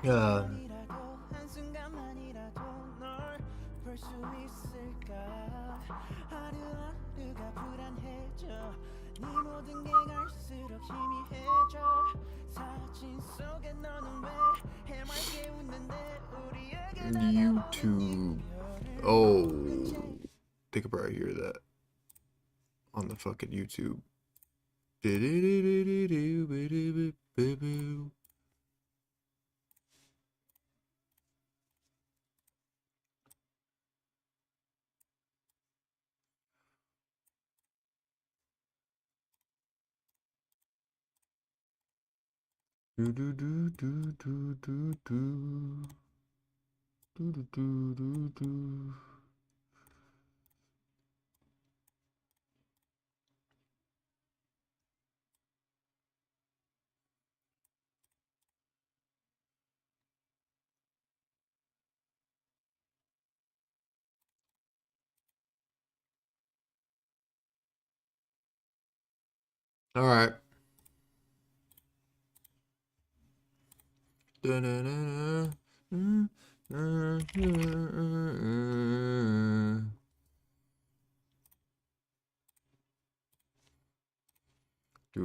Yeah. YouTube. Oh, they could probably hear that on the fucking YouTube. All right. Do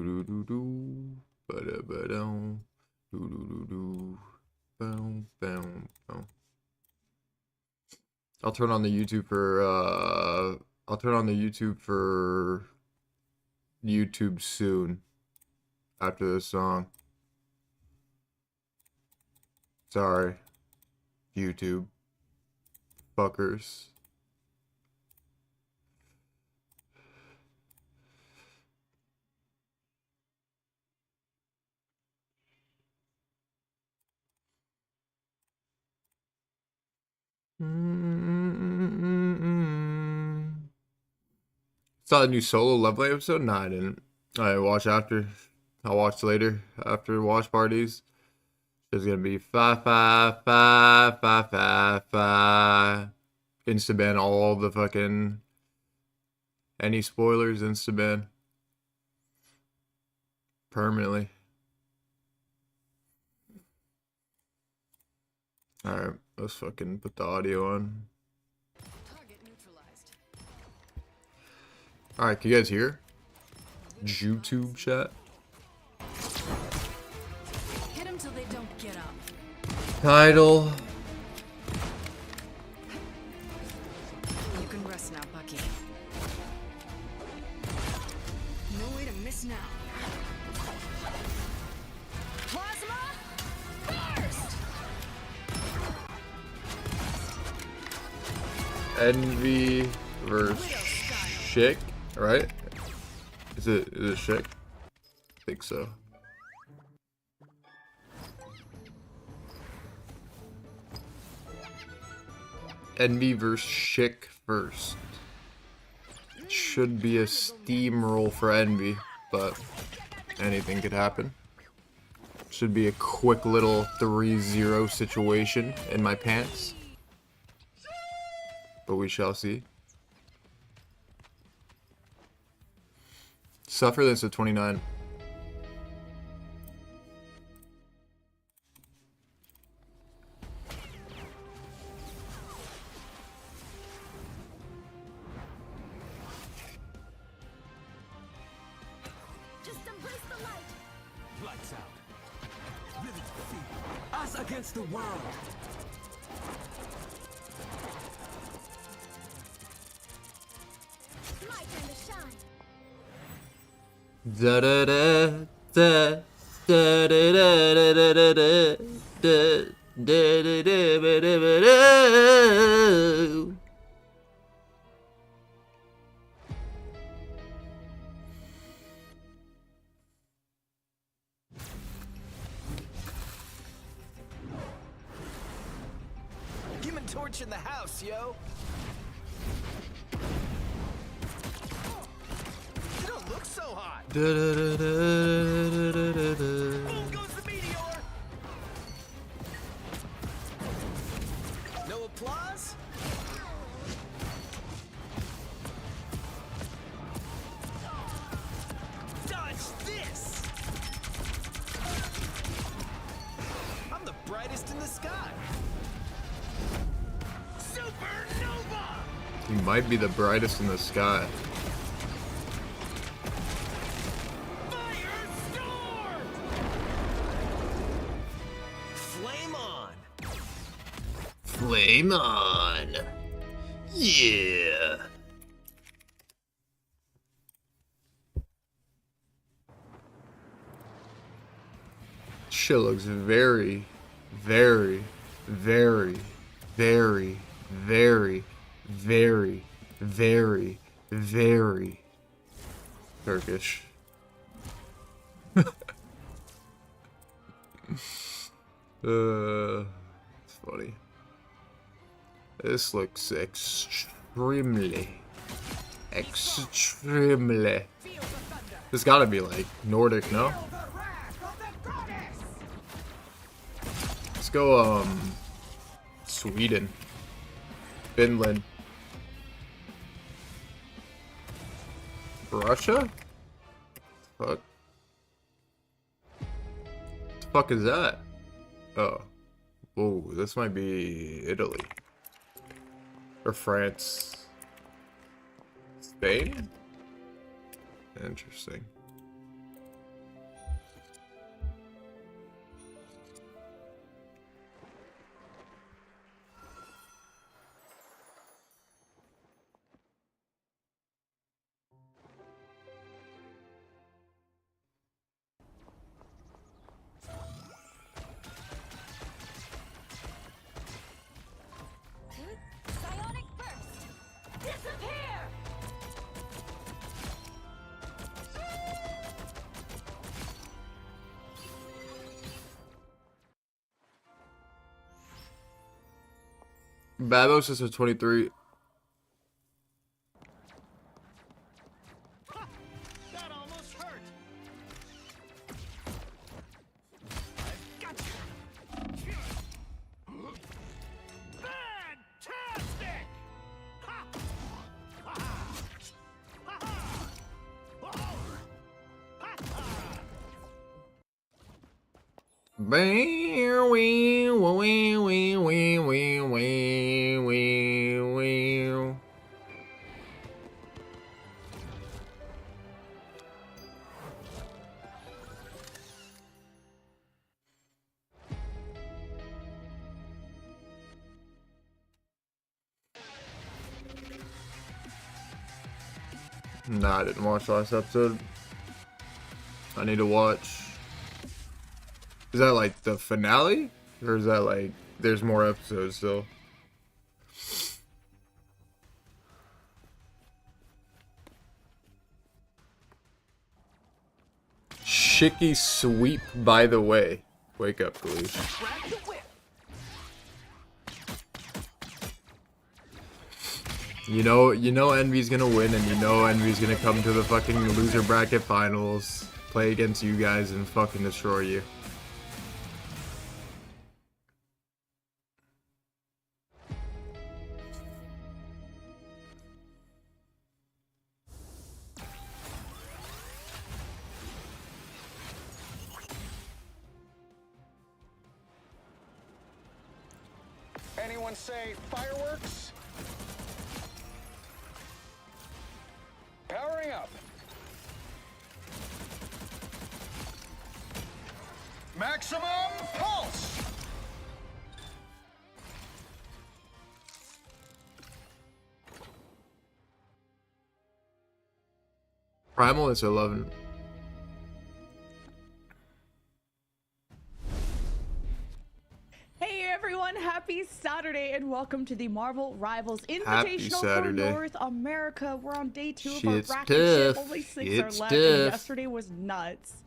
do do do, ba da ba do, do do do do, boom boom boom. I'll turn on the YouTube for YouTube soon after this song. Sorry, YouTube fuckers. Saw the new solo Lovely episode? No, I didn't. I watch after. I'll watch later after watch parties. There's gonna be 5. Instaban all the fucking any spoilers. Instaban permanently. All right, let's fucking put the audio on. All right, can you guys hear? YouTube chat. Hit them till they don't get up. Title. You can rest now, Bucky. No way to miss now. Plasma burst. Envy versus Chick, right? Is it Chick? I think so. Envy versus Chick first. Should be a steamroll for Envy, but anything could happen. Should be a quick little 3-0 situation in my pants. But we shall see. Suffer this at 29. Just embrace the light. Lights out. Living feet. Us against the world. My time to shine. Da da da da da da da da da da da da da da da. Human Torch in the house, yo. You don't look so hot. Da da da da da da da. Boom goes the meteor. No applause? in the sky. Supernova! He might be the brightest in the sky. Firestorm! Flame on! Flame on! Yeah! Shit looks very, very, very, very, very, very, very, very Turkish. It's funny. This looks extremely. This gotta be like Nordic, no? Let's go, Sweden. Finland. Russia? Fuck. What the fuck is that? Oh. Oh, this might be Italy. Or France. Spain? Interesting. Psionic burst! Disappear! Babos is a 23. That almost hurt. I've got you. Fantastic! Ha! Ha! Ha! Ha! Ha! Ha! Nah, I didn't watch last episode. I need to watch. Is that like the finale? Or is that like there's more episodes still? Shicky sweep, by the way. Wake up, please. Grab the whip. You know Envy's gonna win, and you know Envy's gonna come to the fucking loser bracket finals, play against you guys, and fucking destroy you. Anyone say fireworks? Powering up. Maximum pulse. Primal is 11. Hey everyone, happy Saturday and welcome to the Marvel Rivals Happy Invitational for Saturday. North America. We're on day 2 of Shit's our bracket shit. tough. Only 6 It's are left and tough. yesterday was nuts.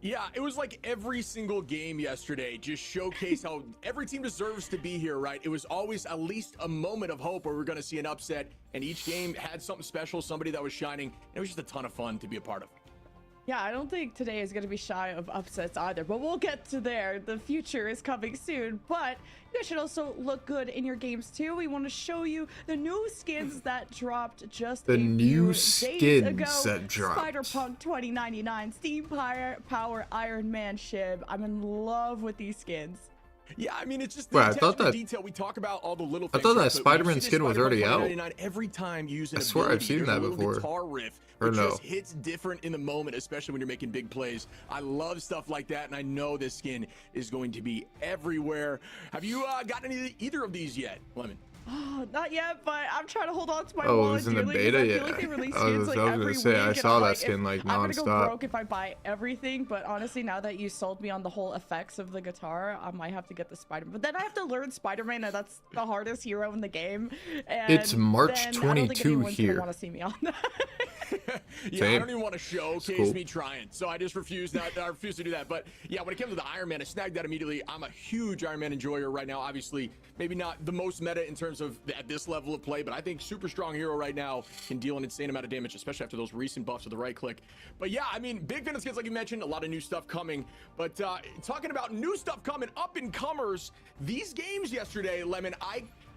Yeah, it was like every single game yesterday just showcased how every team deserves to be here, right? It was always at least a moment of hope where we're going to see an upset, and each game had something special, somebody that was shining. It was just a ton of fun to be a part of. Yeah, I don't think today is going to be shy of upsets either, but we'll get to there. The future is coming soon, but you guys should also look good in your games too. We want to show you the new skins that dropped just The a new few days ago. skins that dropped. Spider-Punk 2099, Steam Power Iron Man Shib. I'm in love with these skins. Yeah, I mean, it's just Wait, the I attention thought to that- detail. We talk about all the little I things. thought that right? But when you Spider-Man see this skin was Spider-Man already out. 199, every time you use an I swear I've ability, seen there's that a little before. guitar riff Or that no. just hits different in the moment, especially when you're making big plays. I love stuff like that, and I know this skin is going to be everywhere. Have you gotten either of these yet, Lemon? Oh, not yet, but I'm trying to hold on to my Oh, it wallet was in the dearly, 'cause beta? I feel Yeah. like they release I was- skins like I was gonna every say, I week, and saw I'm that like, skin, like, I'm gonna go nonstop. broke if I buy everything. But honestly, now that you sold me on the whole effects of the guitar, I might have to get the Spider-Man. But then I have to learn Spider-Man, and that's the hardest hero in the game. And It's March then I don't think 22 anyone's gonna here. want to see me on that. Yeah, I Same. don't even want to showcase cool. me trying, so I just refuse I refuse to do that. But yeah, when it comes to the Iron Man, I snagged that immediately. I'm a huge Iron Man enjoyer right now. Obviously, maybe not the most meta in terms of at this level of play, but I think super strong hero right now can deal an insane amount of damage, especially after those recent buffs with the right click. But yeah, I mean, big fan of skins like you mentioned, a lot of new stuff coming. But talking about new stuff coming, up and comers, these games yesterday, Lemon,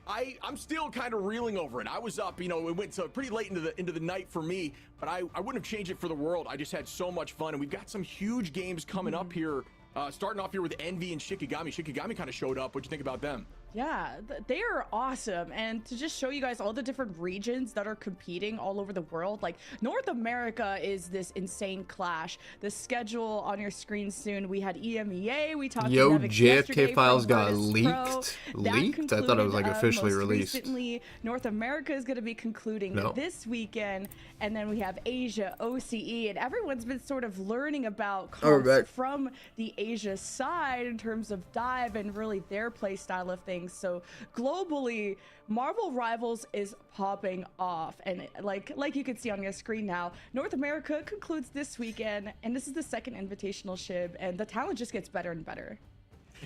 I'm still kind of reeling over it. I was up, you know, it went to pretty late into the night for me, but I wouldn't have changed it for the world. I just had so much fun, and we've got some huge games coming up here. Starting off here with Envy and Shikigami. Shikigami kind of showed up. What'd you think about them? Yeah, they are awesome. And to just show you guys all the different regions that are competing all over the world, like North America is this insane clash. The schedule on your screen soon. We had EMEA. We talked Yo, to Nevix yesterday JFK files from got Virtus leaked. Pro. That Leaked? I thought it was like concluded, officially most released. Recently, North America is going to be concluding No. this weekend, and then we have Asia, OCE, and everyone's been sort of learning about Oh, we're comps back. from the Asia side in terms of dive and really their play style of things. So globally, Marvel Rivals is popping off, and like you can see on your screen now, North America concludes this weekend, and this is the second invitational shib, and the talent just gets better and better.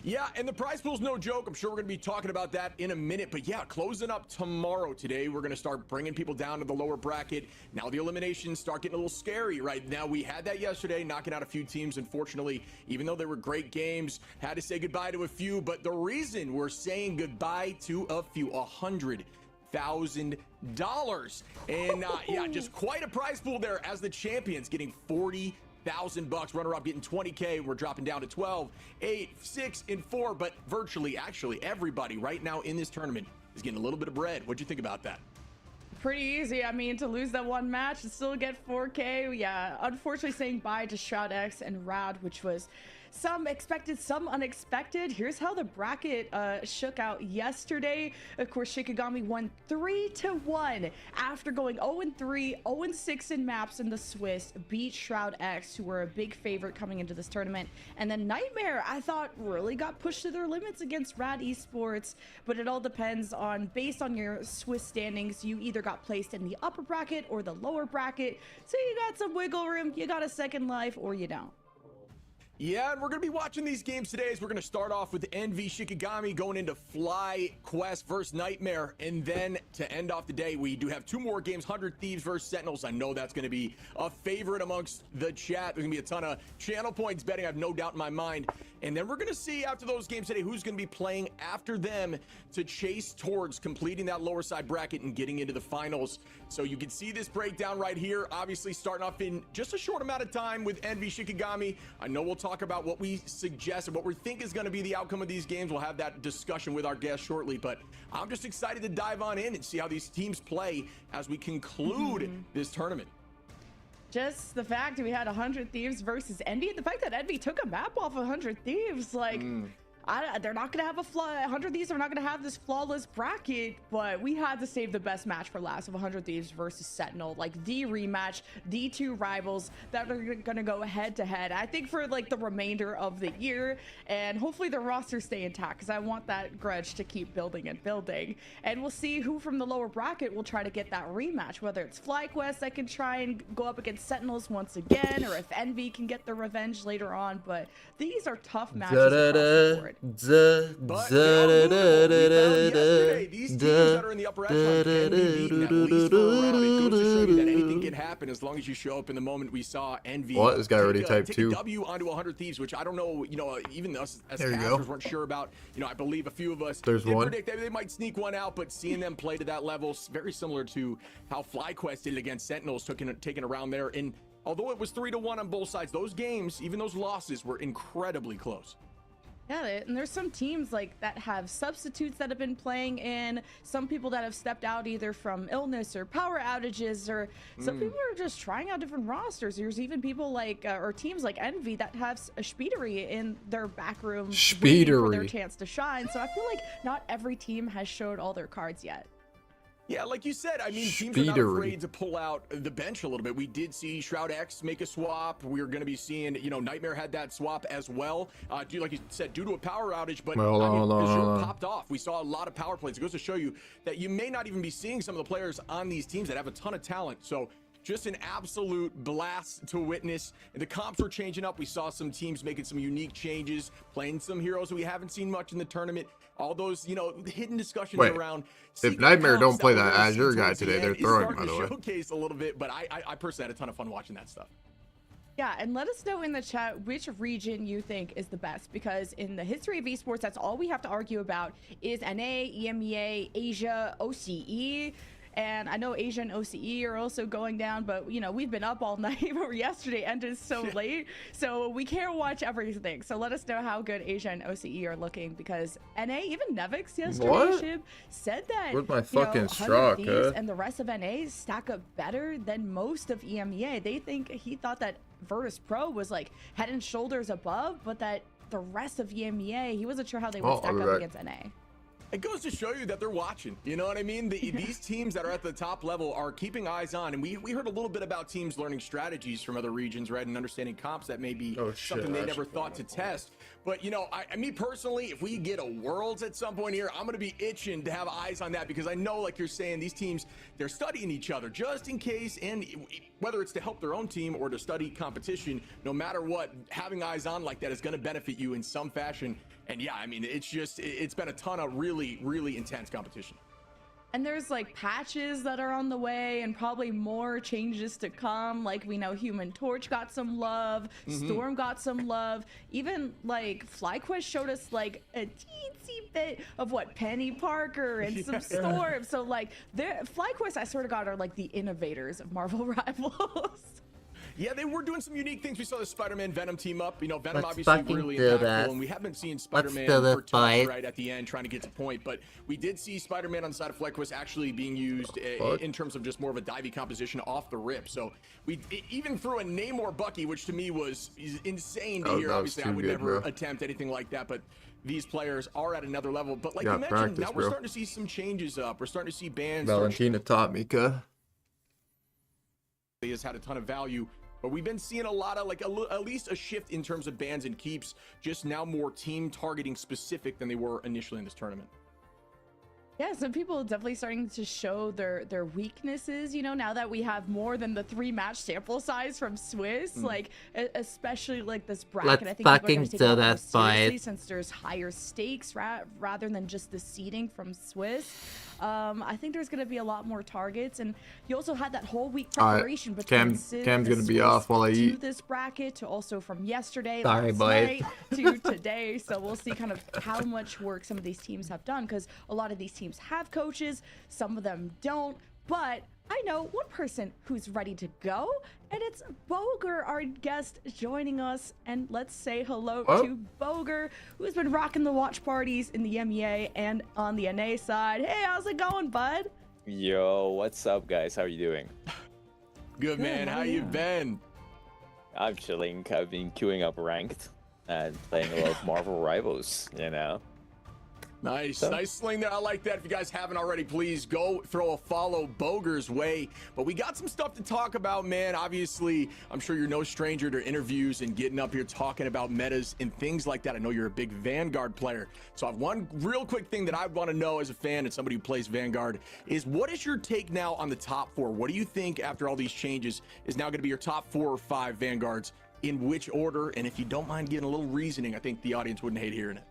Yeah, and the prize pool's no joke. I'm sure we're going to be talking about that in a minute. But yeah, closing up tomorrow. Today, we're going to start bringing people down to the lower bracket. Now the eliminations start getting a little scary right now. We had that yesterday, knocking out a few teams. Unfortunately, even though they were great games, had to say goodbye to a few. But the reason we're saying goodbye to a few, $100,000. And yeah, just quite a prize pool there as the champions getting $40,000. Runner-up getting 20K. We're dropping down to 12, 8, 6, and 4. But virtually, actually, everybody right now in this tournament is getting a little bit of bread. What'd you think about that? Pretty easy. I mean, to lose that one match and still get 4K. Yeah, unfortunately saying bye to Shroud X and Rad, which was some expected, some unexpected. Here's how the bracket shook out yesterday. Of course, Shikigami won 3-1 after going 0-3, 0-6 in maps in the Swiss, beat Shroud X, who were a big favorite coming into this tournament. And then Nightmare, I thought, really got pushed to their limits against Rad Esports, but it all depends on, based on your Swiss standings, you either got placed in the upper bracket or the lower bracket. So you got some wiggle room, you got a second life, or you don't. Yeah, and we're going to be watching these games today as we're going to start off with Envy Shikigami going into Fly Quest versus Nightmare. And then to end off the day, we do have two more games, 100 Thieves versus Sentinels. I know that's going to be a favorite amongst the chat. There's going to be a ton of channel points betting, I have no doubt in my mind. And then we're going to see after those games today who's going to be playing after them to chase towards completing that lower side bracket and getting into the finals. So you can see this breakdown right here, obviously starting off in just a short amount of time with Envy Shikigami. I know we'll talk about what we suggest and what we think is going to be the outcome of these games. We'll have that discussion with our guests shortly, but I'm just excited to dive on in and see how these teams play as we conclude this tournament. Just the fact that we had 100 Thieves versus Envy, the fact that Envy took a map off 100 Thieves, like, they're not going to have 100 Thieves are not going to have this flawless bracket, but we had to save the best match for last of 100 Thieves versus Sentinel, like the rematch, the two rivals that are going to go head to head, I think, for like the remainder of the year, and hopefully the roster stay intact, because I want that grudge to keep building and building. And we'll see who from the lower bracket will try to get that rematch, whether it's FlyQuest that can try and go up against Sentinels once again, or if Envy can get the revenge later on. But these are tough matches across the board. But yeah, yesterday, these teams that are in the upper echelon can be beaten at least for a round. It goes to show you that anything can happen as long as you show up in the moment. We saw Envy What? This guy already typed take two. a W onto 100 Thieves, which I don't know, you know, even us as There you casters go. weren't sure about. You know, I believe a few of us There's did one. predict that they might sneak one out, but seeing them play to that level, very similar to how FlyQuest did against Sentinels, taking a round there. And although it was 3-1 on both sides, those games, even those losses, were incredibly close. Yeah, and there's some teams like that have substitutes that have been playing in, some people that have stepped out either from illness or power outages, or some people are just trying out different rosters. There's even people like or teams like Envy that have a Speedery in their back room waiting for their Speedery. chance to shine. So I feel like not every team has showed all their cards yet. Yeah, like you said, I mean, teams are not Speedery. afraid to pull out the bench a little bit. We did see Shroud X make a swap. We're going to be seeing, you know, Nightmare had that swap as well. Like you said, due to a power outage, but Well, I mean, hold on, Azure hold on. popped off. We saw a lot of power plays. It goes to show you that you may not even be seeing some of the players on these teams that have a ton of talent. So just an absolute blast to witness. And the comps were changing up. We saw some teams making some unique changes, playing some heroes we haven't seen much in the tournament. All those, you know, hidden discussions Wait, around. if secret Nightmare comps don't play we're that gonna see Azure guy towards the today, end they're is throwing, starting by the to way. showcase a little bit, but I personally had a ton of fun watching that stuff. Yeah, and let us know in the chat which region you think is the best, because in the history of esports, that's all we have to argue about is NA, EMEA, Asia, OCE. And I know Asia and OCE are also going down, but you know, we've been up all night, or yesterday ended so late, so we can't watch everything. So let us know how good Asia and OCE are looking, because NA, even Nevix yesterday, What? Shib, said that Where's my you know, fucking 100 straw, Thieves cuz? and the rest of NA stack up better than most of EMEA. He thought that Virtus Pro was like head and shoulders above, but that the rest of EMEA, he wasn't sure how they would Oh, stack I'll be up back. against NA. It goes to show you that they're watching. You know what I mean? These teams that are at the top level are keeping eyes on. And we heard a little bit about teams learning strategies from other regions, right? And understanding comps that may be Oh, shit, something they I never should- thought to test. But, you know, me personally, if we get a Worlds at some point here, I'm going to be itching to have eyes on that, because I know, like you're saying, these teams, they're studying each other just in case. And whether it's to help their own team or to study competition, no matter what, having eyes on like that is going to benefit you in some fashion. And yeah, I mean, it's been a ton of really, really intense competition. And there's like patches that are on the way, and probably more changes to come. Like we know Human Torch got some love, Storm got some love, even like FlyQuest showed us like a teensy bit of what Penny Parker and some Storm. So like FlyQuest, I swear to God, are like the innovators of Marvel Rivals. Yeah, they were doing some unique things. We saw the Spider-Man Venom team up. You know, Venom Let's obviously fucking really do impactful, that. and we haven't seen Let's Spider-Man do the for touch fight. right at the end, trying to get to point. But we did see Spider-Man on the side of FlyQuest actually being used fuck? in terms of just more of a divey composition off the rip. So we even threw a Namor Bucky, which to me was insane to Oh, hear. that was Obviously, I too would good, never bro. attempt anything like that, but these players are at another level. But like Yeah, you mentioned, practice, now we're bro. starting to see some changes up. We're starting to see bands. start Valentina taught me, cuh. has had a ton of value, but we've been seeing a lot of at least a shift in terms of bans and keeps, just now more team targeting specific than they were initially in this tournament. Yeah, some people definitely starting to show their weaknesses, you know, now that we have more than the 3-match sample size from Swiss, like especially like this bracket. Let's I think people are fucking gonna take do it more that seriously fight. since there's higher stakes rather than just the seeding from Swiss. I think there's gonna be a lot more targets, and you also had that whole week All right, preparation between Cam's gonna be off while I to eat. this bracket to also from yesterday, Sorry, last boy. night to today. So we'll see kind of how much work some of these teams have done, because a lot of these teams have coaches, some of them don't. But I know one person who's ready to go, and it's Boger, our guest, joining us. And let's say hello What? to Boger, who's been rocking the watch parties in the MEA and on the NA side. Hey, how's it going, bud? Yo, what's up, guys? How are you doing? Good man, how you been? I'm chilling. I've been queuing up ranked and playing a lot of Marvel Rivals, you know? Nice, So- nice sling there. I like that. If you guys haven't already, please go throw a follow Boger's way. But we got some stuff to talk about, man. Obviously, I'm sure you're no stranger to interviews and getting up here talking about metas and things like that. I know you're a big Vanguard player. So I have one real quick thing that I want to know as a fan and somebody who plays Vanguard is, what is your take now on the top 4? What do you think after all these changes is now going to be your top 4 or 5 Vanguards? In which order? And if you don't mind giving a little reasoning, I think the audience wouldn't hate hearing it.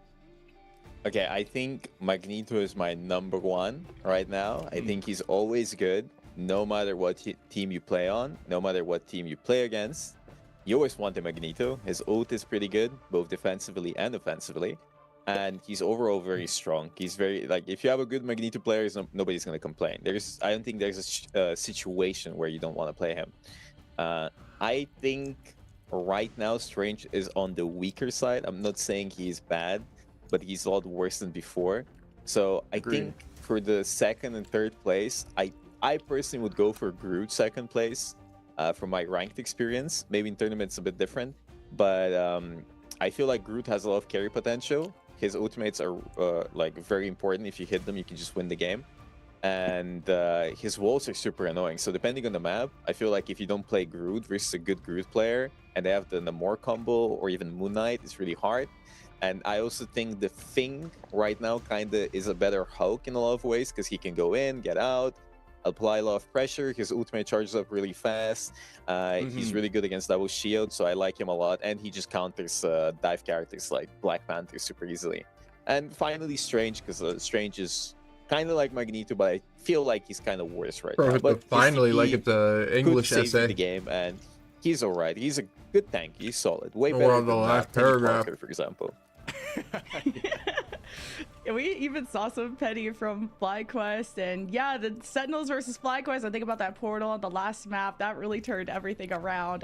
Okay, I think Magneto is my number 1 right now. I think he's always good, no matter what team you play on, no matter what team you play against. You always want the Magneto. His ult is pretty good, both defensively and offensively. And he's overall very strong. He's very, like, if you have a good Magneto player, nobody's going to complain. I don't think there's a situation where you don't want to play him. I think right now Strange is on the weaker side. I'm not saying he's bad, but he's a lot worse than before. So I Agreed. think for the second and third place, I personally would go for Groot second place from my ranked experience. Maybe in tournaments a bit different, but I feel like Groot has a lot of carry potential. His ultimates are like very important. If you hit them, you can just win the game. And his walls are super annoying. So depending on the map, I feel like if you don't play Groot versus a good Groot player, and they have the Namor combo or even Moon Knight, it's really hard. And I also think the Thing right now kind of is a better Hulk in a lot of ways, because he can go in, get out, apply a lot of pressure. His ultimate charges up really fast. He's really good against double shield, so I like him a lot. And he just counters dive characters like Black Panther super easily. And finally Strange, because Strange is kind of like Magneto, but I feel like he's kind of worse right Bro, now. hit But the finally, his like TP it's a English could save essay. the game, and he's alright. He's a good tank. He's solid. Way Or better on the than last Penny paragraph. Parker, for example. Yeah, we even saw some Penny from FlyQuest, and yeah, the Sentinels versus FlyQuest. I think about that portal on the last map that really turned everything around.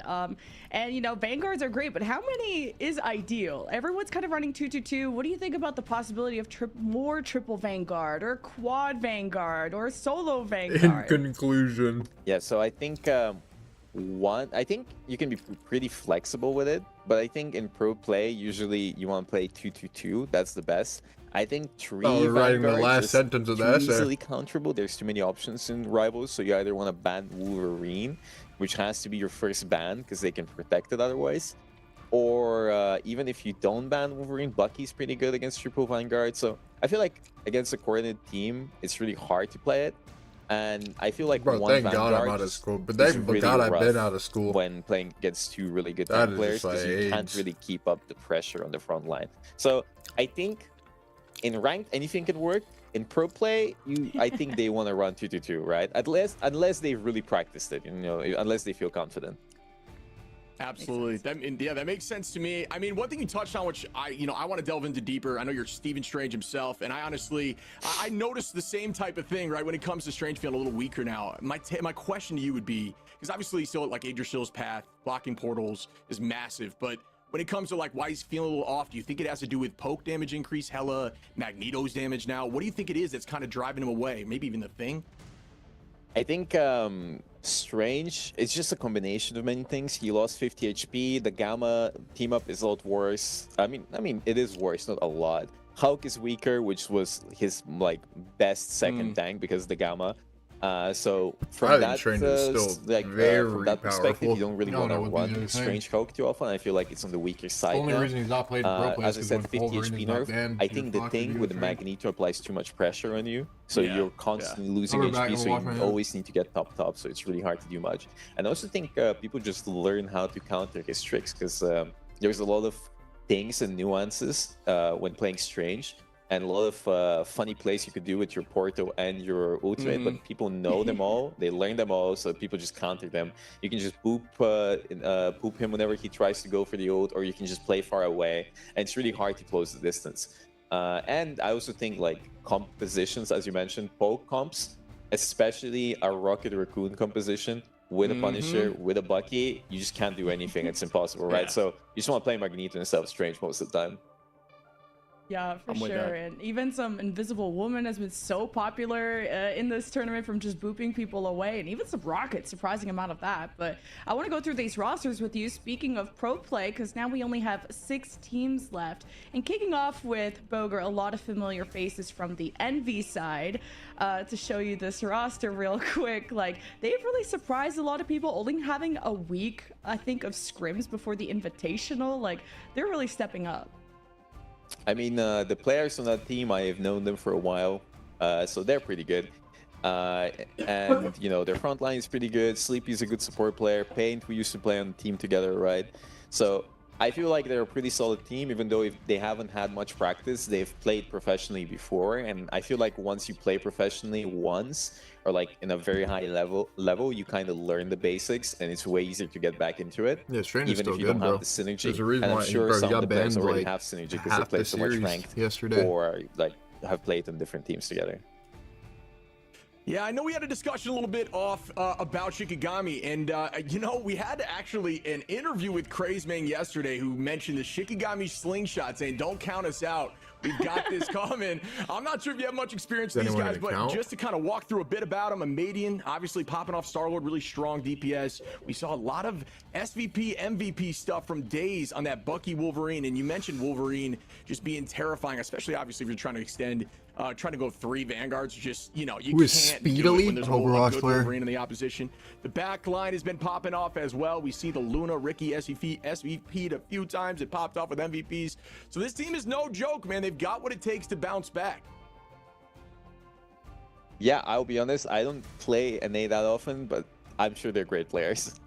And you know, Vanguards are great, but how many is ideal? Everyone's kind of running 2-2-2. What do you think about the possibility of more triple Vanguard or quad Vanguard or solo In Vanguard? conclusion, Yeah, so I think I think you can be pretty flexible with it, but I think in pro play usually you want to play 2-2-2. That's the best. I think three Oh, we're writing the Vanguards last is sentence of too the essay. easily counterable. There's too many options in Rivals, so you either want to ban Wolverine, which has to be your first ban because they can protect it otherwise, or even if you don't ban Wolverine, Bucky's pretty good against triple Vanguard. So I feel like against a coordinated team, it's really hard to play it. And I feel like bro, one thank Vanguard God I'm out of is- school. But is thank really God I've been rough out of school. when playing against two really good That tank is players, just like because you can't AIDS. really keep up the pressure on the front line. So I think in ranked anything can work. In pro play, I think they want to run 2-2-2, right? Unless they've really practiced it, you know, unless they feel confident. Absolutely. That makes sense to me. I mean, one thing you touched on, which I want to delve into deeper. I know you're Stephen Strange himself, and I honestly, I noticed the same type of thing, right? When it comes to Strange feeling a little weaker now. My question to you would be, because obviously still like Yggdrasil's path, blocking portals is massive, but when it comes to like why he's feeling a little off, do you think it has to do with poke damage increase, hella Magneto's damage now? What do you think it is that's kind of driving him away? Maybe even the Thing? I think Strange, it's just a combination of many things. He lost 50 HP. The Gamma team up is a lot worse. I mean, it is worse, not a lot. Hulk is weaker, which was his like best second tank because of the Gamma. So I from think that, Strange is still from very that perspective, powerful. you don't really No, want to no, what the run other thing. Strange Hulk too often. I feel like it's on the weaker side. The only now. reason he's not played in pro play As I is said, because 50 Wolverine HP is not nerf. banned. I You're think the fucked if thing you with get the trained. Magneto applies too much pressure on you, so Yeah, you're constantly losing I'll be back HP, and so watch you my always need to get top, so it's really hard to do much. And I also think people just learn how to counter his tricks, because there's a lot of things and nuances when playing Strange, and a lot of funny plays you could do with your Porto and your ultimate, but people know them all, they learn them all, so people just counter them. You can just boop him whenever he tries to go for the ult, or you can just play far away, and it's really hard to close the distance. And I also think like compositions, as you mentioned, poke comps, especially a Rocket Raccoon composition with a Punisher, with a Bucky, you just can't do anything. It's impossible, right? Yeah. So you just want to play Magneto instead of Strange most of the time. Yeah, for I'm with sure. that. And even some Invisible Woman has been so popular in this tournament from just booping people away, and even some Rockets, surprising amount of that. But I want to go through these rosters with you, speaking of pro play, because now we only have 6 teams left. And kicking off with Boger, a lot of familiar faces from the Envy side. To show you this roster real quick, like, they've really surprised a lot of people, only having a week, I think, of scrims before the Invitational. Like, they're really stepping up. I mean, the players on that team, I have known them for a while, so they're pretty good. And, you know, their front line is pretty good. Sleepy's a good support player. Paint, we used to play on the team together, right? So I feel like they're a pretty solid team, even though if they haven't had much practice, they've played professionally before. And I feel like once you play professionally once, or like in a very high level, you kind of learn the basics, and it's way easier to get back into it. Yeah, Strange is Even still if you good, don't bro. have the synergy. There's a reason And I'm why sure bro, he some of got the players banned already like have synergy because they half play the so much series ranked yesterday. or like have played on different teams together. Yeah, I know we had a discussion a little bit off about Shikigami, and you know, we had actually an interview with Crazemang yesterday who mentioned the Shikigami slingshot, saying, "Don't count us out. We've got this coming." I'm not sure if you have much experience with these anyone guys, gonna but count? just to kind of walk through a bit about them, a Madian, obviously popping off Star-Lord, really strong DPS. We saw a lot of SVP, MVP stuff from Days on that Bucky Wolverine, and you mentioned Wolverine just being terrifying, especially obviously if you're trying to extend, trying to go 3 Vanguards, just, you know, you Who is can't do it speedily when there's a Overwatch good player? Wolverine in the opposition. The back line has been popping off as well. We see the Luna, Ricky, SVP'd a few times. It popped off with MVPs. So this team is no joke, man. They've got what it takes to bounce back. Yeah, I'll be honest. I don't play NA that often, but I'm sure they're great players.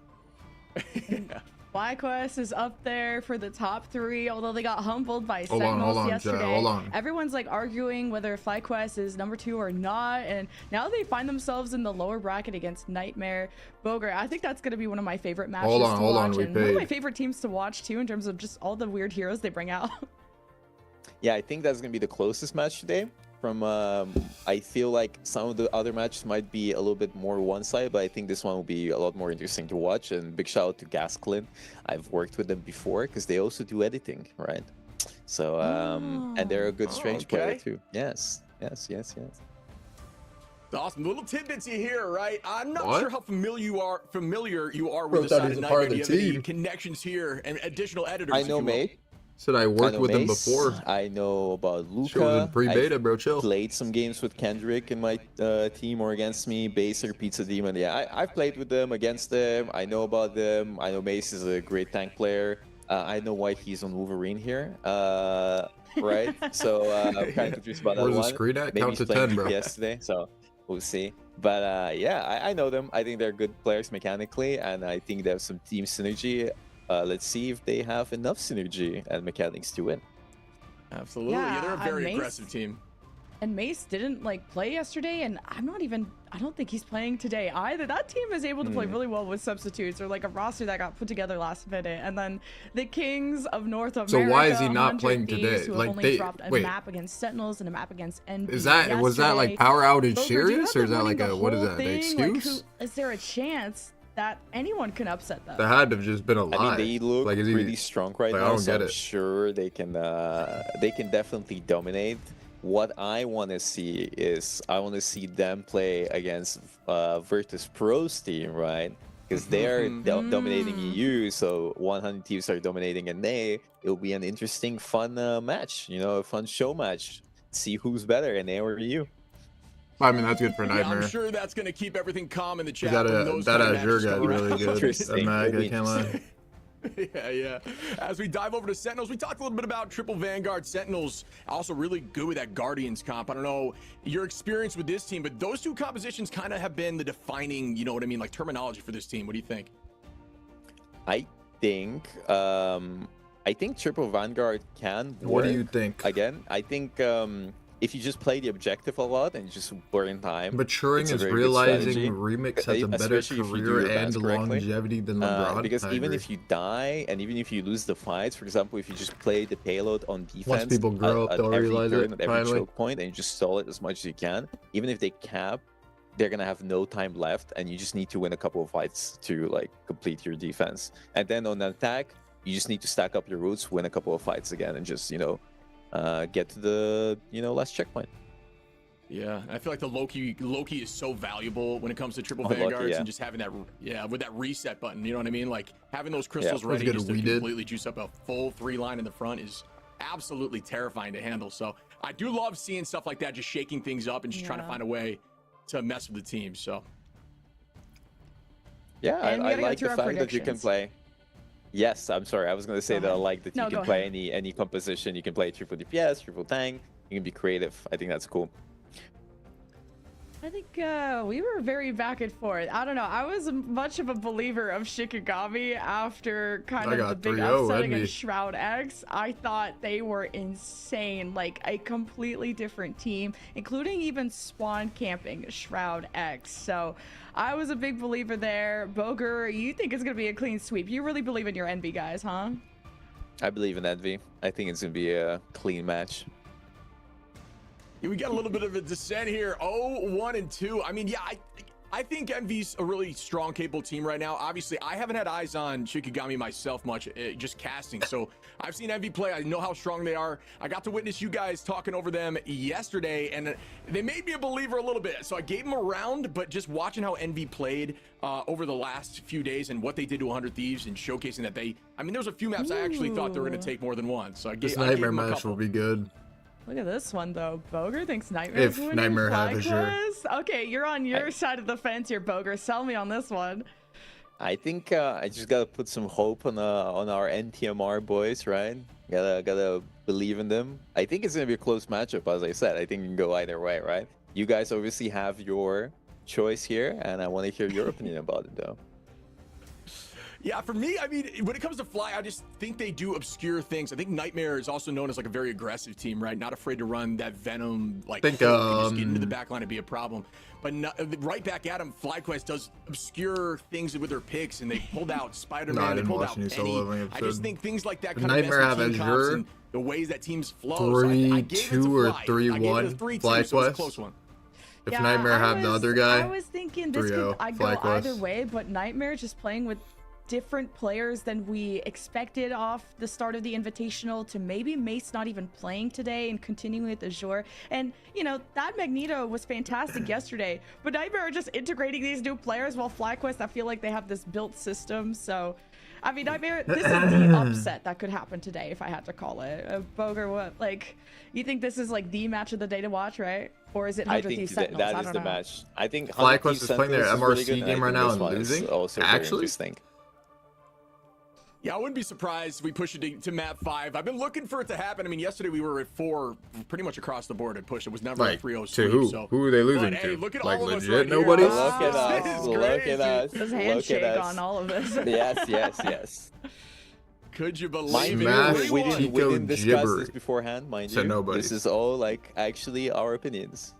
FlyQuest is up there for the top 3, although they got humbled by Hold on, Sentinels hold on, yesterday. Jay, hold on. Everyone's like arguing whether FlyQuest is number 2 or not, and now they find themselves in the lower bracket against Nightmare. Boger, I think that's going to be one of my favorite matches Hold to on, watch, we and one of my paid. favorite teams to watch too, in terms of just all the weird heroes they bring out. Yeah, I think that's gonna be the closest match today. From I feel like some of the other matches might be a little bit more one-sided, but I think this one will be a lot more interesting to watch. And big shout out to Gasklin. I've worked with them before because they also do editing, right? So and they're a good strange player okay. too. Yes. Awesome. Little tidbits you hear, right? I'm not What? sure how familiar you are Bro, with the thought side he of was a part of Nightmare. the Do you have any team. connections here and additional editors? I if know you will? Mate. Said I I worked know with him Mace. before. I know about Shit was in Luca. pre-beta, I've bro. Chill. played some games with Kendrick in my team or against me, Baser, Pizza Demon. Yeah, I've played with them, against them. I know about them. I know Mace is a great tank player. I know why he's on Wolverine here. Right? So I'm kind of confused about that Where's the one. screen at? Maybe Count he's to playing 10, bro. DPS today, so we'll see. But yeah, I know them. I think they're good players mechanically, and I think they have some team synergy. Let's see if they have enough synergy and mechanics to win. Absolutely. Yeah, They're a very Mace- aggressive team. And Mace didn't like play yesterday, and I don't think he's playing today either. That team is able to play really well with substitutes, or like a roster that got put together last minute. And then the Kings of North America. So why is he not 100 playing Thieves, today? Who have Like, only they- dropped a wait. map against Sentinels and a map against NB. Was that like yesterday. power outage Boker, do you serious, have or is them that like winning a the what is whole that? An thing? Like, excuse? is there a chance that anyone can upset them? That had to have just been a lie. I mean, they look like, is he, pretty strong right like, I now, don't so get I'm it. sure they can definitely dominate. What I want to see is I want to see them play against Virtus Pro's team, right? Because they're dominating EU, so 100 Thieves are dominating NA. It'll be an interesting, fun match, you know, a fun show match. See who's better, NA or EU. I mean, that's good for Yeah, Nightmare. I'm sure that's going to keep everything calm in the chat. That when those that kind of Azure matches guy's come really around. good. That Interesting. Mag, It'll I be can't lie. Yeah. As we dive over to Sentinels, we talked a little bit about Triple Vanguard. Sentinels also really good with that Guardians comp. I don't know your experience with this team, but those two compositions kind of have been the defining, you know what I mean, like terminology for this team. What do you think? I think Triple Vanguard can work. What do you think? Again, I think if you just play the objective a lot and you just burn time, Maturing it's a is very good realizing strategy. Remix has a better Especially if you do career your and bets correctly. longevity than LeBron. Because I even agree. if you die and even if you lose the fights, for example, if you just play the payload on defense, Once people grow up, at they'll every realize turn, it, at every finally. choke point, and you just stall it as much as you can, even if they cap, they're gonna have no time left, and you just need to win a couple of fights to like complete your defense. And then on attack, you just need to stack up your roots, win a couple of fights again, and just get to the last checkpoint. Yeah, I feel like the Loki is so valuable when it comes to Triple Loki, Vanguards yeah. and just having that, with that reset button, you know what I mean? Like having those crystals Let's ready get just a to we did. completely juice up a full 3-line in the front is absolutely terrifying to handle. So I do love seeing stuff like that, just shaking things up and just trying to Yeah. find a way to mess with the team. So Yeah, And we I gotta go like the through our fact that you can predictions. play. Yes, I'm sorry. I was going to say Go that I ahead. like that No, you go can play any composition. You can play triple DPS, triple tank. You can be creative. I think that's cool. I think we were very back and forth. I don't know. I was much of a believer of Shikigami after kind I of got the big 3-0 upset envy. against Shroud X. I thought they were insane, like a completely different team, including even spawn camping Shroud X. So I was a big believer there. Boger, you think it's gonna be a clean sweep? You really believe in your NB guys, huh? I believe in Envy. I think it's going to be a clean match. Yeah, we got a little bit of a descent here. 0-1-2. I mean, yeah, I think Envy's a really strong, capable team right now. Obviously, I haven't had eyes on Shikigami myself much, just casting. So I've seen Envy play. I know how strong they are. I got to witness you guys talking over them yesterday, and they made me a believer a little bit. So I gave them a round, but just watching how Envy played over the last few days and what they did to 100 Thieves and showcasing that I mean, there's a few maps I actually thought they were going to take more than one. So This Nightmare match will be good. Look at this one though. Boger thinks Nightmare's If winning. Nightmare had Azure. Okay, you're on your side of the fence here, Boger. Sell me on this one. I think I just gotta put some hope on our NTMR boys, right? Gotta believe in them. I think it's gonna be a close matchup, as I said. I think it can go either way, right? You guys obviously have your choice here, and I want to hear your opinion about it, though. Yeah, for me, I mean, when it comes to Fly, I just think they do obscure things. I think Nightmare is also known as like a very aggressive team, right? Not afraid to run that Venom, like think, just get into the back line and be a problem. But right back at him, FlyQuest does obscure things with their picks, and they pulled out Spider-Man, No, I they didn't pulled watch out any Penny. solo I just think things like that kind Nightmare of have mess with team comps Azure, and the ways that teams flow. So I gave it to 3-2 or Fly. I gave it a 3-1 3-2, so it's a FlyQuest. close one. If Yeah, Nightmare have the other guy, I was thinking this could 3-0 I'd go FlyQuest. either way, but Nightmare just playing with different players than we expected off the start of the Invitational, to maybe Mace not even playing today and continuing with Azure. And, you know, that Magneto was fantastic yesterday, but Nightmare are just integrating these new players, while FlyQuest, I feel like they have this built system. So, I mean, Nightmare, this is the upset that could happen today, if I had to call it. Boger, what? Like, you think this is like the match of the day to watch, right? Or is it 100 I think Thieves Sentinels? that I is don't the know. match. I think FlyQuest is playing their Sentinels MRC really good, game I right think now this and one is losing? also very Actually? interesting. Yeah, I wouldn't be surprised if we push it to map 5. I've been looking for it to happen. I mean, yesterday we were at 4 pretty much across the board at push. It was never Like, a 3-0 to sweep. who? So. Who are they losing But, to? hey, look at Like, all of us legit right here. nobody? Look at This us. is Look at us. This Look handshake at us. on all of this. Yes. Could you Mind believe you, it? Smash we Everyone. didn't Pico discuss gibbery. this beforehand, mind Said you. nobody. This is all like actually our opinions.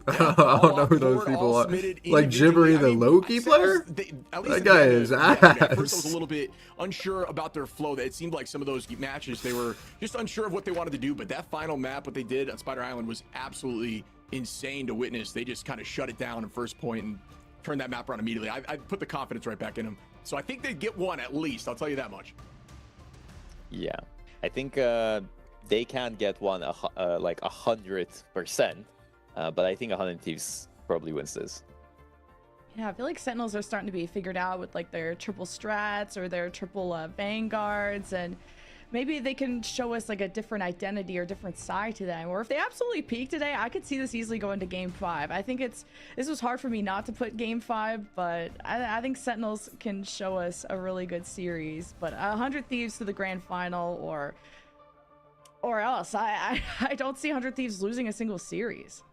I don't know who those people are. Like Gibbery, the Loki player? That guy is At first, I was ass. a little bit unsure about their flow. It seemed like some of those matches, they were just unsure of what they wanted to do. But that final map, what they did on Spider Island, was absolutely insane to witness. They just kind of shut it down at first point and turned that map around immediately. I put the confidence right back in them. So I think they'd get one at least. I'll tell you that much. Yeah, I think they can get one like 100%, but I think 100 Thieves probably wins this. Yeah, I feel like Sentinels are starting to be figured out with like their triple strats or their triple vanguards, and maybe they can show us like a different identity or different side to them. Or if they absolutely peak today, I could see this easily going to game 5. I think this was hard for me not to put game 5, but I think Sentinels can show us a really good series. But 100 Thieves to the grand final, or else I don't see 100 Thieves losing a single series.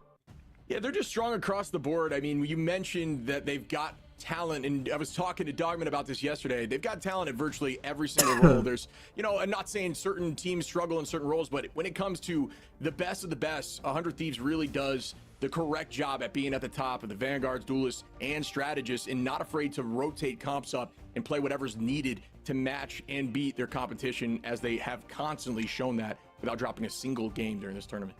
Yeah, they're just strong across the board. I mean, you mentioned that they've got talent, and I was talking to Dogman about this yesterday. They've got talent at virtually every single role. There's, you know, I'm not saying certain teams struggle in certain roles, but when it comes to the best of the best, 100 Thieves really does the correct job at being at the top of the vanguards, duelists, and strategists, and not afraid to rotate comps up and play whatever's needed to match and beat their competition, as they have constantly shown that without dropping a single game during this tournament.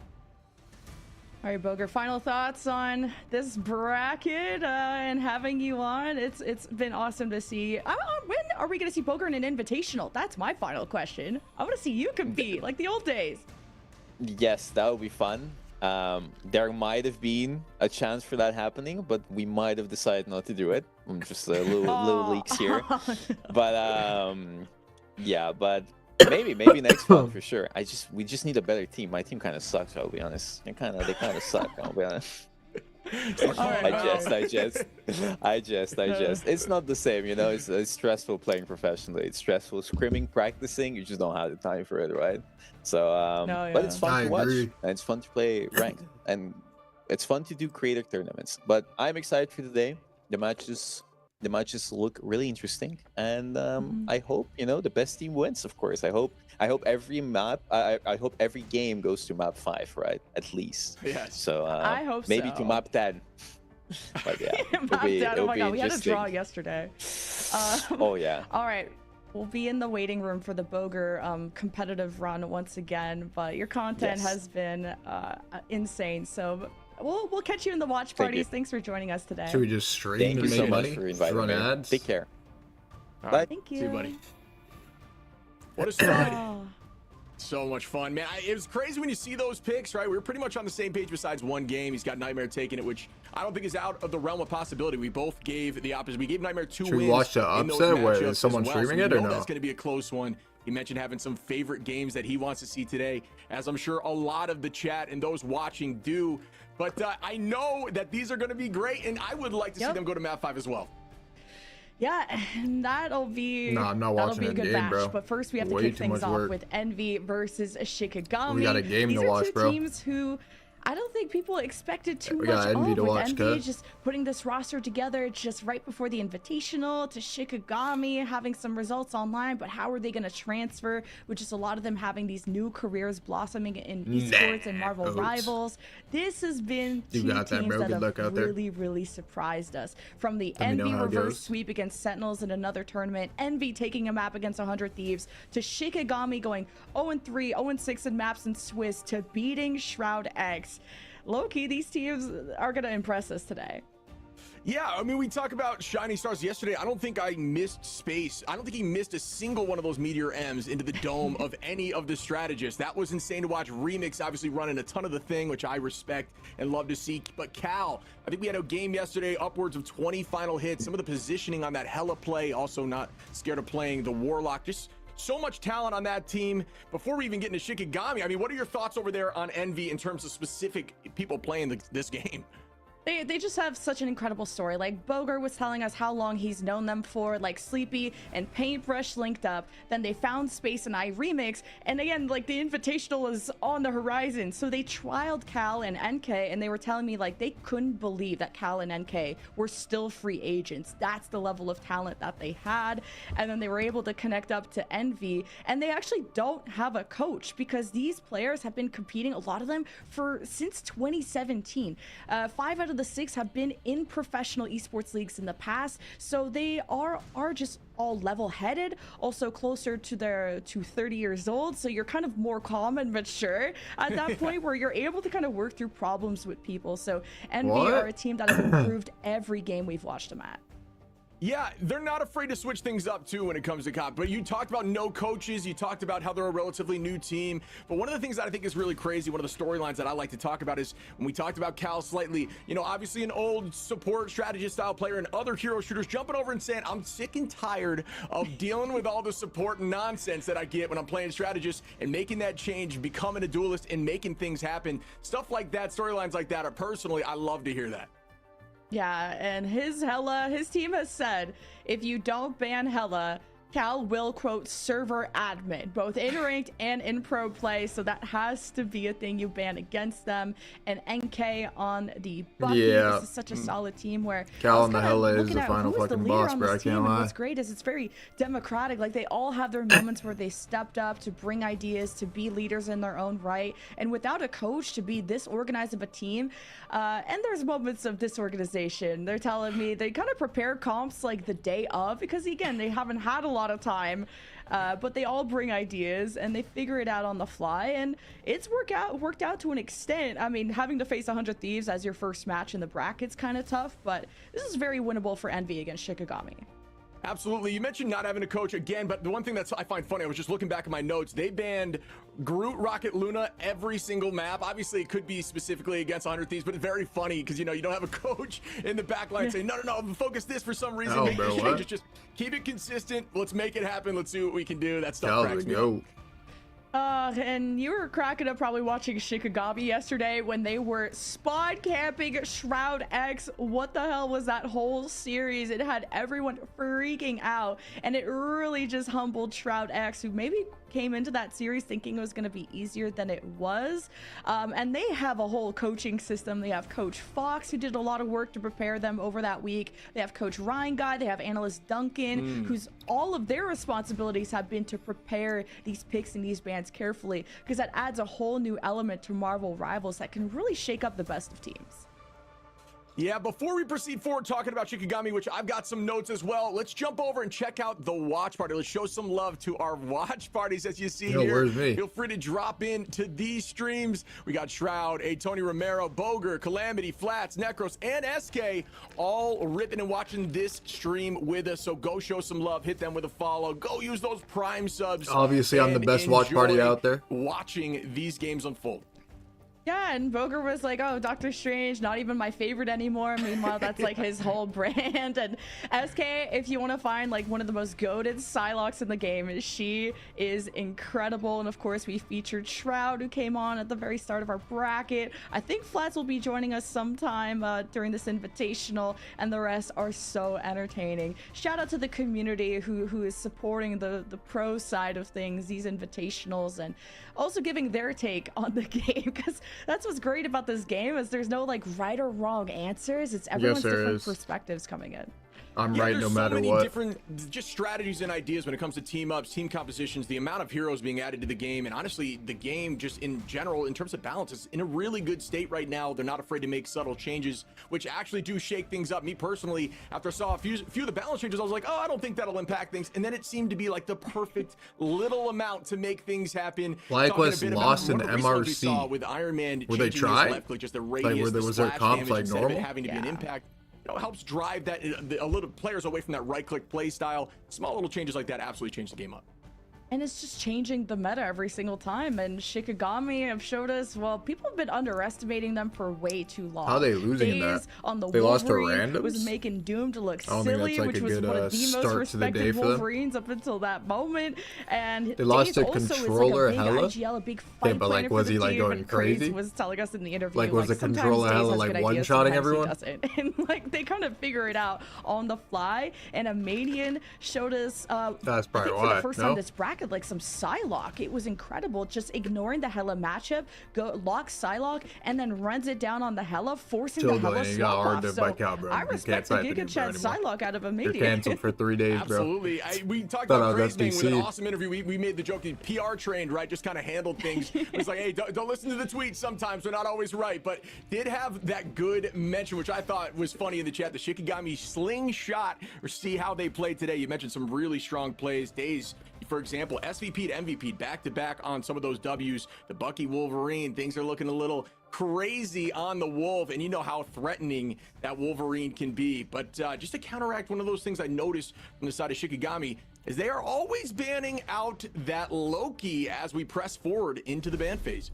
All right, Boger, final thoughts on this bracket and having you on. It's been awesome to see. When are we going to see Boger in an invitational? That's my final question. I want to see you compete like the old days. Yes, that would be fun. There might have been a chance for that happening, but we might have decided not to do it. Just little leaks here. But yeah, but maybe next one for sure. We just need a better team. My team kind of sucks, I'll be honest. They kind of suck, I'll be honest. I jest. It's not the same, you know. It's stressful playing professionally. It's stressful scrimming, practicing. You just don't have the time for it, right? So, but it's fun to watch, and it's fun to play ranked, and it's fun to do creative tournaments. But I'm excited for today. The matches look really interesting, and I hope, you know, the best team wins. Of course, I hope every map, I hope every game goes to map 5, right? At least. Yes. So I hope maybe so. to map 10. But yeah, Oh my god, we had a interesting. draw yesterday. Oh yeah. All right. we'll be in the waiting room for the Boger competitive run once again, but your content Yes. has been insane. So we'll catch you in the watch Thank parties. you. Thanks for joining us today. Should we just stream Thank and you make so much money? for Just inviting run me. ads? Take care. All Bye. right. Thank you. See you, buddy. What a stud. Oh. So much fun, man. It was crazy when you see those picks, right? We were pretty much on the same page besides one game. He's got Nightmare taking it, which I don't think is out of the realm of possibility. We both gave the opposite. We gave Nightmare 2 Should we wins watch the in those upset where matchups is someone as well. streaming So it we or know no? That's going to be a close one. He mentioned having some favorite games that he wants to see today, as I'm sure a lot of the chat and those watching do. But I know that these are going to be great, and I would like to see Yep. them go to Map 5 as well. Yeah, and that'll be Nah, I'm not that'll watching be a that good game, match. bro. But first, we have to Way kick too things much off work. with Envy versus Shikigami. We got a game These to are watch, two bro. teams who I don't think people expected too We much got Envy of. to With watch, Envy cuz. just putting this roster together just right before the Invitational, to Shikigami having some results online, but how are they going to transfer? With just a lot of them having these new careers blossoming in esports and Marvel Oats. Rivals. This has been You two got that, teams bro. that Good luck have out there. really surprised us. From the Let me know Envy how it reverse goes. sweep against Sentinels in another tournament, Envy taking a map against 100 Thieves, to Shikigami going 0-3, 0-6 in maps in Swiss, to beating Shroud X. Low-key, these teams are going to impress us today. Yeah, I mean, we talk about shiny stars yesterday. I don't think I missed space. I don't think he missed a single one of those Meteor M's into the dome of any of the strategists. That was insane to watch. Remix obviously running a ton of the thing, which I respect and love to see. But Cal, I think we had a game yesterday, upwards of 20 final hits. Some of the positioning on that hella play, also not scared of playing the Warlock. Just so much talent on that team. Before we even get into Shikigami, I mean, what are your thoughts over there on Envy in terms of specific people playing this game? They just have such an incredible story. Like, Boger was telling us how long he's known them for, like Sleepy and Paintbrush linked up, then they found Space and I Remix, and again, like, the Invitational is on the horizon. So they trialed Cal and NK, and they were telling me, like, they couldn't believe that Cal and NK were still free agents. That's the level of talent that they had. And then they were able to connect up to Envy, and they actually don't have a coach, because these players have been competing, a lot of them, since 2017. 5 out of the 6 have been in professional esports leagues in the past, so they are just all level-headed, also closer to 30 years old, so you're kind of more calm and mature at that point, where you're able to kind of work through problems with people. So Envy What? are a team that has improved every game we've watched them at. Yeah, they're not afraid to switch things up too when it comes to comp. But you talked about no coaches, you talked about how they're a relatively new team. But one of the things that I think is really crazy, one of the storylines that I like to talk about, is when we talked about Cal slightly, you know, obviously an old support strategist style player, and other hero shooters jumping over and saying, I'm sick and tired of dealing with all the support nonsense that I get when I'm playing strategist, and making that change, becoming a duelist and making things happen. Stuff like that, storylines like that, are personally, I love to hear that. Yeah, and his team has said, if you don't ban Hella, Cal will, quote, server admin, both in ranked and in pro play, so that has to be a thing you ban against them. And NK on the Bucky, Yeah. this is such a solid team where Cal I was and the kinda Hella is looking the at final who's the fucking leader boss, on bro, this I team, can't and lie. what's great is it's very democratic. Like, they all have their moments where they stepped up to bring ideas, to be leaders in their own right, and without a coach, to be this organized of a team. And there's moments of disorganization. They're telling me they kind of prepare comps like the day of, because again, they haven't had a lot of time. But they all bring ideas and they figure it out on the fly, and it's worked out to an extent. I mean, having to face 100 Thieves as your first match in the bracket's kind of tough, but this is very winnable for Envy against Shikigami. Absolutely. You mentioned not having a coach again, but the one thing I find funny, I was just looking back at my notes, they banned Groot, Rocket, Luna every single map. Obviously, it could be specifically against 100 Thieves, but it's very funny because, you know, you don't have a coach in the back line saying, no, focus this for some reason. Oh, Make bro, this what? change. Just keep it consistent. Let's make it happen. Let's see what we can do. That stuff Cal cracks the me up. goat. And you were cracking up probably watching Shikigami yesterday when they were spawn camping Shroud X. What the hell was that whole series? It had everyone freaking out, and it really just humbled Shroud X, who maybe came into that series thinking it was going to be easier than it was. And they have a whole coaching system. They have Coach Fox, who did a lot of work to prepare them over that week. They have Coach Ryan Guy. They have Analyst Duncan, whose all of their responsibilities have been to prepare these picks and these bans carefully, because that adds a whole new element to Marvel Rivals that can really shake up the best of teams. Yeah, before we proceed forward talking about Shikigami, which I've got some notes as well, let's jump over and check out the watch party. Let's show some love to our watch parties as you see Yo, here. where's me? Feel free to drop in to these streams. We got Shroud, A. Tony Romero, Boger, Calamity, Flats, Necros, and SK all ripping and watching this stream with us. So go show some love, hit them with a follow, go use those Prime subs. Obviously, I'm the and best watch party enjoy out there. watching these games unfold. Yeah, and Boger was like, oh, Doctor Strange, not even my favorite anymore. Meanwhile, that's like his whole brand. And SK, if you want to find like one of the most goated Psylocks in the game, she is incredible. And of course, we featured Shroud, who came on at the very start of our bracket. I think Flats will be joining us sometime during this invitational, and the rest are so entertaining. Shout out to the community who is supporting the pro side of things, these invitationals, and also giving their take on the game, because that's what's great about this game is there's no like right or wrong answers. It's everyone's different perspectives coming in. I'm right no there's matter so many what. different just strategies and ideas when it comes to team ups, team compositions, the amount of heroes being added to the game, and honestly, the game just in general, in terms of balance, is in a really good state right now. They're not afraid to make subtle changes, which actually do shake things up. Me personally, after I saw a few of the balance changes, I was like, oh, I don't think that'll impact things. And then it seemed to be like the perfect little amount to make things happen. FlyQuest lost an We saw MRC. with Iron Man Were they changing his tried? left click, just the Like, radius, was there splash comps damage like instead of normal? it having to be an impact. Helps drive that a little players away from that right-click play style. Small little changes like that absolutely change the game up. And it's just changing the meta every single time. And Shikigami have showed us, well, people have been underestimating them for way too long. How are they losing in that? Days on the They lost to Wolverine randoms? was making Doom to look I don't think silly, that's like which a was good, one of the most start to the respected day for them. Wolverines up until that moment. And They lost Days to also Controller is like a big Hella? IGL, a big Yeah, fight but, like, planner for was the he, like, team, going and Craze crazy? was telling us in the interview, Like, was the sometimes Controller Days Hella, has like, good ideas, one-shotting sometimes everyone? he doesn't. And like they kind of figure it out on the fly. And Amanian showed us That's I probably think for why, the first no? time this bracket, like some Psylocke. It was incredible, just ignoring the Hella matchup, locks Psylocke, and then runs it down on the Hella, forcing the Hella You got swap hard off. to So bike out, bro. I You can't respect the fight the Giga game, Chat bro, anymore. Psylocke out of a You're media. canceled for 3 days, bro. Absolutely. We talked Shout about out Craze being with an SDC. awesome interview. We made the joke, he PR trained, right? Just kind of handled things. It was like, hey, don't listen to the tweets sometimes. They're not always right. But did have that good mention, which I thought was funny in the chat, the Shikigami slingshot, or see how they played today. You mentioned some really strong plays. Days, for example, SVP to MVP, back-to-back on some of those W's. The Bucky Wolverine, things are looking a little crazy on the Wolf, and you know how threatening that Wolverine can be. But just to counteract one of those things I noticed from the side of Shikigami is they are always banning out that Loki as we press forward into the ban phase.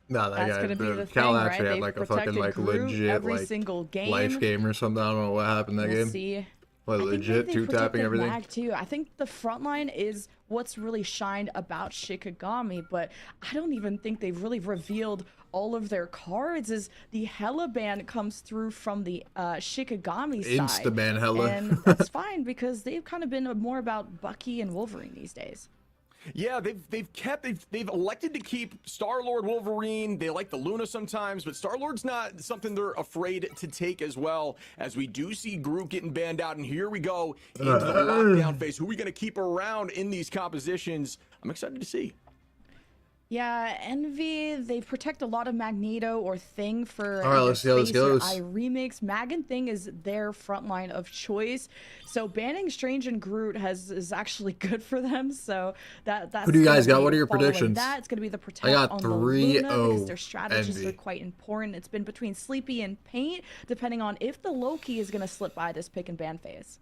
Nah, that That's guy, gonna be the Cal thing, actually right? had They've like a fucking protected like Groot legit every like single game. life game or something. I don't know what happened that We'll game. see. What, I think legit they two tapping protected everything? Mag too. I think the front line is what's really shined about Shikigami, but I don't even think they've really revealed all of their cards. As the Hella ban comes through from the Shikigami side, Insta-ban Hella. and that's fine because they've kind of been more about Bucky and Wolverine these days. Yeah, they've elected to keep Star-Lord Wolverine. They like the Luna sometimes, but Star-Lord's not something they're afraid to take as well, as we do see Groot getting banned out. And here we go into the lockdown phase. Who are we going to keep around in these compositions? I'm excited to see. Yeah, Envy, they protect a lot of Magneto or Thing for All right, let's see how this Space or goes. I Remix. Mag and Thing is their front line of choice. So banning Strange and Groot is actually good for them. So that's Who do you guys gonna got? be What are your following predictions? That. It's going to be the protect I got on the Luna because 3-0 their strategies Envy. are quite important. It's been between Sleepy and Paint, depending on if the Loki is going to slip by this pick and ban phase.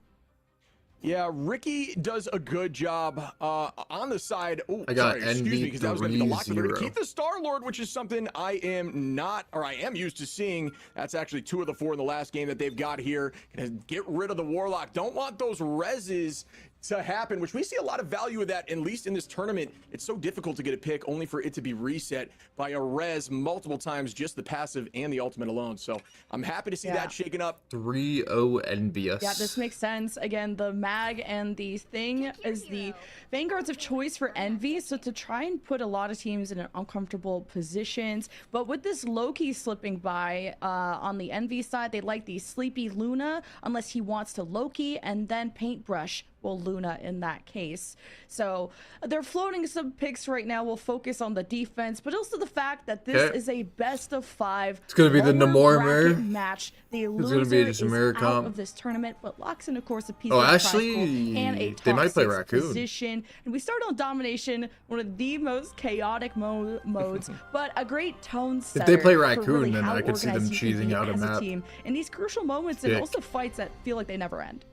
Yeah, Ricky does a good job on the side. Oh, I got sorry, excuse me, because that was going to be the lock. They're going to 3-0. keep the Star-Lord, which is something I am used to seeing. That's actually 2 of the 4 in the last game that they've got here. Gonna get rid of the Warlock. Don't want those reses to happen, which we see a lot of value of that, at least in this tournament. It's so difficult to get a pick only for it to be reset by a res multiple times, just the passive and the ultimate alone. So I'm happy to see that shaken up. 3-0 envious. Yeah, this makes sense. Again, the Mag and the Thing is the vanguards of choice for Envy, so to try and put a lot of teams in uncomfortable positions. But with this Loki slipping by on the Envy side, they like the Sleepy Luna, unless he wants to Loki, and then Paintbrush well, Luna in that case. So they're floating some picks right now. We'll focus on the defense, but also the fact that this is a best of 5. It's gonna be the lower Namor bracket mirror. match. The It's loser gonna be just a is mirror out comp. of this tournament, but locks in, of course, a piece Oh, of the prize actually, pool and a they top might play 6 Raccoon. position. And we start on domination, one of the most chaotic modes, but a great tone setter. If they play for Raccoon, really then how I could see them organized you can cheesing be out a as map. team in these crucial moments, and Sick. also fights that feel like they never end.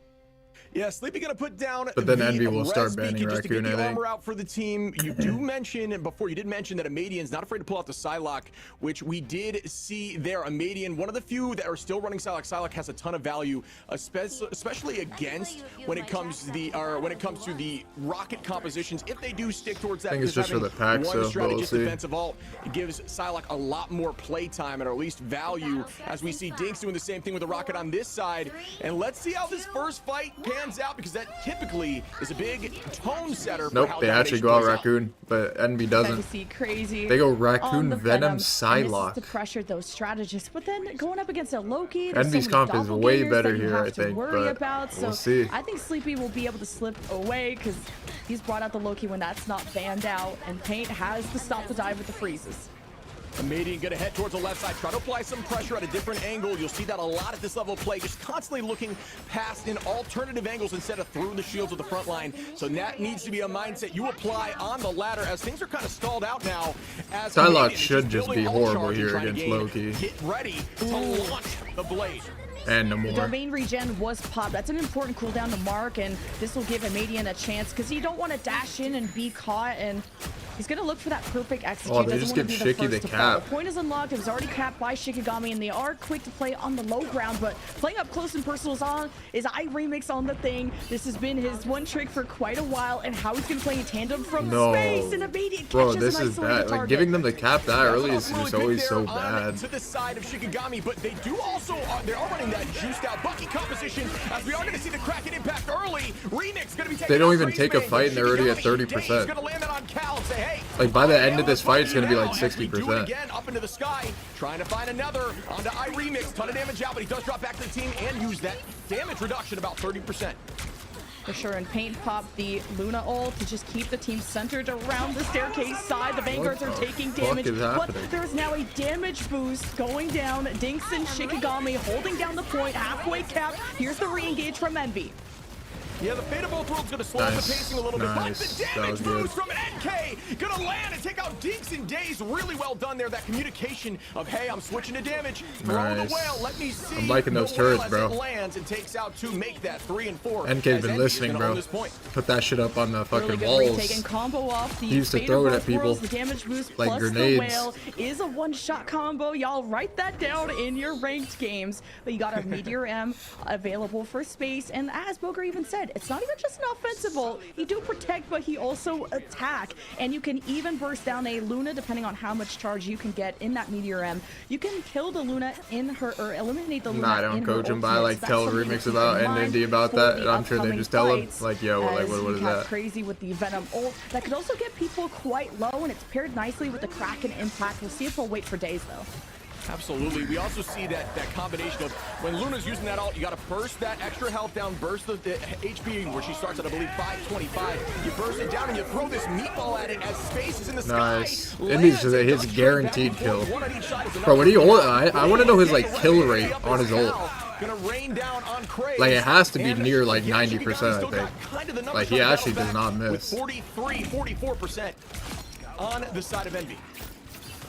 Yeah, Sleepy gonna put down. But then the Envy will res start banning beacon just to get Raccoon, the I think. armor out for the team. You do mention before. You did mention that Amadian's not afraid to pull out the Psylocke, which we did see there. Amadian, one of the few that are still running Psylocke. Psylocke has a ton of value, especially against when it comes to the rocket compositions. If they do stick towards that, I think it's because just for the having pack, one so strategist we'll see. defensive ult, it gives Psylocke a lot more play time, or at least value, as we see Dinks doing the same thing with the rocket on this side. And let's see how this first fight pans out, because that typically is a big tone setter. Nope, for how they actually domination go out plays Raccoon, but Envy doesn't. Fantasy crazy. They go on Raccoon, the Venom, And Psylocke. this is to pressure those strategists, but then going up against a Loki, there's Envy's so many comp is way doppelgangers better that you here, have I to think, worry but about. So we'll see. I think Sleepy will be able to slip away because he's brought out the Loki when that's not banned out, and Paint has to stop the dive with the freezes. Amadian gonna head towards the left side, try to apply some pressure at a different angle. You'll see that a lot at this level of play, just constantly looking past in alternative angles instead of through the shields of the front line. So that needs to be a mindset you apply on the ladder, as things are kind of stalled out now. As Psylocke Amadian is should just building be all horrible charge and here trying to against gain- Loki. Get ready to launch the blade. And no The more. domain regen was popped. That's an important cooldown to mark, and this will give Amadian a chance because you don't want to dash in and be caught, and he's going to look for that perfect execute. Oh, they Doesn't just wanna give be Shiki the first to fall. cap. The point is unlocked. It was already capped by Shikigami, and they are quick to play on the low ground, but playing up close and personal is iRemix on the thing. This has been his one trick for quite a while, and how he's going to play in tandem from No. space, and Amadian Bro, catches this an is isolated bad. Like, target. giving them the cap that early is Really just quick always there so on bad. to the side of Shikigami, but they do also they are running that juiced out Bucky composition, as we are going to see the Kraken impact early. Remix going to be taking They don't out even take a Graceman, fight and they're already at Shikigami, 30%. He's going to land that on Cal and say, hey. Like, by the end of this fight, it's gonna be like As we do it 60%. again, up into the sky, trying to find another onto iRemix. Ton of damage out, but he does drop back to the team and use that damage reduction, about 30%. For sure, and Paint popped the Luna ult to just keep the team centered around the staircase side. The Vanguards are taking fuck damage, is but happening? there is now a damage boost going down. Dinks and Shikigami holding down the point, halfway capped. Here's the re-engage from Envy. Yeah, the fate of both worlds gonna slow up the Nice, pacing a little bit, but nice. the That damage was good. boost from NK gonna land and take out Dinks and Days. Really well done there. That communication of, hey, I'm switching to damage. Throw Nice. the whale. Let me see. I'm liking those the whale turrets, as bro. It lands and takes out to make that 3 and 4. NK's as been Envy is listening, gonna bro. own this point. Put that shit up on the fucking Really good walls. retake and combo off the He used to Fate throw of it at both people worlds. The damage boost like plus grenades. the whale is a one-shot combo. Y'all write that down in your ranked games. But you got a Meteor M available for space, and as Boger even said, it's not even just an offensive ult. He do protect, but he also attack, and you can even burst down a Luna depending on how much charge you can get in that Meteor M. You can kill the Luna in her, or eliminate the Luna Nah, I don't in her coach him, but I ultimate. like So tell that's something to Remix keep about in and mind Indy about for that, the and I'm sure they upcoming just tell him fights, like, yo, like as what you is have that? Crazy with the Venom ult that could also get people quite low, and it's paired nicely with the Kraken impact. We'll see if we'll wait for days though. Absolutely. We also see that combination of when Luna's using that ult, you got to burst that extra health down, burst the HP where she starts at, I believe, 525. You burst it down and you throw this meatball at it as space is in the Nice. sky. Indy's Lands, his does guaranteed trade back and kill. forth, one on each side is enough. Bro, when he ult, I want to know his like kill rate on his ult. Gonna rain down on Craze. Like, it has to be And near, like, again, 90%, Shikigami still I got think. kind of the numbers Like, he on the actually battle does not back miss. With 43, 44% on the side of Envy.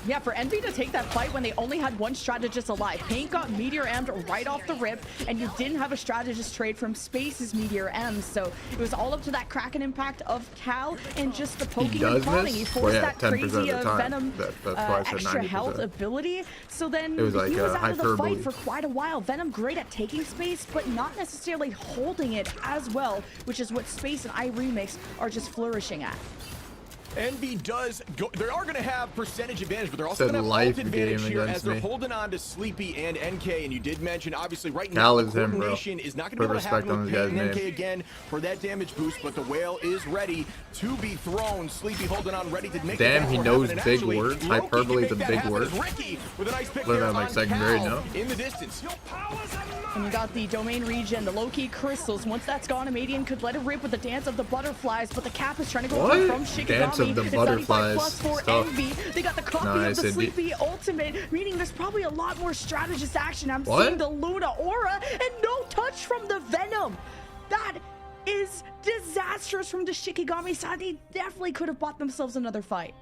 Yeah, for Envy to take that fight when they only had one strategist alive. Paint got Meteor M'd right off the rip, and you didn't have a strategist trade from Space's Meteor M. So it was all up to that Kraken impact of Cal and just the poking and does prodding. miss? He Well, forced yeah, that 10% crazy of the time. Venom That's why I said extra 90%. health ability. So then It was like, he was out of the hyperbole. fight for quite a while. Venom great at taking space, but not necessarily holding it as well, which is what Space and iRemix are just flourishing at. Envy does go. They are going to have percentage advantage, but they're also It's a going to have life ult advantage game here against as they're me. holding on to Sleepy and NK. And you did mention, obviously, right Cal now, is him, bro. coordination is not going to Put be able to happen respect on with this Pain guy's and NK name. again for that damage boost. But the whale is ready to be thrown. Sleepy holding on, ready to make Damn, the he backboard knows happen. And big actually, words. Loki Hyperbole can is a make that big happen word. as Ricky with a nice pick Learned there that in, like, on second Cal grade, no? in the distance. And you got the domain regen, the low-key crystals. Once that's gone, Amadian could let it rip with the dance of the butterflies, but the cap is trying to go What? from Shikigami. Dance of the It's butterflies. 95+ for Tough. Envy. They got the copy Nice, of the Envy. Sleepy ultimate, meaning there's probably a lot more strategist action. I'm What? seeing the Luna aura and no touch from the Venom. That is disastrous from the Shikigami side. They definitely could have bought themselves another fight.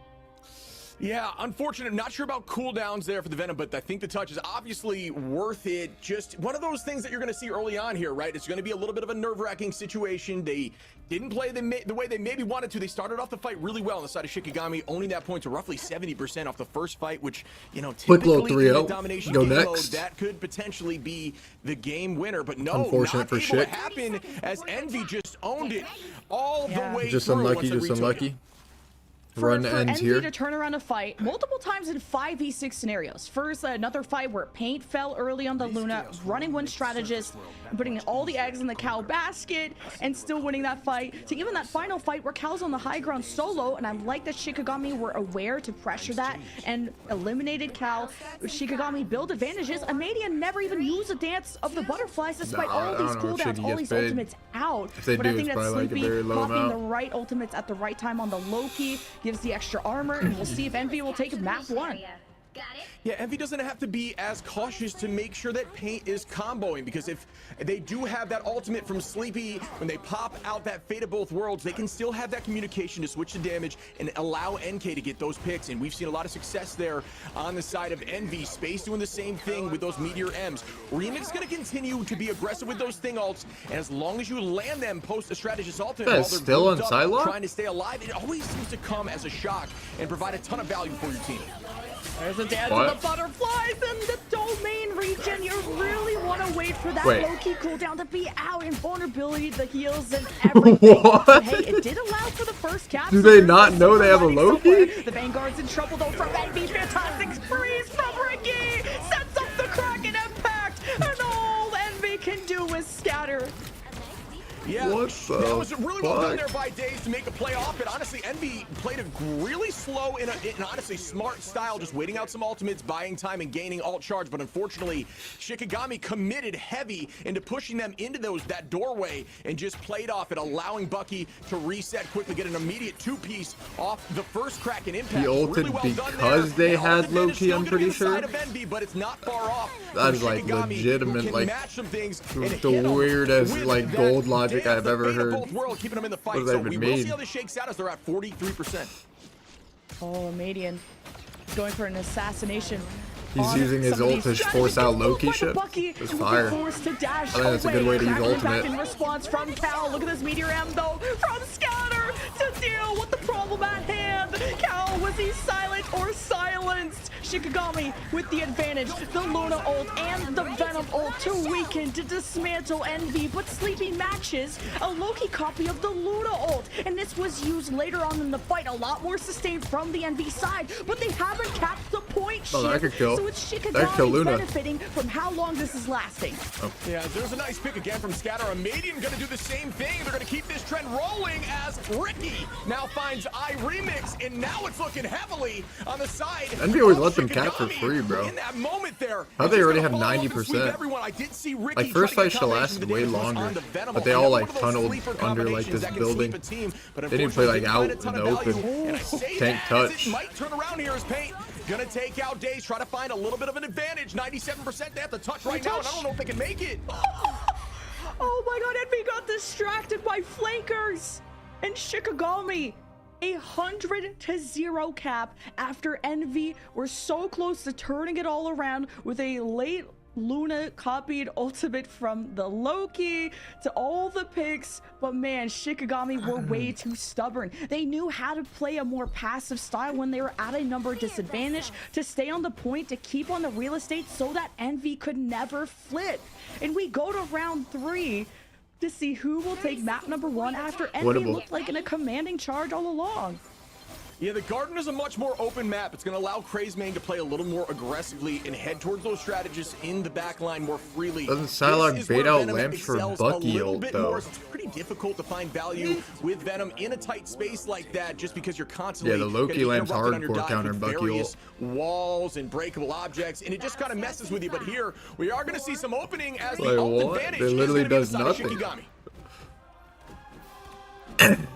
Yeah, unfortunate. Not sure about cooldowns there for the Venom, but I think the touch is obviously worth it. Just one of those things that you're going to see early on here, right? It's going to be a little bit of a nerve-wracking situation. They didn't play the way they maybe wanted to. They started off the fight really well on the side of Shikigami, owning that point to roughly 70% off the first fight, which, you know, Quick little typically in the 3-0. domination Go game mode, next. that could potentially be the game winner. But no, Unfortunate not for able to Shik. happen as Envy just owned it all Yeah. the way Just through unlucky, once they just retook it. unlucky. For Run ends Envy here. to turn around a fight multiple times in 5v6 scenarios. First, another fight where Paint fell early on the Luna, running one strategist, putting all the eggs in the Cow basket, and still winning that fight. To even that final fight where Cal's on the high ground solo, and I like that Shikigami were aware to pressure that and eliminated Cal. Shikigami build advantages. Amadian never even used a dance of the butterflies despite Nah, all I these don't know if cooldowns, Shiki all gets these paid. ultimates out. If they But do, I think it's that probably like a Sleepy very low popping amount. the right ultimates at the right time on the Loki gives the extra armor, and we'll see if Envy will take map 1. Yeah, Envy doesn't have to be as cautious to make sure that Paint is comboing, because if they do have that ultimate from Sleepy, when they pop out that Fate of Both Worlds, they can still have that communication to switch the damage and allow NK to get those picks, and we've seen a lot of success there on the side of Envy. Space doing the same thing with those Meteor M's. Remix going to continue to be aggressive with those Thing ults, and as long as you land them post a strategist ultimate while That's they're still grouped on up, Psylocke? trying to stay alive, it always seems to come as a shock and provide a ton of value for your team. There's a dance What? of the butterflies and the domain region. You really want to wait for that Wait. low-key cooldown to be out, and vulnerability, the heals, and everything. What? But hey, it did allow for the first cap. Do so they there's not some know they have a silver lining Loki? somewhere. The Vanguard's in trouble though from Envy. Fantastic freeze from Ricky. Sets up the Kraken impact, and all Envy can do is scatter. Yeah, What the that was really well done fuck? there by Days to make a play off it. Honestly, Envy played a really slow in honestly smart style, just waiting out some ultimates, buying time and gaining alt charge. But unfortunately, Shikigami committed heavy into pushing them into that doorway and just played off it, allowing Bucky to reset quickly, get an immediate two-piece off the first Kraken impact. He ulted really well done because there. they And had ultimate Loki, is still I'm gonna pretty be the sure. side of Envy, but it's not far off. That from is, like, Shikigami, legitimate, who can like, match some things the and hit 'em weirdest, with like, that gold logic dance, I've the ever fate of heard. both worlds, keeping them in the fight. What does that So even we will see mean? how this shakes out as they're at 43%. Oh, Amadian going for an assassination. He's on using his some of ult these to force strategies. out Look Loki by the shit. Bucky, That's and will be fire. forced to dash I think that's a good away. way to use Kraken ultimate. back in response from Cal. Look at this Meteor M though from Scatter to deal with the problem at hand. Cal, was he silent or silenced? Shikigami with the advantage. The Luna ult and the Venom ult to weaken, to dismantle Envy, but Sleepy matches a Loki copy of the Luna ult, and this was used later on in the fight. A lot more sustained from the Envy side, but they haven't capped the point Oh, that shift. could kill. So it's That could kill Shikigami Luna. benefiting from how long this is lasting. Yeah, there's a nice pick again from Scatter. Amadian gonna do the same thing. They're gonna keep this trend rolling as Ricky now finds iRemix, and now it's looking heavily on the side. Envy always of let them cap for Shikigami. free, bro. In that moment there, How'd it's they just already gonna have follow up and sweep 90%? everyone. I did see Ricky Like, first try to fight get should've combinations lasted with the way damage longer, on the Venom but they ult. all, One like, of those tunneled sleeper under, like, combinations this that can building. sleep a team, but They didn't play, like, unfortunately, out didn't find a in ton the of value. open. And I say Tank that as touch. it might turn around here as Paint gonna take out Days, try to find a little bit of an advantage. 97% they have to touch right now, and I don't know if they can make it. Oh my god, Envy got distracted by flankers! And Shikigami, 100-0 cap after Envy were so close to turning it all around with a late Luna copied ultimate from the Loki to all the picks, but man, Shikigami were way too stubborn. They knew how to play a more passive style when they were at a number disadvantage, to stay on the point, to keep on the real estate so that Envy could never flip. And we go to round 3 to see who will take map number 1 after Envy Winnable. looked like in a commanding charge all along. Yeah, the Garden is a much more open map. It's going to allow Crazeman to play a little more aggressively and head towards those strategists in the backline more freely. Doesn't Psylocke This is bait where out Venom lamps for excels Bucky a little ult, bit though? more. It's pretty difficult to find value with Venom in a tight space like that, just because you're constantly Yeah, the Loki gonna be lamp's interrupted on your hardcore dive countering with Bucky various walls and breakable objects, and it just kind of messes with you. But here, we are going to see some opening as Wait, the ult what? advantage It is literally gonna be on does the side of nothing. Shikigami.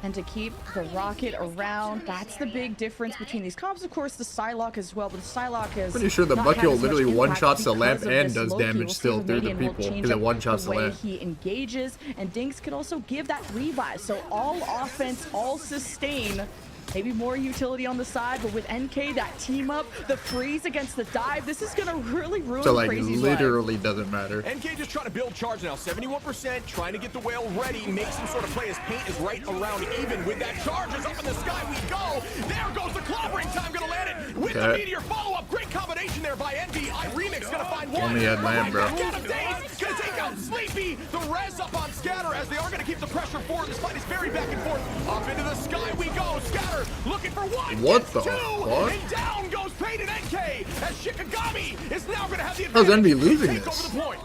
And to keep the rocket around, that's the big difference between these comps. Of course, the Psylocke as well, but the Psylocke is Pretty sure the not Bucky had ult as much literally impact one-shots the lamp because of and this does Loki. damage We'll see still if through the Minion will people, change 'cause it up one-shots the way lamp. he engages, and Dinks could also give that revive. So all offense, all sustain. Maybe more utility on the side, but with NK, that team up, the freeze against the dive, this is gonna really ruin So like Crazy's life. literally doesn't matter. NK just trying to build charge now. 71%, trying to get the whale ready, make some sort of play. His paint is right around even with that charge. Is up in the sky we go. There goes the clobbering time, gonna land it with the Okay. meteor follow-up. Great combination there by Envy. Remix gonna find one. Only had land, bro. Right back out of Daze, gonna take out Sleepy. The res up on Scatter as they are gonna keep the pressure forward. This fight is very back and forth. Up into the sky we go. Scatter looking for one. What gets the two, fuck? and down goes Pain and NK as Shikigami is now gonna have the How's advantage. Envy losing Take this? over the point.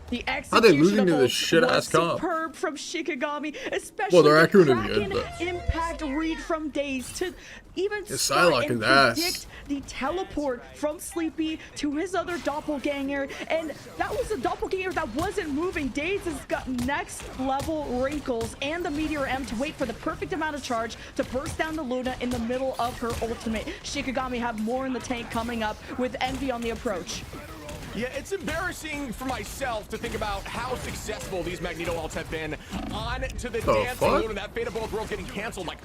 The How they losing execution to of this ult shit-ass was comp? superb from Shikigami, especially Well, the the raccoon is Kraken good, but- impact read from Daze to even His start Psylocke and is ass. predict the teleport from Sleepy to his other doppelganger, and that was a doppelganger that wasn't moving. Daze has got next level wrinkles and the Meteor M to wait for the perfect amount of charge to burst down the Luna in the middle of her ultimate. Shikigami have more in the tank coming up with Envy on the approach. Yeah, it's embarrassing for myself to think about how successful these Magneto ults have been on to the dance fuck? balloon and that Fate of Both Worlds getting canceled like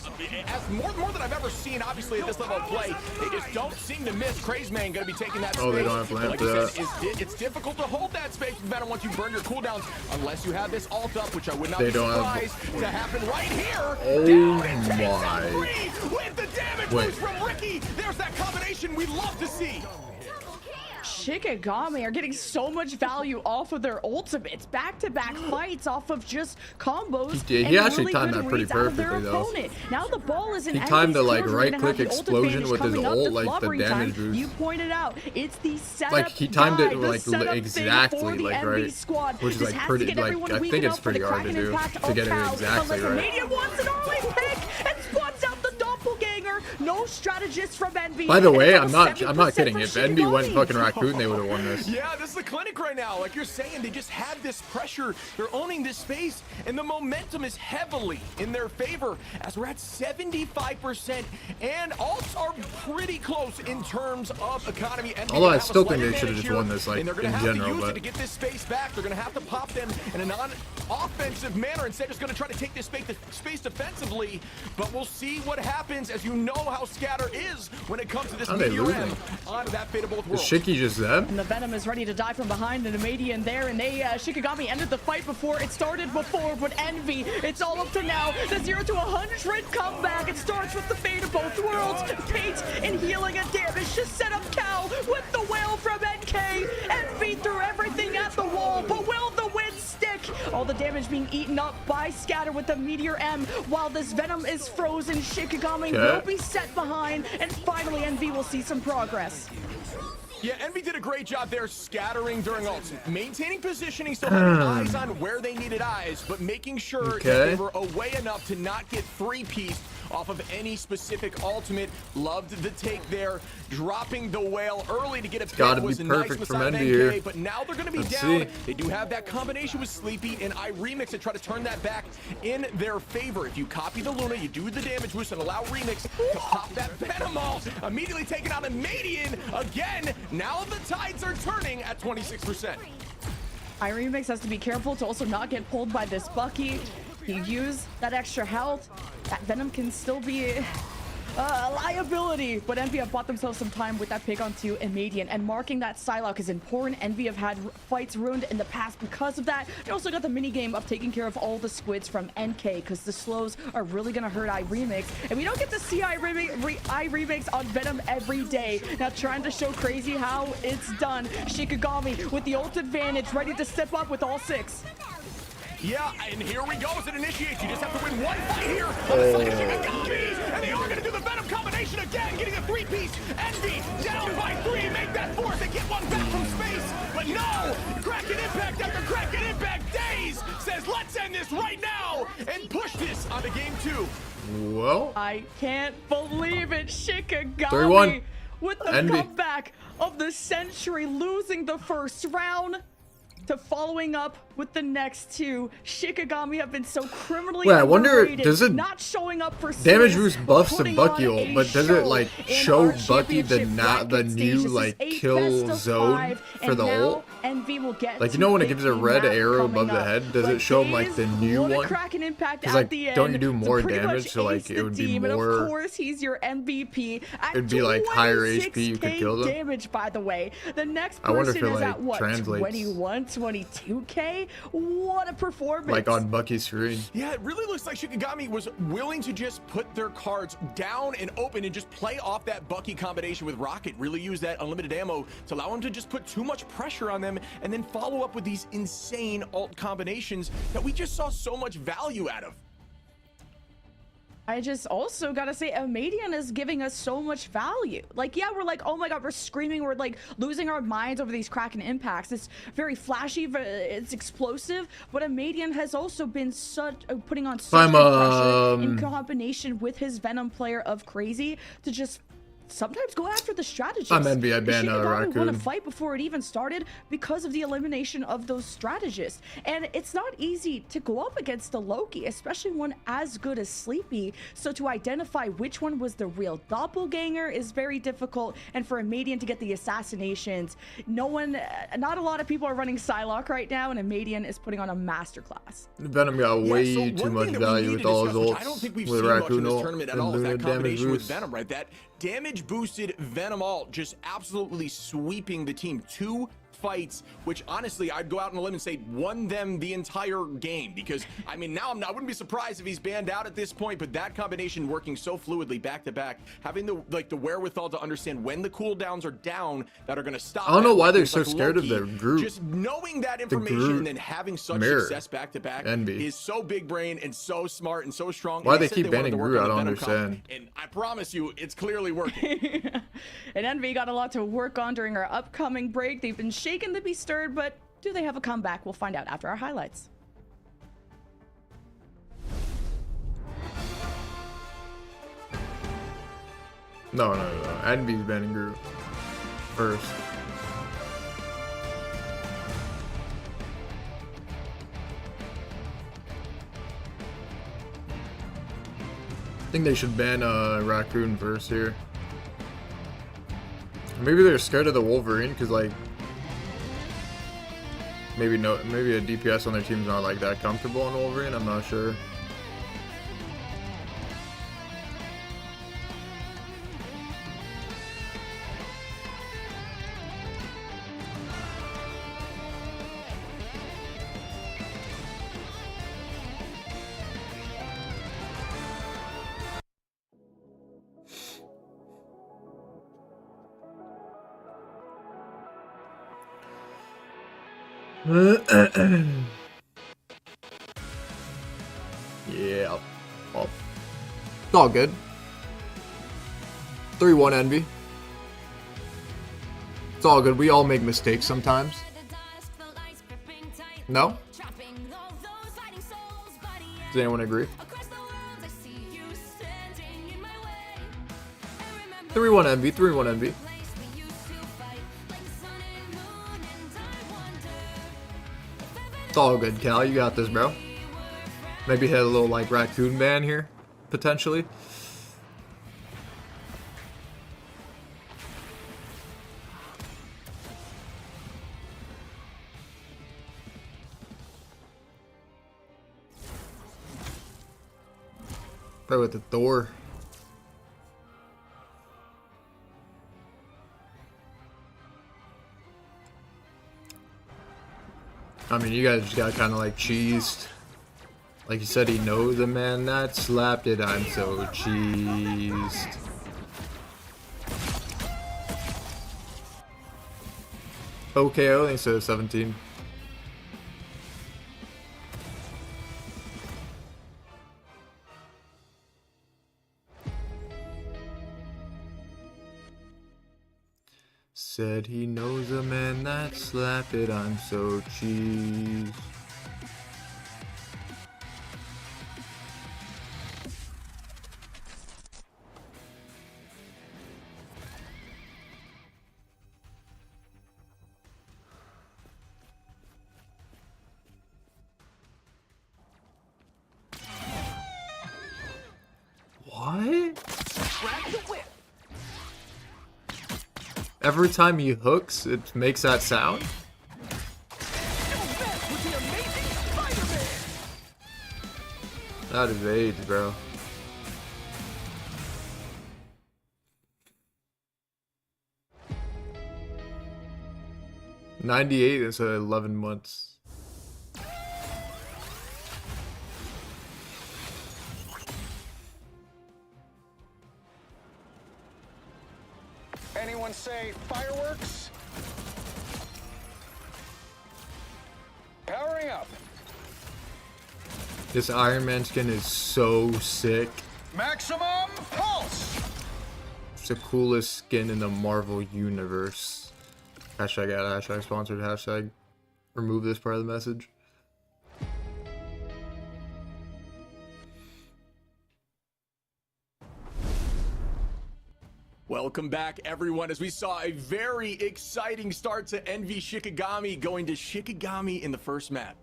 as more than I've ever seen. Obviously, at this level of play, they just don't seem to miss. Crazeman going to be taking that space. Oh, they don't have But lamp like for you that. said, it's difficult to hold that space with Venom once you burn your cooldowns, unless you have this ult up, which I would not They be don't have- surprised to happen right here. Oh Down and takes my. out Free with the damage Wait. boost from Ricky. There's that combination we love to see. Shikigami are getting so much value off of their ultimates. Back-to-back fights off of just combos. He did. He and actually really timed good that pretty reads out of their perfectly, though. opponent. Now the ball is in He timed the, Envy's like, court. We're gonna right-click have the ult explosion advantage with his coming up, ult, the like, the clobbering damage time. boost. You pointed out, it's the setup Like, he timed it, guide, the like, setup thing exactly, for the like, Envy right. squad. Which is, This like, has pretty- to get like, everyone I think weakened it's up for the pretty hard to Kraken do, impact. to Oh, get it cow. exactly Unless a right. Minion wants an Ollie pick and spawns out the doppelganger. No strategist from Envy. By the and way, it's I'm all not 70% kidding. for If Envy went Shikigami. fucking raccoon, they would have won this. Yeah, this is the clinic right now. Like you're saying, they just have this pressure. They're owning this space, and the momentum is heavily in their favor as we're at 75%, and alts are pretty close in terms of economy. And Although I still think they should have just won this, like, and they're gonna in have general, to use but- it to get this space back. They're gonna have to pop them in a non-offensive manner instead. Just gonna try to take this space defensively, but we'll see what happens. As you know how Scatter is when it comes to this How they Meteor losing? M onto that Fate of Both Is Worlds. Shiki just them? And the Venom is ready to die from behind, and Amadian there, and they Shikigami ended the fight before it started but Envy, it's all up to now. The 0 to 100 comeback. It starts with the Fate of Both Worlds. Paint and healing and damage to set up Cal with the whale from NK. Envy threw everything at the wall, but will the win stick? All the damage being eaten up by Scatter with the Meteor M, while this Venom is frozen. Shikigami will be set behind, and finally Envy will see some progress. Yeah, Envy did a great job there scattering during ults, maintaining positioning, still having eyes on where they needed eyes, but making sure that they were away enough to not get three-pieced off of any specific ultimate. Loved the take there, dropping the whale early to get a pick gotta was be a nice perfect from Messiah of Envy NK, here. but now they're going to be Let's down. see. They do have that combination with Sleepy and Remix to try to turn that back in their favor. If you copy the Luna, you do the damage boost and allow Remix to pop that Venom ult, immediately taking out a Madian again. Now the tides are turning at 26%. Remix has to be careful to also not get pulled by this Bucky. You use that extra health. That Venom can still be a liability, but Envy have bought themselves some time with that pick onto Amadian, and marking that Psylocke is important. Envy have had fights ruined in the past because of that. They also got the mini game of taking care of all the squids from NK, because the slows are really gonna hurt Remix, and we don't get to see Remix on Venom every day. Now trying to show Crazy how it's done. Shikigami with the ult advantage, ready to step up with all six. Yeah, and here we go as it initiates. You just have to win one fight here on the side of Shikigami. And they are going to do the Venom combination again, getting a three-piece. Envy down by 3, make that 4. They get one back from space. But no, Kraken Impact after Kraken Impact days says, let's end this right now and push this onto game 2. Well, I can't believe it. 3-1. Shikigami with the Envy. comeback of the century, losing the first round to following up with the next 2. Shikigami have been so criminally wait, I wonder, underrated, does it not showing up for damage series, boost but buffs and putting Bucky on ult, a but does it show like in show our Bucky the championship bracket new stage. like This is 8 kill best of zone 5, for and the now ult? Envy will get Like, you to know when it pick gives a the red map arrow above coming the up. head, does But it show 'em, like, the Daze new won a one? Kraken Impact 'Cause, at like, the end don't you do to more pretty damage? much So, like, ace it the would be team, and more- of course he's your MVP at It'd be, like, higher HP, you could 26K kill them. damage, by the way. The next I wonder if person it, is like, at what, translates. 21, 22K? What a performance. Like on Bucky's screen. Yeah, it really looks like Shikigami was willing to just put their cards down and open and just play off that Bucky combination with Rocket. Really use that unlimited ammo to allow him to just put too much pressure on them and then follow up with these insane ult combinations that we just saw so much value out of. I just also gotta say, Amadian is giving us so much value. Like, yeah, we're like, oh my god, we're screaming, we're like losing our minds over these Kraken impacts. It's very flashy, it's explosive, but Amadian has also been putting on such good pressure in combination with his Venom player of Crazy to just sometimes go after the strategist. I'm Envy, I ban Shikigami won a Raccoon. fight before it even started because of the elimination of those strategists. And it's not easy to go up against a Loki, especially one as good as Sleepy. So to identify which one was the real doppelganger is very difficult. And for Amadian to get the assassinations, not a lot of people are running Psylocke right now, and Amadian is putting on a masterclass. Venom got way Yeah, so too one much thing that we value need with to all his discuss, which ults. I don't think we've with seen much in Raccoon this ult tournament at and all, is Luna that damage combination with boost. Venom, right? That damage boosted Venom ult just absolutely sweeping the team. 2 fights, which honestly I'd go out on a limb and say won them the entire game, because I mean now I wouldn't be surprised if he's banned out at this point, but that combination working so fluidly back to back, having the wherewithal to understand when the cooldowns are down that are going to stop. I don't know why they're It's so like scared of Loki. their group. Just knowing that information group and then having such mirror. success back to back Envy. is so big brain and so smart and so strong. Why And they said keep wanted banning to work Groot, on I the don't Venom comp, understand. and I promise you, it's clearly working. And Envy got a lot to work on during our upcoming break. They've been shaken to be stirred, but do they have a comeback? We'll find out after our highlights. No. Envy's banning Groot first. I think they should ban Raccoon first here. Maybe they're scared of the Wolverine because like maybe a DPS on their team's not like that comfortable on Wolverine. I'm not sure. Yeah. Well, it's all good. 3-1 Envy. It's all good. We all make mistakes sometimes. No? Does anyone agree? 3-1 Envy. 3-1 Envy. It's all good, Cal. You got this, bro. Maybe hit a little like Raccoon ban here, potentially. Probably with the Thor. I mean, you guys just got kind of like cheesed. Like you said, he knows a man that slapped it. I'm so cheesed. OKO instead of 17. said he knows a man that slapped it. I'm so cheese. What? Every time he hooks, it makes that sound? That evades, bro. $98 instead of 11 months. Anyone say fireworks? Powering up. This Iron Man skin is so sick. Maximum pulse. It's the coolest skin in the Marvel universe. Hashtag ad, hashtag sponsored, hashtag remove this part of the message. Welcome back, everyone, as we saw a very exciting start to Envy Shikigami going to Shikigami in the first map.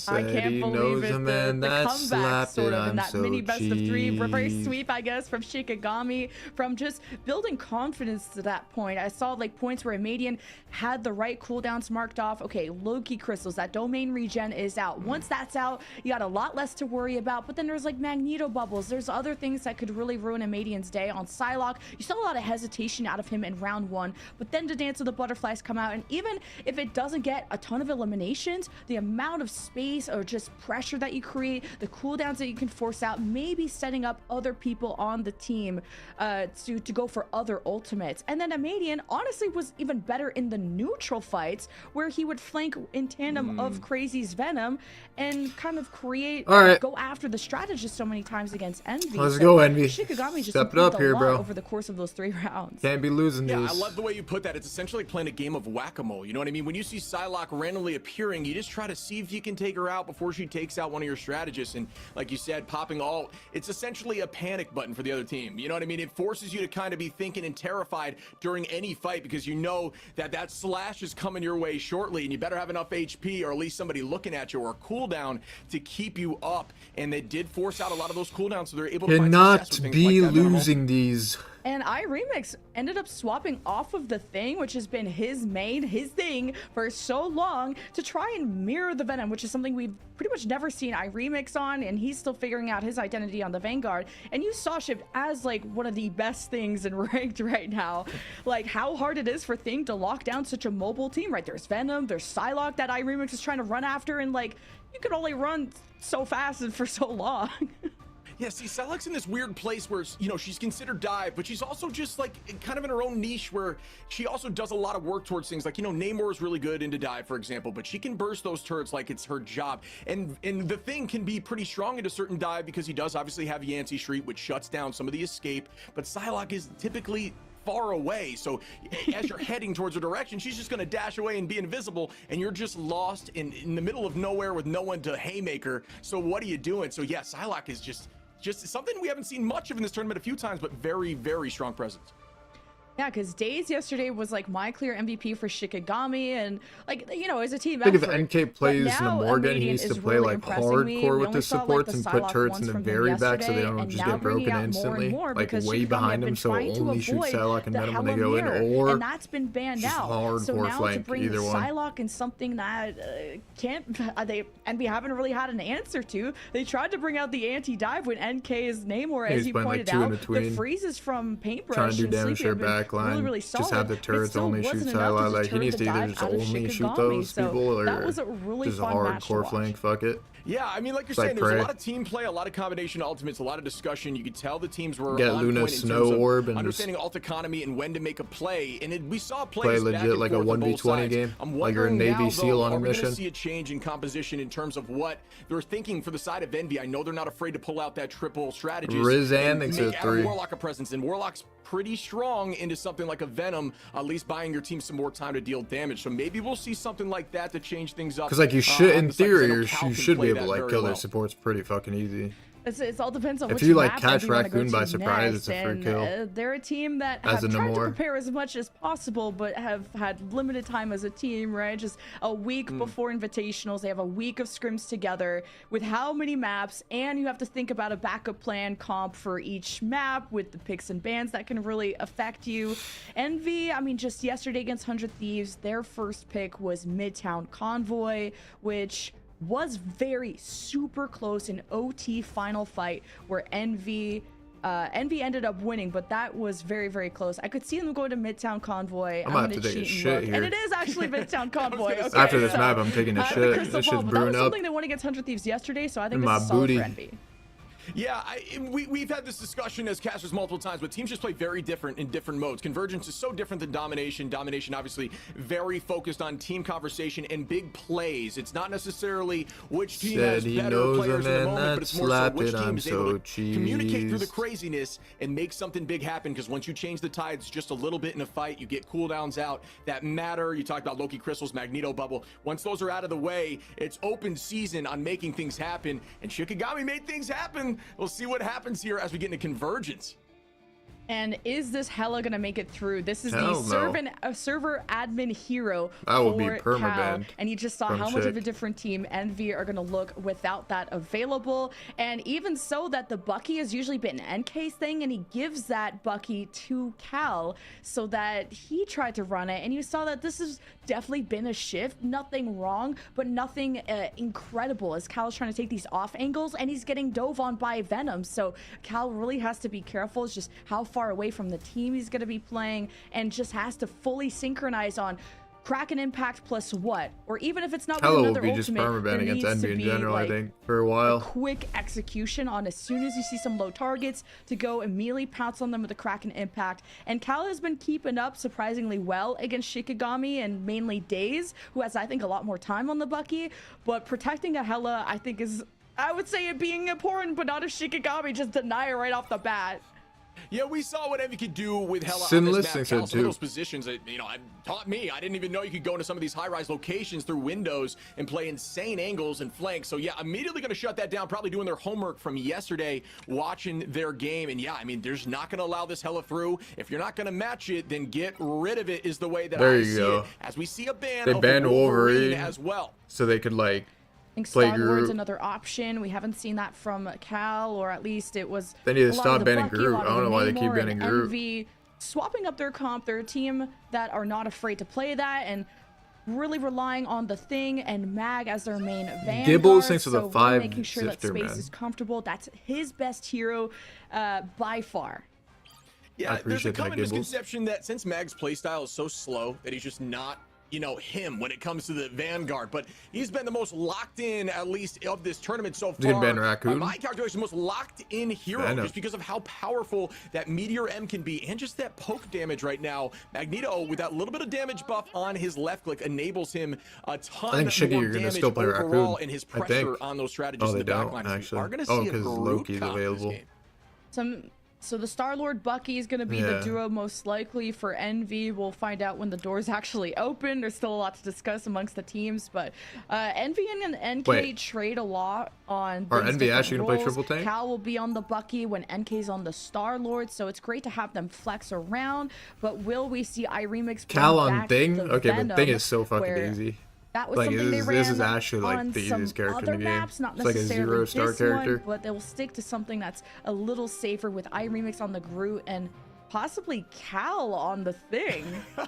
I can't believe it. The comeback sort of in that mini best of 3 reverse sweep, I guess, from Shikigami, from just building confidence to that point. I saw like points where Amadian had the right cooldowns marked off. Okay, Loki crystals, that domain regen is out. Once that's out, you got a lot less to worry about. But then there's like Magneto bubbles. There's other things that could really ruin Amadian's day. On Psylocke, you saw a lot of hesitation out of him in round 1, but then to Dance of the Butterflies come out, and even if it doesn't get a ton of eliminations, the amount of space or just pressure that you create, the cooldowns that you can force out, maybe setting up other people on the team to go for other ultimates. And then Amadian honestly was even better in the neutral fights, where he would flank in tandem of Crazy's Venom and kind of create, go after the strategist so many times against Envy. Let's go, Envy. Shikigami just Step it up here, bro. Over the course of those 3 rounds. Can't be losing these. Yeah, I love the way you put that. It's essentially like playing a game of whack-a-mole. You know what I mean? When you see Psylocke randomly appearing, you just try to see if you can take her out before she takes out one of your strategists. And like you said, popping all, it's essentially a panic button for the other team. You know what I mean? It forces you to kind of be thinking and terrified during any fight, because you know that that slash is coming your way shortly, and you better have enough HP or at least somebody looking at you or a cooldown to keep you up. And they did force out a lot of those cooldowns, so they're able to find success with things be like that losing these. And iRemix ended up swapping off of the Thing, which has been his thing for so long, to try and mirror the Venom, which is something we've pretty much never seen iRemix on, and he's still figuring out his identity on the Vanguard. And you saw Shift as like one of the best things in ranked right now. Like how hard it is for Thing to lock down such a mobile team, right? There's Venom, there's Psylocke that iRemix is trying to run after, and like you can only run so fast and for so long. Yeah, see, Psylocke's in this weird place where, you know, she's considered dive, but she's also just like kind of in her own niche where she also does a lot of work towards things like, you know, Namor is really good into dive, for example, but she can burst those turrets like it's her job. And the Thing can be pretty strong into certain dive because he does obviously have Yancey Street, which shuts down some of the escape, but Psylocke is typically far away, so as you're heading towards her direction, she's just going to dash away and be invisible, and you're just lost in the middle of nowhere with no one to haymaker. So what are you doing? So yeah, Psylocke is just something we haven't seen much of in this tournament a few times, but very, very strong presence. Yeah, because Days yesterday was like my clear MVP for Shikigami, and like, you know, as a team I think effort. if NK plays Morgan, he Amadian needs to is play really like impressing me. hardcore We with only the saw, supports like, and the put Psylocke turrets ones in the from him very back so they yesterday, don't and just now get bringing broken out more and instantly. more Like because way Shikigami behind have them, been so trying to only shoot avoid Psylocke and the Venom when they Hella go in, Mirror, or and that's been banned just out. So hardcore now to flank, bring either one. Psylocke in something that we haven't really had an answer to. They tried to bring out the anti-dive when NK is Namor, as you pointed out. The freezes from Paintbrush trying to do and damage Sleepy to their have been backline, really just have the turrets only shoot Psylocke. Psylocke. Like he needs to either just only shoot those people or that was a really just fun match to hardcore watch. flank. Fuck it. Yeah, I mean, like you're saying, there's a lot of team play, a lot of combination ultimates, a lot of discussion. You could tell the teams were get on Luna point in Snow terms of Orb and understanding ult economy and when to make a play. And we saw plays play back legit and like a forth on both 1v20 sides. game, I'm like you're a wondering Navy now, SEAL though, on a are we going mission. to see a change in composition in terms of what they're thinking for the side of Envy? I know they're not afraid to pull out that triple strategist Rizan and thinks make it's Adam 3. Warlock a presence, and Warlock's pretty strong into into something like a Venom, at least buying your team some more time to deal damage. So maybe we'll see something like that to change things up. Because like you should, in on the side, 'cause I theory, know you Cal can should play be able to that like very kill their well. supports pretty fucking easy. It all depends on If which you, like, map catch that you wanna go Raccoon by to surprise, next, it's a free and, kill. they're a team that As have a tried to Namor. prepare as much as possible, but have had limited time as a team, right? Just a week before invitationals, they have a week of scrims together with how many maps, and you have to think about a backup plan comp for each map with the picks and bans that can really affect you. Envy, I mean, just yesterday against 100 Thieves, their first pick was Midtown Convoy, which was very super close in OT final fight where Envy ended up winning, but that was very, very close. I could see them going to Midtown Convoy. I'm gonna have to take a cheat and shit look. here. And it is actually Midtown Convoy. Okay, After this so, map, I'm taking a I have shit. the crystal This ball, shit's but that was brewing up. something they won against 100 Thieves yesterday, so I think My this is solid booty. for Envy. Yeah, we've had this discussion as casters multiple times, but teams just play very different in different modes. Convergence is so different than Domination. Domination, obviously, very focused on team conversation and big plays. It's not necessarily which team has Said he better knows players in and the then moment, that but it's more so slapped which it, team I'm is able so to communicate through the cheesed. craziness and make something big happen. Because once you change the tides just a little bit in a fight, you get cooldowns out that matter. You talked about Loki Crystals, Magneto Bubble. Once those are out of the way, it's open season on making things happen. And Shikigami made things happen. We'll see what happens here as we get into Convergence. And is this Hella gonna make it through? This is Hell the no. server admin hero I will be for Cal, permabanned and you just saw from how much of a Chick. different team Envy are gonna look without that available. And even so, that the Bucky has usually been NK's thing, and he gives that Bucky to Cal so that he tried to run it. And you saw that this has definitely been a shift. Nothing wrong, but nothing incredible as Cal's trying to take these off angles, and he's getting dove on by Venom. So Cal really has to be careful. It's just how far away from the team he's going to be playing, and just has to fully synchronize on Kraken Impact plus what, or even if it's not with Hella will another be just ultimate, there permabanned against needs to Envy in be, general, like, I think, for a while. quick execution on as soon as you see some low targets to go immediately pounce on them with the Kraken Impact. And Cal has been keeping up surprisingly well against Shikigami and mainly Daze, who has, I think, a lot more time on the Bucky. But protecting a Hella, I think, is, I would say, it being important, but not a Shikigami. Just deny it right off the bat. Yeah, we saw what Envy could do with Hella on Sinless this map. thinks so Cal, some of too. those positions that, taught me. I didn't even know you could go into some of these high-rise locations through windows and play insane angles and flanks. So yeah, immediately going to shut that down, probably doing their homework from yesterday, watching their game. And yeah, I mean, there's not going to allow this Hella through. If you're not going to match it, then get rid of it is the way that There I you see go. it. As we see a ban They of banned Wolverine as well. so they could like I think play Star-Lord's Groot. another option. We haven't seen that from Cal, or at least it was. They need to a lot stop of the banning Bucky, Groot. a lot I of don't the know why they keep Namor banning and Groot. Envy swapping up their comp. They're a team that are not afraid to play that and really relying on the Thing and Mag as their main vanguard. Gibbles thinks of the so really 5 making sure that Sifter, space man. is comfortable. That's his best hero by far. Yeah, there's a appreciate that, common Gibbles. misconception that since Mag's playstyle is so slow that he's just not, him when it comes to the Vanguard, but he's been the most locked in, at least of this tournament so He's gonna far. ban Raccoon? By my calculation, most locked in hero, Venom. just because of how powerful that Meteor M can be, and just that poke damage right now. Magneto, with that little bit of damage buff on his left click, enables him a ton I think Shiggy, more you're gonna damage still play overall, Raccoon, and his I pressure think. on those strategists Oh, in they the don't, backline. actually. We are going to Oh, see a 'cause Groot Loki's comp this available. game. So the Star-Lord Bucky is going to be the Yeah. duo most likely for Envy. We'll find out when the doors actually open. There's still a lot to discuss amongst the teams, but Envy and NK Wait. trade a lot on Are these Envy different actually gonna play roles. triple tank? Cal will be on the Bucky when NK's on the Star-Lord, so it's great to have them flex around, but will we see iRemix Cal bring on back Thing? the Okay, but Venom, Thing is so fucking where easy. that was Like, something they this is ran actually, like, on the some easiest character in other the game. maps, not It's like a necessarily 0-star this character. one, but they'll stick to something that's a little safer with iRemix on the Groot and possibly Cal on the Thing.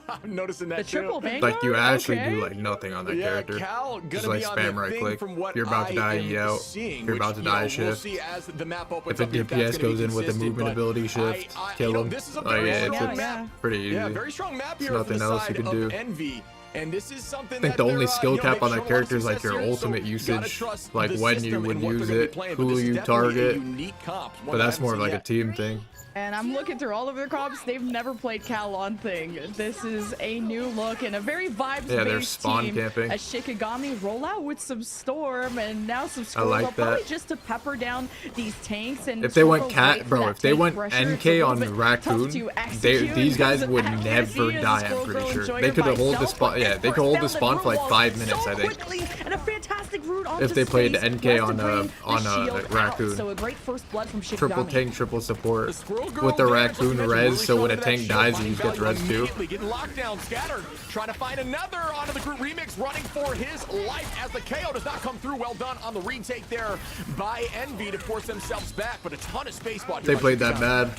I'm noticing that The too. triple Vanguard? Like, you actually Okay. do, like, nothing on that Yeah, character. Cal gonna Just, like, be on spam the right Thing click. from what You're about to die, I am you out. seeing, You're about which, to die, we'll shift. see as the map opens If a up here DPS that's gonna goes be in with a consistent, movement but ability shift, kill him. this is a Oh, very yeah, strong it's map. pretty easy. Yeah, very strong map here There's from the nothing else side you can of do. Envy. And this is something I think that the only they're, skill cap they've on that shown a lot of character is like success your here, ultimate so you gotta usage, trust like the when you system would and what use they're gonna be it, playing, but who this is you definitely a target. unique comp, one But that's that more of I like a haven't seen team yet. thing. And I'm looking through all of their comps. They've never played Cal on Thing. This is a new look and a very vibes-based they're spawn team. camping. As Shikigami roll out with some Storm and now some Scroll. like Probably that. just to pepper down these tanks. And If they went Scroll cat, wait for bro, that if they tank went pressure. It's a NK little on bit Raccoon, tough to execute these in guys terms of would accuracy never as die. Scroll I'm pretty Girl sure enjoying they it could by have hold the itself, spawn. but Yeah, it they could first hold the found spawn for like root 5 wall minutes. so I think. quickly, and a fantastic route onto If they played space NK was to on bring on the shield out. Raccoon. So a great first blood from Shikigami. Triple tank, triple support The Squirrel Girl with the there, Raccoon just to mention, res. really So when a showing that tank shield dies, buying you just get the value res too. immediately. Getting locked down, Scatter trying to find another onto the group remix, running for his life as the KO does not come through. Well done on the retake there by Envy to force themselves back, but a ton of space spot. They played that bad.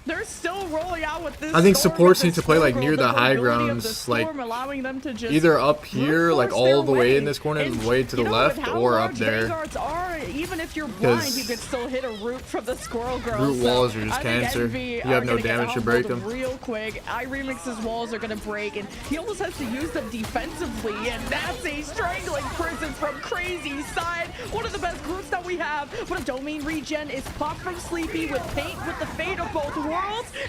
They're still rolling out with this. I think Storm supports and need to play, like, Squirrel near the Girl, high ability of the grounds, Storm, like, allowing them to just either up here, like brute force all the their way in this corner, And, way to the you know, left, with how or up large there. Vanguards are, even if you're blind, you 'Cause can still hit a root from the Squirrel Girl. root So walls are just I think cancer. Envy You are have no gonna get damage to break humbled them. real quick. iRemix's walls are gonna break, and he almost has to use them defensively, and that's a strangling prison from Crazy Side. One of the best groups that we have. But a domain regen is popped from Sleepy with Paint with the fate of both worlds,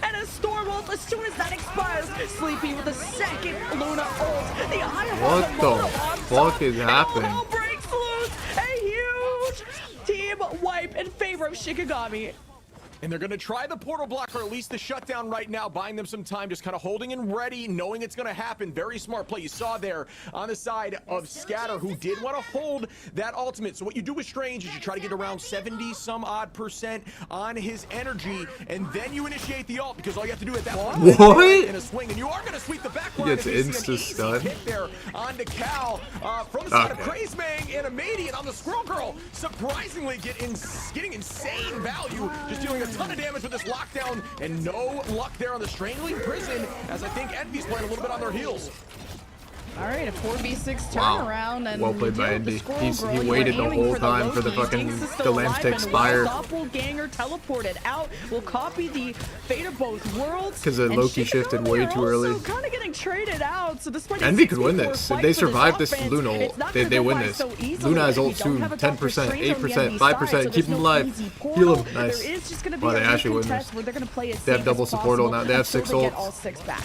and a Storm ult as soon as that expires. Sleepy with a second Luna ult. The eye of What Agamotto the on fuck top, is and happening? all breaks loose. A huge team wipe in favor of Shikigami. And they're going to try the portal block, or at least the shutdown right now, buying them some time, just kind of holding and ready, knowing it's going to happen. Very smart play. You saw there on the side of Scatter, who did want to hold that ultimate. So what you do with Strange is you try to get around 70-some-odd% on his energy, and then you initiate the ult, because all you have to do at that point is What? in a swing, and you are going to sweep the back line. gets and you see an insta-stun. easy hit there onto Cal from the side of Okay. Craze Mang and Amadian on the Squirrel Girl. Surprisingly getting insane value, just dealing a ton of damage with this lockdown, and no luck there on the Strangling Prison, as I think Envy's playing a little bit on their heels. All right, a 4v6 Wow. turnaround, and Well played by deal with Envy. the Squirrel He Girl. You waited were the aiming whole for time for the Loki. fucking Jinx is still the lamps alive, to and expire. Doppelganger teleported out. Will copy the fate of both worlds. 'Cause the and Loki shifted Shikigami way are too early. also kind of getting traded out. So despite a Envy could win 64 this. If fight they for survive this offense, Luna it's ult, not they gonna go win by this. so easily. Luna has You ult don't soon. have a Dr. 10%, Strange on the 8%, Envy 5%. side, so Keep there's them no alive. easy Heal portal. them. Nice. There is just going to be Wow, a they actually win contest this. where they're going to play as They have safe double as support possible now. They have until 6 they get ults. all 6 back.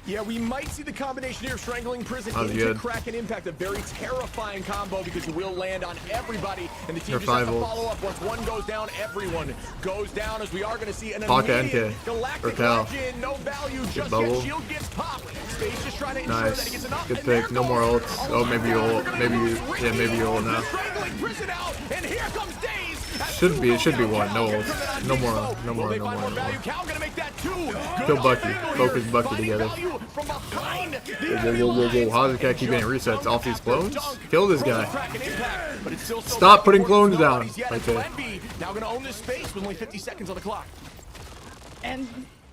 Yeah, we might see the combination here, Strangling Prison That was into good. Crack and Impact, a very terrifying combo because you will land on everybody, and the team They're just has to 5 ults. follow up. Once one goes down, everyone goes down, as we are going to see an Pocket immediate NK. Galactic Or Cal. Legend, no value just bubble. yet. Shield gets popped. Space just trying to ensure that he gets Nice. enough. Good and there pick. No more goes ults. a Oh, maybe you lockdown. ult. They're Maybe gonna you. lose Yeah, maybe you ult Ricky. now. Strangling Prison out, and here comes Daze. As Should two be. go It should be down. one. No Cal ults. coming on No Daze more. low. No Will more. they No find more. more No value? more. Cal gonna make that 2. Good Kill Bucky. angle Focus here. Bucky Money together. value from behind the Whoa, enemy whoa, whoa, whoa. lines. How does that keep And getting just resets off these after clones? dunk Kill this from the guy. Crack and Impact, but it's still so Stop back putting and forth. clones down. Nobody's yet Right until there. Envy now gonna own this space with only 50 seconds on the clock. And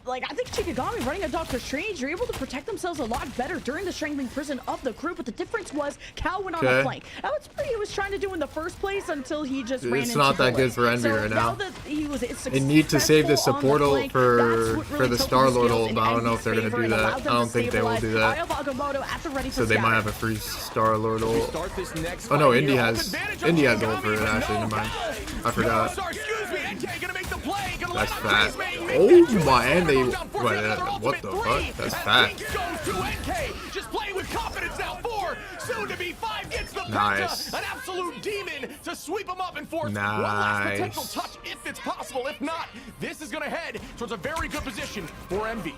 like, I think Shikigami running a Doctor Strange, you're able to protect themselves a lot better during the Strangling Prison of the group, but the difference was Cal went on a Okay. flank. That was what he was trying to do in the first place until he just ran It's into not that Bullet. good for Envy So right now. that he was They need to save this successful support on the ult flank, for that's what really the tilted Star-Lord scales ult, in but I don't know Envy's if they're gonna favor do and that. allowed them I don't to think they will do stabilize. that. Eye of Agamotto at the ready for So they might scatter. have a free Star-Lord ult. Start this next Oh no, fight Indy here. has Advantage on Indy has ult for Shikigami, it. but Actually, no never mind. Cal. I forgot. Sorry, excuse me. NK gonna make the play. Gonna That's land on fat. Craze Mang, make Oh that 2. my, and they. Goes down, forcing What, another what ultimate the 3. fuck? That's As fat. Jinx goes to NK. Just playing with confidence now. 4, soon to be 5 gets the Nice. Penta. An absolute demon to sweep him up and force one Nice. last potential touch if it's possible. If not, this is gonna head towards a very good position for Envy.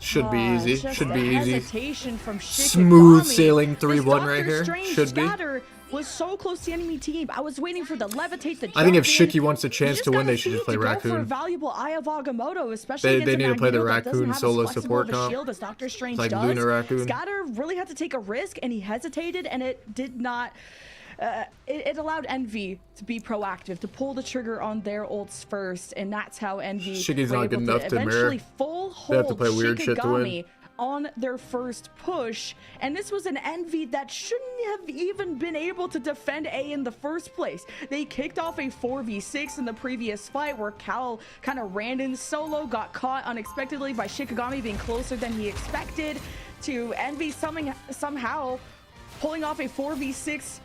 Should be It's easy. just Should a be easy. hesitation from Smooth Shikigami. sailing This 3-1 right Dr. here. Strange Should be. scatter was so close to the enemy team. I was waiting for the levitate, the I think if jump in. Shiki wants a chance You to win, gotta they should just see play to go for a Raccoon. valuable Eye of Agamotto, especially They against a need to play the Magneto that doesn't Raccoon have as solo flexible support of a comp. shield as Dr. Strange Like does. Luna Raccoon. Scatter really had to take a risk, and he hesitated, and it did not. It allowed Envy to be proactive, to pull the trigger on their ults first, and that's how Envy Shiggy's were not able good enough to mirror. eventually full They have to hold play weird shit to win. Shikigami on their first push, and this was an Envy that shouldn't have even been able to defend A in the first place. They kicked off a 4v6 in the previous fight where Cal kind of ran in solo, got caught unexpectedly by Shikigami being closer than he expected, to Envy somehow pulling off a 4v6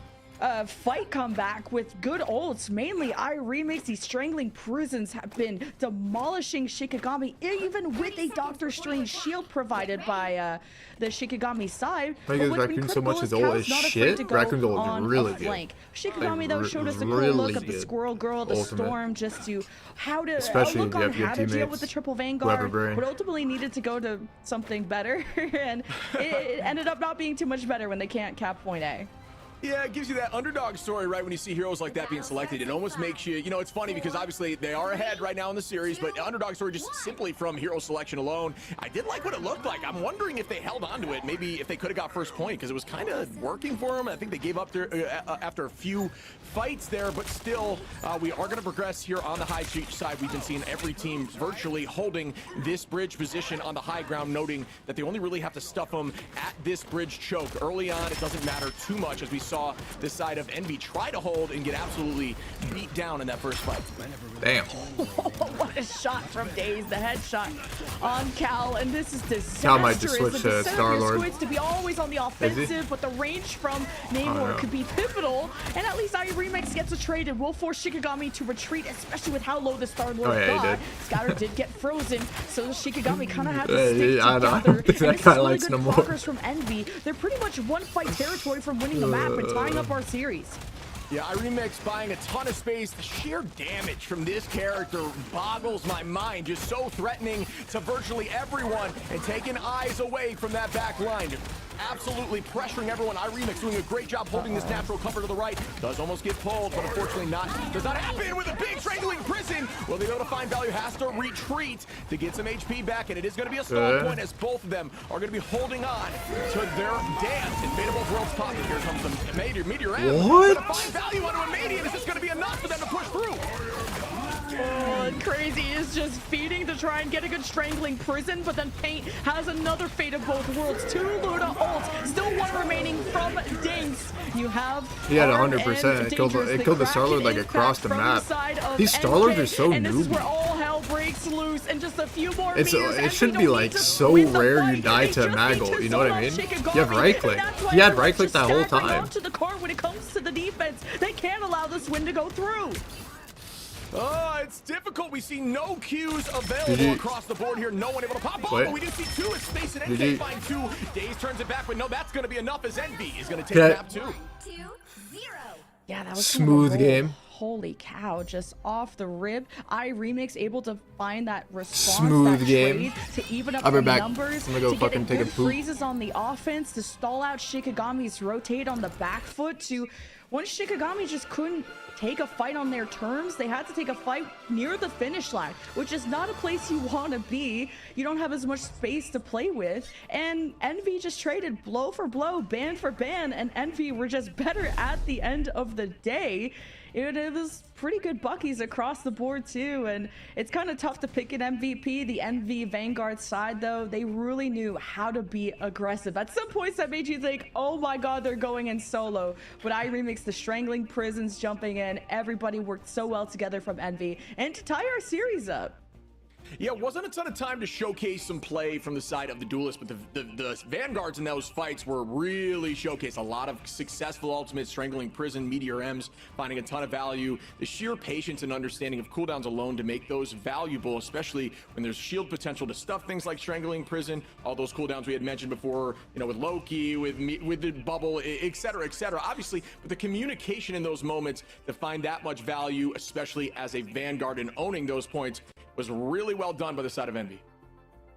fight comeback with good ults. Mainly Remix. These strangling prisons have been demolishing Shikigami, even with a Doctor Strange shield provided by the Shikigami side. I guess Raccoon so much his ult is shit. Raccoon's ult is really good. Shikigami though showed us a cool really look of the good Squirrel Girl, the ultimate. Storm, just to how to Especially look if you on have good how to deal teammates with the triple who have a Vanguard, brain. but ultimately needed to go to something better, and it ended up not being too much better when they can't cap point A. Yeah, it gives you that underdog story, right? When you see heroes like that being selected, it almost makes you, it's funny because obviously they are ahead right now in the series, but underdog story just simply from hero selection alone. I did like what it looked like. I'm wondering if they held on to it, maybe if they could have got first point, because it was kind of working for them. I think they gave up there after a few fights there, but still, we are going to progress here on the high side. We've been seeing every team virtually holding this bridge position on the high ground, noting that they only really have to stuff them at this bridge choke. Early on, it doesn't matter too much, as we saw the side of Envy try to hold and get absolutely beat down in that first fight. Damn. What a shot from Daze, the headshot on Cal, and this is disastrous. Cal might just switch The to setup Star-Lord. is going to be always on the offensive, but the range from Namor could be pivotal, and at least Remix gets a trade and will force Shikigami to retreat, especially with how low the Star-Lord got. Scouter did get frozen, so Shikigami kind of had to stick I together. don't think that guy likes no more. Progress from Envy. They're pretty much one fight territory from winning the map and tying up our series. Yeah, Remix buying a ton of space. The sheer damage from this character boggles my mind. Just so threatening to virtually everyone and taking eyes away from that back line. Absolutely pressuring everyone. Remix doing a great job holding this natural cover to the right. Does almost get pulled, but unfortunately does not happen with a big strangling prison. Will they be able to find value? Has to retreat to get some HP back, and it is going to be a stall point as both of them are going to be holding on to their dance. And Fate of both worlds top. Here comes the Meteor M. What? Gonna find value onto a Median. Is this going to be enough for them to push through? Oh, and Crazy is just feeding to try and get a good strangling prison, but then Paint has another Fate of both worlds. 2 Luna ults, still 1 remaining from Dinks. You have He had 100%. It killed the Star-Lord like across the map. These Star-Lords are so and this is where newbie. all hell breaks loose, and just a few more It meters, should and be they don't like need to so win the rare fight. you die They to just Maggle, need to you know what I solo mean? Shikigami, You have right click. and that's why He had Remix right click is that whole staggering time. up to the core when it comes to the defense. They can't allow this win to go through. Oh, it's difficult. We see no Qs available across the board here. No one able to pop off, but we do see 2 as Space and NK find 2. Daze turns it back, but no, that's going to be enough as Envy is going to take map 2. 2-0. Yeah, that was Smooth kind of a roll. game. Holy cow, just off the rib. Remix able to find that response, Smooth that game. trade to even up I'll be the back. numbers, I'm gonna go to fucking get take a good poop. freezes on the offense, to stall out Shikigami's rotate on the back foot, to once Shikigami just couldn't take a fight on their terms, they had to take a fight near the finish line, which is not a place you want to be. You don't have as much space to play with, and Envy just traded blow for blow, ban for ban, and Envy were just better at the end of the day. It was pretty good buckies across the board too, and it's kind of tough to pick an MVP. The Envy Vanguard side though, they really knew how to be aggressive. At some points that made you think, oh my god, they're going in solo. But Remix, the strangling prisons jumping in, everybody worked so well together from Envy, and to tie our series up. Yeah, wasn't a ton of time to showcase some play from the side of the duelists, but the Vanguards in those fights were really showcased. A lot of successful ultimates, strangling prison, Meteor M's, finding a ton of value. The sheer patience and understanding of cooldowns alone to make those valuable, especially when there's shield potential to stuff things like strangling prison, all those cooldowns we had mentioned before, with Loki, with the bubble, etc., etc. Obviously, but the communication in those moments to find that much value, especially as a Vanguard and owning those points, was really well done by the side of Envy.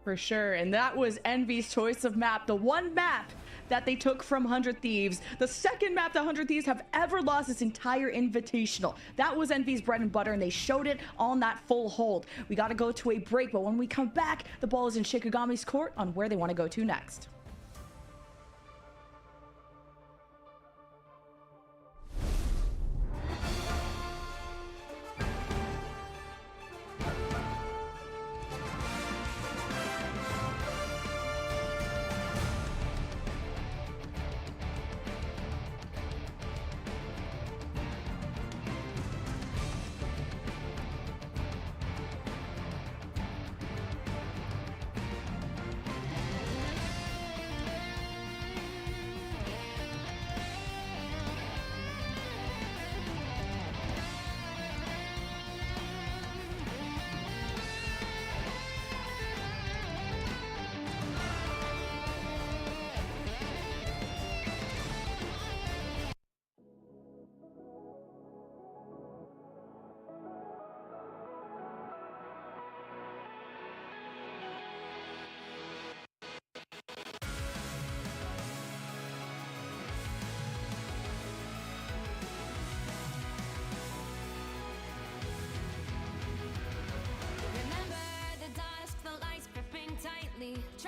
For sure, and that was Envy's choice of map. The one map that they took from 100 Thieves. The second map that 100 Thieves have ever lost this entire invitational. That was Envy's bread and butter, and they showed it on that full hold. We got to go to a break, but when we come back, the ball is in Shikigami's court on where they want to go to next.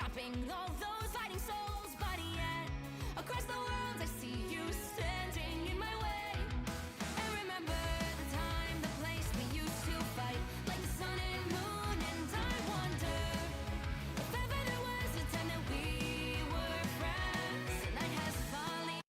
chopping all those fighting souls, but yet across the world I see you standing in my way. I remember the time, the place we used to fight like the sun and moon, and I wonder if ever there was a time that we were friends. The night has finally.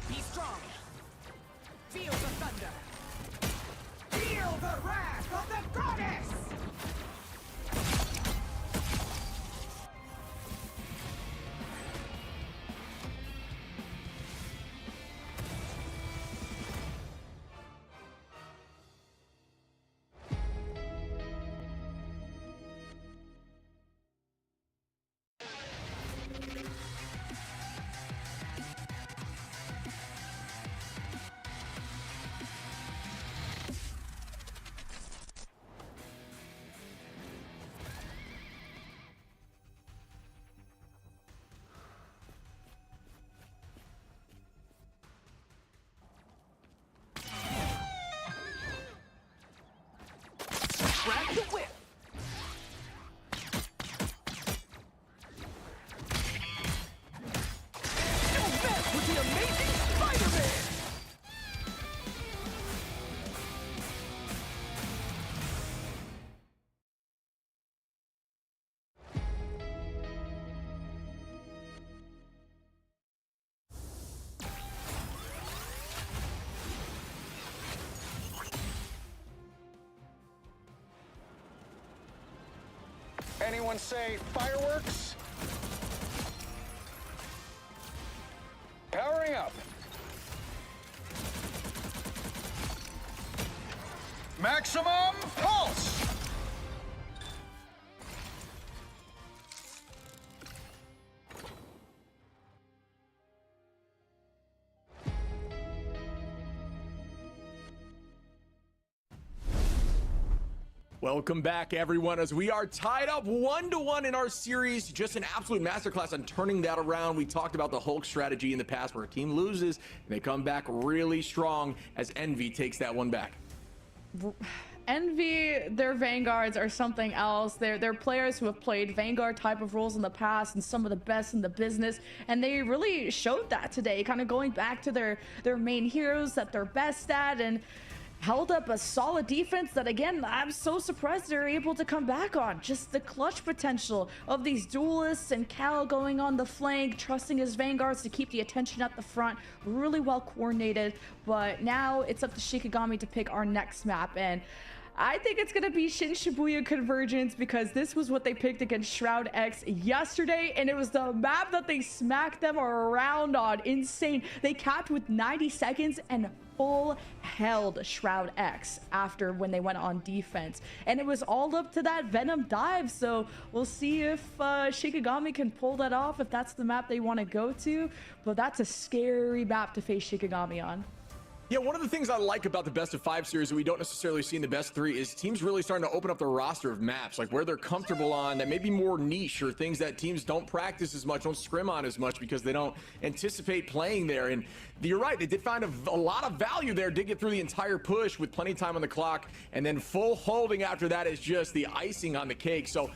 Be strong. Feel the thunder. Feel the wrath of the goddess. Grab the whip. You met with the amazing Spider-Man. Anyone say fireworks? Powering up. Maximum pulse! Welcome back, everyone, as we are tied up 1-1 in our series. Just an absolute masterclass on turning that around. We talked about the Hulk strategy in the past where a team loses and they come back really strong as Envy takes that one back. Envy, their Vanguards are something else. They're players who have played Vanguard type of roles in the past and some of the best in the business, and they really showed that today, kind of going back to their main heroes that they're best at, and held up a solid defense that, again, I'm so surprised they're able to come back on. Just the clutch potential of these duelists and Cal going on the flank, trusting his Vanguards to keep the attention at the front, really well coordinated. But now it's up to Shikigami to pick our next map, and I think it's going to be Shin Shibuya Convergence, because this was what they picked against Shroud X yesterday, and it was the map that they smacked them around on. Insane. They capped with 90 seconds and full held Shroud X after when they went on defense, and it was all up to that Venom dive. So we'll see if Shikigami can pull that off, if that's the map they want to go to. But that's a scary map to face Shikigami on. Yeah, one of the things I like about the best of 5 series that we don't necessarily see in the best 3 is teams really starting to open up their roster of maps, like where they're comfortable on, that may be more niche, or things that teams don't practice as much, don't scrim on as much because they don't anticipate playing there. And you're right, they did find a lot of value there, did get through the entire push with plenty of time on the clock, and then full holding after that is just the icing on the cake. So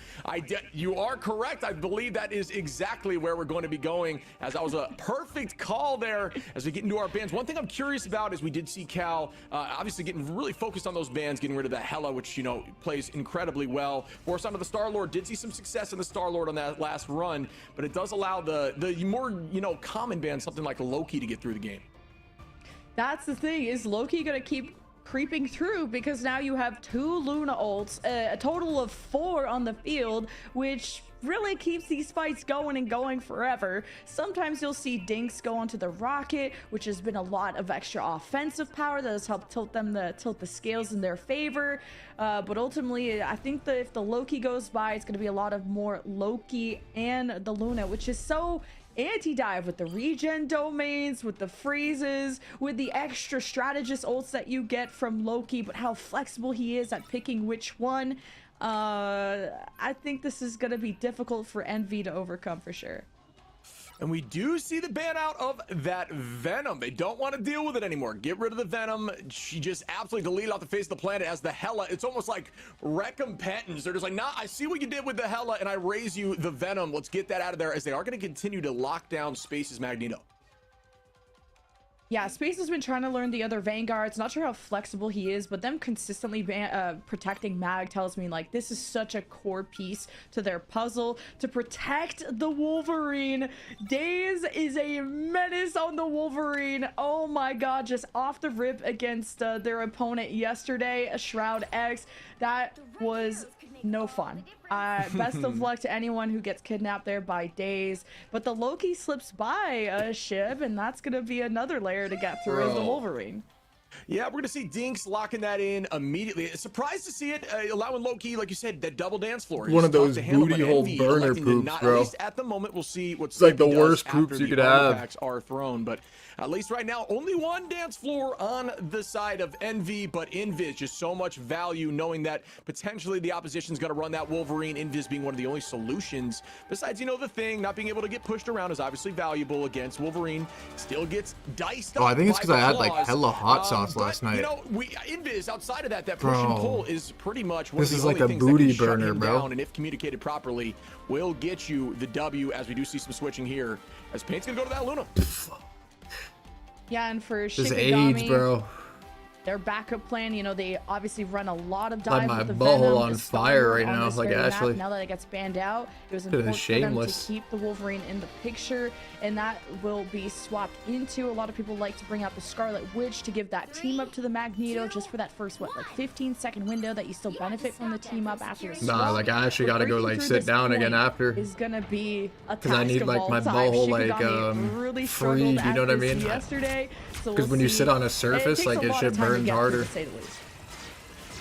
you are correct. I believe that is exactly where we're going to be going, as that was a perfect call there as we get into our bans. One thing I'm curious about is we did see Cal obviously getting really focused on those bans, getting rid of that Hela, which, you know, plays incredibly well. Force onto the Star-Lord, did see some success in the Star-Lord on that last run, but it does allow the more, you know, common bans, something like Loki, to get through the game. That's the thing, is Loki gonna keep creeping through, because now you have 2 Luna ults, a total of 4 on the field, which really keeps these fights going and going forever. Sometimes you'll see Dinks go onto the Rocket, which has been a lot of extra offensive power that has helped tilt the scales in their favor. But ultimately, I think that if the Loki goes by, it's going to be a lot of more Loki and the Luna, which is so anti-dive with the regen domains, with the freezes, with the extra strategist ults that you get from Loki, but how flexible he is at picking which one. I think this is going to be difficult for Envy to overcome for sure. And we do see the ban out of that Venom. They don't want to deal with it anymore. Get rid of the Venom. She just absolutely deleted off the face of the planet as the Hela. It's almost like recompense. They're just like, nah, I see what you did with the Hela, and I raise you the Venom. Let's get that out of there, as they are going to continue to lock down Space's Magneto. Yeah, Space has been trying to learn the other Vanguards. Not sure how flexible he is, but them consistently protecting Mag tells me, like, this is such a core piece to their puzzle to protect the Wolverine. Daze is a menace on the Wolverine. Oh my god, just off the rip against their opponent yesterday, Shroud X. That was no fun. Best of luck to anyone who gets kidnapped there by Daze. But the Loki slips by Shib, and that's going to be another layer to get through as the Wolverine. Yeah, we're going to see Dinks locking that in immediately. Surprised to see it, allowing Loki, like you said, that double dance floor. One of those booty hole burner poops, bro. At least at the moment, we'll see what's it's like the worst poops you could have. Are thrown, but at least right now, only one dance floor on the side of Envy, but Invis just so much value, knowing that potentially the opposition's going to run that Wolverine. Invis being one of the only solutions. Besides, you know, the thing, not being able to get pushed around is obviously valuable against Wolverine. Still gets diced up. I think it's because I had like hella hot sauce but, last night. You know, Invis outside of that push and pull is pretty much one this of is the like only a things booty that can burner, shut him bro. down, and if communicated properly, will get you the W, as we do see some switching here. As Paint's gonna go to that Luna. Yeah, and for This Shikigami, age, bro. their backup plan, you know, they obviously run a lot of Like dives my with the butthole Venom, on the fire right Stomper now, on this like very Ashley. map. Now that it gets banned out, it was This is important for them to shameless. keep the Wolverine in the picture, and that will be swapped into. A lot of people like to bring out the Scarlet Witch to give that team up to the Magneto, just for that first, what, like 15-second window that you still benefit from the team up after the swap. Nah, like I actually But gotta go breaking like through sit this down again point after. is gonna be a Because I task need of like all my time. butthole like Shikigami really freed, struggled you know what I at this mean? yesterday, so Because we'll when you see. sit on a It surface, takes like a it lot shit of time to burns get through, harder. to say the least.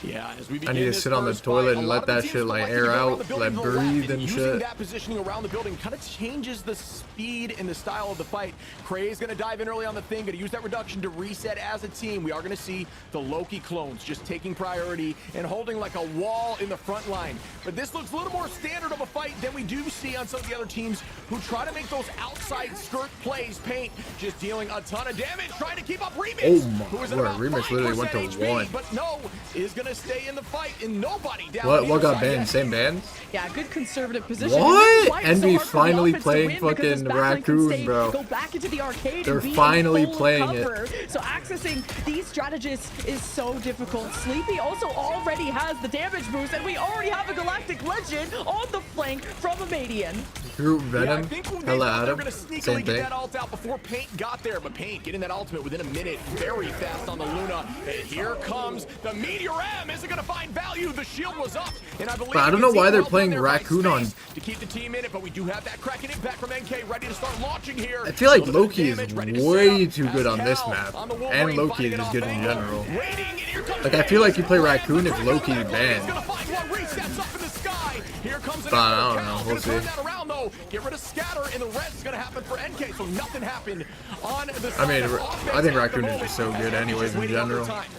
Yeah, as we I need to sit on the toilet and let that shit like air out, like breathe and using shit. that positioning around the building kind of changes the speed and the style of the fight. Kray's gonna dive in early on the thing, gonna use that reduction to reset as a team. We are gonna see the Loki clones just taking priority and holding like a wall in the front line. But this looks a little more standard of a fight than we do see on some of the other teams who try to make those outside skirt plays. Paint just dealing a ton of damage, trying to keep up Remix. Oh my who is at word, about Remix literally went to 5% HP, 1. but no, is gonna stay in the fight, and nobody down. What got inside banned? yet. Same band? Yeah, good conservative position. What? And this is why it's so Envy hard for the finally offense to playing win, because this fucking backline can Raccoon, stay- bro. Go back into the arcade. They're and be in finally full playing it. cover. So accessing these strategists is so difficult. Sleepy also already has the damage boost, and we already have a Galactic Legend on the flank from a Median. Group Yeah, I Venom, think they hella thought they Adam, were gonna sneakily same get thing. that ult out before Paint got there, but Paint getting that ultimate within a minute, very fast on the Luna. And here comes the Meteor M. Is it gonna find value? The shield was up, and I believe. But I don't we know can why see they're well playing done there by Raccoon on- Space to keep the team in it, but we do have that cracking impact from NK ready to start launching here. I feel like A little bit of Loki is damage, ready to set way up too as good on this Cal map. on the And Wolverine Loki fighting is it just off good in angle. general. Waiting, and here comes Like, I feel like you play Ram. Raccoon if Loki is He's banned. gonna find one, resets up in the sky. Here comes an But I arrow. don't know, Cal we'll gonna turn see. that around though. Get rid of scatter, and the rest is gonna happen for NK. So nothing happened on the side I mean, of I offense think at the Raccoon is moment. just so good As NK anyways just in waiting on their general. time.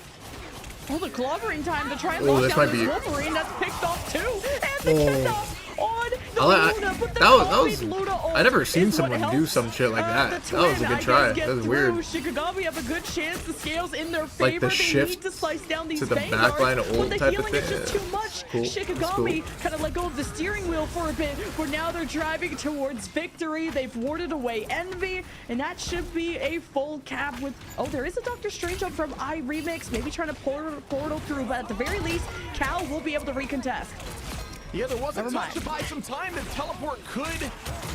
Oh, the clobbering time to try and Oh, lock this down might this be- Wolverine that's picked off too. And the Oh. kick off on the I- Luna, but the that was- copied Luna ult I never seen is what someone do helps, some shit like that. the That was a twin, good I try. guess, get That was through. weird. Shikigami have a good chance. The scales in their favor. Like the they shift need to slice down these to the Vanguards, backline but ult the type of healing is thing. just too much. Cool. That's Shikigami cool. kind of let go of the steering wheel for a bit, but now they're driving towards victory. They've warded away Envy, and that should be a full cap with... Oh, there is a Doctor Strange up from iRemix, maybe trying to portal through, but at the very least, Cal will be able to recontest. Yeah, there was a Never touch mind. to buy some time. The teleport could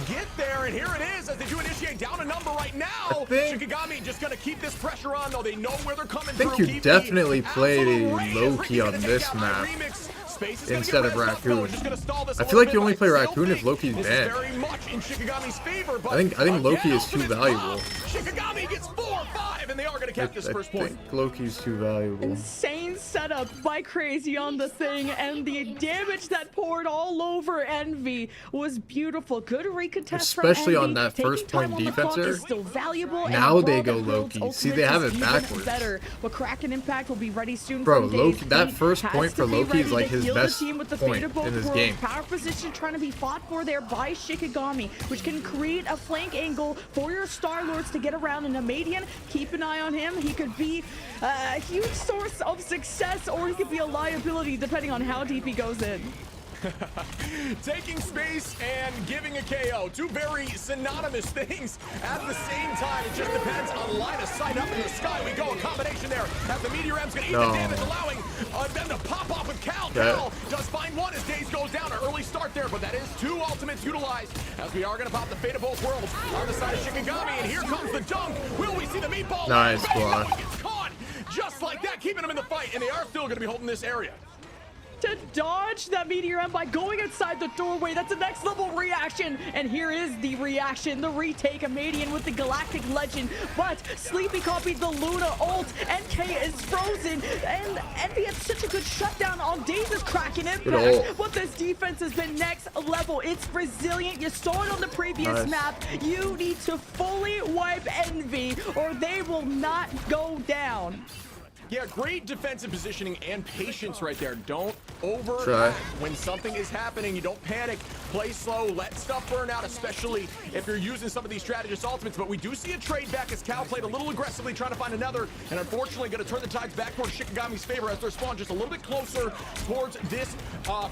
get there, and here it is as they do initiate down a number right now. think- Shikigami just gonna keep this pressure on, though they know where they're coming I think through. you Keep definitely the played absolute a rain is Loki Ricky on gonna this take out map. iRemix. Space is gonna instead get of ramped up, though. Raccoon. Just gonna stall this I a feel like little you only bit, play but Raccoon still if Loki's think banned. This is very much in Shikigami's favor, but I think Loki again, is too Ultimate's valuable. up. Shikigami gets 4-5, and they are gonna cap this I first point. think Loki's too valuable. Insane setup by Crazy on the thing, and the damage that poured all over Envy was beautiful. Good recontest Especially from on Envy. that Taking first time point on the clock defenser. is still valuable, and Now a they brawl go that builds Loki. See, ultimates they have is it even backwards. better. But Kraken Impact will be ready soon. Bro, from Loki, Dave's that feet. first Has point to for be Loki is ready like to his heal the best team with the point fate of both in this worlds. game. Power position trying to be fought for there by Shikigami, which can create a flank angle for your Star Lords to get around in a Median. Keep an eye on him. He could be a huge source of success, or he could be a liability depending on how deep he goes in. Taking space and giving a KO. Two very synonymous things at the same time. It just depends on line of sight. Up in the sky we go. A combination there as the Meteor M's going to eat the damage, allowing them to pop off with Cal. Cal does find one as Days goes down. An early start there, but that is two ultimates utilized as we are going to pop the fate of both worlds on the side of Shikigami. And here comes the dunk. Will we see the meatball? Nice Bang! block. No, he gets caught just like that, keeping him in the fight. And they are still going to be holding this area. To dodge that Meteor M by going inside the doorway. That's a next level reaction. And here is the reaction, the retake, a Median with the Galactic Legend. But Sleepy copied the Luna ult. NK is frozen. And Envy had such a good shutdown on Daze's Kraken Impact. But this defense has been next level. It's resilient. You saw it on the previous map. You need to fully wipe Envy or they will not go down. Yeah, great defensive positioning and patience right there. Don't overreact when something is happening. You don't panic. Play slow. Let stuff burn out, especially if you're using some of these strategist ultimates. But we do see a trade back as Cal played a little aggressively, trying to find another, and unfortunately going to turn the tides back towards Shikigami's favor as they're spawned just a little bit closer towards this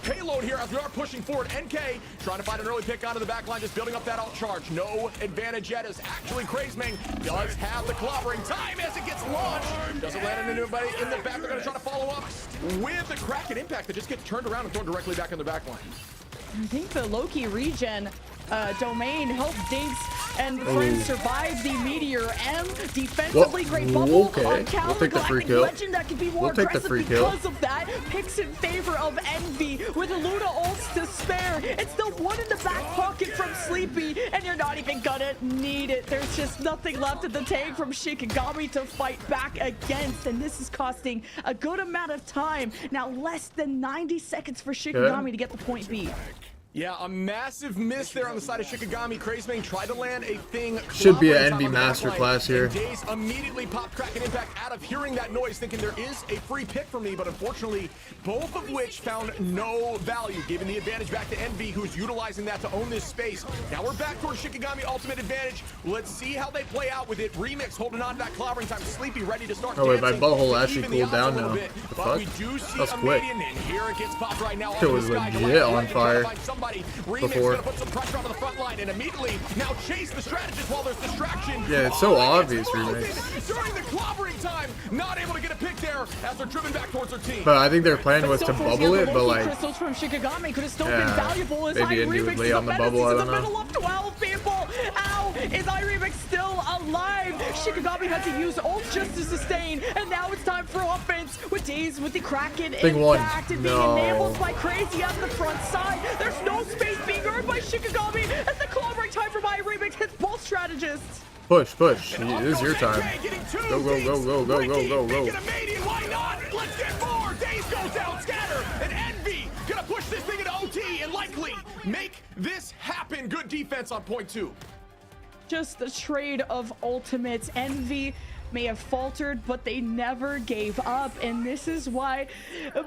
payload here as we are pushing forward. NK trying to find an early pick onto the back line, just building up that alt charge. No advantage yet as actually Crazemang does have the clobbering time as it gets launched. Doesn't land into anybody in the back. They're going to try to follow up with the Kraken Impact that just gets turned around and thrown directly back in the back line. I think the Loki regen domain helped Dinks and friends survive the Meteor M. Defensively, great bubble on Cal. We'll take the free kill. Legend that could be more aggressive because of that. Picks in favor of Envy with Luna ults to spare. It's the one in the back pocket from Sleepy, and you're not even gonna need it. There's just nothing left in the tank from Shikigami to fight back against, and this is costing a good amount of time. Now, less than 90 seconds for Shikigami to get the point B. Yeah, a massive miss there on the side of Shikigami. Crazemang tried to land a thing. Should be an NB masterclass here. Daze immediately popped Kraken Impact out of hearing that noise, thinking there is a free pick for me, but unfortunately, both of which found no value, giving the advantage back to Envy, who's utilizing that to own this space. Now we're back towards Shikigami ultimate advantage. Let's see how they play out with it. Remix holding on to that clobbering time. Sleepy ready to start dancing. Oh wait, my butthole actually cooled down now. Bit, but we do see That's a quick. Median, and here it gets popped right now. It was legit on fire. Remix gonna put some pressure onto the front line and immediately now chase the strategist while there's distraction. Yeah, it's so obvious, Remix. During the clobbering time, not able to get a pick there as they're driven back towards their team. But I think their plan was to bubble it, but like, crystals from Shikigami could have still been valuable as maybe Indy would lay on the bubble, I don't know. In the middle of 12 people. Ow! Is iRemix still alive? Shikigami had to use ult just to sustain, and now it's time for offense with Daze with the Kraken Impact and being enabled by Crazy on the front side. There's no space being earned by Shikigami as the clobbering time from iRemix hits both strategists. Push. This is your time. Go. Why not? Let's get more. Daze goes down, scatter, and Envy gonna push this thing into OT and likely make this happen. Good defense on point 2. Just the trade of ultimates. Envy may have faltered, but they never gave up, and this is why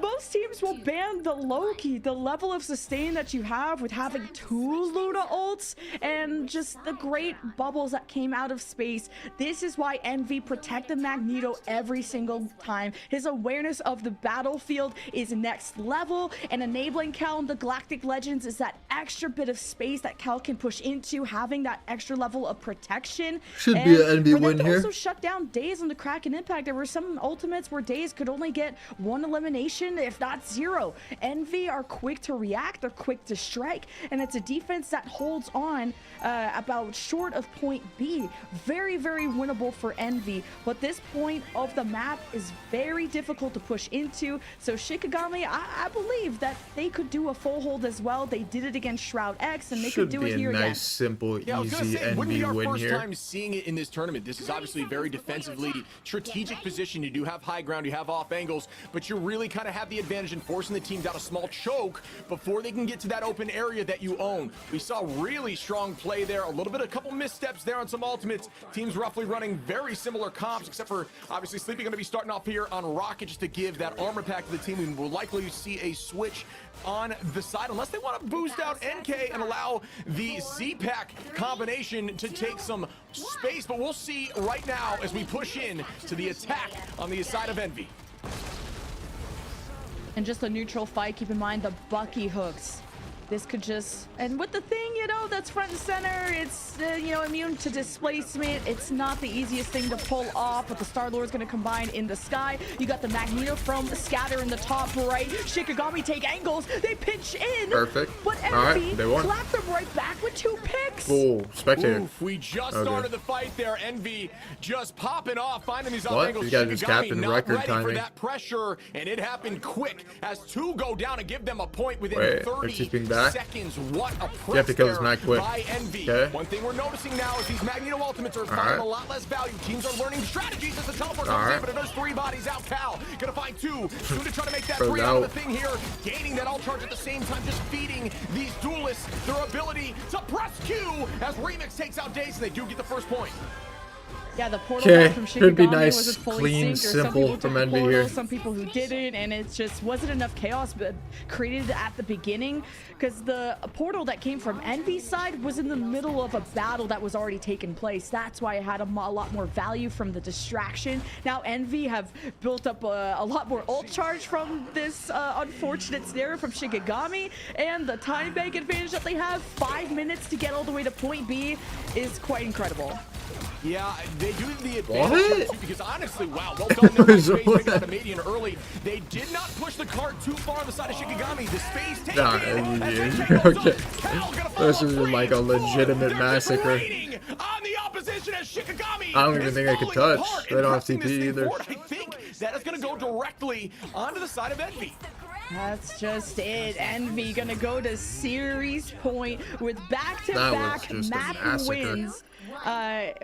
most teams will ban the Loki. The level of sustain that you have with having 2 Luna ults and just the great bubbles that came out of space. This is why Envy protected Magneto every single time. His awareness of the battlefield is next level, and enabling Cal and the Galactic Legends is that extra bit of space that Cal can push into, having that extra level of protection. Should be an Envy win here. Also shut down Daze on the Kraken Impact, there were some ultimates where Daze could only get 1 elimination, if not 0. Envy are quick to react, they're quick to strike, and it's a defense that holds on about short of point B. Very, very winnable for Envy, but this point of the map is very difficult to push into. So Shikigami, I believe that they could do a full hold as well. They did it against Shroud X, and they could do it here Should be a again. nice, simple, Yeah, I was gonna easy say, it wouldn't be NB our win first here. time seeing it in this tournament. This is obviously very defensively strategic position. You do have high ground, you have off angles, but you really kind of have the advantage in forcing the team down a small choke before they can get to that open area that you own. We saw really strong play there, a little bit, a couple missteps there on some ultimates. Teams roughly running very similar comps, except for obviously Sleepy going to be starting off here on Rocket just to give that armor pack to the team. We will likely see a switch on the side unless they want to boost out NK and allow the Z-Pack combination to take some space, but we'll see right now as we push in to the attack on the side of Envy. And just a neutral fight, keep in mind the Bucky hooks. This could just, and with the thing, you know, that's front and center, it's, you know, immune to displacement. It's not the easiest thing to pull off, but the Star-Lord's going to combine in the sky. You got the Magneto from Scatter in the top right. Shikigami take angles. They pinch in. Perfect. But Alright, Envy they won. clapped them right back with 2 picks. Full spectator. Oof, we just Okay. started the fight there. Envy just popping off, finding these What? off angles. These guys just Shikigami captain not record ready for timing. that pressure, and it happened quick as 2 go down and give them a point within Wait, they're 30 keeping back? seconds. What a press You have to kill this there Mag quick. by Envy. Okay. One thing we're noticing now is these Magneto ultimates are finding a lot less value. Teams are learning strategies as the teleport comes in, but if there's 3 bodies out, Cal gonna find 2. Soon to try to make that 3 out of the thing here. Gaining that ult charge at the same time, just feeding these duelists their ability to press Q as Remix takes out Daze, and they do get the first point. Yeah, the portal Okay, back from should be Shikigami nice, wasn't fully clean, synced, or some simple people took from the Envy portal, here. some people who didn't, and it just wasn't enough chaos but created at the beginning because the portal that came from Envy's side was in the middle of a battle that was already taking place. That's why it had a lot more value from the distraction. Now Envy have built up a lot more ult charge from this unfortunate scenario from Shikigami, and the time bank advantage that they have, 5 minutes to get all the way to point B, is quite incredible. Yeah, they do the advantage What? too, because honestly, wow, well done there by So Space picking up the Median early. They did not push the cart too far on the side of Shikigami. The space taken. Nah, okay. This is like a legitimate massacre. On the opposition as Shikigami I don't even think they could falling touch. apart They and don't have pressing this TP thing either. forward. I think that is going to go directly onto the side of Envy. That's just it. Envy gonna go to series point with back-to-back That was just a map massacre. wins.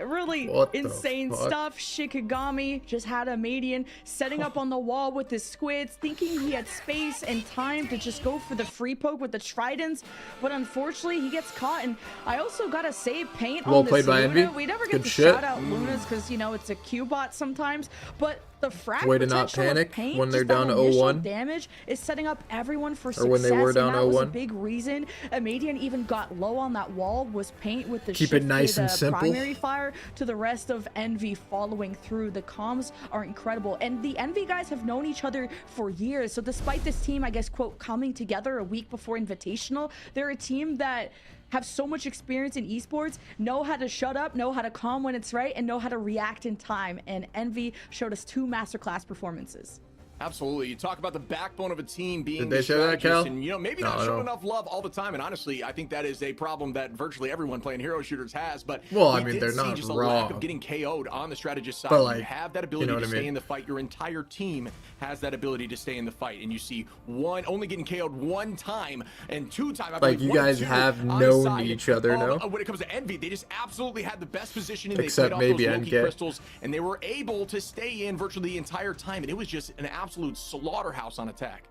Really What the insane fuck? stuff. Shikigami just had a median setting up on the wall with his squids, thinking he had space and time to just go for the free poke with the tridents, but unfortunately he gets caught. And I also gotta say, Paint Well on this played by Luna. Envy. We never get Good to shit. shout out Lunas because, you know, it's a Q-bot sometimes, but the frag Way to not potential of panic Paint, when they're just that down to initial 0-1. damage is setting up everyone for success. Or when they were down and that was a 0-1. big reason Amadian even got low on that wall, was Paint with the Keep it nice shifted, and simple. primary fire to the rest of Envy following through. The comms are incredible, and the Envy guys have known each other for years. So despite this team, I guess, quote, coming together a week before Invitational, they're a team that have so much experience in esports, know how to shut up, know how to calm when it's right, and know how to react in time. And Envy showed us 2 masterclass performances. Absolutely. You talk about the backbone of a team being Did they the show that, strategist, Cal? and you know, maybe No, not I showing don't. enough love all the time. And honestly, I think that is a problem that virtually everyone playing hero shooters has. But Well, I we mean, did they're see not just a lack of wrong. getting KO'd on the strategist side. But, You like, have that you ability know to what I stay mean? in the fight. Your entire team has that ability to stay in the fight, and you see one only getting KO'd 1 time and 2 times. I Like, believe you 1 or guys 2 have on the known side each other, of- no? When it comes to Envy, they just absolutely had the best positioning. Except they played maybe off those Loki NK. crystals, and they were able to stay in virtually the entire time, and it was just an absolute slaughterhouse on attack.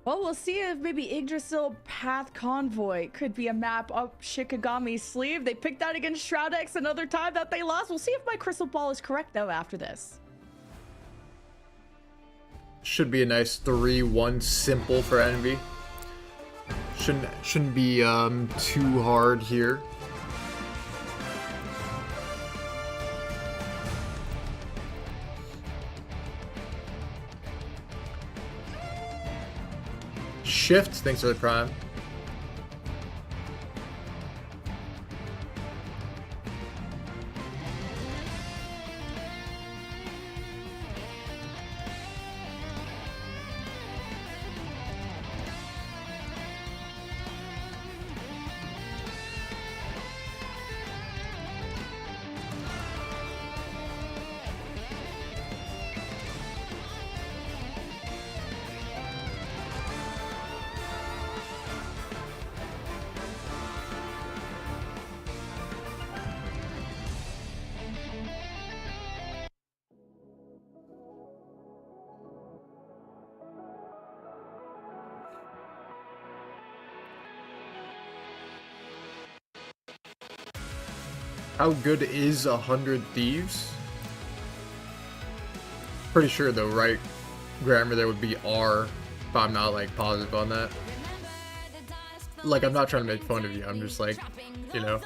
Well, we'll see if maybe Yggdrasil Path Convoy could be a map up Shikigami's sleeve. They picked that against Shroud X another time that they lost. We'll see if my crystal ball is correct, though, after this. Should be a nice 3-1 simple for Envy. Shouldn't be too hard here. Shift, thanks for the prime. How good is 100 Thieves? Pretty sure the right grammar there would be R, but I'm not like positive on that. Like, I'm not trying to make fun of you. I'm just like, you know.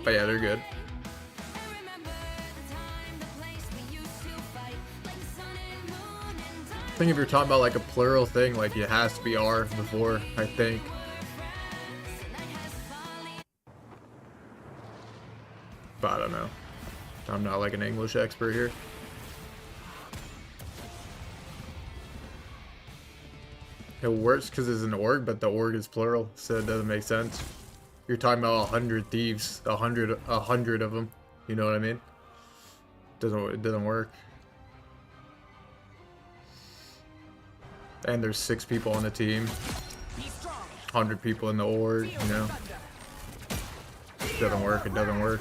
But yeah, they're good. I think if you're talking about like a plural thing, like it has to be R before, I think. But I don't know. I'm not like an English expert here. It works because it's an org, but the org is plural, so it doesn't make sense. You're talking about 100 thieves, 100 of them. You know what I mean? It doesn't work. And there's 6 people on the team, 100 people in the org. You know, it doesn't work. It doesn't work.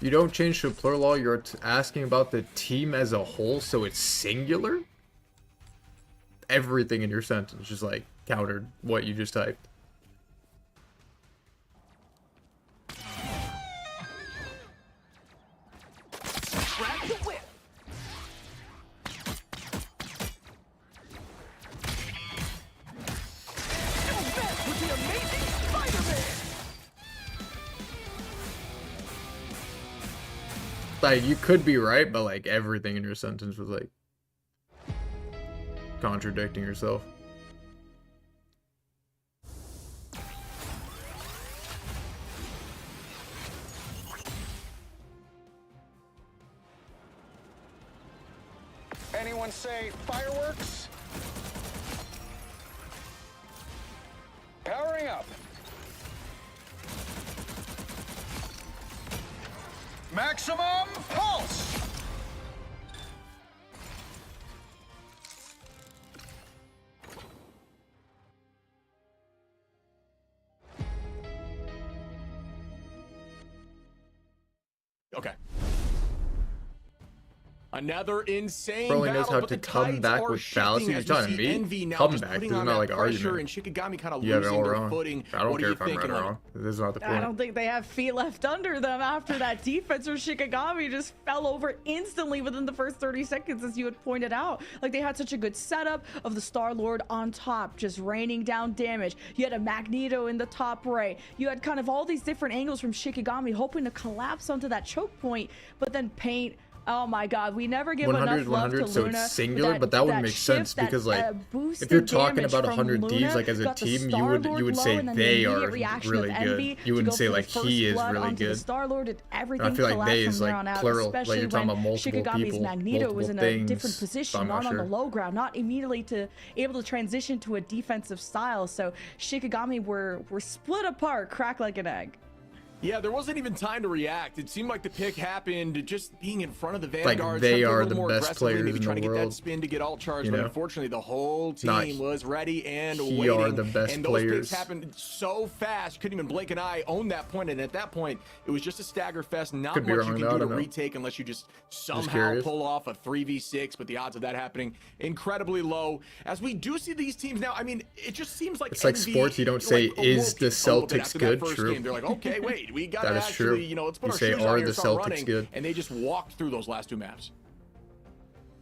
You don't change to a plural, you're asking about the team as a whole, so it's singular? Everything in your sentence just like countered what you just typed. Grab the whip. And that was the amazing Spider-Man. Like, you could be right, but like everything in your sentence was like contradicting yourself. Anyone say fireworks? Powering up. Maximum pulse! Okay. Another insane Bro only knows battle, how but to the come tides back are with shifting fallacy. as You're we talking see to me? Envy now Come just back. putting This is on not that like an pressure, argument. and Shikigami kind of You have it losing all their wrong. footing. I don't What care are if you I'm right thinking? or Like, wrong. This is not the point. I don't think they have feet left under them after that defense, or Shikigami just fell over instantly within the first 30 seconds, as you had pointed out. Like, they had such a good setup of the Star-Lord on top, just raining down damage. You had a Magneto in the top right. You had kind of all these different angles from Shikigami hoping to collapse onto that choke point, but then Paint. Oh my god, we never give 100, enough love to 100, so Luna. it's singular, but that wouldn't make sense because, like, if you're talking about 100 thieves, like, as a team, you would say they are really good. You wouldn't say, like, he is really good. Star-Lord and everything I feel like they collapsed is, from there like, on out, plural. Like, especially you're talking when about multiple Shikigami's people, Magneto was in a multiple different things, position, but I'm not not on the sure. low ground, not immediately able to transition to a defensive style. So Shikigami were split apart, cracked like an egg. Yeah, there wasn't even time to react. It seemed like the pick happened just being in front of the Like, Vanguard. they trying to get a are little the more best aggressively, players maybe in trying the to get that world. spin to get alt charged, You but know? unfortunately the whole Not- team was ready and he waiting. are the best and those players. picks happened so fast, couldn't even blink an eye, owned that point, and at that point, it was just a stagger fest. Not Could be much wrong, you can though, I do to don't know. retake unless you just somehow curious. pull off a 3v6, but the odds of that happening incredibly low. As we do see these teams now, I mean, it just seems like It's like Envy, sports, you don't say, like, is awoke the a little bit Celtics after good? that first True. game. They're like, okay, wait, we gotta That is actually, true. you know, let's put You our say, shoes on are here the and start Celtics running. good? And they just walked through those last 2 maps.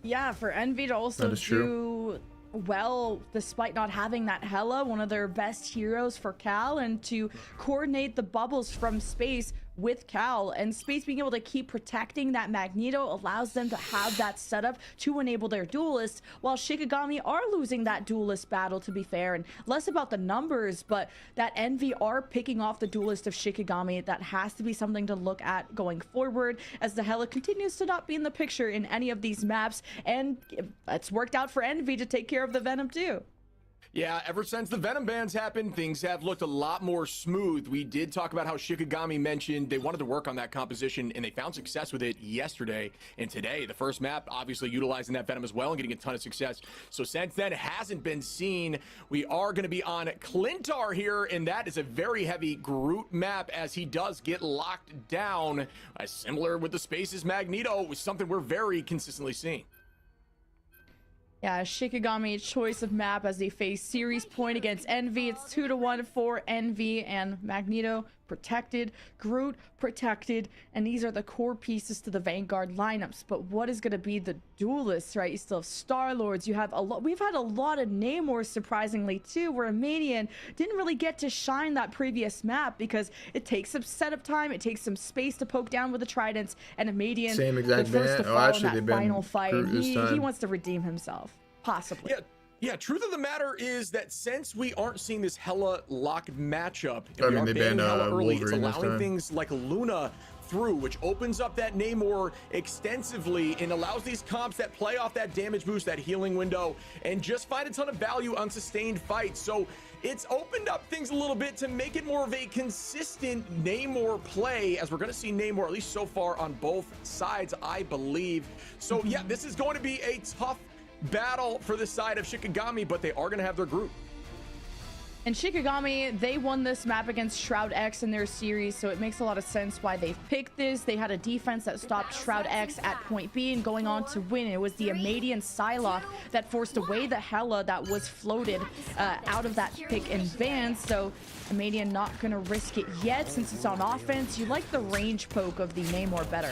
Yeah, for Envy to also That is true. do well despite not having that Hela, one of their best heroes for Cal, and to coordinate the bubbles from space with Cal, and Space being able to keep protecting that Magneto allows them to have that setup to enable their duelists, while Shikigami are losing that duelist battle, to be fair, and less about the numbers, but that Envy are picking off the duelist of Shikigami. That has to be something to look at going forward, as the Hela continues to not be in the picture in any of these maps, and it's worked out for Envy to take care of the Venom too. Yeah, ever since the Venom bans happened, things have looked a lot more smooth. We did talk about how Shikigami mentioned they wanted to work on that composition, and they found success with it yesterday and today. The first map, obviously utilizing that Venom as well and getting a ton of success. So since then, it hasn't been seen. We are going to be on Clintar here, and that is a very heavy Groot map as he does get locked down. Similar with the Spaces Magneto, was something we're very consistently seeing. Yeah, Shikigami choice of map as they face series point against Envy. It's 2-1 for Envy, and Magneto protected, Groot protected, and these are the core pieces to the Vanguard lineups. But what is going to be the duelists, right? You still have Star-Lords, you have a lot, we've had a lot of Namors surprisingly too, where Amadian didn't really get to shine that previous map because it takes some setup time, it takes some space to poke down with the Tridents, and Amadian, Same exact the first to ban. fall Actually, in they that banned final fight. Groot this He time. wants to redeem himself, possibly. Yeah, truth of the matter is that since we aren't seeing this hella locked matchup, I and we mean, are they banning banned, hella early, it's Wolverine this allowing time. things like Luna through, which opens up that Namor extensively and allows these comps that play off that damage boost, that healing window, and just find a ton of value on sustained fights. So it's opened up things a little bit to make it more of a consistent Namor play, as we're going to see Namor, at least so far, on both sides, I believe. So yeah, this is going to be a tough battle for the side of Shikigami, but they are going to have their group. And Shikigami, they won this map against Shroud X in their series, so it makes a lot of sense why they've picked this. They had a defense that stopped Shroud X at point B and going on to win. It was the Amadian Psylocke that forced away the Hela that was floated out of that pick and ban. So Amadian not going to risk it yet since it's on offense. You like the range poke of the Namor better.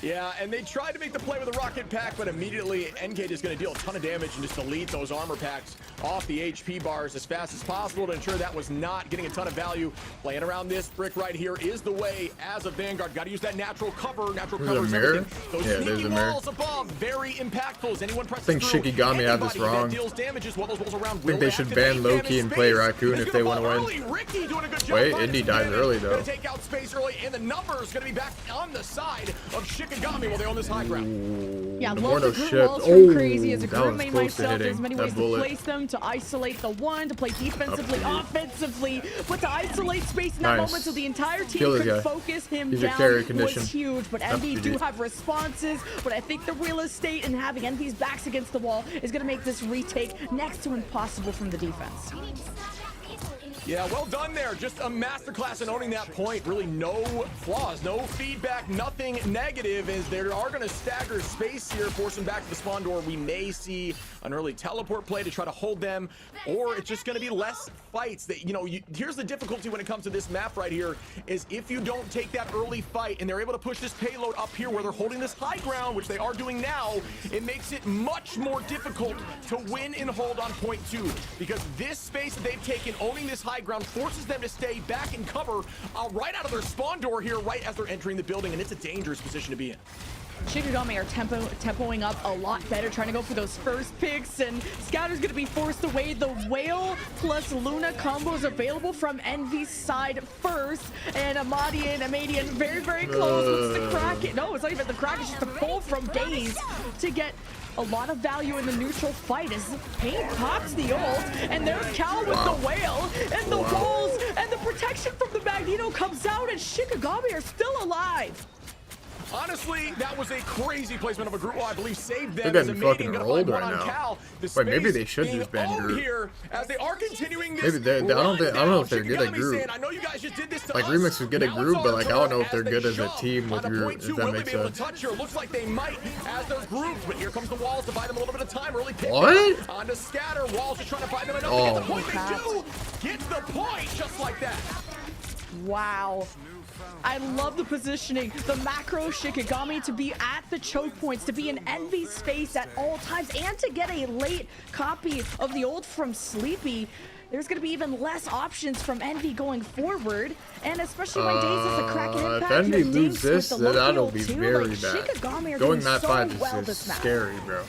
Yeah, and they tried to make the play with a rocket pack, but immediately Engage is going to deal a ton of damage and just delete those armor packs off the HP bars as fast as possible to ensure that was not getting a ton of value. Playing around this brick right here is the way as a Vanguard. Got to use that natural cover. Natural There's cover a is mirror? everything. Those Yeah, there's sneaky a mirror. walls above, very impactful. As anyone presses I think through, Shikigami had this anybody wrong. that deals damage is what those walls around I think will they should activate. ban Loki and play Space Raccoon is if gonna they want to fall win. early. Ricky doing a good job Wait, finding Indy some dies damage. early, though. Gonna take out Space early, and the numbers gonna be back on the side of Shikigami while they own this high ground. Yeah, The love the Mordo Groot ship. walls from Crazy. As a that Groot was main close to myself, hitting. there's many That ways bullet. to place them, to isolate the one, to play defensively, offensively, but to isolate Space in that Nice. moment so the entire team Kill this could guy. focus him He's a down carry condition. was huge. But Envy GG. do have responses, but I think the real estate and having Envy's backs against the wall is going to make this retake next to impossible from the defense. Yeah, well done there. Just a masterclass in owning that point. Really no flaws, no feedback, nothing negative, as they are going to stagger Space here, force them back to the spawn door. We may see an early teleport play to try to hold them, or it's just going to be less fights. That, you know, here's the difficulty when it comes to this map right here, is if you don't take that early fight and they're able to push this payload up here where they're holding this high ground, which they are doing now, it makes it much more difficult to win and hold on point 2, because this space that they've taken, owning this high ground, forces them to stay back in cover right out of their spawn door here, right as they're entering the building, and it's a dangerous position to be in. Shikigami are tempoing up a lot better, trying to go for those first picks, and Scouter's going to be forced away. The Whale plus Luna combos available from Envy's side first, and Amadian very, very close. What's the crack? No, it's not even the crack, it's just a pull from Daze to get a lot of value in the neutral fight as Pain pops the ult, and there's Cal with the Whale, and the walls, and the protection from the Magneto comes out, and Shikigami are still alive. Honestly, that was a crazy placement of a Groot wall. I believe saved They're them. getting as Amadian fucking gonna rolled find one right on now. Cal. The Wait, maybe space they should being just ban owned Groot. here as they are continuing this. Maybe they- I don't think- I don't know if they're good at Shikigami Groot. saying, I know you guys just did this to Like, us. Remix is good at Now Groot, it's but our like, I don't know turn if they're as they good as a shove team with on the Groot, point 2. if that Will they makes be able to sense. touch here? Looks like they might as their group, but here comes the walls to buy them a little bit of time. Early pick What? on to Scatter. Walls are trying to buy them enough to Oh. get the point. They do get the point just like that. Wow. I love the positioning. The macro Shikigami to be at the choke points, to be in Envy's space at all times, and to get a late copy of the ult from Sleepy. There's going to be even less options from Envy going forward, and especially when Daze is a cracking impact. If Envy and lose Dinks with this, the then Loki that'll ult be too. very like, bad. Shikigami are Going doing map so 5 well is this map. scary, bro.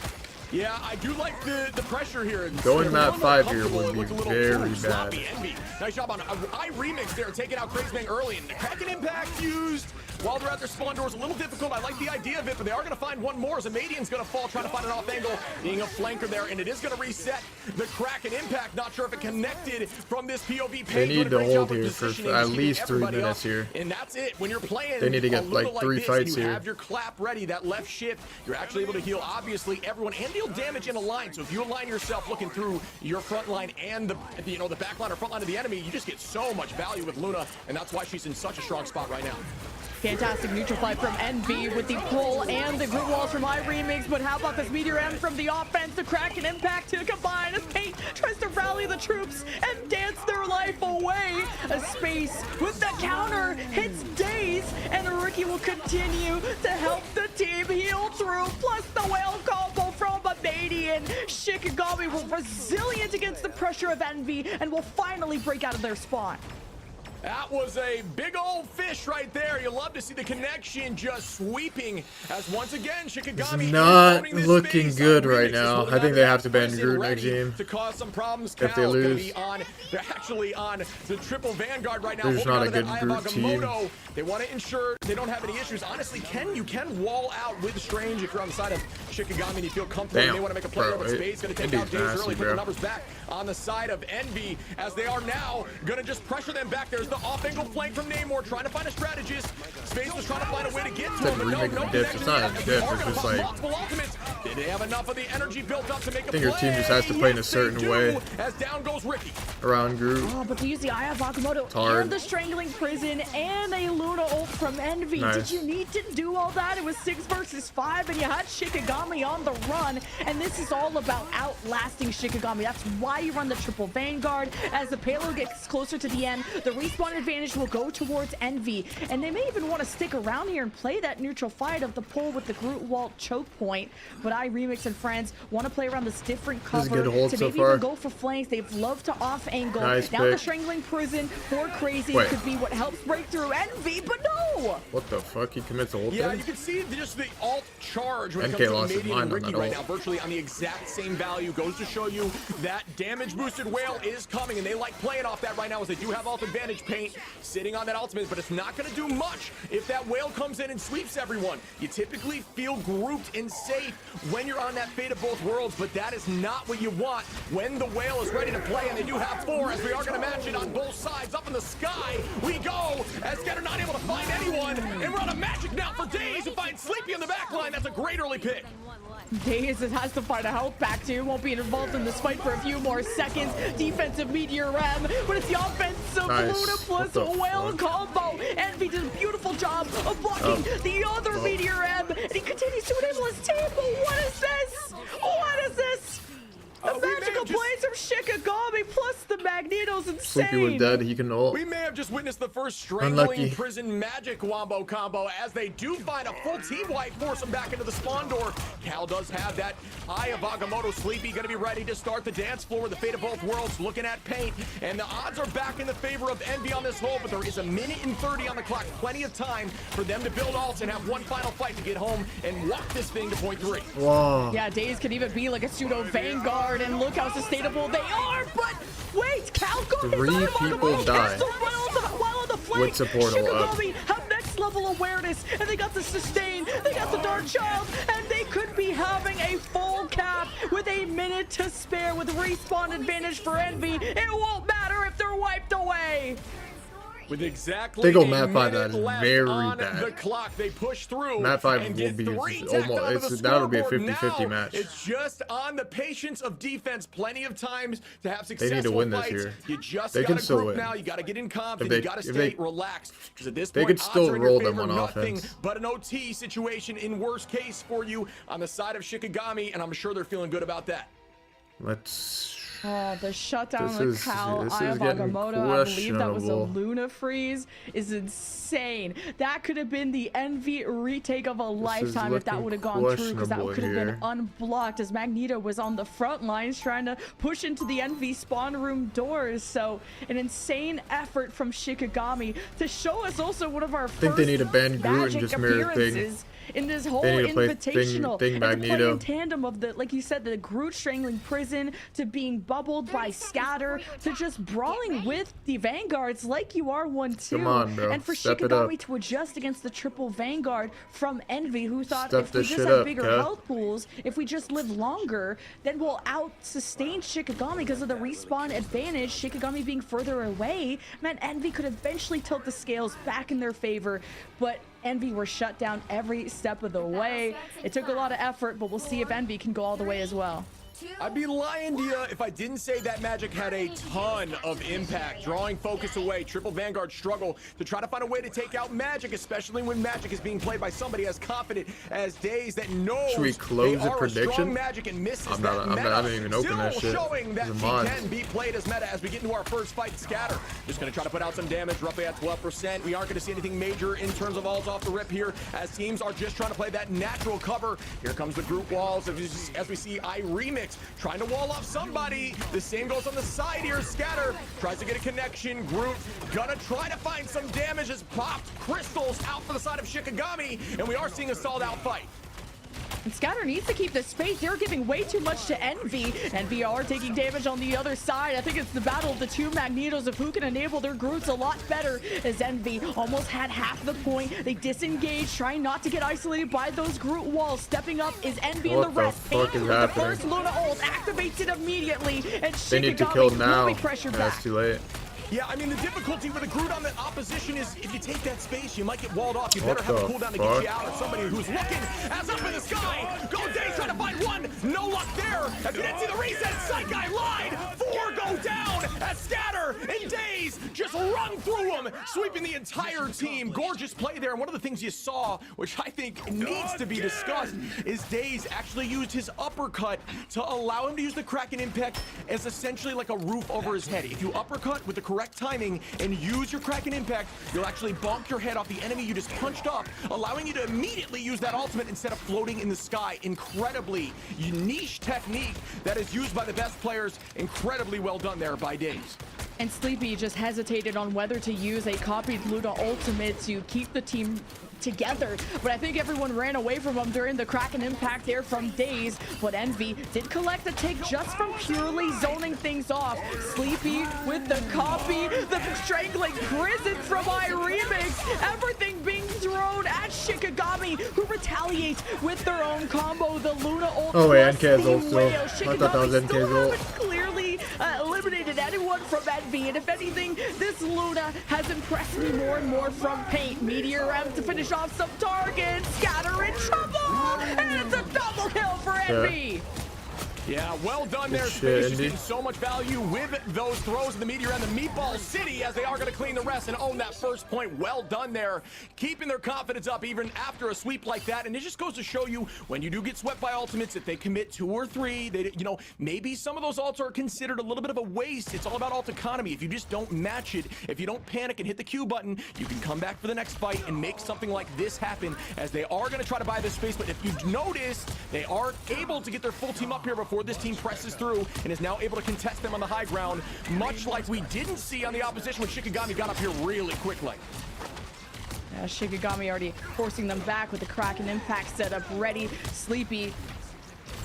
Yeah, I do like the pressure here. Going It's map a little 5 here comfortable. would It be looked a little very sloppy. bad. Envy. Nice job on I remix there, taking out Crazebang early, and the Kraken impact used while they're at their spawn doors. A little difficult. I like the idea of it, but they are going to find one more. Zamadian's going to fall, trying to find an off angle, being a flanker there, and it is going to reset the Kraken impact. Not sure if it connected from this POV. They need to hold here for at least 3 minutes here. And that's it. When you're playing, They need to get a like little 3 this, fights and you here. have your clap ready, that left shift, you're actually able to heal obviously everyone and deal damage in a line. So if you align yourself looking through your front line and the the back line or front line of the enemy, you just get so much value with Luna, and that's why she's in such a strong spot right now. Fantastic neutral fight from Envy with the pull and the group walls from iRemix, but how about this Meteor M from the offense, the Kraken impact to combine as Kate tries to rally the troops and dance their life away. A space with the counter hits Daze, and Ricky will continue to help the team heal through, plus the whale combo from Abadian. Shikigami will resilient against the pressure of Envy and will finally break out of their spawn. That was a big old fish right there. You love to see the connection just sweeping as once again Shikigami It's not owning this looking space. good Remix right is now. holding I think on they to have to that ban person Groot next ready game. to cause some problems. If they Cal's gonna lose. they're actually on the triple Vanguard right now. There's holding not on a to good that Groot team. Ayamoto. They want to ensure they don't have any issues. Honestly, you can wall out with Strange if you're on the side of Shikigami and you feel comfortable. Damn, They want to make a play bro, over space. Going to take Envy's out Daze nasty, early, put bro. the numbers back on the side of Envy as they are now going to just pressure them back. There's the off-angle flank from Namor trying to find a strategist. Space was trying to find a way to get to him, but no remake the diff. It's not a diff, it's just like- multiple ultimates. Did they have enough of the energy built up to make a play? think your team just has to play in a Yes, certain they do, way. as down goes Ricky. Around Groot. Oh, but to use the Eye of Agamotto hard. and the Strangling Prison and a Luna ult from Envy. Nice. Did you need to do all that? It was 6 versus 5, and you had Shikigami on the run. And this is all about outlasting Shikigami. That's why you run the triple Vanguard. As the payload gets closer to the end, the respawn advantage will go towards Envy. And they may even want to stick around here and play that neutral fight of the pull with the Groot Walt choke point. But iRemix and friends want to play around this different is a cover good hold to so maybe far. even go for flanks. They've loved to off angle. Nice Now the pick. Strangling Prison for Crazy Wait. could be what helps break through Envy, but no! What the fuck? He commits a ult Yeah, there? you can see just the alt charge when it NK comes lost to his Canadian mind and on Ricky that right ult. now, virtually on the exact same value. Goes to show you that damage boosted whale is coming, and they like playing off that right now as they do have alt advantage paint sitting on that ultimate, but it's not going to do much if that whale comes in and sweeps everyone. You typically feel grouped and safe when you're on that Fate of Both Worlds, but that is not what you want when the whale is ready to play, and they do have 4 as we are going to match it on both sides. Up in the sky we go as Getter not able to find anyone, and we're on a magic now for Daze to find Sleepy in the back line. That's a great early pick. Daze has to find a health back to. Won't be involved in this fight for a few more seconds. Defensive Meteor Ram, but it's the offensive Nice. Luna plus What the whale fuck? combo. Envy does a beautiful job of blocking the other Meteor Ram, and he continues to enable his team. But what is this? What is this? The We may magical have just- plays from Shikigami plus the Magneto's insane. Sleepy was dead. He can ult. We may have just witnessed the first strangling Unlucky. prison magic wombo combo as they do find a full team wipe, force him back into the spawn door. Cal does have that Eye of Agamotto. Sleepy going to be ready to start the dance floor with the Fate of Both Worlds, looking at paint, and the odds are back in the favor of Envy on this hole, but there is a minute and 30 on the clock, plenty of time for them to build ults and have one final fight to get home and walk this thing to point 3. Wow. Yeah, Daze could even be like a pseudo Vanguard, and look how sustainable they are. But wait, Calco 3 people die while on the flank. with support ult up. Shikigami have next level awareness, and they got the sustain, they got the Dark Child, and they could be having a full cap with a minute to spare with respawn advantage for Envy. It won't matter if they're wiped away. With exactly They go a map 5, minute that is left very on bad. the clock, they push through. Map 5 and will get be 3 tacked almost- onto it's- the that'll be a scoreboard. 50-50 Now, match. It's just on the patience of defense. Plenty of times to have They successful need to win this fights. here. You just They gotta can still group win. now. You gotta get in confidence. If they- You gotta if stay they- relaxed. Because at this they point, could odds still are in your roll them favor. on Nothing offense. but an OT situation in worst case for you on the side of Shikigami, and I'm sure they're feeling good about that. Let's... Oh, the shutdown This with is- Cal this Eye is of getting Agamotto. I believe that was a questionable. Luna freeze is insane. That could have been the Envy retake of a lifetime if that looking would have gone through, because that questionable could have been here. unblocked as Magneto was on the front lines trying to push into the Envy spawn room doors. So an insane effort from Shikigami to show us also one of our think they need to ban Groot and Magic just mirror thing. appearances in this whole They need to play invitational. Thing and to play Magneto. in tandem of the, like you said, the Groot strangling Prison to being bubbled by Scatter to just brawling with the Vanguards like you are 1-2. Come on, bro. And for Step it up. Shikigami to adjust against the triple Vanguard from Envy, who thought Step if we this just shit have up, bigger Kev. health pools, if we just live longer, then we'll out-sustain Shikigami because of the respawn advantage, Shikigami being further away, meant Envy could eventually tilt the scales back in their favor, but Envy were shut down every step of the way. It took a lot of effort, but we'll see if Envy can go all the way as well. I'd be lying to you if I didn't say that Magic had a ton of impact, drawing focus away. Triple Vanguard struggle to try to find a way to take out Magic, especially when Magic is being played by somebody as confident as Daze that knows Should we close they the are prediction? a strong Magic and misses I'm that not meta. even open that Still shit. showing that It's she a mod. can be played as meta as we get into our first fight. Scatter just going to try to put out some damage, roughly at 12%. We aren't going to see anything major in terms of alls off the rip here, as teams are just trying to play that natural cover. Here comes the group walls as we see iRemix trying to wall off somebody. The same goes on the side here. Scatter tries to get a connection. Groot gonna try to find some damage as popped crystals out for the side of Shikigami, and we are seeing a stalled out fight. And Scatter needs to keep the space. They're giving way too much to Envy. Envy are taking damage on the other side. I think it's the battle of the two Magnetos of who can enable their Groots a lot better, as Envy almost had half the point. They disengage, trying not to get isolated by those Groot walls. Stepping up is Envy and What the the rest. fuck Pain is with the happening? first Luna ult activates it immediately, and They need to kill Shikigami now. will be pressured back. That's too late. Yeah, I mean, the difficulty with a Groot on the opposition is if you take that space, you might get walled off. You What better have a the cooldown to fuck? get you out. It's somebody who's looking as up in the sky. Go Daze trying to find one. No luck there. If you didn't see the reset, Sight Guy lied. 4 go down as Scatter and Daze just run through them, sweeping the entire team. Gorgeous play there. And one of the things you saw, which I think needs to be discussed, is Daze actually used his uppercut to allow him to use the Kraken Impact as essentially like a roof over his head. If you uppercut with the correct timing and use your Kraken Impact, you'll actually bonk your head off the enemy you just punched up, allowing you to immediately use that ultimate instead of floating in the sky. Incredibly niche technique that is used by the best players. Incredibly well done there by Daze. And Sleepy just hesitated on whether to use a copied Luna ultimate to keep the team together, but I think everyone ran away from him during the Kraken Impact there from Daze. But Envy did collect a take just from purely zoning things off. Sleepy with the copy, the strangling prison from iRemix, everything being thrown at Shikigami, who retaliates with their own combo. The Luna ult. Oh wait, plus NK's the ult still. whale. I thought that was Shikigami still NK's ult. haven't clearly eliminated anyone from Envy, and if anything, this Luna has impressed me more and more from Paint. Meteor M to finish off some targets. Scatter in trouble, and it's a double kill for Envy. Yeah, well done there. Good Space shit, just Indy. getting so much value with those throws in the Meteor and the Meatball City, as they are going to clean the rest and own that first point. Well done there. Keeping their confidence up even after a sweep like that. And it just goes to show you, when you do get swept by ultimates, if they commit 2 or 3, they, you know, maybe some of those ults are considered a little bit of a waste. It's all about ult economy. If you just don't match it, if you don't panic and hit the Q button, you can come back for the next fight and make something like this happen, as they are going to try to buy this space. But if you notice, they are able to get their full team up here before this team presses through and is now able to contest them on the high ground, much like we didn't see on the opposition when Shikigami got up here really quickly. Yeah, Shikigami already forcing them back with the Kraken Impact setup ready. Sleepy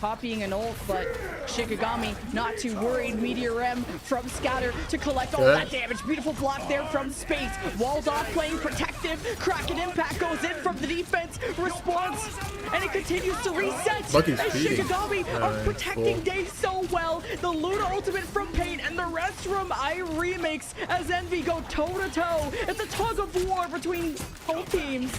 copying an ult, but Shikigami not too worried. Meteor M from Scatter to collect all that damage. Beautiful block there from Space. Walled off, playing protective. Kraken Impact goes in from the defense. Response, and it continues to reset. Bucky's And feeding. Shikigami are Alright, protecting cool. Daze so well. The Luna ultimate from Paint and the rest from iRemix as Envy go toe-to-toe. It's a tug of war between both teams.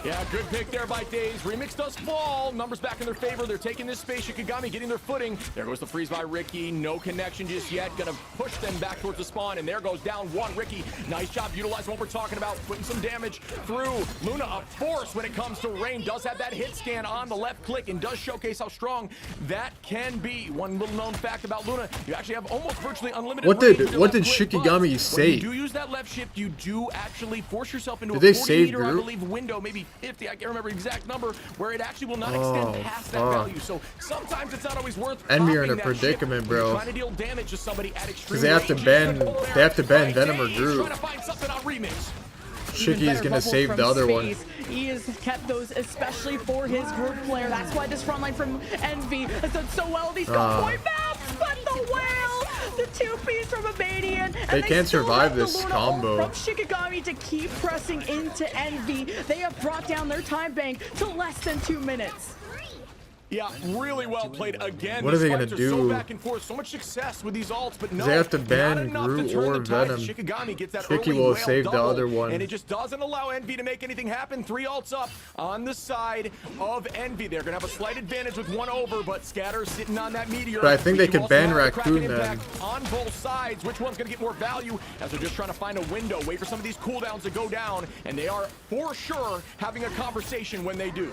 Yeah, good pick there by Daze. Remix does fall. Numbers back in their favor. They're taking this space. Shikigami getting their footing. There goes the freeze by Ricky. No connection just yet. Gonna push them back towards the spawn. And there goes down one. Ricky, nice job utilizing what we're talking about. Putting some damage through. Luna, a force when it comes to Rain. Does have that hit scan on the left click and does showcase how strong that can be. One little known fact about Luna, you actually have almost virtually unlimited What range did- with your what left did click, but Shikigami when say? you do use that left shift, you do actually force yourself into Did a they 40 save meter, I Groot? believe, window, maybe 50, I can't remember the exact number, where it actually will not extend past that fuck. value. So sometimes it's not always worth Envy are in a popping that predicament, shift when you're bro. trying to deal damage to somebody at extreme Because they have to range. bend, Triple they have to there bend by Venom or Daze, Groot. trying to find something on Remix. even Shicky's better gonna bubbles save from the other one. space. He has kept those especially for his group player. That's why this front line from Envy has done so well in these point maps. But the whale, the two-piece from Abadian, and They can't still survive have the this Luna combo. ult from Shikigami to keep pressing into Envy. They have brought down their time bank to less than 2 minutes. Yeah, really well played again. What are they These gonna fights are so do? back and forth, so much success with these ults, but no, They have to ban not enough Groot to turn or the tide. Venom. Shikigami gets that Shicky early will whale save the double, other one. and it just doesn't allow Envy to make anything happen. 3 ults up on the side of Envy. They're gonna have a slight advantage with 1 over, but Scatter's sitting on that meteor. But I think they You could also ban have the Kraken Raccoon then. impact on both sides. Which one's gonna get more value? As they're just trying to find a window, wait for some of these cooldowns to go down, and they are for sure having a conversation when they do.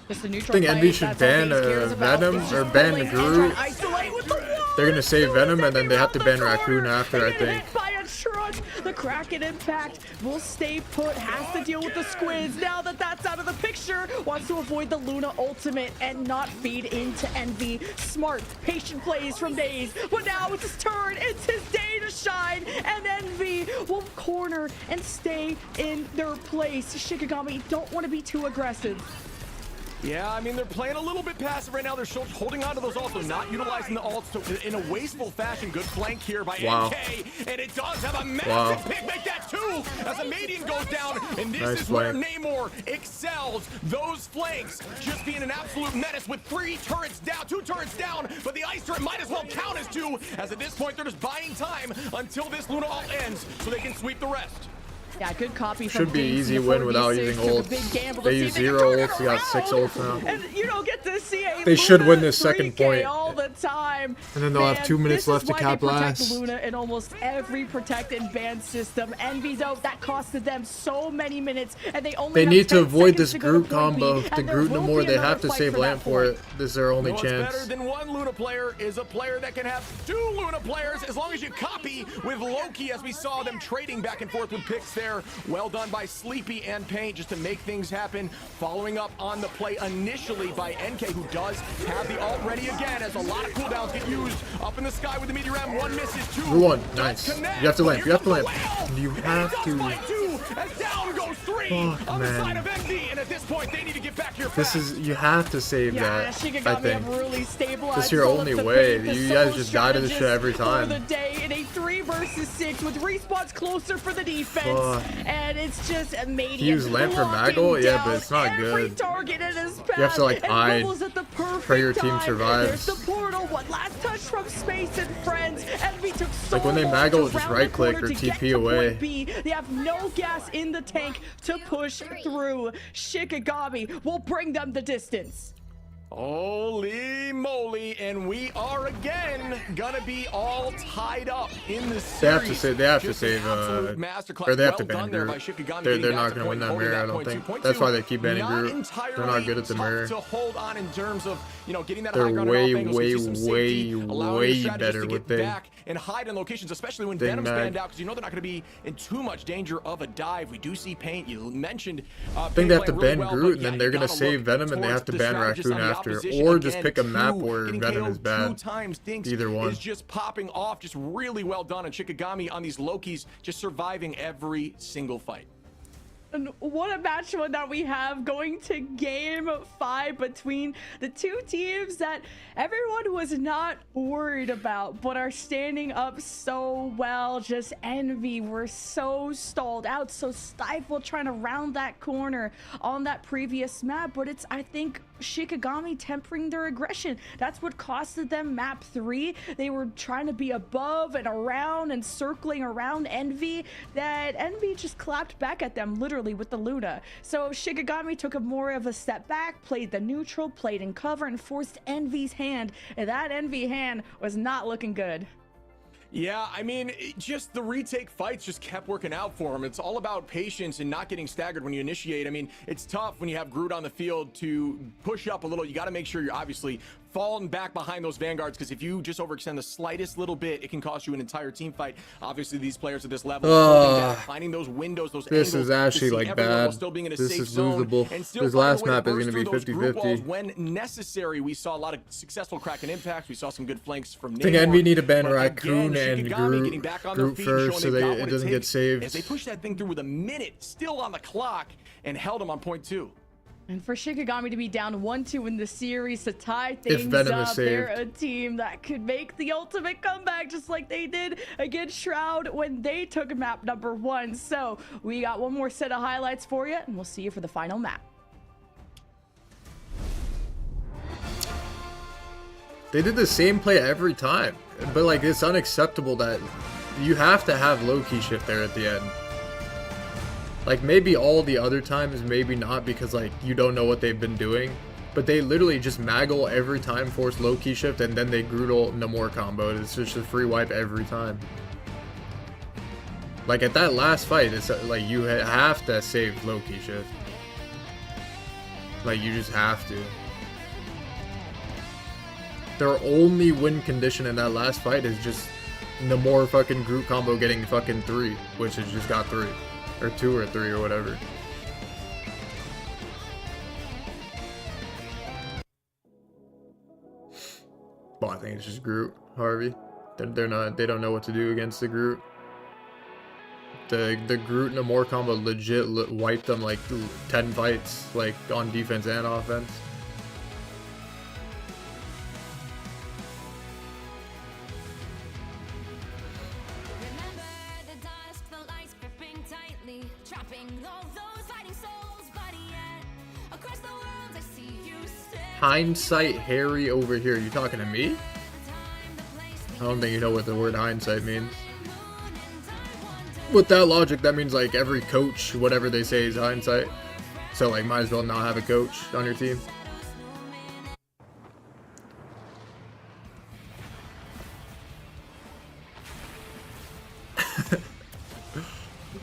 Just a neutral I think Envy fight, should that's all ban these cares about. Venom It's or just ban pulling and Groot. trying to isolate with the wall. They're gonna save Venom and then they have to ban Around the Raccoon corner. after, They I get think. hit by a truck. The Kraken impact will stay put, has to deal with the squids. Now that that's out of the picture, wants to avoid the Luna ultimate and not feed into Envy. Smart, patient plays from Daze, but now it's his turn. It's his day to shine, and Envy will corner and stay in their place. Shikigami don't want to be too aggressive. Yeah, I mean, they're playing a little bit passive right now. They're still holding on to those ults, they're not utilizing the ults in a wasteful fashion. Good flank here by Wow. NK, and it does have a massive Wow. pick. Make that 2 as a Median goes down, and this Nice is where flank. Namor excels. Those flanks just being an absolute menace with 3 turrets down, 2 turrets down, but the ice turret might as well count as 2, as at this point they're just buying time until this Luna ult ends so they can sweep the rest. Yeah, good copy from Should be Daze easy in the win without 4v6. using Took a ults. big gamble They to see use if can 0 turn it ults, they got 6 around. ults now. And you don't get to see a They should Luna win this second 3K point. all the time. And then they'll have 2 minutes this left is to why cap they protect last. Luna in almost every protect and ban system. Envy's out, that costed them so many minutes, and they only They have need to 10 avoid seconds this to go to Groot point B, combo. and To there Groot no will more, be they another have to fight save for that lamp for it. point. This is their only You know what's chance. better than 1 Luna player is a player that can have 2 Luna players as long as you copy with Loki, as we saw them trading back and forth with picks there. Well done by Sleepy and Paint just to make things happen. Following up on the play initially by NK, who does have the ult ready again, as a lot of cooldowns get used up in the sky with the meteor ram. 1 misses, 2. Blue one, does nice. connect, You have to but lamp, here you have to comes the lamp. whale, You and have he does to. fight 2, as down goes 3 Fuck, on the man. side of Envy, and at this point they need to get back here This fast. is, you have to save Yeah, that, I Shikigami think. have really stabilized. This is your Philip only the way. Paint, the You guys solo just die to this shit every strategist time. For the day in a 3 versus 6 with respawns closer for the defense, Fuck. and it's just a Median. He used lamp for locking Maggle? Yeah, but down it's not every good. target in his path, You have to, like, and hide. bubbles at the perfect Pray your team time. survives. There's the portal. One last touch from Space and Friends. Envy took so Like, when they long Maggle, to just round the right-click corner or to get TP to away. point B. They have no gas in the tank to push through. Shikigami will bring them the distance. Holy moly, and we are again gonna be all tied up in the series. They have to save. They have to Just an save. absolute masterclass. Or they have to Well ban done there Groot. by Shikigami, They're getting not back gonna to win that holding mirror. I that don't point think. two. Point That's two, why they keep banning not Groot. entirely They're not good at the tough mirror. to hold on in terms of, you know, getting that They're high ground way, and off angles, way, gives you some safety, way, allowing way the strategists better to with get Big. back and hide in locations, especially when Big Venom's Mag. banned out, because you know they're not going to be in too much danger of a dive. We do see Paint. You mentioned. I think they have to ban Groot, and then they're gonna save Venom, and they have to ban Raccoon after, or just pick a map where Venom is bad. Either one. Is just popping off, just really well done. And Shikigami on these Lokis, just surviving every single fight. And what a match one that we have going to game 5 between the two teams that everyone was not worried about, but are standing up so well. Just Envy were so stalled out, so stifled trying to round that corner on that previous map. But it's, I think, Shikigami tempering their aggression. That's what costed them map 3. They were trying to be above and around and circling around Envy, that Envy just clapped back at them literally with the Luna. So Shikigami took a more of a step back, played the neutral, played in cover, and forced Envy's hand, and that Envy hand was not looking good. Yeah, I mean, just the retake fights just kept working out for him. It's all about patience and not getting staggered when you initiate. I mean, it's tough when you have Groot on the field to push up a little. You got to make sure you're obviously falling back behind those vanguards, because if you just overextend the slightest little bit, it can cost you an entire team fight. Obviously, these players at this level, finding those windows, those This angles is actually to see like everyone while bad. still being in a This safe is zone losable. and still This finding a last way map is burst going to be through those group walls 50-50. when necessary. We saw a lot of successful crack and impacts. We saw some good flanks from I think Namor, Envy need to ban but Raccoon again, and Shikigami getting back on their Groot feet and showing first so they've got it what doesn't get takes saved. as they push that thing through with a minute still on the clock and held him on point 2. And for Shikigami to be down 1-2 in the series to tie things Venom is up, saved. they're a team that could make the ultimate comeback just like they did against Shroud when they took map number 1. So we got one more set of highlights for you, and we'll see you for the final map. They did the same play every time, but like it's unacceptable that you have to have low-key shift there at the end. Like maybe all the other times, maybe not, because like you don't know what they've been doing, but they literally just Maggle every time, force low-key shift, and then they Groodle Namor combo. It's just a free wipe every time. Like at that last fight, it's like you have to save low-key shift. Like you just have to. Their only win condition in that last fight is just Namor fucking Groot combo getting fucking 3, which has just got 3. Or 2 or 3 or whatever. Well, I think it's just Groot, Harvey. They're not. They don't know what to do against the Groot. The Groot Namor combo legit wiped them like 10 fights, like on defense and offense. Remember the dusk, the lights gripping tightly, trapping all those fighting souls, but yet across the world I see you stand. Hindsight Harry over here. You talking to me? I don't think you know what the word hindsight means. With that logic, that means like every coach, whatever they say is hindsight. So like might as well not have a coach on your team.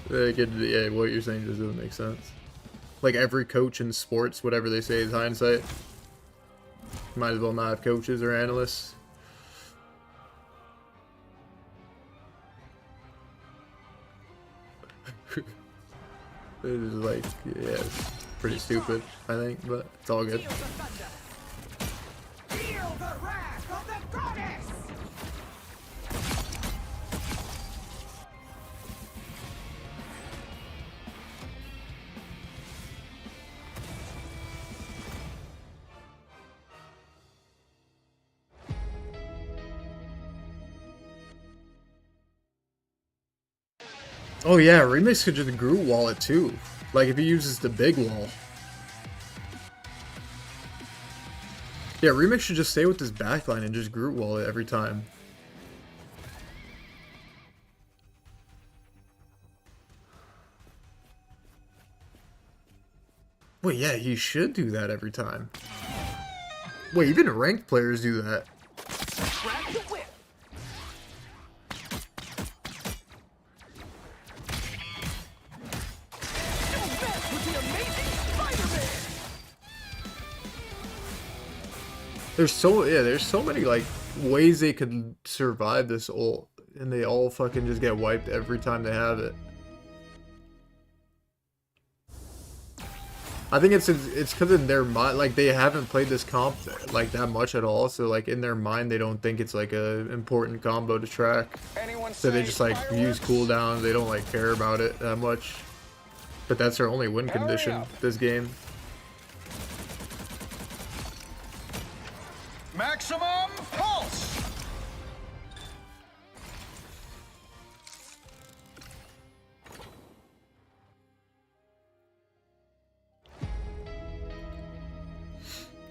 Yeah, what you're saying just doesn't make sense. Like every coach in sports, whatever they say is hindsight. Might as well not have coaches or analysts. It is like, yeah, it's pretty stupid, I think, but it's all good. Feel the thunder. Feel the wrath of the goddess. Oh yeah, Remix could just Groot wall it too. Like if he uses the big wall. Yeah, Remix should just stay with this backline and just Groot wall it every time. Wait, yeah, he should do that every time. Wait, even ranked players do that. Grab the whip. Your best with the amazing Spider-Man. There's so many like ways they could survive this ult, and they all fucking just get wiped every time they have it. I think it's because in their mind, like they haven't played this comp like that much at all, so like in their mind they don't think it's like a important combo to track. Anyone So they say just like use cooldowns. They don't like care about it that much. But that's their only win condition this game. Maximum pulse.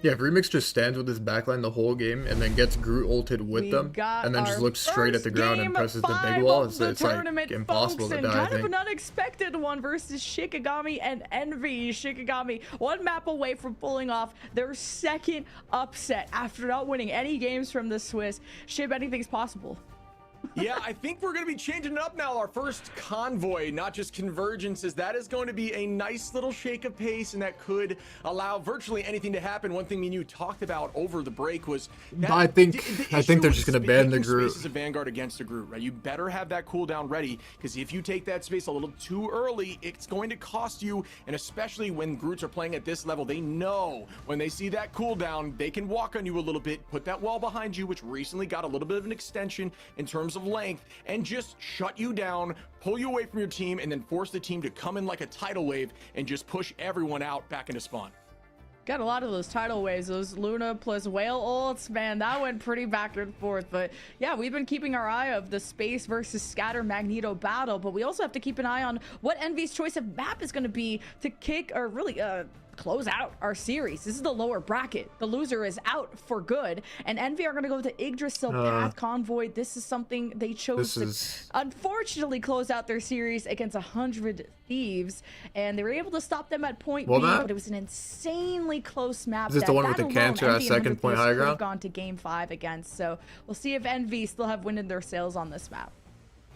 Yeah, if Remix just stands with his backline the whole game and then gets Groot ulted with them, and then just looks straight at the ground and presses the big wall, it's like impossible to die, I Kind of think. an unexpected one versus Shikigami and Envy. Shikigami one map away from pulling off their second upset after not winning any games from the Swiss. Shib, anything's possible. Yeah, I think we're going to be changing it up now. Our first convoy, not just convergences. That is going to be a nice little shake of pace, and that could allow virtually anything to happen. One thing me and you talked about over the break was that I think they're just going to ban the group. Space as a Vanguard against a group, right? You better have that cooldown ready, because if you take that space a little too early, it's going to cost you. And especially when Groots are playing at this level, they know when they see that cooldown, they can walk on you a little bit, put that wall behind you, which recently got a little bit of an extension in terms of length, and just shut you down, pull you away from your team, and then force the team to come in like a tidal wave and just push everyone out back into spawn. Got a lot of those tidal waves, those Luna plus whale ults, man, that went pretty back and forth. But yeah, we've been keeping our eye of the space versus scatter Magneto battle, but we also have to keep an eye on what Envy's choice of map is going to be to kick, or really close out our series. This is the lower bracket. The loser is out for good, and Envy are going to go to Yggdrasil Path Convoy. This is something they chose to unfortunately close out their series against 100 Thieves, and they were able to stop them at point B, but it was an insanely close map. Is this the one with the cancer at second point high ground? Gone to game 5 against, so we'll see if Envy still have wind in their sails on this map.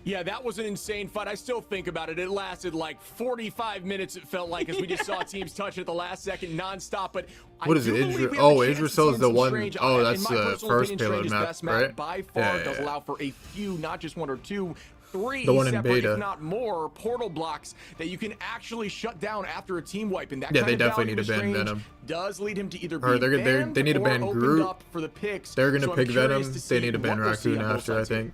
Yeah, that was an insane fight. I still think about it. It lasted like 45 minutes, it felt like, as we just saw teams touch at the last second nonstop. But what is it? Yggdrasil is the one. Oh, that's the first payload map, right? By far does allow for a few, not just one or two, three the one in separate, beta, if not more, portal blocks that you can actually shut down after a team wipe. And that yeah, kind they of definitely need to ban Venom. Does lead him to either or be banned they need to ban or Groot. up for the picks. They're gonna so pick Venom. They need to ban Raccoon after, I think.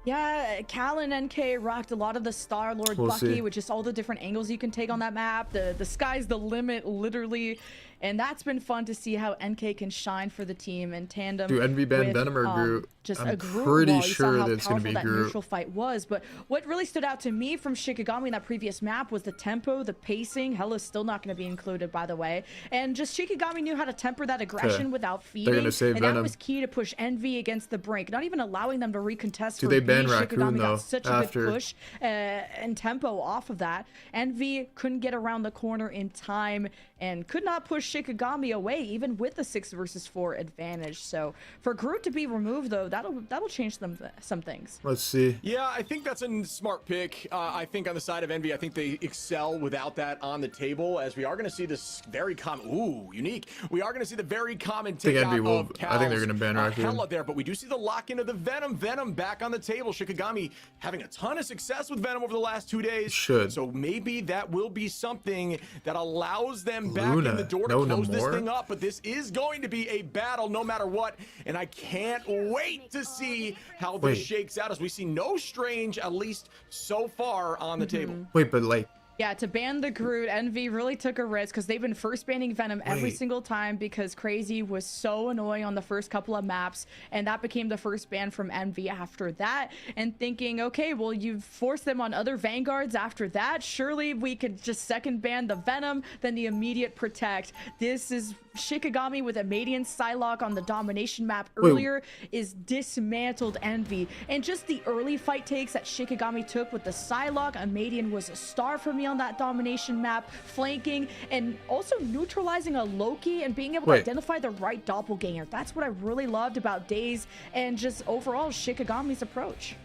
Yeah, Cal and NK rocked a lot of the Star-Lord Bucky, with just all the different angles you can take on that map. The sky's the limit, literally. And that's been fun to see how NK can shine for the team in tandem. Do Envy ban Venom or Groot? I'm pretty sure that it's going to be that Groot. Neutral fight was, but what really stood out to me from Shikigami in that previous map was the tempo, the pacing. Hella's still not going to be included, by the way. And just Shikigami knew how to temper that aggression without feeding. They're going to save Venom. That was key to push Envy against the brink, not even allowing them to recontest. Do they ban Raccoon Shikigami though? got such a good push and tempo off of that. Envy couldn't get around the corner in time and could not push Shikigami away, even with the 6 versus 4 advantage. So for Groot to be removed, though, that'll change some things. Let's see. Yeah, I think that's a smart pick. I think on the side of Envy, I think they excel without that on the table, as we are going to see this very common, unique. We are going to see the very common take out of Cal's, I think they're going to ban Raccoon. Hella there, but we do see the lock into the Venom. Venom back on the table. Shikigami having a ton of success with Venom over the last 2 days. So maybe that will be something that allows them back in the door to close this thing up. But this is going to be a battle no matter what, and I can't wait to see how this shakes out, as we see no Strange, at least so far, on the table. Wait, but like, yeah, to ban the Groot, Envy really took a risk because they've been first banning Venom every single time because Crazy was so annoying on the first couple of maps, and that became the first ban from Envy after that. And thinking, okay, well, you've forced them on other Vanguards after that. Surely we could just second ban the Venom, then the immediate protect. This is Shikigami with a Madian Psylocke on the domination map earlier is dismantled Envy. And just the early fight takes that Shikigami took with the Psylocke, a Madian was a star for me on that domination map, flanking and also neutralizing a Loki and being able to identify the right doppelganger. That's what I really loved about Days and just overall Shikigami's approach.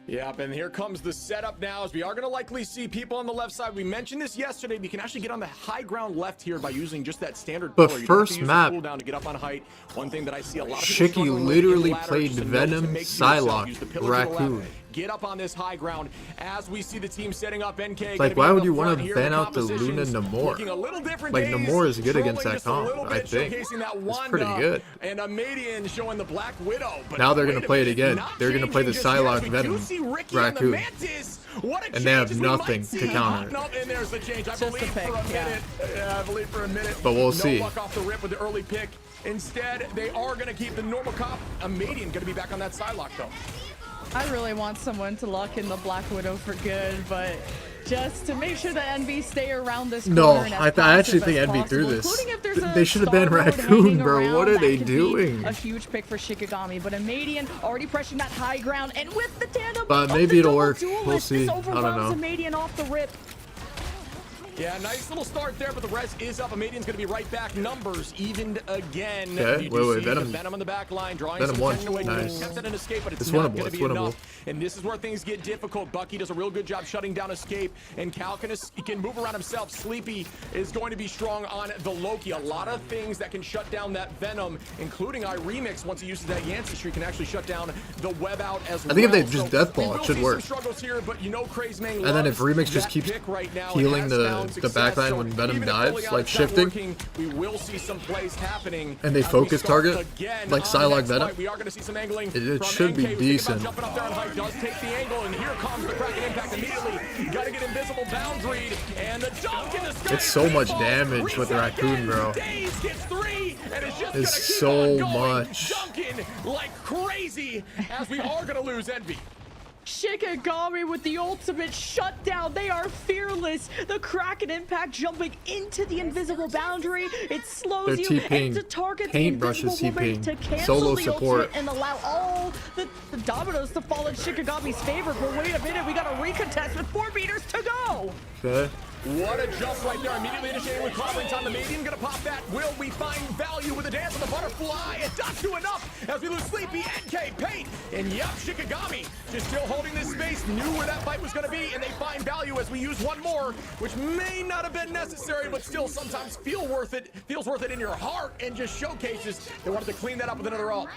Yep, and here comes the setup now, as we are going to likely see people on the left side. We mentioned this yesterday, but you can actually get on the high ground left here by using just that standard pillar. You first map, cooldown to get up on height. One thing that I see a lot of Shiki literally played Venom, Psylocke, Raccoon. Get up on this high ground as we see the team setting up. NK. Like, why would you want to ban out the Luna Namor? Like, Namor is good against that comp, I think. It's pretty good. And a Madian showing the Black Widow. But now they're going to play it again. They're going to play the Psylocke Venom Raccoon. And they have nothing to counter it. And there's the change. I believe for a minute. Yeah, I believe for a minute. But we'll see. No luck off the rip with the early pick. Instead, they are going to keep the normal comp. A Madian going to be back on that Psylocke, though. I really want someone to lock in the Black Widow for good, but just to make sure that Envy stay around this corner. No, I actually think Envy threw this. They should have banned Raccoon, bro. What are they doing? A huge pick for Shikigami, but a Madian already pressuring that high ground, and with the tandem, but maybe it'll work. We'll see. I don't know. A Madian off the rip. Yeah, nice little start there, but the res is up. Amadian's going to be right back. Numbers evened again. Okay, You do wait, see Venom. the Venom on the back line, drawing Venom some won. attention away. Nice. Attempts at an escape, but it's It's not winnable, going to it's be winnable. enough. And this is where things get difficult. Bucky does a real good job shutting down escape, and Cal can move around himself. Sleepy is going to be strong on the Loki. A lot of things that can shut down that Venom, including iRemix, once he uses that Yancey streak, can actually shut down the web out as well. I think if they just deathball, it should work. Struggles here, but you know And then if Remix just keeps healing the backline when Venom dives, like shifting, we will see some plays happening. and they focus target, like Psylocke Venom, We are going to see some angling. it should be decent. Jumping up there on height, does take the angle, and here comes the Kraken impact immediately. Got to get invisible boundaried, and the dunk in the sky. It's so much damage with the Raccoon, bro. Days gets 3, and it's just It's gonna keep so on going, much. dunking like crazy, as we are going to lose Envy. Shikigami with the ultimate shutdown. They are fearless. The Kraken impact jumping into the invisible boundary. It slows They're you TPing. and to target the Paintbrush is invisible woman TPing. to cancel Solo the support. ultimate and allow all the dominoes to fall in Shikigami's favor. But wait a minute, we got a recontest with 4 meters to go. Okay. What a jump right there. Immediately initiating with clobbering time. The Median gonna pop that. Will we find value with the dance of the butterfly? It does do enough as we lose Sleepy, NK, Paint, and yup, Shikigami just still holding this space. Knew where that fight was gonna be, and they find value as we use one more, which may not have been necessary, but still sometimes feels worth it in your heart, and just showcases they wanted to clean that up with another ult.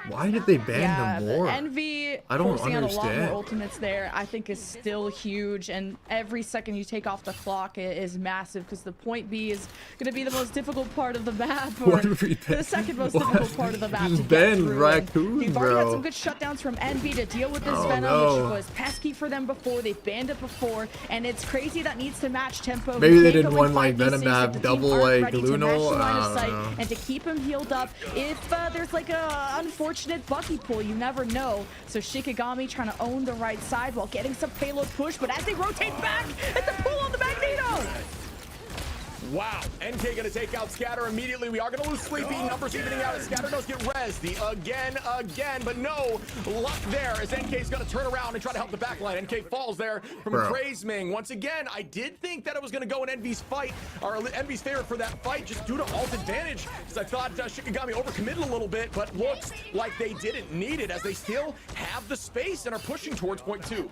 Why did they ban the more? Envy I don't forcing out a lot understand. more ultimates there, I think, is still huge. And every second you take off the clock is massive, because the point B is going to be the most difficult part of the map, or What did we ban? the second most What? difficult part of the map. Just to get ban through. Raccoon, You've already had bro. some good shutdowns from Envy to deal with this Oh, Venom, no. which was pesky for them before. They've banned it before, and it's crazy that needs to match tempo. Maybe You they can't didn't go want, in like, 5v6 Venom to if have the team double, aren't like, ready to Luno. match the line I of don't sight know. and to keep him healed up. If there's like a unfortunate Bucky pull, you never know. So Shikigami trying to own the right side while getting some payload push, but as they rotate back, it's the pull on the Magneto! Wow, NK gonna take out Scatter immediately. We are gonna lose Sleepy. Numbers evening out as Scatter does get res. The again, but no luck there as NK's gonna turn around and try to help the backline. NK falls there from Bro. Crazeming. Once again, I did think that it was gonna go in Envy's fight, or Envy's favor for that fight, just due to ult advantage, because I thought Shikigami overcommitted a little bit, but looks like they didn't need it as they still have the space and are pushing towards point 2.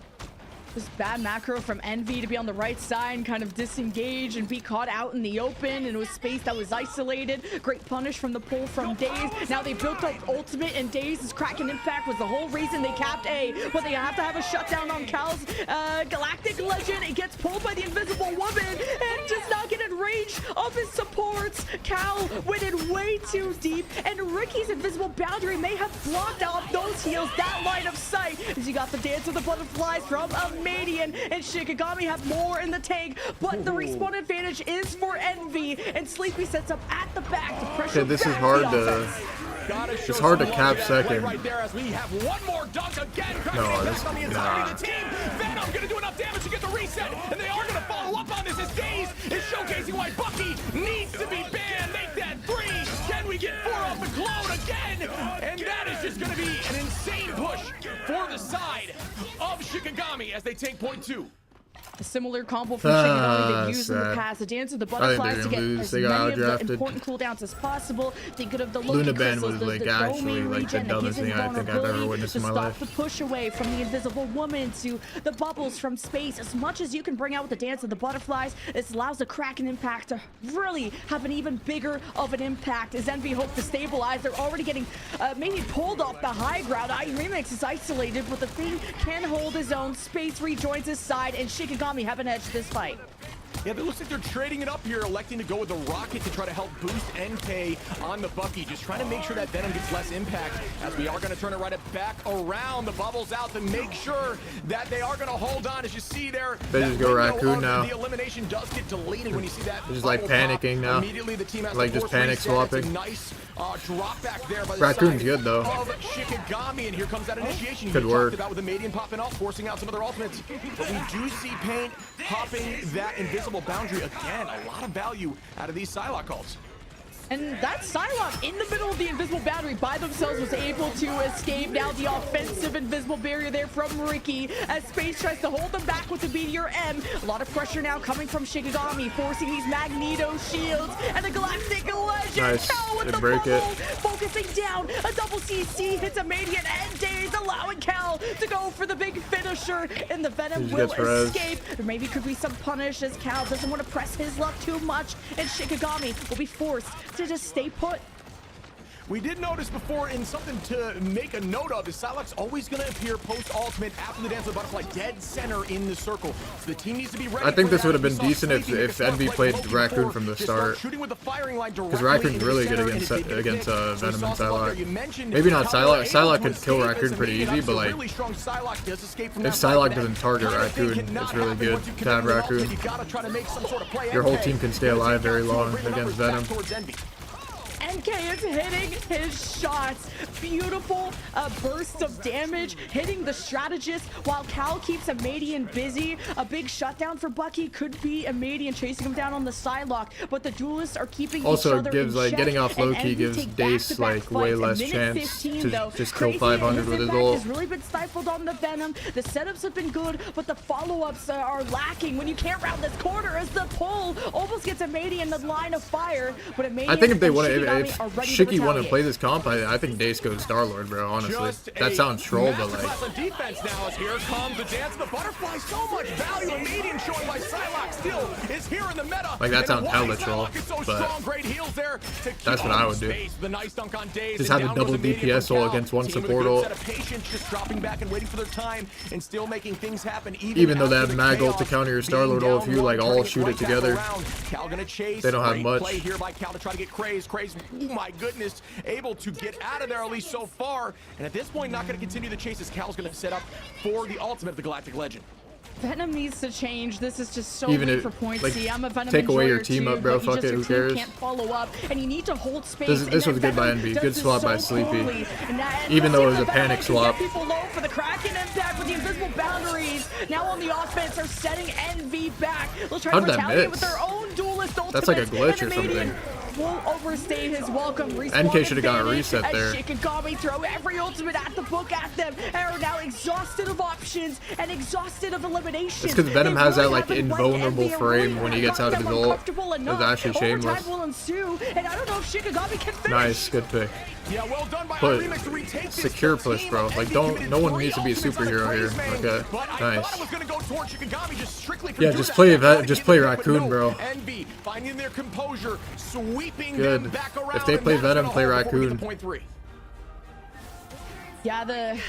This bad macro from Envy to be on the right side and kind of disengage and be caught out in the open, and it was space that was isolated. Great punish from the pull from Daze. Now they built up ultimate, and Daze's Kraken impact was the whole reason they capped A, but they have to have a shutdown on Cal's Galactic Legend. It gets pulled by the invisible woman and does not get in range of his supports. Cal went in way too deep, and Ricky's invisible boundary may have blocked out those heals, that line of sight, as you got the dance of the butterflies from Median, and Shikigami have more in the tank, but the respawn advantage is for Envy, and Sleepy sets up at the back to pressure. Okay, this is back hard the to. offense. It's hard to cap Play second. right there as we have one more dunk again. No, Kraken this- impact on the entirety of the team. Venom gonna do enough damage to get the reset, and they are gonna follow up on this as Daze is showcasing why Bucky needs to be banned. Make that 3. Can we get 4 off the clone again? And that is just gonna be an insane push for the side of Shikigami as they take point 2. A similar combo from Shikigami they've used in the sad. past. The dance of the they're butterflies to gonna get lose. as They got many of the outdrafted. important cooldowns as possible. Thinking of the Luna Loki Band crystals, was, the like, actually, Domi like, the regen that dumbest gives him thing I think I've ever vulnerability witnessed to in my stop life. the push away from the invisible woman to the bubbles from space. As much as you can bring out with the dance of the butterflies, this allows the Kraken impact to really have an even bigger of an impact as Envy hope to stabilize. They're already getting maybe pulled off the high ground. iRemix is isolated, but the thing can hold his own. Space rejoins his side, and Shikigami have an edge this fight. Yeah, it looks like they're trading it up here, electing to go with the Rocket to try to help boost NK on the Bucky. Just trying to make sure that Venom gets less impact, as we are going to turn it right back around. The bubbles out to make sure that they are going to hold on. As you see there, They that just go window Raccoon of now. The elimination does get deleted when you see that. They're just, like, bubble pop. panicking now. Immediately the team has Like, to just force panic reset. It's a swapping. nice drop back there by the Raccoon's side good, though. of Shikigami, and here comes that initiation. Good You work. talked about with the Median popping off, forcing out some of their ultimates. But we do see Paint popping that invisible boundary again. A lot of value out of these Psylocke ults. And that Psylocke in the middle of the invisible boundary by themselves was able to escape. Now the offensive invisible barrier there from Ricky as Space tries to hold them back with the Meteor M. A lot of pressure now coming from Shikigami, forcing these Magneto shields and the Galactic Legend. Nice. Cal with They the break it. bubble, focusing down. A double CC hits a Madian and Days, allowing Cal to go for the big finisher. And the Venom He will gets res. escape. There maybe could be some punish as Cal doesn't want to press his luck too much. And Shikigami will be forced to just stay put. We did notice before, in something to make a note of, is Psylocke's always going to appear post-ultimate after the dance of the butterfly, dead center in the circle. So the team needs to be ready. I think for this that. would have We been saw decent Sleepy make a if smart Envy play played before, Raccoon from the just start. shooting with the firing line Because directly Raccoon's into really the good center, against and if they get against picked, so we Venom saw and some up there. You Psylocke. mentioned Maybe not how Psylocke. they're Psylocke able could to kill escape Raccoon as pretty Madian easy, up, but so like really strong Psylocke does escape from if that Psylocke fight. doesn't target Kind of thing Raccoon, cannot it's really happen good once you to connect have with an Raccoon. ultimate. You gotta try to make some sort of play. Your whole NK team can stay gonna alive take very down two, long bring the against numbers back Venom. towards Envy. NK is hitting his shots. Beautiful bursts of damage, hitting the strategist while Cal keeps a Madian busy. A big shutdown for Bucky could be a Madian chasing him down on the Psylocke, but the duelists are keeping each Also, other it gives in like check, getting off and low key Envy gives take Dace back-to-back like way fights. At less minute chance 15, to though, just kill Crazy 500 his with his impact ult. has really been stifled on the Venom. The setups have been good, but the follow-ups are lacking when you can't round this corner as the pull almost gets a Madian in the line of fire. But a Madian I think if they and want to, Shikigami if are ready Shiki to want to play retaliate. this comp, I think Dace goes Star-Lord, bro, honestly. Just That a sounds troll, but like, masterclass on defense now as here comes the dance of the butterfly. So much value and Madian showing by Psylocke still is here in the meta. Like, that And sounds why hella troll, Psylocke is so but strong, great heals there to keep that's what I would do. space. The nice dunk on Daze, Just and have a down goes double Madian DPS from ult Cal. against one Team with a support good ult. set of patience, just dropping back and waiting for their time and still making things happen. Even though they after have the mag ult to chaos, counter your being Star-Lord ult, if down you like one, all turning shoot it right back together, around. Cal gonna chase. they don't have Great much. play here by Cal to try to get Craze. Craze, oh my goodness, able to get out of there at least so far. And at this point, not going to continue the chase as Cal's going to set up for the ultimate of the Galactic Legend. Venom needs to change. This is just so Even weak if- for points. like, See, I'm a Venom take away your enjoyer team too, up, bro. but you Fuck just, it, your who team cares? can't follow up, and you need to hold space. This and was then good by Venom Envy. does Good this swap by so Sleepy. poorly. And that- Even though it was a Venom panic can swap. get people low for the Kraken impact with the invisible boundaries. Now on the offense, are setting Envy back. They'll try How to did that retaliate miss? with their own duelist ultimates. That's like a glitch and or the Madian something. Won't overstay his welcome. NK Respawn should have got a advantage reset as there. Shikigami throw every ultimate at the book at them, and are now exhausted of options and exhausted of elimination. It's because Venom They has that really like haven't played invulnerable Envy and frame really when he gets out of his gotten them ult. uncomfortable It's enough. actually shameless. Overtime will ensue, and I don't know if Shikigami can finish. Nice, good pick. Yeah, well done by But Remix to retake this secure for push, team. bro. Like, Envy don't- committed no one 3 needs to be a ultimates on superhero here. Craze Man, Okay, but I nice. thought it was gonna go towards Shikigami just strictly for Yeah, doing just that. play Trying to just get play the pick, but Raccoon, no. bro. Envy finding their composure, sweeping Good. them back around. If they and play that's Venom, gonna play hold before we get Raccoon. to point 3. Yeah, the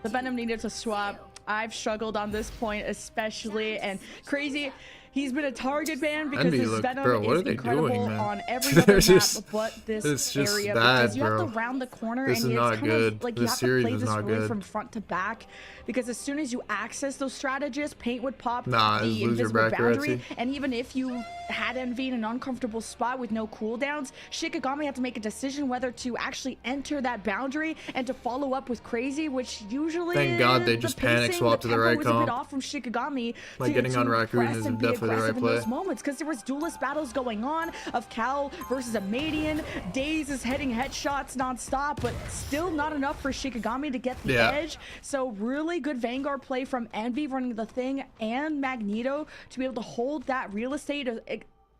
Venom needed to swap. I've struggled on this point especially, and Crazy, he's been a target ban because Envy, his look, Venom bro, what is are they incredible doing, man? on every They're other map just- but this it's just area bad, because you have bro. to round the corner This and is it's not kind good. of like you This have to series play is this not really good. from front to back because as soon as you access those strategists, paint would pop Nah, the it's loser invisible boundary, bracket. and even if you had Envy in an uncomfortable spot with no cooldowns, Shikigami had to make a decision whether to actually enter that boundary and to follow up with Crazy, which usually Thank God they the just panic pacing, swapped to the tempo right was a bit comp. off from Shikigami. Like, getting on Raccoon press is and be definitely the right aggressive in play. those moments because there was duelist battles going on of Cal versus a Madian. Daze is hitting headshots nonstop, but still not enough for Shikigami to get the Yeah. edge. So really good Vanguard play from Envy running the thing and Magneto to be able to hold that real estate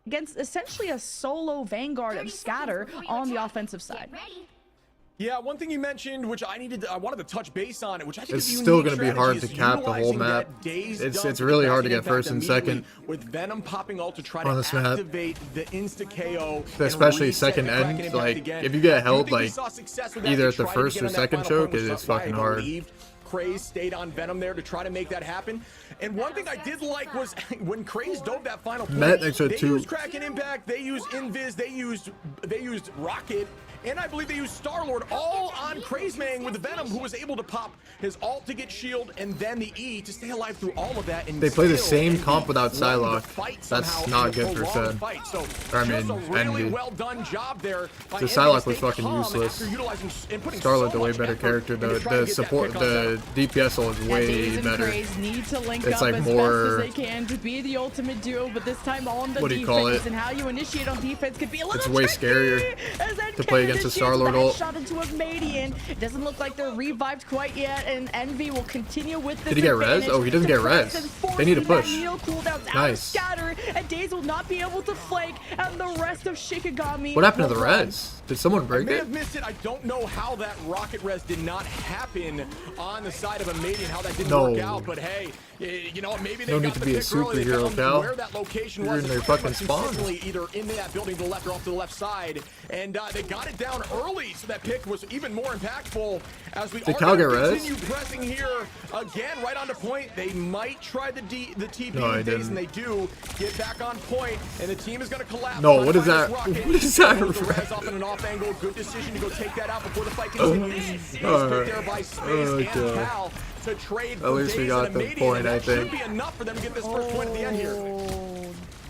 against essentially a solo Vanguard of Scatter on the offensive side. Yeah, one thing you mentioned, which I wanted to touch base on it, which I think It's is a still unique gonna be hard strategy, to cap the whole utilizing map. that Daze It's dump really with hard to the get first and impact second. immediately, with Venom popping ult to try on to this map. activate the insta KO, and Especially reset second the Kraken end, impact like, again. if you get I do held, think we like, saw success with that. either They at the tried to first get or on that second final choke, point, which it's is why I fucking hard. believed Craze stayed on Venom there to try to make that happen. And one thing I did like was when Craze dove that final point, Met next to they two. used Kraken Impact, they used Invis, they used Rocket, and I believe they used Star-Lord all on Crazemang with Venom, who was able to pop his ult to get shield and then the E to stay alive through all of that. And They play the still same Envy comp without won the Psylocke. fight That's somehow not in a good for prolonged Sen. fight. So I just mean, a really Envy. well done job there by The Envy Psylocke to was stay fucking calm useless. after utilizing and putting Star-Lord's so a way much better effort character. into The trying to get that support, pick on Venom. DPS ult is Yeah, way Daze and better. Craze need to link It's up like as more- best as they can to be the ultimate duo, but this time on the What do you defense, call it? and how you initiate on defense could be a little It's way tricky, scarier as then to play Kevin against a initiates Star-Lord the ult. headshot into a Madian. It doesn't look like they're revived quite yet, and Envy will continue with this Did he get res? advantage Oh, he doesn't to get press res. and force They need to the push. Magneto cooldowns out of Nice. Scatter, and Daze will not be able to flank, and the rest of Shikigami What happened to will the run. res? Did someone I break may it? have missed it. I don't know how that rocket res did not happen on the side of a Madian, how that didn't No. work out. But hey, you know, maybe they No got need to the be a pick early. They superhero, found Cal. where that location You're was. in their It's pretty fucking much spawn. consistently either in that building to the left or off to the left side. And they got it down early, so that pick was even more impactful. As we Did are Cal going get to res? continue pressing here again, right onto point. They might try the TP No, I with Daze, didn't. and they do get back on point, and the team is going to collapse. No, trying what to is find that? this rocket. What is that? Throws the res off in an off angle. Good decision to go take that out before the fight continues. He's picked there by Space and Okay. Cal to trade At for least we Daze got and the a Madian, point, and I that should think. be enough for them to get this first point at the end here.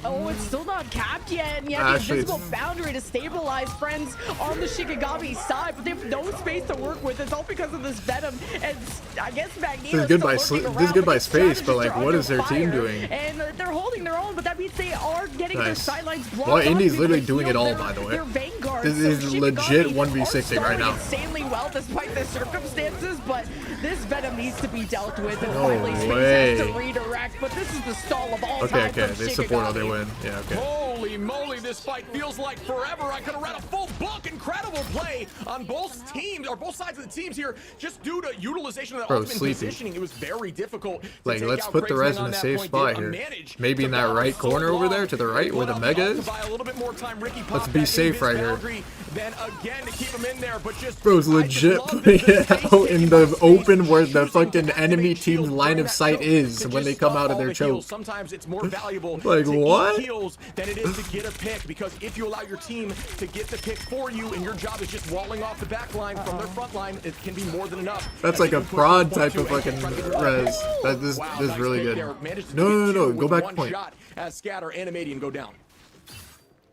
Oh, it's still not capped yet, and yet the Actually, invisible it's- boundary to stabilize friends on the Shikigami side, but they have no space to work with. It's all because of this Venom, and I guess Magneto This is good by this is good by space, but like, what is their team doing? And they're holding their own, but that means they are getting their Nice. sidelines blocked. Well, off Indy's because literally they doing it feel all, their- by the way. their vanguard. This So is Shikigami legit are 1v6ing right starting now. insanely well despite the circumstances, but this Venom needs to be dealt with, and No finally Space way. has to redirect, but this is the stall of all Okay, time okay, from they support how they Shikigami. win. Yeah, okay. Holy moly, this fight feels like forever. I could have read a full book. Incredible play on both teams, or both sides of the teams here, just due to utilization of the Bro, ultimate sleepy. positioning. It was very difficult. to Like, take let's out put the Crazy res Man in on a that safe point. spot Did here. manage Maybe to in that battle right so corner over long. there, to the right, where Put the up mega enough is. to buy a little bit more time. Ricky Let's popped be that safe invis right here. boundary, then again to keep him in there, but just Bro's I just legit love that putting the it space out taken in by the Space, open where the choosing fucking to enemy activate team's shield line during of that sight choke is to when just they come stop out of all their the heals. choke. Sometimes it's more valuable Like, to what? eat heals than it is to get a pick, because if you allow your team to get the pick for you and your job is just walling off the back line from their front line, it can be more than enough. That's As like they a can push prod this type point of to a fucking try to get it res. right. That this Wow, is nice really pick good. there. Manages to No, get no, no, two no, with go back one point. shot as Scatter and a Madian go down.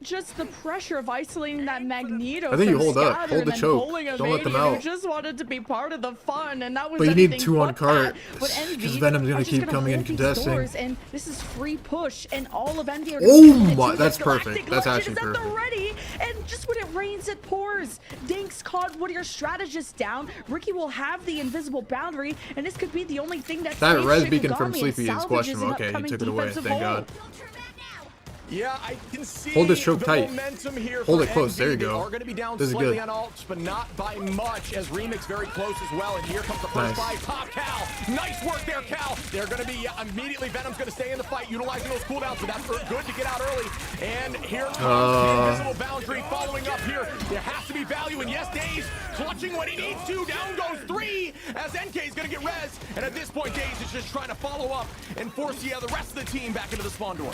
Just the pressure of isolating that Magneto. I think you from hold up. Scatter Hold and the then choke. pulling a Don't let them Madian who out. just wanted to be part of the fun, and that was But you need anything 2 on but cart, that. But Envy 'cause Venom's gonna are just keep gonna coming and hold these contesting. doors, and this is free push, and all of Envy are Oh gonna be in it my- too. that's The Galactic perfect. That's Legend actually is at the perfect. ready, and just when it rains, it pours. Dinks caught one of your strategists down. Ricky will have the invisible boundary, and this could be the only thing that That saves res beacon from Shikigami and Sleepy is salvages questionable. an Okay, he upcoming took it away. defensive Thank hold. God. Yeah, I can see Hold this choke the tight. momentum here. Hold for it close. NV. There you They go. are going to be down This is slightly good. on ults, but not by much, as Remix very close as well. And here comes the first Nice. fight. Top Cal. Nice work there, Cal. They're going to be immediately. Venom's going to stay in the fight, utilizing those cooldowns, but that's good to get out early. And here comes the invisible boundary following up here. There has to be value, and yes, Daze clutching what he needs to. Down goes 3 as NK is going to get res. And at this point, Daze is just trying to follow up and force the rest of the team back into the spawn door.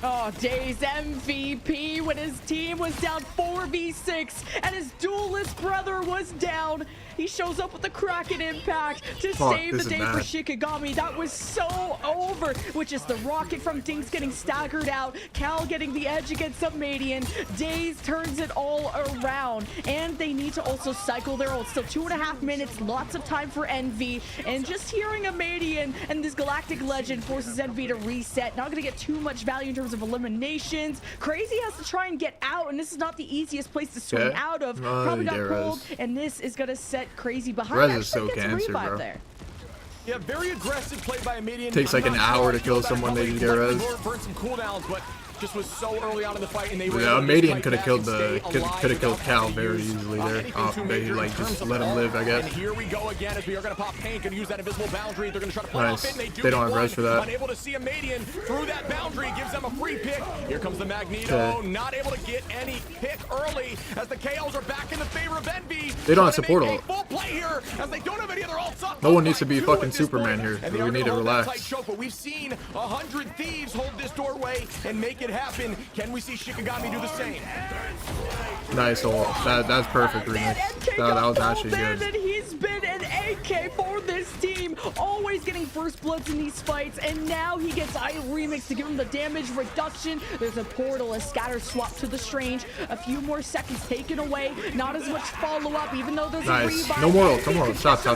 Oh, Daze MVP when his team was down 4v6 and his duelist brother was down. He shows up with the Kraken impact to Fuck, save the this is day bad. for Shikigami. That was so over, which is the rocket from Dinks getting staggered out, Cal getting the edge against Submadian. Daze turns it all around, and they need to also cycle their ult. Still 2.5 minutes, lots of time for Envy, and just hearing a Madian and this Galactic Legend forces Envy to reset. Not gonna get too much value in terms of eliminations. Crazy has to try and get out, and this is not the easiest place to swing Okay. out of. Oh, Probably got yeah, pulled, Rez. and this is gonna set Crazy behind. Rez Actually is so gets cancer, revived bro. there. Yeah, very aggressive play by a Madian. Takes like I'm an not hour sure to I feel kill that someone, they probably just get res. burn some cooldowns, but just was so early on in the fight, and they were Yeah, able to Madian fight could have back killed and the stay alive could have killed without Cal having to very use, easily there. anything Oh, too they major like in terms just of let him art. live, I guess. And here we go again as we are going to pop Pink and use that invisible boundary. They're going to try to play Nice. off it, and They they don't get have res one. for that. Unable to see a Madian through that boundary, gives them a free pick. Here comes the Magneto, Okay. not able to get any pick early as the KOs are back in the favor of Envy. They don't have Trying to support make ult. a full play here as they don't have any other ults up. No one needs to By be 2 fucking at this Superman point, here. and We they are need gonna to hold that relax. tight choke, but we've seen 100 Thieves hold this doorway and make it happen. Can we see Shikigami do the same? Nice ult. That's perfect, Man, Remix. NK That was got actually pulled in, good. and he's been an AK for this team. Always He's getting first bloods in these fights, and now he gets Remix to give him the damage reduction. There's a portal, a scatter swap to the Strange. A few more seconds taken away. Not as much follow-up, even though there's a revive. No more ult, no more ult. Stop.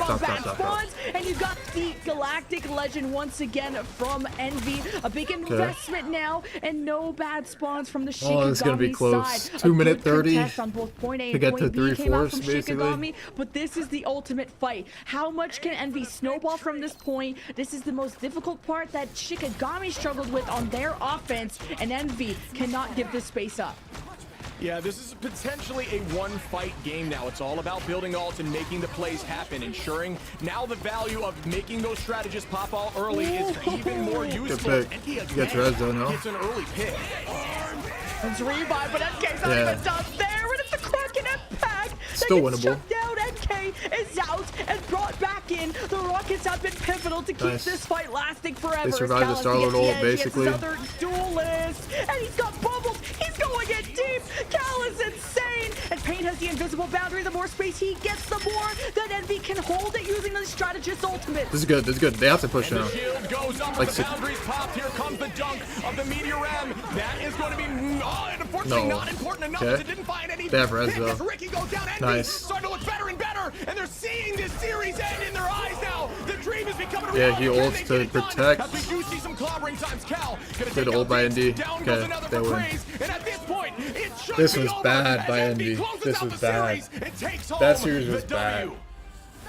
And you got the Galactic Legend once again from Envy. A big investment now, and no bad spawns from the Shikigami Oh, this is gonna be close. side. 2 minute 30 contest on both point A to and get point to B came out 3/4 from basically. Shikigami, but this is the ultimate fight. How much can Envy snowball from this point? This is the most difficult part that Shikigami struggled with on their offense, and Envy cannot give this space up. Yeah, this is potentially a one-fight game now. It's all about building ults and making the plays happen, ensuring now the value of making those strategists pop out early is even more useful. Good pick. You get res though, no? It's an early pick. It's revive, but NK's not even done there, and it's a Kraken impact. Still that gets winnable. shut down. NK is out and brought back in. The Rockets have been pivotal to keep this fight lasting forever. They survived the Star-Lord ult, basically. Another duelist, and he's got bubbles. He's going in deep. Cal is insane, and Pain has the invisible boundary. The more space he gets, the more that Envy can hold it using the strategist ultimate. This is good. They have to push now. The shield goes up, Like the boundaries popped. Here comes the dunk of the Meteor M. That is going to be unfortunately not important enough. Okay. It didn't find any. They have res pick as though. Ricky goes down. Envy Nice. starting to look better and better, and they're seeing this series end in their eyes now. The dream is becoming a Yeah, reality. he Can ults they to get it done? protect. As we do see some clobbering times. Cal gonna Good take ult out by Diggs. ND. Down Okay, goes another they for win. praise, and at this point, it should This be was over bad as by Envy Envy. closes This out was the bad. series and takes home That series was the bad. W.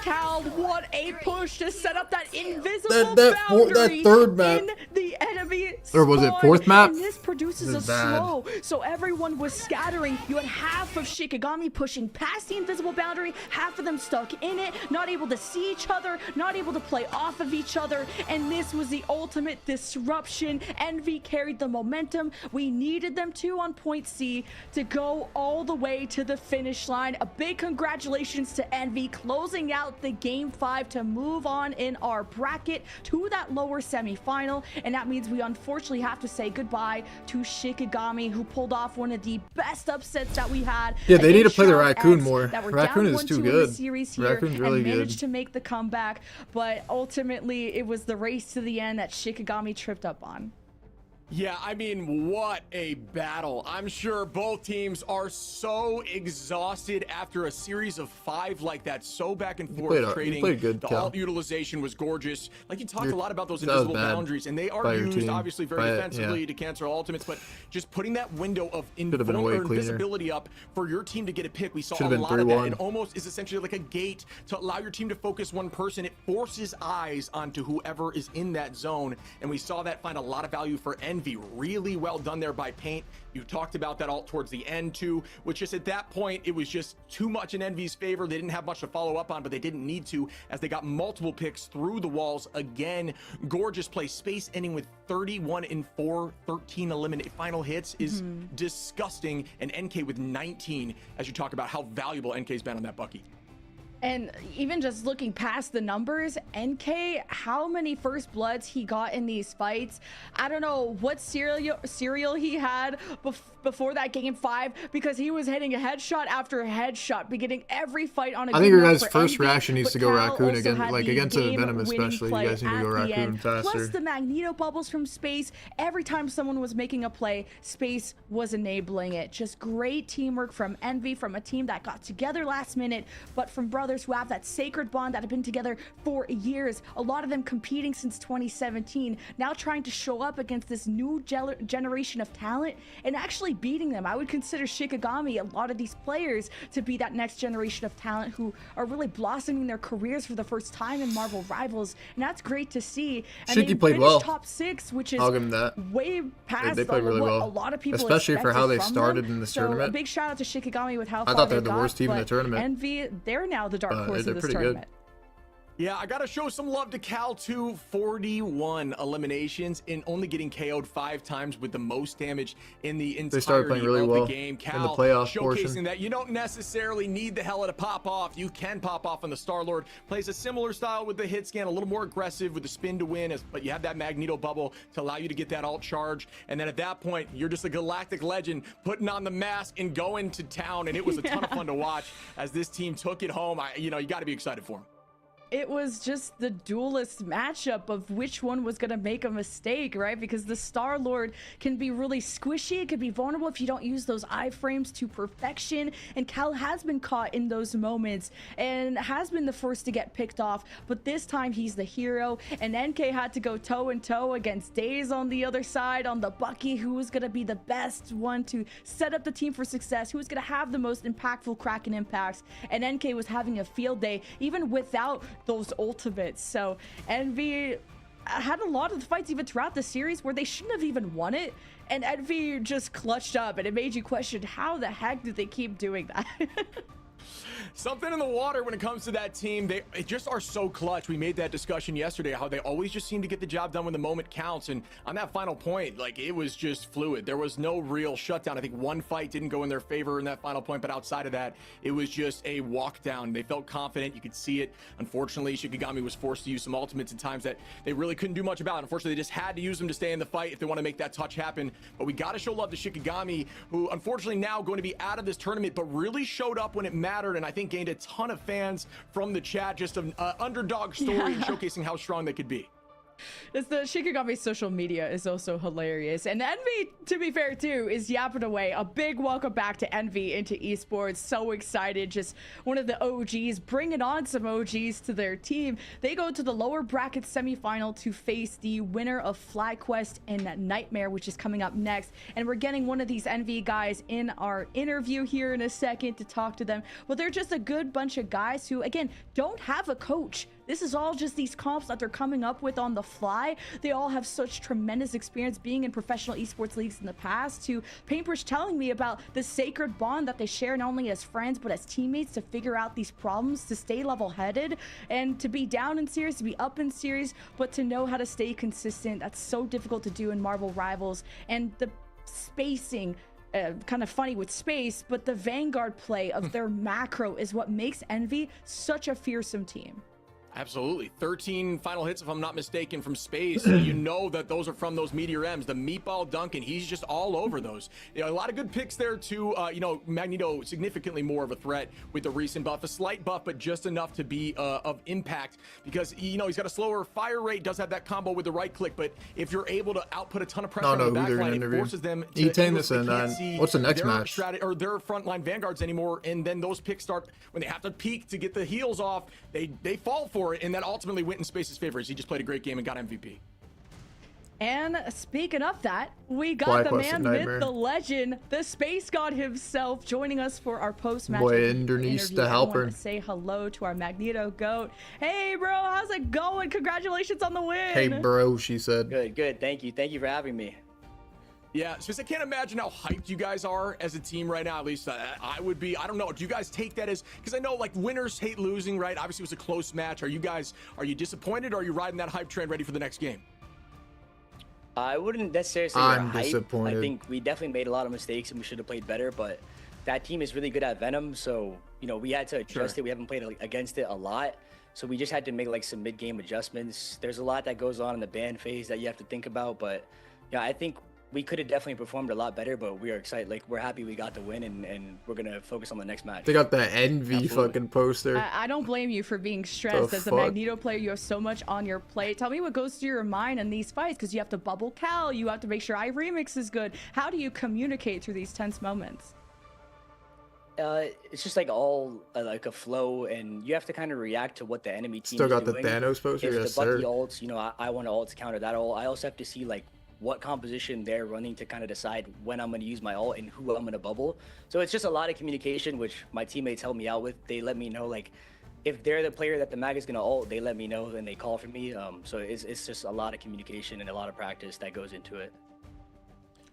Cal, what a push to set up that invisible That boundary third map. in the enemy Or was it spawn. fourth map? And this produces This is a bad. slow, so everyone was scattering. You had half of Shikigami pushing past the invisible boundary, half of them stuck in it, not able to see each other, not able to play off of each other, and this was the ultimate disruption. Envy carried the momentum. We needed them to on point C to go all the way to the finish line. A big congratulations to Envy closing out the game 5 to move on in our bracket to that lower semi-final, and that means we unfortunately have to say goodbye to Shikigami, who pulled off one of the best upsets that we had. Yeah, they need to against play the Shroud Raccoon X more. that were Raccoon down is too 1-2 in the good. series here Raccoon's really and managed good. to make the comeback, but ultimately it was the race to the end that Shikigami tripped up on. Yeah, I mean, what a battle. I'm sure both teams are so exhausted after a series of 5 like that. So back and forth trading. played good, the Cal. alt utilization was gorgeous. Like, you talked a lot about those that was invisible bad boundaries, and they by are your used team. obviously very defensively to cancel ultimates, but just putting that window of have been way cleaner. invisibility up for your team to get a pick. We saw Should've a been lot of that, 3-1. and almost is essentially like a gate to allow your team to focus one person. It forces eyes onto whoever is in that zone, and we saw that find a lot of value for Envy. Really well done there by Paint. You talked about that alt towards the end too, which just at that point, it was just too much in Envy's favor. They didn't have much to follow up on, but they didn't need to, as they got multiple picks through the walls. Again, gorgeous play. Space ending with 31 and 4, 13 eliminate final hits is disgusting, and NK with 19, as you talk about how valuable NK's been on that Bucky. And even just looking past the numbers, NK, how many first bloods he got in these fights. I don't know what cereal he had before that game 5, because he was hitting a headshot after a headshot, beginning every fight on a I think your guys' for first Envy, reaction needs but to go Cal Raccoon also again, had like the against the Venom game-winning especially. You play guys need to at go the Raccoon end. faster. Plus the Magneto bubbles from Space. Every time someone was making a play, Space was enabling it. Just great teamwork from Envy, from a team that got together last minute, but from brothers who have that sacred bond that have been together for years. A lot of them competing since 2017, now trying to show up against this new generation of talent and actually beating them. I would consider Shikigami, a lot of these players, to be that next generation of talent who are really blossoming their careers for the first time in Marvel Rivals, and that's great to see. And Shiki they played finished well. top 6, which is I'll give him that. way past They played really what well. a lot of people Especially for how they expected from started them. in this So tournament. a big shout out to Shikigami with how I far thought they they were the got, worst team in the but tournament. Envy, they're now the dark horse they're of this pretty good. tournament. Yeah, I gotta show some love to Cal too. 41 eliminations and only getting KO'd 5 times with the most damage in the entirety started playing really of well the game. in Cal the playoff showcasing portion. that you don't necessarily need the Hela to pop off. You can pop off on the Star-Lord. Plays a similar style with the hit scan, a little more aggressive with the spin to win, but you have that Magneto bubble to allow you to get that alt charge. And then at that point, you're just a galactic legend putting on the mask and going to town. And it was a ton of fun to watch as this team took it home. You gotta be excited for them. it was just the duelist matchup of which one was going to make a mistake, right? Because the Star-Lord can be really squishy, it could be vulnerable if you don't use those iframes to perfection, and Cal has been caught in those moments and has been the first to get picked off, but this time he's the hero, and NK had to go toe-and-toe against Daze on the other side, on the Bucky, who was going to be the best one to set up the team for success, who was going to have the most impactful Kraken impacts, and NK was having a field day, even without those ultimates. So Envy had a lot of the fights even throughout the series where they shouldn't have even won it, and Envy just clutched up, and it made you question how the heck did they keep doing that. Something in the water when it comes to that team. They just are so clutch. We made that discussion yesterday, how they always just seem to get the job done when the moment counts. And on that final point, like, it was just fluid. There was no real shutdown. I think one fight didn't go in their favor in that final point, but outside of that, it was just a walk down. They felt confident. You could see it. Unfortunately, Shikigami was forced to use some ultimates in times that they really couldn't do much about. Unfortunately, they just had to use them to stay in the fight if they want to make that touch happen. But we got to show love to Shikigami, who unfortunately now going to be out of this tournament, but really showed up when it mattered, and I think gained a ton of fans from the chat, just an underdog story and showcasing how strong they could be. It's the Shikigami social media is also hilarious. And Envy, to be fair too, is yapping away. A big welcome back to Envy into esports. So excited. Just one of the OGs, bringing on some OGs to their team. They go to the lower bracket semifinal to face the winner of FlyQuest and Nightmare, which is coming up next. And we're getting one of these Envy guys in our interview here in a second to talk to them. But they're just a good bunch of guys who, again, don't have a coach. This is all just these comps that they're coming up with on the fly. They all have such tremendous experience being in professional esports leagues in the past. To Paintbrush telling me about the sacred bond that they share not only as friends but as teammates to figure out these problems, to stay level-headed, and to be down in series, to be up in series, but to know how to stay consistent. That's so difficult to do in Marvel Rivals. And the spacing, kind of funny with space, but the Vanguard play of their macro is what makes Envy such a fearsome team. Absolutely. 13 final hits, if I'm not mistaken, from space. You know that those are from those Meteor M's. The Meatball Duncan, he's just all over those. You know, a lot of good picks there too. You know, Magneto significantly more of a threat with the recent buff. A slight buff, but just enough to be of impact, because, you know, he's got a slower fire rate, does have that combo with the right click, but if you're able to output a ton of pressure on the backline, it forces them to see what's the next match? Or their frontline Vanguards anymore, and then those picks start, when they have to peek to get the heals off, they fall for it, and that ultimately went in Space's favor. He just played a great game and got MVP. And speaking of that, we got the man, myth, the legend, the space god himself joining us for our post-match interview. I want to say hello to our Magneto GOAT. Hey, bro, how's it going? Congratulations on the win. Hey, bro, she said. Good. Thank you for having me. Yeah, so I can't imagine how hyped you guys are as a team right now. At least I would be. I don't know. Do you guys take that as, because I know like winners hate losing, right? Obviously, it was a close match. Are you disappointed, or are you riding that hype train ready for the next game? I wouldn't necessarily say I'm we're hyped. disappointed. I think we definitely made a lot of mistakes and we should have played better, but that team is really good at Venom, so you know we had to adjust it. We haven't played against it a lot, so we just had to make like some mid-game adjustments. There's a lot that goes on in the ban phase that you have to think about, but yeah, I think we could have definitely performed a lot better, but we are excited. Like, we're happy we got the win, and we're gonna focus on the next match. They got the Envy fucking poster. I don't blame you for being stressed. As a Magneto player, you have so much on your plate. Tell me what goes through your mind in these fights, because you have to bubble Cal, you have to make sure iRemix is good. How do you communicate through these tense moments? It's just like all like a flow, and you have to kind of react to what the enemy team Still is got doing. the Thanos poster, If yes, the Bucky sir. ults, you know, I want to ult to counter that ult. I also have to see like what composition they're running to kind of decide when I'm going to use my ult and who I'm going to bubble. So it's just a lot of communication, which my teammates help me out with. They let me know, like, if they're the player that the mag is going to ult, they let me know and they call for me. So it's just a lot of communication and a lot of practice that goes into it.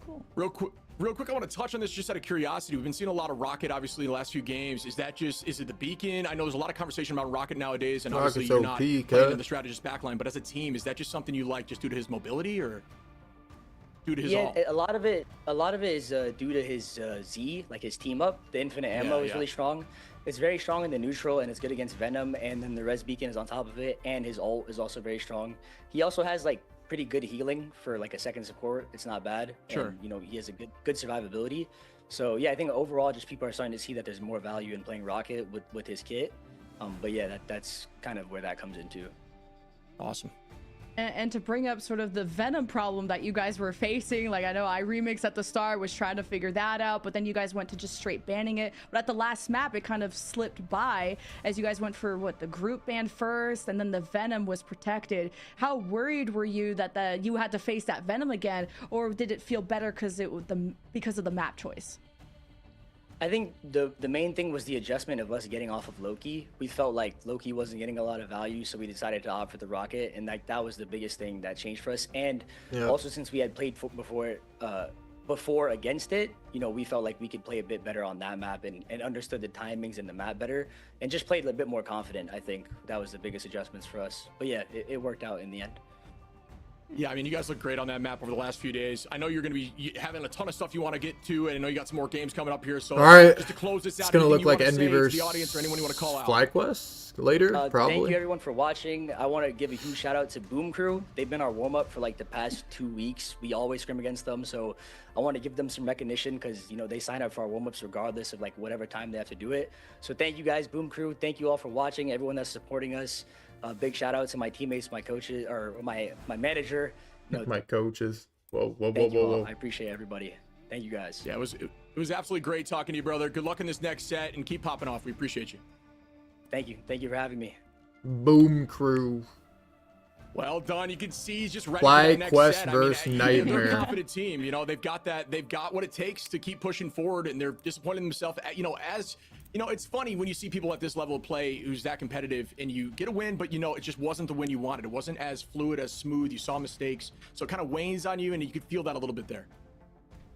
Cool. Real quick, I want to touch on this just out of curiosity. We've been seeing a lot of Rocket, obviously, in the last few games. Is it the beacon? I know there's a lot of conversation about Rocket nowadays, and obviously you're not playing in the strategist backline, but as a team, is that just something you like just due to his mobility, or due to his ult? A lot of it is due to his Z, like his team up. The infinite ammo is really strong. It's very strong in the neutral, and it's good against Venom, and then the res beacon is on top of it, and his ult is also very strong. He also has like pretty good healing for like a second support. It's not bad. Sure. And, you know, he has a good survivability. So yeah, I think overall just people are starting to see that there's more value in playing Rocket with his kit. But yeah, that's kind of where that comes into. Awesome. And to bring up sort of the Venom problem that you guys were facing, like I know iRemix at the start was trying to figure that out, but then you guys went to just straight banning it. But at the last map, it kind of slipped by as you guys went for what, the group ban first, and then the Venom was protected. How worried were you that you had to face that Venom again, or did it feel better because of the map choice? I think the main thing was the adjustment of us getting off of Loki. We felt like Loki wasn't getting a lot of value, so we decided to opt for the Rocket, and that was the biggest thing that changed for us. And also, since we had played before against it, you know, we felt like we could play a bit better on that map and understood the timings in the map better, and just played a bit more confident. I think that was the biggest adjustments for us. But yeah, it worked out in the end. Yeah, I mean, you guys look great on that map over the last few days. I know you're going to be having a ton of stuff you want to get to, and I know you got some more games coming up here. So, all right, just to close this out, it's gonna look like NV Envy versus the audience or anyone you want to call out. FlyQuest later, probably. Thank you everyone for watching. I want to give a huge shout out to Boom Crew. They've been our warm up for like the past 2 weeks. We always scrim against them, so I want to give them some recognition because, you know, they sign up for our warm ups regardless of like whatever time they have to do it. So thank you guys, Boom Crew. Thank you all for watching. Everyone that's supporting us. Big shout out to my teammates, my coaches, or my manager. You know, my coaches. Whoa. I appreciate everybody. Thank you guys. Yeah, it was absolutely great talking to you, brother. Good luck in this next set and keep popping off. We appreciate you. Thank you for having me. Boom Crew. Well done. You can see he's just ready for the next FlyQuest set. versus They're Nightmare. a confident team. You know, they've got what it takes to keep pushing forward, and they're disappointing themselves. You know, as you know, it's funny when you see people at this level of play who's that competitive and you get a win, but you know, it just wasn't the win you wanted. It wasn't as fluid, as smooth. You saw mistakes. So it kind of weighs on you, and you could feel that a little bit there.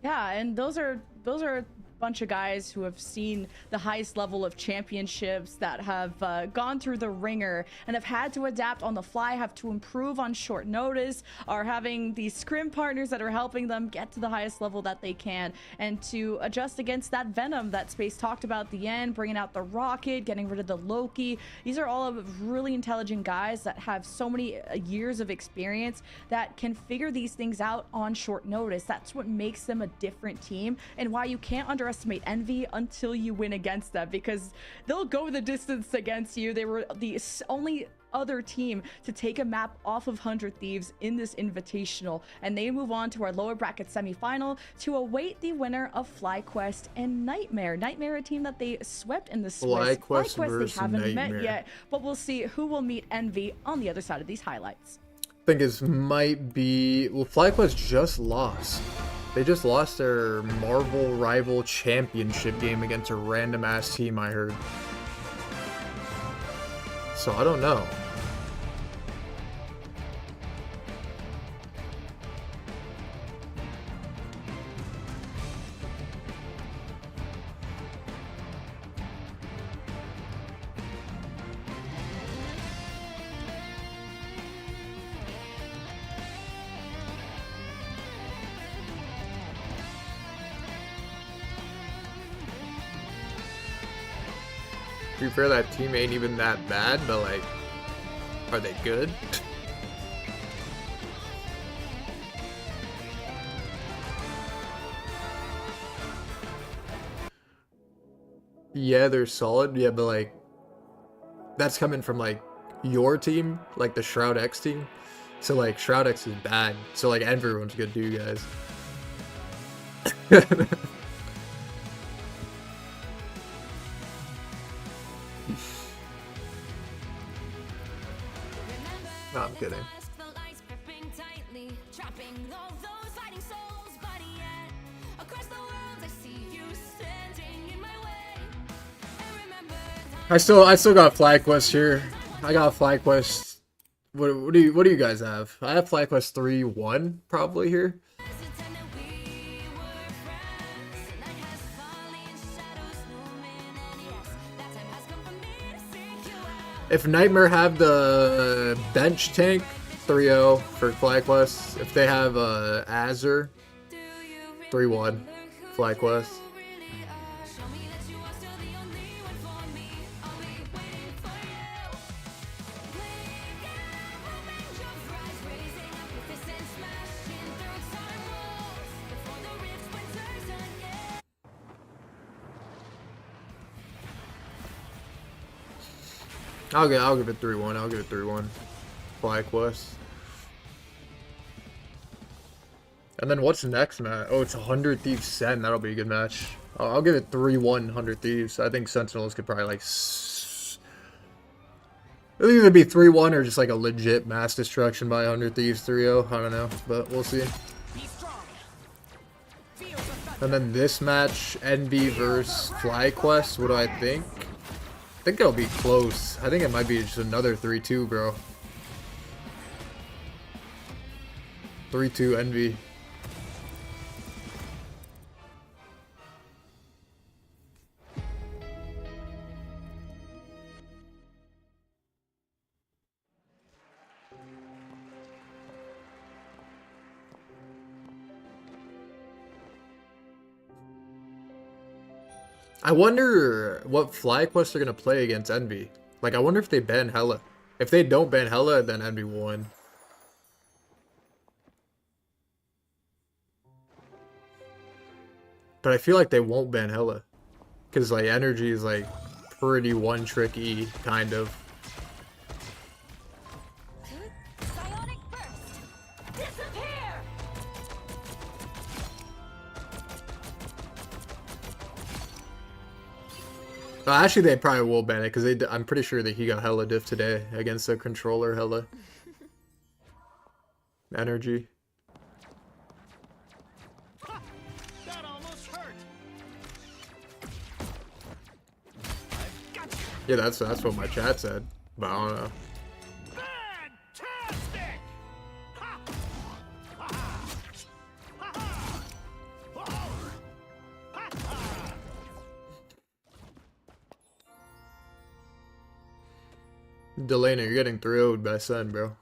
Yeah, and those are a bunch of guys who have seen the highest level of championships, that have gone through the ringer and have had to adapt on the fly, have to improve on short notice, are having these scrim partners that are helping them get to the highest level that they can, and to adjust against that Venom that Space talked about at the end, bringing out the Rocket, getting rid of the Loki. These are all of really intelligent guys that have so many years of experience that can figure these things out on short notice. That's what makes them a different team, and why you can't underestimate Envy until you win against them, because they'll go the distance against you. They were the only other team to take a map off of 100 Thieves in this invitational, and they move on to our lower bracket semifinal to await the winner of FlyQuest and Nightmare. Nightmare, a team that they swept in the Swiss. FlyQuest they haven't met yet, but we'll see who will meet Envy on the other side of these highlights. I think it might be, well, FlyQuest just lost. They just lost their Marvel Rival Championship game against a random ass team, I heard. So I don't know. To be fair, that team ain't even that bad, but like, are they good? Yeah, they're solid. Yeah, but like, that's coming from like your team, like the Shroud X team. So like, Shroud X is bad. So like, everyone's good too, guys. No, I'm kidding. I still got FlyQuest here. I got FlyQuest. What do you guys have? I have FlyQuest 3-1 probably here. If Nightmare have the bench tank, 3-0 for FlyQuest. If they have Azure, 3-1 FlyQuest. I'll give it 3-1. I'll give it 3-1. FlyQuest. And then what's next, Matt? Oh, it's 100 Thieves Sen. That'll be a good match. I'll give it 3-1 100 Thieves. I think Sentinels could probably like... It'll either be 3-1 or just like a legit mass destruction by 100 Thieves 3-0. I don't know, but we'll see. Be strong. Feel the thunder. And then this match, NB versus FlyQuest. What do I think? I think it'll be close. I think it might be just another 3-2, bro. 3-2 NB. I wonder what FlyQuest are gonna play against Envy. Like, I wonder if they ban Hella. If they don't ban Hella, then Envy will win. But I feel like they won't ban Hella. Because, like, Energy is, like, pretty one-tricky, kind of. Psionic burst. Disappear. Actually, they probably will ban it, because I'm pretty sure that he got Hella diff today against the controller Hella. Energy. That almost hurt. Yeah, that's what my chat said. But I don't know. Fantastic! Ha! Ha! Ha! Ha! Ha! Ha! Delana, you're getting 3-0'd by Sen, bro.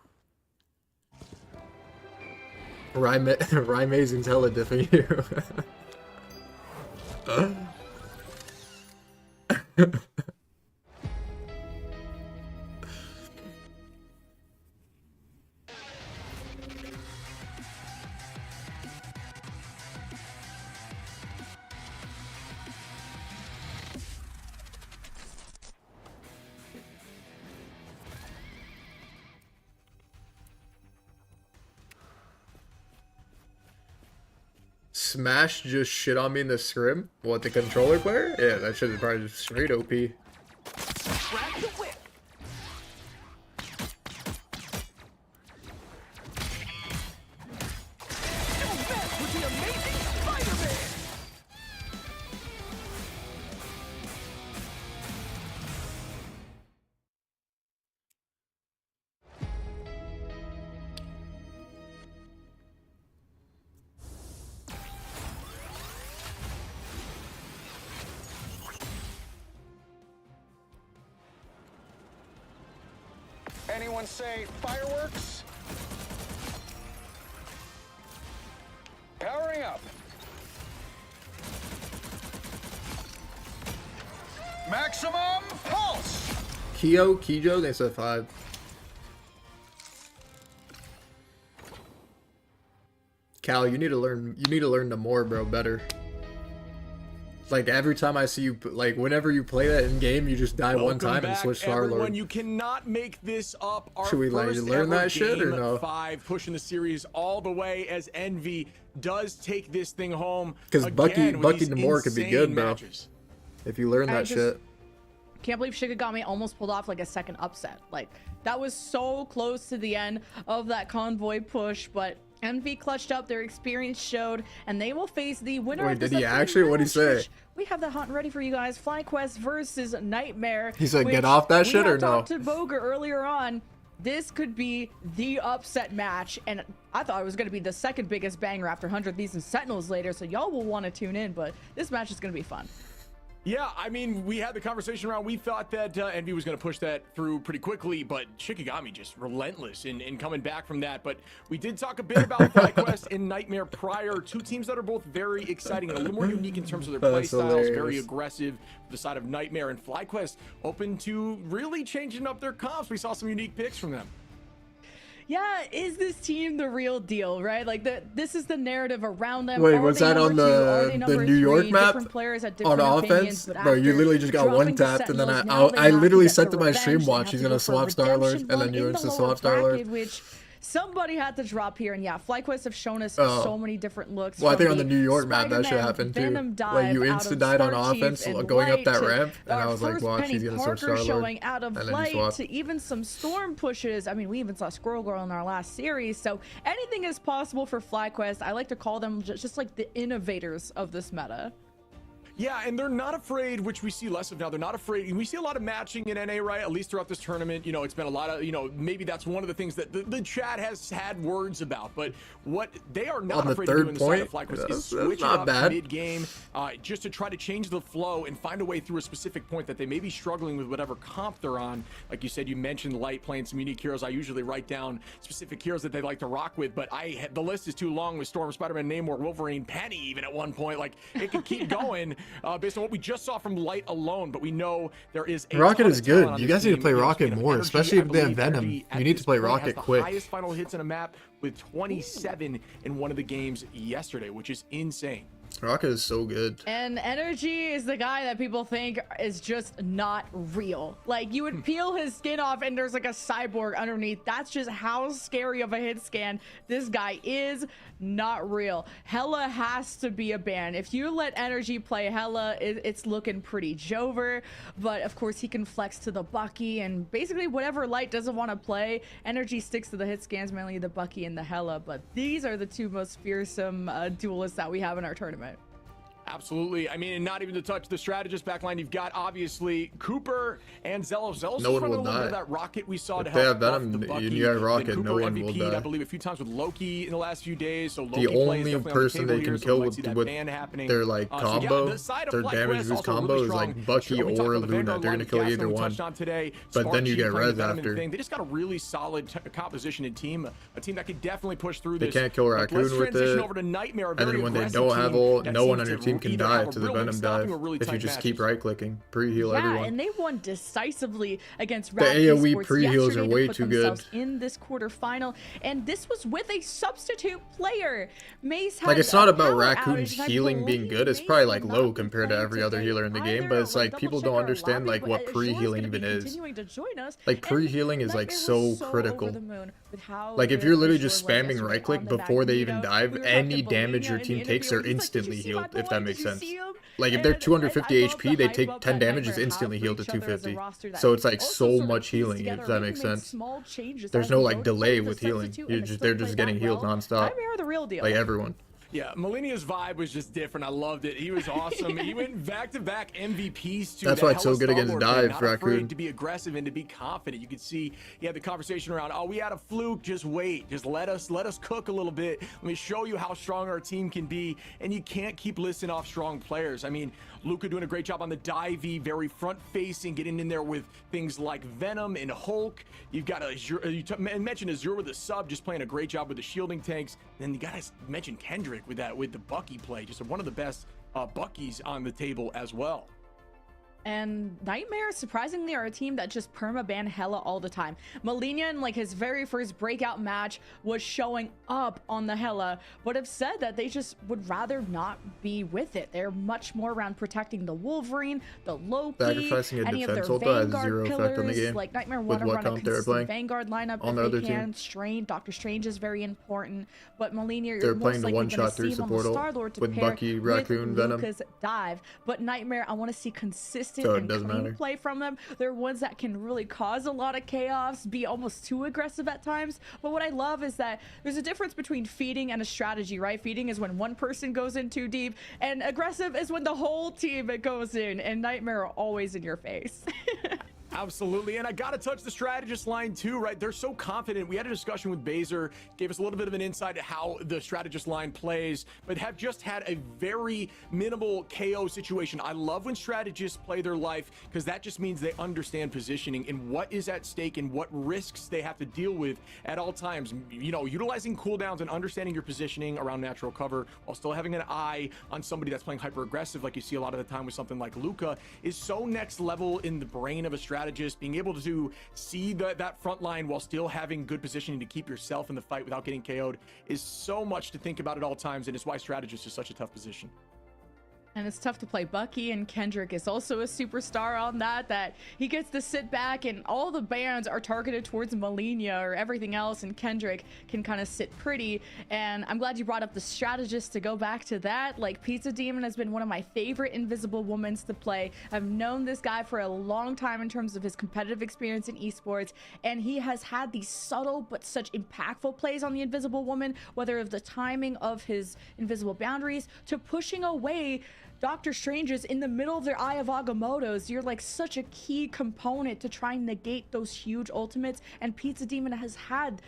Rymazing's hella diffing you. Smash just shit on me in the scrim? What, the controller player? Yeah, that shit is probably just straight OP. Grab the whip. Don't mess with the amazing Spider-Man. Anyone say fireworks? Powering up. Maximum pulse. Kijo, they said 5. Cal, you need to learn the more, bro, better. Like, every time I see you, like, whenever you play that in game, you just die one time and switch to our Lord. You cannot make this up. Our Should we, like, first learn ever that shit, or game no? 5, pushing the series all the way as Envy does take this thing home. Because Bucky Namor could be good, bro. Matches. If you learn that shit. Can't believe Shikigami almost pulled off like a second upset. Like, that was so close to the end of that convoy push, but Envy clutched up, their experience showed, and they will face the winner. Wait, of this did he upcoming actually? What'd he say? match. We have that hot and ready for you guys. FlyQuest versus Nightmare. He said, which get off that shit, we or had no? talked to Boger earlier on. This could be the upset match, and I thought it was going to be the second biggest banger after 100 Thieves and Sentinels later, so y'all will want to tune in, but this match is going to be fun. Yeah, I mean, we had the conversation around. We thought that Envy was going to push that through pretty quickly, but Shikigami just relentless in coming back from that. But we did talk a bit about FlyQuest and Nightmare prior. Two teams that are both very exciting and a little more unique in terms of their play styles. Very aggressive. The side of Nightmare and FlyQuest open to really changing up their comps. We saw some unique picks from them. yeah, is this team the real deal, right? Like this is the narrative around them. Wait, Are was they that on number two? Are they the number New York three? map Different players had on different offense? opinions, but Bro, you after literally just got dropping one to tapped, and then Sentinels, now they I have to literally get said the to my stream revenge. They watch, have he's to gonna go for swap Star Lord, redemption and then one you in went the to lower swap Star Lord. bracket, which somebody had to drop here. And yeah, FlyQuest have shown us Oh. so many different looks. Well, I from think on the New York map that should Spider-Man happen too. Venom Like dive you out insta of died on Smart Chief offense and going up Light that to ramp, and I our was like, first watch, Penny he's gonna switch Parker Star Lord. showing out of And then he Light swapped. to even some Storm pushes. I mean, we even saw Squirrel Girl in our last series. So anything is possible for FlyQuest. I like to call them just like the innovators of this meta. Yeah, and they're not afraid, which we see less of now. They're not afraid. We see a lot of matching in NA, right? At least throughout this tournament. You know, it's been a lot of, you know, maybe that's one of the things that the chat has had words about. But what they are not On the afraid to third do inside point, of FlyQuest is that's switch it not up bad. mid-game just to try to change the flow and find a way through a specific point that they may be struggling with whatever comp they're on. Like you said, you mentioned Light playing some unique heroes. I usually write down specific heroes that they like to rock with, but the list is too long with Storm, Spider-Man, Namor, Wolverine, Penny even at one point. Like, it could keep going based on what we just saw from Light alone, but we know there is a Rocket ton is of talent good. on You this guys need to team. play You know, Rocket speaking of more, energy, especially I if they have believe Venom. Energy at You need to this play point has Rocket the quick. highest final hits in a map with 27 in one of the games yesterday, which is insane. Rocket is so good. And Energy is the guy that people think is just not real. Like, you would peel his skin off and there's like a cyborg underneath. That's just how scary of a hit scan this guy is. Not real. Hella has to be a ban. If you let Energy play Hella, it's looking pretty Jover. But of course he can flex to the Bucky, and basically whatever Light doesn't want to play, Energy sticks to the hit scans, mainly the Bucky and the Hella. But these are the two most fearsome duelists that we have in our tournament. Absolutely. I mean, and not even to touch the strategist backline, you've got obviously Cooper and Zelos. Zelos No is one running will a little bit of die. that rocket we saw If to they help have buff Venom, the Bucky. you have Rocket, Then no Cooper one will MVP'd, die. I believe, a few times with Loki in the last few days. So The Loki play is only definitely on the person table they here, can so kill we might with see that ban happening. their like So, combo, the side of their FlyQuest damage boost also combo really is like strong. Bucky We talked or about the Luna. Vanguard They're gonna lineup kill Gaston either we one. touched on today. But Spark then you Chief get playing res the Venom after. thing. They just got a really solid composition and team, a team that could definitely push through They this. can't kill But Raccoon let's with transition it. over to Nightmare, a And then very when they aggressive don't have team ult, that no one seems on your to team can either die have a to the real big Venom stopping dive or really if you tight just keep matches. right clicking. Pre-heal Yeah, everyone. and they won decisively against The Rapid AoE Esports pre-heals yesterday are to way put too themselves good. in this quarterfinal, and this was with a substitute player. Mace had Like, it's not a about power Raccoon's outage, and I healing being believe good. It's Mace probably will like not low be compared to playing every other today healer in the game, either. but it's like double people check don't our understand lobby, like what but Azur's pre-healing gonna be even is. continuing to join us, Like, and pre-healing is like Nightmare so was over critical. the moon with how Like, if good you're literally Azur just was spamming yesterday right click on the before they even Magneto. dive, We were talking any to damage your Belina in team the takes interview, are and he's like, "Did you instantly see my healed, boy? if that Did makes you sense. see him?" Like, if they're And 250 I love HP, the they hype take up 10 that damages Nightmare instantly have healed for to each other as a 250. roster that So it's like also so sort of much pieced healing, together, if that really makes made sense. small changes There's as no we like go delay with with the healing. substitute, and they They're still just played getting that healed well. nonstop. Nightmare are the real deal. Like everyone. Yeah, Melinia's vibe was just different. I loved it. He was awesome. He went back-to-back MVPs too. That's that why it's so Hella good against Star-Lord thing. dive, Not Raccoon. afraid to be aggressive and to be confident. You could see he had the conversation around, oh, we had a fluke. Just wait. Just let us cook a little bit. Let me show you how strong our team can be. And you can't keep listing off strong players. I mean, Luca doing a great job on the divey, very front-facing, getting in there with things like Venom and Hulk. You've got Azure, you mentioned Azure with a sub, just playing a great job with the shielding tanks. And then you guys mentioned Kendrick with the Bucky play, just one of the best Buckies on the table as well. And Nightmare, surprisingly, are a team that just perma-ban Hella all the time. Malinia, in like his very first breakout match, was showing up on the Hella, but have said that they just would rather not be with it. They're much more around protecting the Wolverine, the Loki, Sacrificing a any of their defense ult has Vanguard zero effect pillars. on the game. Like Nightmare With want to what run a comp they're consistent playing Vanguard lineup on if the they other can. team. Strange, Doctor Strange is very important, but Malinia, They're you're playing most the likely one going to shot see through him on support the ult Star-Lord to with pair Bucky, with Raccoon, Venom. Luca's dive. But Nightmare, I want to see consistent So it and doesn't clean matter. play from them. They're ones that can really cause a lot of chaos, be almost too aggressive at times. But what I love is that there's a difference between feeding and a strategy, right? Feeding is when one person goes in too deep, and aggressive is when the whole team goes in, and Nightmare are always in your face. Absolutely, and I gotta touch the strategist line too, right? They're so confident. We had a discussion with Baser, gave us a little bit of an insight to how the strategist line plays, but have just had a very minimal KO situation. I love when strategists play their life, because that just means they understand positioning and what is at stake and what risks they have to deal with at all times. You know, utilizing cooldowns and understanding your positioning around natural cover while still having an eye on somebody that's playing hyper aggressive, like you see a lot of the time with something like Luca, is so next level in the brain of a strategist strategist, being able to see that front line while still having good positioning to keep yourself in the fight without getting KO'd is so much to think about at all times, and it's why strategist is such a tough position. And it's tough to play Bucky, and Kendrick is also a superstar on that he gets to sit back and all the bans are targeted towards Malenia or everything else, and Kendrick can kind of sit pretty. And I'm glad you brought up the strategist to go back to that. Like, Pizza Demon has been one of my favorite Invisible Womans to play. I've known this guy for a long time in terms of his competitive experience in esports, and he has had these subtle but such impactful plays on the Invisible Woman, whether of the timing of his invisible boundaries to pushing away Doctor Strange's in the middle of their Eye of Agamotto's. You're like such a key component to try and negate those huge ultimates, and Pizza Demon has had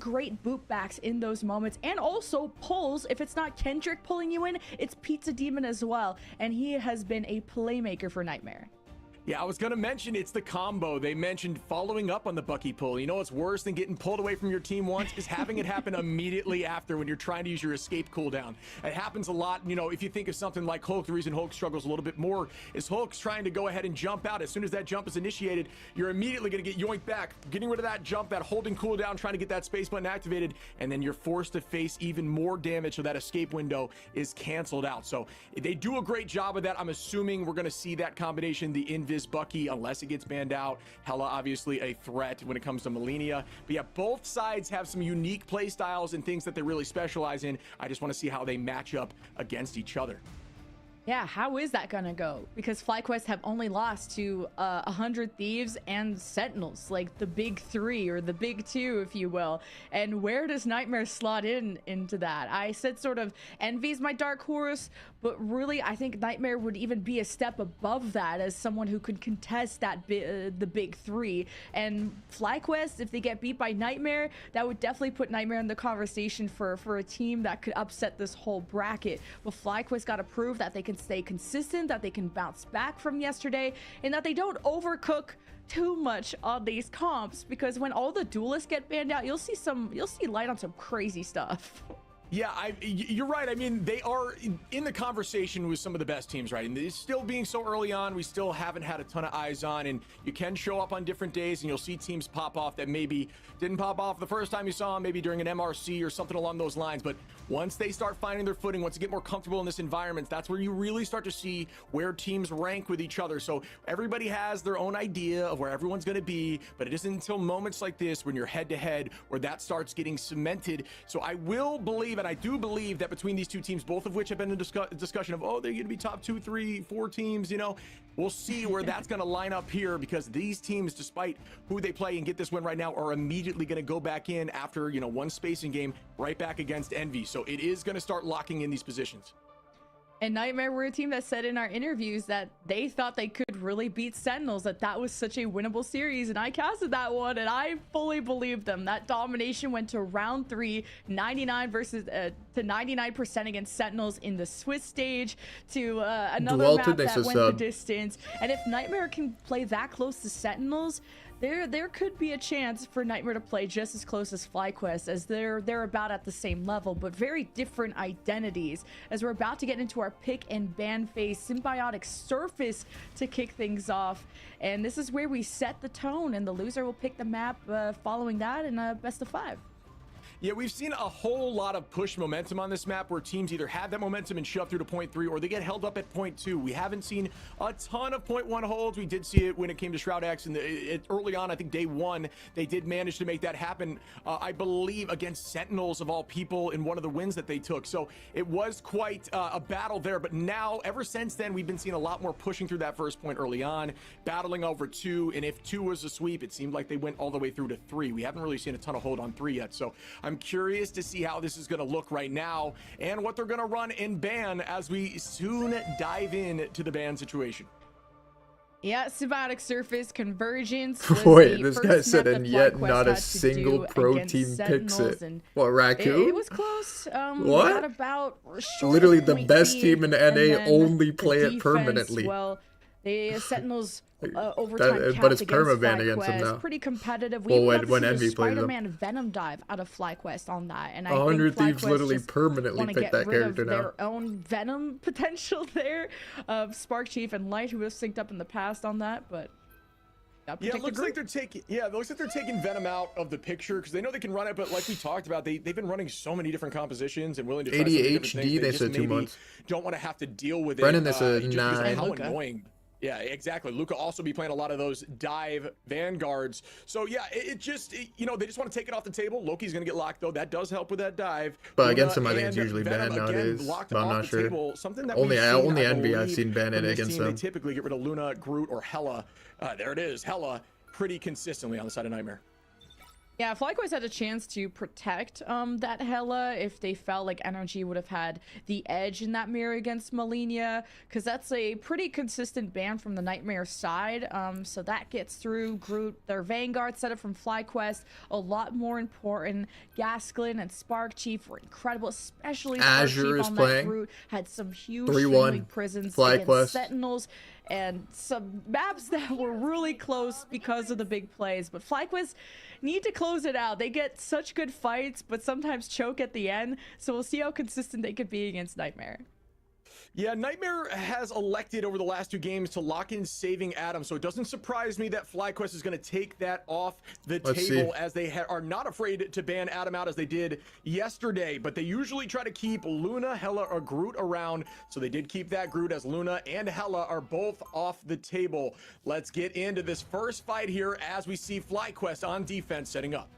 great boot backs in those moments, and also pulls. If it's not Kendrick pulling you in, it's Pizza Demon as well, and he has been a playmaker for Nightmare. Yeah, I was going to mention it's the combo. They mentioned following up on the Bucky pull. You know what's worse than getting pulled away from your team once is having it happen immediately after when you're trying to use your escape cooldown. It happens a lot. You know, if you think of something like Hulk, the reason Hulk struggles a little bit more is Hulk's trying to go ahead and jump out. As soon as that jump is initiated, you're immediately going to get yoinked back. Getting rid of that jump, that holding cooldown, trying to get that space button activated, and then you're forced to face even more damage, so that escape window is canceled out. So they do a great job of that. I'm assuming we're going to see that combination, the Invis Bucky, unless it gets banned out. Hella obviously a threat when it comes to Malenia. But yeah, both sides have some unique play styles and things that they really specialize in. I just want to see how they match up against each other. Yeah, how is that gonna go? Because FlyQuest have only lost to 100 Thieves and Sentinels, like the big three or the big two, if you will. And where does Nightmare slot into that? I said sort of Envy's my dark horse, but really I think Nightmare would even be a step above that as someone who could contest that the big three. And FlyQuest, if they get beat by Nightmare, that would definitely put Nightmare in the conversation for a team that could upset this whole bracket. But FlyQuest got to prove that they can stay consistent, that they can bounce back from yesterday, and that they don't overcook too much on these comps, because when all the duelists get banned out, you'll see light on some crazy stuff. Yeah, you're right. I mean, they are in the conversation with some of the best teams, right? And it's still being so early on, we still haven't had a ton of eyes on, and you can show up on different days and you'll see teams pop off that maybe didn't pop off the first time you saw them, maybe during an MRC or something along those lines. But once they start finding their footing, once you get more comfortable in this environment, that's where you really start to see where teams rank with each other. So everybody has their own idea of where everyone's going to be, but it isn't until moments like this when you're head to head where that starts getting cemented. So I will believe, and I do believe, that between these two teams, both of which have been in discussion of, oh, they're going to be top 2, 3, 4 teams, you know, we'll see where that's going to line up here, because these teams, despite who they play and get this win right now, are immediately going to go back in after, you know, one spacing game right back against Envy. So it is going to start locking in these positions. And Nightmare were a team that said in our interviews that they thought they could really beat Sentinels, that was such a winnable series, and I casted that one, and I fully believed them. That domination went to round 3, 99 versus to 99% against Sentinels in the Swiss stage, to another map that went the distance. And if Nightmare can play that close to Sentinels, there could be a chance for Nightmare to play just as close as FlyQuest, as they're about at the same level, but very different identities. As we're about to get into our pick and ban phase, Symbiotic Surface to kick things off, and this is where we set the tone, and the loser will pick the map following that in a best of 5. Yeah, we've seen a whole lot of push momentum on this map where teams either have that momentum and shove through to point 3, or they get held up at point 2. We haven't seen a ton of point 1 holds. We did see it when it came to Shroud X, and early on, I think day 1, they did manage to make that happen, I believe, against Sentinels of all people in one of the wins that they took. So it was quite a battle there, but now, ever since then, we've been seeing a lot more pushing through that first point early on, battling over 2, and if 2 was a sweep, it seemed like they went all the way through to 3. We haven't really seen a ton of hold on 3 yet, so I'm curious to see how this is going to look right now and what they're going to run and ban as we soon dive in to the ban situation. Yeah, Symbiotic Surface Convergence. Wait, this guy said, and yet not a single pro team picks it. What, Raccoon? It was close. What? About literally the best team in NA only play it permanently. Well, the Sentinels overtime but it's against permaban against them now. Pretty competitive. Well, We when Envy plays them. Spider-Man Venom dive out of FlyQuest on that, and I 100 think Thieves literally permanently pick that character now. Their own Venom potential there of Spark Chief and Light, who have synced up in the past on that, but that Yeah, it particular looks like they're taking. Yeah, it looks like they're taking Venom out of the picture because they know they can run it. But like we talked about, they've been running so many different compositions and willing to try so many different ADHD, things. they just said 2 maybe months. don't want to have to deal with Brennan, it. they said just because of 9. how Luka. annoying. Yeah, exactly. Luca also be playing a lot of those dive vanguards. So yeah, it just you know, they just want to take it off the table. Loki's gonna get locked though. That does help with that dive. But against him, I think it's and usually Venom banned again nowadays. locked But I'm off not the sure. table. Something that Only we've seen, only I Envy I've believe, seen ban from it this against team. They them. typically get rid of Luna, Groot, or Hela. There it is, Hela, pretty consistently on the side of Nightmare. Yeah, FlyQuest had a chance to protect that Hela if they felt like Energy would have had the edge in that mirror against Malinia, because that's a pretty consistent ban from the Nightmare side. So that gets through. Groot, their Vanguard setup from FlyQuest, a lot more important. Gasklin and Spark Chief were incredible, especially Spark Azure Chief is on playing. that Groot. Had some huge 3-1 League prisons FlyQuest. against Sentinels and some maps that were really close because of the big plays. But FlyQuest need to close it out. They get such good fights, but sometimes choke at the end. So we'll see how consistent they could be against Nightmare. Yeah, Nightmare has elected over the last 2 games to lock in saving Adam, so it doesn't surprise me that FlyQuest is going to take that off the table as they are not afraid to ban Adam out as they did yesterday, but they usually try to keep Luna, Hela, or Groot around, so they did keep that Groot as Luna and Hela are both off the table. Let's get into this first fight here as we see FlyQuest on defense setting up.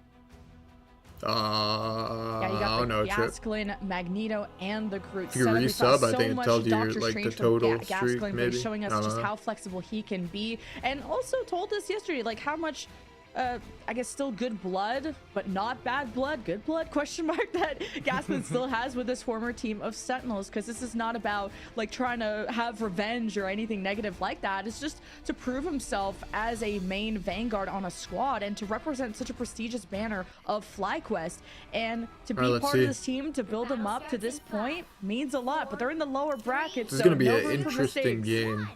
Yeah, you I got don't the know, Trip. Gasklin, Magneto, and the Groot If you setup. We saw resub, I so think it much tells you Doctor like Strange the from total Gasklin, streak, but maybe. he's showing us I don't just know. how flexible he can be, and also told us yesterday like how much I guess still good blood, but not bad blood, good blood, question mark, that Gasklin still has with this former team of Sentinels, because this is not about like trying to have revenge or anything negative like that. It's just to prove himself as a main Vanguard on a squad and to represent such a prestigious banner of FlyQuest, and to be let's part see. of this team, to build them up to this point means a lot. But they're in the lower bracket, This is so gonna be no an room for interesting mistakes. game.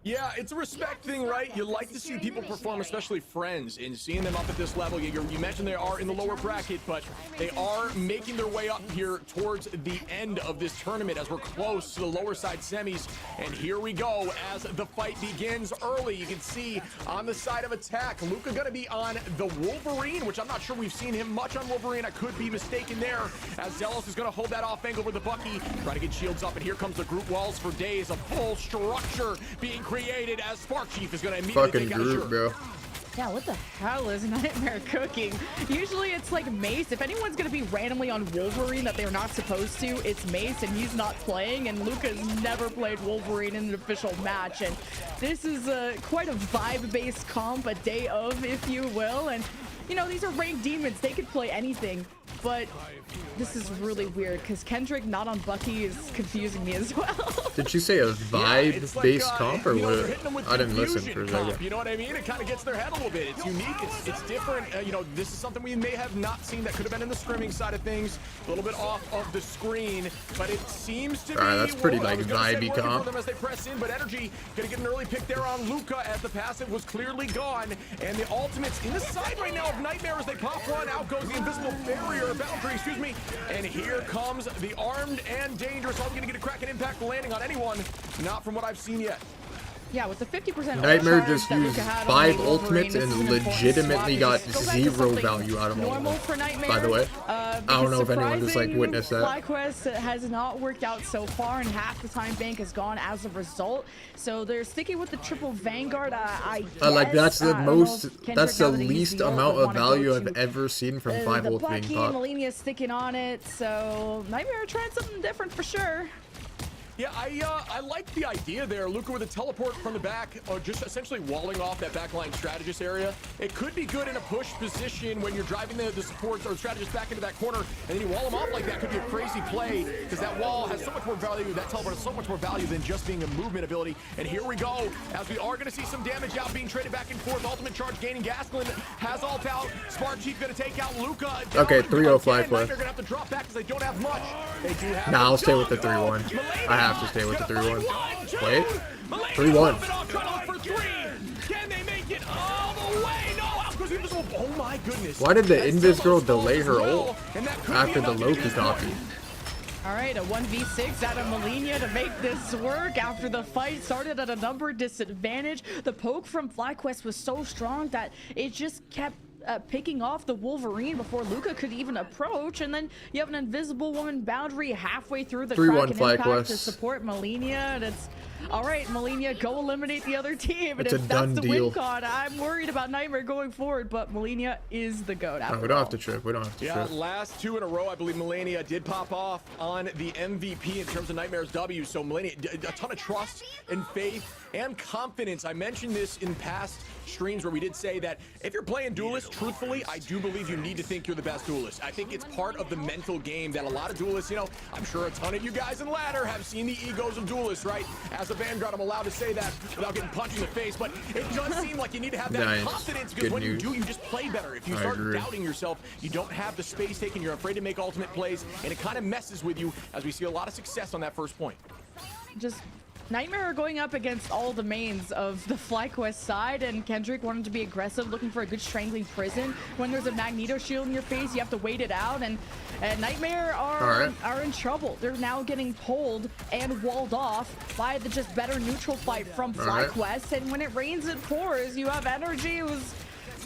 Yeah, it's a respect thing, right? You like to see people perform, especially friends, and seeing them up at this level. You mentioned they are in the lower bracket, but they are making their way up here towards the end of this tournament as we're close to the lower side semis. And here we go as the fight begins early. You can see on the side of attack, Luca gonna be on the Wolverine, which I'm not sure we've seen him much on Wolverine. I could be mistaken there, as Zealous is gonna hold that off angle with the Bucky, trying to get shields up, and here comes the group walls for days. A full structure being created as Spark Chief is going to immediately Fucking take out group, Azure. bro. Yeah, what the hell is Nightmare cooking? Usually it's like Mace. If anyone's gonna be randomly on Wolverine that they're not supposed to, it's Mace, and he's not playing, and Luca's never played Wolverine in an official match, and this is quite a vibe-based comp, a day of, if you will, and you know, these are ranked demons. They could play anything, but this is really weird because Kendrick not on Bucky is confusing me as well. Did she say a vibe-based comp or you know, they're what? hitting them with I didn't listen confusion for a comp, second. you know what I mean? It kind of gets their head a little bit. It's unique. It's different. You know, this is something we may have not seen that could have been in the scrimming side of things, a little bit off of the screen, but it seems to be. That's pretty I like was gonna say vibey working comp. for them as they press in, but Energy gonna get an early pick there on Luca as the passive was clearly gone, and the ultimates in the side right now of Nightmare as they pop one. Out goes the invisible barrier boundary, excuse me, and here comes the armed and dangerous. All gonna get a cracking impact landing on anyone, not from what I've seen yet. Yeah, with the 50% Nightmare overcharge just that used Luka had on 5 the Wolverine, ultimates this and is an important legitimately swap. got Just go back to 0 something value out of all of normal them. for Nightmare. By the way, I don't know if anyone just like witnessed that. FlyQuest has not worked out so far, and half the time bank is gone as a result. So they're sticking with the triple Vanguard. I Like that's the I don't know most, if Kendrick, that's the now that he's least the ult, amount would of wanna go value to, I've ever seen from 5 the ult being Bucky, popped. Malenia sticking on it. So Nightmare trying something different for sure. Yeah, I like the idea there. Luca with a teleport from the back, just essentially walling off that backline strategist area. It could be good in a push position when you're driving the supports or strategist back into that corner, and then you wall them off like that. Could be a crazy play because that wall has so much more value. That teleport has so much more value than just being a movement ability. And here we go, as we are going to see some damage out being traded back and forth. Ultimate charge gaining. Gasklin has ult out. Spark Chief going to take out Luca. Okay, 3-0 FlyQuest. They're going to have to drop back because they don't have much. They do have. Nah, I'll stay with the 3-1. I have to stay with the 3-1. Wait, 3-1. Can they make it all the way? No, out goes the invisible. Oh my goodness. Why did the That's Invis girl Zealous' fault delay as her well, ult and that could be after the enough to Loki do copy? All right, a 1v6 out of Molina to make this work after the fight started at a number disadvantage. The poke from FlyQuest was so strong that it just kept picking off the Wolverine before Luca could even approach, and then you have an Invisible Woman boundary halfway through the 3-1 Kraken Impact FlyQuest. to support Molina, and it's all right, Molina, go eliminate the other team. And It's a if done that's the deal. win con, I'm worried about Nightmare going forward, but Molina is the GOAT after No, we don't all. have to trip. We don't have to Yeah, trip. last 2 in a row, I believe Melania did pop off on the MVP in terms of Nightmare's W. So Melania, a ton of trust and faith and confidence. I mentioned this in past streams where we did say that if you're playing Duelist, truthfully, I do believe you need to think you're the best Duelist. I think it's part of the mental game that a lot of Duelists, you know, I'm sure a ton of you guys in Ladder have seen the egos of Duelists, right? As a Vanguard, I'm allowed to say that without getting punched in the face, but it does seem like you need to have that Nice. confidence, because Good when news. you do, you just play better. If you I start agree. doubting yourself, you don't have the space taken, you're afraid to make ultimate plays, and it kind of messes with you as we see a lot of success on that first point. Just Nightmare are going up against all the mains of the FlyQuest side, and Kendrick wanted to be aggressive, looking for a good strangling prison. When there's a Magneto shield in your face, you have to wait it out, and Nightmare are in trouble. They're now getting pulled and walled off by the just better neutral fight from FlyQuest, and when it rains, it pours. You have Energy who's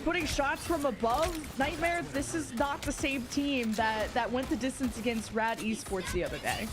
putting shots from above. Nightmare, this is not the same team that went the distance against Rad Esports the other day.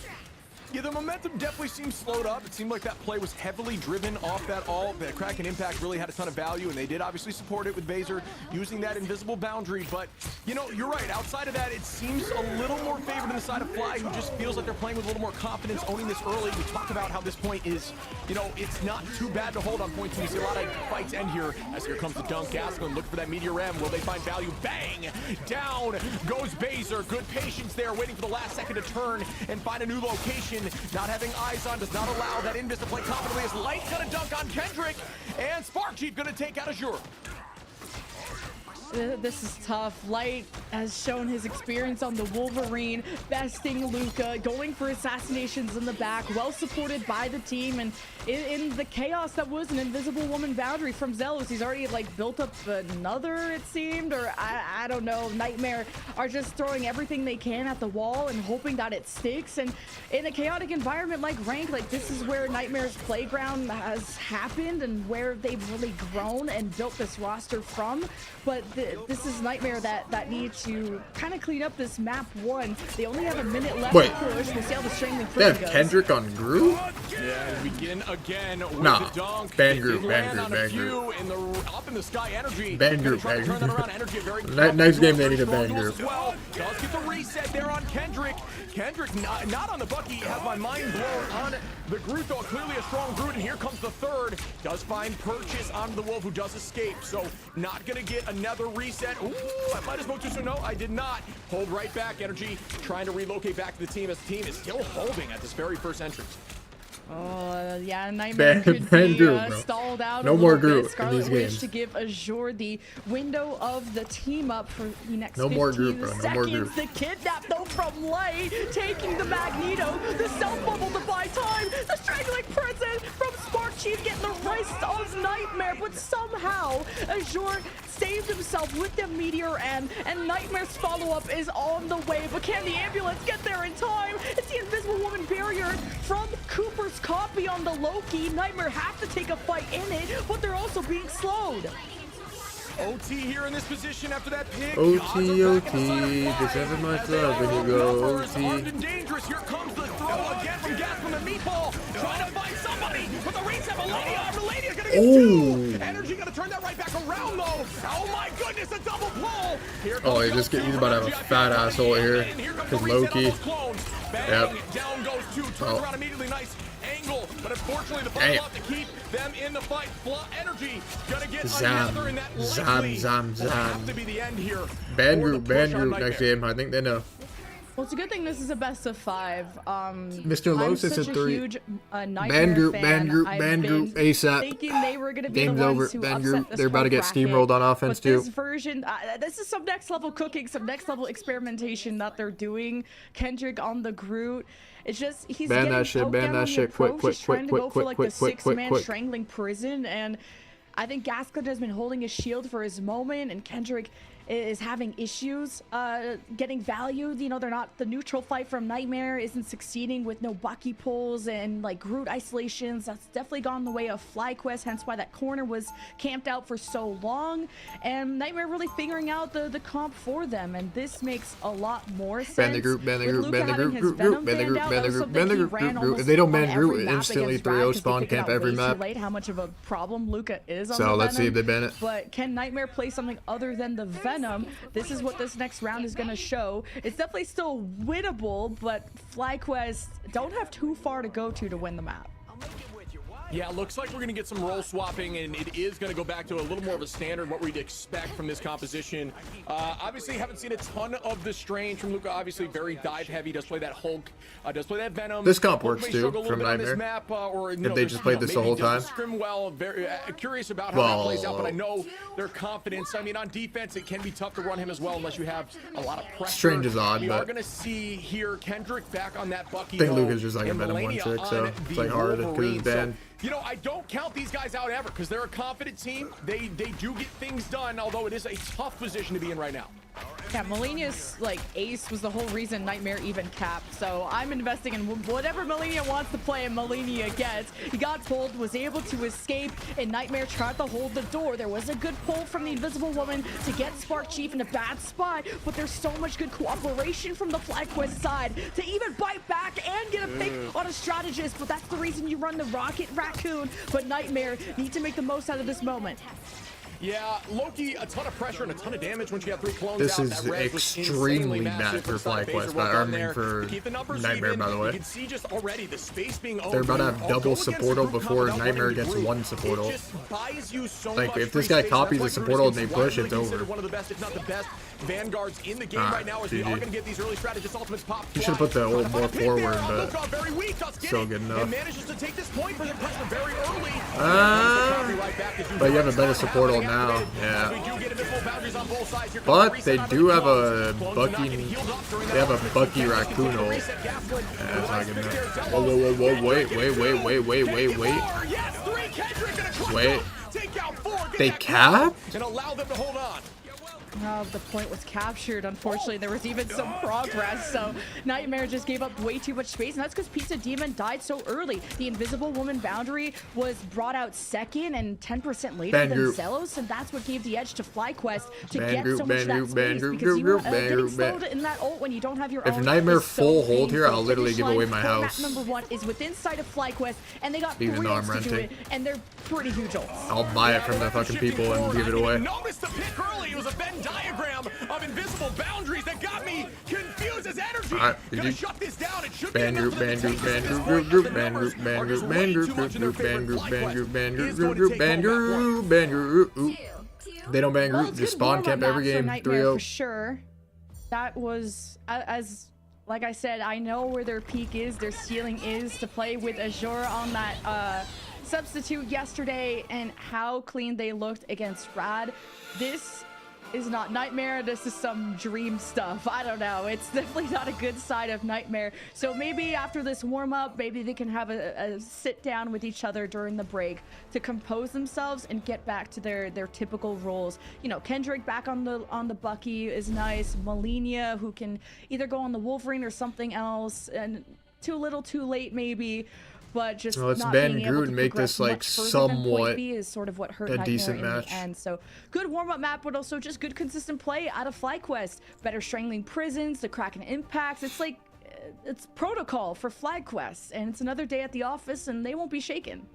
Yeah, the momentum definitely seems slowed up. It seemed like that play was heavily driven off that ult. That Kraken Impact really had a ton of value, and they did obviously support it with Baser using that invisible boundary. But, you know, you're right. Outside of that, it seems a little more favored on the side of Fly, who just feels like they're playing with a little more confidence, owning this early. We talked about how this point is, you know, it's not too bad to hold on points. And we see a lot of fights end here, as here comes the dunk. Gaskin looking for that Meteor M. Will they find value? Bang! Down goes Baser. Good patience there, waiting for the last second to turn and find a new location. Not having eyes on does not allow that Invis to play confidently, as Light's gonna dunk on Kendrick, and Spark Chief gonna take out Azure. This is tough. Light has shown his experience on the Wolverine, besting Luca, going for assassinations in the back, well supported by the team, and in the chaos that was an Invisible Woman boundary from Zealous, he's already like built up another, it seemed, or I don't know. Nightmare are just throwing everything they can at the wall and hoping that it sticks, and in a chaotic environment like Rank, like this is where Nightmare's playground has happened and where they've really grown and built this roster from. But this is Nightmare that need to kind of clean up this map 1. They only have a minute left Wait. to push. We'll see how the strangling They prison have goes. Kendrick on Groove? Yeah, we begin again with Nah. the dunk. Ban They group, did ban land group, on a ban few group. in the up in the sky. Energy. Ban Gonna group, try to ban turn that group. around. Energy, a very Next game they very need a strong ban duels group. as well. Does get the reset there on Kendrick. Kendrick not on the Bucky. Has my mind blown on the Groot, though. Clearly a strong Groot, and here comes the third. Does find purchase onto the Wolf, who does escape. So not gonna get another reset. Ooh, I might have spoke too soon. No, I did not. Hold right back. Energy trying to relocate back to the team, as the team is still holding at this very first entrance. Oh, yeah, Nightmare Ban- could ban be group, bro. stalled out No a more little group bit. in Scarlet these Witch games. to give Azure the window of the team up for the next No 15 more group, bro. No more seconds. group. The kidnap, though, from Light, taking the Magneto, the self-bubble to buy time, the strangling prison from Spark Chief getting the wrist of Nightmare, but somehow Azure saved himself with the Meteor M, and Nightmare's follow-up is on the way, but can the ambulance get there in time? It's the Invisible Woman barrier from Cooper's copy on the Loki. Nightmare have to take a fight in it, but they're also being slowed. OT here in this position after that pick. OT, Odds are back on the side of OT, Fly, just having my as they love when are you go numbers, OT. armed and dangerous. Here comes the throw again from Gas from the meatball. Trying to find somebody with the reset. Melania's gonna get Ooh. two. Energy gonna turn that right back around though. Oh my goodness, a double pull. Here Oh, comes he's about to have a fat asshole here. And here comes Cause the reset on Loki. those clones. Bang, Yep. down goes two. Turns Oh. around immediately. Nice angle, but unfortunately the ball Damn. left to keep them in the fight. Energy gonna get Zam. another, and that Zam, likely zam, will have zam. to be the end here. Ban for the group, ban push on group Nightmare. next game. I think they know. Well, it's a good thing this is a best of 5. Mr. Lowe I'm says such a a 3. huge Nightmare Ban group, fan. ban group, I've ban group, been ASAP. thinking they were going to be Game's the ones over. who Ban upset group. this They're about to get bracket. steamrolled on offense, But this too. version, this is some next level cooking, some next level experimentation that they're doing. Kendrick on the Groot. It's just he's Ban getting that shit, poked ban down that on the shit, quick, approach. quick, He's trying quick, to go quick, for like quick, the quick, quick, 6-man quick. strangling prison, and I think Gaskin has been holding his shield for his moment, and Kendrick is having issues getting valued. You know, they're not, the neutral fight from Nightmare isn't succeeding with no Bucky pulls and like Groot isolations. That's definitely gone the way of FlyQuest, hence why that corner was camped out for so long. And Nightmare really figuring out the comp for them, and this makes a lot more sense. Ban the group, ban the With group, Luca ban the having group, his group, Venom ban the banned group, out, ban that the was group, something ban the he group, ran group. If almost they don't ban on every group, map instantly against Brad 3-0 'cause he spawn figured camp out every way map. too late how much of a problem Luca is on So the let's see if Venom. they ban it. But can Nightmare play something other than the Venom? This is what this next round is going to show. It's definitely still winnable, but FlyQuest don't have too far to go to win the map. Yeah, looks like we're going to get some role swapping, and it is going to go back to a little more of a standard, what we'd expect from this composition. Obviously, haven't seen a ton of the Strange from Luca. Obviously, very dive heavy. Does play that Hulk. Does play that Venom. This comp Hulk works may too, struggle a little from bit on this Nightmare. map, or, If they just played this the maybe whole doesn't time. Scrim well. Very curious about how that plays out, but I know their confidence. I mean, on defense, it can be tough to run him as well unless you have a lot of pressure. Strange is odd, we are but going to see here Kendrick back on that Bucky. I think though, Luca's just like a and Venom Melania 1-6, so on it's the like hard because Wolverine. it's banned. You know, I don't count these guys out ever because they're a confident team. They do get things done, although it is a tough position to be in right now. Yeah, Melinia's like ace was the whole reason Nightmare even capped. So I'm investing in whatever Melinia wants to play and Melinia gets. He got pulled, was able to escape, and Nightmare tried to hold the door. There was a good pull from the Invisible Woman to get Spark Chief in a bad spot, but there's so much good cooperation from the FlyQuest side to even bite back and get a pick on a strategist. But that's the reason you run the Rocket Raccoon. But Nightmare need to make the most out of this moment. Yeah, Loki, a ton of pressure and a ton of damage when she got 3 clones This out. is That res was extremely insanely bad massive for Sonic FlyQuest, Phaser but work I on mean there. for Keep the numbers Nightmare, even. by the way. You can see just already the space being owned. They're about to have I'll double go against the supportal group before comp without Nightmare running the gets group. one supportal. It just buys you so Like, much if this free guy space. copies That's the why supportal and Bruce they push, is it's widely over. considered one of the best, if not the best, vanguards in the game Ah, right now as we GG. are going to get these early strategist ultimates pop. You should have put the fly. old more Trying to find a pick forward, there. but Luka, very weak. Does get still it. good enough. And manages to take this point for the pressure very early. But you have a better supportal now, yeah. But they do have a Bucky. They have a Bucky Raccoonal. Yeah, that's not good enough. Whoa, whoa, whoa, whoa! Wait. They capped? And allow them to hold on. The point was captured. Unfortunately, there was even some progress. So Nightmare just gave up way too much space, and that's because Pizza Demon died so early. The Invisible Woman boundary was brought out second and 10% later Ban than group. Celos, and that's what gave the edge to FlyQuest to Ban get group, so much ban of that group, ban space group, because you group, ban getting group, ban. slowed in that ult when you don't have your If own Nightmare is so full hold here, painful. I'll literally Finish give line away my for map house. number 1 is within sight of FlyQuest, and they got Even 3 though I'm ults to do renting. it, and they're pretty huge ults. I'll buy it from the fucking people and give it away. Notice the pick early. It was a Venn diagram of invisible boundaries that got me confused as energy. Alright, Gonna GG. shut this down. It should Ban be group, enough for them ban to group, take this ban at this group, point, group, but the ban numbers group, ban are group, just ban way group, too much in their ban favor. group, ban group, ban FlyQuest group, is group, going to group, take ban home that one. group, ban group. Ooh. They don't ban Well, group, it's just good spawn warm-up camp map every for game, Nightmare 3-0. for sure. That was as like I said, I know where their peak is, their ceiling is to play with Azure on that substitute yesterday, and how clean they looked against Rad. This is not Nightmare. This is some dream stuff. I don't know. It's definitely not a good side of Nightmare. So maybe after this warm-up, maybe they can have a sit down with each other during the break to compose themselves and get back to their typical roles. You know, Kendrick back on the Bucky is nice. Melinia, who can either go on the Wolverine or something else, and too little too late maybe. But just Well, let's not ban being able Groot to and make progress this, like, much further than point somewhat B is sort of what hurt a Nightmare decent in match. the end. So good warm-up map, but also just good consistent play out of FlyQuest. Better strangling prisons, the Kraken impacts. It's like it's protocol for FlyQuest, and it's another day at the office, and they won't be shaken.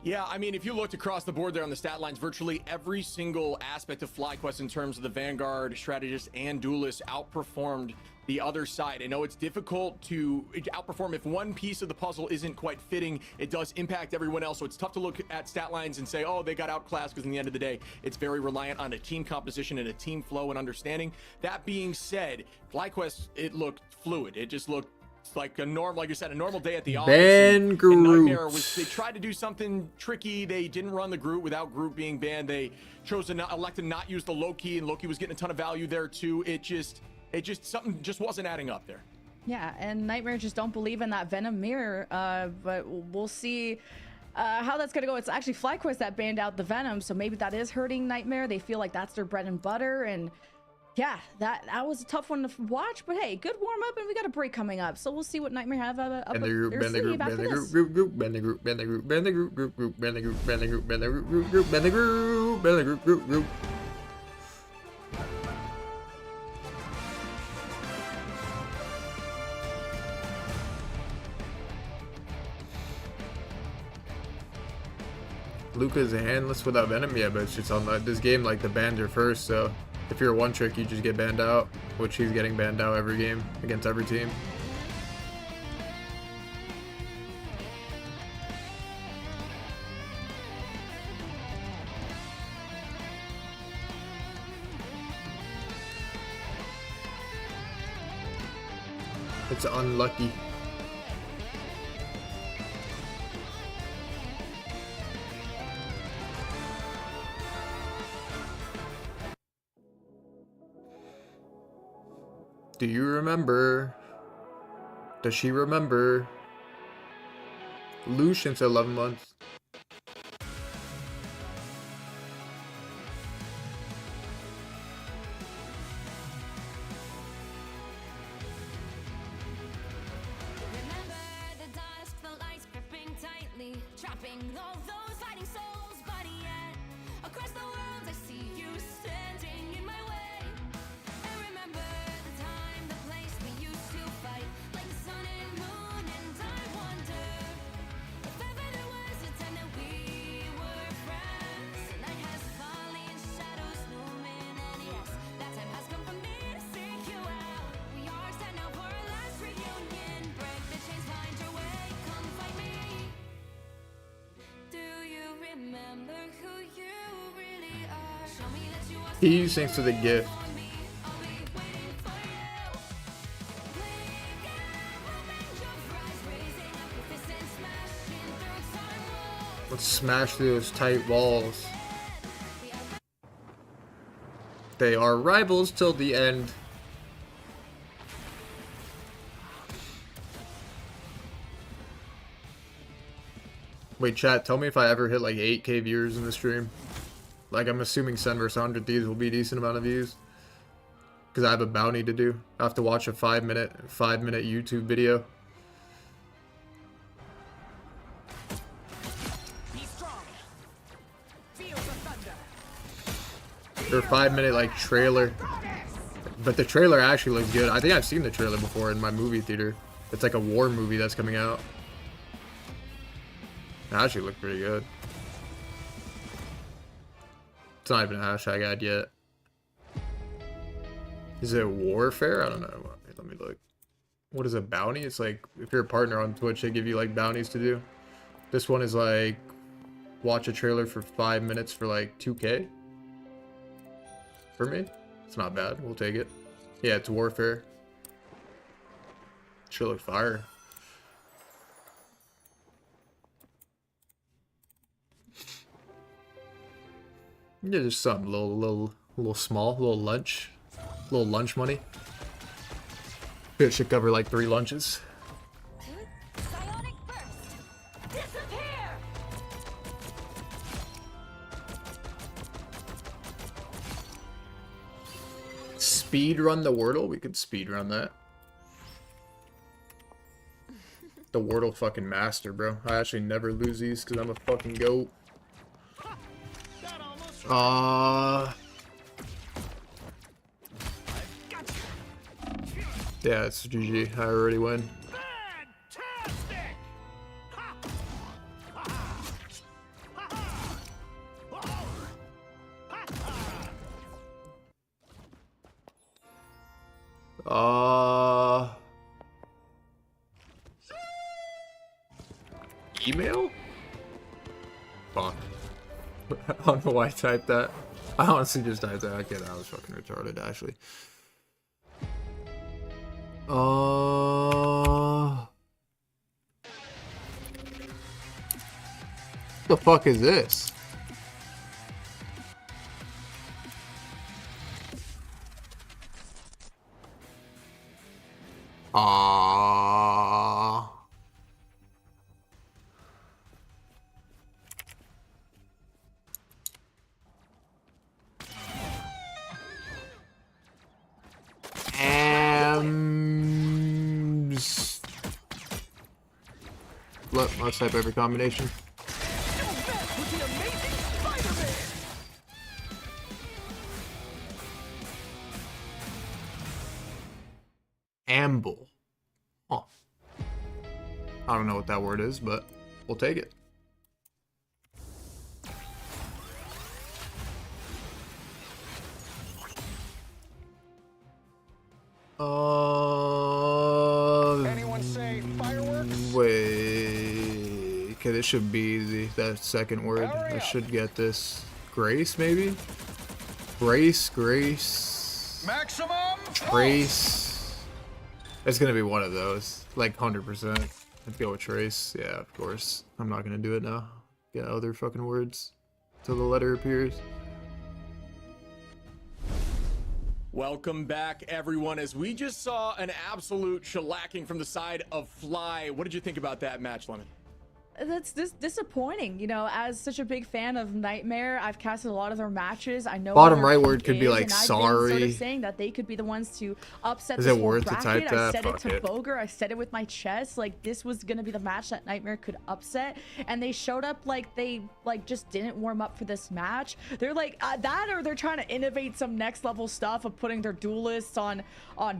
Yeah, I mean, if you looked across the board there on the stat lines, virtually every single aspect of FlyQuest in terms of the Vanguard, Strategist, and Duelist outperformed the other side. I know it's difficult to outperform if one piece of the puzzle isn't quite fitting. It does impact everyone else, so it's tough to look at stat lines and say, oh, they got outclassed, because in the end of the day, it's very reliant on a team composition and a team flow and understanding. That being said, FlyQuest, it looked fluid. It just looked like a normal, like you said, a normal day at the office. Ban and Nightmare Groot. they tried to do something tricky. They didn't run the Groot without Groot being banned. They chose to elect to not use the Loki, and Loki was getting a ton of value there too. It just something just wasn't adding up there. Yeah, and Nightmare just don't believe in that Venom mirror, but we'll see. how that's gonna go. It's actually FlyQuest that banned out the Venom, so maybe that is hurting Nightmare. They feel like that's their bread and butter, and yeah, that was a tough one to watch. But hey, good warm up, and we got a break coming up, so we'll see what Nightmare have up Bend the group, their bend the sleeve group, after bend the this. group, bend the group, bend the group, bend the group, bend the group, bend the group, bend the group, bend the group, bend the group. Luca's handless without Venom, yeah, but it's just on this game, like the bans are first, so if you're a one trick, you just get banned out, which he's getting banned out every game against every team. It's unlucky. Do you remember? Does she remember? Lucian's 11 months. Remember the dusk, the lights gripping tightly, trapping all those fighting souls, but yet across the world I see you standing in my way. And remember the time, the place we used to fight, like the sun and moon, and I wonder if ever there was a time that we were friends. The night has fallen, shadows looming, and yes, that time has come for me to seek you out. We are set now for our last reunion. Break the chains, find your way, come find me. Do you remember who you really are? Show me that you are He sings to the gift. for me. I'll be waiting for you. Blink and open your eyes, raising up your fists and smashing through time walls. Let's smash through those tight walls. They are rivals till the end. Wait, chat, tell me if I ever hit like 8K viewers in the stream. Like, I'm assuming Sen vs 100 Thieves will be a decent amount of views. Because I have a bounty to do. I have to watch a 5-minute YouTube video. Be strong. Feel the thunder. Or 5-minute like trailer. But the trailer actually looks good. I think I've seen the trailer before in my movie theater. It's like a war movie that's coming out. It actually looked pretty good. It's not even a hashtag ad yet. Is it warfare? I don't know. Let me look. What is a bounty? It's like if you're a partner on Twitch, they give you like bounties to do. This one is like watch a trailer for 5 minutes for like 2K. For me, it's not bad. We'll take it. Yeah, it's warfare. Sure look fire. Yeah, just something little small, little lunch money. It should cover like 3 lunches. Psionic burst. Disappear. Speed run the Wordle? We could speed run that. The Wordle fucking master, bro. I actually never lose these because I'm a fucking goat. Yeah, it's GG. I already win. Fantastic! Ha! Ha! Ha! Ha! Ha! Email? Fuck. I don't know why I typed that. I honestly just typed that. Okay, that was fucking retarded, actually. The fuck is this? Let's type every combination. Don't mess with the amazing Spider-Man! Amble. Huh. I don't know what that word is, but we'll take it. Anyone say fireworks? Wait. Okay, this should be easy. That second word. Hurry I up. should get this. Grace, maybe? Grace. Maximum pulse. Trace. It's gonna be one of those. Like 100%. Let's go with Trace. Yeah, of course. I'm not gonna do it now. Get other fucking words till the letter appears. Welcome back, everyone. As we just saw an absolute shellacking from the side of Fly. What did you think about that match, Lemon? That's disappointing. You know, as such a big fan of Nightmare, I've casted a lot of their matches. I know Bottom what their right word peak could be is, like and I've been sort sorry. of saying that they could be the ones to upset Is this it whole worth to bracket. type I that? said it Fuck to it. Boger. I said it with my chest. Like, this was gonna be the match that Nightmare could upset, and they showed up like they just didn't warm up for this match. They're like that, or they're trying to innovate some next level stuff of putting their duelists on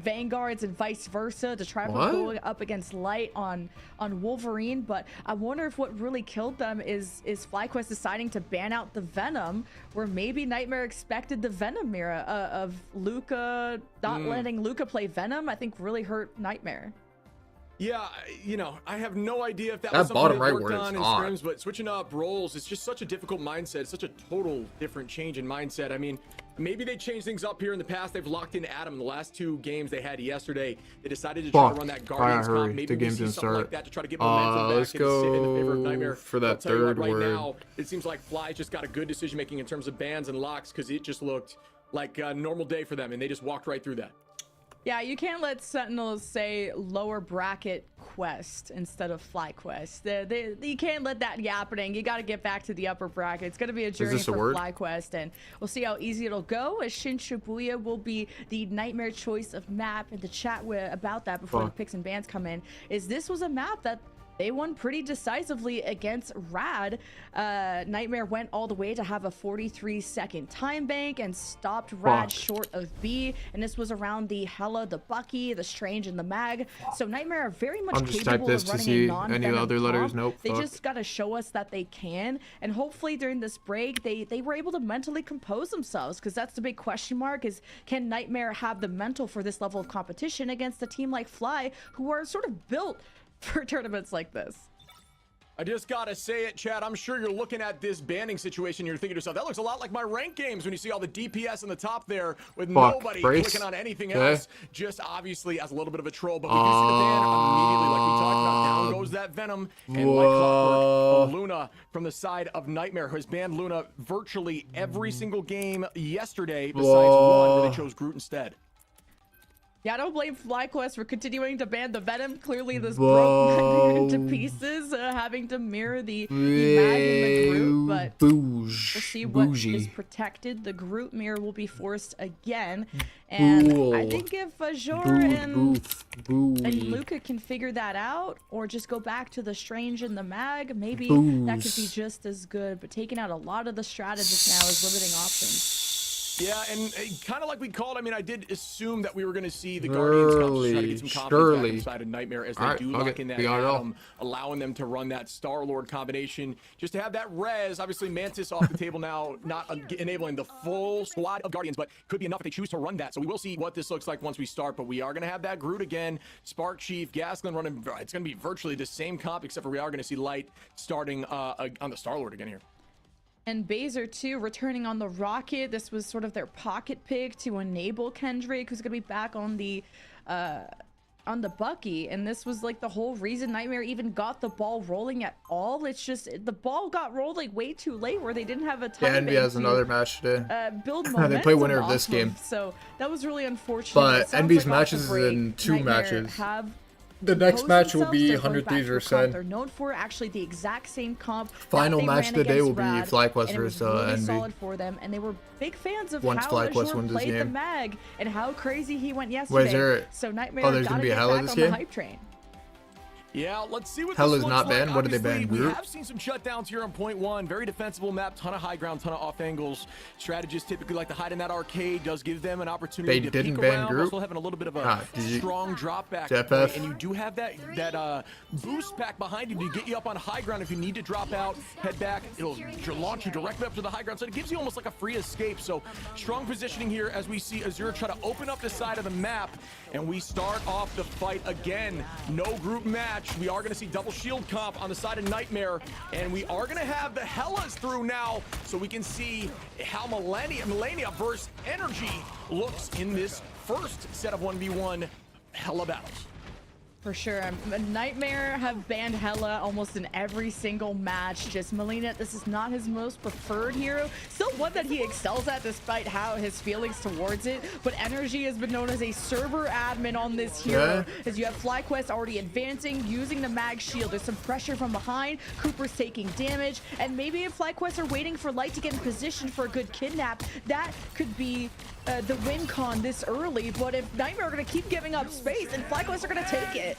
Vanguards and vice versa to try to What? go up against Light on Wolverine. But I wonder if what really killed them is FlyQuest deciding to ban out the Venom, where maybe Nightmare expected the Venom era of Luca not letting Luca play Venom. I think really hurt Nightmare. Yeah, you know, I have no idea if that That was something bottom they right worked word is on in odd. scrims, but switching up roles is just such a difficult mindset, such a total different change in mindset. I mean, maybe they changed things up here in the past. They've locked in Adam in the last two games they had yesterday. They decided to try to run that Guardians hurry. comp. Maybe The we game's see gonna something like start. that to try to get momentum Let's back and sit in the favor of go Nightmare. for that I'll tell you what, third right word. now, it seems like Fly's just got a good decision making in terms of bans and locks, because it just looked like a normal day for them, and they just walked right through that. Yeah, you can't let Sentinels say lower bracket quest instead of Fly Quest. You can't let that be happening. You got to get back to the upper bracket. It's going to be a journey this a for word? Fly Quest, and we'll see how easy it'll go, as Shin Shibuya will be the Nightmare choice of map. In the chat about that before the Fuck. picks and bans come in, is this was a map that they won pretty decisively against Rad. Nightmare went all the way to have a 43-second time bank and stopped Rad Fuck. short of B. And this was around the Hella, the Bucky, the Strange, and the Mag. So Nightmare are very much I'm just type capable this of to running see a any non-venom other letters. comp. Nope, They fuck. just got to show us that they can. And hopefully during this break, they were able to mentally compose themselves, because that's the big question mark, is can Nightmare have the mental for this level of competition against a team like Fly, who are sort of built for tournaments like this? I just gotta say it, Chad. I'm sure you're looking at this banning situation. You're thinking to yourself, that looks a lot like my ranked games when you see all the DPS on the top there with Fuck, nobody brace. clicking on anything Okay. else. Just obviously as a little bit of a troll. But we do see the ban immediately, like we talked about. Down goes that Venom. And like clockwork, Luna from the side of Nightmare has banned Luna virtually every single game yesterday, besides one where they chose Groot instead. Yeah, I don't blame FlyQuest for continuing to ban the Venom. Clearly, this broke Nightmare into pieces, having to mirror the Mag and the Groot. But we'll see what is protected. The Groot mirror will be forced again. And I think if Jor and Luca can figure that out, or just go back to the Strange and the Mag, maybe that could be just as good. But taking out a lot of the strategists now is limiting options. Yeah, and kind of like we called, I mean, I did assume that we were going to see the Guardians come to try to get some confidence back inside of Nightmare as they do lock in that Atom, allowing them to run that Star-Lord combination, just to have that res. Obviously, Mantis off the table now, not enabling the full squad of Guardians, but could be enough if they choose to run that. So we will see what this looks like once we start, but we are going to have that Groot again, Spark Chief, Gaskin running. It's going to be virtually the same comp, except for we are going to see Light starting on the Star-Lord again here. And Baser too, returning on the Rocket. This was sort of their pocket pick to enable Kendrick, who's gonna be back on the Bucky. And this was like the whole reason Nightmare even got the ball rolling at all. It's just the ball got rolling way too late, where they didn't have a time. Yeah, Envy has another match today. Build momentum. They play winner of this game. So that was really unfortunate. But Envy's matches is in 2 matches. The next match will be 100 Thieves versus Sen. They're known for actually the exact same comp. Final match of the day will be Rad, FlyQuest and it was versus really Envy. solid for them, and they were big fans of Once how FlyQuest Azure wins this played the game. Mag and how crazy he went yesterday. Wait, is there... So Nightmare Oh, there's gotta gonna be a get hell of back this on game? the hype train. Yeah, let's see what Hella's this not looks like. banned. What did they ban? Obviously, we Group? have seen some shutdowns here on point one. Very defensible map, ton of high ground, ton of off angles. Strategists typically like to hide in that arcade. Does give them an opportunity They to didn't peek ban around. group? Also having a little bit of a strong drop back JFF? point, and you do have that boost pack behind you to get you up on high ground. If you need to drop out, head back, it'll launch you directly up to the high ground. So it gives you almost like a free escape. So strong positioning here as we see Azure try to open up the side of the map, and we start off the fight again. No group match. We are going to see double shield comp on the side of Nightmare, and we are going to have the Hellas through now, so we can see how Melania versus Energy looks in this first set of 1v1 Hella battles. For sure. Nightmare have banned Hella almost in every single match. Just Melina, this is not his most preferred hero. Still one that he excels at despite how his feelings towards it. But Energy has been known as a server admin on this hero. As you have FlyQuest already advancing, using the mag shield. There's some pressure from behind. Cooper's taking damage. And maybe if FlyQuest are waiting for Light to get in position for a good kidnap, that could be the win con this early. But if Nightmare are going to keep giving up space, then FlyQuest are going to take it.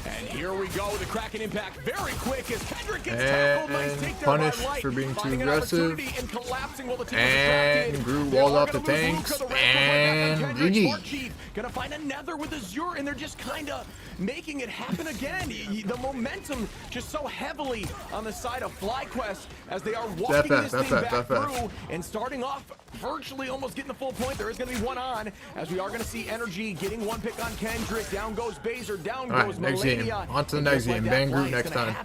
And here we go, the Kraken impact very quick as Kendrick gets tackled. Nice takedown punished by Light, for being too finding an aggressive. opportunity and collapsing while the team is And distracted. Gru They walled are off the gonna lose tanks. Luka, the rest is right back on And Kendrick. GG. Smart Chief gonna find another with Azure, and they're just kind of making it happen again. The momentum just so heavily on the side of FlyQuest as they are walking this thing back through and starting off virtually almost getting the full point. There is going to be one on, as we are going to see Energy getting one pick on Kendrick. Down goes Baser, down goes next game. Melania. On to the next game. Ban group next time.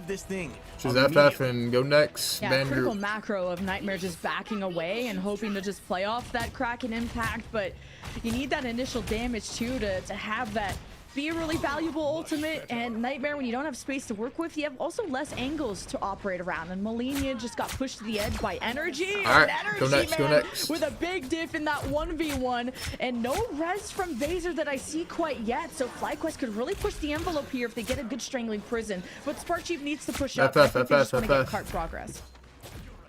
Choose FF and go next. Yeah, Ban critical group. macro of Nightmare just backing away and hoping to just play off that Kraken impact, but you need that initial damage too to have that be a really valuable ultimate. And Nightmare, when you don't have space to work with, you have also less angles to operate around. And Melania just got pushed to the edge by Energy. All right, and go next, go next. With a big diff in that 1v1, and no res from Baser that I see quite yet. So FlyQuest could really push the envelope here if they get a good strangling prison. But Spark Chief needs to push up. I think they just want to get cart progress.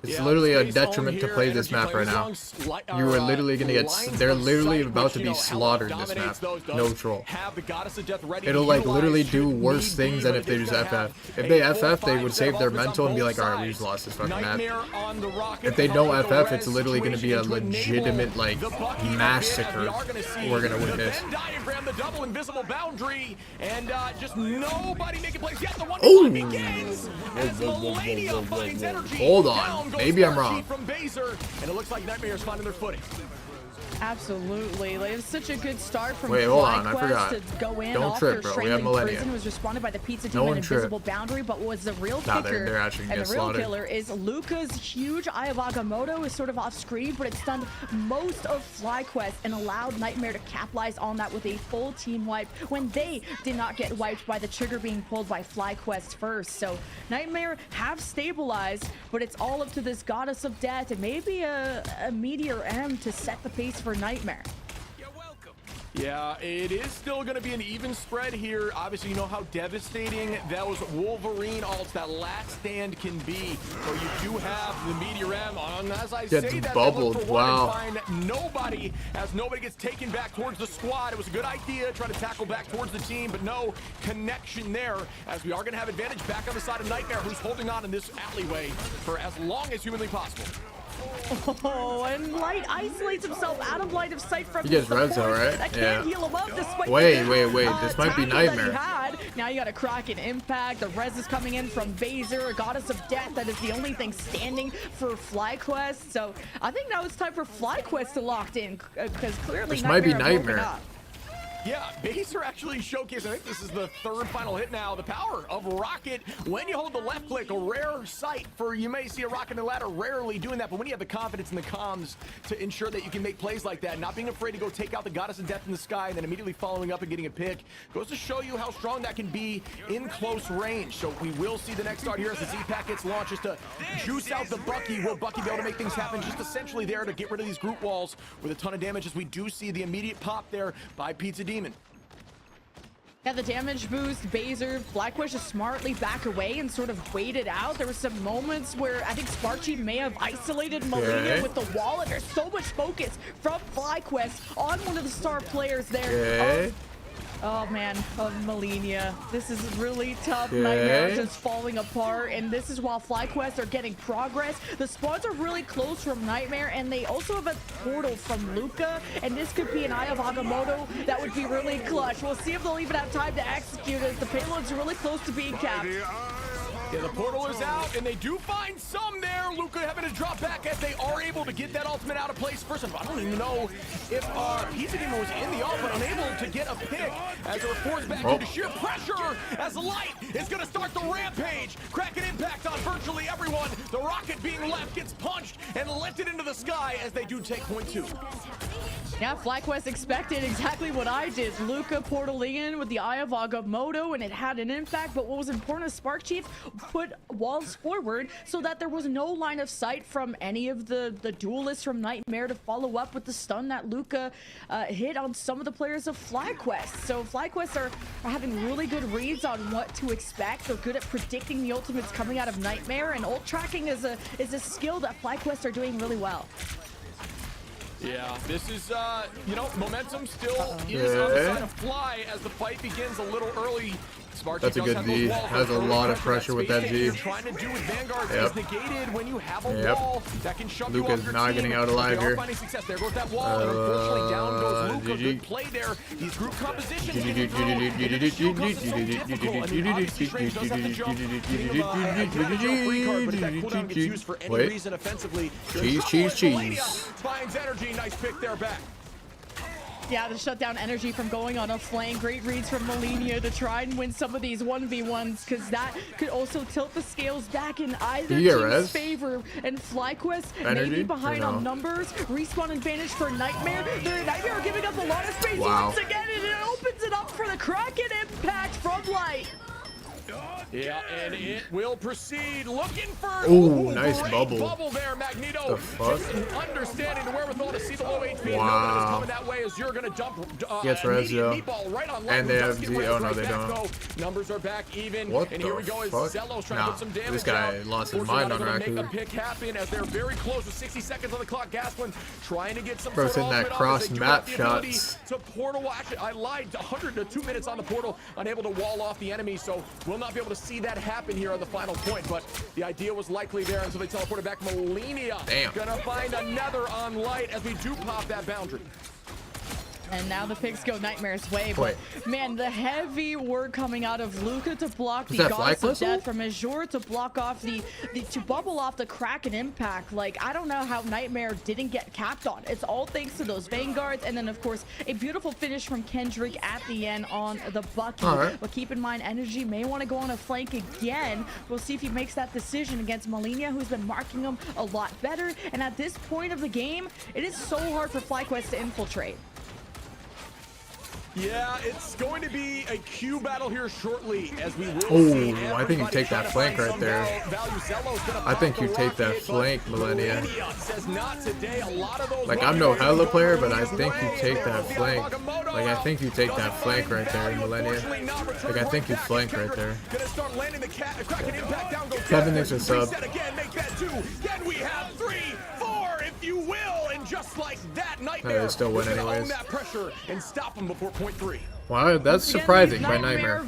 It's literally a detriment to play this map right now. You are literally gonna get, they're literally about to be slaughtered this map. No troll. It'll like literally do worse things than if they just FF. If they FF, they would save their mental and be like, alright, we just lost this fucking map. If they don't FF, it's literally gonna be a legitimate like massacre we're gonna witness. The double invisible boundary, and just nobody making plays yet. The one Oh! begins as Melania finds Energy. Hold on. Maybe I'm wrong. From Baser, and it looks like Nightmare's finding their footing. Absolutely. Like, it's such a good start from Wait, hold on, I FlyQuest forgot. to go in Don't off trip, their bro. We have strangling Millennia. prison. Was responded by the Pizza No Demon one trip. invisible boundary, but was the real Nah, kicker they're actually gonna and the get real slaughtered. killer is Luca's huge Eye of Agamotto is sort of off screen, but it stunned most of FlyQuest and allowed Nightmare to capitalize on that with a full team wipe when they did not get wiped by the trigger being pulled by FlyQuest first. So Nightmare have stabilized, but it's all up to this Goddess of Death and maybe a Meteor M to set the pace for Nightmare. Yeah, it is still going to be an even spread here. Obviously, you know how devastating that was Wolverine ults, that last stand can be. So you do have the Meteor M on, as I Gets say that, bubbled. they look for one Wow. and find nobody, as nobody gets taken back towards the squad. It was a good idea, try to tackle back towards the team, but no connection there, as we are going to have advantage back on the side of Nightmare, who's holding on in this alleyway for as long as humanly possible. Oh, and Light isolates himself out of line of sight from He gets the res though, support. right? That Yeah. can't heal him up despite Wait, the, wait. This might be tackle that he Nightmare. had. Now you got a Kraken impact. The res is coming in from Baser, a Goddess of Death. That is the only thing standing for FlyQuest. So I think now it's time for FlyQuest to lock in because clearly This might be Nightmare have woken Nightmare. up. Yeah, Baser actually showcased, I think this is the third final hit now, the power of Rocket. When you hold the left click, a rare sight for, you may see a Rocket and ladder rarely doing that, but when you have the confidence and the comms to ensure that you can make plays like that, not being afraid to go take out the Goddess of Death in the sky and then immediately following up and getting a pick, goes to show you how strong that can be in close range. So we will see the next start here as the Z-Pack gets launched just to juice out the Bucky. Will Bucky be able to make things happen? Just essentially there to get rid of these group walls with a ton of damage, as we do see the immediate pop there by Pizza Demon. Yeah, the damage boost, Baser, FlyQuest just smartly back away and sort of waited out. There were some moments where I think Sparky may have isolated Melania with the wall, and there's so much focus from FlyQuest on one of the star players there. Oh man, of Malenia. This is really tough. Okay. Nightmare just falling apart, and this is while FlyQuest are getting progress. The spawns are really close from Nightmare, and they also have a portal from Luca, and this could be an Eye of Agamotto that would be really clutch. We'll see if they'll even have time to execute it. The payload's really close to being capped. Yeah, the portal is out, and they do find some there. Luca having to drop back as they are able to get that ultimate out of place. First of all, I don't even know if Heathen was in the off, but unable to get a pick as it reports back due to sheer pressure as Light is going to start the rampage. Cracking impact on virtually everyone. The rocket being left gets punched and lifted into the sky as they do take point 2. Yeah, FlyQuest expected exactly what I did. Luca portaling in with the Eye of Agamotto, and it had an impact, but what was important is Spark Chief put walls forward so that there was no line of sight from any of the duelists from Nightmare to follow up with the stun that Luca hit on some of the players of FlyQuest. So FlyQuest are having really good reads on what to expect. They're good at predicting the ultimates coming out of Nightmare, and ult tracking is a skill that FlyQuest are doing really well. Yeah, this is, you know, momentum still is on the side of Fly as the fight begins a little early. That's a good V. Has a lot of pressure with that V. Trying to do with Vanguard is negated when you have a wall that can shove you off Luca's your not team. getting out alive here. Finding success. There goes that wall, and unfortunately down goes Luca. Good play there. These group compositions can be difficult. I mean, obviously Strange does have to jump. Free card, but if that cooldown gets used for any reason offensively, cheese. Finds energy. Nice pick there back. Yeah, the shutdown energy from going on a flank. Great reads from Malenia to try and win some of these 1v1s, because that could also tilt the scales back in either team's favor. And FlyQuest may be behind on numbers. Respawn advantage for Nightmare. Nightmare are giving up a lot of space once again, and it opens it up for the Kraken impact from Light. Yeah, and it will proceed. Looking for nice bubble. Bubble there, Magneto. The fuck? Just understanding the wherewithal to see the low HP and know that it's coming that way as you're gonna dump gets Rezio. Right on And they have Z. Oh no, they don't. Numbers are back even. What and the here we go as fuck? Zelos trying to put some damage this guy out. lost his mind on Make a Raku. pick happen as they're very close with 60 seconds on the clock. Gasplin trying to get some Bro's sort of hitting that ultimate off as cross they do map have the ability shots. to portal. Actually, I lied. 2 minutes on the portal, unable to wall off the enemy, so we'll not be able to see that happen here on the final point, but the idea was likely there until they teleported back. Malenia gonna find another on Light as we do pop that boundary. And now the picks go Nightmare's way, but man, the heavy work coming out of Luca to block the Goddess of Death, from Azure to block off to bubble off the Kraken impact. Like, I don't know how Nightmare didn't get capped on. It's all thanks to those Vanguards, and then of course a beautiful finish from Kendrick at the end on the Bucky. But keep in mind, Energy may want to go on a flank again. We'll see if he makes that decision against Malenia, who's been marking him a lot better. And at this point of the game, it is so hard for FlyQuest to infiltrate. Yeah, it's going to be a Q battle here shortly as we will see. I think you take that flank right there. I think you take that flank, Malenia. Like, I'm no hella player, but I think you take that flank. Like, I think you take that flank right there, Malenia. Like, I think you flank right there. Kevin thinks a sub. Then we have 3, 4, if you will, and just like that, Nightmare they still win anyways. own that pressure and stop them before point 3. Wow, that's surprising by Nightmare.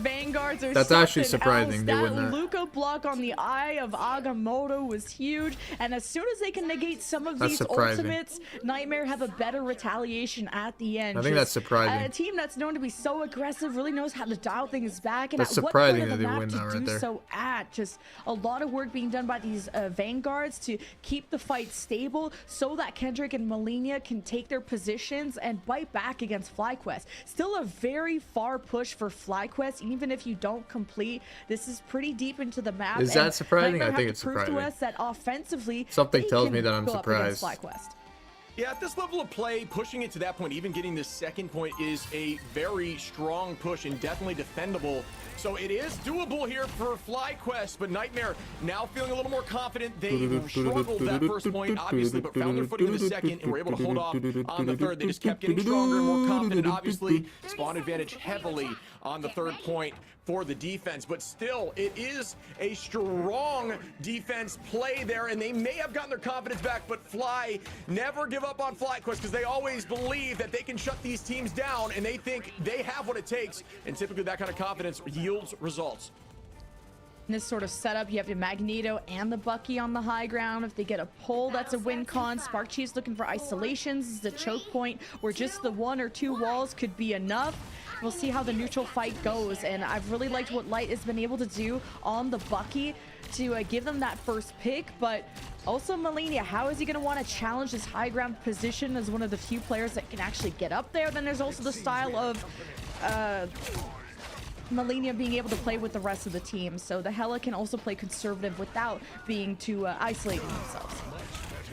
That's actually surprising they win that. Luca block on the Eye of Agamotto was huge, and as soon as they can negate some of these ultimates, Nightmare have a better retaliation at the end. I think that's surprising. A team that's known to be so aggressive really knows how to dial things back, and that's at what point of the that they map win to that right do there. so at. Just a lot of work being done by these Vanguards to keep the fight stable so that Kendrick and Malenia can take their positions and bite back against FlyQuest. Still a very far push for FlyQuest, even if you don't complete. This is pretty deep into the map. Is that surprising? I think it's surprising. To us that offensively, something tells me that I'm surprised. Yeah, at this level of play, pushing it to that point, even getting this second point is a very strong push and definitely defendable. So it is doable here for FlyQuest, but Nightmare now feeling a little more confident. They struggled that first point, obviously, but found their footing in the second and were able to hold off on the third. They just kept getting stronger and more confident, obviously. Spawn advantage heavily on the third point for the defense, but still, it is a strong defense play there, and they may have gotten their confidence back, but Fly never give give up on FlyQuest because they always believe that they can shut these teams down, and they think they have what it takes, and typically that kind of confidence yields results. In this sort of setup, you have the Magneto and the Bucky on the high ground. If they get a pull, that's a win con. Spark Chief's looking for isolations. This is a choke point where just the 1 or 2 walls could be enough. We'll see how the neutral fight goes, and I've really liked what Light has been able to do on the Bucky to give them that first pick, but also Malenia, how is he going to want to challenge this high ground position as one of the few players that can actually get up there? Then there's also the style of Malenia being able to play with the rest of the team, so the Hela can also play conservative without being too isolating themselves.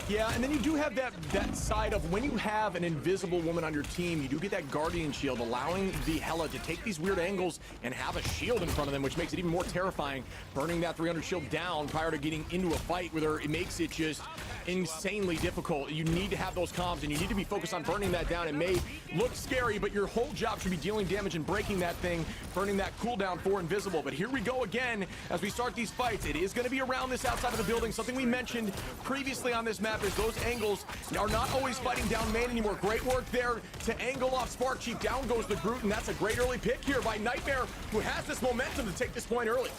Yeah, and then you do have that side of when you have an invisible woman on your team, you do get that Guardian shield, allowing the Hela to take these weird angles and have a shield in front of them, which makes it even more terrifying. Burning that 300 shield down prior to getting into a fight with her, it makes it just insanely difficult. You need to have those comms, and you need to be focused on burning that down. It may look scary, but your whole job should be dealing damage and breaking that thing, burning that cooldown for invisible. But here we go again as we start these fights. It is going to be around this outside of the building. Something we mentioned previously on this map is those angles are not always fighting down main anymore. Great work there to angle off Spark Chief. Down goes the Groot, and that's a great early pick here by Nightmare, who has this momentum to take this point early.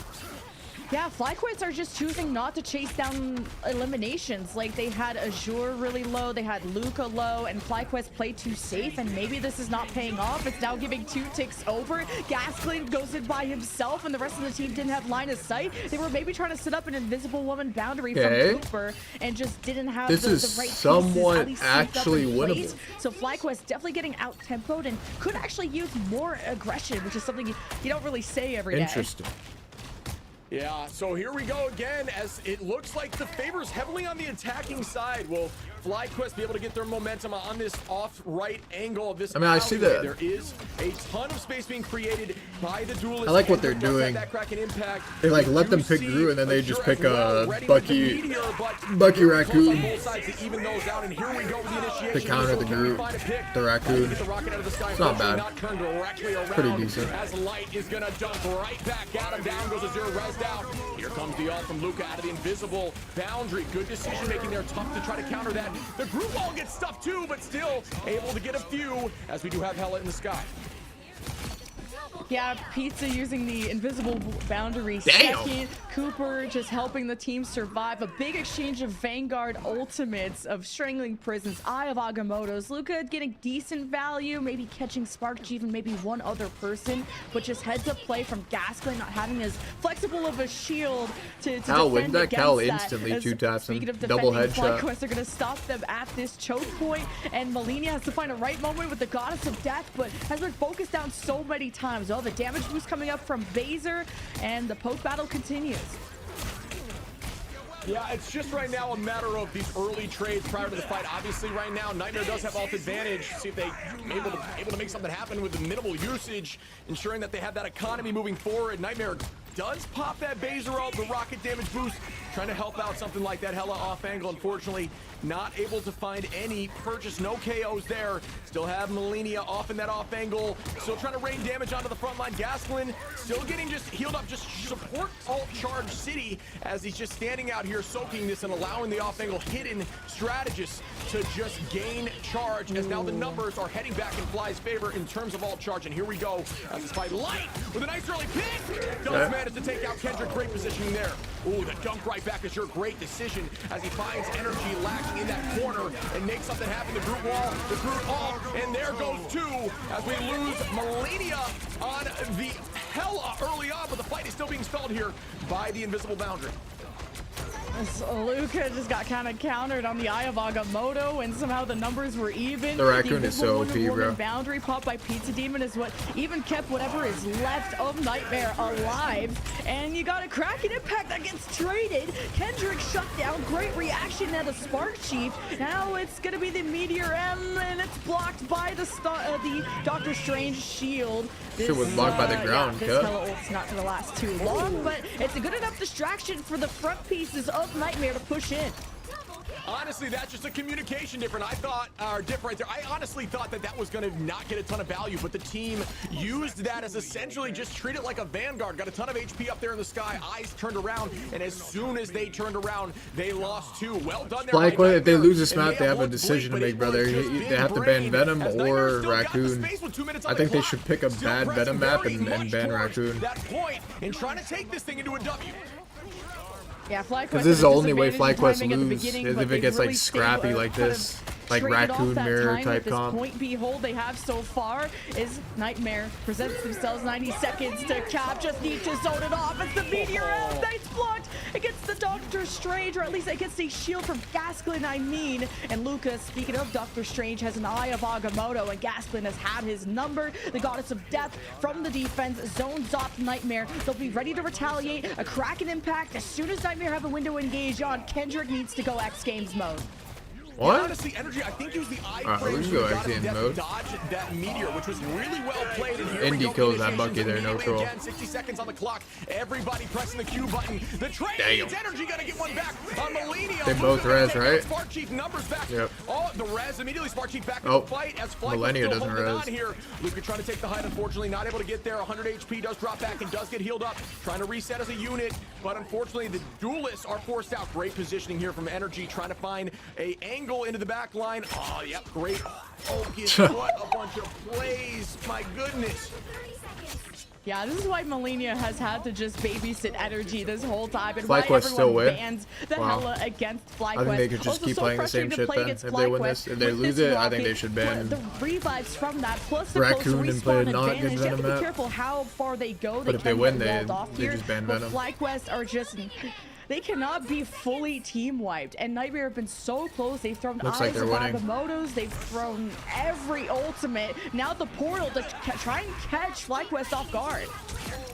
Yeah, FlyQuest are just choosing not to chase down eliminations. Like, they had Azure really low, they had Luca low, and FlyQuest played too safe, and maybe this is not paying off. It's now giving 2 ticks over. Gasklin goes in by himself, and the rest of the team didn't have line of sight. They were maybe trying to set up an invisible woman boundary from Cooper and just didn't have the right pieces, somewhat actually winnable. So FlyQuest definitely getting out-tempoed and could actually use more aggression, which is something you don't really say every day. Interesting. Yeah, so here we go again, as it looks like the favor's heavily on the attacking side. Will FlyQuest be able to get their momentum on this off-right angle of this? I mean, I see that. There is a ton of space being created by the duelists. I like what they're doing. They like let them pick Groot, and then they just pick Bucky Raccoon to counter the Groot, the Raccoon. It's not bad. Pretty decent. As Light is gonna dump right back at him. Down goes a zero res down. Here comes the ult from Luca out of the invisible boundary. Good decision making there. Tough to try to counter that. The Groot wall gets stuffed too, but still able to get a few, as we do have Hela in the sky. Yeah, Pizza using the invisible boundary. Second, Cooper just helping the team survive. A big exchange of Vanguard ultimates of Strangling Prisons, Eye of Agamotto's. Luca getting decent value, maybe catching Spark Chief and maybe one other person, but just heads up play from Gasklin, not having as flexible of a shield to defend against Cal that. instantly two taps him. Speaking of Double defending, headshot. FlyQuest are going to stop them at this choke point, and Malenia has to find a right moment with the Goddess of Death, but has been focused down so many times. Oh, the damage boost coming up from Baser, and the poke battle continues. Yeah, it's just right now a matter of these early trades prior to the fight. Obviously, right now, Nightmare does have ult advantage. See if they able to make something happen with the minimal usage, ensuring that they have that economy moving forward. Nightmare does pop that Baser ult, the rocket damage boost, trying to help out something like that. Hela off angle, unfortunately, not able to find any purchase. No KOs there. Still have Malenia off in that off angle. Still trying to rain damage onto the front line. Gasklin still getting just healed up. Just support alt charge City as he's just standing out here soaking this and allowing the off angle hidden strategist to just gain charge, as now the numbers are heading back in Fly's favor in terms of alt charge. And here we go as this fight Light with a nice early pick. Does manage to take out Kendrick. Great positioning there. Ooh, the dunk right back is your great decision as he finds energy lacking in that corner and makes something happen. The Groot wall, the Groot off, and there goes two as we lose Malenia on the Hela early on, but the fight is still being stalled here by the invisible boundary. So Luca just got kind of countered on the Eye of Agamotto, and somehow the numbers were even. The Raccoon is so OP, bro. Boundary popped by Pizza Demon is what even kept whatever is left of Nightmare alive. And you got a Kraken impact that gets traded. Kendrick shut down. Great reaction at a Spark Chief. Now it's gonna be the Meteor M, and it's blocked by the Doctor Strange shield. Shit was blocked by the ground. This Hela ult's not gonna last too long, but it's a good enough distraction for the front pieces of Nightmare to push in. Honestly, that's just a communication difference. I honestly thought that was going to not get a ton of value, but the team used that as essentially just treat it like a Vanguard. Got a ton of HP up there in the sky. Eyes turned around, and as soon as they turned around, they lost 2. Well done there. Like, if they lose this map, they have a decision to make, brother. They have to ban Venom or Raccoon. I think they should pick a bad Venom map and ban Raccoon. That point in trying to take this thing into a W. Yeah, FlyQuest. Because this is the only way FlyQuest lose, is if it gets like scrappy like this, like Raccoon mirror type comp. Point behold they have so far is Nightmare presents themselves 90 seconds to cap, just need to zone it off. It's the Meteor M, nice blocked against the Doctor Strange, or at least against a shield from Gasklin, I mean. And Lucas, speaking of Doctor Strange, has an Eye of Agamotto, and Gasklin has had his number. The Goddess of Death from the defense zones off Nightmare. They'll be ready to retaliate. A Kraken impact as soon as Nightmare have a window engaged on. Kendrick needs to go X Games mode. What? Yeah, honestly, Energy, I think it was the eye we can go X mode. Dodge that meteor, which was really well played. And here Indy kills that Bucky there, no troll. 60 seconds on the clock. Everybody pressing the Q button. The train needs Energy, gonna get one back on Millennium. They both res, right? Spark Chief numbers back. Yep. Oh, the res immediately. Spark Chief back in the fight as Millennia doesn't res. on here. Luca trying to take the height, unfortunately not able to get there. 100 HP does drop back and does get healed up. Trying to reset as a unit, but unfortunately the duelists are forced out. Great positioning here from Energy, trying to find a angle into the back line. Oh, yep, great focus. What a bunch of plays. My goodness. Yeah, this is why Millennia has had to just babysit Energy this whole time, and FlyQuest why still everyone win. bans the hella against FlyQuest. I think they could just keep playing the same shit then. If they win this, if they lose it, I think they should ban the revives from that, plus the Raccoon and play a not good advantage. You have Venom to be map. careful how far they go. But if they win, they just ban but Venom. FlyQuest are just... They cannot be fully team wiped, and Nightmare have been so close. They've thrown Looks like Eyes they're of winning. Agamottos, they've thrown every ultimate. Now the portal to try and catch FlyQuest off guard.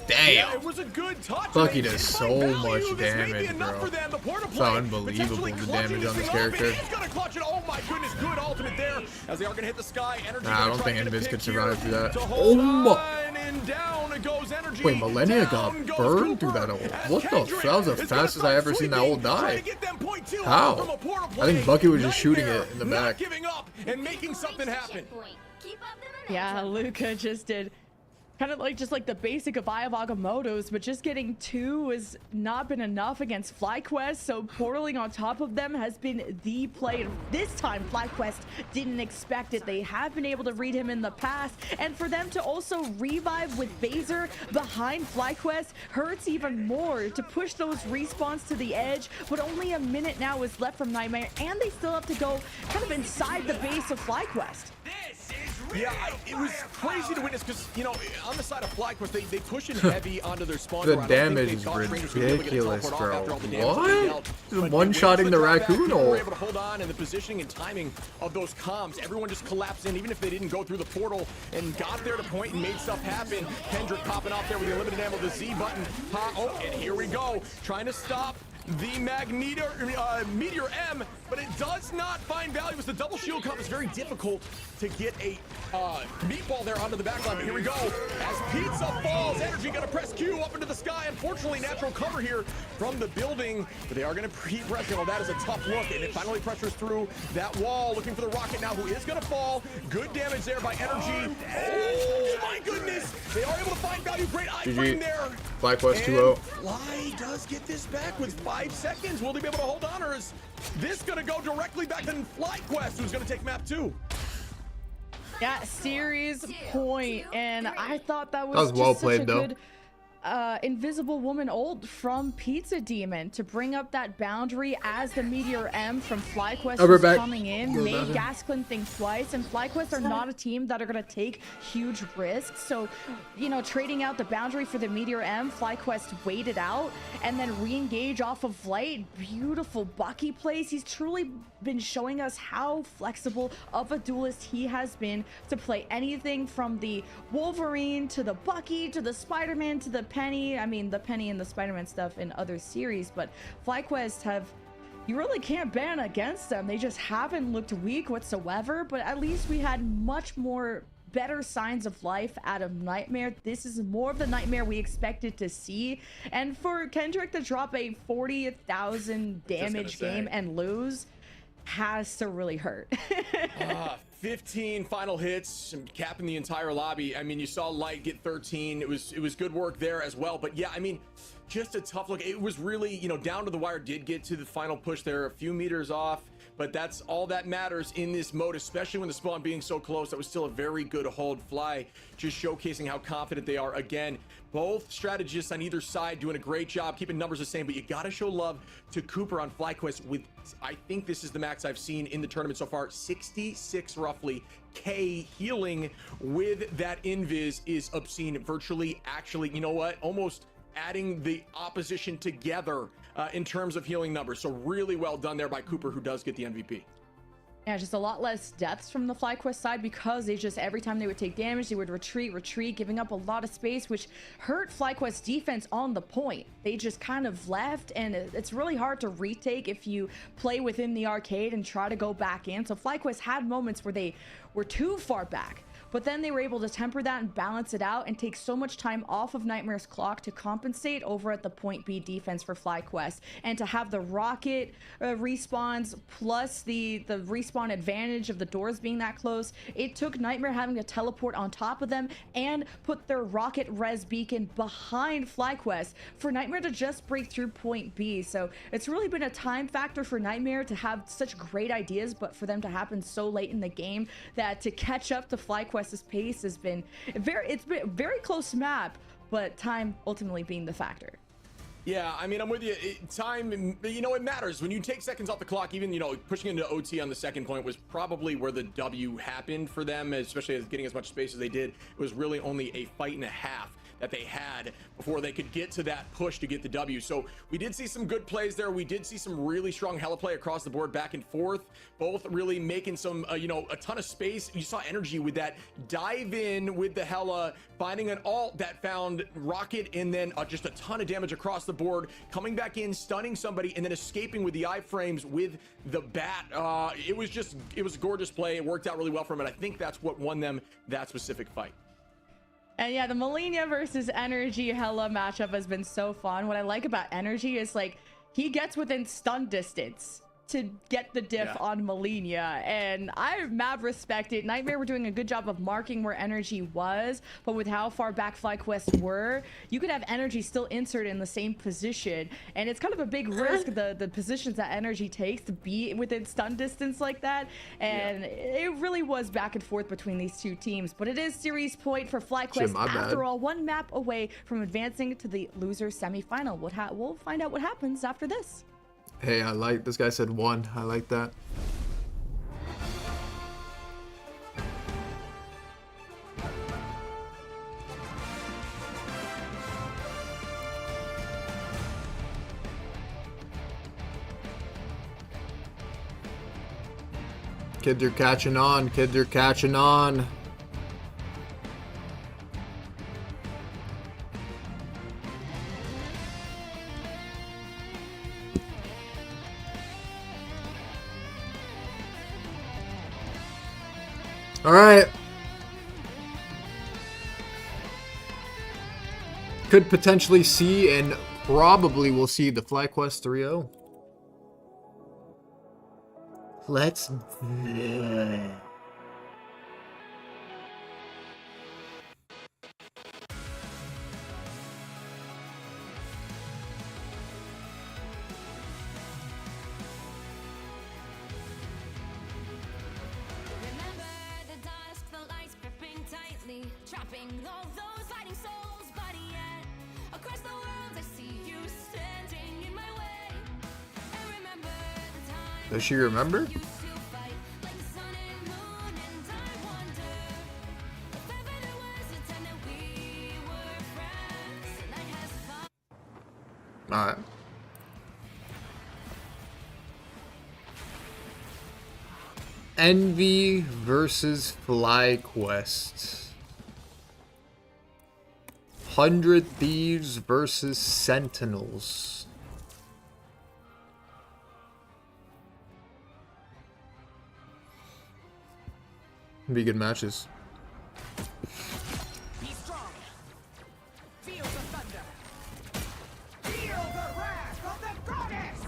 Damn. Yeah, it was a good touch. Bucky They does did so find much value. This may be damage, enough bro. for them. The portal It's play unbelievable, potentially the clutching damage on this thing up, and character. He's gonna clutch it. Oh my goodness, good ultimate there. As they are gonna hit the sky. Energy. Nah, I don't gonna think try to get a Invis pick could here survive through that. to Oh hold my. on, and down goes Energy. Wait, Millennia got Down goes burned through Cooper that ult. as What the Kendrick f- that was the is gonna fastest I ever seen that ult trying die. to get them point two How? from a portal I think play. Bucky was just shooting Nightmare it in the not back. giving up and making something happen. Yeah, Luca just did kind of like just like the basic of Eye of Agamottos, but just getting 2 has not been enough against FlyQuest, so portaling on top of them has been the play. This time FlyQuest didn't expect it. They have been able to read him in the past, and for them to also revive with Baser behind FlyQuest hurts even more to push those respawns to the edge. But only a minute now is left from Nightmare, and they still have to go kind of inside the base of FlyQuest. Yeah, it was crazy to witness because, you know, on the side of FlyQuest, they push in heavy onto their spawn. The damage is ridiculous, bro. What? One-shotting the Raccoon They were ult. able to hold on, and the positioning and timing of those comms, everyone just collapsed in, even if they didn't go through the portal and got there to point and made stuff happen. Kendrick popping off there with the unlimited ammo, the Z button. Oh, and here we go, trying to stop the Meteor M, but it does not find value as the double shield comp is very difficult to get a meatball there onto the back line. But here we go. As Pizza falls, Energy gonna press Q up into the sky. Unfortunately, natural cover here from the building, but they are gonna pre-press him. Well, that is a tough look, and it finally pressures through that wall, looking for the rocket now, who is gonna fall. Good damage there by Energy. Oh my goodness! They are able to find value. Great iframe there. FlyQuest And 2-0. Fly does get this back with 5 seconds. Will they be able to hold on, or is this gonna go directly back to FlyQuest, who's gonna take map 2? Yeah, series point, and I thought that was, well just played, such a though. good Invisible Woman ult from Pizza Demon to bring up that boundary as the Meteor M from FlyQuest was coming in, made Gasklin think twice, and FlyQuest are not a team that are going to take huge risks. So, you know, trading out the boundary for the Meteor M, FlyQuest waited out and then re-engage off of Light. Beautiful Bucky plays. He's truly been showing us how flexible of a duelist he has been to play anything from the Wolverine to the Bucky to the Spider-Man to the Penny. I mean, the Penny and the Spider-Man stuff in other series, but FlyQuest have, you really can't ban against them. They just haven't looked weak whatsoever, but at least we had much more better signs of life out of Nightmare. This is more of the Nightmare we expected to see, and for Kendrick to drop a 40,000 damage game and lose, has to really hurt. 15 final hits, capping the entire lobby. I mean, you saw Light get 13. It was good work there as well. But yeah, I mean, just a tough look. It was really, you know, down to the wire. Did get to the final push there, a few meters off. But that's all that matters in this mode, especially when the spawn being so close. That was still a very good hold fly, just showcasing how confident they are. Again, both strategists on either side doing a great job keeping numbers the same, but you gotta show love to Cooper on FlyQuest with, I think this is the max I've seen in the tournament so far, 66 roughly K healing with that invis is obscene. Virtually, actually, you know what, almost adding the opposition together in terms of healing numbers. So really well done there by Cooper, who does get the MVP. Yeah, just a lot less deaths from the FlyQuest side, because they just, every time they would take damage, they would retreat, giving up a lot of space, which hurt FlyQuest's defense on the point. They just kind of left, and it's really hard to retake if you play within the arcade and try to go back in. So FlyQuest had moments where they were too far back, but then they were able to temper that and balance it out and take so much time off of Nightmare's clock to compensate over at the point B defense for FlyQuest, and to have the rocket respawns plus the respawn advantage of the doors being that close. It took Nightmare having to teleport on top of them and put their rocket res beacon behind FlyQuest for Nightmare to just break through point B. So it's really been a time factor for Nightmare to have such great ideas, but for them to happen so late in the game that to catch up to FlyQuest's pace has been it's been a very close map, but time ultimately being the factor. Yeah, I mean, I'm with you. Time, you know, it matters. When you take seconds off the clock, even, you know, pushing into OT on the second point was probably where the W happened for them, especially as getting as much space as they did. It was really only a fight and a half that they had before they could get to that push to get the W. So we did see some good plays there. We did see some really strong hella play across the board, back and forth, both really making some, you know, a ton of space. You saw energy with that dive in with the hella, finding an ult that found rocket, and then just a ton of damage across the board, coming back in, stunning somebody, and then escaping with the iframes with the bat. It was a gorgeous play. It worked out really well for him, and I think that's what won them that specific fight. And yeah, the Malenia versus Energy hella matchup has been so fun. What I like about Energy is, like, he gets within stun distance to get the diff on Malenia, and I mad respect it. Nightmare were doing a good job of marking where Energy was, but with how far back FlyQuest were, you could have Energy still inserted in the same position, and it's kind of a big risk, the positions that Energy takes to be within stun distance like that, and it really was back and forth between these two teams. But it is series point for FlyQuest after all, one map away from advancing to the loser semifinal. We'll find out what happens after this. Hey, I like this guy said one. I like that. Kids are catching on. Kids are catching on. All right. Could potentially see, and probably will see, the FlyQuest 3-0. Let's do it. Trapping all those fighting souls, but yet across the world I see you standing in my way. And remember the time. Does she remember? Used to fight like the sun and moon, and I wonder if ever there was a time that we were friends and I had fun. All right. Envy versus FlyQuest. 100 Thieves versus Sentinels. Be good matches. Be strong. Feel the thunder. Feel the wrath of the goddess.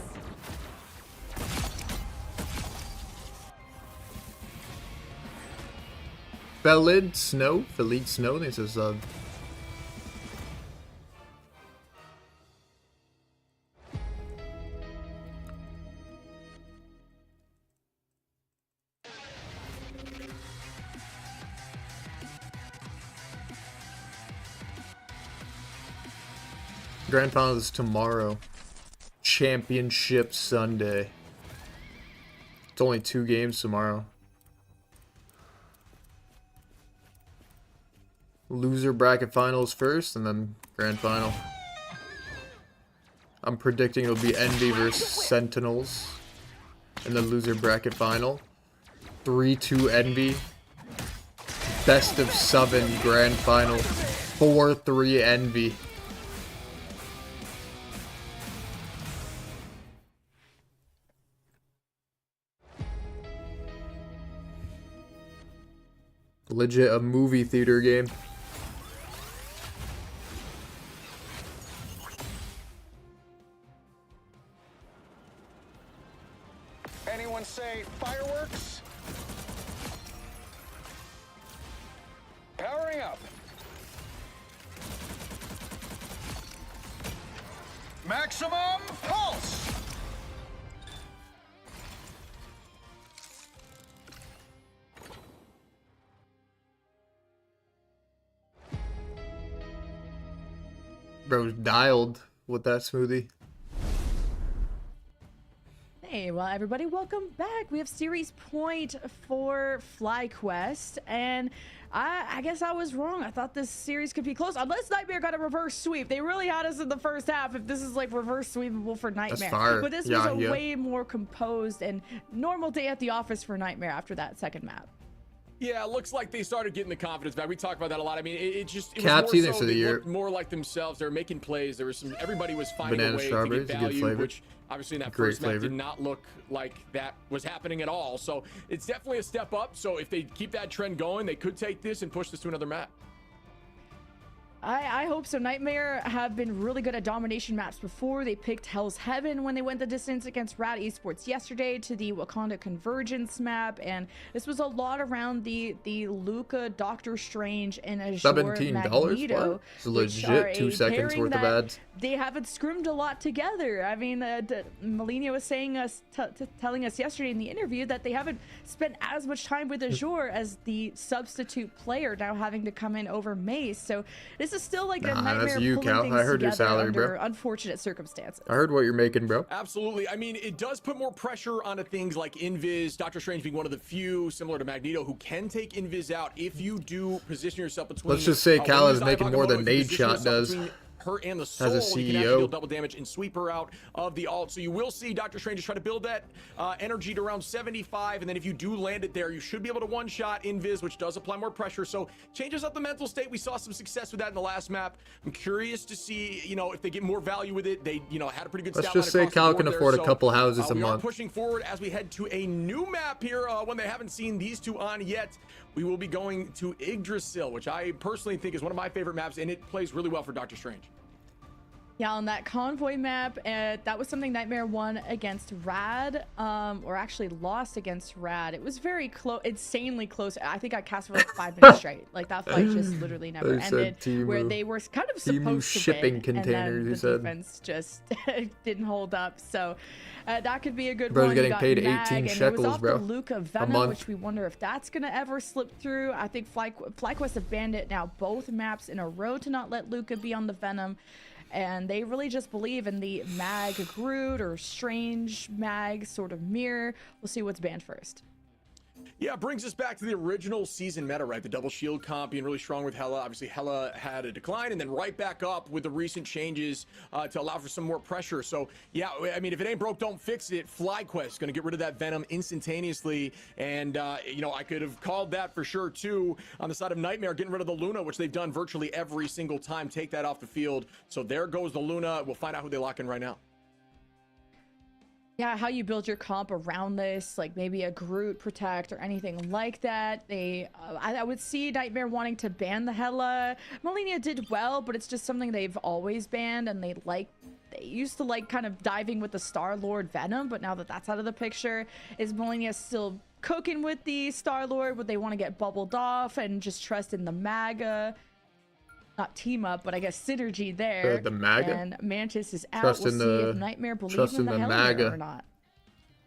Felid Snow, Felid Snow, this is Grand Final is tomorrow. Championship Sunday. It's only 2 games tomorrow. Loser bracket finals first, and then grand final. I'm predicting it'll be Envy versus Sentinels in the loser bracket final. 3-2 Envy. Best of 7 grand final. 4-3 Envy. Legit a movie theater game. Anyone say fireworks? Powering up. Maximum pulse. Bro's dialed with that smoothie. Hey, well, everybody, welcome back. We have series point for FlyQuest, and I guess I was wrong. I thought this series could be close, unless Nightmare got a reverse sweep. They really had us in the first half if this is like reverse sweepable for Nightmare. That's fire. But this was a way more composed and normal day at the office for Nightmare after that second map. Yeah, it looks like they started getting the confidence back. We talked about that a lot. I mean, it was Caps more either so for the they year. looked more like themselves. They were making plays. There was some. Everybody was finding Banana a way to strawberries, get a good value, flavor. which obviously in that Great first map flavor. did not look like that was happening at all. So it's definitely a step up. So if they keep that trend going, they could take this and push this to another map. I hope so. Nightmare have been really good at domination maps before. They picked Hell's Heaven when they went the distance against Rad Esports yesterday to the Wakanda Convergence map, and this was a lot around the Luca, Doctor Strange, and Azure Magneto. It's legit 2 seconds worth of ads. They haven't scrimmed a lot together. I mean, Melina was saying telling us yesterday in the interview that they haven't spent as much time with Azure as the substitute player now having to come in over Mace. So this is still like a Nightmare that's you, pulling Cal. things I heard your together salary, under bro. unfortunate circumstances. I heard what you're making, bro. Absolutely. I mean, it does put more pressure onto things like Invis, Doctor Strange being one of the few, similar to Magneto, who can take Invis out if you do position yourself between. Let's just say Cal is Windows making more than Agamotto, if you Nade position Shot yourself does. between her and the soul, As a you can actually CEO. deal double damage and sweep her out of the ult. So you will see Doctor Strange try to build that energy to around 75, and then if you do land it there, you should be able to one-shot Invis, which does apply more pressure. So changes up the mental state. We saw some success with that in the last map. I'm curious to see, if they get more value with it. They, had a pretty good Let's stat just line say across the Cal board can there. afford a So, couple houses a we are month. pushing forward as we head to a new map here, one they haven't seen these two on yet. We will be going to Yggdrasil, which I personally think is one of my favorite maps, and it plays really well for Doctor Strange. Yeah, on that convoy map, that was something Nightmare won against Rad, or actually lost against Rad. It was very close, insanely close. I think I cast for like 5 minutes straight. Like that fight just literally never They said ended. Temu. Where they were kind of Temu supposed to shipping win, containers, and he then the said. defense just didn't hold up. So that could be a good Bro's one. getting You got paid Mag, 18 and it shekels, was off bro. the Luca A Venom, month. which we wonder if that's gonna ever slip through. I think FlyQuest have banned it now both maps in a row to not let Luca be on the Venom. And they really just believe in the Mag Groot or Strange Mag sort of mirror. We'll see what's banned first. Yeah, it brings us back to the original season meta, right? The double shield comp being really strong with Hela. Obviously, Hela had a decline and then right back up with the recent changes to allow for some more pressure. So, yeah, I mean, if it ain't broke, don't fix it. FlyQuest going to get rid of that Venom instantaneously. And, I could have called that for sure, too, on the side of Nightmare, getting rid of the Luna, which they've done virtually every single time. Take that off the field. So there goes the Luna. We'll find out who they lock in right now. Yeah, how you build your comp around this, like maybe a Groot protect or anything like that. I would see Nightmare wanting to ban the Hela. Melina did well, but it's just something they've always banned, and they used to like kind of diving with the Star-Lord Venom, but now that that's out of the picture, is Melina still cooking with the Star-Lord. Would they want to get bubbled off and just trust in the MAGA? Not team up, but I guess synergy there. The MAGA? And Mantis is out. Trust we'll in see the- if Nightmare believes trust in in the the Hell MAGA. or not.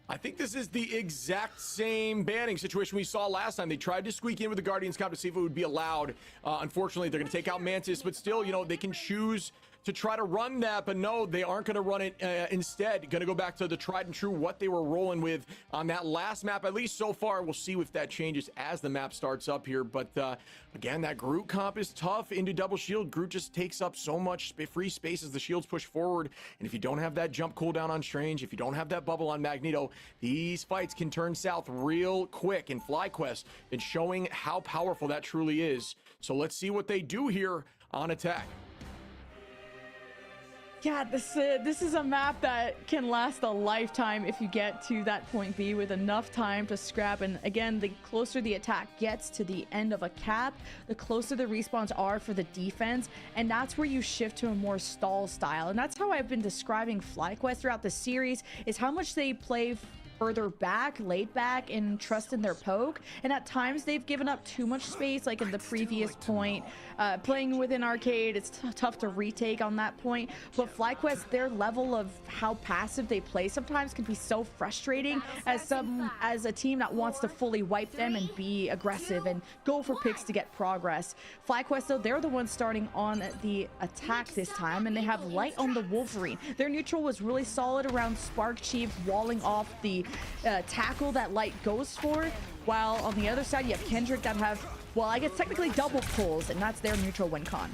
I think this is the exact same banning situation we saw last time. They tried to squeak in with the Guardians Cup to see if it would be allowed. Unfortunately, they're going to take out Mantis, but still, you know, they can choose to try to run that, but no, they aren't going to run it. Instead, going to go back to the tried and true, what they were rolling with on that last map, at least so far. We'll see if that changes as the map starts up here. But again, that Groot comp is tough into double shield. Groot just takes up so much free space as the shields push forward. And if you don't have that jump cooldown on Strange, if you don't have that bubble on Magneto, these fights can turn south real quick. And FlyQuest been showing how powerful that truly is. So let's see what they do here on attack. Yeah, this is a map that can last a lifetime if you get to that point B with enough time to scrap. And again, the closer the attack gets to the end of a cap, the closer the respawns are for the defense. And that's where you shift to a more stall style. And that's how I've been describing FlyQuest throughout the series, is how much they play further back, laid back, and trust in their poke. And at times they've given up too much space, like in the previous point. Playing within arcade, it's tough to retake on that point. But FlyQuest, their level of how passive they play sometimes can be so frustrating as a team that wants to fully wipe them and be aggressive and go for picks to get progress. FlyQuest, though, they're the ones starting on the attack this time, and they have Light on the Wolverine. Their neutral was really solid around Spark Chief walling off the tackle that Light goes for, while on the other side you have Kendrick that have, well, I guess technically double pulls, and that's their neutral win con.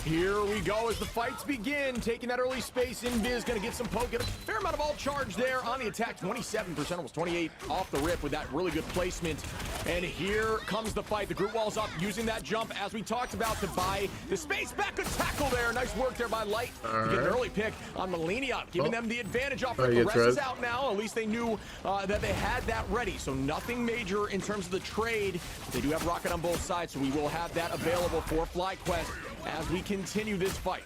Here we go as the fights begin. Taking that early space, Invis gonna get some poke. Get a fair amount of all charge there on the attack. 27%, almost 28 off the rip with that really good placement. And here comes the fight. The Groot wall's up, using that jump as we talked about to buy the space back. Good tackle there. Nice work there by Light to get an early pick on Millennia, giving them the advantage off. The rest is out now. At least they knew that they had that ready. So nothing major in terms of the trade. They do have Rocket on both sides, so we will have that available for FlyQuest as we continue this fight.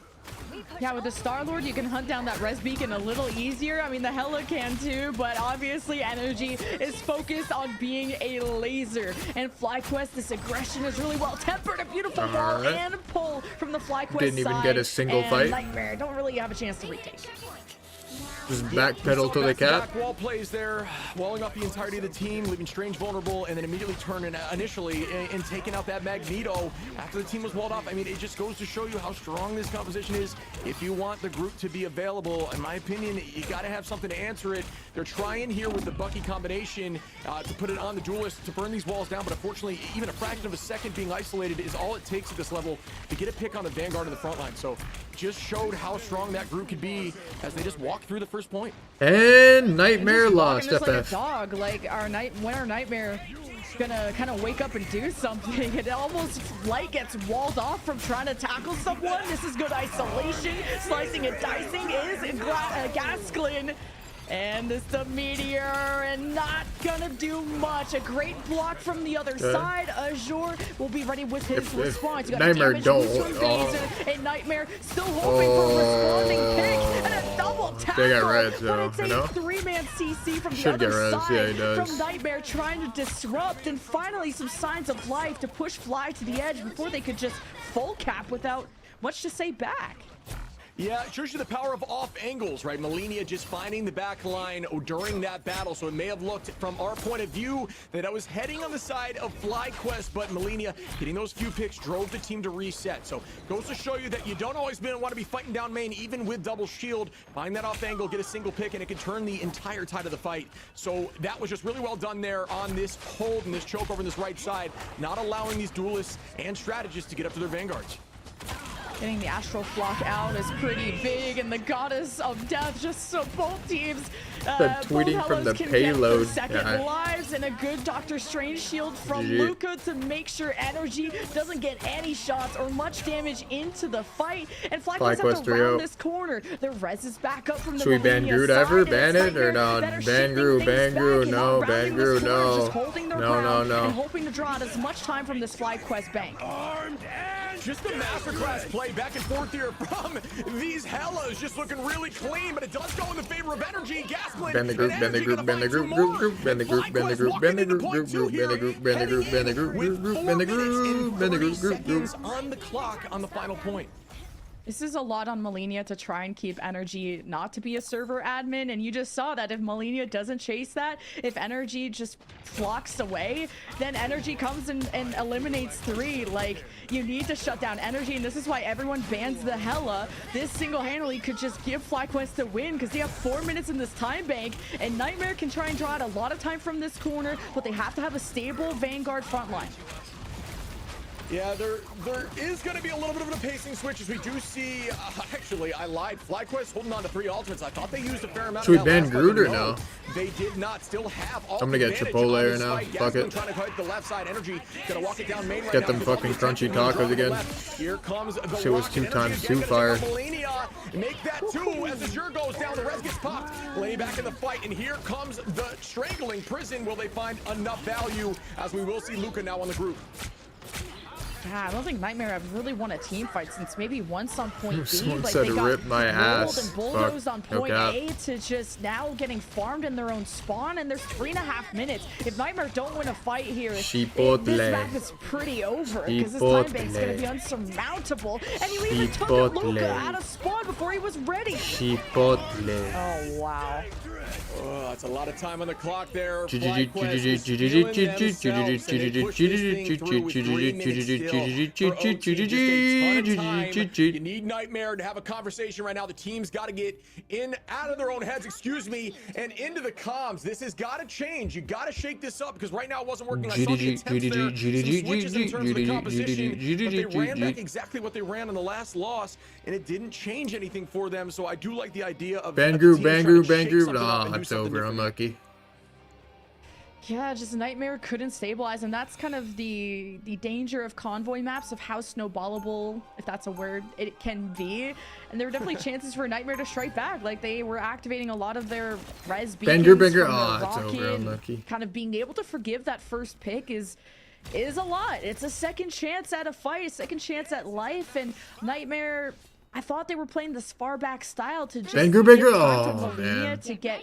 Yeah, with the Star-Lord, you can hunt down that res beacon a little easier. I mean, the Hela can too, but obviously Energy is focused on being a laser. And FlyQuest, this aggression is really well tempered. A beautiful wall and pull from the FlyQuest Didn't even side. get a single And fight. Nightmare don't really have a chance to retake. Just backpedal to the cap. Back wall plays there, walling up the entirety of the team, leaving Strange vulnerable, and then immediately turning initially and taking out that Magneto after the team was walled off. I mean, it just goes to show you how strong this composition is. If you want the group to be available, in my opinion, you got to have something to answer it. They're trying here with the Bucky combination to put it on the duelist to burn these walls down, but unfortunately, even a fraction of a second being isolated is all it takes at this level to get a pick on the Vanguard of the front line. So just showed how strong that group could be as they just walked through the first point. And Nightmare lost Just like a FF. dog, like when our Nightmare gonna kind of wake up and do something. It almost Light gets walled off from trying to tackle someone. This is good isolation. Slicing and dicing is Gasklin. And it's the Meteor, and not gonna do much. A great block from the other side. Azure will be ready with his response. You got Nightmare damage don't. boost from Phaser, and Nightmare still hoping for a responding pick, and a double tackle. They got res, though, but it's a you know? three-man CC from the Should other get res, side yeah, he does. from Nightmare, trying to disrupt, and finally some signs of life to push Fly to the edge before they could just full cap without much to say back. Yeah, it shows you the power of off angles, right? Millennia just finding the back line during that battle. So it may have looked from our point of view that I was heading on the side of FlyQuest, but Millennia getting those few picks drove the team to reset. So goes to show you that you don't always want to be fighting down main, even with double shield. Find that off angle, get a single pick, and it can turn the entire tide of the fight. So that was just really well done there on this hold and this choke over on this right side, not allowing these duelists and strategists to get up to their vanguards. Getting the Astral Flock out is pretty big, and the Goddess of Death just so both teams. Tweeting both from the Hellas can payload. Get the second Yeah. lives, and a good Doctor Strange shield from GG. Luca to make sure Energy doesn't get any shots or much damage into the fight. And FlyQuest have to 3-0. round this corner. The res is back up from the Should we ban Millennia Groot side, ever? and it's Ban it or Nightmare no? that are Ban shifting Groot, things ban back Groot, and no, not ban rounding this Groot, corner, no. just holding their No, no, ground no. and hoping to draw out as much time from this FlyQuest bank. Armed and just a masterclass play back and forth here from these Hellas, just looking really clean, but it does go in the favor of Energy. Gasplin Bend the group, and bend the Energy group, gonna bend the find two group, more. group, bend the And group, bend the FlyQuest group, walking bend the into group, point two group, bend the here, group, bend the heading group, bend the in group, with group, 4 bend the minutes and group, bend the 30 group, group, group. seconds on the clock on the final point. This is a lot on Malenia to try and keep Energy not to be a server admin, and you just saw that if Malenia doesn't chase that, if Energy just flocks away, then Energy comes and eliminates 3. Like, you need to shut down Energy, and this is why everyone bans the Hella. This single-handedly could just give FlyQuest the win, because they have 4 minutes in this time bank, and Nightmare can try and draw out a lot of time from this corner, but they have to have a stable Vanguard front line. Yeah, there is going to be a little bit of a pacing switch as we do see. Actually, I lied. FlyQuest holding on to 3 ultimates. I thought they used a fair amount. Should we of that ban last Groot fight, or but no? They did not. Still have all. I'm gonna get Chipotle right now. Fuck it. Trying to cut the left side. Energy gonna walk it down main right Get now. them fucking crunchy tacos again. Here comes the Shit was rock, 2 and times Energy 2 again fire. gonna Malenia make that 2 as the Azure goes down. The res gets popped. Lay back in the fight, and here comes the strangling prison. Will they find enough value? As we will see Luca now on the group. Yeah, I don't think Nightmare have really won a team fight since maybe once on point B. Someone Like, said they got rip my rolled ass. and bulldozed Fuck. on No point cap. A to just now getting farmed in their own spawn, and there's 3.5 minutes. If Nightmare don't win a fight here, Chipotle. this map is pretty over because this time bank's gonna be Chipotle. unsurmountable. And you even took a Luca Chipotle. out of spawn before he was ready. Chipotle. Oh wow. Oh, it's a lot of time on the clock there. GG, FlyQuest is feeling themselves, and they push this thing through with 3 minutes still. For OT, just a ton of time. You need Nightmare to have a conversation right now. The team's got to get in, out of their own heads, excuse me, and into the comms. This has got to change. You got to shake this up because right now it wasn't working. I saw the attempts there, some switches in terms of the composition, but they ran back exactly what they ran in the last loss, and it didn't change anything for them. So I do like the idea of Ban the group, team ban trying group, to ban shake group. something up Ah, and do it's something over. different. Unlucky. Yeah, just Nightmare couldn't stabilize, and that's kind of the danger of convoy maps, of how snowballable, if that's a word, it can be. And there were definitely chances for Nightmare to strike back. Like, they were activating a lot of their res beacons Banger. from the Ah, it's rocket, over. and Unlucky. kind of being able to forgive that first pick is a lot. It's a second chance at a fight, a second chance at life, and Nightmare, I thought they were playing this far back style to just Banger. get in front Oh, of Malenia man. to get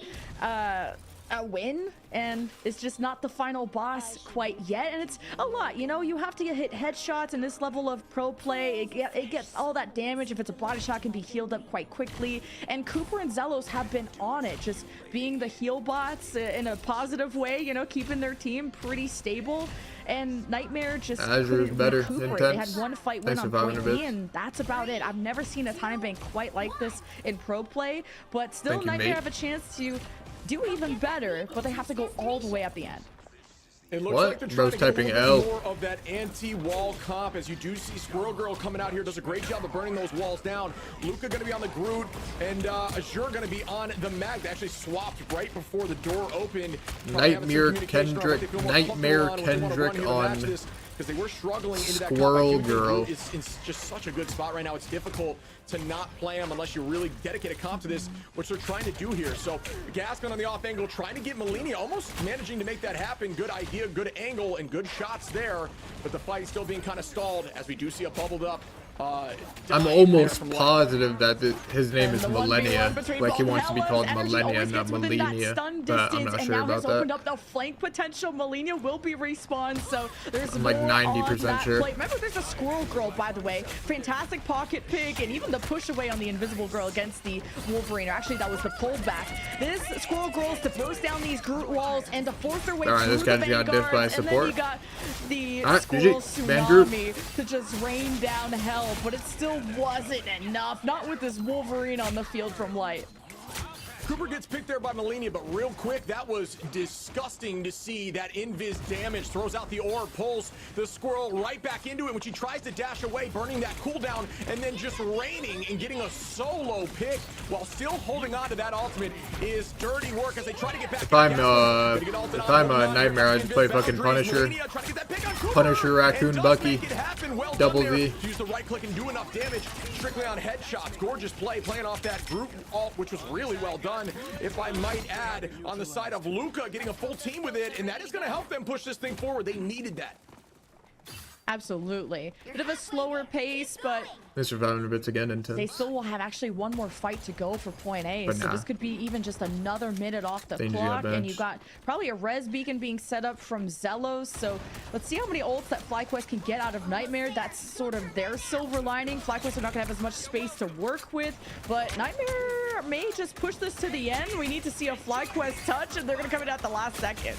a win, and it's just not the final boss quite yet. And it's a lot, you know, you have to hit headshots in this level of pro play. It gets all that damage. If it's a body shot, can be healed up quite quickly, and Cooper and Zelos have been on it, just being the heal bots in a positive way, you know, keeping their team pretty stable. And Nightmare just Azure's couldn't better. recuperate. They had Intense. one fight win Thanks on for vibing point a bit. B, and that's about it. I've never seen a time bank quite like this in pro play, but still Thank you, Nightmare mate. have a chance to do even better, but they have to go all the way at the end. It looks What? like they're trying Bro's to get a typing little L. bit more of that anti-wall comp, as you do see Squirrel Girl coming out here, does a great job of burning those walls down. Luca going to be on the Groot, and Azure going to be on the Mag. They actually swapped right before the door opened. Nightmare Kendrick. Nightmare Kendrick on because they were struggling into that Squirrel combat. Girl. Is in just such a good spot right now. It's difficult to not play them unless you really dedicate a comp to this, which they're trying to do here. So Gascon on the off angle, trying to get Malenia, almost managing to make that happen. Good idea, good angle, and good shots there. But the fight still being kind of stalled as we do see a bubbled up. I'm almost positive that his name is Millennia. Like he wants to be called Millennia, not Millennia. But I'm not sure about Opened that. up the flank potential. Malenia will be respawned, so there's I'm like more 90% on that sure. play. Remember, there's a Squirrel Girl, by the way. Fantastic pocket pick, and even the push away on the Invisible Girl against the Wolverine. Or actually, that was the pullback. This Squirrel Girl is to burst down these Groot walls and to force their way Alright, through this guy the just got diffed by Vanguards, and then support. you got the Alright, Squirrel GG. Van Group. Tsunami to just rain down hell, but it still wasn't enough. Not with this Wolverine on the field from Light. Cooper gets picked there by Malenia, but real quick, that was disgusting to see. That invis damage throws out the orb, pulls the Squirrel right back into it when she tries to dash away, burning that cooldown, and then just raining and getting a solo pick while still holding on to that ultimate is dirty work as they try to get back. If I'm Nightmare, I just play fucking Punisher. Punisher, Raccoon, Bucky, Double Z. Use the right click and do enough damage strictly on headshots. Gorgeous play, playing off that group ult, which was really well done, if I might add, on the side of Luca, getting a full team with it, and that is going to help them push this thing forward. They needed that. Absolutely. Bit of a slower pace, but This surviving bit's again intense. they still will have actually one more fight to go for point A. But So nah. this could be even just another minute off the Things you got clock. And benched. you got probably a res beacon being set up from Zelos. So let's see how many ults that FlyQuest can get out of Nightmare. That's sort of their silver lining. FlyQuest are not going to have as much space to work with. But Nightmare may just push this to the end. We need to see a FlyQuest touch, and they're going to come in at the last second.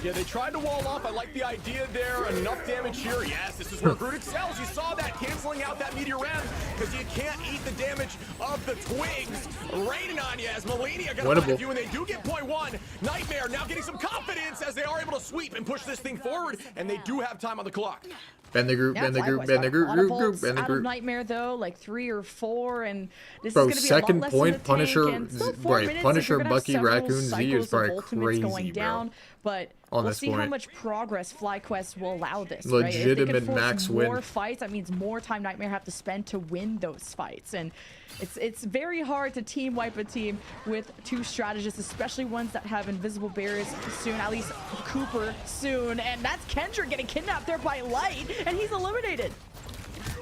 Yeah, they tried to wall off. I like the idea there. Enough damage here. Yes, this is where Groot excels. You saw that canceling out that meteor round because you can't eat the damage of the twigs raining on you as Melania gonna find a few, and they do get point one. Nightmare now getting some confidence as they are able to sweep and push this thing forward, and they do have time on the clock. Bend the group, Yeah, bend the group, FlyQuest bend the got a lot of group, ults bend the out of group. Nightmare though, like 3 or 4, and this Bro, is going to be second a lot less point, in the tank, Punisher- and still 4 right, minutes, Punisher, if you're gonna have Bucky, several Raccoon, Z is cycles of probably ultimates crazy, going bro. down, but On we'll this see how point. much progress FlyQuest will allow this. Right? If they Legitimate can force max more win. fights, that means more time Nightmare have to spend to win those fights, and it's very hard to team wipe a team with 2 strategists, especially ones that have invisible barriers soon, at least Cooper soon, and that's Kendrick getting kidnapped there by Light, and he's eliminated.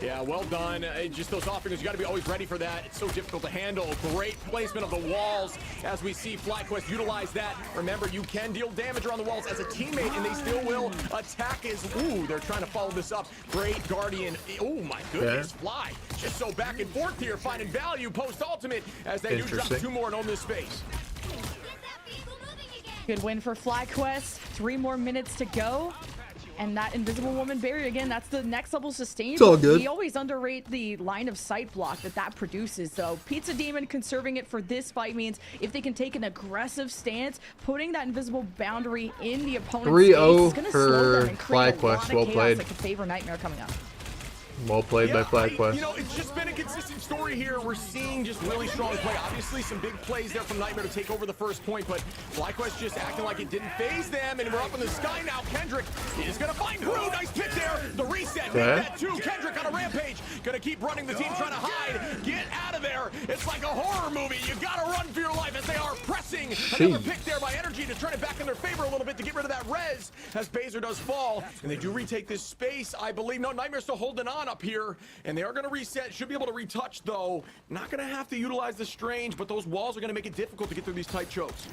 Yeah, well done. Just those offerings, you got to be always ready for that. It's so difficult to handle. Great placement of the walls as we see FlyQuest utilize that. Remember, you can deal damage around the walls as a teammate, and they still will attack as... Ooh, they're trying to follow this up. Great Guardian. Oh, my goodness. Yeah. Fly. Just so back and forth here, finding value post-ultimate as they do drop Interesting. 2 more and own this space. Good win for FlyQuest. 3 more minutes to go. And that Invisible Woman barrier, again, that's the next level sustain. It's all but good. We always underrate the line of sight block that produces. So Pizza Demon conserving it for this fight means if they can take an aggressive stance, putting that invisible boundary in the opponent's 3-0 space is going to slow them and for create a lot FlyQuest. of Well chaos played. that could favor Nightmare coming up. Well played by FlyQuest. You know, it's just been a consistent story here. We're seeing just really strong play. Obviously, some big plays there from Nightmare to take over the first point, but FlyQuest just acting like it didn't phase them, and we're up in the sky now. Kendrick is going to find Groot. Nice pick there. The reset. Make that 2. Kendrick on a rampage. Going to keep running. The team trying to hide. Get out of there. It's like a horror movie. You got to run for your life as they are pressing. Another pick there by Energy to turn it back in their favor a little bit to get rid of that res as Baser does fall, and they do retake this space, I believe. No, Nightmare's still holding on up here, and they are going to reset. Should be able to retouch, though. Not going to have to utilize the Strange, but those walls are going to make it difficult to get through these tight chokes.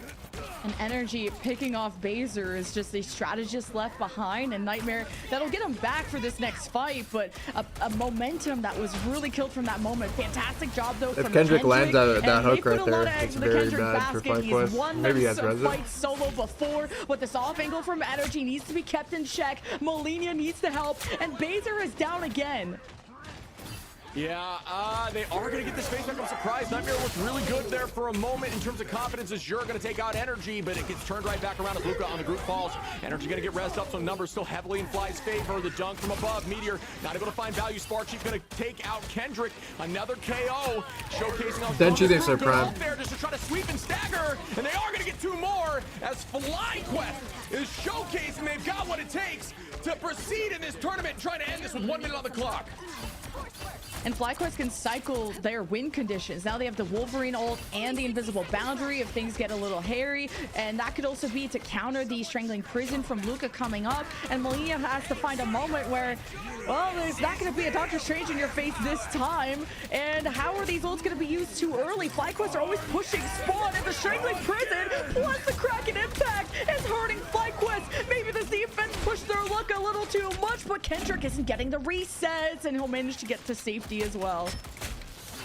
And Energy picking off Baser is just a strategist left behind, and Nightmare that'll get him back for this next fight, but a momentum that was really killed from that moment. Fantastic job though from Kendrick lands that and hook they put right a lot there, of it's eggs in the very Kendrick bad for basket. He's FlyQuest. won Maybe he this has Reza. fight solo before, but this off angle from Energy needs to be kept in check. Molina needs to help, and Baser is down again. Yeah, they are going to get this face back. I'm surprised. Nightmare looked really good there for a moment in terms of confidence as you're going to take out Energy, but it gets turned right back around as Luca on the group falls. Energy going to get rezzed up, so numbers still heavily in Fly's favor. The dunk from above. Meteor not able to find value. Sparkshe's going to take out Kendrick. Another KO, showcasing how Then she thinks they're good prime. up there just to try to sweep and stagger, and they are going to get 2 more as FlyQuest is showcasing they've got what it takes to proceed in this tournament, trying to end this with 1 minute on the clock. And FlyQuest can cycle their win conditions. Now they have the Wolverine ult and the invisible boundary if things get a little hairy. And that could also be to counter the Strangling Prison from Luca coming up. And Molina has to find a moment where, well, there's not going to be a Doctor Strange in your face this time. And how are these ults going to be used too early? FlyQuest are always pushing spawn, and the Strangling Prison plus the Kraken impact is hurting FlyQuest. Maybe this defense pushed their luck a little too much, but Kendrick isn't getting the resets, and he'll manage to get to safety as well.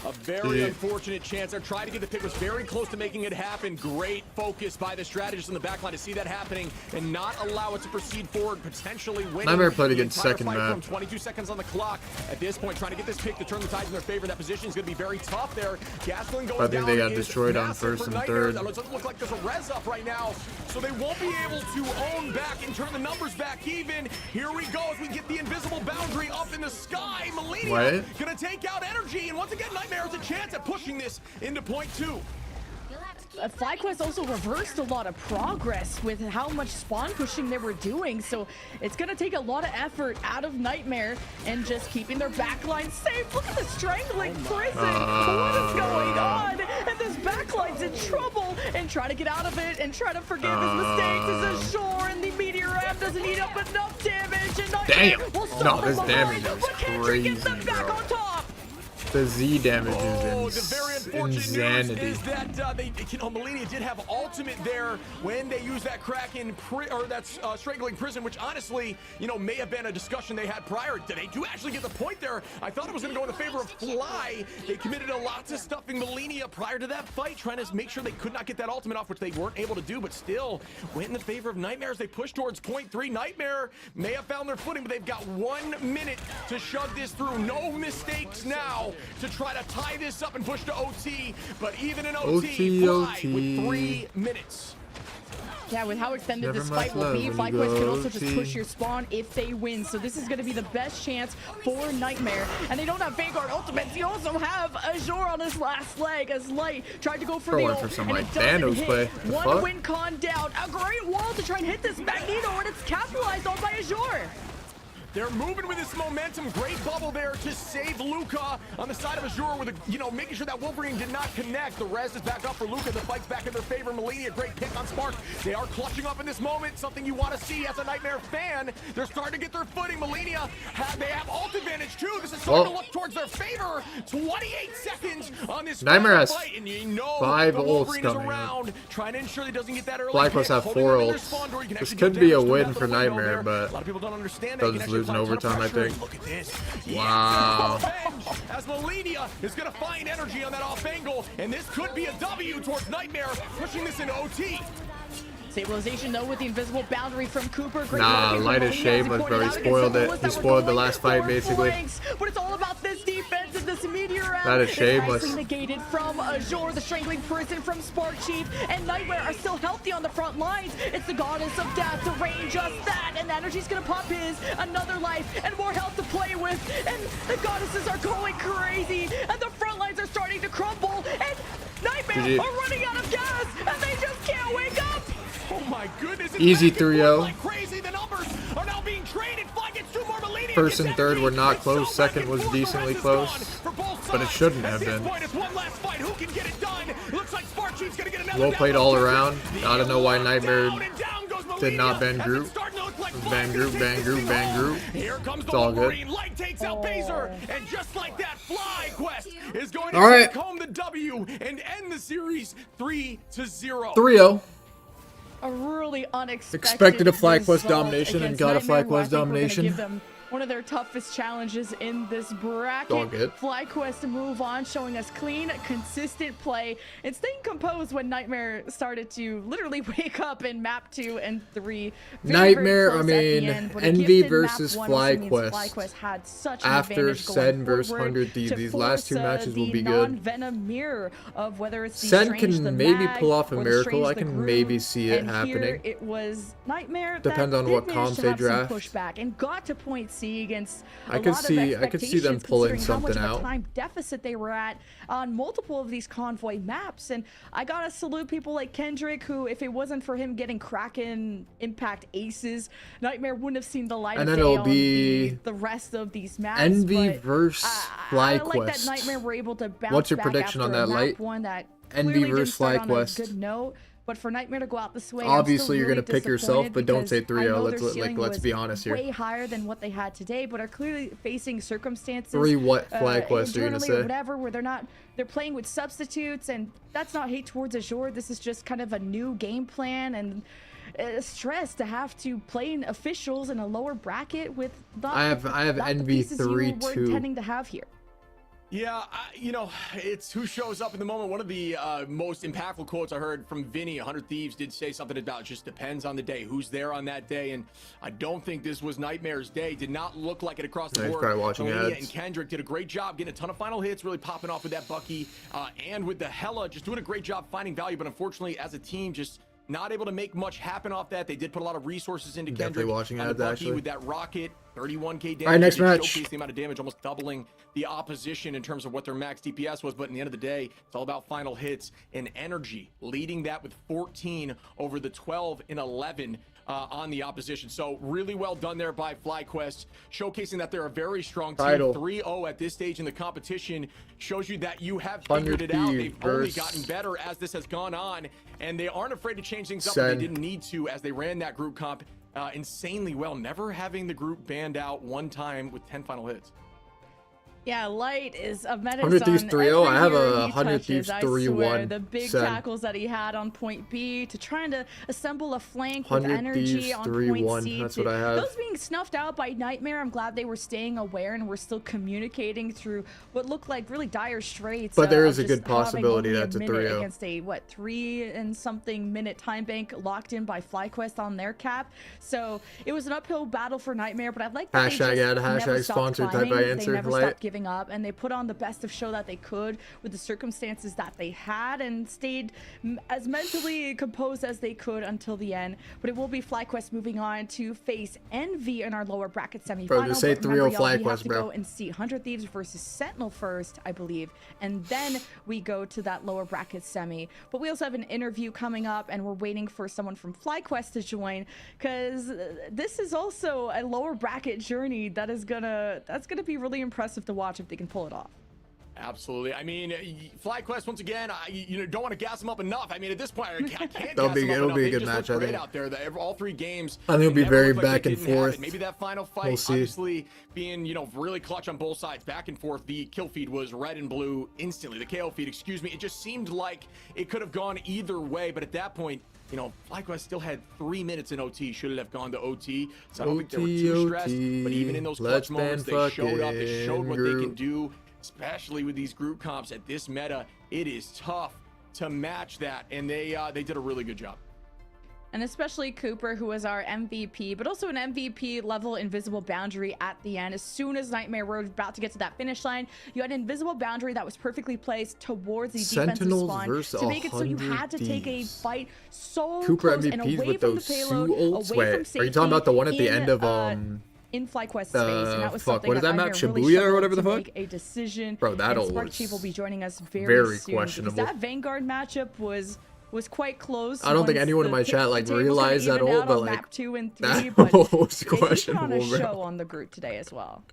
A very unfortunate chance. They're trying to get the pick. Was very close to making it happen. Great focus by the strategist in the backline to see that happening and not allow it to proceed forward, potentially winning. Nightmare played the against entire second fight map. from 22 seconds on the clock. At this point, trying to get this pick to turn the tides in their favor. That position is going to be very tough there. Gasling going I think they down got is destroyed on massive first for and Nightmare. third. It doesn't look like there's a res up right now, so they won't be able to own back and turn the numbers back even. Here we go as we get the invisible boundary up in the sky. Melania going to take out Energy, and once again, Nightmare has a chance at pushing this into point 2. FlyQuest also reversed a lot of progress with how much spawn pushing they were doing, so it's going to take a lot of effort out of Nightmare and just keeping their backline safe. Look at the Strangling Prison. What is going on? And this backline's in trouble, and try to get out of it and try to forgive his mistakes as a Shore and the Meteor Ram doesn't eat up enough damage. And Damn. will stop No, him this behind, damage is but Kendrick gets them crazy, back bro. on top. The Z damage Oh, is the very unfortunate insanity. news is that Melania did have ultimate there when they used that Kraken strangling prison, which honestly, may have been a discussion they had prior. They do actually get the point there. I thought it was going to go in the favor of Fly. They committed a lot to stuffing Melania prior to that fight, trying to make sure they could not get that ultimate off, which they weren't able to do, but still went in the favor of Nightmare as they push towards point 3. Nightmare may have found their footing, but they've got 1 minute to shove this through. No mistakes now to try to tie this up and push to OT, but even in OT, Fly with 3 minutes. Yeah, with how extended Never this much fight will love be, when you FlyQuest go could also just OT. push your spawn if they win. So this is going to be the best chance for Nightmare. And they don't have Vanguard ultimates. They also have Azure on his last leg as Light tried to go for Going the ult. for some, and like, it doesn't Thanos hit. play. The One fuck? win con down. A great wall to try and hit this Magneto, and it's capitalized on by Azure. They're moving with this momentum. Great bubble there to save Luca on the side of Azure with making sure that Wolverine did not connect. The res is back up for Luca. The fight's back in their favor. Melania, great pick on Spark. They are clutching up in this moment. Something you want to see as a Nightmare fan. They're starting to get their footing. Melania, they have ult advantage too. This is starting to look towards their favor. 28 seconds on this Nightmare has fight. And 5 the ults Wolverine is coming around, trying to ensure he doesn't get that early FlyQuest pick. have Holding 4 them in their ults. spawn door. You can This actually could do be a damage to win them for out the window Nightmare, there. but A lot of people don't understand they'll that. just You lose can in actually apply a ton overtime, of I pressure. think. Look at this. Wow. Revenge as Melania is going to find energy on that off angle, and this could be a W towards Nightmare, pushing this into OT. Stabilization though with the invisible boundary from Cooper. Great Nah, work Light is from Melania, as he shameless, pointed bro. He out against spoiled the it. Lewis He that were spoiled the going last fight, for basically. flanks. But it's all about this defense and this immediate round. That is shameless. Nicely negated from Azure, the strangling prison from Spark Chief, and Nightmare are still healthy on the front lines. It's the goddess of death to rain just that, and energy's gonna pop his, another life, and more health to play with, and the goddesses are going crazy, and the front lines are starting to crumble, and Nightmare GG. are running out of gas, and they just can't wake up. Oh my goodness. it's Easy back and 3-0. forth like crazy. The numbers are now being traded. Fly gets 2 more. Melania First gets and third empty. were not It's close. so back Second and was forth. The decently rest is close, gone for both but it sides. shouldn't At have this been. point, it's one last fight. Who can get it done? Looks like Spark Chief's gonna get another Well down played on all Joseph. around. The Gotta know why lockdown, Nightmare and down goes did not Melania ban as group. it's starting to look like Fly Ban group, ban group, ban group. Here comes the It's all good. Wolverine. Light takes out Baser, and just like that, FlyQuest is going to All right. take home the W and end the series 3-0. 3-0. A really unexpected Expected a FlyQuest result domination and against got a Nightmare, who I FlyQuest think we're gonna domination. give them one of their toughest challenges in this bracket. All good. FlyQuest to move on, showing us clean, consistent play, and staying composed when Nightmare started to literally wake up in map 2 and 3. Nightmare, close I at the mean, end, but a Envy gifted map versus 1 also means FlyQuest. FlyQuest had such an After advantage going Sen versus forward 100 Thieves, to these last 2 force, matches will the be good. non-venom mirror of whether it's the Sen Strange, the can maybe Mag, pull off a or the miracle. Strange, I the can Groove, maybe see it and happening. Here it was Nightmare. Depends that on did what manage comps to they have some draft. pushback and got to point C against I a could lot see- of I could see them pulling expectations, considering something how much out. of a time deficit they were at on multiple of these convoy maps. And I gotta salute people like Kendrick, who, if it wasn't for him getting Kraken Impact aces, Nightmare wouldn't have seen the light And of then day it'll on be the rest of these maps. Envy but versus I like that FlyQuest. Nightmare were able to bounce What's your back prediction on after that, a map Light? one that Envy clearly didn't versus start on a FlyQuest. good note. But for Nightmare to go out this way, Obviously, you're going gonna to pick yourself, but don't say 3-0. Let's be honest here. Way higher than what they had today, but are clearly facing circumstances. 3 what FlyQuest you're gonna internally or say? whatever, where they're playing with substitutes, and that's not hate towards Azure. This is just kind of a new game plan and stress to have to play in officials in a lower bracket with not I have not the Envy pieces you were 3-2. intending to have here. Yeah, it's who shows up in the moment. One of the most impactful quotes I heard from Vinny, 100 Thieves, did say something about just depends on the day, who's there on that day. And I don't think this was Nightmare's day. Did not look like it across the He's board. probably watching Melania ads. and Kendrick did a great job getting a ton of final hits, really popping off with that Bucky and with the Hella, just doing a great job finding value. But unfortunately, as a team, just not able to make much happen off that. They did put a lot of resources into Definitely Kendrick watching on the ads, Bucky actually. with that rocket, 31k damage. All right, next It match. showcased the amount of damage, almost doubling the opposition in terms of what their max DPS was. But in the end of the day, it's all about final hits and energy, leading that with 14 over the 12 and 11 on the opposition. So really well done there by FlyQuest, showcasing that they're a very strong team. Title. 3-0 at this stage in the competition shows you that you have 100 figured it out. Thieves They've only versus gotten better as this has gone on, and they aren't afraid to change things up. Sen. But they didn't need to as they ran that group comp insanely well, never having the group banned out one time with 10 final hits. Yeah, Light is a menace 100 Thieves on 3-0. I have every hero a he 100 touches. Thieves I 3-1 swear, the big send. tackles that he had on point B to trying to assemble a flank with 100 energy Thieves on point 3-1. C. That's what I have. Those being snuffed out by Nightmare. I'm glad they were staying aware and were still communicating through what looked like really dire straits. But there is of a good just having possibility only that's a minute 3-0. against a 3 and something minute time bank locked in by FlyQuest on their cap. So it was an uphill battle for Nightmare, but I like that Hashtag they ad, just never hashtag stopped sponsored type climbing. of answer, They never Light. stopped giving up, and they put on the best of show that they could with the circumstances that they had and stayed as mentally composed as they could until the end. But it will be FlyQuest moving on to face Envy in our lower bracket semifinal. Bro, just say But remember, 3-0 y'all, we have FlyQuest, to bro. go and see 100 Thieves versus Sentinel first, I believe, and then we go to that lower bracket semi. But we also have an interview coming up, and we're waiting for someone from FlyQuest to join, because this is also a lower bracket journey that's gonna be really impressive to watch if they can pull it off. Absolutely. I mean, FlyQuest, once again, don't want to gas them up enough. I mean, at this point, I can't gas It'll them up be enough. a They good just match, look I great think. out there. All 3 games. I think it'll be never very looked like back they and didn't have it. forth. Maybe that final fight, We'll see. obviously, being, really clutch on both sides, back and forth. The kill feed was red and blue instantly. The KO feed, excuse me. It just seemed like it could have gone either way. But at that point, FlyQuest still had 3 minutes in OT. Should it have gone to OT? So I don't think they were too stressed. But even in those clutch moments, they showed up. They showed what they can do. Especially with these group comps at this meta, it is tough to match that, and they did a really good job. And especially Cooper, who was our MVP, but also an MVP level invisible boundary at the end. As soon as Nightmare were about to get to that finish line, you had an invisible boundary that was perfectly placed towards the Sentinels defensive spawn versus to make it so you 100 had to take a Thieves. fight so Cooper close and MVPs away with from the those payload, Sue ults. away from Wait, safety. are you talking about the one at the end of in FlyQuest space, and that was fuck, something what is that Nightmare map? really Shibuya or struggled whatever the to fuck? make a decision. Bro, that and ult Spark was Chief will be joining us very soon, questionable. because that Vanguard matchup was quite close. I don't think once anyone in the my chat tables kinda realized that evened ult, out but on like map 2 and 3, that but was he put on questionable, a bro. show on the group today as well.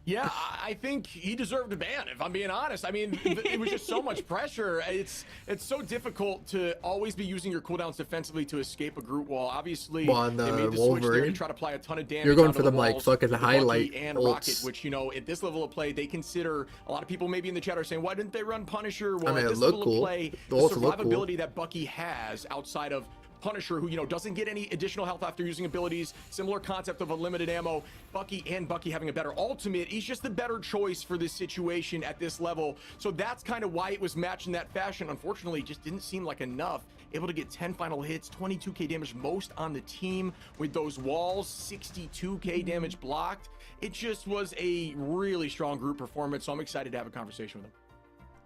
Yeah, I think he deserved a ban, if I'm being honest. I mean, it was just so much pressure. It's so difficult to always be using your cooldowns defensively to escape a group wall. Obviously, Well, on they the made the switch there to Wolverine, try to apply a ton of damage. you're going onto for the them, like, walls fucking with the highlight Bucky and ults. Rocket, which, at this level of play, they consider, a lot of people maybe in the chat are saying, why didn't they run Punisher? Well, I mean, at it this looked level cool. of play, The the ults look cool. survivability that Bucky has outside of Punisher, who, doesn't get any additional health after using abilities, similar concept of a limited ammo. Bucky having a better ultimate. He's just the better choice for this situation at this level. So that's kind of why it was matched in that fashion. Unfortunately, it just didn't seem like enough. Able to get 10 final hits, 22k damage, most on the team with those walls, 62k damage blocked. It just was a really strong group performance. So I'm excited to have a conversation with him.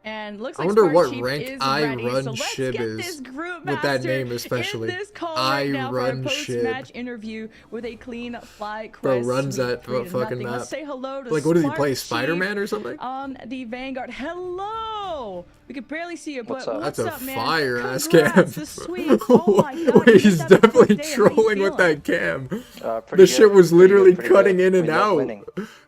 And looks I like wonder Spark what Chief rank is I ready. Run So let's Shib get is this group with that master name especially. in this call I right now for a Run post-match Shib. interview with a clean fly quest. Bro runs sweep that 3-0. fucking map. Let's say hello to Like, what did he Spark play? Chief Spider-Man or something? on the Vanguard. Hello. We could barely see you, but What's up? what's That's a up, man? fire ass Congrats, cam. the sweep. Oh my god. Wait, you he's just had a good definitely day. How you trolling with feeling? that cam. Pretty The shit good, was pretty literally good, pretty cutting good. in and We love out. winning.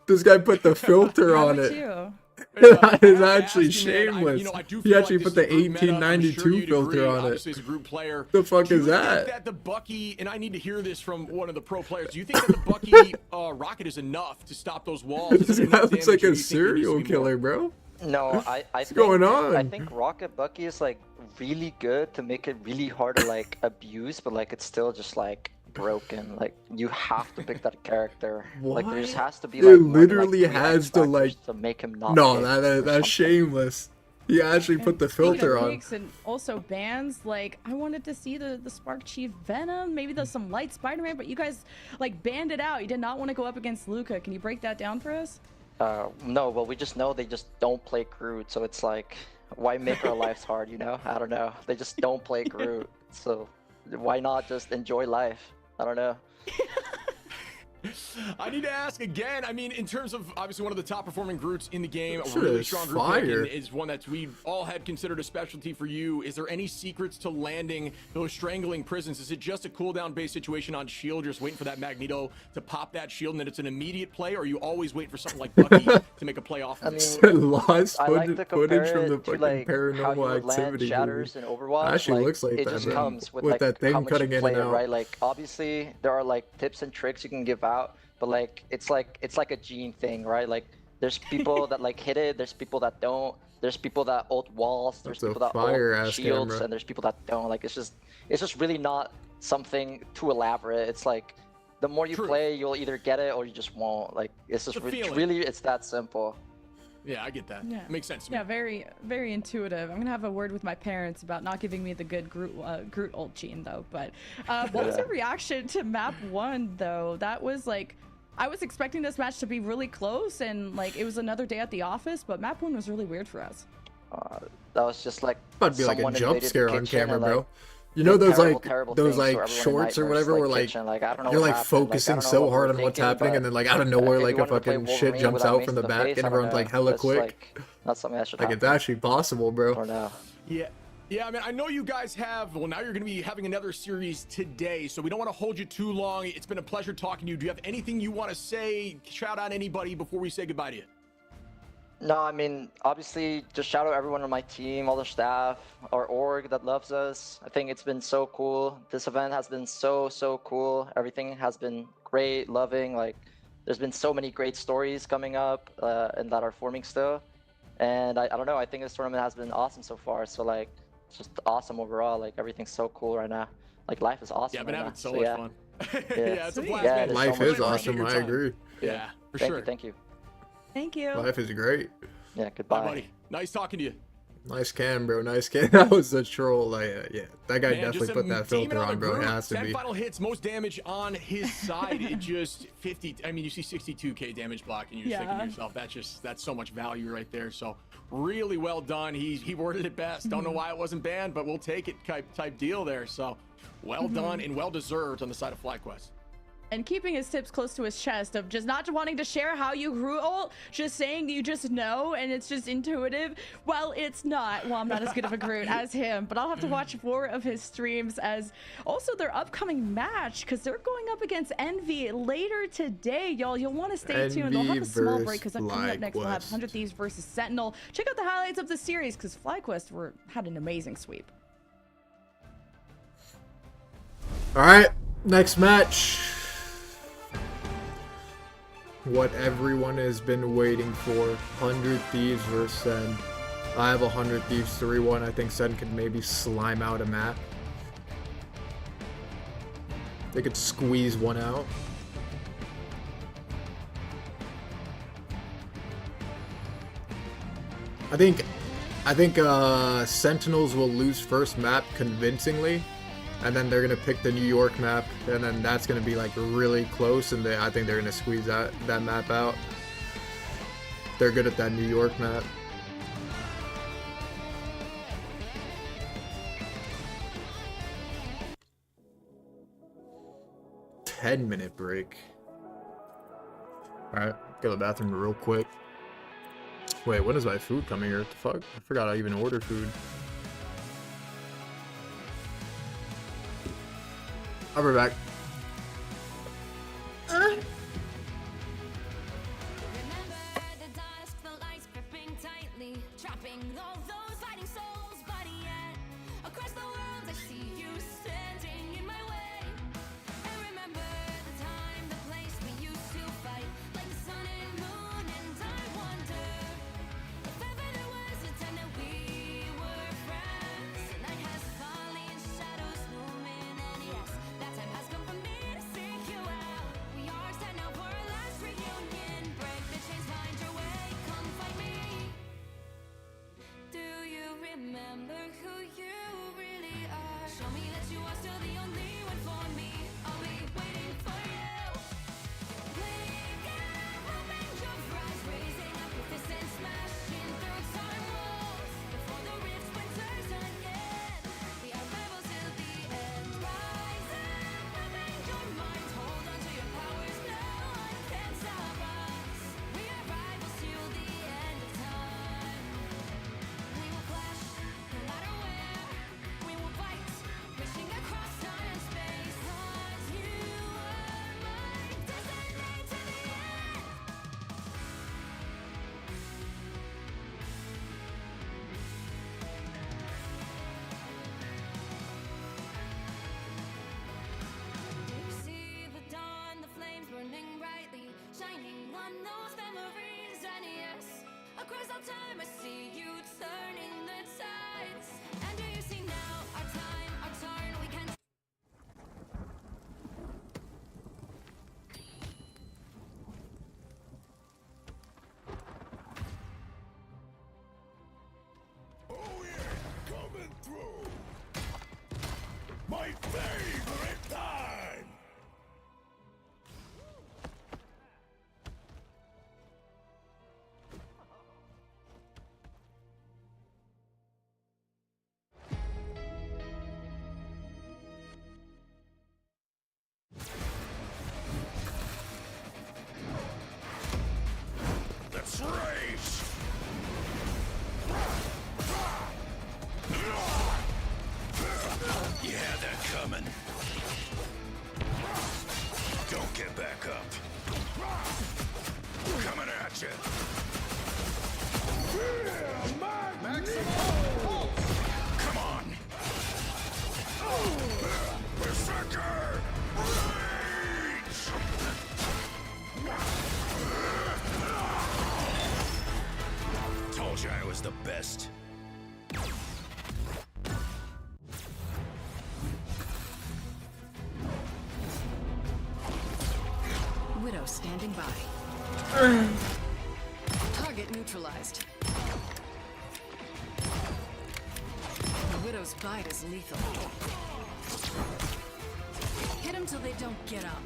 This guy put the filter How on about it. you? That is I have to actually ask you, man, shameless. I do He feel actually like put this the is a group meta. I'm sure 1892 you'd filter agree, on it. obviously, as a group player. The fuck Do you is think that? that the Bucky, and I need to hear this from one of the pro players, do you think that the Bucky rocket is enough to stop those walls? Is This it guy enough looks damage, like or do a you think there needs to serial be more? killer, bro. No, I What's think, going on? I think Rocket Bucky is like really good to make it really hard to like abuse, but like it's still just like broken. Like you have to pick that character. Like there just What? has to be It like more than, literally like, 3 has X to, factors like- to make him not. No, pick that's or something. shameless. He actually put the Speaking filter of on. picks and also bans, like I wanted to see the Spark Chief Venom, maybe there's some light Spider-Man, but you guys like banned it out. You did not want to go up against Luca. Can you break that down for us? No, well we just know they just don't play Groot, so it's like why make our lives hard, you know? I don't know. They just don't play Groot, so why not just enjoy life? I don't know. I need to ask again. I mean, in terms of obviously one of the top performing Groots in the game, a Shit really is strong group pick, fire. and is one that we all had considered a specialty for you. Is there any secrets to landing those strangling prisons? Is it just a cooldown based situation on shield, just waiting for that Magneto to pop that shield and then it's an immediate play, or are you always waiting for something like Bucky to make a play off of it? Lost I like to compare footage from the it to fucking like how you Paranormal would land Activity shatters movie. in Overwatch. Actually like, looks like it that, just bro. comes with, With like that thing how much cutting you in play and it, out. right? Like obviously there are like tips and tricks you can give out, but like it's like a gene thing, right? Like there's people that like hit it, there's people that don't, there's people that ult walls, there's That's a people that fire-ass ult shields, camera. and there's people that don't. Like it's just really not something too elaborate. It's like the more you True. play, you'll either get it or you just won't. Like it's just It's a feeling. really it's that simple. Yeah, I get that. Yeah. Makes sense to me. Yeah, very, very intuitive. I'm gonna have a word with my parents about not giving me the good Groot ult gene though. But what was your reaction to map 1 though? That was like, I was expecting this match to be really close and like it was another day at the office, but map 1 was really weird for us. That was just like About to be like a someone jump invaded the scare on kitchen camera, and, bro. like, You know those terrible, like terrible those things to like everyone in shorts or Nightmares, whatever like, where like kitchen. Like, I don't know you're what like happened. Like, I focusing don't know so what hard we're on what's thinking, happening but and then like out of I nowhere think we like a wanted to play fucking shit Wolverine jumps without out Mace from to the the back face. and I don't everyone's know. like hella That's, quick. like, not something that should Like happen. it's actually possible, bro. Or no. Yeah, I mean, I know you guys have, well, now you're going to be having another series today, so we don't want to hold you too long. It's been a pleasure talking to you. Do you have anything you want to say, shout out anybody before we say goodbye to you? No, I mean, obviously, just shout out everyone on my team, all the staff, our org that loves us. I think it's been so cool. This event has been so cool. Everything has been great, loving. Like, there's been so many great stories coming up and that are forming still. And I don't know, I think this tournament has been awesome so far. So, like, it's just awesome overall. Like, everything's so cool right now. Like, life is awesome. Yeah, I've been right having now. so So, much yeah. fun. Yeah. Yeah, it's a blast, Yeah, man. it is Life so much is fun. awesome, I agree. Yeah, for Thank sure. you, thank you. Thank you. Life is great. Yeah, Bye, goodbye. buddy. Nice talking to you. Nice cam, bro. Nice cam. That was a troll. Like, yeah, that guy Man, definitely just put that demon filter the on, bro. It group. has to 10 be. final hits, most damage on his side. It just 50. I mean, you see 62k damage block, and you're just thinking to yourself, that's so much value right there. So really well done. He worded it best. Don't know why it wasn't banned, but we'll take it type deal there. So well done and well deserved on the side of FlyQuest. And keeping his tips close to his chest of just not wanting to share how you grew ult, just saying you just know and it's just intuitive. Well, it's not. Well, I'm not as good of a Groot as him, but I'll have to watch more of his streams as also their upcoming match because they're going up against Envy later today, y'all. You'll want to stay tuned. They'll have a small break because coming up next we'll have 100 Thieves versus Sentinel. Check out the highlights of the series because FlyQuest had an amazing sweep. All right, next match. What everyone has been waiting for. 100 Thieves versus Sen. I have 100 Thieves 3-1. I think Sen could maybe slime out a map. They could squeeze one out. I think Sentinels will lose first map convincingly. And then they're gonna pick the New York map, and then that's gonna be like really close, and I think they're gonna squeeze that map out. They're good at that New York map. $10-minute break. All right, go to the bathroom real quick. Wait, when is my food coming here? What the fuck? I forgot I even ordered food. I'll be back. Remember the dusk, the lights gripping tightly, trapping all those fighting souls, but yet across the world I see you standing in my way. And remember the time, the place we used to fight, like the sun and moon, and I wonder if ever there was a time that we were friends. The night has fallen, shadows looming, and yes, that time has come for me to seek you out. We are set now for our last reunion. Break the chains, find your way, come find me. Do you remember who you really are? Show me that you are still My favorite time! Let's race! You had that coming. Don't get back up. Coming at you. Maximum! Come on. Berserker! Rage! Told you I was the best. Widow standing by. Target neutralized. The Widow's bite is lethal. Hit them till they don't get up.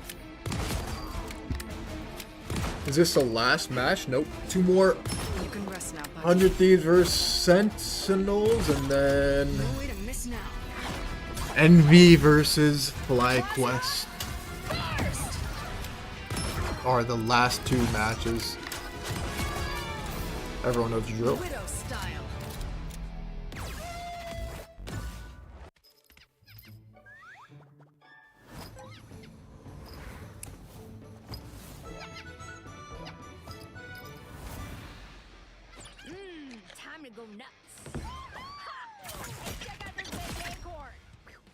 Is this the last match? Nope. 2 more. You can rest now, Bucky. 100 Thieves versus Sentinels, and then No way to miss now. Envy versus FlyQuest Burst! are the last 2 matches. Everyone knows the drill. Widow style. Time to go nuts. Check out this big acorn.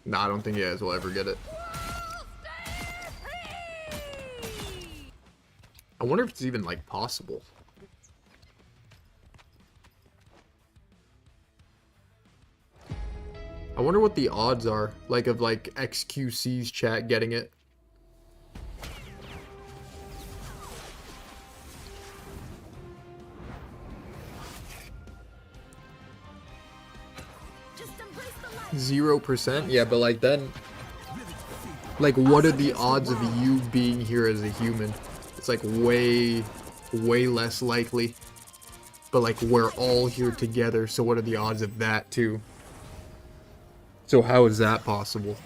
Nah, I don't think you guys will ever get it. I wonder if it's even, like, possible. I wonder what the odds are, like, of, like, XQC's chat getting it. Just embrace the light. 0%? Yeah, but, like, then... Like, what are the odds of you being here as a human? It's, like, way less likely. But, like, we're all here together, so what are the odds of that, too? So how is that possible?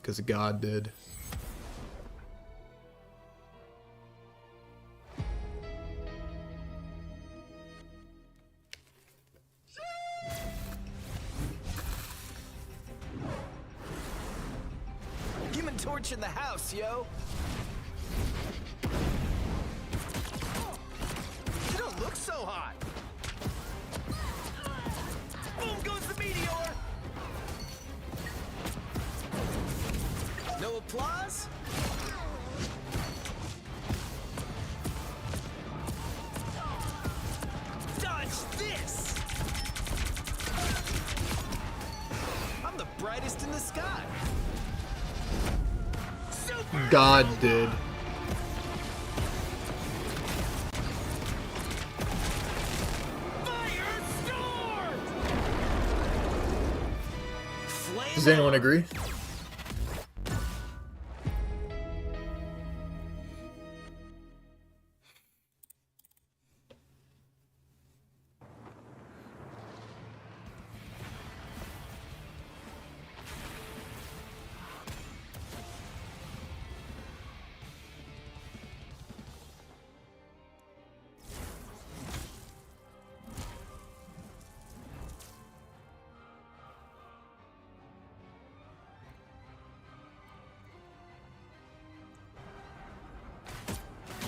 Because God did. Human Torch in the house, yo. You don't look so hot. Boom goes the meteor. No applause? Dodge this! I'm the brightest in the sky. Super God did. Firestorm! Does anyone agree?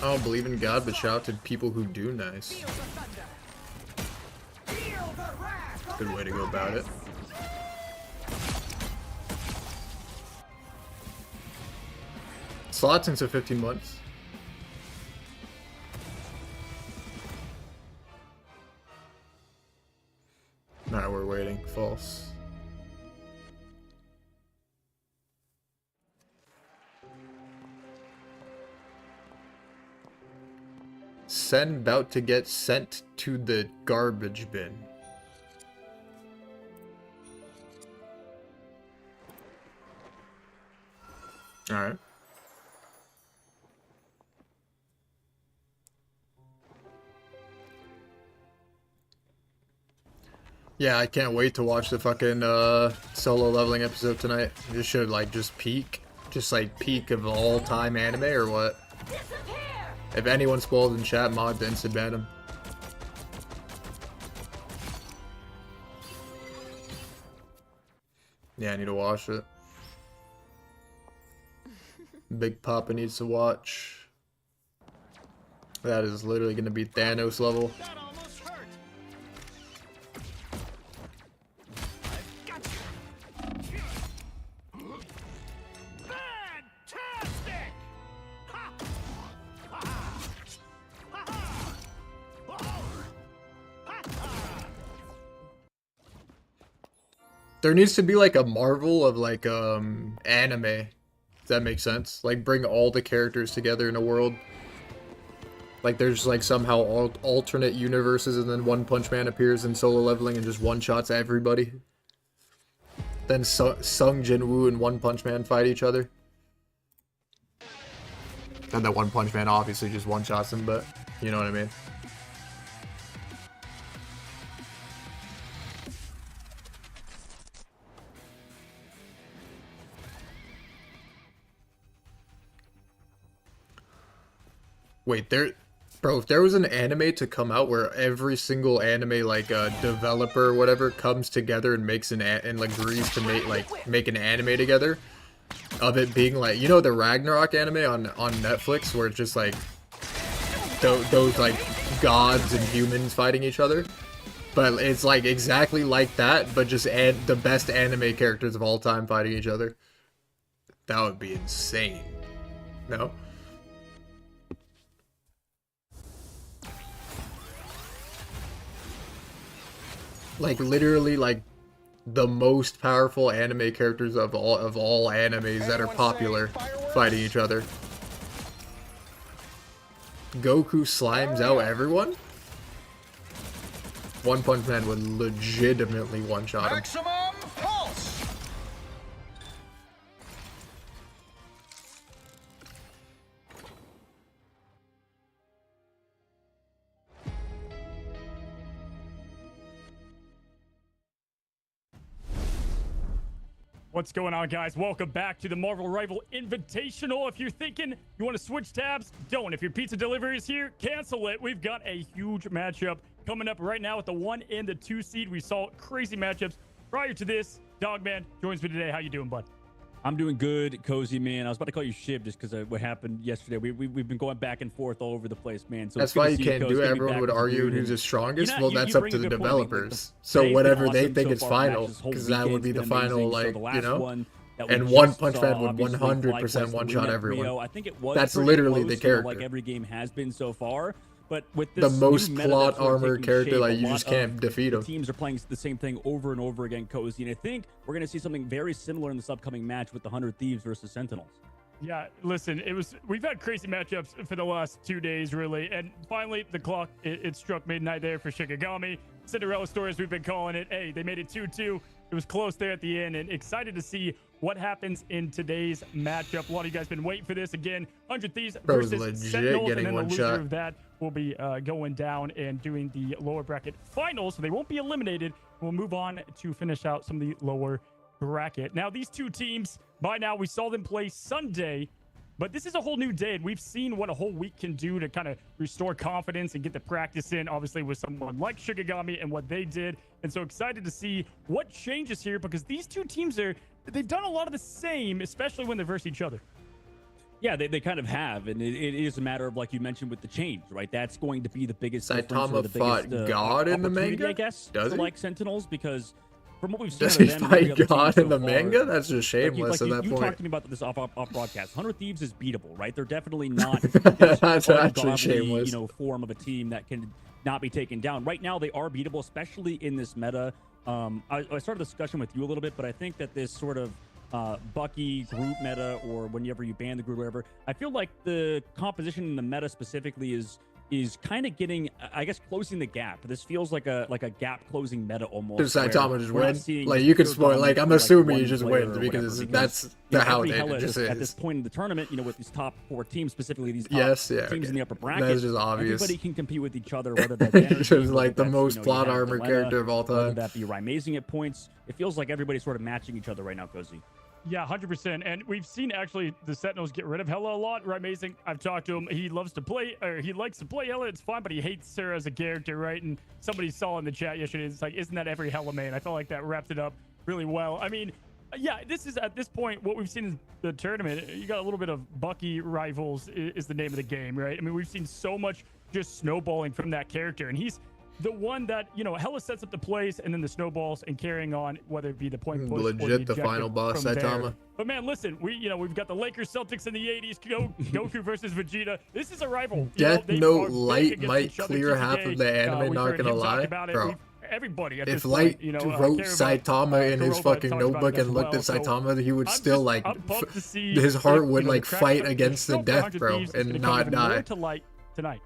I don't believe in God, but shout out to people who do nice. Feel the thunder. Feel the wrath of Good the way to go about it. Slots into 15 months. Nah, we're waiting. False. Sen about to get sent to the garbage bin. All right. Yeah, I can't wait to watch the fucking solo leveling episode tonight. This should like just peak of all time anime or what? If anyone spoiled in chat, mod to instant ban him. Yeah, I need to watch it. Big Papa needs to watch. That is literally gonna be Thanos level. There needs to be like a Marvel of like anime. Does that make sense? Like bring all the characters together in a world. Like there's like somehow alternate universes and then One Punch Man appears in solo leveling and just one-shots everybody. Then Sung Jin-woo and One Punch Man fight each other. And that One Punch Man obviously just one-shots him, but you know what I mean. Wait, bro, if there was an anime to come out where every single anime like developer or whatever comes together and makes and like agrees to make an anime together, of it being like, you know, the Ragnarok anime on Netflix where it's just like those like gods and humans fighting each other, but it's like exactly like that, but just the best anime characters of all time fighting each other. That would be insane. No? Like literally like the most powerful anime characters of all animes that are popular fighting each other. Goku slimes out everyone? One Punch Man would legitimately one-shot him. Maximum pulse. What's going on, guys? Welcome back to the Marvel Rival Invitational. If you're thinking you want to switch tabs, don't. If your pizza delivery is here, cancel it. We've got a huge matchup coming up right now with the 1 and the 2 seed. We saw crazy matchups prior to this. Dogman joins me today. How you doing, bud? I'm doing good, Cozy, man. I was about to call you Shib just because of what happened yesterday. We've been going back and forth all over the place, man. So that's why you can't do it. Everyone would argue who's the strongest. Well, that's up to the developers. So whatever they think is final, because that would be the final, like, you know? And One Punch Man would 100% one-shot everyone. I think it was that's literally the close, character. Like every game has been so far. But with the this most new meta plot that's sort of armor taking character, shape, like a you lot just can't of defeat him. Teams are playing the same thing over and over again, Cozy, and I think we're going to see something very similar in this upcoming match with the 100 Thieves versus Sentinels. Yeah, listen, we've had crazy matchups for the last 2 days, really, and finally the clock it struck midnight there for Shikigami. Cinderella story, as we've been calling it. Hey, they made it 2-2. It was close there at the end, and excited to see what happens in today's matchup. A lot of you guys been waiting for this. Again, 100 Thieves versus Sentinels, and then the loser of that will be going down and doing the lower bracket finals, so they won't be eliminated. We'll move on to finish out some of the lower bracket. Now, these two teams, by now, we saw them play Sunday, but this is a whole new day, and we've seen what a whole week can do to kind of restore confidence and get the practice in, obviously, with someone like Shikigami and what they did. And so excited to see what changes here, because these two teams they've done a lot of the same, especially when they verse each other. Yeah, they kind of have, and it is a matter of, like you mentioned, with the change, right? That's going to be the biggest difference, or the fought biggest God in the manga, I guess, does he? Like Sentinels, because from what we've seen, does he them, fight God so in the far, manga? That's just shameless at that you point. talked to me about this off broadcast. 100 Thieves is beatable, right? They're definitely not that's actually shameless. Form of a team that can not be taken down. Right now, they are beatable, especially in this meta. I started the discussion with you a little bit, but I think that this sort of Bucky group meta, or whenever you ban the group or whatever, I feel like the composition in the meta specifically is is kind of getting, I guess, closing the gap. This feels like a gap closing meta almost. Does Saitama just we're not win? seeing Like, just you can pure spoil. Like, I'm dominance assuming from, he one just player wins or because whatever, that's you know, how every it Hella just at this is. point in the tournament, you know, with these top 4 teams, specifically these top Yes, yeah, teams in okay. the upper bracket, That's just obvious. everybody can compete with each other, whether that's He's energy, just whether like the that's, most you know, plot you have armor Delena, character of all whether time. that be Rising at points. It feels like everybody's sort of matching each other right now, Cozy. Yeah, 100%. And we've seen actually the Sentinels get rid of Hella a lot. Right, amazing. I've talked to him. He loves to play, or he likes to play Hella. It's fine, but he hates her as a character, right? And somebody saw in the chat yesterday, it's like, isn't that every Hella main? I felt like that wrapped it up really well. I mean, yeah, this is at this point what we've seen in the tournament. You got a little bit of Bucky rivals is the name of the game, right? I mean, we've seen so much just snowballing from that character, and he's the one that, you know, Hella sets up the plays and then the snowballs and carrying on, whether it be the point push or Legit the objective final boss, from there. Saitama. But man, listen, we've got the Lakers Celtics in the 80s, Goku versus Vegeta. This is a rival. Death Note Light might clear half of the anime, not gonna lie. Bro, everybody at if this Light point, you know, wrote Saitama in his Kurova fucking talked about notebook this and as looked well. at So Saitama, he would still like I'm pumped to see his heart if, would you know, like the crack fight the against the stroke of death, 100 bro, Thieves is and gonna come not even more die. to light tonight.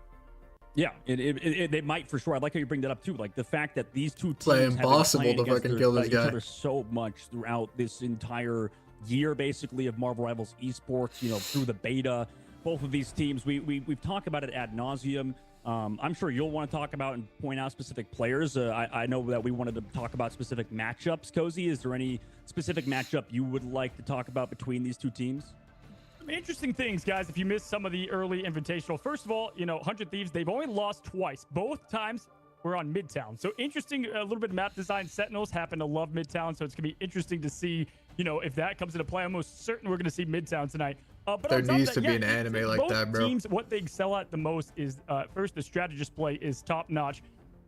Yeah, they might for sure. I like how you bring that up too. Like the fact that these two teams like have been impossible playing to against fucking kill this each guy. other so much throughout this entire year, basically, of Marvel Rivals esports. You know, through the beta, both of these teams, we've talked about it ad nauseum. I'm sure you'll want to talk about and point out specific players. I know that we wanted to talk about specific matchups. Cozy, is there any specific matchup you would like to talk about between these two teams? Interesting things, guys. If you missed some of the early invitational, first of all, you know, 100 Thieves, they've only lost twice. Both times were on Midtown. So interesting, a little bit of map design. Sentinels happen to love Midtown, so it's going to be interesting to see, you know, if that comes into play. I'm almost certain we're going to see Midtown tonight. But There on top of needs that, to be an anime like both that, bro. teams, what they excel at the most is, first, the strategist play is top-notch.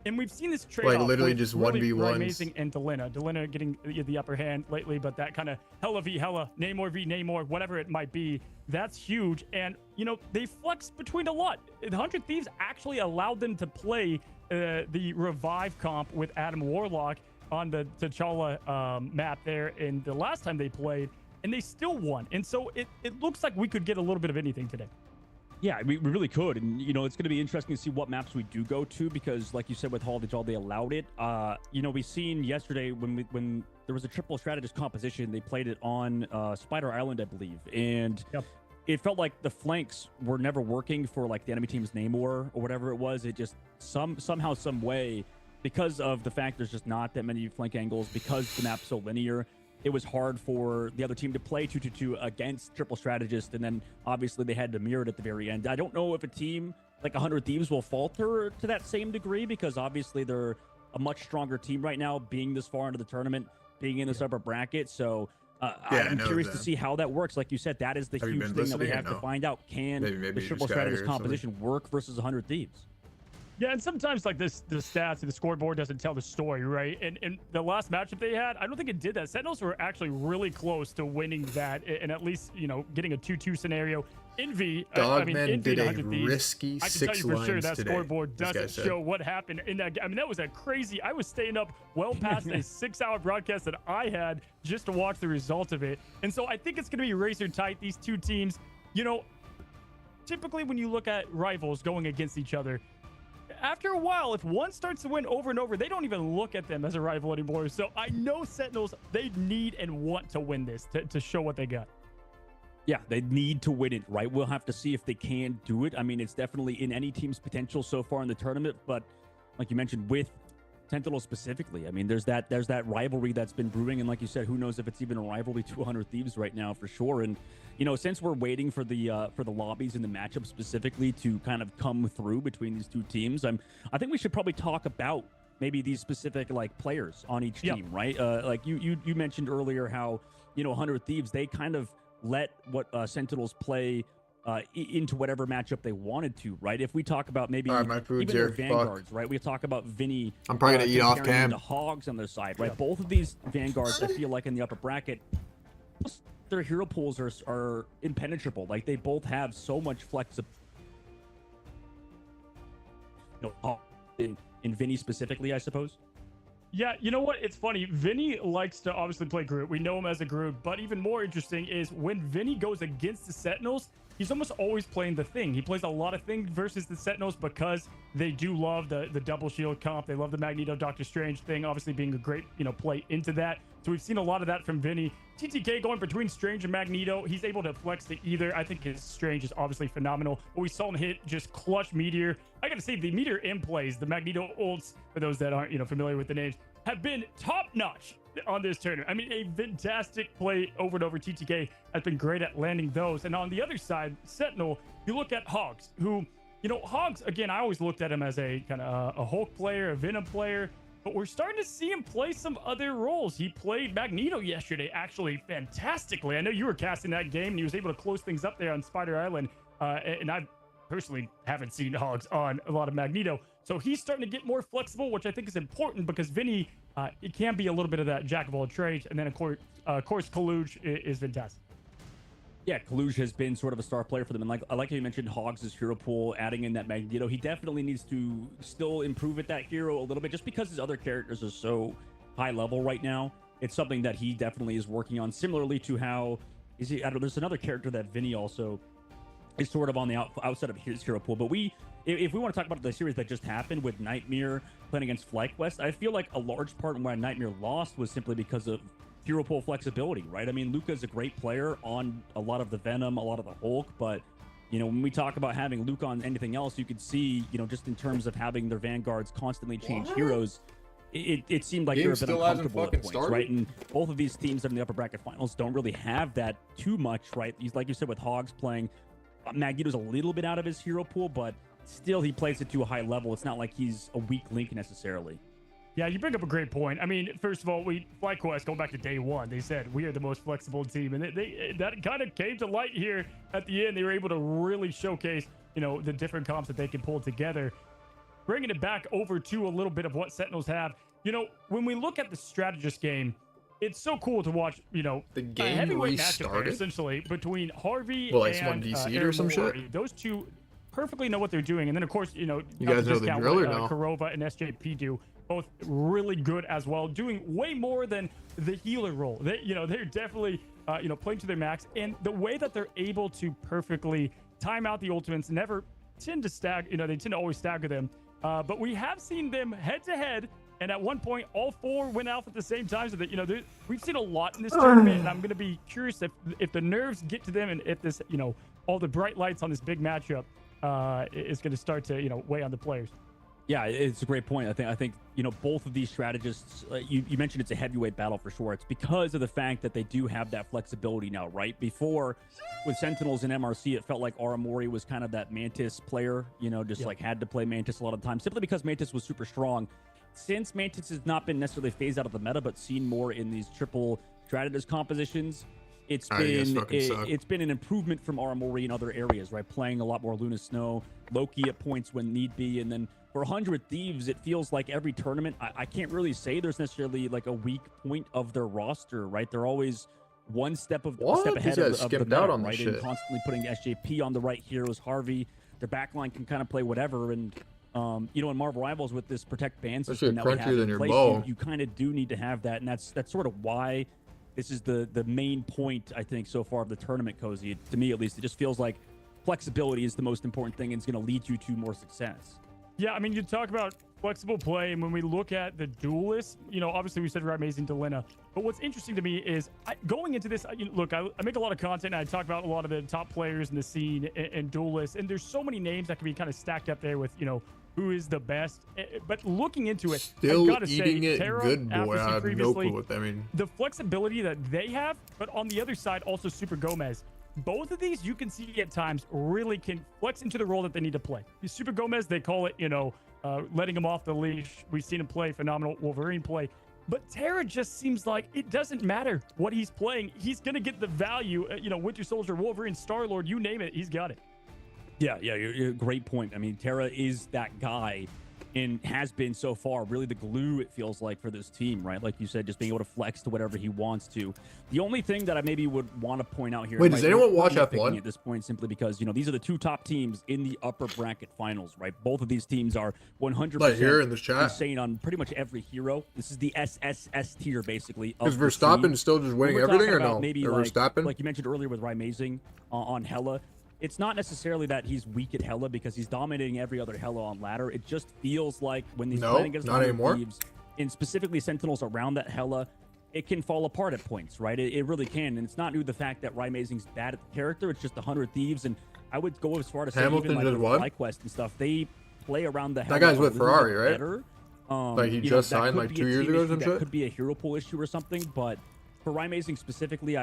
And we've seen this trade-off. Like, literally with just really 1v1s. Amazing and Delena. Delena getting the upper hand lately, but that kind of Hella v Hella, Namor v Namor, whatever it might be, that's huge. And, you know, they flex between a lot. The 100 Thieves actually allowed them to play the Revive comp with Adam Warlock on the T'Challa map there in the last time they played, and they still won. And so it looks like we could get a little bit of anything today. Yeah, we really could. And, you know, it's going to be interesting to see what maps we do go to because, like you said, with Holiday All, they allowed it. You know, we've seen yesterday when there was a triple strategist composition, they played it on Spider Island, I believe. And it felt like the flanks were never working for, like, the enemy team's Namor or whatever it was. It just somehow, some way, because of the fact there's just not that many flank angles, because the map's so linear, it was hard for the other team to play 2-2-2 against triple strategist, and then obviously they had to mirror it at the very end. I don't know if a team like 100 Thieves will falter to that same degree because obviously they're a much stronger team right now, being this far into the tournament, being in this upper bracket. So I'm curious to see how that works. Like you said, that is the huge thing that we have to find out. Can maybe the triple strategist composition work versus 100 Thieves? Yeah, and sometimes like this, the stats and the scoreboard doesn't tell the story, right? And the last matchup they had, I don't think it did that. Sentinels were actually really close to winning that, and at least, you know, getting a 2-2 scenario. Envy, Dogman did a 100 Thieves, risky I can tell 6 you for sure lines that today, scoreboard this guy doesn't said. show what happened in that. I mean, that was a crazy. I was staying up well past a 6-hour broadcast that I had just to watch the result of it. And so I think it's going to be razor tight. These two teams, you know, typically when you look at rivals going against each other, after a while, if one starts to win over and over, they don't even look at them as a rival anymore. So I know Sentinels, they need and want to win this to show what they got. Yeah, they need to win it, right? We'll have to see if they can do it. I mean, it's definitely in any team's potential so far in the tournament, but like you mentioned, with Sentinel specifically, I mean, there's that rivalry that's been brewing, and like you said, who knows if it's even a rivalry to 100 Thieves right now for sure. And you know, since we're waiting for the lobbies and the matchup specifically to kind of come through between these two teams, I think we should probably talk about maybe these specific like players on each team, right? Like you mentioned earlier how, you know, 100 Thieves, they kind of let what Sentinels play into whatever matchup they wanted to, right? If we talk about maybe even their vanguards, right? We talk about Vinny. I'm probably gonna eat off cam. The Hogs on their side, right? Both of these vanguards, I feel like in the upper bracket, their hero pools are impenetrable. Like they both have so much flexibility. You know, in Vinny specifically, I suppose. Yeah, you know what? It's funny. Vinny likes to obviously play Groot. We know him as a Groot, but even more interesting is when Vinny goes against the Sentinels, he's almost always playing the Thing. He plays a lot of Thing versus the Sentinels because they do love the double shield comp. They love the Magneto Doctor Strange thing, obviously being a great, play into that. So we've seen a lot of that from Vinny. TTK going between Strange and Magneto. He's able to flex to either. I think his Strange is obviously phenomenal. But we saw him hit just clutch Meteor. I got to say, the Meteor in plays, the Magneto ults, for those that aren't, familiar with the names, have been top-notch on this tournament. I mean, a fantastic play over and over. TTK has been great at landing those. And on the other side, Sentinel, you look at Hogs, who, Hogs, again, I always looked at him as a kind of a Hulk player, a Venom player, but we're starting to see him play some other roles. He played Magneto yesterday, actually fantastically. I know you were casting that game, and he was able to close things up there on Spider Island. And I personally haven't seen Hogs on a lot of Magneto. So he's starting to get more flexible, which I think is important because Vinny, it can be a little bit of that jack of all trades. And then, of course, Kaluj is fantastic. Yeah, Kaluj has been sort of a star player for them. And I like how you mentioned Hogs' hero pool, adding in that Magneto. He definitely needs to still improve at that hero a little bit just because his other characters are so high level right now. It's something that he definitely is working on. Similarly to how, there's another character that Vinny also is sort of on the outside of his hero pool. But if we want to talk about the series that just happened with Nightmare playing against FlyQuest, I feel like a large part why Nightmare lost was simply because of hero pool flexibility, right? I mean, Luca's a great player on a lot of the Venom, a lot of the Hulk, but when we talk about having Luca on anything else, you could see, just in terms of having their vanguards constantly change heroes, it seemed like they're a bit uncomfortable at points, right? And both of these teams that are in the upper bracket finals don't really have that too much, right? Like you said, with Hogs playing, Magneto's a little bit out of his hero pool, but still he plays it to a high level. It's not like he's a weak link necessarily. Yeah, you bring up a great point. I mean, first of all, FlyQuest, going back to day one, they said we are the most flexible team, and that kind of came to light here at the end. They were able to really showcase, the different comps that they can pull together. Bringing it back over to a little bit of what Sentinels have. When we look at the strategist game, it's so cool to watch, the game heavyweight matchup there, restarted essentially between Harvey like and someone DC'd or some shit. Those two perfectly know what they're doing, and then of course, you guys know the drill or no? Kurova and SJP do. Both really good as well, doing way more than the healer role. They're definitely, playing to their max. And the way that they're able to perfectly time out the ultimates, never tend to stagger, they tend to always stagger them. But we have seen them head to head. And at one point, all four went out at the same time. So that, we've seen a lot in this tournament. And I'm going to be curious if the nerves get to them and if this, all the bright lights on this big matchup is going to start to, weigh on the players. Yeah, it's a great point. I think both of these strategists, you mentioned it's a heavyweight battle for sure. It's because of the fact that they do have that flexibility now, right? Before, with Sentinels and MRC, it felt like Aramori was kind of that Mantis player, had to play Mantis a lot of the time, simply because Mantis was super strong. Since Mantis has not been necessarily phased out of the meta, but seen more in these triple strategist compositions, it's been an improvement from Aramori in other areas, right? Playing a lot more Luna Snow, Loki at points when need be, and then for 100 Thieves, it feels like every tournament, I can't really say there's necessarily like a weak point of their roster, right? They're always one step ahead of the meta, out on right? And constantly putting SJP on the right heroes. Harvey, their backline can kind of play whatever. And, in Marvel Rivals with this protect ban system that we have in place, you kind of do need to have that. And that's sort of why this is the main point, I think, so far of the tournament, Cozy. To me, at least, it just feels like flexibility is the most important thing and it's going to lead you to more success. Yeah, I mean, you talk about flexible play, and when we look at the duelists, obviously we said we're amazing Delena, but what's interesting to me is going into this, look, I make a lot of content, and I talk about a lot of the top players in the scene and duelists, and there's so many names that can be kind of stacked up there with, who is the best, but looking into it, still I've gotta eating say, it Terra, good, boy. I have no clue what that means. The flexibility that they have, but on the other side, also Super Gomez. Both of these, you can see at times, really can flex into the role that they need to play. Super Gomez, they call it, letting him off the leash. We've seen him play phenomenal Wolverine play. But Terra just seems like it doesn't matter what he's playing. He's going to get the value, Winter Soldier, Wolverine, Star-Lord, you name it, he's got it. Yeah, you're a great point. I mean, Terra is that guy and has been so far really the glue, it feels like, for this team, right? Like you said, just being able to flex to whatever he wants to. The only thing that I maybe would want to point out here... Wait, does anyone watch F1? At this point, simply because, these are the two top teams in the upper bracket finals, right? Both of these teams are 100% here in the chat. insane on pretty much every hero. This is the SSS tier, basically. Is Verstappen still just winning everything or no? Maybe Verstappen? like you mentioned earlier with Rymazing on Hella, it's not necessarily that he's weak at Hela because he's dominating every other Hela on ladder. It just feels like when he's playing against not 100 anymore. Thieves, and specifically Sentinels around that Hela, it can fall apart at points, right? It really can. And it's not new to the fact that Rymazing's bad at the character. It's just 100 Thieves. And I would go as far to say Hamilton even like just won? FlyQuest and stuff, they play around the Hela. That guy's a with little Ferrari, bit right? better. Like he You know, just that signed could like be 2 a years team ago or issue, some that shit. could be a hero pool issue or something, but for Rymazing specifically,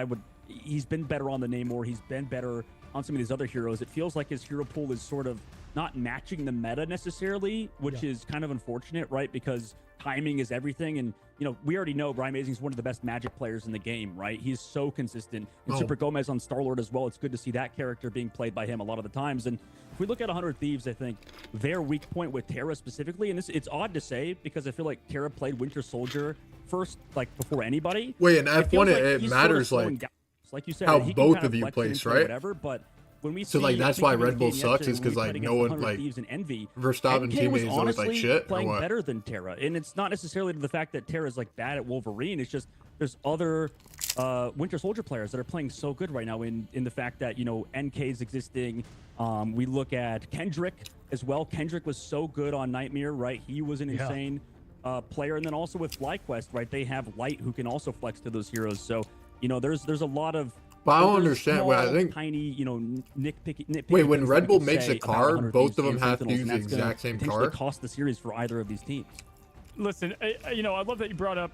he's been better on the Namor. He's been better on some of these other heroes. It feels like his hero pool is sort of not matching the meta necessarily, which is kind of unfortunate, right? Because timing is everything. And, you know, we already know Rymazing is one of the best Magic players in the game, right? He's so consistent. And Super Gomez on Star-Lord as well. It's good to see that character being played by him a lot of the times. And if we look at 100 Thieves, I think their weak point with Terra specifically, and it's odd to say because I feel like Terra played Winter Soldier first, like before anybody. Wait, in It F1 feels like it he's sort of matters slowing like down. Like you said, how he can both kind of you flex place, into right? Whatever, but when we So, see, like, that's I think why even Red the Bull game sucks yesterday is when 'cause, we like, played no against one, 100 like, Thieves and Envy, Verstappen MK was teammates always like honestly shit, or playing what? better than Terra, and it's not necessarily to the fact that Terra's like bad at Wolverine. It's just there's other Winter Soldier players that are playing so good right now in the fact that, you know, NK's existing. We look at Kendrick as well. Kendrick was so good on Nightmare, right? He was an insane player, and then also with FlyQuest, right? They have Light who can also flex to those heroes. So, you know, there's a lot of. But I don't there's understand. Wait, I small, think. tiny, you know, nitpicky Wait, when things Red that Bull we can makes say a about car, 100 both Thieves of them and have to Sentinels, use and the that's gonna exact same potentially car? cost the series for either of these teams. Listen, you know, I love that you brought up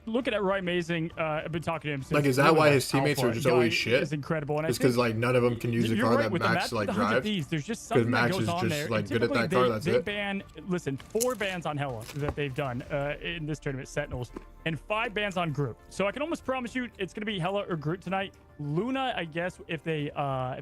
looking at Rymazing. I've been talking to him since. Like, is that really, why like, his teammates alpha. are just Guy always shit? is incredible, and Just I think because like none of them can use a you're car right that with the Max match with like the 100 drives. Thieves, there's just Because something that Max goes is on just there. like And good at that typically car. That's they it. ban, listen, 4 bans on Hela that they've done in this tournament, Sentinels, and 5 bans on Groot. So I can almost promise you it's going to be Hela or Groot tonight. Luna, I guess, if they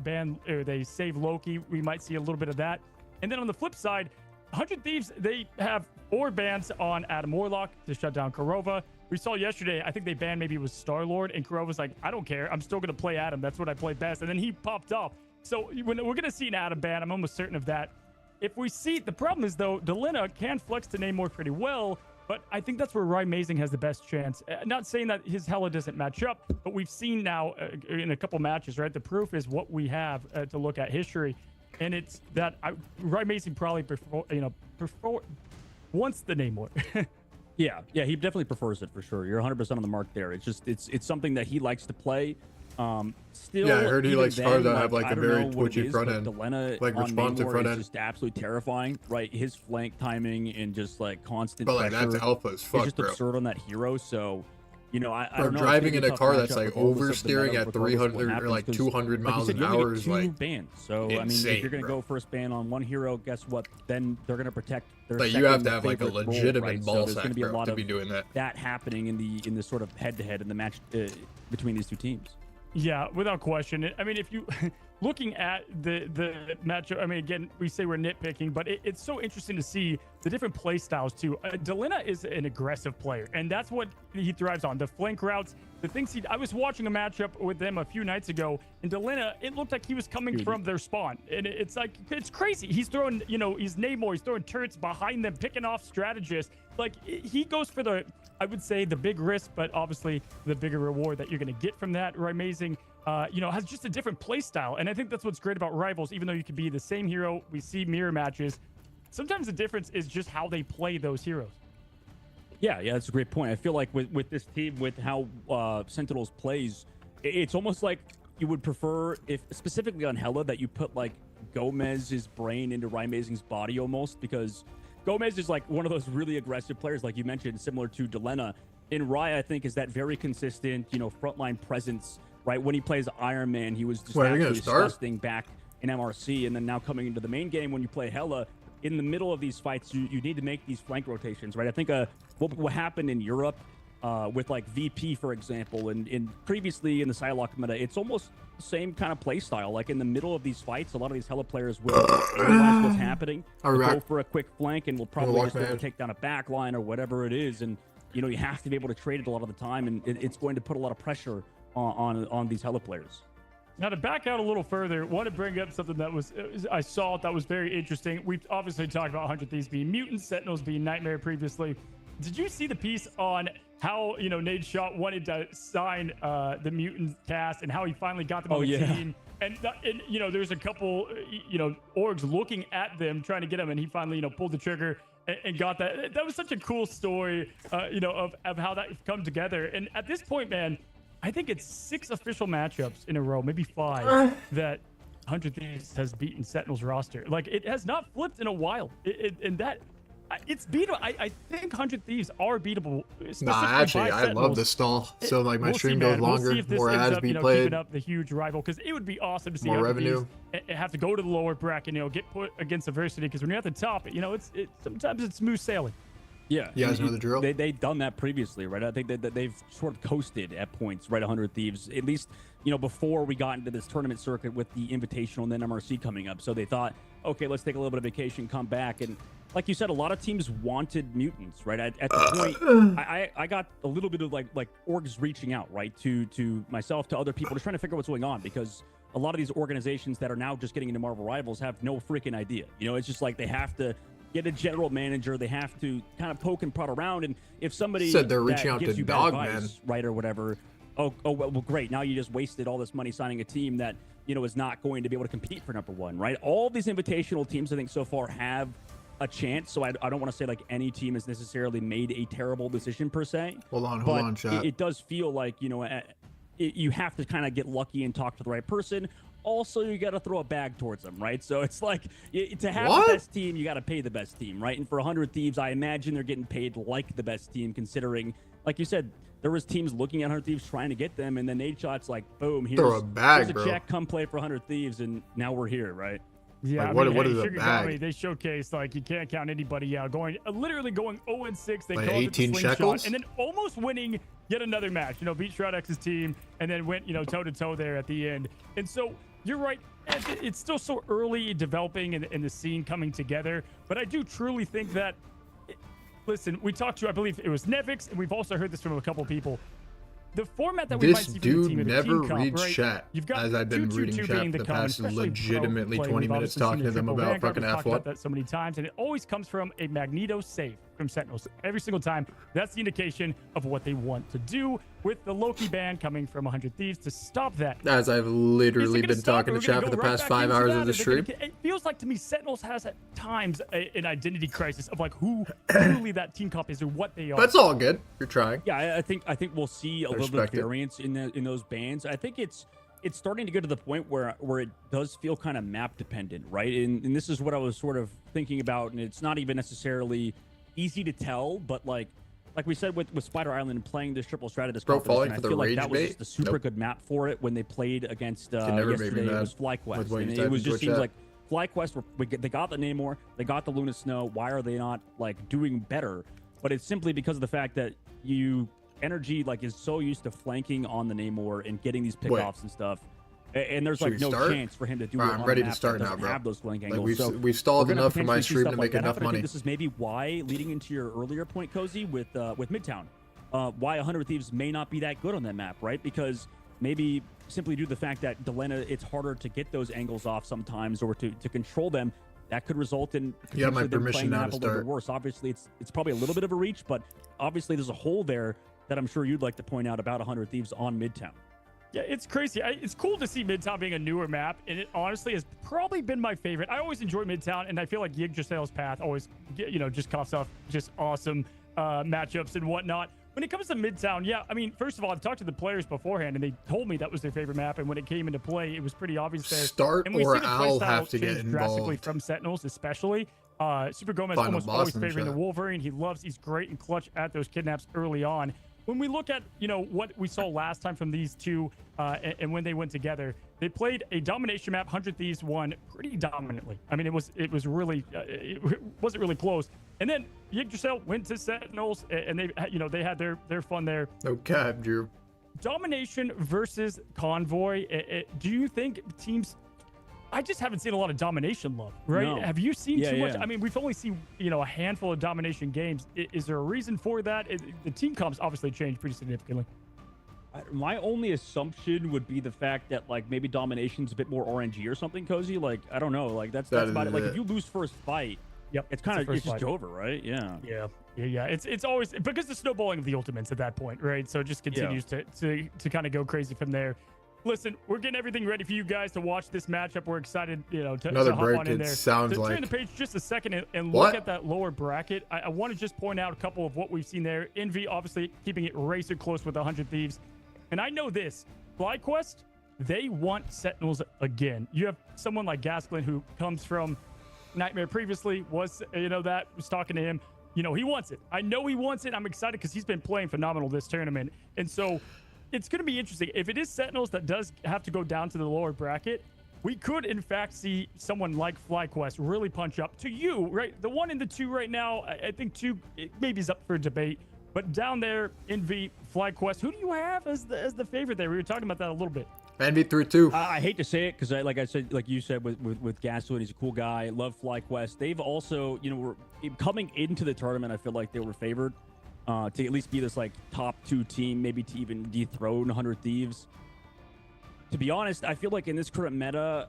ban or they save Loki, we might see a little bit of that. And then on the flip side, 100 Thieves, they have 4 bans on Adam Warlock to shut down Kurova. We saw yesterday, I think they banned maybe it was Star-Lord, and Kurova's like, I don't care. I'm still going to play Adam. That's what I play best. And then he popped off. So when we're going to see an Adam ban, I'm almost certain of that. If we see, the problem is, though, Delina can flex to Namor pretty well, but I think that's where Rymazing has the best chance. Not saying that his Hela doesn't match up, but we've seen now in a couple matches, right? The proof is what we have to look at history. And it's that Rymazing probably wants the Namor. Yeah, he definitely prefers it for sure. You're 100% on the mark there. It's just it's something that he likes to play. Still, Yeah, I heard he even likes cars that have then, like I a don't very know what it twitchy is, front but end, Delena like on responsive Namor front is end. just absolutely terrifying, right? His flank timing and just like constant But like pressure that's alpha as is fuck, just bro. absurd on that hero. So, you know, I Bro, don't know. driving in a car that's like like oversteering at 300 or like 200 miles an hour is like bans. So I mean, insane, if you're gonna bro. go first ban on one hero, guess what? Then they're gonna protect their Like, you have second to have, like, a favorite role, legitimate right? ball So there's sack, gonna be a bro, lot to of be doing that happening in the sort of head-to-head in the match between these two teams. Yeah, without question. I mean, if you looking at the matchup, I mean, again, we say we're nitpicking, but it's so interesting to see the different play styles too. Delina is an aggressive player, and that's what he thrives on. The flank routes, the things I was watching a matchup with them a few nights ago, and Delina, it looked like he was coming from their spawn, and it's like, it's crazy. He's throwing, you know, he's Namor, he's throwing turrets behind them, picking off strategists. Like, he goes for the, I would say, the big risk, but obviously the bigger reward that you're going to get from that. Rymazing, you know, has just a different play style. And I think that's what's great about Rivals. Even though you could be the same hero, we see mirror matches. Sometimes the difference is just how they play those heroes. Yeah, that's a great point. I feel like with this team, with how Sentinels plays, it's almost like you would prefer, if specifically on Hela, that you put like Gomez's brain into Rymazing's body almost, because Gomez is like one of those really aggressive players, like you mentioned, similar to Delena. In Rye, I think, is that very consistent, you know, frontline presence, right? When he plays Iron Man, he was just absolutely disgusting back in MRC, and then now coming into the main game, when you play Hela, in the middle of these fights, you need to make these flank rotations, right? I think what happened in Europe with like VP, for example, and previously in the Psylocke meta, it's almost the same kind of play style. Like in the middle of these fights, a lot of these Hela players will realize what's happening, go for a quick flank, and will probably just go take down a back line or whatever it is. And, you know, you have to be able to trade it a lot of the time, and it's going to put a lot of pressure on these Hela players. Now, to back out a little further, I want to bring up something that I saw that was very interesting. We've obviously talked about 100 Thieves being mutants, Sentinels being Nightmare previously. did you see the piece on how Nate Shot wanted to sign the mutant cast and how he finally got them on the team? And there's a couple orgs looking at them trying to get him, and he finally pulled the trigger and got that. That was such a cool story, of how that come together. And at this point, man, I think it's 6 official matchups in a row, maybe 5, that 100 Thieves has beaten Sentinel's roster. Like, it has not flipped in a while. It's beatable. I think 100 Thieves are beatable. Nah, actually, I love this stall. So, like, my stream goes longer, more ads be played. Keeping up the huge rival, because it would be awesome to see more revenue. Have to go to the lower bracket, get put against adversity. Because when you're at the top, sometimes it's smooth sailing. Yeah, you guys know the drill. They've done that previously, right? I think that they've sort of coasted at points, right? 100 Thieves, at least before we got into this tournament circuit with the Invitational and then MRC coming up. So they thought, okay, let's take a little bit of vacation, come back, and like you said, a lot of teams wanted mutants, right? At the point, I got a little bit of like orgs reaching out, right, to myself, to other people, just trying to figure out what's going on, because a lot of these organizations that are now just getting into Marvel Rivals have no freaking idea. It's just like they have to get a general manager, they have to kind of poke and prod around, and if somebody said they're reaching out gives to you Dogman, advice, right, or whatever, well, great, now you just wasted all this money signing a team that is not going to be able to compete for #1, right? All these invitational teams, I think, so far have a chance, so I don't want to say like any team has necessarily made a terrible decision per se. Hold on, chat. It does feel like you have to kind of get lucky and talk to the right person. Also, you got to throw a bag towards them, right? So it's like, to have the best team, you got to pay the best team, right? And for 100 Thieves, I imagine they're getting paid like the best team, considering, like you said, there was teams looking at 100 Thieves trying to get them, and then Nate Shot's like, boom, here's a check, come play for 100 Thieves, and now we're here, right? Yeah, like, what is a bag? They showcased, like, you can't count anybody out. Literally going 0-6. They like called 18 it the slingshot, shekels? and then almost winning yet another match. Beat Shroud X's team, and then went, toe-to-toe there at the end. And so, you're right. It's still so early developing and the scene coming together. But I do truly think that, listen, we talked to, I believe it was Nevix, and we've also heard this from a couple people. The format that we might see from the team, never team comp, reads right? chat. You've got as I've been 2-2-2 reading chat the the common, past especially legitimately pro 20 play. minutes We've talking to obviously them seen the about triple fucking Vanguard. We've talked F1. about that so many times, and it always comes from a Magneto save from Sentinels every single time. That's the indication of what they want to do, with the Loki ban coming from 100 Thieves to stop that. As I've literally been talking to chat for the past 5 hours of the stream. It feels like to me Sentinels has at times an identity crisis of like who truly that team comp is or what they are. That's all good. You're trying. Yeah, I think we'll see a little bit of variance in those bans. I think it's starting to get to the point where it does feel kind of map dependent, right? And this is what I was sort of thinking about, and it's not even necessarily easy to tell, but like we said with Spider Island playing this triple strategist competition, I feel like that was just a super good map for it when they played against yesterday. It was FlyQuest, and it was just seems like FlyQuest they got the Namor, they got the Luna Snow. Why are they not like doing better? But it's simply because of the fact that Energy like is so used to flanking on the Namor and getting these pickoffs and stuff, and there's like no chance for him to do it. I'm ready to start now, bro. Have those flank like angles. we've stalled enough for my stream to make enough I money. think this is maybe why, leading into your earlier point, Cozy, with Midtown, why 100 Thieves may not be that good on that map, right? Because maybe simply due to the fact that Delena, it's harder to get those angles off sometimes, or to control them. That could result in my permission now to start. A little bit worse. Obviously, it's probably a little bit of a reach, but obviously there's a hole there that I'm sure you'd like to point out about 100 Thieves on Midtown. Yeah, it's crazy. It's cool to see Midtown being a newer map, and it honestly has probably been my favorite. I always enjoy Midtown, and I feel like Yggdrasil's path always, just coughs off just awesome matchups and whatnot. When it comes to Midtown, yeah, I mean, first of all, I've talked to the players beforehand, and they told me that was their favorite map, and when it came into play, it was pretty obvious there. Start and we or see the Owl playstyle have to get change drastically involved. from Sentinels, especially. Super Gomez Final almost always boss in favoring the chat. Wolverine. He's great and clutch at those kidnaps early on. When we look at, what we saw last time from these two and when they went together, they played a domination map. 100 Thieves won pretty dominantly. I mean, it was really, it wasn't really close. And then Yggdrasil went to Sentinels, and they had their fun there. No cap, Drew. Domination versus Convoy. Do you think teams... I just haven't seen a lot of domination love, right? No. Have you seen too much? Yeah. I mean, we've only seen, a handful of domination games. Is there a reason for that? The team comps obviously changed pretty significantly. My only assumption would be the fact that like maybe domination's a bit more RNG or something, Cozy. Like, I don't know. Like that's about it. Like if you lose first fight, Yep. It's kind of the it's first just fight. over, right? Yeah. Yeah. It's always because the snowballing of the ultimates at that point, right? So it just continues to kind of go crazy from there. Listen, we're getting everything ready for you guys to watch this matchup. We're excited, to Another hop break, on in it there. sounds So turn like. the page just a second and What? look at that lower bracket. I want to just point out a couple of what we've seen there. Envy obviously keeping it razor close with 100 Thieves. And I know this. FlyQuest, they want Sentinels again. You have someone like Gasklin who comes from Nightmare previously, was talking to him. He wants it. I know he wants it. I'm excited because he's been playing phenomenal this tournament. And so it's going to be interesting. If it is Sentinels that does have to go down to the lower bracket, we could in fact see someone like FlyQuest really punch up to you, right? The 1 and the 2 right now, I think 2 maybe is up for debate. But down there, Envy, FlyQuest, who do you have as the favorite there? We were talking about that a little bit. Envy 3-2. I hate to say it because like you said with Gasolin, he's a cool guy. Love FlyQuest. They've also, were coming into the tournament. I feel like they were favored to at least be this like top 2 team, maybe to even dethrone 100 Thieves. To be honest, I feel like in this current meta,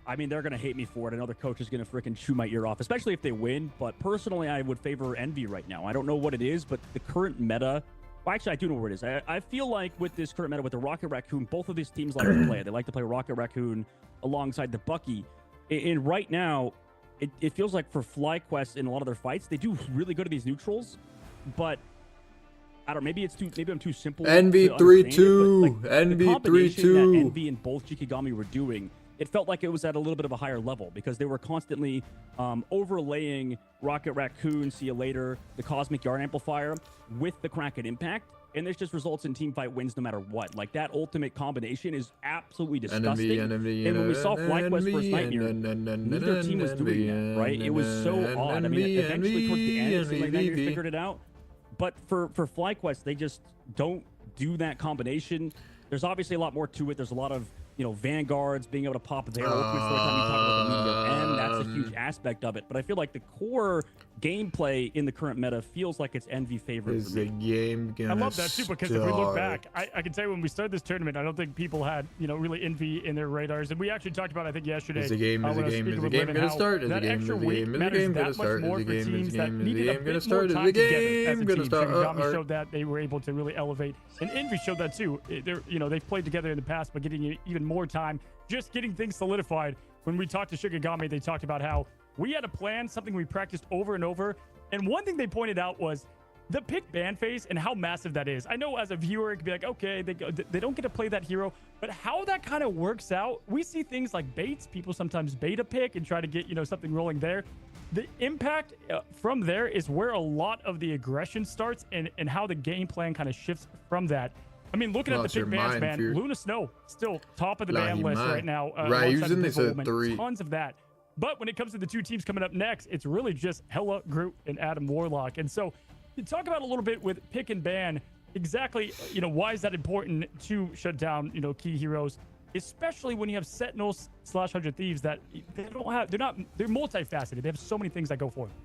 I mean, they're going to hate me for it. Another coach is going to freaking chew my ear off, especially if they win. But personally, I would favor Envy right now. I don't know what it is, but the current meta, well, actually, I do know what it is. I feel like with this current meta, with the Rocket Raccoon, both of these teams like to play it. They like to play Rocket Raccoon alongside the Bucky. And right now, it feels like for FlyQuest in a lot of their fights, they do really good at these neutrals. But I don't know, maybe I'm too simple. Envy 3-2. Envy 3-2. That Envy and both Shikigami were doing, it felt like it was at a little bit of a higher level because they were constantly overlaying Rocket Raccoon, see you later, the Cosmic Yard Amplifier with the Kraken Impact. And this just results in teamfight wins no matter what. Like, that ultimate combination is absolutely disgusting. And when we saw FlyQuest versus Nightmare, neither team was doing that, right? It was so odd. I mean, eventually towards the end, it seemed like Nightmare figured it out. But for FlyQuest, they just don't do that combination. There's obviously a lot more to it. There's a lot of, Vanguards being able to pop their ultimate story time. You talk about the media, and that's a huge aspect of it. But I feel like the core gameplay in the current meta feels like it's Envy favorite. Is the game gonna I love that too because if we look back, I can tell you when we started this tournament, I don't think people had really Envy in their radars, and we actually talked about I think yesterday. Is the game gonna start? Is the game gonna start? Is the game gonna start? Is the game gonna start? Shikigami showed that they were able to really elevate, and Envy showed that too. They've played together in the past, but getting even more time, just getting things solidified. When we talked to Shikigami, they talked about how we had a plan, something we practiced over and over. And one thing they pointed out was the pick ban phase and how massive that is. I know as a viewer, it could be like, okay, they don't get to play that hero, but how that kind of works out, we see things like baits. People sometimes bait a pick and try to get, something rolling there. The impact from there is where a lot of the aggression starts and how the game plan kind of shifts from that. I mean, looking at the pick bans, man, Luna Snow still top of the ban list right now. Right, using this at 3. Tons of that. But when it comes to the 2 teams coming up next, it's really just Hella, Groot, and Adam Warlock. And so you talk about a little bit with pick and ban, exactly, why is that important to shut down, key heroes, especially when you have Sentinels / 100 Thieves that they're multifaceted. They have so many things that go for them.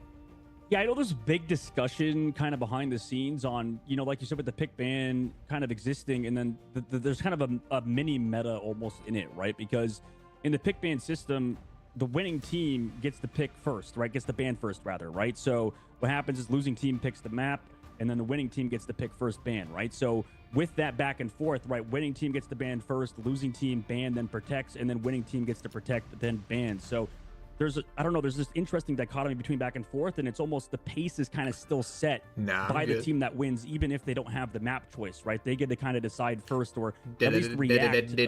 Yeah, I know there's a big discussion kind of behind the scenes on, like you said, with the pick ban kind of existing, and then there's kind of a mini meta almost in it, right? Because in the pick ban system, the winning team gets the pick first, right? Gets the ban first, rather, right? So what happens is losing team picks the map, and then the winning team gets the pick first ban, right? So with that back and forth, right, winning team gets the ban first, losing team ban, then protects, and then winning team gets to protect, then ban. So there's this interesting dichotomy between back and forth, and it's almost the pace is kind of still set by the team that wins, even if they don't have the map choice, right? They get to kind of decide first, or at least react to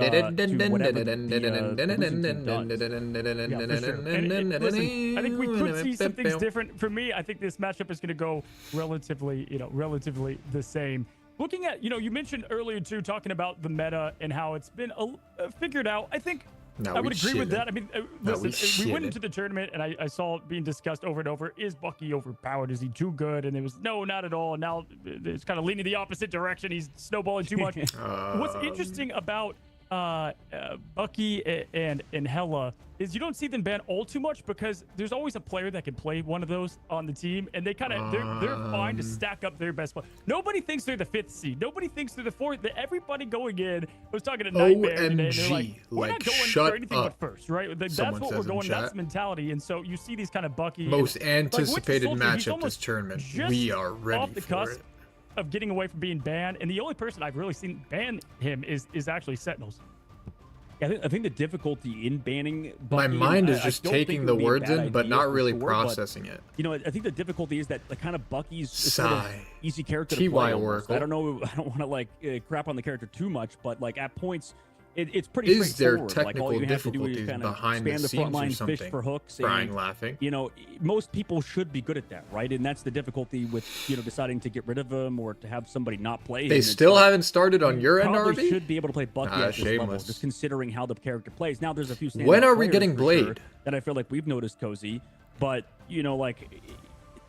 whatever the losing team does. Yeah, for sure. And listen, I think we could see some things different. For me, I think this matchup is going to go relatively the same. Looking at, you mentioned earlier too, talking about the meta and how it's been figured out. I think I would agree with that. I mean, listen, we went into the tournament and I saw it being discussed over and over. Is Bucky overpowered? Is he too good? And it was, no, not at all. Now it's kind of leaning the opposite direction. He's snowballing too much. What's interesting about Bucky and Hella is you don't see them ban all too much because there's always a player that can play one of those on the team, and they kind of they're fine to stack up their best player. Nobody thinks they're the 5th seed. Nobody thinks they're the 4th. Everybody going in. I was talking to Nightmare today, and they're like, we're not going for anything but first, right? Like, that's what we're going. That's the mentality. And so you see these kind of Bucky most and, anticipated like, matchup this tournament. We are ready off the for cusp it. Of getting away from being banned, and the only person I've really seen ban him is actually Sentinels. I think the difficulty in banning my Bucky, mind is I just don't think taking it the would be a words bad in, but idea not for really sure, processing it. You know, I think the difficulty is that the kind of Bucky's sort of Sigh. easy character to TY play. Almost. Oracle. I don't know. I don't want to like crap on the character too much, but like at points, it's pretty Is there straightforward. Like, all technical you have to do is difficulties kind of behind the span the scenes front or line, fish something? for hooks, Crying, and laughing. you know, most people should be good at that, right? And that's the difficulty with deciding to get rid of him or to have somebody not play. They him. still haven't started on your end, Probably RB? should be able to play Bucky at this level, shameless. just considering how the character plays. Now, there's a few. When standout are we players getting for Blade? sure that I feel like we've noticed, Cozy, but like.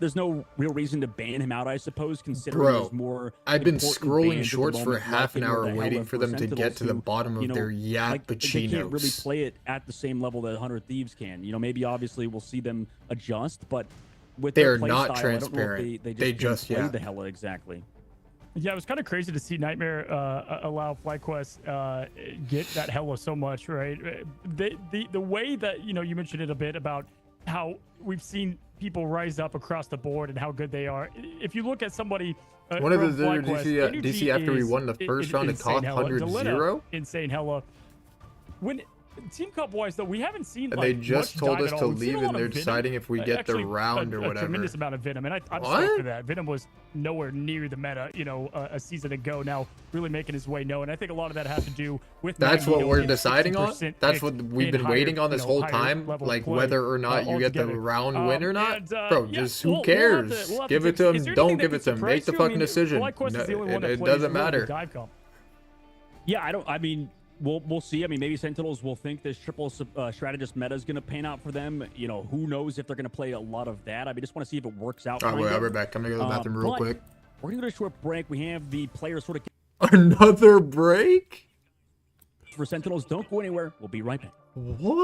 There's no real reason to ban him out, I suppose, considering Bro, there's more. I've been important scrolling bans at the shorts for moment, half an like, hour the waiting Hella for them to Sentinels get to the who, bottom of their they can't really yappuccinos. play it at the same level that 100 Thieves can. Maybe obviously we'll see them adjust, but with They their are play not style, I don't know if transparent. they They just just can't play the Hella exactly. Yeah, it was kind of crazy to see Nightmare allow FlyQuest get that Hella so much, right? The way that you mentioned it a bit about how we've seen people rise up across the board and how good they are. If you look at somebody, One of from the FlyQuest, DC after we won the first round, it cost 100-0. Insane Hella. When Team Cup wise, though, we haven't seen. And like, they just much told dive us at to all. We've seen a leave, lot and of they're Venom. deciding if we get the Actually, round or a whatever. tremendous amount of Venom, and I'm What? stoked for that. Venom was nowhere near the meta, a season ago. Now, really making his way known. I think a lot of that has to do with. That's what Magneto we're getting deciding on. 60% That's what we've in been waiting higher, on this whole higher time, level like play, whether or not you get the altogether. round win or not. And, Bro, yeah, just who we'll have cares? to Give it see. to Is him. there Don't anything give that it to him. surprised Make the you? fucking decision. FlyQuest is the only one that It plays doesn't really matter. dive comp. Yeah, I mean, we'll see. I mean, maybe Sentinels will think this triple strategist meta is going to pan out for them. Who knows if they're going to play a lot of that. I mean, just want to see if it works out. All right, wait, I'll be back. I'm gonna go to the bathroom real but quick. We're going to go to a short break. We have the players sort of. Another break? For Sentinels, don't go anywhere. We'll be right back. What?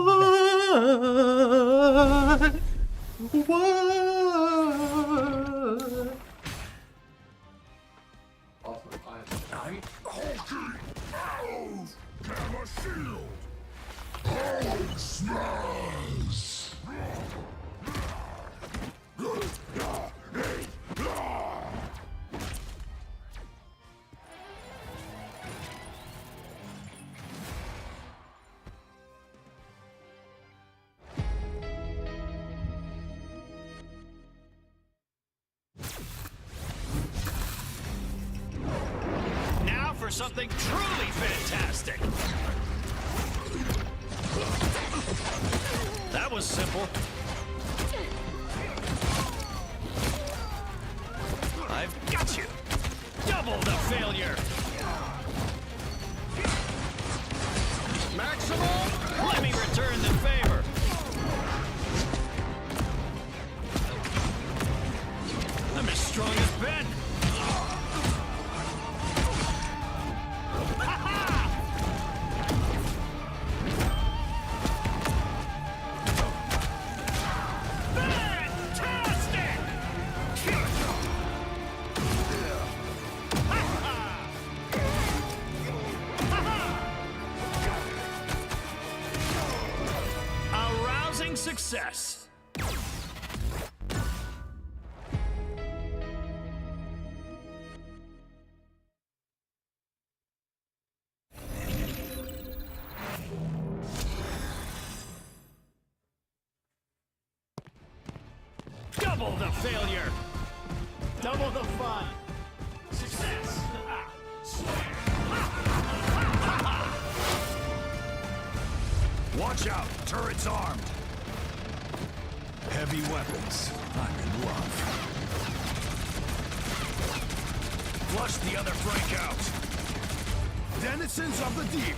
I'm hulking out! Gamma shield! Hulk smash! Now for something truly fantastic. That was simple. I've got you. Double the failure. Maximum. Let me return the favor. I'm as strong as Ben. A rousing success. Double the failure. Double the fun. Success. Watch out! Turret's armed! Heavy weapons. I'm in love. Flush the other Frank out! Denizens of the deep!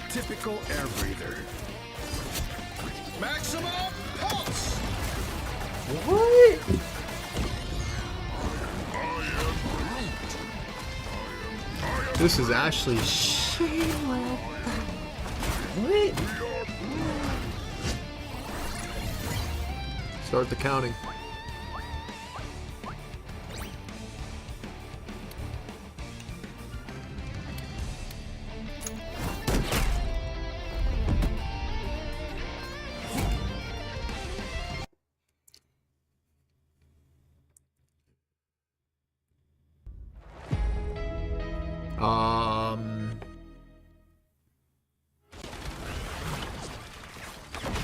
Typical air breather. Maximum pulse! What? This is actually Start the counting.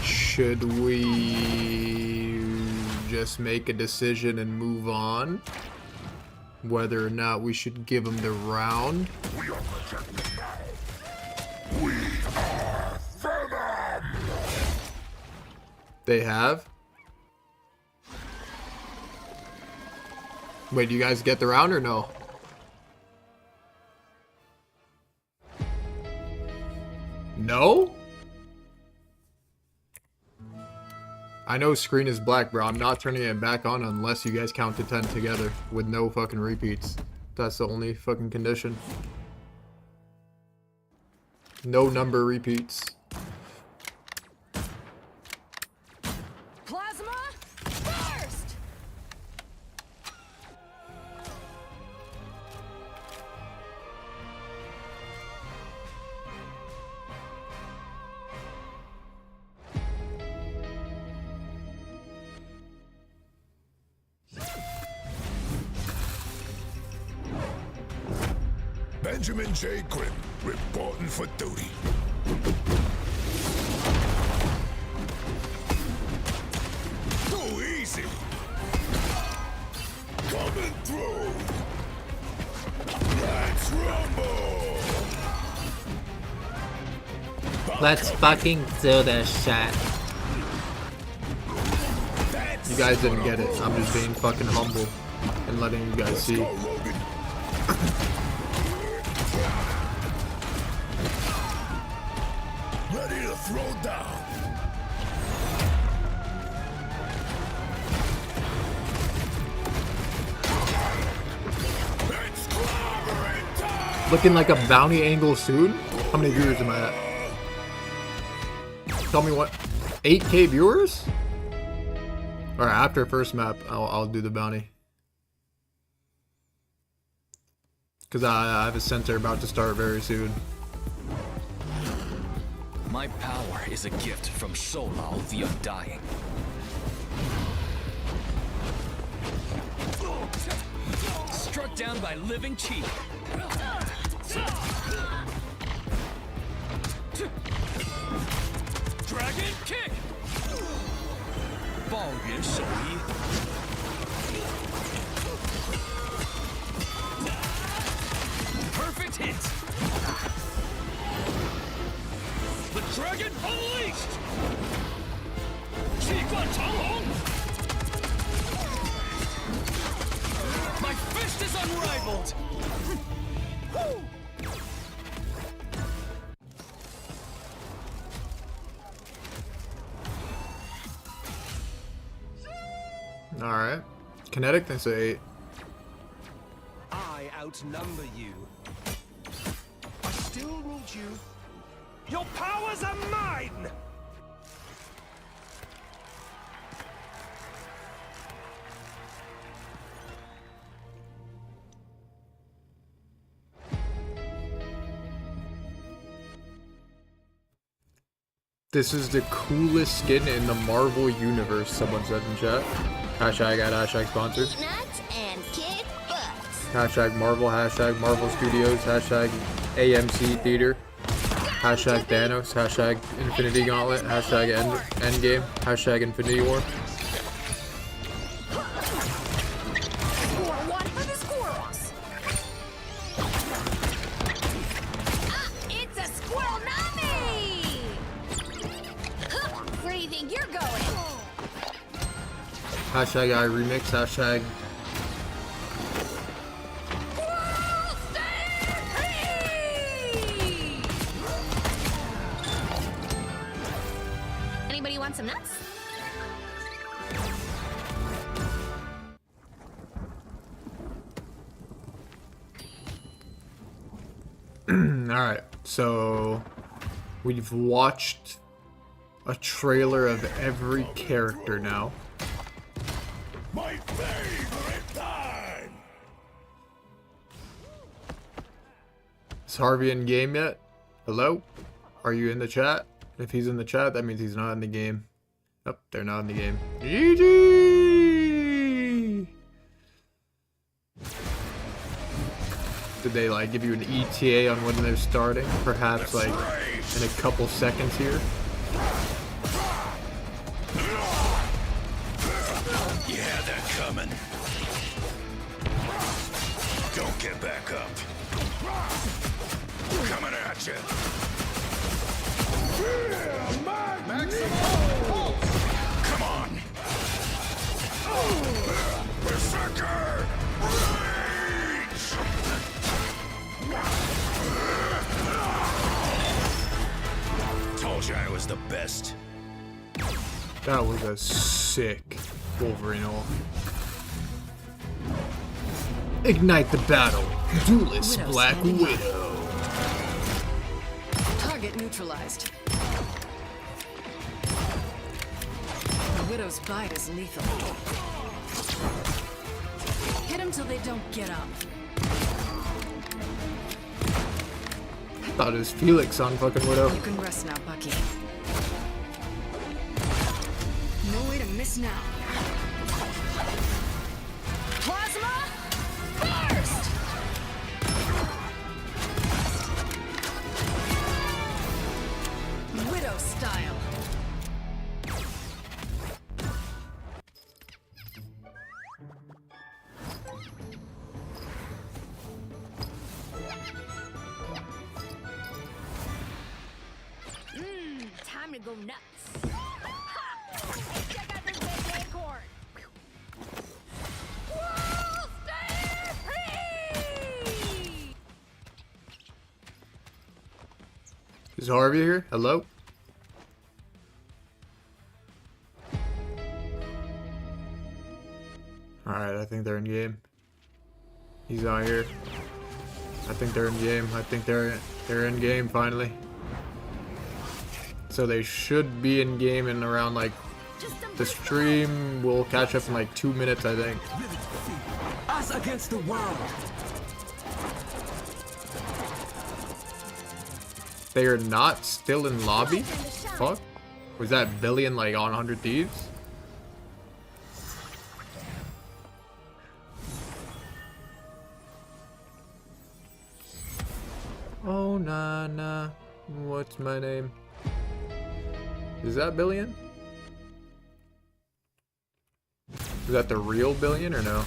Should we just make a decision and move on? Whether or not we should give them the round? They have? Wait, do you guys get the round or no? No? I know screen is black, bro. I'm not turning it back on unless you guys count to 10 together with no fucking repeats. That's the only fucking condition. No number repeats. Plasma burst! Benjamin J. Grimm, reporting for duty. Too easy. Coming through. Let's rumble. Let's fucking do this shit. You guys didn't get it. I'm just being fucking humble and letting you guys see. Ready to throw down. It's clobbering time. Looking like a bounty angle soon? How many viewers am I at? Tell me what? 8K viewers? Alright, after first map, I'll do the bounty. Because I have a center about to start very soon. My power is a gift from Solal the Undying. Struck down by living chi. Dragon kick. Ball Yuan Shouyi. Perfect hit. The dragon unleashed! Qiguan Changlong! My fist is unrivaled! Alright. Kinetic, that's an 8. I outnumber you. I still need you. Your powers are mine! This is the coolest skin in the Marvel universe, someone said in chat. Hashtag at hashtag sponsored. Nuts and kick butts. Hashtag Marvel, hashtag Marvel Studios, hashtag AMC Theater. Hashtag Thanos, hashtag Infinity Gauntlet, hashtag Endgame, hashtag Infinity War. Score one for the squirrels. Ah, it's a squirrel nami! Huh, where do you think you're going? Hashtag I remix, hashtag Anybody want some nuts? Alright, so we've watched a trailer of every character now. My favorite time. Is Harvey in game yet? Hello? Are you in the chat? If he's in the chat, that means he's not in the game. Nope, they're not in the game. GG! Did they like give you an ETA on when they're starting? Perhaps like in a couple seconds here? You had that coming. Don't get back up. Coming at you. Come on. Berserker! Rage! Told you I was the best. That was a sick Wolverine ult. Ignite the battle. Duelist Widow's Black standing by. Widow. Target neutralized. The Widow's bite is lethal. Hit them till they don't get up. Thought it was Felix on fucking Widow. You can rest now, Bucky. No way to miss now. Plasma burst! Widow style. Time to go nuts. Check out this big acorn. World Stampede! Is Harvey here? Hello? Alright, I think they're in game. He's out here. I think they're in game. I think they're in game finally. So they should be in game in around like the stream will catch up in like 2 minutes, I think. Us against the world. They are not still in lobby? Fuck? Was that Billion like on 100 Thieves? Oh nah nah. What's my name? Is that Billion? Is that the real Billion or no?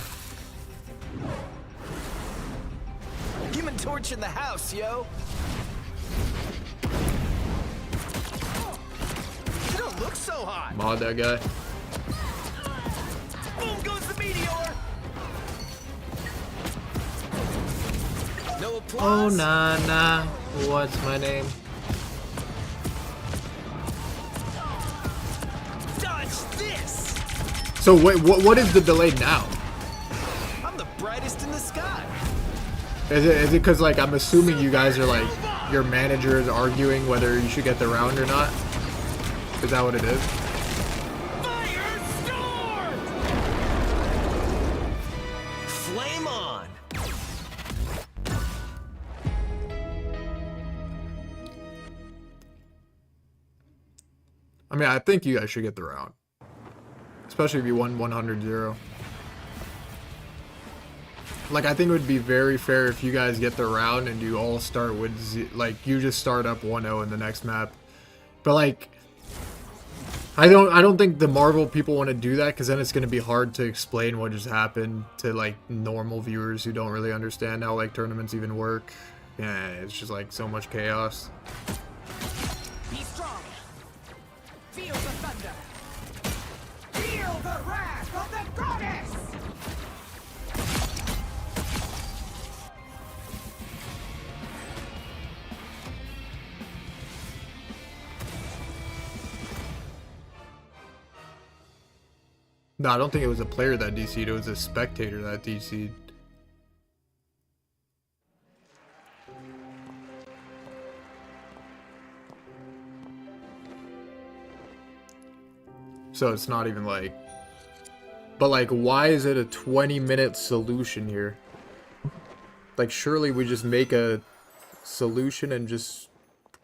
Human Torch in the house, yo. You don't look so hot. Mod that guy. Boom goes the meteor. No Oh applause. nah nah. What's my name? Dodge this. So wait, what is the delay now? I'm the brightest in the sky. Is it because like I'm assuming you guys are like your manager is arguing whether you should get the round or not? Is that what it is? Flame on. I mean, I think you guys should get the round. Especially if you won 100-0. Like, I think it would be very fair if you guys get the round and you all start with, like, you just start up 1-0 in the next map. But, like, I don't think the Marvel people want to do that because then it's going to be hard to explain what just happened to, like, normal viewers who don't really understand how, like, tournaments even work. Yeah, it's just, like, so much chaos. Be strong. Feel the thunder. Feel the wrath of the goddess. No, I don't think it was a player that DC'd, it was a spectator that DC'd. So it's not even like... But like, why is it a 20-minute solution here? Like, surely we just make a solution and just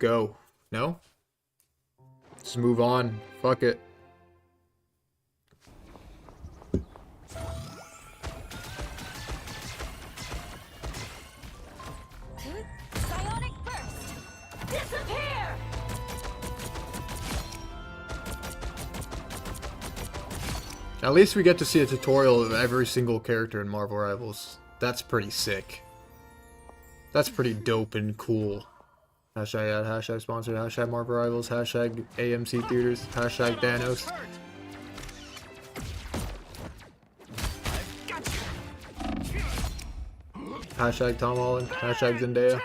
go. No? Just move on. Fuck it. Psionic burst! Disappear! At least we get to see a tutorial of every single character in Marvel Rivals. That's pretty sick. That's pretty dope and cool. Hashtag ad, hashtag sponsored, hashtag Marvel Rivals, hashtag AMC Theaters, hashtag Thanos. Hashtag Tom Holland, hashtag Zendaya.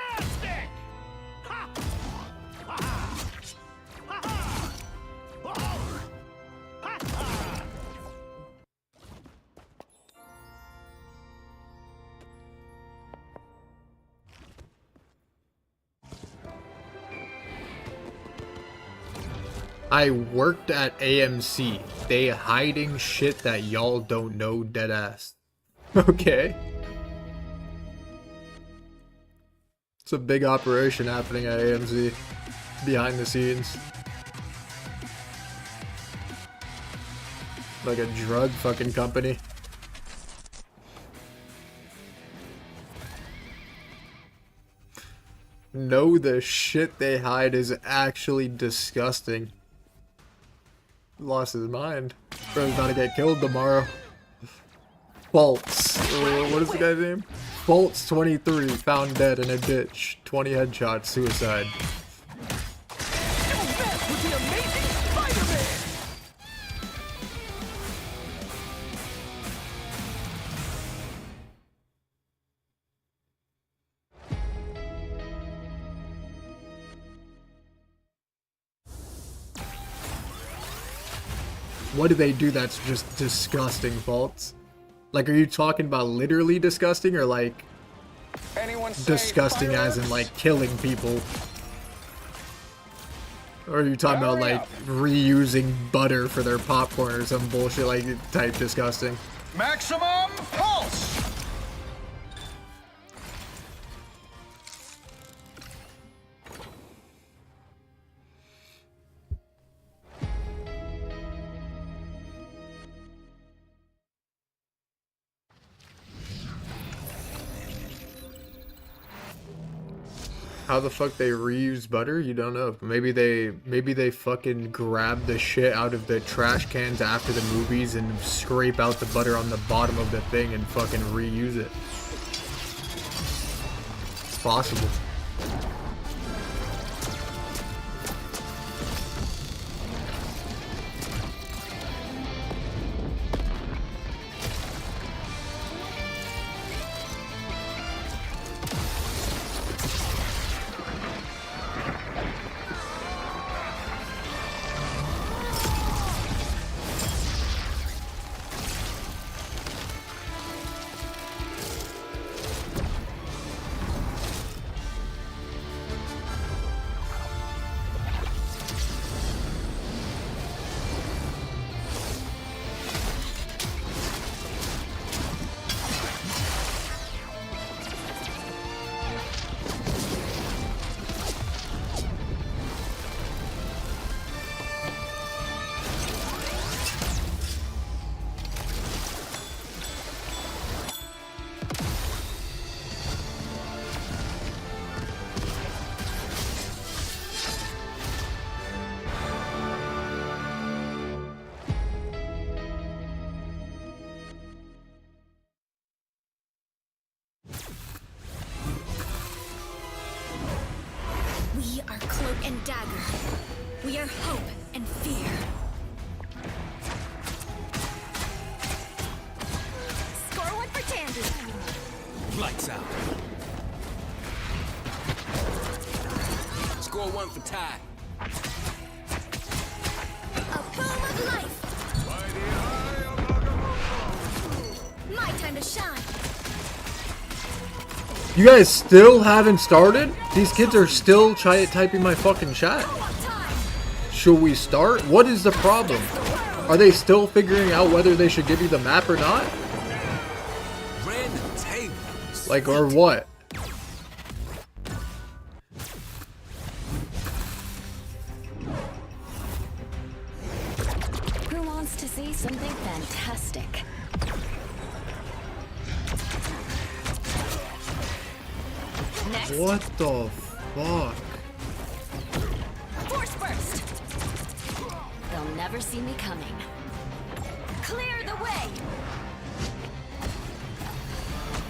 I worked at AMC. They hiding shit that y'all don't know, deadass. Okay. It's a big operation happening at AMC. Behind the scenes. Like a drug fucking company. No, the shit they hide is actually disgusting. Lost his mind. Bro's about to get killed tomorrow. Faults. What is the guy's name? Faults 23 found dead in a ditch. 20 headshots. Suicide. What do they do that's just disgusting, Faults? Like, are you talking about literally disgusting or like disgusting as in like killing people? Or are you talking about like reusing butter for their popcorn or some bullshit like type disgusting? Maximum pulse! How the fuck they reuse butter? You don't know. Maybe they fucking grab the shit out of the trash cans after the movies and scrape out the butter on the bottom of the thing and fucking reuse it. It's possible. We are Cloak and Dagger. We are hope and fear. Score one for Tandy. Lights out. Score one for Ty. A boom of life. My time to shine. You guys still haven't started? These kids are still typing my fucking chat. Should we start? What is the problem? Are they still figuring out whether they should give you the map or not? Random tables. Like, or what? Who wants to see something fantastic? Next. What the fuck? Force burst. They'll never see me coming. Clear the way.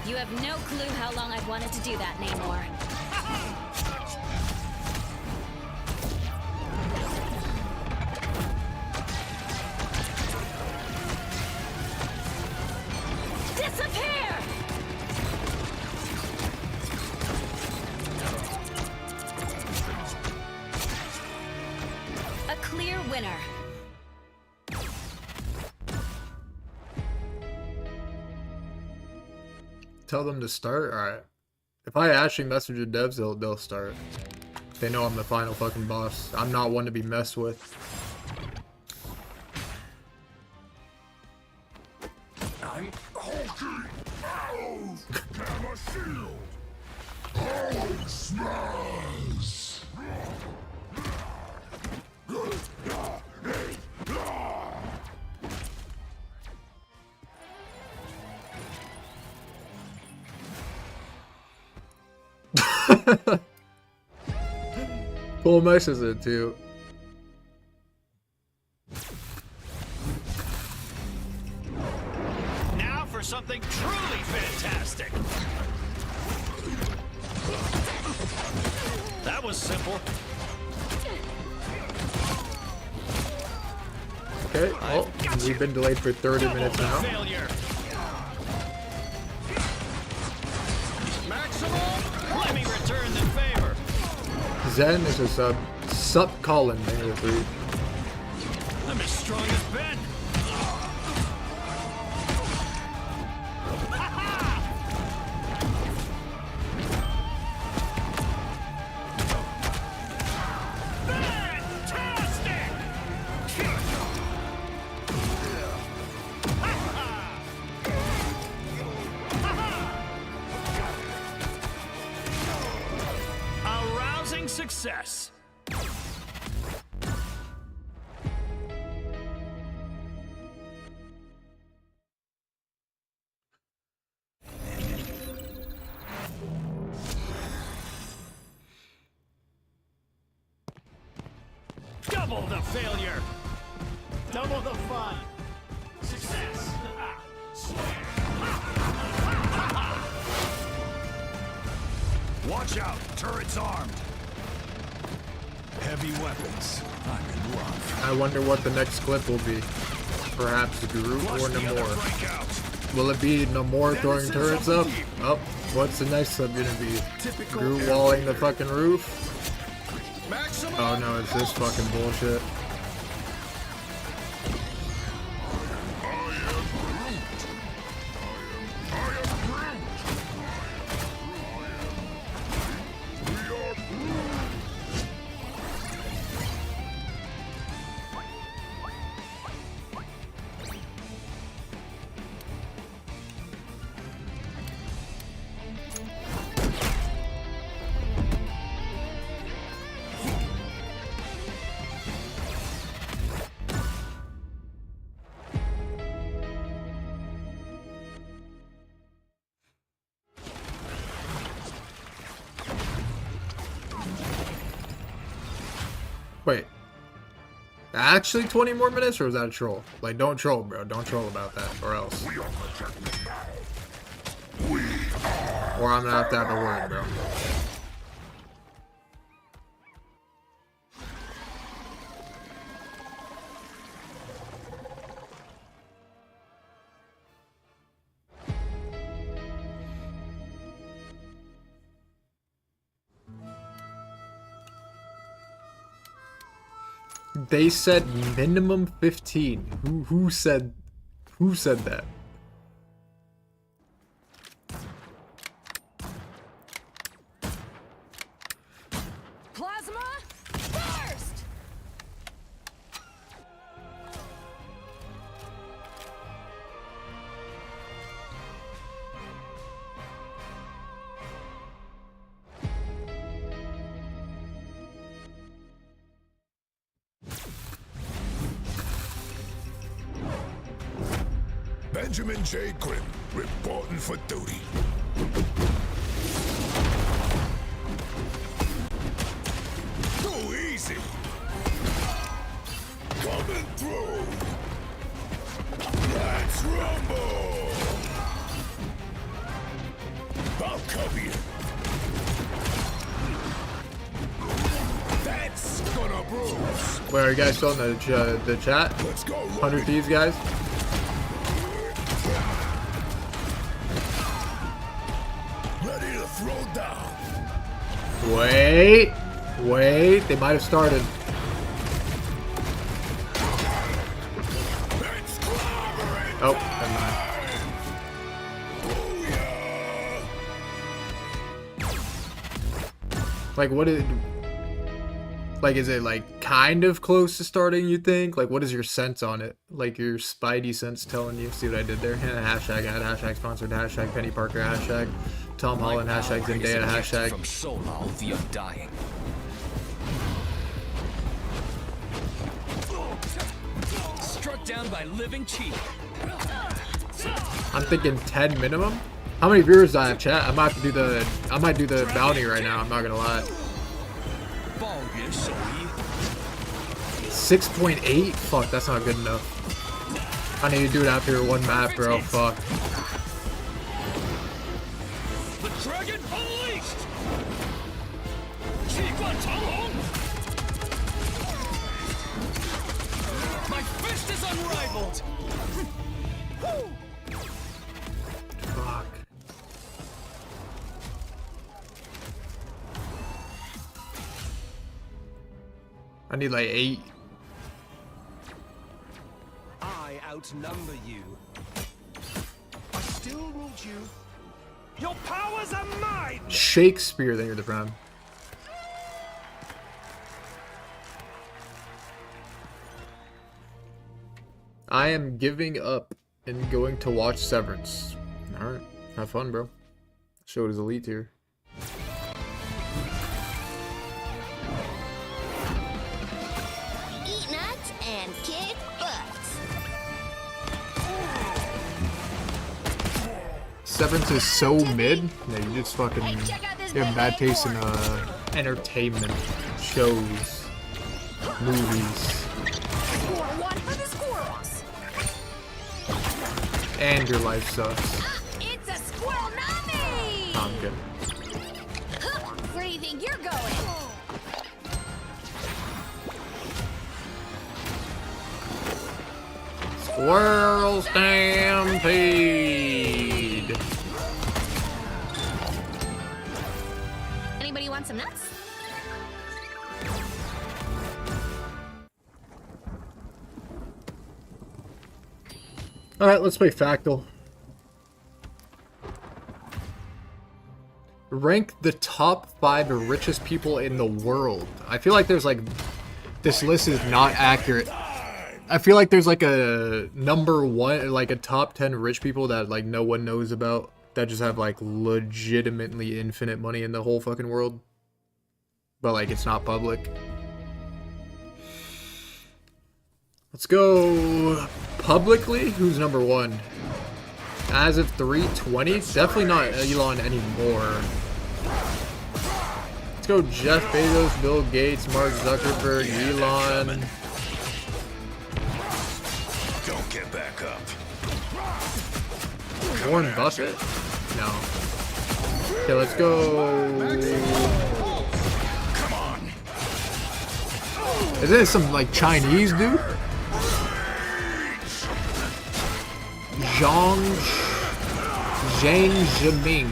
You have no clue how long I've wanted to do that, Namor. Disappear! A clear winner. Tell them to start? Alright. If I actually message the devs, they'll start. They know I'm the final fucking boss. I'm not one to be messed with. I'm hulking out. Hammer shield. Hulk smash. Full messes it too. Now for something truly fantastic. That was simple. Okay, well, we've been delayed for 30 minutes now. Failure. Maximum. Let me return the favor. Zen is a sub. Sup Colin, Mayor 3. I'm as strong as Ben. Success. Double the failure. Double the fun. Success. Watch out, turret's armed. Heavy weapons. I'm in love. I wonder what the next clip will be. Perhaps Groot or Namor. Will it be Namor throwing turrets up? Oh, what's the next clip gonna be? Groot walling the fucking roof? Oh no, it's this fucking bullshit. Wait. Actually 20 more minutes, or is that a troll? Like, don't troll, bro. Don't troll about that, or else. Or I'm gonna have to have a word, bro. They said minimum 15. Who said that? Plasma burst. Benjamin J. Grimm, reporting for duty. Go easy. Coming through. Let's rumble. I'll cover you. That's gonna bruise. Where are you guys still in the chat? 100 Thieves, guys. Ready to throw down. Wait, they might have started. Oh, never mind. Like, what is... Like, is it, like, kind of close to starting, you think? Like, what is your sense on it? Like, your spidey sense telling you? See what I did there? Hashtag ad, hashtag sponsored, hashtag Penny Parker, hashtag Tom Holland, hashtag Zendaya, hashtag... From Solal the Undying. Struck down by living chi. I'm thinking 10 minimum. How many viewers do I have, chat? I might do the bounty right now. I'm not gonna lie. 6.8? Fuck, that's not good enough. I need to do it after one map, bro. Fuck. The dragon unleashed. My fist is unrivaled. Fuck. I need like 8. I outnumber you. I still ruled you. Your powers are mine! Shakespeare, thank you for the prime. I am giving up and going to watch Severance. Alright, have fun, bro. Show is elite here. Eat nuts and kick butts. Severance is so mid. Yeah, you just fucking you have bad taste in entertainment, shows, movies, and your life sucks. It's a squirrel, not me! I'm good. Where do you think you're going? Squirrel stampede. Anybody want some nuts? Alright, let's play Factal. Rank the top 5 richest people in the world. I feel like there's like... This list is not accurate. I feel like there's like a number 1, like a top 10 rich people that like no one knows about. That just have like legitimately infinite money in the whole fucking world. But like it's not public. Let's go publicly. Who's number 1? As of 320, it's definitely not Elon anymore. Let's go Jeff Bezos, Bill Gates, Mark Zuckerberg, Elon. Don't get back up. Warren Buffett? No. Okay, let's go. Come on. Is it some like Chinese dude? Zhang Zhiming.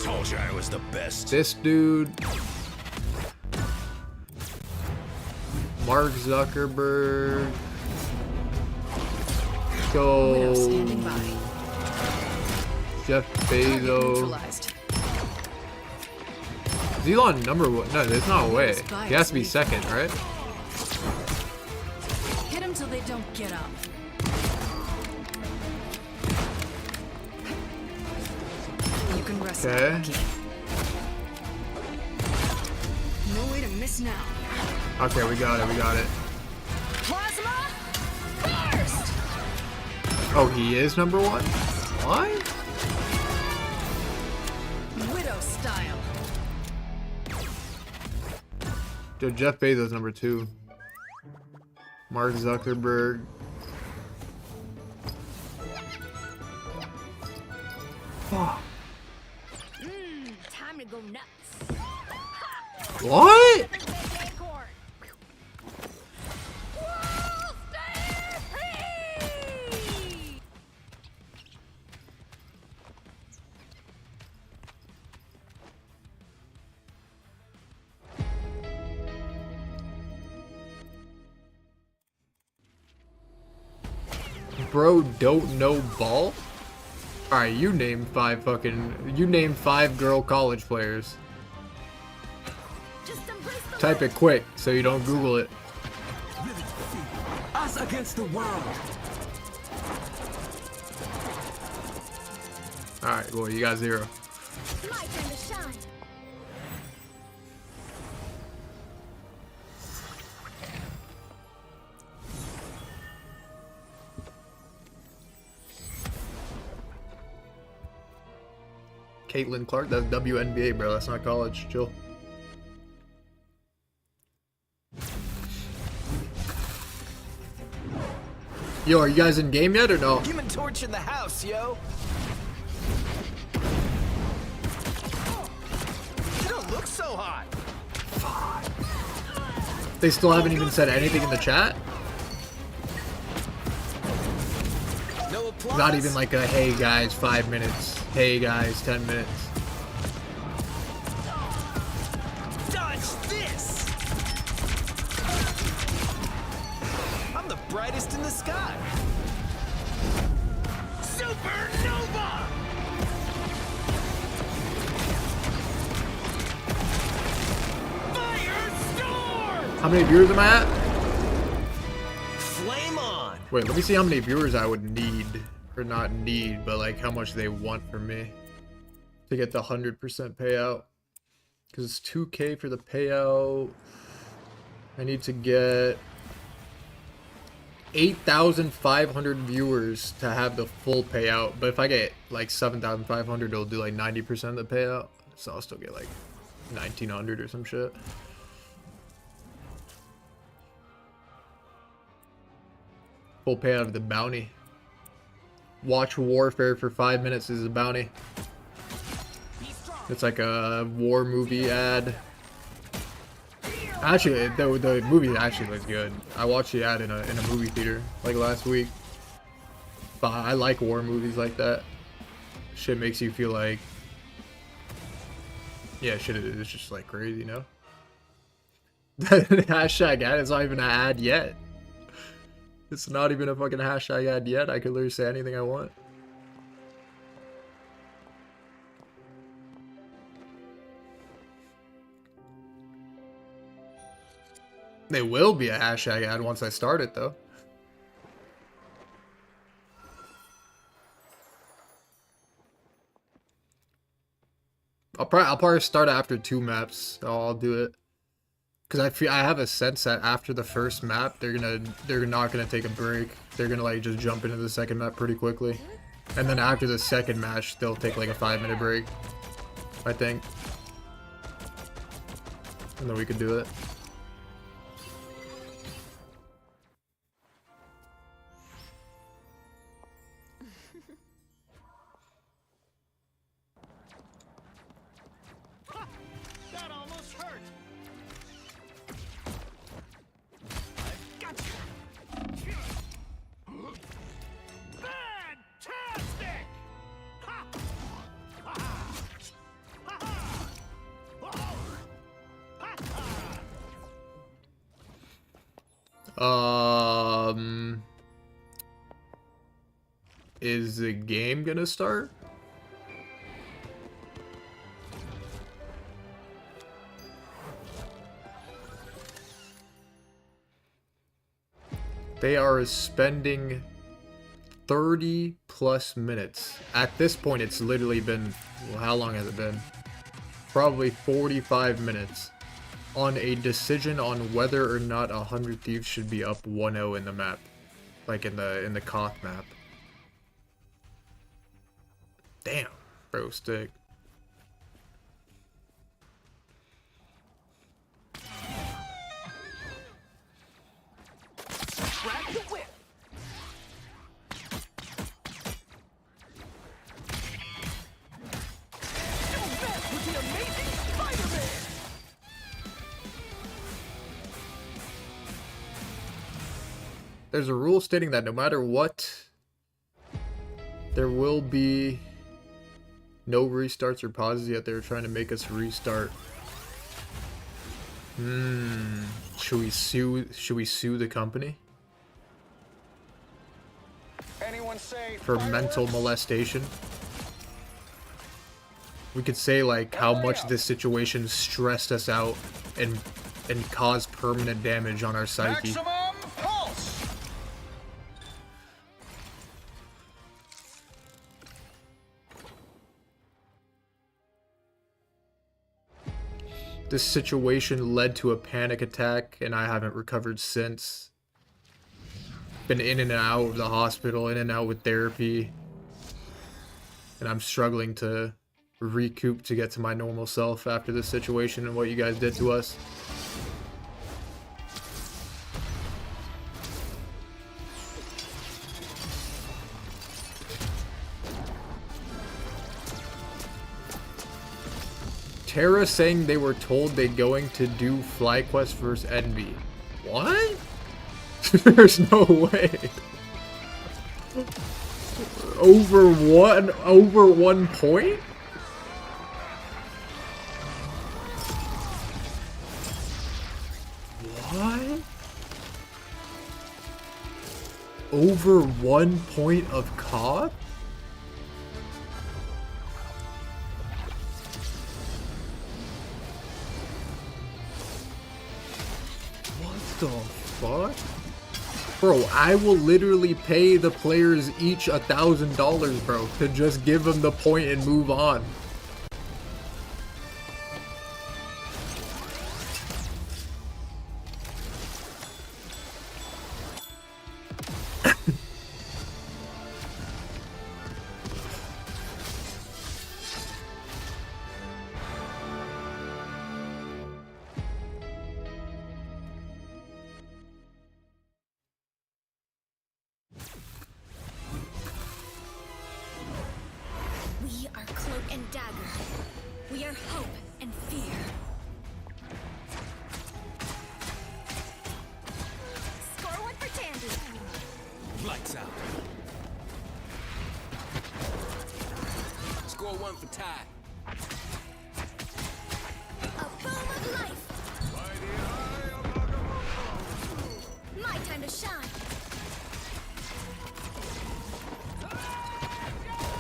Told you I was the best. This dude. Mark Zuckerberg. Go. Jeff Bezos. Is Elon number 1? No, there's no way. He has to be second, right? Hit them till they don't get up. You can rest now, Okay. Bucky. No way to miss now. Okay, we got it. Plasma burst! Oh, he is number 1? What? Widow style. Dude, Jeff Bezos number 2. Mark Zuckerberg. Time to go nuts. What? Bro, don't know ball? Alright, you name 5 girl college players. Type it quick so you don't Google it. Us against the world. Alright, well, you got 0. My turn to shine. Caitlin Clark, that's WNBA, bro. That's not college. Chill. Yo, are you guys in game yet or no? Human Torch in the house, yo. You don't look so hot. They still haven't even said anything in the chat? No applause. Not even like a, hey guys, 5 minutes. Hey guys, 10 minutes. Dodge this. I'm the brightest in the sky. Supernova. Firestorm. How many viewers am I at? Flame on. Wait, let me see how many viewers I would need. Or not need, but like how much they want from me to get the 100% payout. Because it's 2K for the payout. I need to get 8,500 viewers to have the full payout. But if I get like 7,500, it'll do like 90% of the payout. So I'll still get like 1,900 or some shit. Full payout of the bounty. Watch Warfare for 5 minutes is a bounty. It's like a war movie ad. Actually, the movie actually looks good. I watched the ad in a movie theater like last week. But I like war movies like that. Shit makes you feel like, yeah, shit is just like crazy, you know? Hashtag ad is not even an ad yet. It's not even a fucking hashtag ad yet. I could literally say anything I want. They will be a hashtag ad once I start it, though. I'll probably start after 2 maps. I'll do it. Because I have a sense that after the first map, they're not gonna take a break. They're gonna like just jump into the second map pretty quickly, and then after the second match, they'll take like a 5-minute break, I think, and then we could do it. That almost hurt. Fantastic! Ha! Ha! Ha! Ha! Is the game gonna start? They are spending 30 plus minutes. At this point, it's literally been, well, how long has it been? Probably 45 minutes on a decision on whether or not 100 Thieves should be up 1-0 in the map. Like in the Koth map. Damn, bro, stick. Grab the whip. And that was the amazing Spider-Man. There's a rule stating that no matter what, there will be no restarts or pauses, yet they're trying to make us restart. Should we sue the company? Anyone say For mental molestation? We could say like how much this situation stressed us out and caused permanent damage on our psyche. Maximum pulse. This situation led to a panic attack and I haven't recovered since. Been in and out of the hospital, in and out with therapy. And I'm struggling to recoup to get to my normal self after this situation and what you guys did to us. Terra saying they were told they're going to do FlyQuest vs Envy. What? There's no way. Over 1 point? What? Over 1 point of COD? What the fuck? Bro, I will literally pay the players each $1,000, bro, to just give them the point and move on. We are Cloak and Dagger. We are hope and fear. Score one for Tandy. Lights out. Score one for Ty. A boom of life. My time to shine.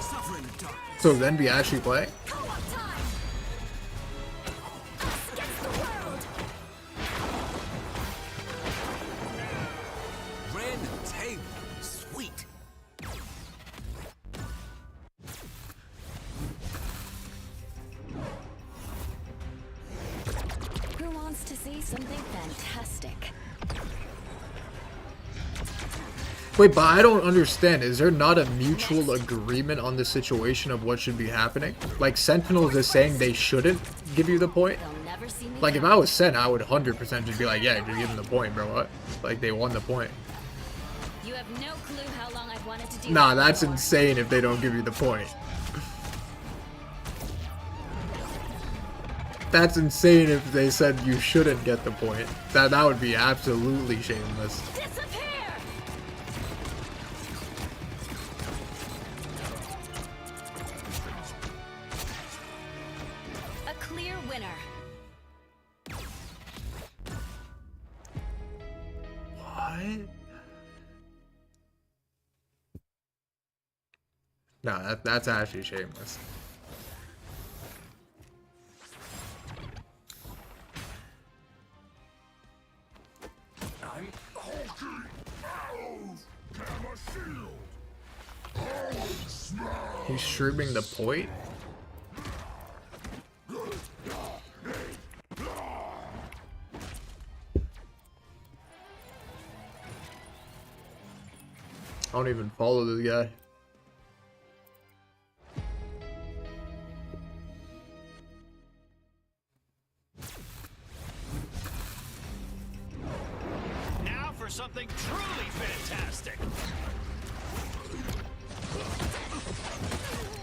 Suffer in the dark. So then we actually play? Co-op time. Us against the world. Random table. Sweet. Who wants to see something fantastic? Wait, but I don't understand. Is there not a mutual agreement on the situation of what should be happening? Like, Sentinels is saying they shouldn't give you the point? They'll never see me. Like, if I was Sen, I would 100% just be like, yeah, just give them the point, bro. What? Like, they won the point. You have no clue how long I've wanted to do Nah, that that's before. insane if they don't give you the point. That's insane if they said you shouldn't get the point. That would be absolutely shameless. Disappear! A clear winner. What? Nah, that's actually shameless. I'm hulking arrows and a shield. He's streaming the point? I don't even follow this guy. something truly fantastic.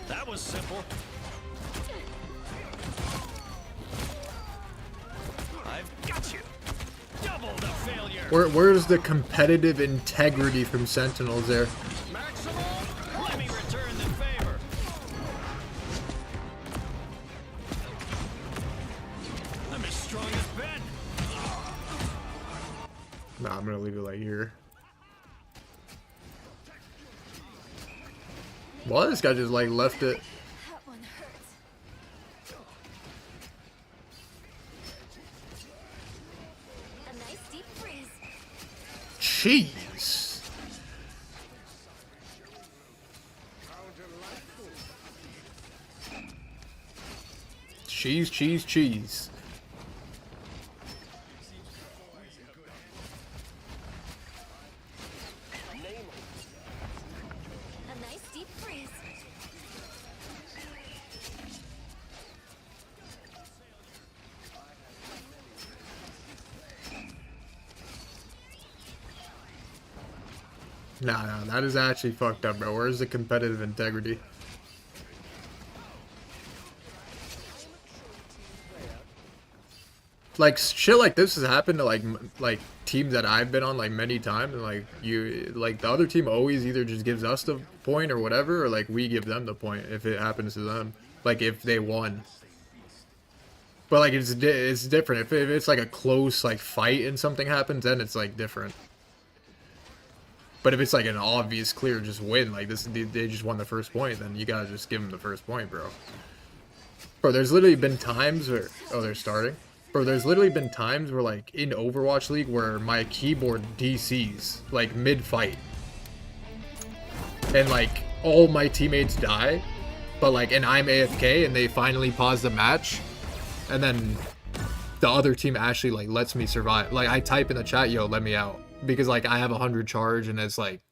That was simple. I've got you. Double the failure. Where's the competitive integrity from Sentinels there? Maximum. Let me return the favor. I'm as strong as Ben. Nah, I'm gonna leave it like here. Well, this guy just like left it. That one hurts. A nice deep freeze. Cheese. Cheese, cheese, cheese. A nice deep freeze. Nah, that is actually fucked up, bro. Where's the competitive integrity? Like shit like this has happened to like teams that I've been on like many times, and like the other team always either just gives us the point or whatever, or like we give them the point if it happens to them, like if they won. But like it's different if it's like a close like fight and something happens, then it's like different. But if it's like an obvious clear just win, like this, they just won the first point, then you gotta just give them the first point, bro. Bro, there's literally been times where they're starting. Bro, there's literally been times where, like, in Overwatch League where my keyboard DCs, like, mid-fight. And, like, all my teammates die, but, like, and I'm AFK, and they finally pause the match. And then the other team actually, like, lets me survive. Like, I type in the chat, yo, let me out. Because, like, I have 100 charge, and it's like,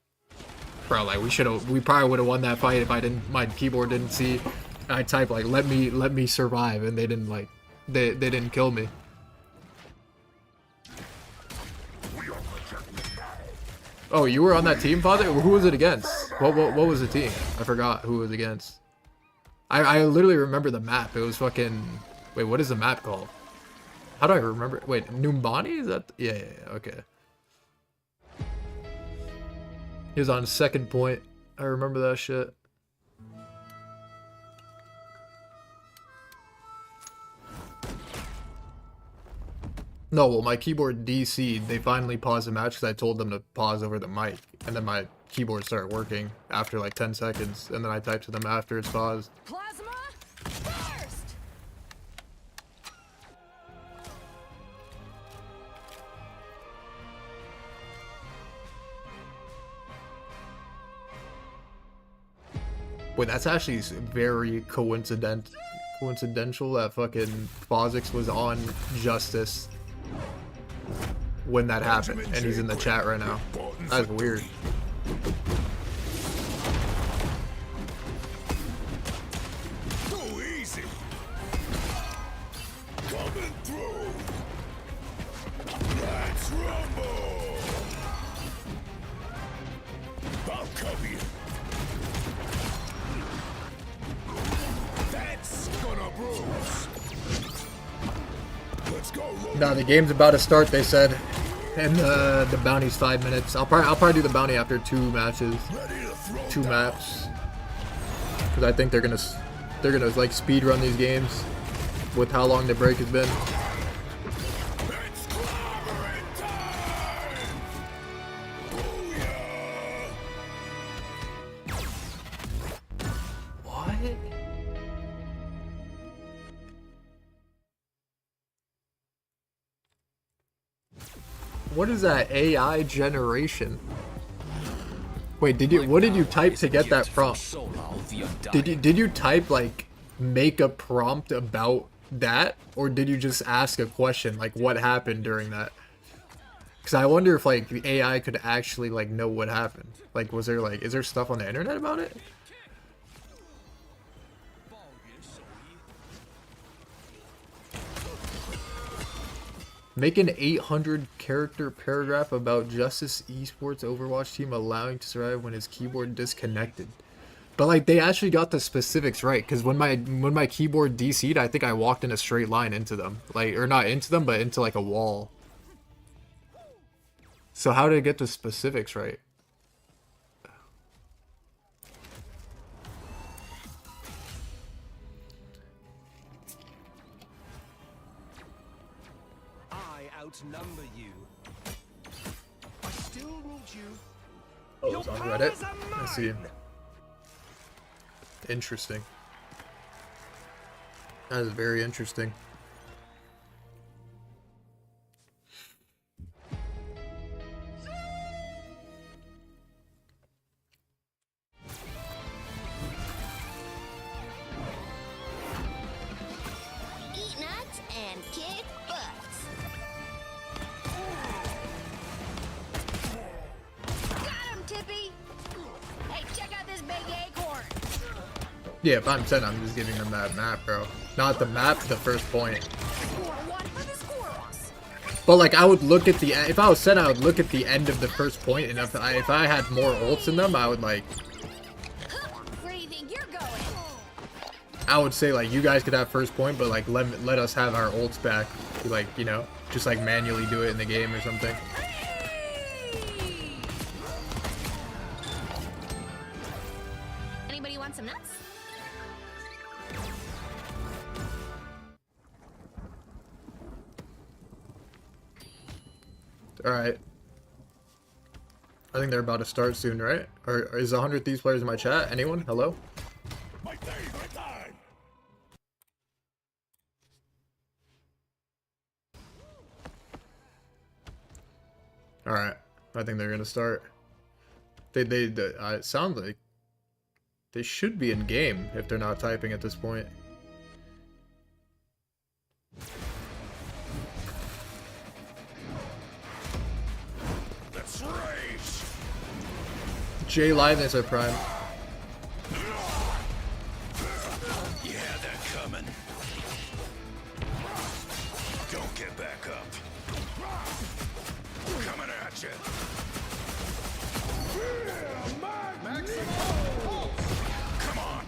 bro, like, we probably would have won that fight if my keyboard didn't see. I type, like, let me survive, and they didn't, like, They didn't kill me. Oh, you were on that team, Father? Who was it against? What was the team? I forgot who it was against. I literally remember the map. It was fucking... Wait, what is the map called? How do I remember? Wait, Numbani? Is that... Yeah, okay. He was on second point. I remember that shit. No, well, my keyboard DC'd. They finally paused the match because I told them to pause over the mic. And then my keyboard started working after like 10 seconds. And then I typed to them after it's paused. Plasma burst. Wait, that's actually very coincidental that fucking Fozix was on Justice when that happened, and he's in the chat right now. That's weird. Too easy. Coming through. Let's rumble. I'll cover you. That's gonna bruise. Let's go. No, the game's about to start, they said. And the bounty's 5 minutes. I'll probably do the bounty after 2 matches. 2 maps. Because I think they're gonna like speed run these games with how long the break has been. What is that AI generation? Wait, what did you type to get that prompt? Did you type like make a prompt about that, or did you just ask a question like what happened during that? Because I wonder if like the AI could actually like know what happened. Like is there stuff on the internet about it? Make an 800 character paragraph about Justice Esports Overwatch team allowing to survive when his keyboard disconnected. But like they actually got the specifics right, because when my keyboard DC'd, I think I walked in a straight line into them. Like, or not into them, but into like a wall. So how did I get the specifics right? Outnumber you. I still ruled you. Oh, it's on Reddit. Let's see. Interesting. That is very interesting. Eat nuts and kick butts. Got him, Tippy. Hey, check out this big acorn. Yeah, if I'm 10, I'm just giving them that map, bro. Not the map, the first point. Score one for the squirrels. But like, I would look at the, if I was 10, I would look at the end of the first point, and if I had more ults in them, I would like, Where do you think you're going? I would say like, you guys could have first point, but like, let us have our ults back. Like, you know, just like manually do it in the game or something. Anybody want some nuts? Alright. I think they're about to start soon, right? Or is 100 Thieves players in my chat? Anyone? Hello? My favorite time. Alright. I think they're gonna start. It sounds like they should be in game if they're not typing at this point. Let's race. J Liveness are prime. You had that coming. Don't get back up. Coming at you. Come on.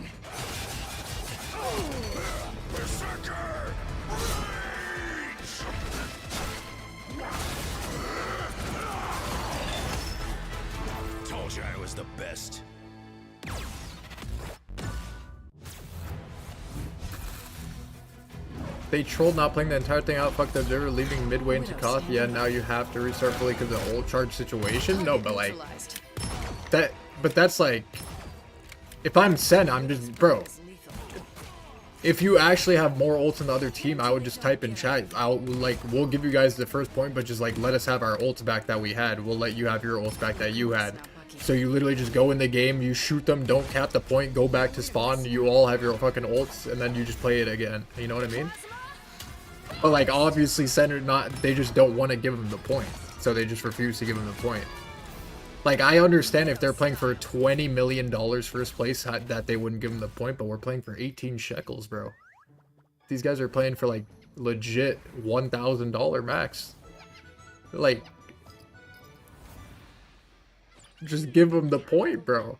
Berserker. Told you I was the best. They trolled not playing the entire thing out, fucked up, they were leaving midway into Koth. Yeah, now you have to restart fully because of the old charge situation. No, but like, but that's like, if I'm Sen, I'm just, bro, if you actually have more ults than the other team, I would just type in chat, we'll give you guys the first point, but just like, let us have our ults back that we had. We'll let you have your ults back that you had. So you literally just go in the game, you shoot them, don't cap the point, go back to spawn, you all have your fucking ults, and then you just play it again. You know what I mean? But like, obviously Sen not, they just don't want to give him the point. So they just refuse to give him the point. Like, I understand if they're playing for $20 million first place that they wouldn't give him the point, but we're playing for 18 shekels, bro. These guys are playing for like legit $1,000 max. Like, just give them the point, bro.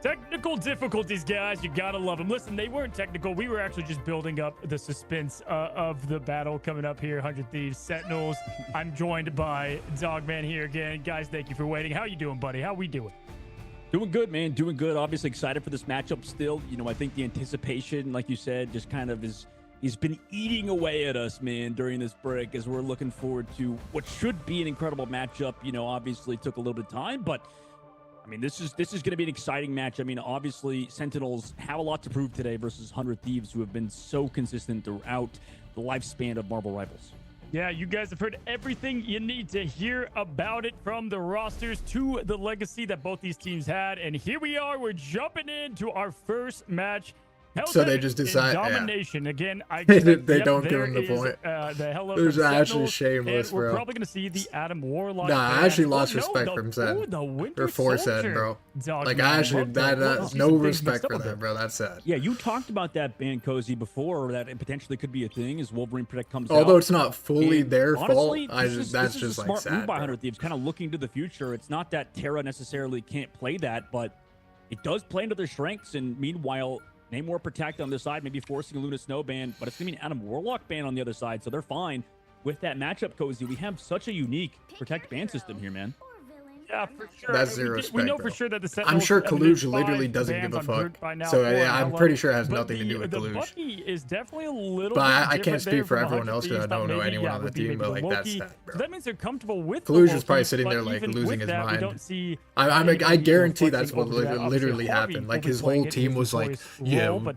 Technical difficulties, guys. You gotta love them. Listen, they weren't technical. We were actually just building up the suspense of the battle coming up here. 100 Thieves, Sentinels. I'm joined by Dogman here again. Guys, thank you for waiting. How you doing, buddy? How we doing? Doing good, man. Doing good. Obviously excited for this matchup still. You know, I think the anticipation, like you said, just kind of he's been eating away at us, man, during this break as we're looking forward to what should be an incredible matchup. You know, obviously took a little bit of time, but I mean, this is going to be an exciting match. I mean, obviously, Sentinels have a lot to prove today versus 100 Thieves, who have been so consistent throughout the lifespan of Marvel Rivals. Yeah, you guys have heard everything you need to hear about it, from the rosters to the legacy that both these teams had. And here we are. We're jumping into our first match So they just decide. Yeah. Domination again. They don't give him the point. The Hello There's from actually Sentinels, shameless, and we're bro. probably gonna see the Adam Warlock. Nah, I band. actually lost Oh, no, respect the- from ooh, Sen. the Winter Or for Sen, Soldier. bro. Dog, Like, man, I actually, love that. that's See no some things respect mixed up for a that, bit. bro. That's sad. Yeah, you talked about that band Cozy before, that it potentially could be a thing as Wolverine Protect comes out. Although it's not fully And their honestly, fault, that's this is just a like smart move sad, by bro. 100 Thieves, kind of looking to the future. It's not that Terra necessarily can't play that, but it does play into their strengths. And meanwhile, Namor Protect on this side, maybe forcing a Luna Snow ban, but it's gonna be an Adam Warlock ban on the other side, so they're fine with that matchup. Cozy, we have such a unique Protect ban system here, man. Yeah, for sure. That's zero we respect, know bro. for sure that the I'm Sentinels sure have Kaluge been literally 5 doesn't give bans a on fuck. Brute by now So for yeah, I'm Hello. pretty sure it has But nothing to do with the Kaluge. Bucky is definitely a little But I bit can't different speak there for from everyone 100 else 'cause I Thieves. don't know Maybe, anyone on the would be team, maybe but, the like, that's Loki. that, bro. So that means they're comfortable with the Kaluge is Loki, probably sitting but there, like, even losing with his that, we mind. don't see I anybody, guarantee you know, that's what flexing over to that. Obviously, literally Harvey happened. will Like, be his playing whole it team his was like, voice yeah, role, but,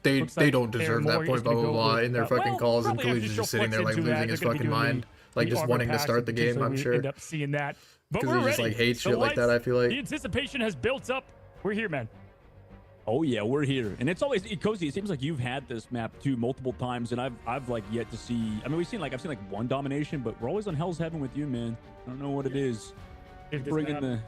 they looks like don't deserve that Paramore point, is blah, gonna blah, go blah, with, in their fucking well, calls, and probably Kaluge is after just sitting there, like, Flex into losing that, his they're gonna be fucking doing mind. Like, the just armor wanting to pack, start so the game, potentially I'm we sure. end up seeing that. But Because we're he just, ready. like, hates The shit like that, lights- I feel like. The anticipation has built up. We're here, man. Oh yeah, we're here, and it's always Cozy. It seems like you've had this map too multiple times, and I've like yet to see. I mean, I've seen like one domination, but we're always on Hell's Heaven with you, man. I don't know what it is. This Bringing the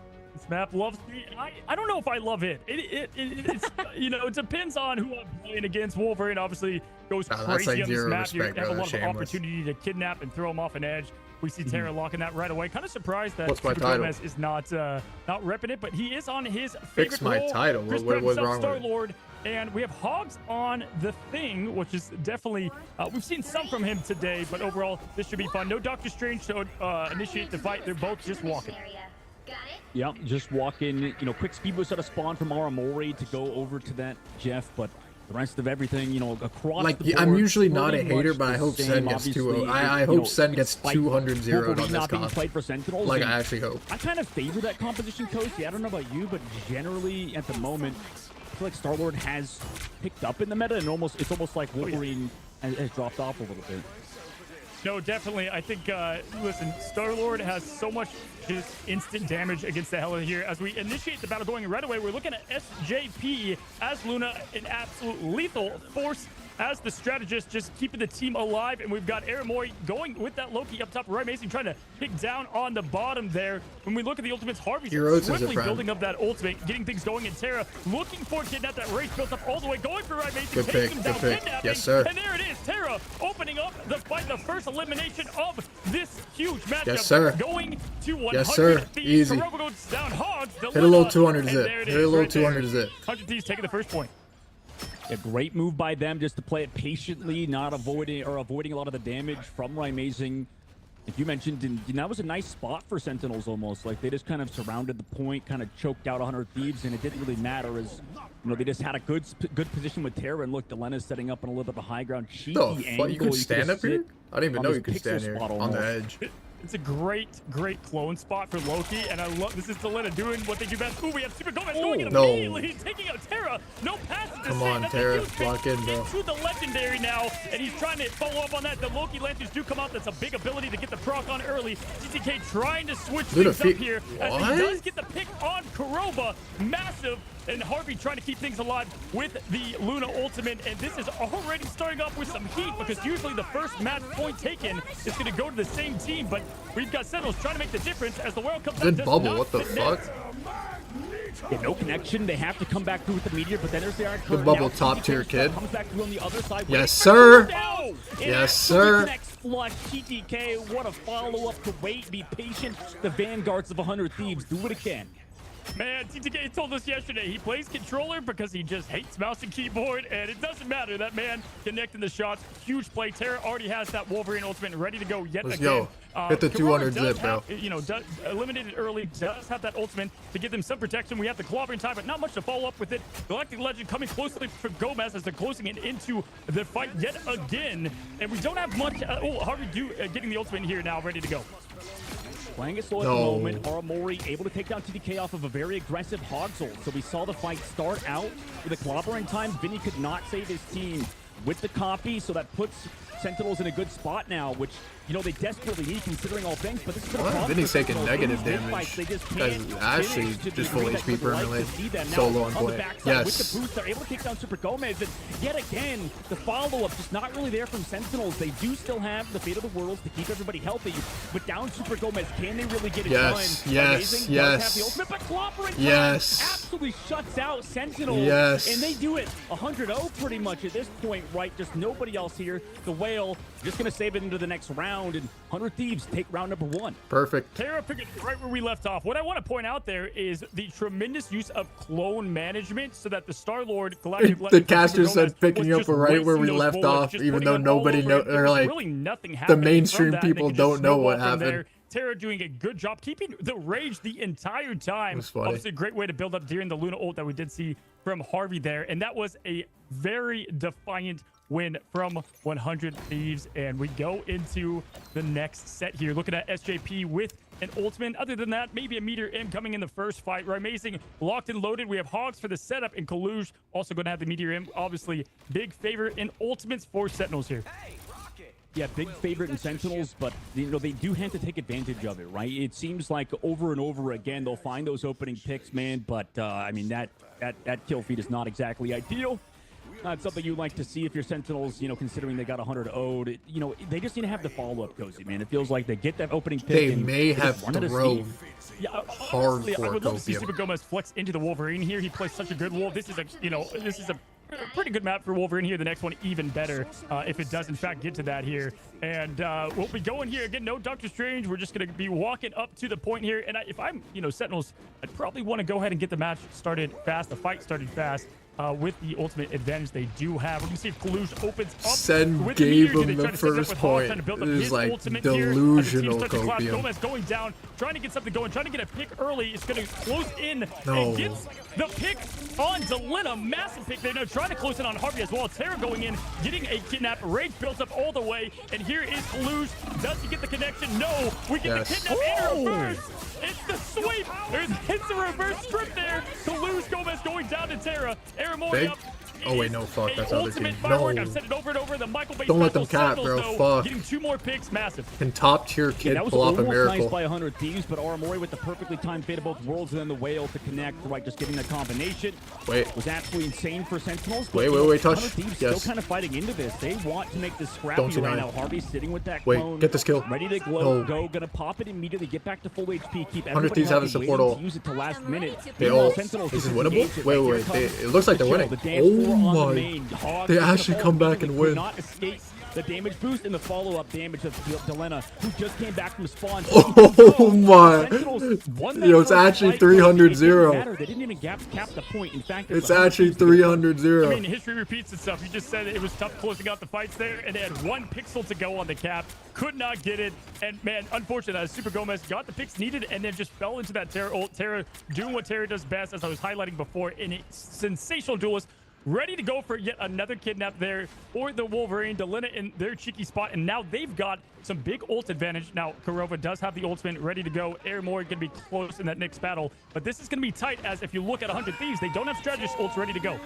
map loves me. I don't know if I love it. It's you know, it depends on who I'm playing against. Wolverine obviously goes Nah, that's, crazy like, on this zero map. respect, You have bro. a lot of Shameless. opportunity to kidnap and throw him off an edge. We see Terra locking that right away. Kind of surprised that What's my Super title? Gomez is not repping it, but he is on his favorite Fix my role. title. Chris What's himself, wrong with it? Star-Lord, and we have Hogs on the Thing, which is definitely we've seen some from him today, but overall this should be fun. No Doctor Strange to initiate the fight. They're both just walking. yeah, just walk in. You know, quick speed boost out of spawn from Aramori to go over to that Jeff, but the rest of everything, you know, across Like, the board, I'm usually not a pretty hater, much but I the hope same, Sen gets obviously. I You hope know, Sen gets despite 200-0'd Wolverine on this not being comp. played for Sentinels, Like, and I actually hope. I kind of favor that composition, Coach. Yeah, I don't know about you, but generally at the moment, I feel like Star-Lord has picked up in the meta, and it's almost like Wolverine has dropped off a little bit. No, definitely. I think, listen, Star-Lord has so much just instant damage against the Hela here. As we initiate the battle going right away, we're looking at SJP as Luna, an absolute lethal force as the strategist, just keeping the team alive. And we've got Aramori going with that Loki up top. Right, Mason trying to pick down on the bottom there. When we look at the ultimates, Harvey's Heroes is a swiftly friend. building up that ultimate, getting things going in Terra, looking for Kidnap. That race built up all the way, going for Right, Mason, Good taking pick, him good down, pick. kidnapping. Yes, sir. And there it is, Terra opening up the fight, the first elimination of this huge matchup. Yes, sir. Going to 100 Yes, sir. Thieves. Easy. Kuroba goes down, Hogs, Hit a little Dilemma, 200 and zip. there it Hit a is little right there. 200 zip. 100 Thieves taking the first point. A great move by them just to play it patiently, not avoiding a lot of the damage from Rymazing. Like you mentioned, and that was a nice spot for Sentinels almost. Like they just kind of surrounded the point, kind of choked out 100 Thieves, and it didn't really matter as, you know, they just had a good position with Terra. And look, Delena's setting up on a little bit of a high ground. Cheeky The angle. fuck? You could stand up here? I didn't even know you could pixel stand here spot on the almost. edge. It's a great clone spot for Loki, and I love this is Delena doing what they do best. Ooh, we have Super Gomez going in no. immediately, taking out Terra. No passes to Come save. on, That's Terra. a huge Lock pick in, bro. into the legendary now, and he's trying to follow up on that. The Loki Lanterns do come out. That's a big ability to get the proc on early. TTK trying to switch Luna things up fe- here as What? he does get the pick on Kuroba. Massive. And Harvey trying to keep things alive with the Luna ultimate. And this is already starting off with some heat because usually the first match point taken is going to go to the same team. But we've got Sentinels trying to make the difference as the world comes Good out. bubble. What the fuck? Yeah, no connection. They have to come back through with the meteor, but then there's the Good bubble, top tier kid. Comes back through on the other side. Yes, sir. No! Yes, sir. Next flush, TTK. What a follow-up to wait. Be patient. The vanguards of 100 Thieves do it again. Man, TTK told us yesterday he plays controller because he just hates mouse and keyboard, and it doesn't matter. That man connecting the shots. Huge play. Terra already has that Wolverine ultimate ready to go yet Let's again. go. Hit the 200 zip, bro. You know, eliminated early, does have that ultimate to give them some protection. We have the clobbering time, but not much to follow up with it. Galactic Legend coming closely for Gomez as they're closing it into the fight yet again. And we don't have much. Harvey getting the ultimate here now, ready to go. Playing it slow at the moment. Aramori able to take down TDK off of a very aggressive Hogshold. So we saw the fight start out with a clobbering time. Vinny could not save his team with the copy, so that puts Sentinels in a good spot now, which, you know, they desperately need considering all things, but this is Well, Vinny's taking negative damage. Guys, Ashley just full HP permanently. Solo on point. Yes. With the boost, they're able to take down Super Gomez, and yet again, the follow-up just not really there from Sentinels. They do still have the Fate of the Worlds to keep everybody healthy, but down Super Gomez, can they really get it done? Yes, Does have the ultimate, but Clopper in time absolutely shuts out Sentinels. Yes. And they do it 100-0 pretty much at this point, right? Just nobody else here. The Whale just going to save it into the next round, and 100 Thieves take round number 1. Perfect. Tara picked it right where we left off. What I want to point out there is the tremendous use of clone management so that the Star-Lord Galactic The caster said picking up right where we left off, even though nobody know, or like really nothing the mainstream people don't know what happened. Tara doing a good job keeping the rage the entire time. Funny. Obviously, a great way to build up during the Luna ult that we did see from Harvey there. And that was a very defiant win from 100 Thieves. And we go into the next set here. Looking at SJP with an ultimate. Other than that, maybe a Meteor M coming in the first fight. Amazing, locked and loaded. We have Hogs for the setup, and Kaluj also going to have the Meteor M. Obviously, big favorite in ultimates for Sentinels here. Yeah, big favorite in Sentinels, but you know they do have to take advantage of it, right? It seems like over and over again they'll find those opening picks, man. But I mean that kill feed is not exactly ideal. Not something you like to see if you're Sentinels, you know, considering they got 100 owed. You know, they just need to have the follow-up, Cozy, man. It feels like they get that opening pick. They and may they have just run out of thrown steam. Yeah, hard honestly, I for would love to see Copium. Super Gomez flex into the Wolverine here. He plays such a good wolf. This is a, you know, this is a pretty good map for Wolverine here. The next one even better if it does in fact get to that here. And we'll be going here again. No Doctor Strange. We're just going to be walking up to the point here. And if I'm, you know, Sentinels, I'd probably want to go ahead and get the match started fast, the fight started fast. With the ultimate advantage they do have. We're going to see if Kaluj opens up. Sen with gave the meteor. him the first point. It is like Ultimate delusional here. Copium. Gomez going down, trying to get something going, trying to get a pick early. It's going to close in No. and gets the pick on Delena. Massive pick there. Now trying to close in on Harvey as well. Tara going in, getting a kidnap. Rage builds up all the way. And here is Kaluj. Does he get the connection? No. We get the kidnap in reverse. It's the sweep. It's the reverse strip there. Kaluj Gomez going down to Tara. Aramori up. Oh wait, no, fuck, that's the other team. Firework. No. I've said it over and over. The Michael Bay Don't let them special cap, bro. Sentinels, though, Fuck. Getting 2 more picks, massive. Can top tier kid that was pull off a almost miracle? nice by 100 Thieves, but Aramori with the perfectly timed Fate of both worlds and then the Whale to connect, right? Just getting the combination. Wait. Was absolutely insane for Sentinels. Wait, touch. 100 Thieves Yes. still kind of fighting into this. They want to make this Don't scrappy deny. right now. Harvey's sitting with that Wait, clone. get this kill. Ready to No. go. Gonna pop it immediately. Get back to full HP. Keep 100 Thieves have a support ult. Use it to last minute. They all. Is it winnable? Wait. It looks like they're winning. Oh my. They actually come back and win. Not escape the damage boost and the follow-up damage of Delena, who just came back from spawn. Oh my. Yo, it's actually 300-0. They didn't even cap the point. In fact, It's actually 300-0. I mean, history repeats itself. You just said it was tough closing out the fights there, and they had 1 pixel to go on the cap. Could not get it. And, man, unfortunately, Super Gomez got the picks needed and then just fell into that Tara ult. Tara doing what Tara does best, as I was highlighting before, in a sensational duelist. Ready to go for yet another kidnap there for the Wolverine. Delena in their cheeky spot, and now they've got some big ult advantage. Now, Kurova does have the ultimate ready to go. Aramori going to be close in that next battle, but this is going to be tight, as if you look at 100 Thieves, they don't have strategist ults ready to go.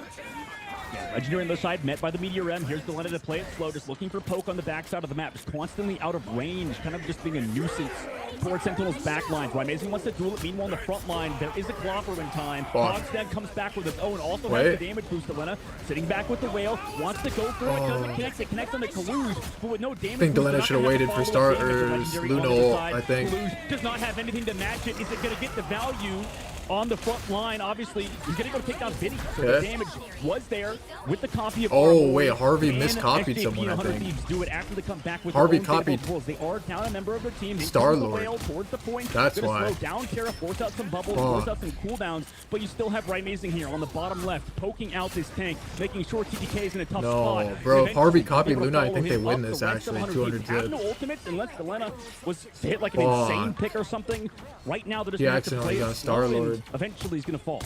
Yeah, Legendary on the side, met by the Meteor M. Here's Delena to play it slow, just looking for poke on the backside of the map, just constantly out of range, kind of just being a nuisance towards Sentinel's backlines. Amazing wants to duel it. Meanwhile, on the front line, there is a Clopper in time. Hogsden comes back with his own, also has the damage boost. Delena sitting back with the Whale, wants to go for it, doesn't connect. It connects on the Kaluj, but with no damage. I think Delena should have waited for starters. Luna ult, I think. Kaluj does not have anything to match it. Is it going to get the value on the front line? Obviously, he's going to go take down Vinny. So the damage was there with the copy of wait, Harvey miscopied someone, I think. Thieves do it after they come back with Harvey their own copied They are down a member of their team. Star-Lord. Towards the point. That's Gonna why. Slow down Tara, force out some bubbles, force out some cooldowns, but you still have Amazing here on the bottom left, poking out this tank, making sure TTK is in a tough spot. No, bro, if Harvey copied Able to Luna, I follow think they him win up. this The rest of actually. 100 200 Thieves have zip. no ultimates unless Delena was hit like an insane pick or something. Right now, they're just He going to have to accidentally play got it slow, and Star-Lord. eventually he's going to fall.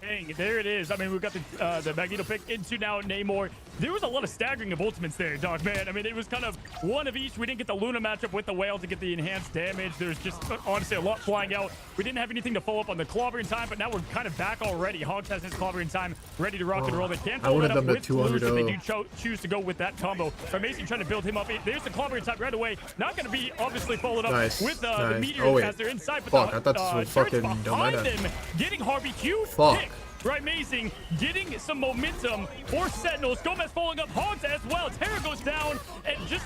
thing. There it is. I mean, we've got the Magneto pick into now Namor. There was a lot of staggering of ultimates there, dog, man. I mean, it was kind of one of each. We didn't get the Luna matchup with the Whale to get the enhanced damage. There's just, honestly, a lot flying out. We didn't have anything to follow up on the clobber in time, but now we're kind of back already. Hogs has his clobber in time, ready to rock and roll. They can't follow that up with Toulouse if they do choose to go with that combo. So Mason trying to build him up. There's the clobber in time right away. Not going to be obviously followed up with the meteor as they're inside. But fuck, I thought this was fucking behind them, getting Harvey huge pick. Right, amazing. Getting some momentum for Sentinels. Gomez following up Hogs as well. Terra goes down, and just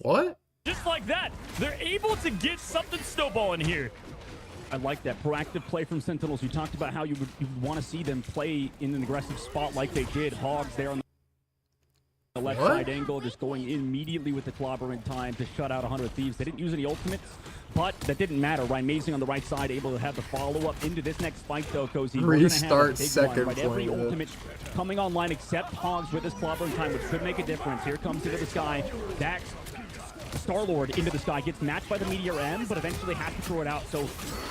like just like that, they're able to get something snowballing here. I like that proactive play from Sentinels. You talked about how you would want to see them play in an aggressive spot like they did. Hogs there on the left side angle, just going immediately with the clobber in time to shut out 100 Thieves. They didn't use any ultimates, but that didn't matter. Ryan Mazing on the right side, able to have the follow-up into this next fight, though, Cozy. Restart second one, right? Every ultimate coming online except Hogs with his clobber in time, which could make a difference. Here comes into the sky. Dax, Star-Lord into the sky, gets matched by the Meteor M, but eventually has to throw it out. So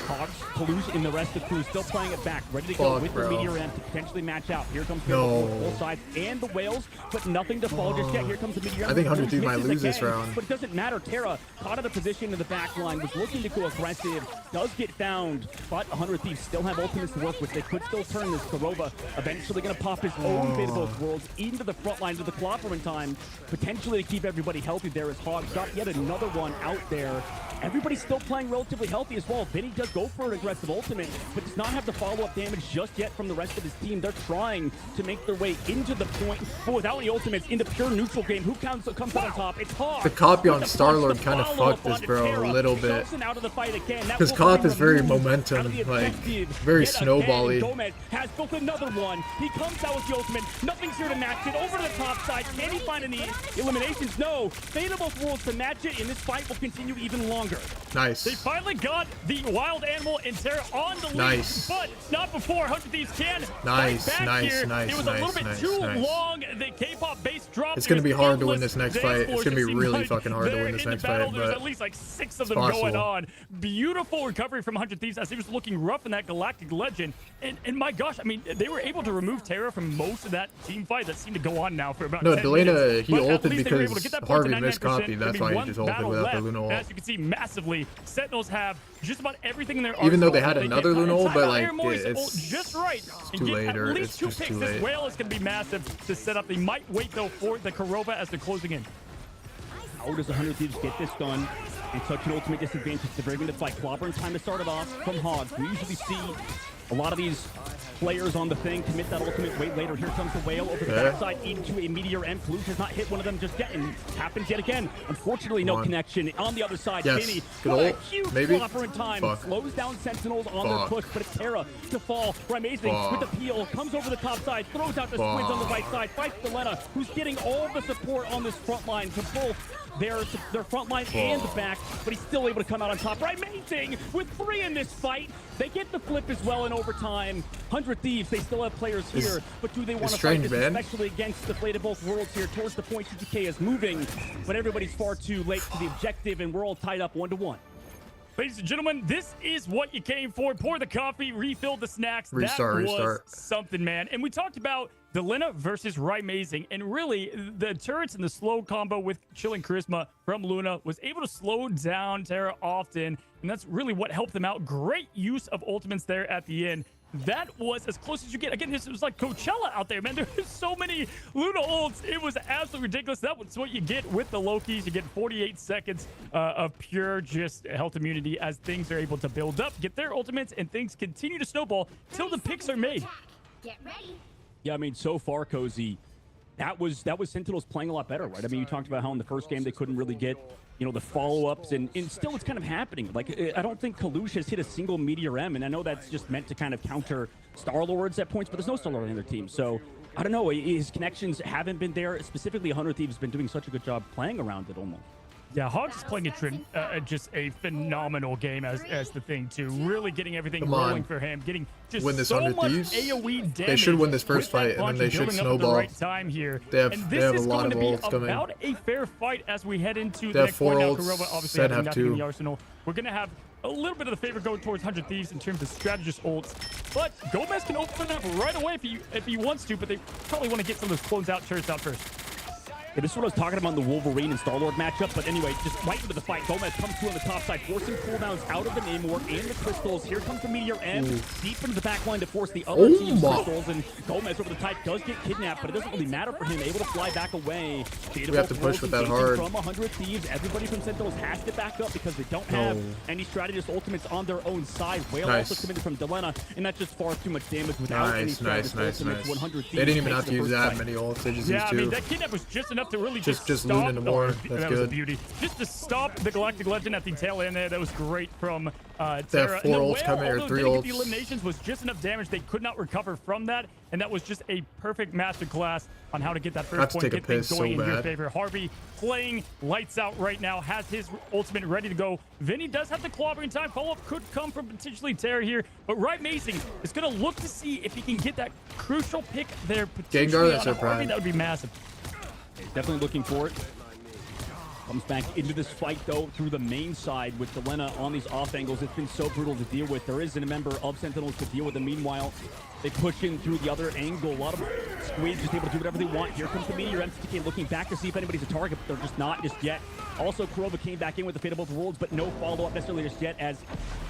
Hogs, Toulouse, and the rest of the crew still playing it back, ready to go with the Meteor M to potentially match out. Here comes both sides and the Whales, but nothing to fall just yet. Here comes the Meteor M. I think 100 Thieves might lose this round. But it doesn't matter. Terra caught at a position in the back line, was looking to go aggressive, does get found, but 100 Thieves still have ultimates to work with. They could still turn this. Karova eventually going to pop his own bit of both worlds into the front line, to the clobber in time, potentially to keep everybody healthy there as Hogs got yet another one out there. Everybody's still playing relatively healthy as well. Vinny does go for an aggressive ultimate, but does not have the follow-up damage just yet from the rest of his team. They're trying to make their way into the point, but without any ultimates, into pure neutral game. Who comes out on top? It's Hogs. The copy on Star-Lord kind of fucked this, bro, a little bit. Because Cop is very momentum, like, very snowball-y. Gomez has built another one. He comes out with the ultimate. Nothing's here to match it. Over to the top side. Can he find any eliminations? No. Fate of both worlds to match it, and this fight will continue even longer. Nice. They finally got the wild animal and Terra on the lead, but not before 100 Thieves can fight back here. It was a little bit too long. The K-pop base dropped. It's going to be hard to win this next fight. It's going to be really fucking hard to win this next fight, There's but at least like 6 of them going on. Beautiful recovery from 100 Thieves as he was looking rough in that Galactic Legend. And my gosh, I mean, they were able to remove Terra from most of that team fight that seemed to go on now for about 10 Delena, he minutes. ulted because Harvey missed copy. That's why he just ulted without the Luna ult. As you can see, massively, Sentinels have just about everything in their arsenal. Even though they had another Luna ult, but like, it's just right. Too late, or it's just too late. This Whale is going to be massive to set up. They might wait, though, for the Karova as they're closing in. How does 100 Thieves get this done in such an ultimate disadvantage? They're bringing the fight. Clobber in time to start it off from Hogs. We usually see a lot of these players on the thing commit that ultimate. Wait later. Here comes the Whale over the backside into a Meteor M. Toulouse has not hit one of them just yet, and happens yet again. Unfortunately, no connection. On the other side, Vinny, what a huge flopper in time. Slows down Sentinels on their push, but it's Terra to fall. Amazing with the peel. Comes over the top side, throws out the squids on the right side, fights Delena, who's getting all the support on this front line to both their front line and the back, but he's still able to come out on top. Amazing with 3 in this fight. They get the flip as well in overtime. 100 Thieves, they still have players here, but do they want to fight this, especially against the Blade of Both Worlds here towards the point? TTK is moving, but everybody's far too late to the objective, and we're all tied up 1-1. Ladies and gentlemen, this is what you came for. Pour the coffee, refill the snacks. That was something, man. And we talked about Delena versus Rai Mazing, and really the turrets and the slow combo with Chilling Charisma from Luna was able to slow down Terra often, and that's really what helped them out. Great use of ultimates there at the end. That was as close as you get. Again, this was like Coachella out there, man. There was so many Luna ults. It was absolutely ridiculous. That was what you get with the Lokis. You get 48 seconds of pure just health immunity as things are able to build up, get their ultimates, and things continue to snowball till the picks are made. Get ready. Yeah, I mean, so far, Cozy, that was Sentinels playing a lot better, right? I mean, you talked about how in the first game they couldn't really get, you know, the follow-ups, and still it's kind of happening. Like, I don't think Kalush has hit a single Meteor M, and I know that's just meant to kind of counter Star-Lords at points, but there's no Star-Lord on their team. So, I don't know, his connections haven't been there. Specifically, 100 Thieves has been doing such a good job playing around it almost. Yeah, Hogs is playing just a phenomenal game as the thing, too. Really getting everything rolling for him, getting just win this so 100 much Thieves. AoE damage. They should win this first fight, and then they should snowball. Right time here. They have a lot of ults coming. About a fair fight as we head into they the have next 4 point now. ults. Karova obviously having nothing in the arsenal. We're going to have a little bit of the favor going towards 100 Thieves in terms of strategist ults. But Gomez can open up right away if he wants to, but they probably want to get some of those clones out, turrets out first. Yeah, this is what I was talking about in the Wolverine and Star-Lord matchup. But anyway, just right into the fight. Gomez comes through on the top side, forcing cooldowns out of the Namor and the crystals. Here comes the Meteor M deep into the back line to force the other team's crystals. And Gomez over the type does get kidnapped, but it doesn't really matter for him. Able to fly back away. We have to push with that hard. From 100 Thieves, everybody from Sentinels has to back up because they don't have any strategist ultimates on their own side. Whale also committed from Delena, and that's just far too much damage without any strategist ultimates. 100 Thieves They didn't even have to use that many ults. They just used I two. mean, that kidnap was just enough to really just stop. loot into more. That's that good. was a beauty. Just to stop the Galactic Legend at the tail end there. That was great from Terra. They have 4 ults coming, or 3 ults. The eliminations was just enough damage. They could not recover from that, and that was just a perfect masterclass on how to get that first point, get things going in your favor. Harvey playing lights out right now, has his ultimate ready to go. Vinny does have the clobbering time. Follow-up could come from potentially Terra here, but Right Mazing is going to look to see if he can get that crucial pick there. Potentially on Harvey, that would be massive. Definitely looking for it. Comes back into this fight, though, through the main side with Delena on these off angles. It's been so brutal to deal with. There isn't a member of Sentinels to deal with them. Meanwhile, they push in through the other angle. A lot of Squid just able to do whatever they want. Here comes the Meteor MCK looking back to see if anybody's a target, but they're just not just yet. Also, Kurova came back in with the Fate of Both Worlds, but no follow-up necessarily just yet as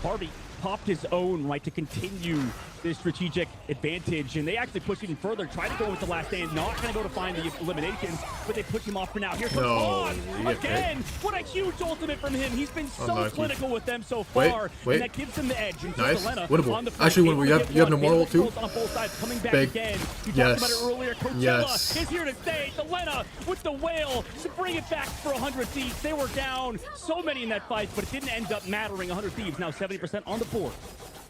Harvey popped his own, right, to continue this strategic advantage. And they actually push even further, try to go with the last stand, not going to go to find the eliminations, but they push him off for now. Here comes Han again. What a huge ultimate from him. He's been so clinical with them so far, and that gives him the edge. And nice. Winnable. Actually, when you have no more ult too. On both sides, coming back Big. again. You Yes. talked about it earlier. Coachella is here to stay. Delena with the whale to bring it back for 100 Thieves. They were down so many in that fight, but it didn't end up mattering. 100 Thieves now 70% on the board.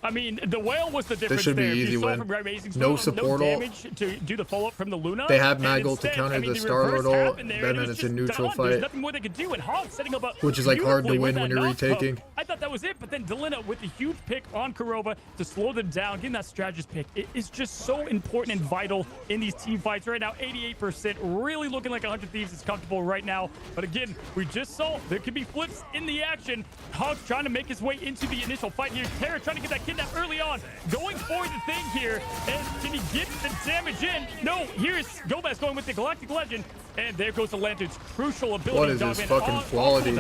I mean, the whale was the difference. This should be there. easy You saw win. from Right Mazing's No ult, support no ult. damage to do the follow-up from the Luna. They have And mag ult to instead, counter the the Star-Lord reverse ult, happened there, then and it was it's a just neutral done. fight. There's nothing more they could do, and Hog setting up a Which is like hard to beautifully win with when that you're knockback. retaking. I thought that was it, but then Delena with the huge pick on Kurova to slow them down, getting that strategist pick. It is just so important and vital in these team fights right now. 88%, really looking like 100 Thieves is comfortable right now. But again, we just saw there could be flips in the action. Hog's trying to make his way into the initial fight here. Terra trying to get that kidnap early on, going for the thing here. And can he get the damage in? No, here's Gomez going with the Galactic Legend. And there goes the Lantern's crucial ability. What is this fucking quality?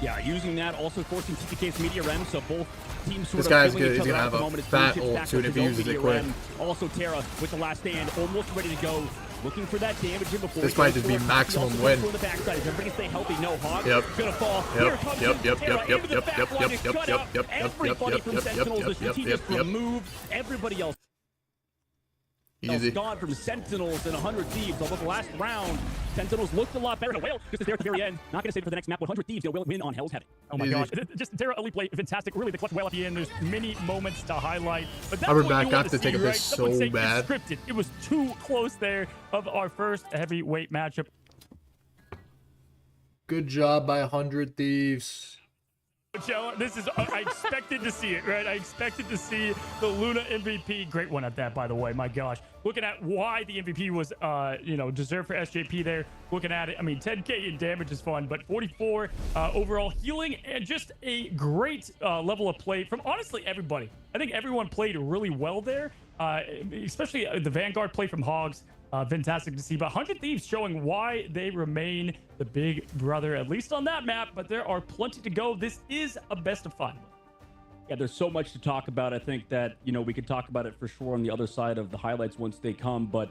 Yeah, using that, also forcing TPK's Meteor M, so both teams sort This of guy's filling good. each He's other gonna out at the have a moment. As fat Blue ult backs soon up if his he own uses it Meteor quick. M. Also Terra with the last stand, almost ready to go. Looking for that damage in before This might just be maximum win. The backside. Is everybody stay healthy? No, Hog. Yep. Gonna fall. Yep. Here comes Yep. Yep. Terra Yep. Yep. into the Yep. back Yep. line Yep. and Yep. shut Yep. out Yep. everybody Yep. from Yep. Sentinels. The Yep. Yep. strategist Yep. removed everybody else. Easy. Gone from Sentinels and 100 Thieves. Although the last round, Sentinels looked a lot better. And a whale just is there at the very end. Not going to save it for the next map. 100 Thieves, they'll win on Hell's Heaven. Oh my gosh. Just Terra elite play, fantastic. Really, the clutch whale at the end. There's many moments to highlight. But that's Our what back you got want to take a see, piss right? Some would so say it's bad. Scripted. It was too close there of our first heavyweight matchup. Good job by 100 Thieves. This is, I expected to see it, right? I expected to see the Luna MVP. Great one at that, by the way. My gosh. Looking at why the MVP was, deserved for SJP there. Looking at it, I mean, 10K in damage is fun, but 44 overall healing and just a great level of play from honestly everybody. I think everyone played really well there, especially the Vanguard play from Hogs. Fantastic to see. But 100 Thieves showing why they remain the big brother, at least on that map. But there are plenty to go. This is a best of 5. Yeah, there's so much to talk about. I think that, we could talk about it for sure on the other side of the highlights once they come. But,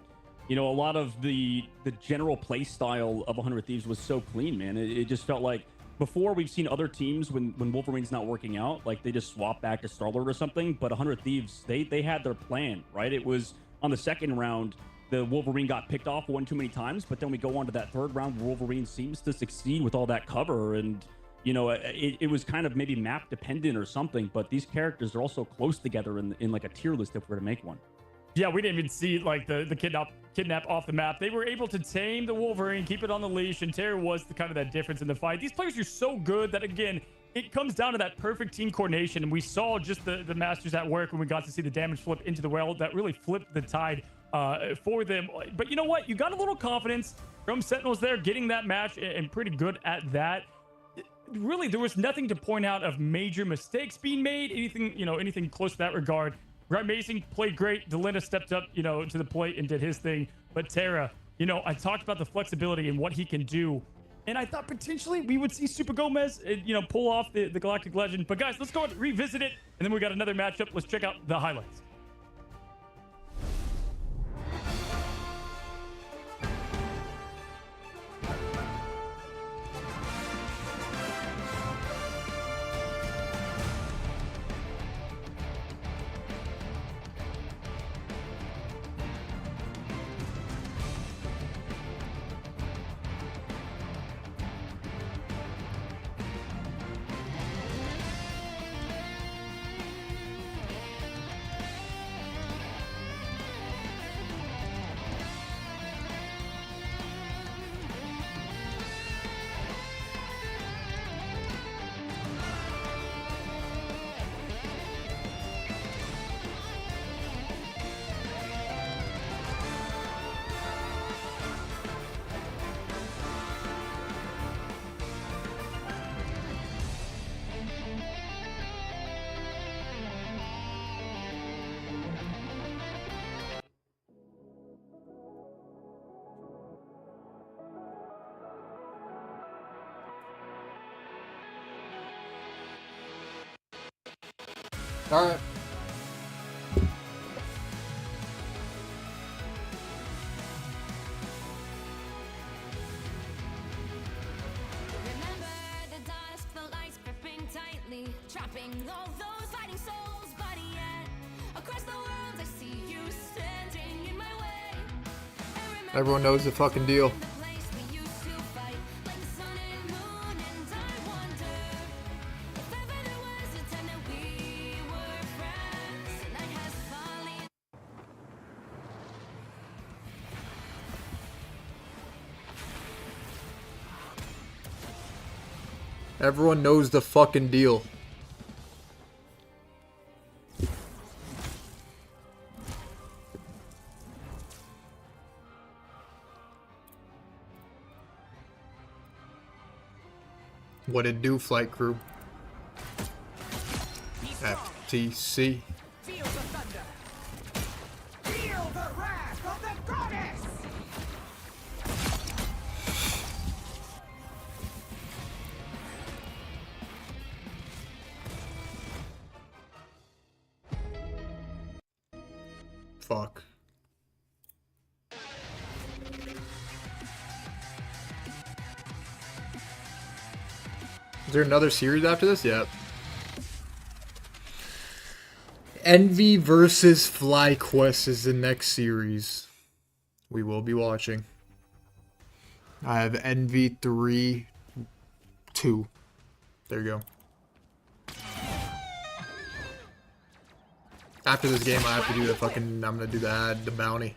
a lot of the general play style of 100 Thieves was so clean, man. It just felt like before we've seen other teams when Wolverine's not working out, like they just swap back to Star-Lord or something. But 100 Thieves, they had their plan, right? It was on the second round, the Wolverine got picked off one too many times, but then we go on to that third round where Wolverine seems to succeed with all that cover. And, it was kind of maybe map dependent or something, but these characters are also close together in like a tier list if we're to make one. Yeah, we didn't even see like the kidnap off the map. They were able to tame the Wolverine, keep it on the leash, and Terra was the kind of that difference in the fight. These players are so good that, again, it comes down to that perfect team coordination. And we saw just the Masters at work when we got to see the damage flip into the well. That really flipped the tide for them. But you know what? You got a little confidence from Sentinels there, getting that match and pretty good at that. really, there was nothing to point out of major mistakes being made, anything, anything close to that regard. Amazing, played great. Delina stepped up, to the plate and did his thing. But Terra, I talked about the flexibility and what he can do. And I thought potentially we would see Super Gomez, pull off the Galactic Legend. But guys, let's go and revisit it. And then we got another matchup. Let's check out the highlights. All right. Remember the dust, the lights gripping tightly, trapping all those fighting souls. But yet, across the world, I see you standing in my way. And remember Everyone knows the fucking deal. the place we used to fight, like the sun and moon. And I wonder if ever there was a time that we were friends. The night has fallen. Everyone knows the fucking deal. What it do, flight crew? FTC. Feel the thunder. Feel the wrath of the goddess. Fuck. Is there another series after this? Yep. Envy versus FlyQuest is the next series we will be watching. I have Envy 3, 2. There you go. After this game, I have to do the fucking, I'm gonna do the bounty.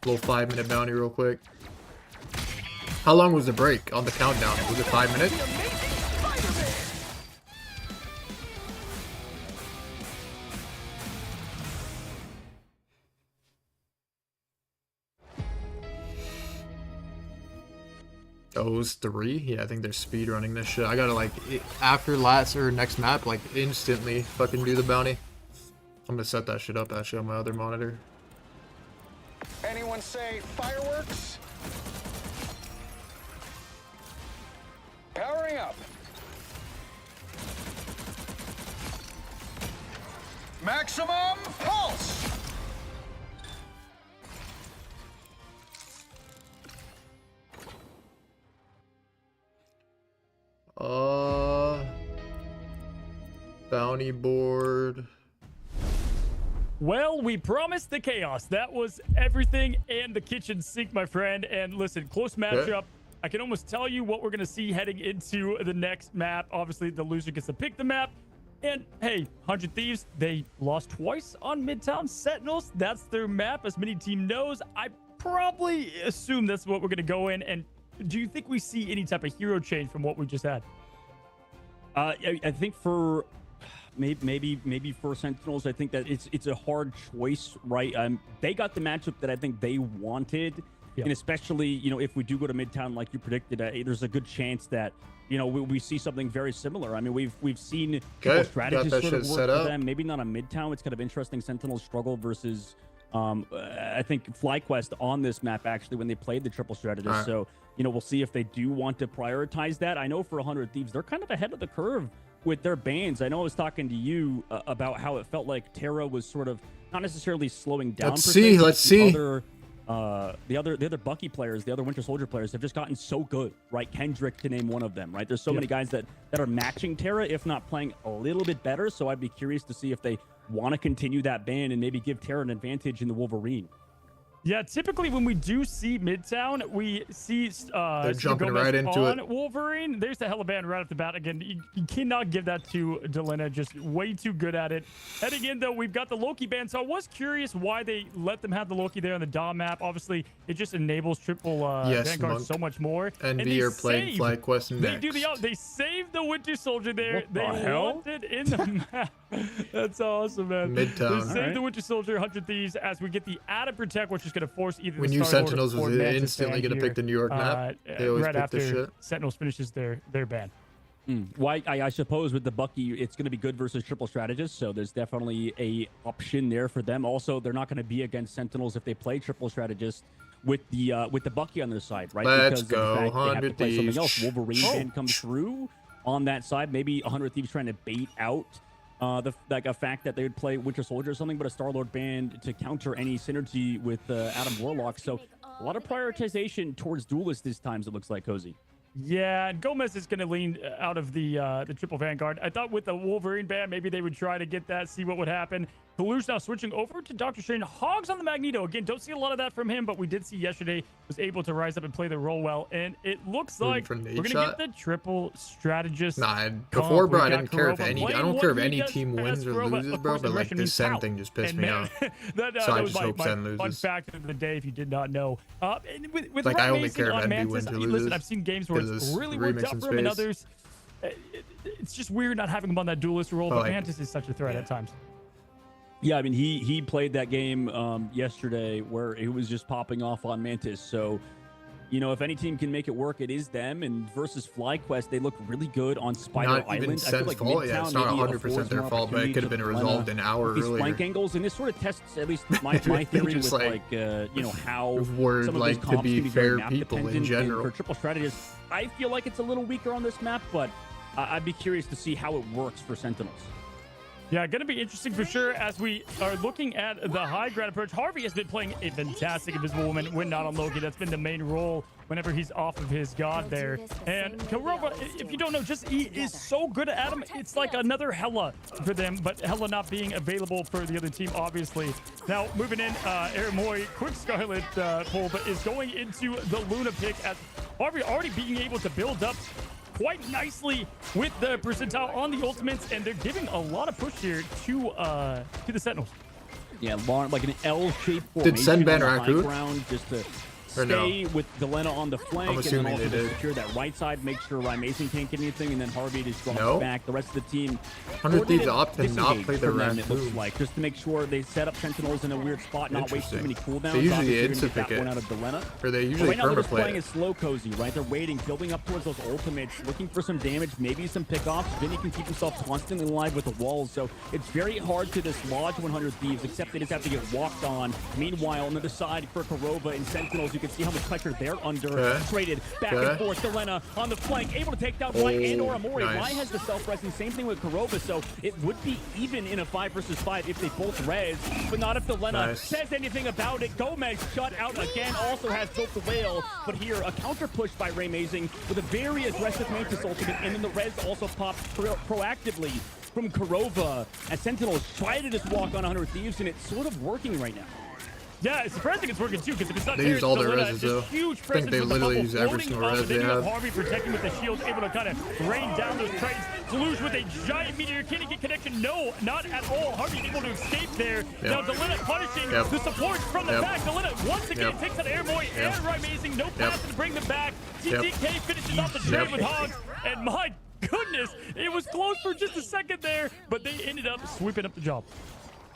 Little 5-minute bounty real quick. How long was the break on the countdown? Was it 5 minutes? Those 3? Yeah, I think they're speed running this shit. I gotta like, after last or next map, like instantly fucking do the bounty. I'm gonna set that shit up actually on my other monitor. Anyone say fireworks? Powering up. Maximum pulse. Bounty board. Well, we promised the chaos. That was everything and the kitchen sink, my friend. And listen, close matchup. I can almost tell you what we're going to see heading into the next map. Obviously, the loser gets to pick the map. And hey, 100 Thieves, they lost twice on Midtown Sentinels. That's their map, as many team knows. I probably assume that's what we're going to go in. And do you think we see any type of hero change from what we just had? I think for maybe for Sentinels, I think that it's a hard choice, right? They got the matchup that I think they wanted. And especially, you know, if we do go to Midtown like you predicted, there's a good chance that, you know, we see something very similar. I mean, we've seen triple strategies sort of work for them. Maybe not on Midtown. It's kind of interesting. Sentinels struggle versus, I think, FlyQuest on this map, actually, when they played the triple strategist. So, you know, we'll see if they do want to prioritize that. I know for 100 Thieves, they're kind of ahead of the curve with their bans. I know I was talking to you about how it felt like Terra was sort of not necessarily slowing down. Let's see. The other Bucky players, the other Winter Soldier players have just gotten so good, right? Kendrick to name one of them, right? There's so many guys that are matching Terra, if not playing a little bit better. So I'd be curious to see if they want to continue that ban and maybe give Terra an advantage in the Wolverine. Yeah, typically when we do see Midtown, we see they're jumping right into it. Wolverine. There's the Hella ban right off the bat. Again, you cannot give that to Delena. Just way too good at it. Heading in, though, we've got the Loki ban. So I was curious why they let them have the Loki there on the Dom map. Obviously, it just enables triple Vanguard so much more. And we are playing FlyQuest next. They saved the Winter Soldier there. What the hell? Want it in the map. That's awesome, man. Midtown. They saved the Winter Soldier, 100 Thieves, as we get the added Protect, which is going to force either when the you Star Sentinels Lord was or Mantis instantly ban going to pick the New York map. They always right pick after this shit. Sentinels finishes their ban. Why I suppose with the Bucky, it's going to be good versus triple strategists, so there's definitely a option there for them. Also, they're not going to be against Sentinels if they play triple strategists with the Bucky on their side, right? Let's because of the fact they have to 100 play something Thieves. else. Wolverine can come through on that side. Maybe 100 Thieves trying to bait out a fact that they would play Winter Soldier or something, but a Star-Lord band to counter any synergy with Adam Warlock. So a lot of prioritization towards duelists this time, it looks like, Cozy. Yeah, and Gomez is going to lean out of the triple Vanguard. I thought with the Wolverine ban, maybe they would try to get that, see what would happen. Kalush now switching over to Dr. Strange. Hogs on the Magneto. Again, don't see a lot of that from him, but we did see yesterday was able to rise up and play the role well. And it looks like we're going to get the triple strategist. Nah, before, bro, I didn't care if any. I don't care if any team wins or loses, bro. But like this Sen thing just pissed me off. So I just hope Sen loses. Fun fact of the day, if you did not know. And with like I only care if Envy Envy wins wins or listen, loses. I've seen games where it's really worked out for him, and others. It's just weird not having him on that duelist role, but Mantis is such a threat at times. Yeah, I mean, he played that game yesterday where he was just popping off on Mantis. So, you know, if any team can make it work, it is them. And versus FlyQuest, they look really good on Spider Not Island. even Sen's fault. Yeah, it's not 100% their fault, but it could have been resolved an hour these earlier. Flank angles, and this sort of tests at least my theory with you know, how we're some of like these to comps be can be very fair map people in dependent. general. And for triple strategists, I feel like it's a little weaker on this map, but I'd be curious to see how it works for Sentinels. Yeah, going to be interesting for sure as we are looking at the high ground approach. Harvey has been playing a fantastic Invisible Woman when not on Loki. That's been the main role whenever he's off of his god there. And Kurova, if you don't know, he is so good at him. It's like another Hella for them, but Hella not being available for the other team, obviously. Now, moving in, Eramoy, quick Scarlet pull, but is going into the Luna pick as Harvey already being able to build up quite nicely with the percentile on the ultimates, and they're giving a lot of push here to the Sentinels. Yeah, like an L-shaped formation. Did Sen ban on the high Raccoon? ground just to Or stay no? with Delena on the flank, I'm and then assuming also they to did. secure that right side, make sure Mason can't get anything, and then Harvey just drops No? back. The rest of the team 100 Thieves coordinated opt to not disengage play the from them, it looks Raccoon. like, just to make sure they set up Sentinels in a weird spot, not waste too many cooldowns. They usually Obviously, you're gonna get insta-pick that one it. out of Delena. Or they But usually right now they're just perma-play playing it. as slow cozy, right? They're waiting, building up towards those ultimates, looking for some damage, maybe some pickoffs. Vinny can keep himself constantly alive with the walls, so it's very hard to dislodge 100 Thieves, except they just have to get walked on. Meanwhile, on the other side for Kurova and Sentinels, you can see how much pressure they're under. Traded back and forth. Delena on the flank, able to take down White and or Amori. Nice. White has the self-resing, same thing with Kurova, so it would be even in a 5 versus 5 if they both res, but not if Delena says anything about it. Gomez shut out again, also has built the whale, but here a counter push by Ray Mazing with a very aggressive Mantis ultimate, and then the res also pops proactively from Kurova as Sentinels try to just walk on 100 Thieves, and it's sort of working right now. Yeah, it's surprising it's working too, because if it's not They there, use all their Delena, reses, just though. huge I think presence they with the literally bubble use every floating single off, res and then they you have have. Harvey protecting with the shield, able to kind of rain down those trades. Deluge with a giant meteor. Can he get connection? No, not at all. Harvey able to escape there. Now Delena punishing the support from the back. Delena once again takes out Airboy and Right Amazing. No pass to bring them back. TTK finishes off the trade with Hogs, and my goodness, it was close for just a second there, but they ended up sweeping up the job.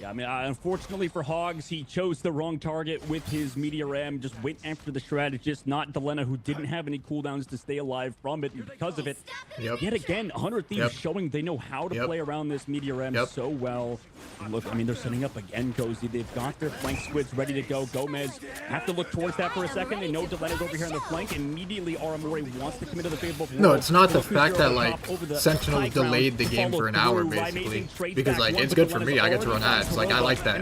Yeah, I mean, unfortunately for Hogs, he chose the wrong target with his Meteor M. Just went after the strategist, not Delena, who didn't have any cooldowns to stay alive from it. And because of it, yet again, 100 Thieves showing they know how to play around this Meteor M so well. And look, I mean, they're setting up again, Cozy. They've got their flank squids ready to go. Gomez have to look towards that for a second. They know Delena's over here on the flank. Immediately, Aramori wants to commit to the favorable. No, it's not the fact that, like, Sentinels delayed the game for an hour, basically. Because, like, it's good for me. I get to run ads. Like, I like that.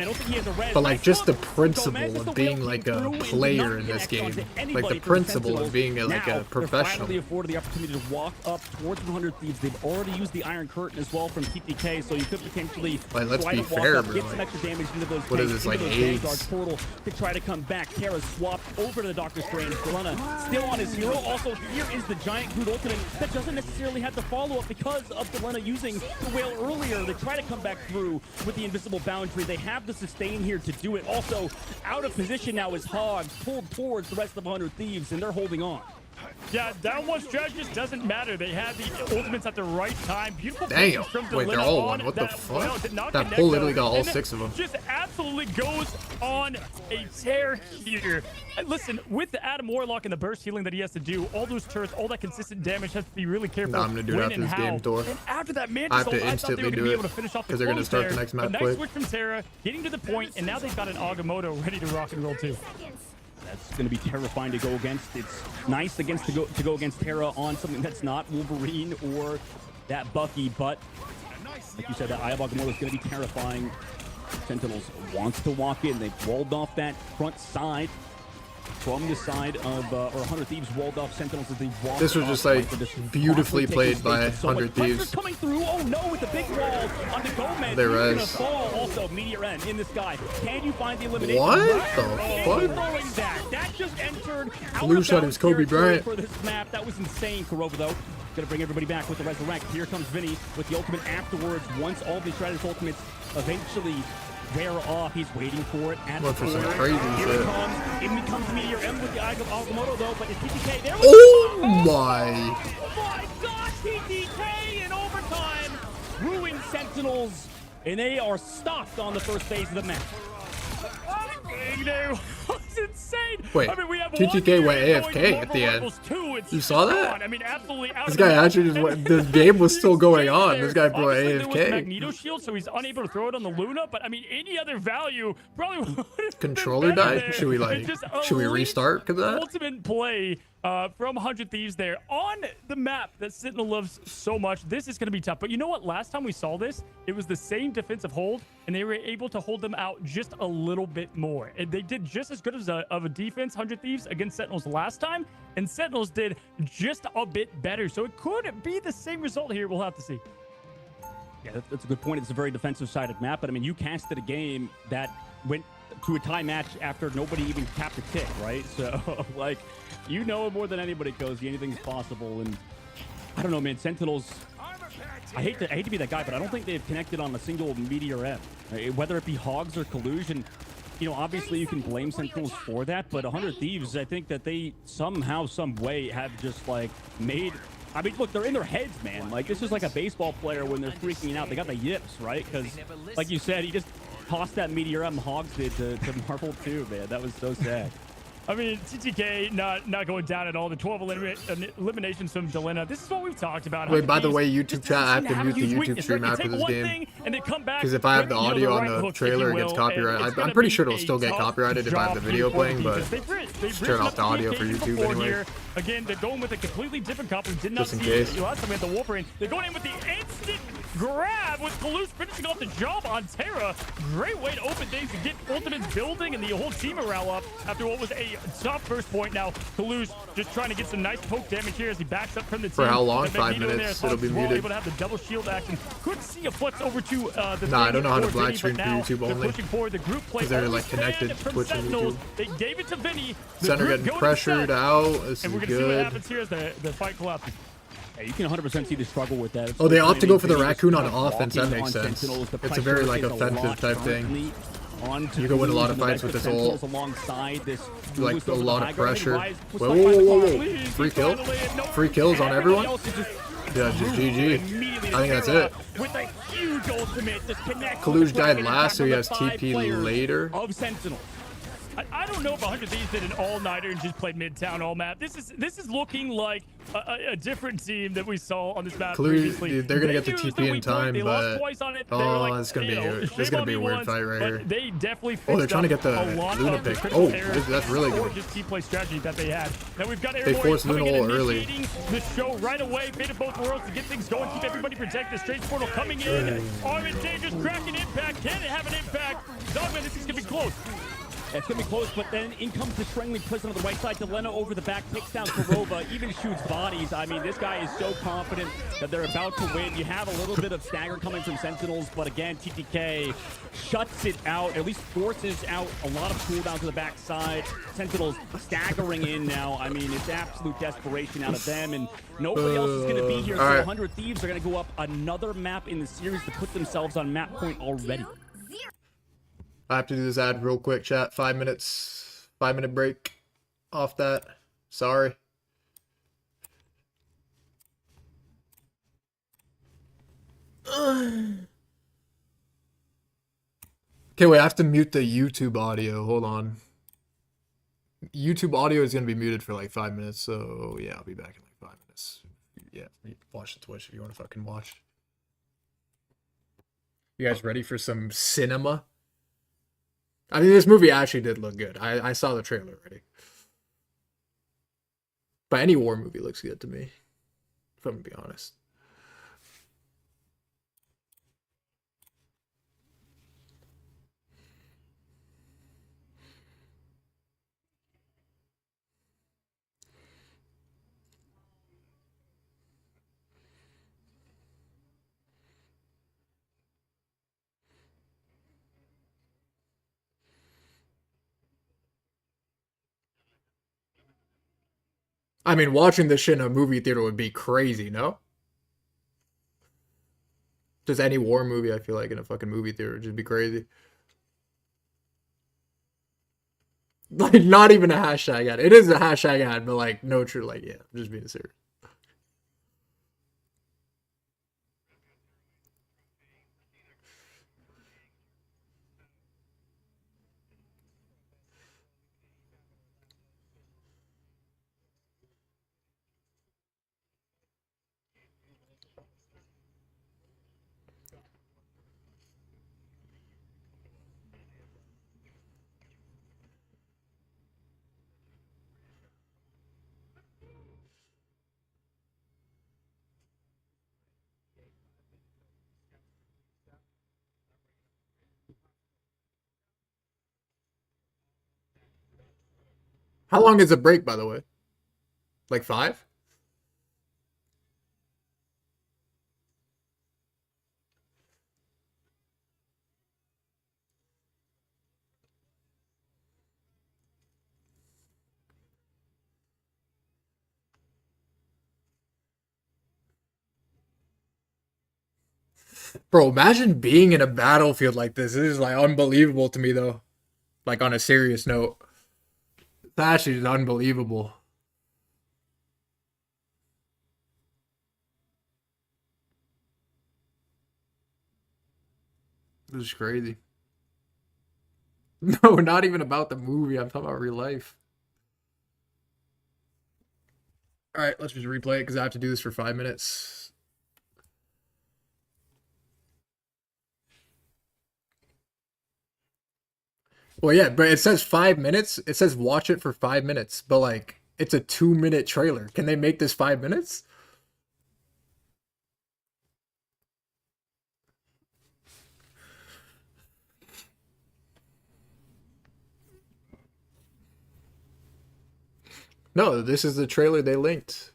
But, like, just the principle of being, like, a player in this game. Like, the principle of being, like, a professional. Finally afforded the opportunity to walk up towards 100 Thieves. They've already used the Iron Curtain as well from TPK, so you could potentially like, let's be fair, bro. Get some extra damage into those what is this, like, AIDS? Portal to try to come back. Terra swapped over to the Doctor Strange. Delena still on his hero. Also, here is the Giant Groot ultimate that doesn't necessarily have the follow-up because of Delena using the whale earlier. They try to come back through with the invisible boundary. They have the sustain here to do it. Also, out of position now is Hogs, pulled towards the rest of 100 Thieves, and they're holding on. Yeah, down one strategist doesn't matter. They had the ultimates at the right time. Beautiful. Damn. From Wait, they're all one. What the fuck? That pull literally got all 6 of them. Just absolutely goes on a tear here. And listen, with the Adam Warlock and the burst healing that he has to do, all those turrets, all that consistent damage has to be really careful. Nah, I'm gonna do it after this game, Thor. And after that Mantis, I have to instantly do it because they're gonna start the next map nice quick. switch from Terra, getting to the point, and now they've got an Agamotto ready to rock and roll too. That's going to be terrifying to go against. It's nice against to go against Terra on something that's not Wolverine or that Bucky, but like you said, that Eye of Agamotto is going to be terrifying. Sentinels wants to walk in. They've walled off that front side from the side of, or 100 Thieves walled off Sentinels as they walk. This was just like beautifully played by 100 Thieves. Coming through. Oh no, with the big wall on the Gomez. They res. Also, Meteor N in the sky. Can you find the elimination? What the fuck? That just entered. Blue shot is Kobe Bryant. For this map. That was insane. Kurova though. Gonna bring everybody back with the resurrect. Here comes Vinny with the ultimate afterwards. Once all the strategist ultimates eventually wear off, he's waiting for it at the for some corner. crazy Here shit. it comes. In becomes Meteor M with the Eye of Agamotto though, but it's TTK there. Oh my! Oh my gosh, TTK in overtime ruined Sentinels, and they are stopped on the first phase of the match. It's insane. Wait, I mean, we have TTK went AFK at the end. You saw that? I mean, absolutely. This guy actually just went, the game was still going on. This guy brought Obviously, there was AFK. Magneto shield, so he's unable to throw it on the Luna. But I mean, any other value probably would Controller died? Should we like? Should we restart? Cause that ultimate play from 100 Thieves there on the map that Sentinel loves so much. This is going to be tough. But you know what? Last time we saw this, it was the same defensive hold, and they were able to hold them out just a little bit more. And they did just as good as of a defense, 100 Thieves, against Sentinels last time, and Sentinels did just a bit better. So it could be the same result here. We'll have to see. Yeah, that's a good point. It's a very defensive-sided map, but I mean, you casted a game that went to a tie match after nobody even tapped a tick, right? So, like, you know more than anybody, Cozy. Anything's possible, and I don't know, man. Sentinels. I hate to be that guy, but I don't think they've connected on a single Meteor M. Right? Whether it be Hogs or Collusion, you know, obviously you can blame Sentinels for that, but 100 Thieves, I think that they somehow, some way have just like made. I mean, look, they're in their heads, man. Like, this is like a baseball player when they're freaking out. They got the yips, right? Because, like you said, he just tossed that Meteor M Hogs did to Marvel too, man. That was so sad. I mean, TTK not going down at all. The 12 eliminations from Delena. This is what we've talked about. Wait, by the way, YouTube chat, I have to mute the YouTube stream after this game. Because if I have the audio on the trailer, it gets copyrighted. I'm pretty sure it'll still get copyrighted if I have the video playing, but just turn off the audio for YouTube anyway. Again, they're going with a completely different comp. Did not Just in see case. last time we had the Wolverine. They're going in with the instant grab with Kaluz finishing off the job on Terra. Great way to open things and get ultimates building and the whole team morale up after what was a tough first point. Now Kaluz just trying to get some nice poke damage here as he backs up from the team. For how long? 5 minutes. It'll be muted. Able to have the double shield action. Could see a flex over to the. Nah, I don't know how to black Vinny, screen for YouTube they're only. pushing forward the group play. Because they're like connected from Twitch and Sentinels. YouTube. They gave it to Vinny. The Center group getting go to pressured set. out. This And is we're gonna see what good. happens here as the fight collapses. Yeah, you can 100% see the struggle with that. Oh, they opt to go for the Vinny raccoon on just offense. That walking makes on sense. Sentinels. The It's a very like pressure is a offensive lot type thing. currently onto You can win a lot of Kaluz, fights and with the this ult. Sentinels alongside this Like Kaluz a over lot the of high ground. pressure. Rise, Whoa, whoa, whoa, whoa. Please, Free kill? finally, no, Free kills on everyone? everybody else is just Yeah, just GG. immediately immediately. I think that's Sinatraa it. with a huge ultimate. Just connects. Kaluj died last, so he has TP later. Of Sentinel. I don't know if 100 Thieves did an all-nighter and just played Midtown all map. This is looking like a different team that we saw on this map previously. Dude, they're gonna get the used TP the in weak point. time, They lost but twice on it. They were like, it's gonna be you know, this is shame gonna on be a me weird once, fight right but here. they definitely Oh, they're fixed trying to up get the a lot Luna of pick. critical Oh, errors that's really or good. just team play strategy that they had. Now we've got They Airborne forced coming Luna in, ult early. initiating the show right away. Bait of both worlds to get things going, keep everybody protected. Strange portal coming in. Armin Dangerous cracking impact. Can it have an impact? Dogman, this is gonna be close. It's going to be close, but then in comes the Strangling Prison on the right side. Delena over the back, takes down Karova, even shoots bodies. I mean, this guy is so confident that they're about to win. You have a little bit of stagger coming from Sentinels, but again, TTK shuts it out, at least forces out a lot of cooldowns to the backside. Sentinels staggering in now. I mean, it's absolute desperation out of them, and nobody else is going to be here. So 100 Thieves are going to go up another map in the series to put themselves on map point already. I have to do this ad real quick, chat. 5 minutes. 5-minute break off that. Sorry. Okay, wait, I have to mute the YouTube audio. Hold on. YouTube audio is going to be muted for like 5 minutes, so yeah, I'll be back in like 5 minutes. Yeah, watch the Twitch if you want to fucking watch. You guys ready for some cinema? I mean, this movie actually did look good. I saw the trailer already. But any war movie looks good to me, if I'm going to be honest. I mean, watching this shit in a movie theater would be crazy, no? Just any war movie, I feel like, in a fucking movie theater would just be crazy. Like, not even a hashtag ad. It is a hashtag ad, but like, no true, like, yeah, I'm just being serious. How long is a break, by the way? Like 5? Bro, imagine being in a battlefield like this. This is like unbelievable to me, though. Like, on a serious note. That shit is unbelievable. This is crazy. No, not even about the movie. I'm talking about real life. Alright, let's just replay it because I have to do this for 5 minutes. Well, yeah, but it says 5 minutes. It says watch it for 5 minutes, but like, it's a 2-minute trailer. Can they make this 5 minutes? No, this is the trailer they linked.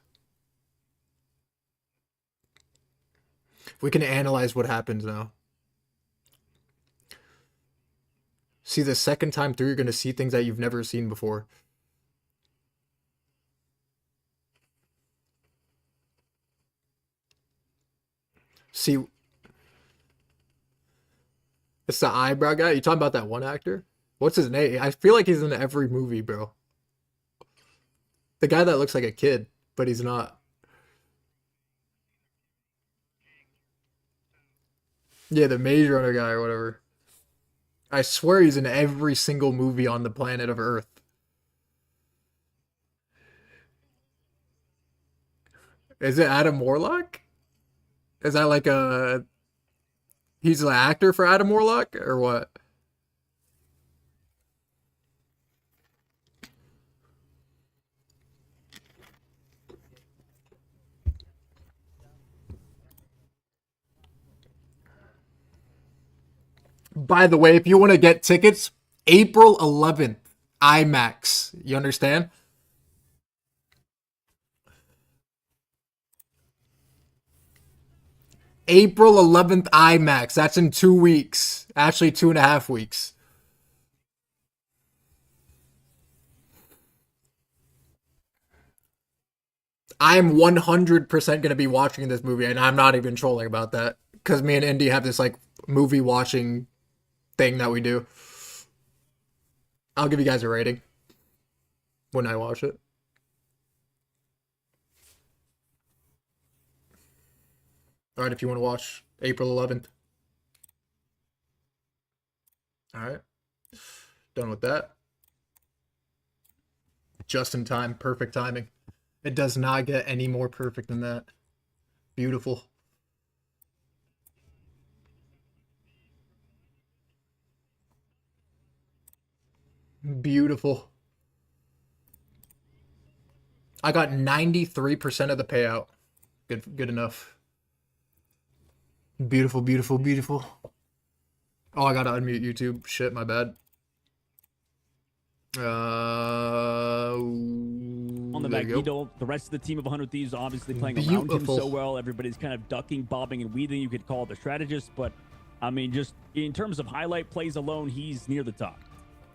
We can analyze what happens now. See, the second time through, you're going to see things that you've never seen before. See, it's the eyebrow guy. You talking about that one actor? What's his name? I feel like he's in every movie, bro. The guy that looks like a kid, but he's not. Yeah, the Maze Runner guy or whatever. I swear he's in every single movie on the planet of Earth. Is it Adam Warlock? Is that like a... He's an actor for Adam Warlock or what? By the way, if you want to get tickets, April 11th, IMAX. You understand? April 11th, IMAX. That's in 2 weeks. Actually, 2.5 weeks. I'm 100% going to be watching this movie, and I'm not even trolling about that. Because me and Indy have this, like, movie watching thing that we do. I'll give you guys a rating when I watch it. All right, if you want to watch April 11th. All right. Done with that. Just in time. Perfect timing. It does not get any more perfect than that. Beautiful. Beautiful. I got 93% of the payout. Good enough. Beautiful, beautiful, beautiful. Oh, I gotta unmute YouTube. Shit, my bad. On the Magneto, the rest of the team of 100 Thieves obviously playing around him so well. Everybody's kind of ducking, bobbing, and weaving. You could call it the strategist, but I mean, just in terms of highlight plays alone, he's near the top.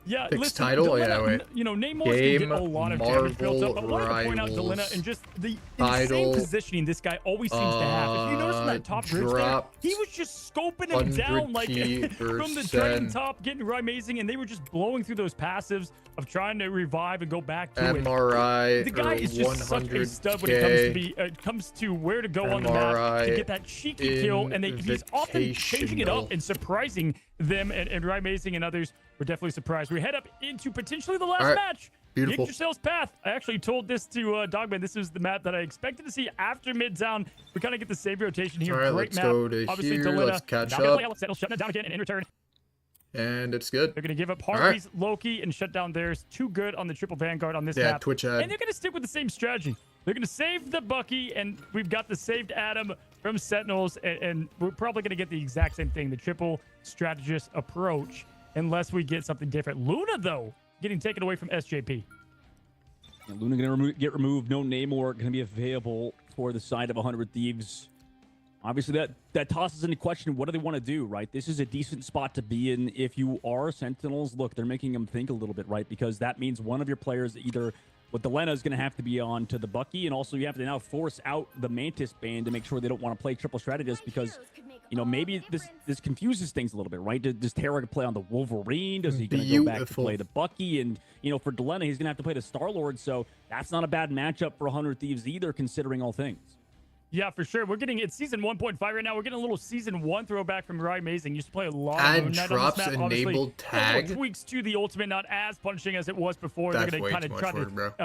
Yeah, Picks listen, title? Delina, Yeah, wait. You know, Namor's can get a lot of damage built up, but I wanted to point out Delina and just the insane positioning this guy always seems to have. If you notice in that top bridge there, he was just scoping him down like from the dragon top, getting amazing, and they were just blowing through those passives of trying to revive and go back to MRI it. The guy is just such a stud when it comes to where to go on the map to get that cheeky kill, and he's often changing it up and surprising them, and amazing and others were definitely surprised. We head up into potentially the last match. Beautiful. Yggdrasil's Path. I actually told this to Dogman. This is the map that I expected to see after Midtown. We kind of get the save rotation here. All right, Great let's map. go to Obviously, here. Delina, Let's catch up. shutting it down again, and in return, and it's good. they're going to give up Harvey's, Loki, and shut down theirs. Too good on the triple Vanguard on this map. Twitch ad. And they're going to stick with the same strategy. They're going to save the Bucky, and we've got the saved Adam from Sentinels, and we're probably going to get the exact same thing, the triple strategist approach, unless we get something different. Luna, though, getting taken away from SJP. And Luna going to get removed. No Namor going to be available for the side of 100 Thieves. Obviously, that tosses into question, what do they want to do, right? This is a decent spot to be in if you are Sentinels. Look, they're making them think a little bit, right? Because that means one of your players either... But Delena is going to have to be on to the Bucky, and also you have to now force out the Mantis band to make sure they don't want to play triple strategist because, you know, maybe this confuses things a little bit, right? Does Terra play on the Wolverine? Does he going to go back to play the Bucky? And, you know, for Delena, he's going to have to play the Star-Lord, so that's not a bad matchup for 100 Thieves either, considering all things. Yeah, for sure. We're getting it's season 1.5 right now. We're getting a little season 1 throwback from Rye Amazing. Used to play a lot Add of Moon Knight drops on this map. enabled tag. Tweaks to the ultimate, not as punishing as it was before. That's They're going to kind of try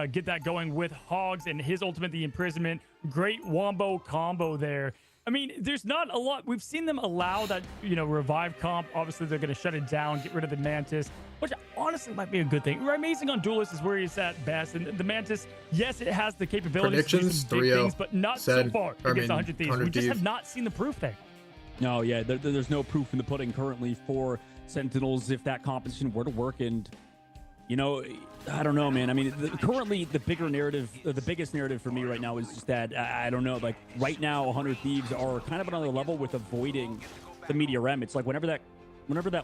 to get that going with Hogs and his ultimate, the imprisonment. Great wombo combo there. I mean, there's not a lot. We've seen them allow that, you know, revive comp. Obviously, they're going to shut it down, get rid of the Mantis, which honestly might be a good thing. Amazing on Duelist is where he's at best. And the Mantis, yes, it has the capabilities to do some big things, but not so far against 100 Thieves. We just have not seen the proof there. No, yeah, there's no proof in the pudding currently for Sentinels if that composition were to work. And, you know, I don't know, man. I mean, currently the biggest narrative for me right now is just that, I don't know, like right now 100 Thieves are kind of another level with avoiding the Meteor M. It's like whenever that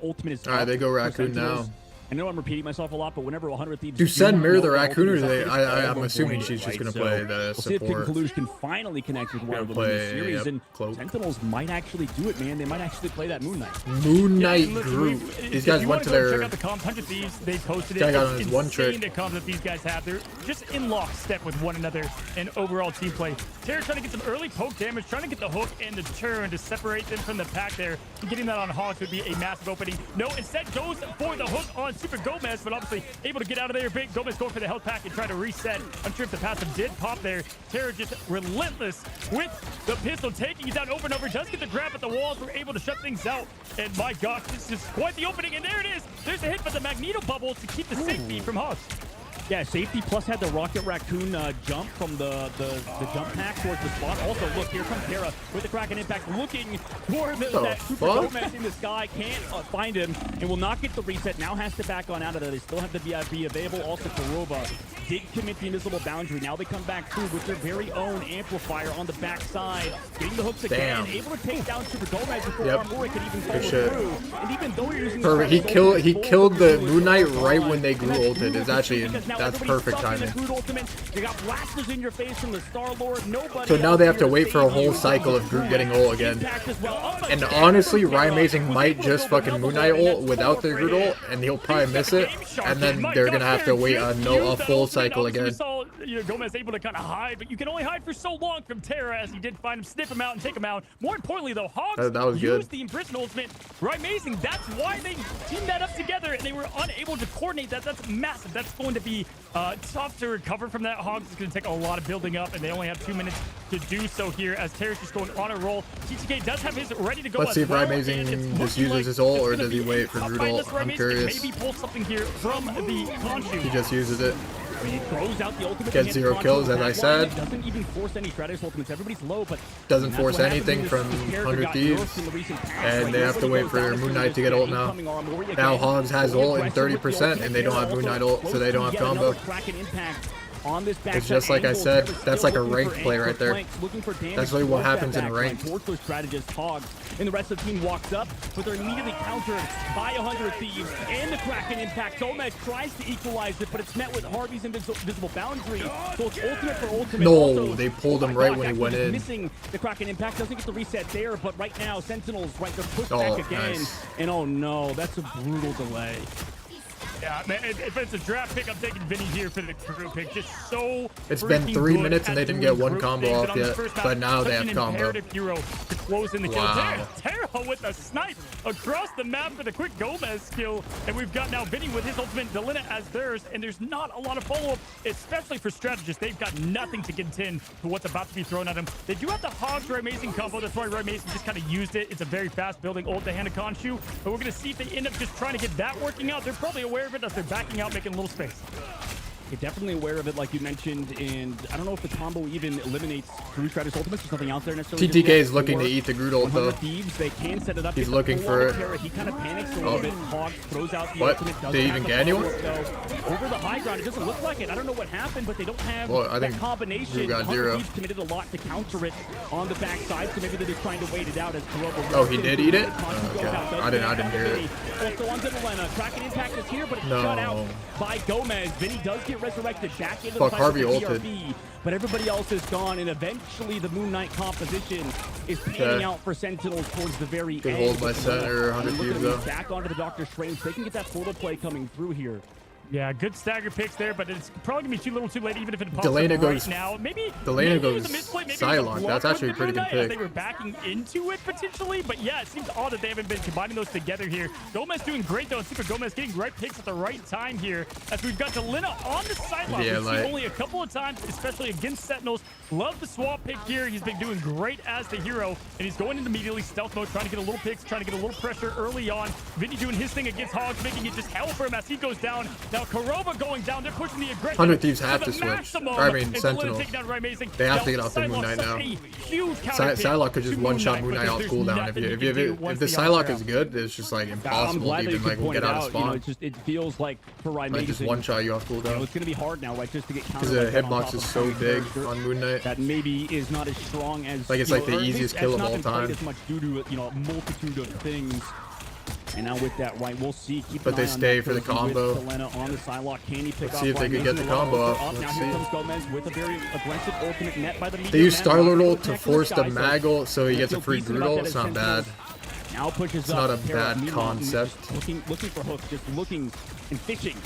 ultimate is all right, they go Raccoon now. I know I'm repeating myself a lot, but whenever 100 Thieves... Do send Mirror the Raccoon, or ultimate they, stuff is I'm all assuming avoided, she's just right? gonna So play the we'll see if support. Conclusion can finally connect with one of the play, series, yep, and Cloak. Sentinels might actually do it, man. They might actually play that Moon Knight. Moon Knight listen, group. if These you guys wanna went to go their... check out the comms. 100 Thieves, they posted it. Guy got on It's his one insane trick. the comms that these guys have. They're just in lockstep with one another and overall team play. Terra trying to get some early poke damage, trying to get the hook and the turn to separate them from the pack there. And getting that on Hawks would be a massive opening. No, instead goes for the hook on Super Gomez, but obviously able to get out of there. Big Gomez going for the health pack and try to reset. I'm sure if the passive did pop there. Terra just relentless with the pistol, taking it down over and over. Does get the grab at the walls. We're able to shut things out. And my gosh, this is quite the opening. And there it is. There's a hit, but the Magneto bubble to keep the safety from Hawks. Yeah, safety plus had the Rocket Raccoon jump from the jump pack towards the spot. Also, look, here comes Terra with the Kraken Impact looking for that Super Gomez in the sky. Can't find him and will not get the reset. Now has to back on out of that. They still have the VIP available. Also, Korova did commit the invisible boundary. Now they come back through with their very own amplifier on the backside. Getting the hooks again. Able to take down Super Gomez before Armori could even follow through. And even though you're using he killed the Moon Knight right when they grew ulted. It's actually... That's perfect timing. They got blasters in your face from the Star-Lord. Nobody So now they have to wait for a whole cycle of Groot getting ult again. And honestly, Ryan Amazing might just fucking Moon Knight ult without their Groot ult, and he'll probably miss it. And then they're gonna have to wait a full cycle again. Gomez able to kind of hide, but you can only hide for so long from Terra, as he did find him, sniff him out, and take him out. More importantly, though, Hogs that was good. used the Imprison ultimate. Ryan Amazing, that's why they teamed that up together, and they were unable to coordinate that. That's massive. That's going to be tough to recover from that. Hogs is going to take a lot of building up, and they only have 2 minutes to do so here as Terra's just going on a roll. TTK does have his ready to go. Let's see if Ryan well, Amazing just uses his ult, or does he wait for Groot ult? I'm curious. Maybe pull something here from the Khonshu. He just uses it. I mean, he throws out the ultimate. Gets 0 kills, as I said. Doesn't even force any Stratus ultimates. Everybody's low, but doesn't force anything from 100 Thieves. And they have to wait for Moon Knight to get ult now. Now Hogs has ult in 30%, and they don't have Moon Knight ult, so they don't have combo. It's just like I said, that's like a ranked play right there. That's really what happens in ranked. Strategist Hogs and the rest of the team walks up, but they're immediately countered by 100 Thieves and the Kraken Impact. Gomez tries to equalize it, but it's met with Harvey's invisible boundary. So it's ultimate for ultimate. No, also, they pulled him right when he went in. Missing the Kraken Impact, doesn't get the reset there, but right now Sentinels right, they're pushed back again. Nice. And oh no, that's a brutal delay. Yeah, man, if it's a draft pick, I'm taking Vinny here for the crew pick. Just so it's been 3 minutes and they didn't get one combo off yet, but now they have combo. Hero to close in the kill. Wow. Terra with a snipe across the map for the quick Gomez skill, and we've got now Vinny with his ultimate, Delina as theirs, and there's not a lot of follow-up, especially for strategists. They've got nothing to contend to what's about to be thrown at them. They do have the Hogs Ray Mason combo. That's why Ray Mason just kind of used it. It's a very fast building ult to hand a Khonshu, but we're going to see if they end up just trying to get that working out. They're probably aware of it as they're backing out, making a little space. You're definitely aware of it, like you mentioned, and I don't know if the combo even eliminates Groot Stratus ultimates or something out there necessarily. TTK is looking to eat the Groot ult though. Thieves, they can set it up. He's looking for it. He kind of panics a little bit. Hog throws out the what? ultimate. Did they even get anyone? Over the high ground, it doesn't look like it. I don't know what happened, but they don't have I think that combination. Groot got 0. Thieves committed a lot to counter it on the backside, so maybe they're just trying to wait it out as Kurobo. Oh, he did eat it? Okay. I didn't hear it. Also on Delina, Kraken Impact is here, but it's shut out by Gomez. Vinny does get resurrected back into the Harvey ulted. But everybody else is gone, and eventually the Moon Knight composition is panning out for Sentinels towards the very Good end. hold by center, 100 Thieves though. Back onto the Doctor Strange. They can get that portal play coming through here. Yeah, good stagger picks there, but it's probably gonna be too little too late, even if it pops Delana up goes right now. Maybe Delana goes Cylon. That's actually a pretty good pick. They were backing into it potentially, but yeah, it seems odd that they haven't been combining those together here. Gomez doing great though, and Super Gomez getting right picks at the right time here, as we've got Delina on the sideline. Yeah, We've seen only a couple of times, especially against Sentinels. Love the swap pick here. He's been doing great as the hero, and he's going into immediately stealth mode, trying to get a little picks, trying to get a little pressure early on. Vinny doing his thing against Hogs, making it just hell for him as he goes down. Now Korova going down. They're pushing the aggression. 100 Thieves have to switch. I mean, Sentinels. They have to get off the Moon Knight now. Psylocke could just one-shot Moon Knight off cooldown. If the Psylocke is good, it's just like impossible to even get out of spawn. It feels like for Ryan Like just one-shot you off cooldown. It's going to be hard now, right? Just to get countered. Because the hitbox is so big on Moon Knight. That maybe is not as strong as like it's like the easiest kill of all time. As much due to a multitude of things. And now with that right, we'll see. Keep But an they eye on stay that for the Cozy with combo. Selena on the sidewalk. Can he pick Let's off see if they Ryan could get Mason? the combo Up. off. Now Let's here see. comes Gomez with a very aggressive ultimate net by the medium. They use man. Star-Lord Not ult to protect force the sky, mag ult so he gets a feel free decent about brutal. that It's as not bad. Sentinels Now pushes It's up. not a Terra, bad meanwhile, concept. Looking for hooks, just looking and fishing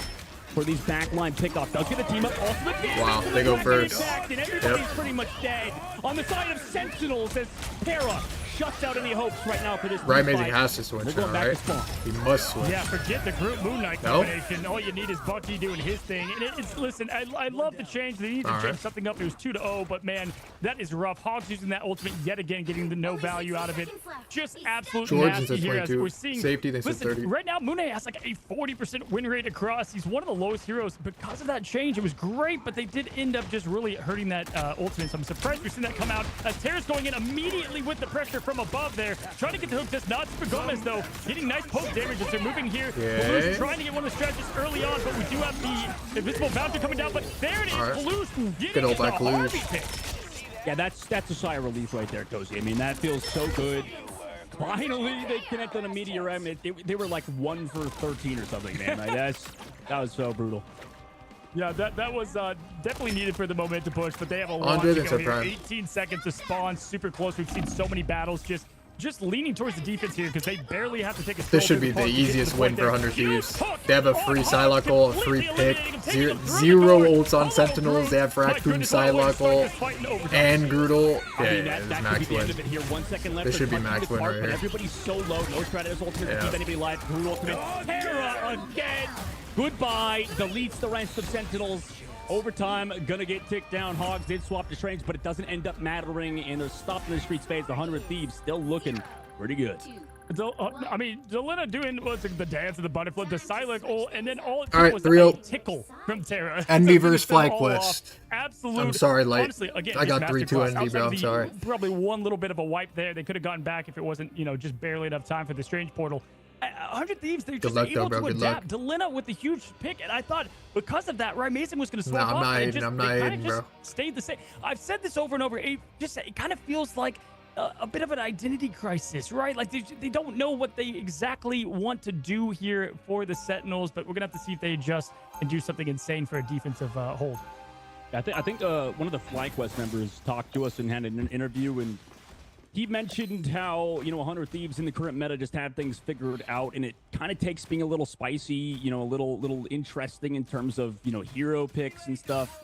for these backline pickoffs. Does get a team up. Also the Wow, they go first. And everybody's Yep. pretty much dead. On the side of Sentinels as Terra shuts out any hopes right now for this Ryan team Mason fight. has to switch They're now, going back right? to spawn. He must switch. Yeah, forget the group Moon Knight No? combination. All you need is Bucky doing his thing. And it's listen, I love the change. They need to All change right. something up. It was 2-0, but man, that is rough. Hogs using that ultimate yet again, getting the no value out of it. Just absolute George nasty said here as 22. we're seeing. Safety, they said Listen, 30. right now Moon Knight has like a 40% win rate across. He's one of the lowest heroes because of that change. It was great, but they did end up just really hurting that ultimate. So I'm surprised we've seen that come out as Terra's going in immediately with the pressure from above there, trying to get the hook. Just not for Gomez though, getting nice poke damage as they're moving here. Yeah. Palouse trying to get one of the strategies early on, but we do have the invisible bouncer coming down. But there it is, All right. Palouse Good getting old it to back Palouse. Harvey pick. Yeah, that's a sigh of relief right there, Cozy. I mean, that feels so good. Finally, they connect on a Meteor M. They were like 1 for 13 or something, man. Like, that was so brutal. Yeah, that was definitely needed for the momentum push, but they have a lot Andre to thinks go they're here. prime. 18 seconds to spawn, super close. We've seen so many battles just leaning towards the defense here because they barely have to take a stroll This should through be the park to get to easiest the win point for there. 100 Thieves. Huge hook They have a on free Hogs, Psylocke ult, a free completely pick, eliminating him, taking him through the zero board. ults on Follow Sentinels. They have Groot. My Raccoon goodness, what a way to Psylocke start this ult fight in overtime. and Groot ult. I Yeah, mean, it's that could be max the end win. of it here. 1 second left. This should be They're max punching win the right park, but here. everybody's so low. No Stratus ultimate to Yeah. keep anybody alive. Groot ultimate. Terra again. Goodbye. Deletes the rest of Sentinels. Overtime, gonna get ticked down. Hogs did swap the trains, but it doesn't end up mattering, and they're stopped in the streets phase. The 100 Thieves still looking pretty good. I mean, Delena doing the dance of the butterfly, the silent ult, and then all it took All right, was 3-0. a tickle from Terra. Envy to versus finish them all FlyQuest. off. Absolute. I'm sorry, Light. Honestly, again, I got just 3-2 masterclass. Envy, Outside bro. of I'm the- sorry. Probably one little bit of a wipe there. They could have gotten back if it wasn't, just barely enough time for the Strange Portal. 100 Thieves, they're just luck, able though, bro. to Good luck. adapt. Delena with the huge pick, and I thought because of that, Ryan Mason was going to swap I'm off. not and it hating, just, I'm they not kinda hating, just bro. stayed the same. I've said this over and over. It kind of feels like a bit of an identity crisis, right? Like they don't know what they exactly want to do here for the Sentinels, but we're gonna have to see if they adjust and do something insane for a defensive hold. I think one of the FlyQuest members talked to us and had an interview, and he mentioned how 100 Thieves in the current meta just have things figured out, and it kind of takes being a little spicy, a little interesting in terms of hero picks and stuff.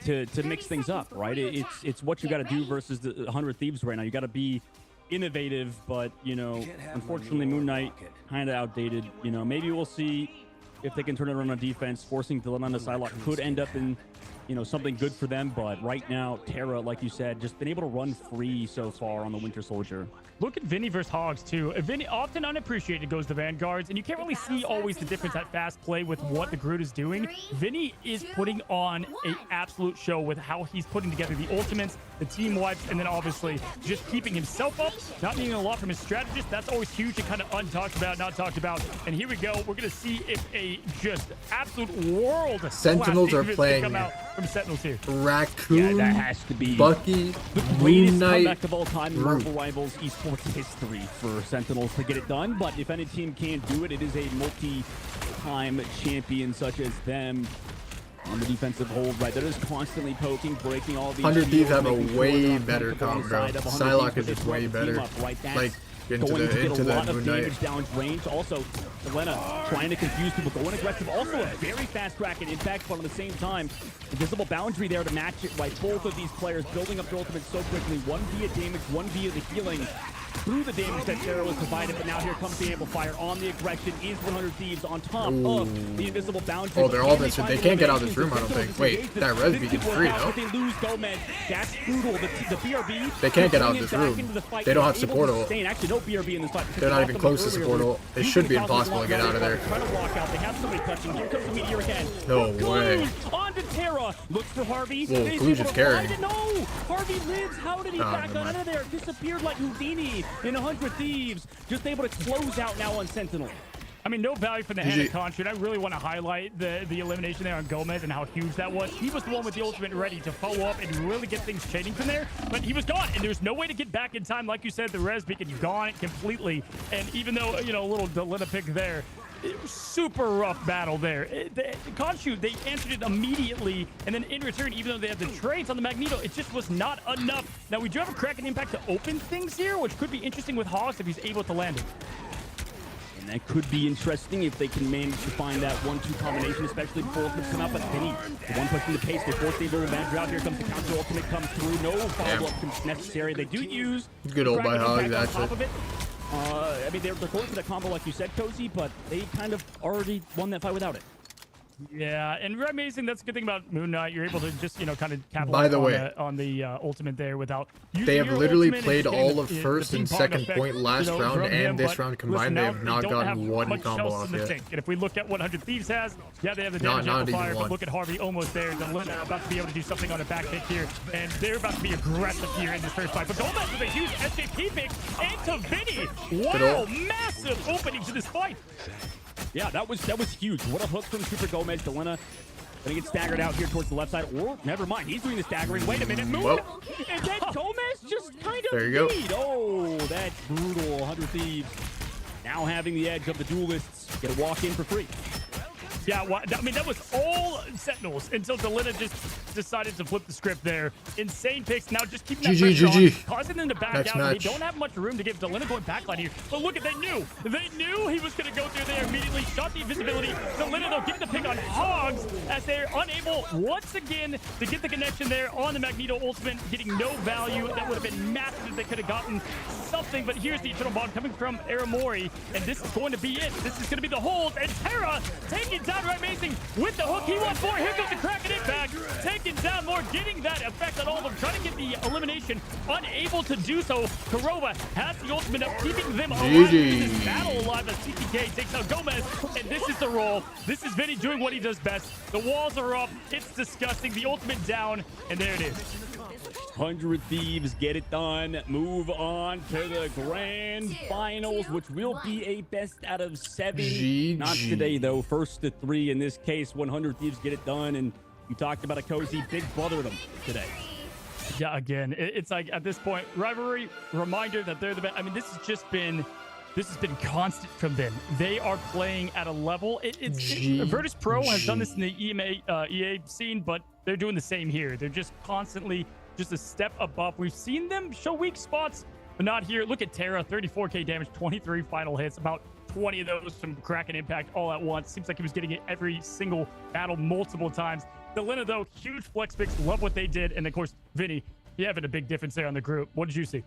To mix things up, right? It's what you got to do versus the 100 Thieves right now. You got to be innovative, but unfortunately, Moon Knight kind of outdated. Maybe we'll see if they can turn it around on defense. Forcing Dylan on the sidelock could end up in something good for them. But right now, Terra, like you said, just been able to run free so far on the Winter Soldier. Look at Vinny versus Hogs, too. Vinny, often unappreciated, goes to Vanguards, and you can't really see always the difference at fast play with what the Groot is doing. Vinny is putting on an absolute show with how he's putting together the ultimates, the team wipes, and then obviously just keeping himself up, not needing a lot from his strategist. That's always huge and kind of not talked about. And here we go. We're going to see if a just absolute world Sentinels are playing come out from Sentinels here. Raccoon, Yeah, that has to be Bucky, the Moon greatest Knight, comeback of all time in Groot. Marvel Rivals esports history for Sentinels to get it done. But if any team can't do it, it is a multi-time champion such as them on the defensive hold. Right, they're just constantly poking, breaking all these. 100 Thieves have a making sure way they're better uncomfortable comp, bro. inside of 100 Psylocke Thieves, is just but they way throw the team better. up, right? That's Like into going to get the a lot of Moon Knight. damage down range. Also, Selena trying to confuse people, going aggressive. Also a very fast track and impact, but at the same time, invisible boundary there to match it. Right, both of these players building up their ultimate so quickly. One via damage, one via the healing. Through the damage that Terra was provided, but now here comes the amplifier on the aggression. Is 100 Thieves on top of the invisible boundary. Oh, they're all this. They can't get out of this room, I don't think. Wait, that res beacon's free, no? They lose Gomez. That's brutal. The BRB. They can't get out of this room. They don't have support ult. Actually, no BRB in this fight. They're not even close to support ult. It should be impossible to get out of there. Trying to walk out. They have somebody touching. Here comes the meteor again. No way. On to Terra. Looks for Harvey. Whoa, He's Cluj able is to carrying. find it. No! Harvey lives. How did he back never out mind. of there? Disappeared like Houdini in 100 Thieves. Just able to close out now on Sentinel. I mean, no value from the hand of Contra. I really want to highlight the elimination there on Gomez and how huge that was. He was the one with the ultimate ready to follow up and really get things changing from there, but he was gone, and there's no way to get back in time. Like you said, the res beacon gone completely, and even though, you know, a little Delina pick there, it was super rough battle there. The Khonshu, they answered it immediately, and then in return, even though they had the trades on the Magneto, it just was not enough. Now, we do have a Kraken impact to open things here, which could be interesting with Hoss if he's able to land it. And that could be interesting if they can manage to find that 1-2 combination, especially before ultimates come out. But Vinny, the one pushing the pace, they force the little advantage out. Here comes the counter ultimate, comes through. No follow-up necessary. They do use good old by Hog, on top of it. I mean, they're going for that combo like you said, Cozy, but they kind of already won that fight without it. Yeah, and amazing. That's a good thing about Moon Knight. You're able to just, you know, kind of capitalize on the ultimate there without using they have your literally ultimate played and all of the first and ping-pong second effect, point last you know, round from and him, this but round combined. listen, They have not don't have gotten one much combo else off in the yet. tank. And if we look at what 100 Thieves has, yeah, they have the Not damage even amplifier, one. but look at Harvey almost there. Delina about to be able to do something on a back pick here, and they're about to be aggressive here in this first fight. But Gomez with a huge SJP pick into Vinny. Wow, massive opening to this fight. Yeah, that was huge. What a hook from Super Gomez. Delina gonna get staggered out here towards the left side. Or never mind, he's doing the staggering. Wait a minute, Moon. Well, And then Gomez just kind of there you lead. Oh, that's brutal. 100 Thieves now having the edge of the duelists. Get a walk in for free. Yeah, well, I mean, that was all Sentinels until Delina just decided to flip the script there. Insane picks. Now just keeping that pressure on, causing them to back Next out. match. They don't have much room to give Delina going backline here. But look at, they knew he was going to go through there immediately. Shot the invisibility. Delina, though, getting the pick on Hogs as they're unable, once again, to get the connection there on the Magneto ultimate, getting no value. That would have been massive if they could have gotten something. But here's the Eternal Bond coming from Aramori, and this is going to be it. This is going to be the hold, and Terra taking down Amazing with the hook. He wants more. Here comes the Kraken impact. Taking down more, getting that effect on all of them. Trying to get the elimination. Unable to do so. Kurova has the ultimate up, keeping them alive in this battle alive as TTK takes out Gomez. And this is the roll. This is Vinny doing what he does best. The walls are up. It's disgusting. The ultimate down. And there it is. 100 Thieves get it done. Move on to the grand finals, which will be a best out of 7. GG. Not today, though. First to 3 in this case. 100 Thieves get it done, and we talked about a Cozy big brother them today. Yeah, again, it's like at this point, rivalry reminder that they're the best. I mean, this has been constant from them. They are playing at a level. Virtus Pro has done this in the EA scene, but they're doing the same here. They're just constantly just a step above. We've seen them show weak spots, but not here. Look at Terra, 34k damage, 23 final hits, about 20 of those from Kraken impact all at once. Seems like he was getting it every single battle multiple times. Delina, though, huge flex picks, love what they did. And of course, Vinny, you having a big difference there on the group. What did you see?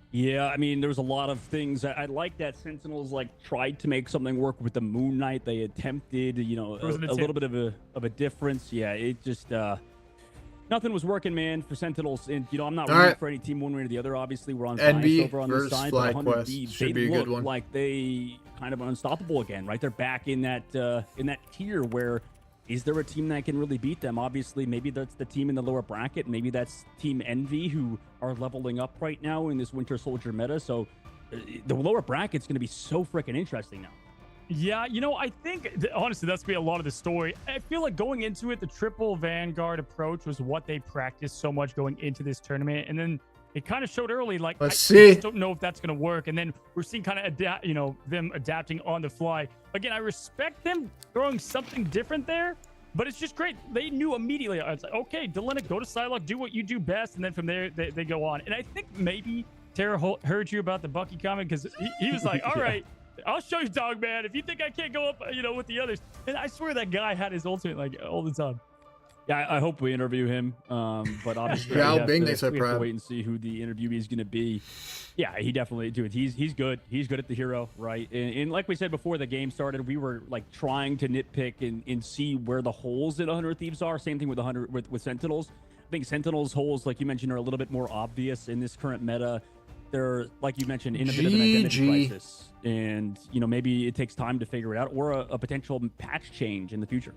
Yeah, I mean, there's a lot of things. I like that Sentinels tried to make something work with the Moon Knight. They attempted, a little bit of a difference. Yeah, it just nothing was working, man, for Sentinels. And I'm not rooting for any team one way or the other. Obviously, we're on bias over on this side. But 100 Thieves, they look like they kind of unstoppable again, right? They're back in that tier where. Is there a team that can really beat them? Obviously, maybe that's the team in the lower bracket. Maybe that's Team Envy, who are leveling up right now in this Winter Soldier meta. So the lower bracket's going to be so freaking interesting now. Yeah, I think, honestly, that's going to be a lot of the story. I feel like going into it, the triple Vanguard approach was what they practiced so much going into this tournament. And then it kind of showed early, I just don't know if that's going to work. And then we're seeing kind of them adapting on the fly. Again, I respect them throwing something different there, but it's just great. They knew immediately. I was like, okay, Delina, go to Psylocke, do what you do best. And then from there, they go on. And I think maybe Tara heard you about the Bucky comment because he was like, all right, I'll show you, dog, man. If you think I can't go up, with the others. And I swear that guy had his ultimate all the time. Yeah, I hope we interview him. But obviously, we have to wait and see who the interviewee is going to be. Yeah, he definitely, dude. He's good. He's good at the hero, right? And like we said before the game started, we were trying to nitpick and see where the holes in 100 Thieves are. Same thing with Sentinels. I think Sentinels' holes, like you mentioned, are a little bit more obvious in this current meta. They're, like you mentioned, in a bit of an identity crisis, and maybe it takes time to figure it out, or a potential patch change in the future.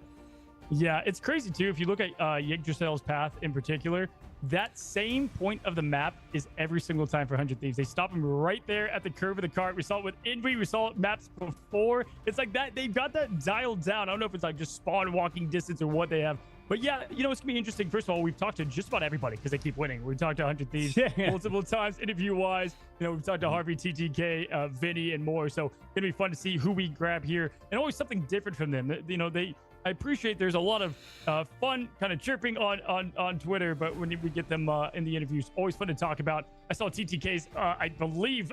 Yeah, it's crazy too. If you look at Yggdrasil's path in particular, that same point of the map is every single time for 100 Thieves. They stop him right there at the curve of the cart. We saw it with Envy. We saw it maps before. It's like that. They've got that dialed down. I don't know if it's like just spawn walking distance or what they have. But yeah, you know, it's going to be interesting. First of all, we've talked to just about everybody because they keep winning. We've talked to 100 Thieves multiple times, interview-wise. You know, we've talked to Harvey, TTK, Vinny, and more. So it's going to be fun to see who we grab here. And always something different from them. You know, I appreciate there's a lot of fun kind of chirping on Twitter, but when we get them in the interviews, always fun to talk about. I saw TTK's, I believe,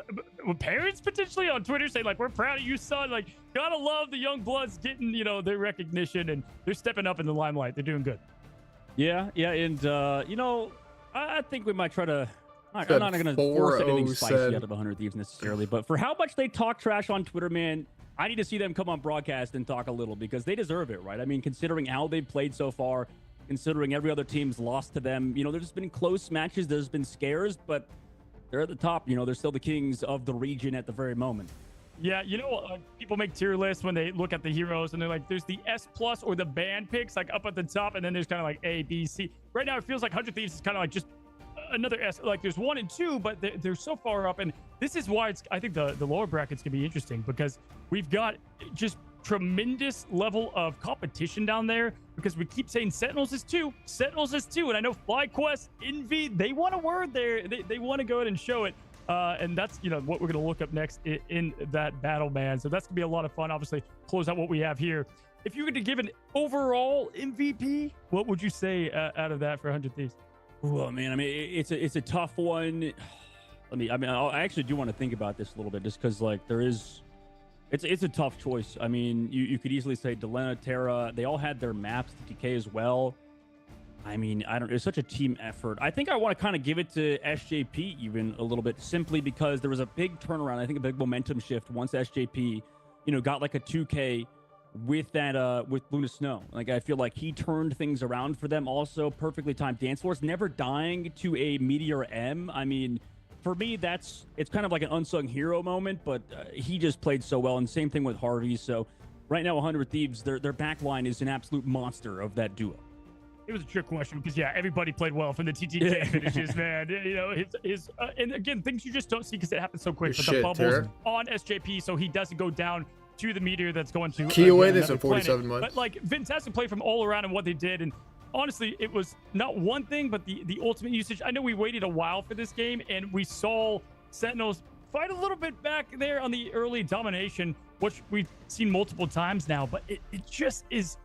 parents potentially on Twitter say, like, we're proud of you, son. Like, gotta love the young bloods getting, you know, their recognition, and they're stepping up in the limelight. They're doing good. Yeah, and, you know, I think we might try to... I'm not going to force anything spicy out of 100 Thieves necessarily, but for how much they talk trash on Twitter, man, I need to see them come on broadcast and talk a little because they deserve it, right? I mean, considering how they've played so far, considering every other team's lost to them, you know, there's been close matches, there's been scares, but they're at the top. You know, they're still the kings of the region at the very moment. Yeah, you know, people make tier lists when they look at the heroes, and they're like, there's the S+ or the band picks, like up at the top, and then there's kind of like A, B, C. Right now, it feels like 100 Thieves is kind of like just another S. Like there's 1 and 2, but they're so far up, and this is why I think the lower brackets can be interesting because we've got just tremendous level of competition down there because we keep saying Sentinels is 2, and I know FlyQuest, Envy, they want a word there. They want to go ahead and show it, and that's, you know, what we're going to look up next in that battle, man. So that's gonna be a lot of fun. Obviously, close out what we have here. If you were to give an overall MVP, what would you say out of that for 100 Thieves? Well, man, I mean, it's a tough one. I actually do want to think about this a little bit just because, like, it's a tough choice. I mean, you could easily say Delena, Terra, they all had their maps, TTK as well. I mean, it's such a team effort. I think I want to kind of give it to SJP even a little bit simply because there was a big turnaround. I think a big momentum shift once SJP, you know, got like a 2K with that with Luna Snow. Like, I feel like he turned things around for them. Also perfectly timed dance floors, never dying to a Meteor M. I mean, for me, it's kind of like an unsung hero moment, but he just played so well. And same thing with Harvey. So right now 100 Thieves, their back line is an absolute monster of that duo. It was a trick question because, yeah, everybody peyed well from the TTK finishes, man. You know, his and again, things you just don't see because it happens so quick. But the bubbles on SJP, so he doesn't go down to the meteor that's going to key away this at 47 months. But like fantastic play from all around and what they did, and honestly, it was not one thing, but the ultimate usage. I know we waited a while for this game, and we saw Sentinels fight a little bit back there on the early domination, which we've seen multiple times now. But it just is.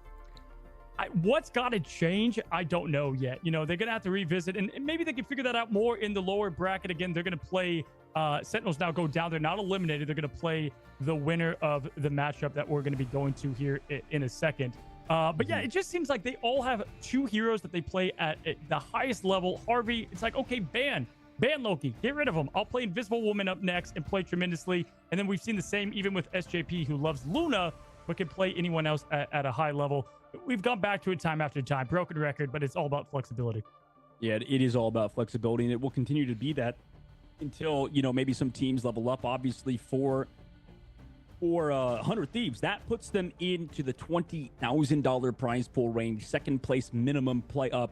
What's got to change? I don't know yet. You know, they're gonna have to revisit, and maybe they can figure that out more in the lower bracket. Again, they're gonna play. Sentinels now go down. They're not eliminated. They're going to play the winner of the matchup that we're going to be going to here in a second. But yeah, it just seems like they all have 2 heroes that they play at the highest level. Harvey, it's like, okay, ban Loki, get rid of him. I'll play Invisible Woman up next and play tremendously. And then we've seen the same even with SJP, who loves Luna, but can play anyone else at a high level. We've gone back to it time after time. Broken record, but it's all about flexibility. Yeah, it is all about flexibility, and it will continue to be that until, you know, maybe some teams level up. Obviously, for 100 Thieves, that puts them into the $20,000 prize pool range. Second place minimum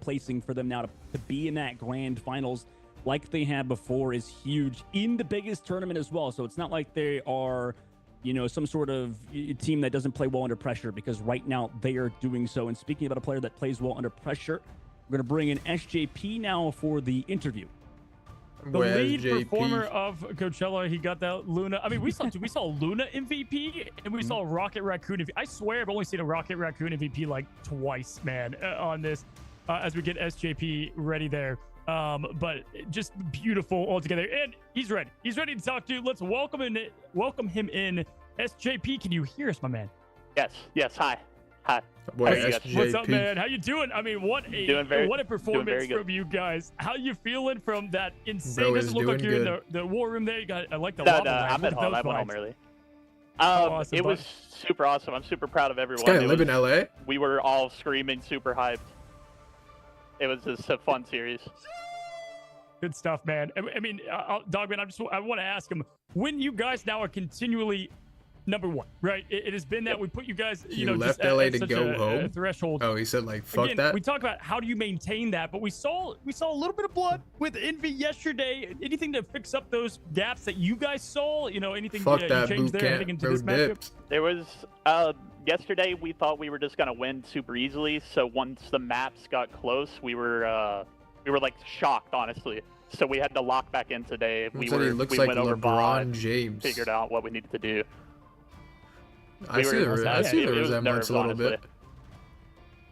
placing for them now to be in that grand finals like they had before is huge in the biggest tournament as well. So it's not like they are, you know, some sort of team that doesn't play well under pressure, because right now they are doing so. And speaking about a player that plays well under pressure, we're going to bring in SJP now for the interview. The lead performer of Coachella, he got that Luna. I mean, we saw Luna MVP, and we saw Rocket Raccoon MVP. I swear I've only seen a Rocket Raccoon MVP like twice, man, on this, as we get SJP ready there. But just beautiful altogether. And he's ready. He's ready to talk to you. Let's welcome him in. SJP, can you hear us, my man? Yes. Hi. What's up, man? How you doing? I mean, what a performance from you guys. How you feeling from that insane? Doesn't look like you're in the war room there. You got, I like the lava. I'm at home. I went home early. Awesome, it was super awesome. I'm super proud of everyone. This guy live in LA? We were all screaming, super hyped. It was just a fun series. Good stuff, man. I mean, Dogman, I want to ask him, when you guys now are continually number one, right? It has been that we put you guys, You know, left just LA at to such go a home? threshold. Oh, he said like fuck Again, that. we talk about how do you maintain that, but we saw a little bit of blood with Envy yesterday. Anything to fix up those gaps that you guys saw? You know, anything Fuck you that changed boot there heading camp. into Go this matchup? Dips. There was yesterday we thought we were just gonna win super easily. So once the maps got close, we were like shocked, honestly. So we had to lock back in today. He looks we like went over LeBron VOD, James. figured out what we needed to do. I see the It was resemblance nerves, a little honestly. bit.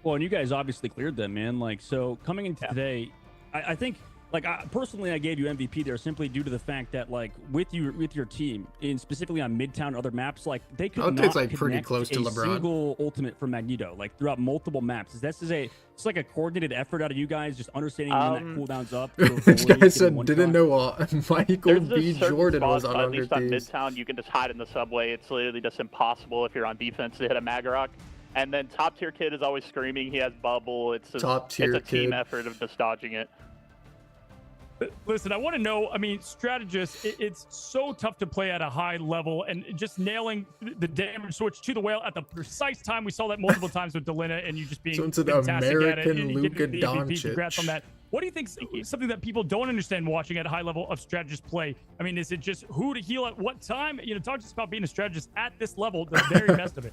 Well, and you guys obviously cleared them, man. Like, so coming into today, I think, like, personally, I gave you MVP there simply due to the fact that, like, with your team, and specifically on Midtown and other maps, like, they could not it's like pretty connect close to a LeBron. single ultimate from Magneto, like, throughout multiple maps. It's like a coordinated effort out of you guys, just understanding when that cooldown's up. This guy said didn't know Michael There's B. just certain Jordan spots, was on at Hunger least on Thieves. Midtown, you can just hide in the subway. It's literally just impossible if you're on defense to hit a Magarok. And then top tier kid is always screaming. He has bubble. It's a team kid. effort of just dodging it. Listen, I want to know, I mean, strategists, it's so tough to play at a high level, and just nailing the damage switch to the whale at the precise time. We saw that multiple times with Delina, and you just being So it's an fantastic at it. American and you Luka get the MVP. Doncic. Congrats on that. What do you think is something that people don't understand watching at a high level of strategist play? I mean, is it just who to heal at what time? You know, talk to us about being a strategist at this level, the very best of it.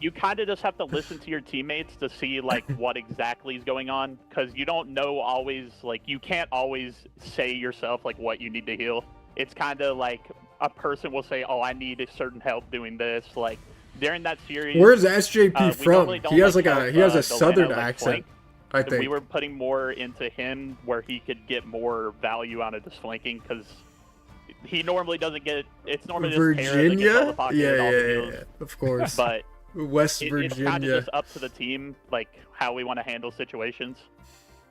You kind of just have to listen to your teammates to see like what exactly is going on, because you don't know always, like you can't always say yourself like what you need to heal. It's kind of like a person will say, oh, I need a certain help doing this. Like during that series, Where's SJP we from? normally don't He has help, he has a Delano, southern like, accent, flank. I So think. we were putting more into him where he could get more value out of this flanking, because he normally doesn't get. It's normally just Tara that gets all Virginia? the pocket Yeah, and all the yeah, heals. yeah, of course. But West it's kind of Virginia. just up to the team, like how we want to handle situations.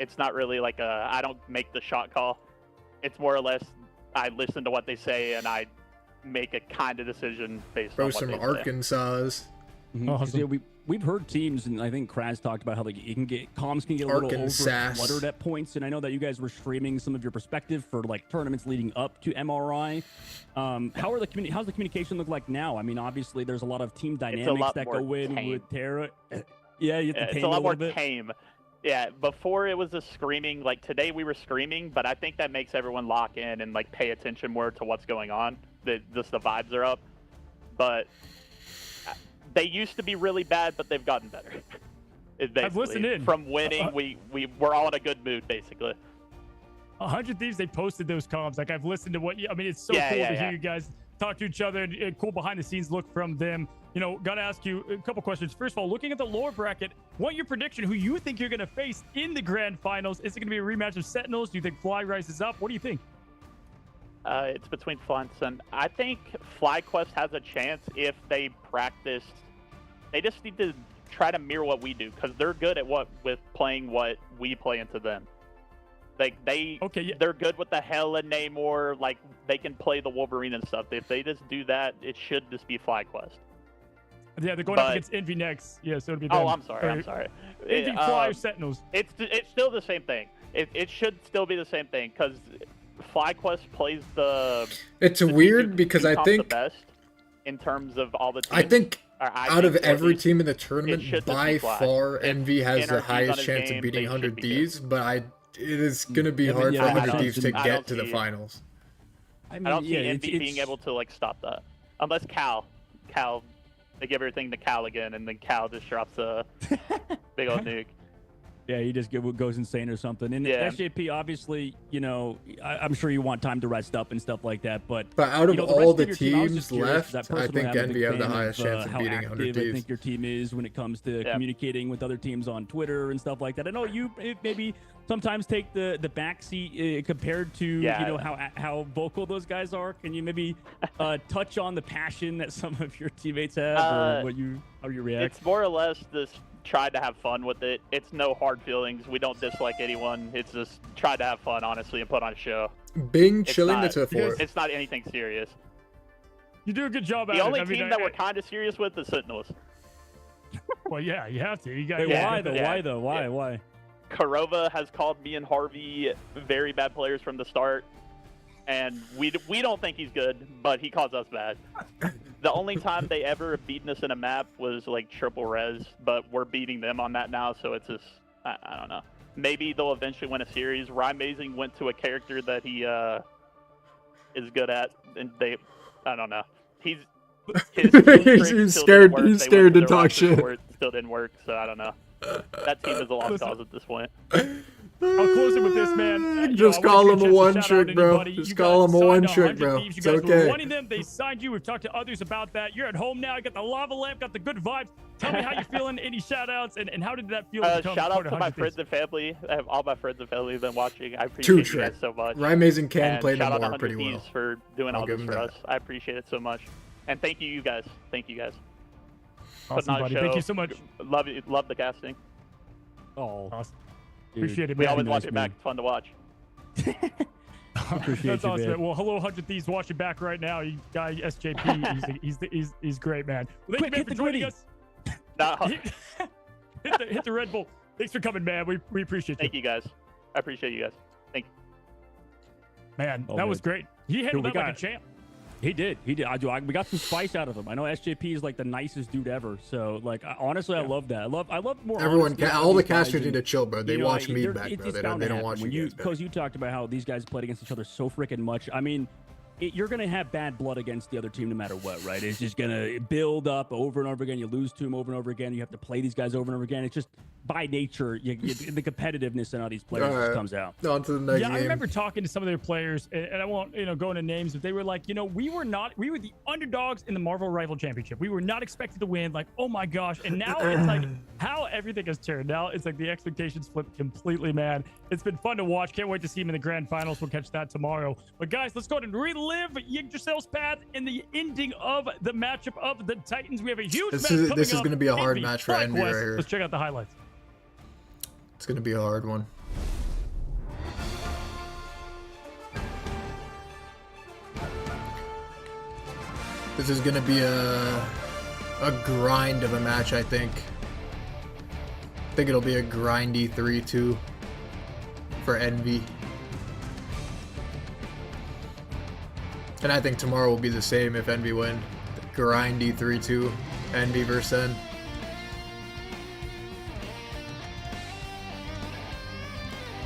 It's not really like I don't make the shot call. It's more or less I listen to what they say and I make a kind of decision based Bro, on what some they say. Arkansas. Yeah, we've heard teams, and I think Kraz talked about how like comms can get a little Arkansas. over-cluttered at points, and I know that you guys were streaming some of your perspective for like tournaments leading up to MRI. How's the communication look like now? I mean, obviously there's a lot of team dynamics lot that more go in tame. with Tara. Yeah, you have to It's tame a it lot more little bit. tame. Yeah, before it was a screaming, like today we were screaming, but I think that makes everyone lock in and like pay attention more to what's going on. Just the vibes are up. But they used to be really bad, but they've gotten better. I've listened in. From winning, we're all in a good mood, basically. 100 Thieves, they posted those comms. Like, I've listened to what you, I mean, it's so Yeah, cool yeah, to yeah. hear you guys talk to each other and cool behind the scenes look from them. You know, gotta ask you a couple questions. First of all, looking at the lower bracket, what your prediction, who you think you're gonna face in the grand finals? Is it gonna be a rematch of Sentinels? Do you think Fly rises up? What do you think? It's between Fly and Sun. I think FlyQuest has a chance if they practice. They just need to try to mirror what we do, because they're good at with playing what we play into them. Like they're good with the Hela Namor. Like they can play the Wolverine and stuff. If they just do that, it should just be FlyQuest. Yeah, they're going up against Envy next. Yeah, so it'll be them. Oh, I'm sorry. Envy, Fly, or Sentinels. It's still the same thing. It should still be the same thing, because FlyQuest plays the. It's weird because I the think best in terms of all the teams. I think or I out of think, or every least, team in the it tournament, should just by be Fly. far, If Envy has the NRG's on highest his chance game, of beating they should 100 be good. Thieves, but it is going to be Yeah, but hard yeah, for I 100 don't Thieves to I get don't to the see- finals. I mean, I don't see yeah, Envy being able to like stop that, unless Cal, they give everything to Cal again, and then Cal just drops a big old nuke. Yeah, he just goes insane or something. And Yeah. SJP, obviously, you know, I'm sure you want time to rest up and stuff like that. But Out of you know, all rest the your team, I was just teams curious, 'cause left, personally, I think I'm a big Envy have the fan highest chance of how beating active 100 I Thieves. think your team is when it comes to communicating with other teams on Twitter and stuff like that. I know you maybe sometimes take the backseat compared to you know how vocal those guys are. Can you maybe touch on the passion that some of your teammates have, or how you react? It's more or less just try to have fun with it. It's no hard feelings. We don't dislike anyone. It's just try to have fun, honestly, and put on a show. Bing It's chilling not- the T4. It's not anything serious. You do a good job. The only team that we're kind of serious with is Sentinels. Well, yeah, you have to. You got. Wait, Yeah. why though? Yeah. Why though? Why? Why? Korova has called me and Harvey very bad players from the start, and we don't think he's good, but he calls us bad. The only time they ever have beaten us in a map was like triple res, but we're beating them on that now, so it's just I don't know. Maybe they'll eventually win a series. Rymazing went to a character that he is good at, and I don't know. His He's scared. He's scared to talk shit. Still didn't work, so I don't know. That team is a lost cause at this point. I'll close it with this, man. Just call him a one trick, bro. Just call him a one trick, bro. It's okay. Wanting them, they signed you. We've talked to others about that. You're at home now. You got the lava lamp, got the good vibes. Tell me how you're feeling. Any shout outs, and how did that feel? Shout out to my friends and family. I have all my friends and family have been watching. I appreciate you guys so much. Rymazing can play shout them out more to pretty well. For doing all this for that. us. I appreciate it so much. And thank you guys. Thank you guys. Awesome, buddy. Thank you so much. Love the casting. Oh, awesome. Dude, appreciate it, we man. always watch it back. It's fun to watch. Appreciate That's you, awesome. man. Well, hello, 100 Thieves watching back right now. You guy SJP, he's great, man. Well, thank you, man, for joining us. Hit the Red Bull. Thanks for coming, man. We appreciate you. Thank you guys. I appreciate you guys. Thank you. Man, that was great. He handled that like a champ. He did. We got some spice out of him. I know SJP is like the nicest dude ever. So like, honestly, I love that. I love more. Everyone, honesty all the these guys, casters need to chill, bro. They watch me they're- back, bro. it's They bound to don't happen. watch you guys. Because you talked about how these guys played against each other so freaking much. I mean, you're gonna have bad blood against the other team no matter what, right? It's just gonna build up over and over again. You lose to them over and over again. You have to play these guys over and over again. It's just by nature, the competitiveness in all these players just comes out. On to the next game. I remember talking to some of their players, and I won't, go into names, but they were like, we were the underdogs in the Marvel Rival Championship. We were not expected to win. Like, oh my gosh. And now it's like how everything has turned. Now it's like the expectations flipped completely, man. It's been fun to watch. Can't wait to see him in the grand finals. We'll catch that tomorrow. But guys, let's go ahead and relive Yggdrasil's path in the ending of the matchup of the Titans. We have a huge match coming up. This is going to be a hard match for Envy right here. Let's check out the highlights. It's going to be a hard one. This is going to be a grind of a match, I think. I think it'll be a grindy 3-2 for Envy. And I think tomorrow will be the same if Envy win. Grindy 3-2, Envy versus N.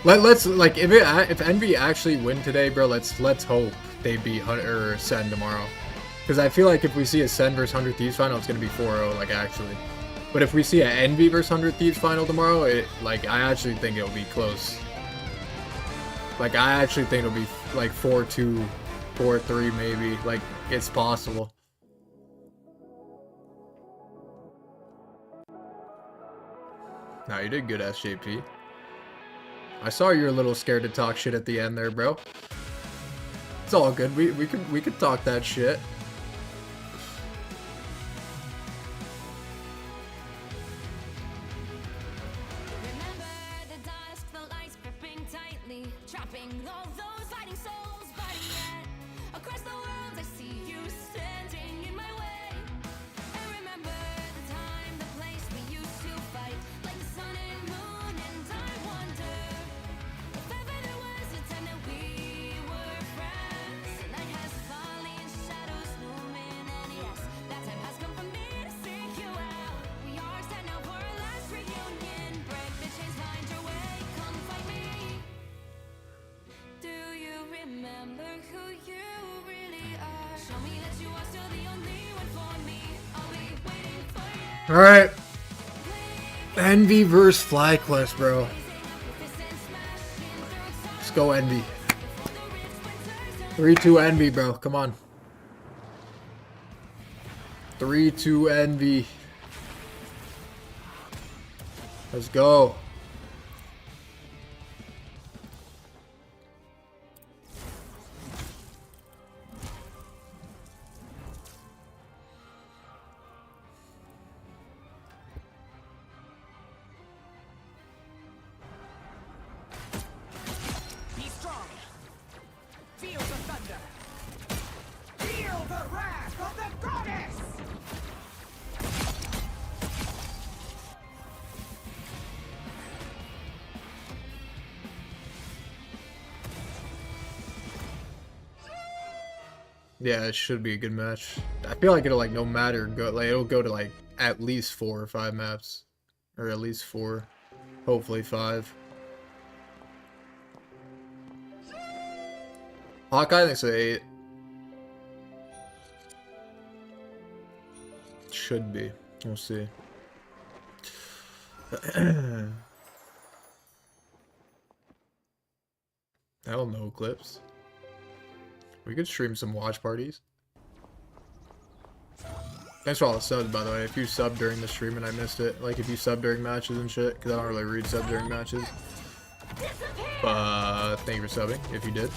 Let's like if Envy actually win today, bro. Let's hope they beat Hunter or Sen tomorrow, because I feel like if we see a Sen versus 100 Thieves final, it's gonna be 4-0, like actually. But if we see an Envy versus 100 Thieves final tomorrow, I actually think it'll be close. Like I actually think it'll be like 4-2, 4-3 maybe. Like it's possible. Nah, you did good, SJP. I saw you were a little scared to talk shit at the end there, bro. It's all good. We could talk that shit. Remember the dusk, the lights gripping tightly, trapping all those fighting souls. But yet, across the world, I see you standing in my way. And remember the time, the place we used to fight, like the sun and moon. And I wonder if ever there was a time that we were friends. The night has fallen, shadows looming, and yes, that time has come for me to seek you out. We are set now for our last reunion. Break the chains, find your way, come find me. Do you remember who you really are? Show me that you are still the only one for me. I'll be waiting for you. All right. Envy versus FlyQuest, bro. Let's go, Envy. 3-2 Envy, bro. Come on. 3-2 Envy. Let's go. Be strong. Feel the thunder. Feel the wrath of the goddess. Yeah, it should be a good match. I feel like it'll like no matter go like it'll go to like at least 4 or 5 maps, or at least 4, hopefully 5. Hawkeye thinks 8. Should be. We'll see. Hell no clips. We could stream some watch parties. Thanks for all the subs, by the way. If you sub during the stream and I missed it, like if you sub during matches and shit, because I don't really read sub during matches. But thank you for subbing, if you did.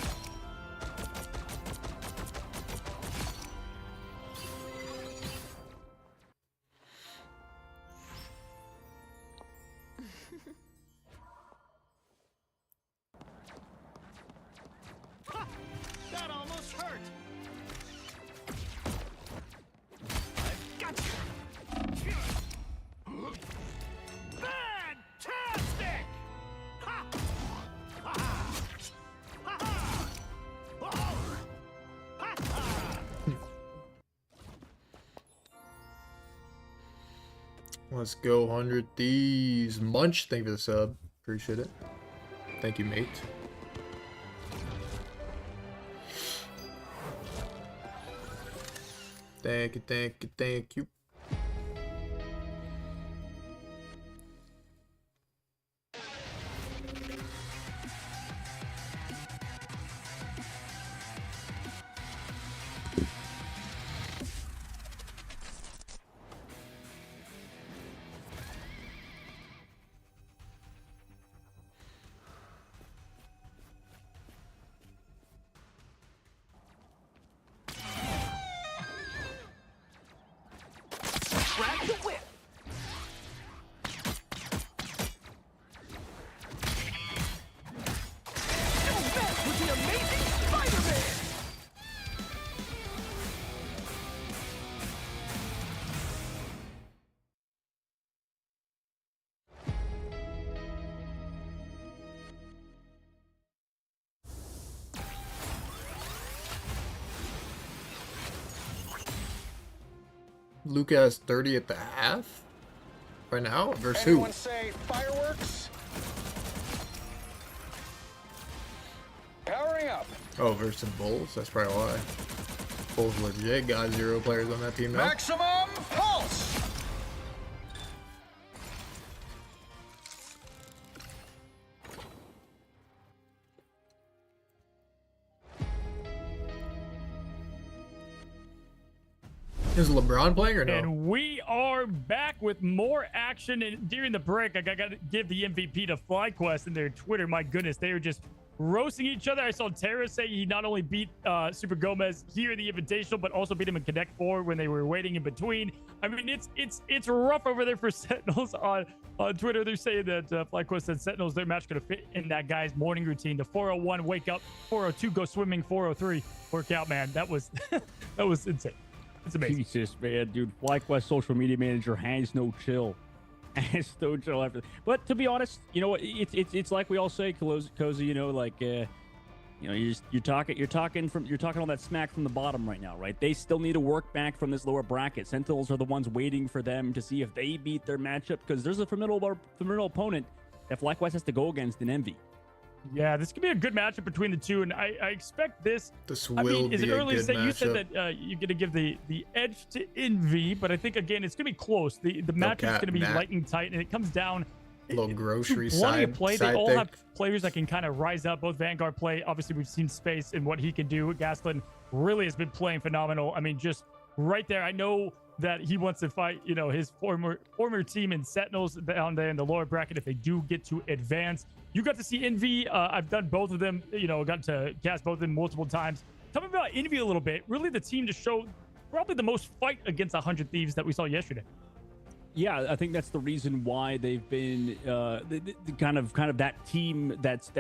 That almost hurt. I've got you. Fantastic! Ha! Ha! Ha! Ha! Oh! Ha! Ha! Let's go 100 Thieves. Munch, thank you for the sub. Appreciate it. Thank you, mate. Thank you, thank you, thank you. Grab the whip. And that was the amazing Spider-Man! Luca has 30 at the half? Right now? Versus who? Anyone say fireworks? Powering up. Oh, versus Bulls? That's probably why. Bulls legit got 0 players on that team now. Maximum pulse. Is LeBron playing or no? And we are back with more action. And during the break, I got to give the MVP to FlyQuest and their Twitter. My goodness, they were just roasting each other. I saw Terra say he not only beat Super Gomez here in the Invitational, but also beat him in Connect 4 when they were waiting in between. I mean, it's rough over there for Sentinels on Twitter. They're saying that FlyQuest said Sentinels, their match could have fit in that guy's morning routine. The 401 wake up, 402 go swimming, 403 work out. Man, that was that was insane. It's amazing. Jesus, man, dude. FlyQuest social media manager has no chill. Has no chill after. But to be honest, you know what? It's like we all say, Cozy. You know, like you know, you're talking all that smack from the bottom right now, right? They still need to work back from this lower bracket. Sentinels are the ones waiting for them to see if they beat their matchup, because there's a formidable opponent that FlyQuest has to go against in Envy. Yeah, this could be a good matchup between the two, and I expect this. This I will mean, is be it a early to good say? You matchup. said that you're going to give the edge to Envy, but I think again it's going to be close. The matchup is going to be lightning tight, and it comes down. Little grocery Plenty side. of play. They side all thing. have players that can kind of rise up. Both Vanguard play. Obviously, we've seen Space and what he can do. Gastelum really has been playing phenomenal. I mean, just right there. I know that he wants to fight, you know, his former team in Sentinels down there in the lower bracket if they do get to advance. You got to see Envy. I've done both of them. You know, got to cast both of them multiple times. Tell me about Envy a little bit. Really, the team to show probably the most fight against 100 Thieves that we saw yesterday. Yeah, I think that's the reason why they've been the kind of that team that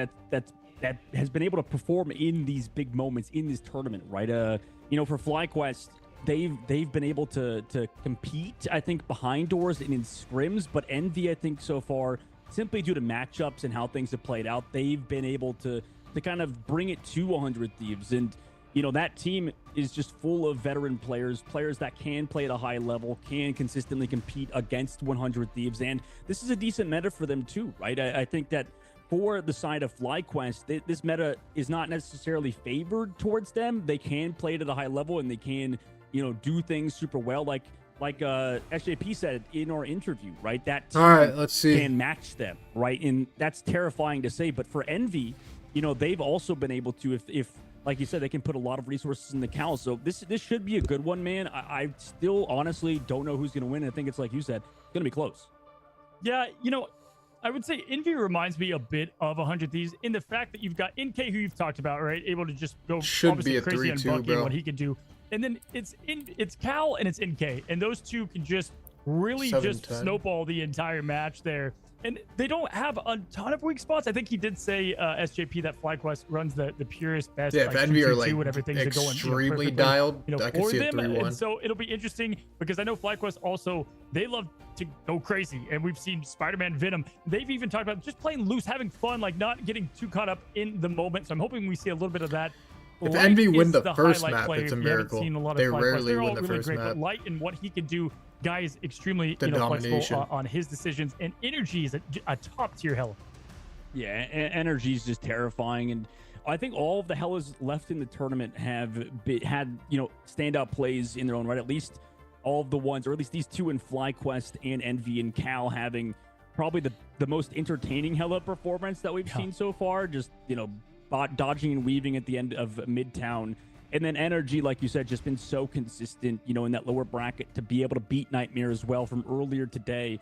has been able to perform in these big moments in this tournament, right? You know, for FlyQuest, they've been able to compete, I think, behind doors and in scrims, but Envy, I think, so far, simply due to matchups and how things have played out, they've been able to kind of bring it to 100 Thieves. And you know, that team is just full of veteran players, players that can play at a high level, can consistently compete against 100 Thieves. And this is a decent meta for them too, right? I think that for the side of FlyQuest, this meta is not necessarily favored towards them. They can play it at a high level and they can, you know, do things super well. Like SJP said in our interview, right? That team all right, let's see. can match them, right? And that's terrifying to say. But for Envy, you know, they've also been able to, if like you said, they can put a lot of resources in the Cal. So this should be a good one, man. I still honestly don't know who's going to win. I think it's like you said, it's going to be close. Yeah, you know, I would say Envy reminds me a bit of 100 Thieves in the fact that you've got NK, who you've talked about, right? Able to just go Should be a crazy on 3-2, Bucky and bro. what he can do. And then it's Cal and it's NK, and those two can just really 7-10. just snowball the entire match there. And they don't have a ton of weak spots. I think he did say SJP that FlyQuest runs the purest best. Yeah, if like, Envy are 2-2-2 like when everything's going, extremely perfectly, dialed, I can for see a them. 3-1. And so it'll be interesting because I know FlyQuest also, they love to go crazy. And we've seen Spider-Man, Venom. They've even talked about just playing loose, having fun, like not getting too caught up in the moment. So I'm hoping we see a little bit of that. If Light Envy win is the first highlight map, player. it's a If you haven't miracle. seen a lot of They FlyQuest, rarely they're win all the really first great, map. But Light and what he can do, guy is extremely The domination. flexible on his decisions, and Energy is a top tier hell. Yeah, Energy is just terrifying, and I think all of the Hellas left in the tournament have had, you know, standout plays in their own right. At least all of the ones, or at least these two in FlyQuest and Envy and Cal having probably the most entertaining Hella performance that we've seen so far. Just, you know, dodging and weaving at the end of Midtown. And then Energy, like you said, just been so consistent, you know, in that lower bracket to be able to beat Nightmare as well from earlier today.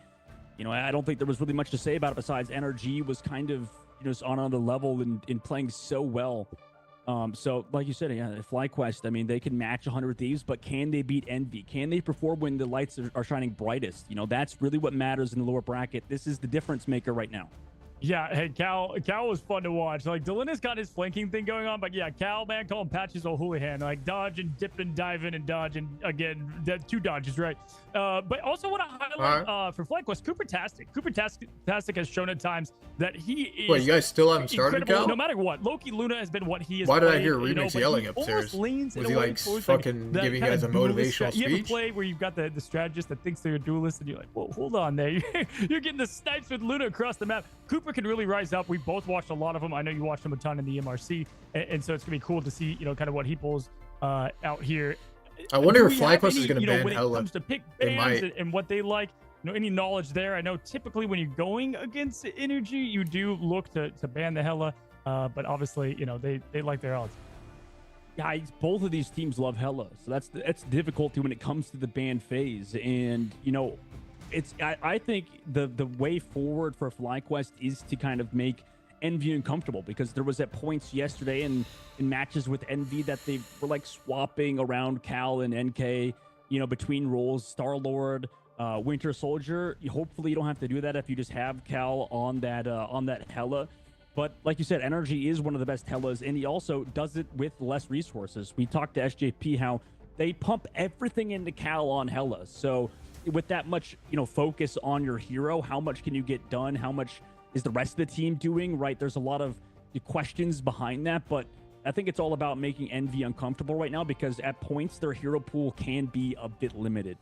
You know, I don't think there was really much to say about it besides Energy was kind of, you know, on another level and playing so well. So, like you said, yeah, FlyQuest, I mean, they can match 100 Thieves, but can they beat Envy? Can they perform when the lights are shining brightest? You know, that's really what matters in the lower bracket. This is the difference maker right now. Yeah, hey, Cal was fun to watch. Like, Delina's got his flanking thing going on, but yeah, Cal, man, call him Patches O'Houlihan. Like, dodge and dip and dive in and dodge, and again, two dodges, right? But also want to highlight for FlyQuest, Cooper-tastic has shown at times that he is. Wait, you guys still haven't started, incredible, Cal? no matter what. Loki Luna has been what he is. Why did I played, hear you know, Remix but yelling he upstairs? almost leans Was in he a way like towards, fucking that giving you kind guys a of duelist motivational You ever speech? play where you've got the strategist that thinks they're a duelist, and you're like, whoa, hold on there. You're getting the snipes with Luna across the map. Cooper can really rise up. We both watched a lot of them. I know you watched him a ton in the MRC, and so it's gonna be cool to see, you know, kind of what he pulls out here. I wonder Do if we have FlyQuest any, is going to you know, ban when it Hella. comes to pick They bands might. and what they like, you know, any knowledge there? I know typically when you're going against Energy, you do look to ban the Hella, but obviously, you know, they like their odds. Guys, both of these teams love Hella, so that's the difficulty when it comes to the ban phase. And you know, I think the way forward for FlyQuest is to kind of make Envy uncomfortable, because there was at points yesterday in matches with Envy that they were like swapping around Cal and NK, you know, between roles, Star-Lord, Winter Soldier. Hopefully you don't have to do that if you just have Cal on that Hella. But like you said, Energy is one of the best Hellas, and he also does it with less resources. We talked to SJP how they pump everything into Cal on Hella. So with that much, you know, focus on your hero, how much can you get done? How much is the rest of the team doing, right? There's a lot of questions behind that, but I think it's all about making Envy uncomfortable right now, because at points their hero pool can be a bit limited.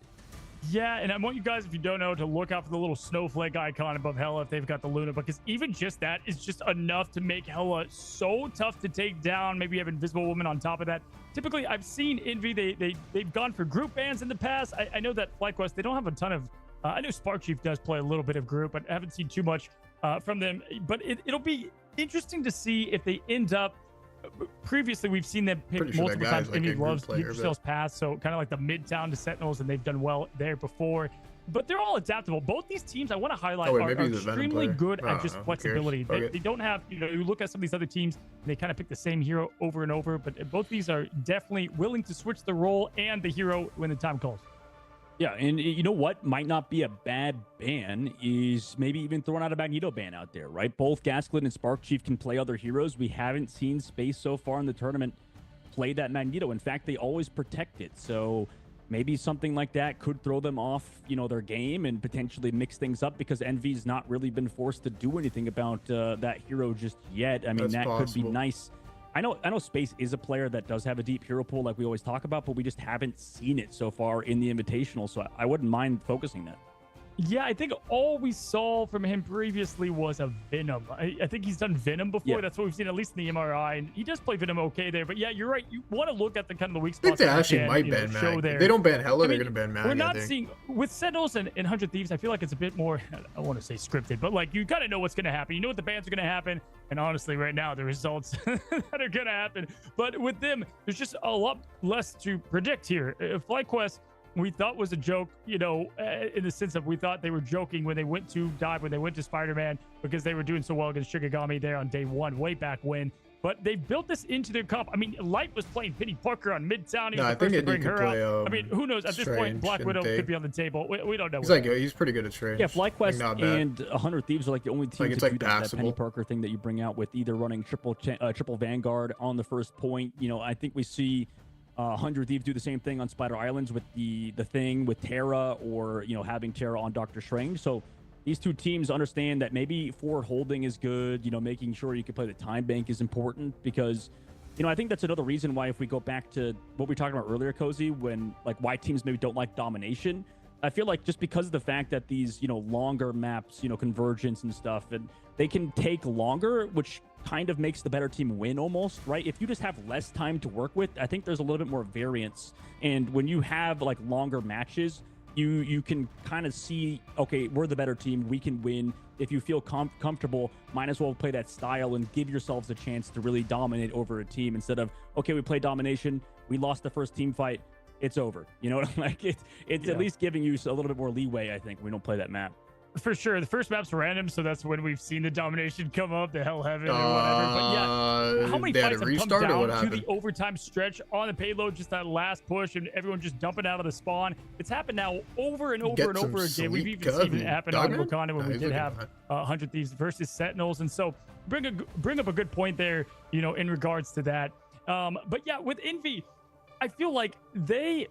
Yeah, and I want you guys, if you don't know, to look out for the little snowflake icon above Hella if they've got the Luna, because even just that is just enough to make Hella so tough to take down. Maybe you have Invisible Woman on top of that. Typically, I've seen Envy, they've gone for group bans in the past. I know that FlyQuest, they don't have a ton of... I know Spark Chief does play a little bit of group, but I haven't seen too much from them. But it'll be interesting to see if they end up... Previously, we've seen them pick Pretty sure that multiple guy's times. like Envy a group loves player, Keep but- Yourselves Pass, so kind of like the Midtown to Sentinels, and they've done well there before. But they're all adaptable. Both these teams, I want to highlight, Oh, wait, are maybe he's a Venom extremely player. good I at don't just know. Who cares? flexibility. Fuck They it. don't have, you know, you look at some of these other teams, and they kind of pick the same hero over and over, but both these are definitely willing to switch the role and the hero when the time calls. Yeah, and you know what might not be a bad ban is maybe even throwing out a Magneto ban out there, right? Both Gaslit and Spark Chief can play other heroes. We haven't seen Space so far in the tournament play that Magneto. In fact, they always protect it. So maybe something like that could throw them off, you know, their game and potentially mix things up, because Envy's not really been forced to do anything about that hero just yet. I mean, That's that could be possible. nice I know Space is a player that does have a deep hero pool like we always talk about, but we just haven't seen it so far in the Invitational, so I wouldn't mind focusing that. Yeah, I think all we saw from him previously was a Venom. I think he's done Venom before. Yeah. That's what we've seen, at least in the MRI. And he does play Venom okay there. But yeah, you're right. You want to look at the kind of the weak I think spots. they that you actually can, might you know, ban show Mag. there. If they don't ban Hella, I they're mean, going to ban Mag. We're not I think. seeing with Sentinels and 100 Thieves. I feel like it's a bit more. I want to say scripted, but like you kind of know what's going to happen. You know what the bans are going to happen. And honestly, right now, the results that are going to happen. But with them, there's just a lot less to predict here. FlyQuest, we thought was a joke, you know, in the sense of we thought they were joking when they went to dive, when they went to Spider-Man, because they were doing so well against Shikigami there on day one, way back when. But they built this into their comp. I mean, Light was playing Penny Parker on Midtown. He was the first to bring her out. I mean, who knows? At this point, Black Widow could be on the table. We don't know. He's pretty good at Strange. Yeah, FlyQuest and 100 Thieves are like the only teams that do that Penny Parker thing that you bring out with either running triple Vanguard on the first point. You know, I think we see 100 Thieves do the same thing on Spider Islands with the thing with Terra, or you know, having Terra on Doctor Strange. So these two teams understand that maybe forward holding is good. You know, making sure you can play the time bank is important, because you know, I think that's another reason why, if we go back to what we were talking about earlier, Cozy, when like why teams maybe don't like domination. I feel like just because of the fact that these, you know, longer maps, you know, convergence and stuff, and they can take longer, which kind of makes the better team win almost, right? If you just have less time to work with, I think there's a little bit more variance. And when you have like longer matches, you can kind of see, okay, we're the better team, we can win. If you feel comfortable, might as well play that style and give yourselves a chance to really dominate over a team, instead of, okay, we play domination, we lost the first team fight, it's over. You know, like it's at least giving you a little bit more leeway, I think, when we don't play that map. For sure. The first map's random, so that's when we've seen the domination come up, the Hell Heaven or whatever. But yeah, how many fights have come down to the overtime stretch on the payload, just that last push, and everyone just dumping out of the spawn? It's happened now over and over and over again. We've even seen it happen on Wakanda when we did have 100 Thieves versus Sentinels. And so bring up a good point there, you know, in regards to that. But yeah, with Envy, I feel like they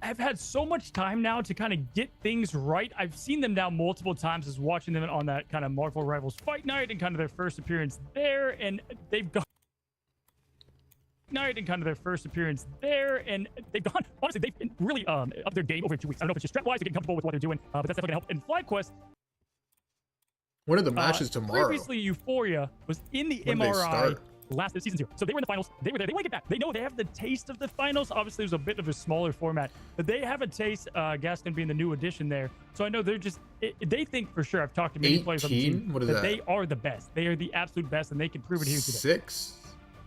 have had so much time now to kind of get things right. I've seen them now multiple times as watching them on that kind of Marvel Rivals Fight Night and kind of their first appearance there, and they've gone honestly, they've been really up their game over 2 weeks. I don't know if it's just strat-wise, they're getting comfortable with what they're doing, but that's definitely gonna help. And FlyQuest, one of the matches tomorrow. Previously, Euphoria was in the MRI last season 0. So they were in the finals. They were there. They want to get back. They know they have the taste of the finals. Obviously, it was a bit of a smaller format, but they have a taste. Gaston being the new addition there. So I know they're just, they think for sure. I've talked to many players on the team that they are the best. They are the absolute best, and they can prove it here today. 6.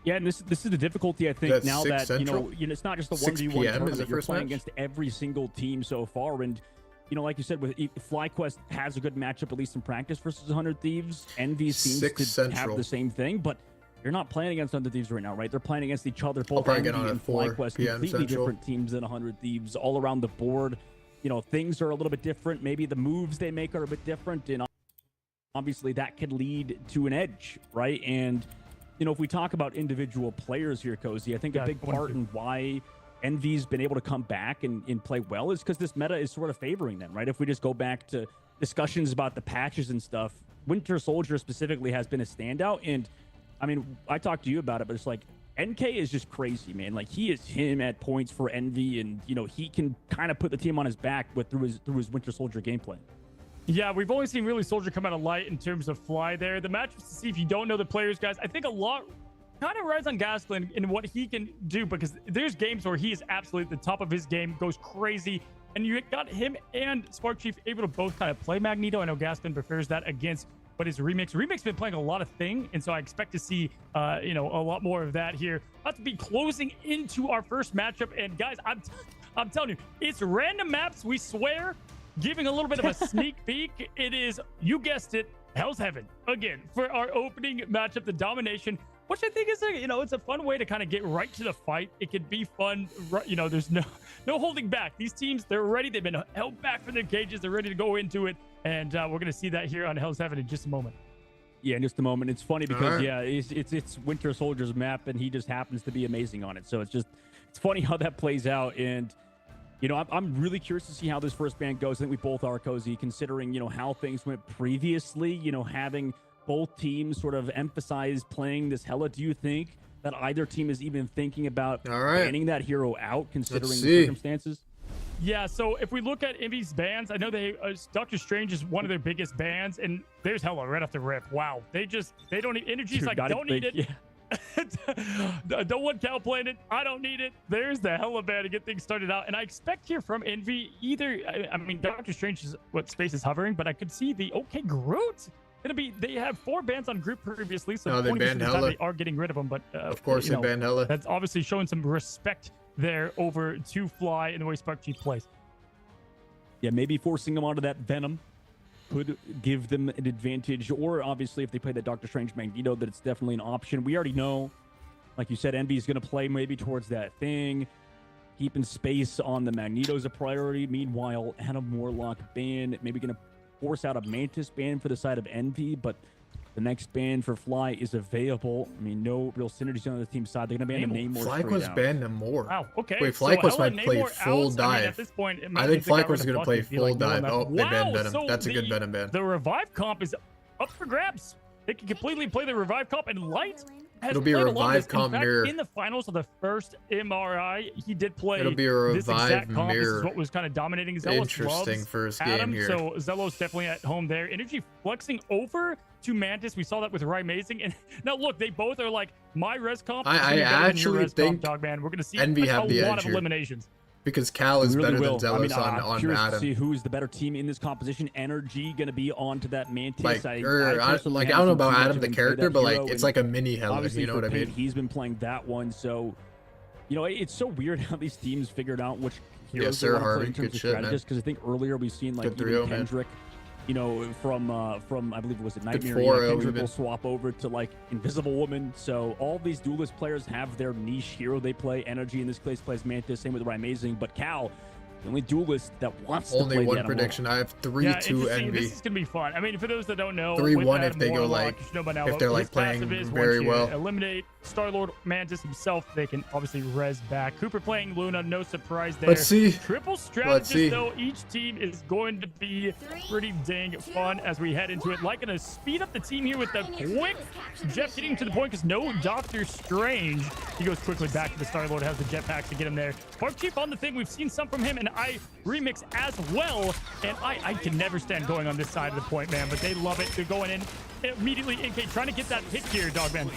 Yeah, and this is the difficulty, I think, That's now that, you know, Central? it's not just the 6 1v1 PM tournament. is the You're first playing match? against every single team so far, and you know, like you said, with FlyQuest has a good matchup, at least in practice, versus 100 Thieves. Envy seems to have the same thing, but you're not playing against 100 Thieves right now, right? They're playing against each other. Both Envy and FlyQuest, completely different teams than 100 Thieves all around the board. You know, things are a little bit different. Maybe the moves they make are a bit different, and obviously that could lead to an edge, right? And you know, if we talk about individual players here, Cozy, I think a big part in why Envy's been able to come back and play well is because this meta is sort of favoring them, right? If we just go back to discussions about the patches and stuff, Winter Soldier specifically has been a standout. And I mean, I talked to you about it, but it's like NK is just crazy, man. Like, he is him at points for Envy, and you know, he can kind of put the team on his back through his Winter Soldier gameplay. Yeah, we've only seen really Soldier come out of light in terms of fly there. The match was to see if you don't know the players, guys. I think a lot kind of rides on Gasklin in what he can do, because there's games where he is absolutely at the top of his game, goes crazy, and you got him and Spark Chief able to both kind of play Magneto. I know Gasklin prefers that against what is Remix. Remix been playing a lot of Thing, and so I expect to see, you know, a lot more of that here. About to be closing into our first matchup, and guys, I'm telling you, it's random maps, we swear. Giving a little bit of a sneak peek, it is, you guessed it, Hell's Heaven again for our opening matchup, the Domination, which I think is a, you know, it's a fun way to kind of get right to the fight. It could be fun, you know, there's no holding back. These teams, they're ready, they've been held back from their cages, they're ready to go into it, and we're gonna see that here on Hell's Heaven in just a moment. Yeah, in just a moment. It's funny because yeah, it's Winter Soldier's map, and he just happens to be amazing on it. So it's funny how that plays out. And you know, I'm really curious to see how this first ban goes. I think we both are, Cozy, considering, you know, how things went previously, you know, having both teams sort of emphasize playing this Hela. Do you think that either team is even thinking about banning that hero out, considering the circumstances? Yeah, so if we look at Envy's bans, I know Doctor Strange is one of their biggest bans, and there's Hela right off the rip. Wow, they don't need Energy's like, don't need it. Yeah. Don't want Cal playing it. I don't need it. There's the Hela ban to get things started out. And I expect here from Envy either, I mean, Doctor Strange is what space is hovering, but I could see the OK Groot. They have 4 bans on group previously, so they banned Hela. They are getting rid of them. But of course, they banned Hela. That's obviously showing some respect there over to Fly in the way Spark Chief plays. Yeah, maybe forcing them onto that Venom could give them an advantage, or obviously if they play that Doctor Strange Magneto, that it's definitely an option. We already know, like you said, Envy is going to play maybe towards that thing. Keeping space on the Magneto is a priority. Meanwhile, Adam Warlock ban, maybe going to force out a Mantis ban for the side of Envy, but the next ban for Fly is available. I mean, no real synergies on the team side. They're going to ban Namor. FlyQuest banned Namor. Wow, okay. Wait, FlyQuest might play Namor full out. dive. I mean, at this point, I think FlyQuest is going to play full like dive. Oh, they banned Venom. So That's a good Venom ban. The Revive comp is up for grabs. They can completely play the Revive comp, and Light has It'll be a played lot of Revive this. comp In fact, mirror. in the finals of the first MRI, he did play It'll be a this Revive exact comp. This mirror. is what was kind of dominating. Zealous Interesting loves first game Adam, here. so Zelos definitely at home there. Energy flexing over to Mantis. We saw that with Amazing. And now look, they both are like, my res comp is I gonna be better than your actually res think comp, Dogman. We're going to see Envy like, have a the lot edge of here. eliminations. Because Cal is really better will. than Zealous I'm on curious to Adam. see who's the better team in this composition. Energy going to be onto that Mantis. Like, I I don't know about Adam the character, but like it's like a mini Hela. You know what I mean? He's been playing that one, so you know it's so weird how these teams figured out which heroes they want to play in terms of strategists. Because I think earlier we've seen like even Kendrick, you know, from I believe it was Nightmare. Kendrick will swap over to like Invisible Woman. So all these duelist players have their niche hero they play. Energy in this case plays Mantis. Same with Amazing, but Cal, the only duelist that wants to play only one the prediction. I have 3-2 Envy. This is gonna be fun. I mean, for those that don't know, 3-1 if they go like if they're like playing very well. Eliminate Star-Lord Mantis himself, they can obviously res back. Cooper playing Luna, no surprise there. Let's see. Triple strategist though, each team is going to be pretty dang fun as we head into it. Like gonna speed up the team here with the quick Jeff getting to the point because no Doctor Strange. He goes quickly back to the Star-Lord, has the jetpack to get him there. Spark Chief on the thing, we've seen some from him, and I remix as well. And I can never stand going on this side of the point, man, but they love it. They're going in immediately. NK trying to get that pick here, Dogman.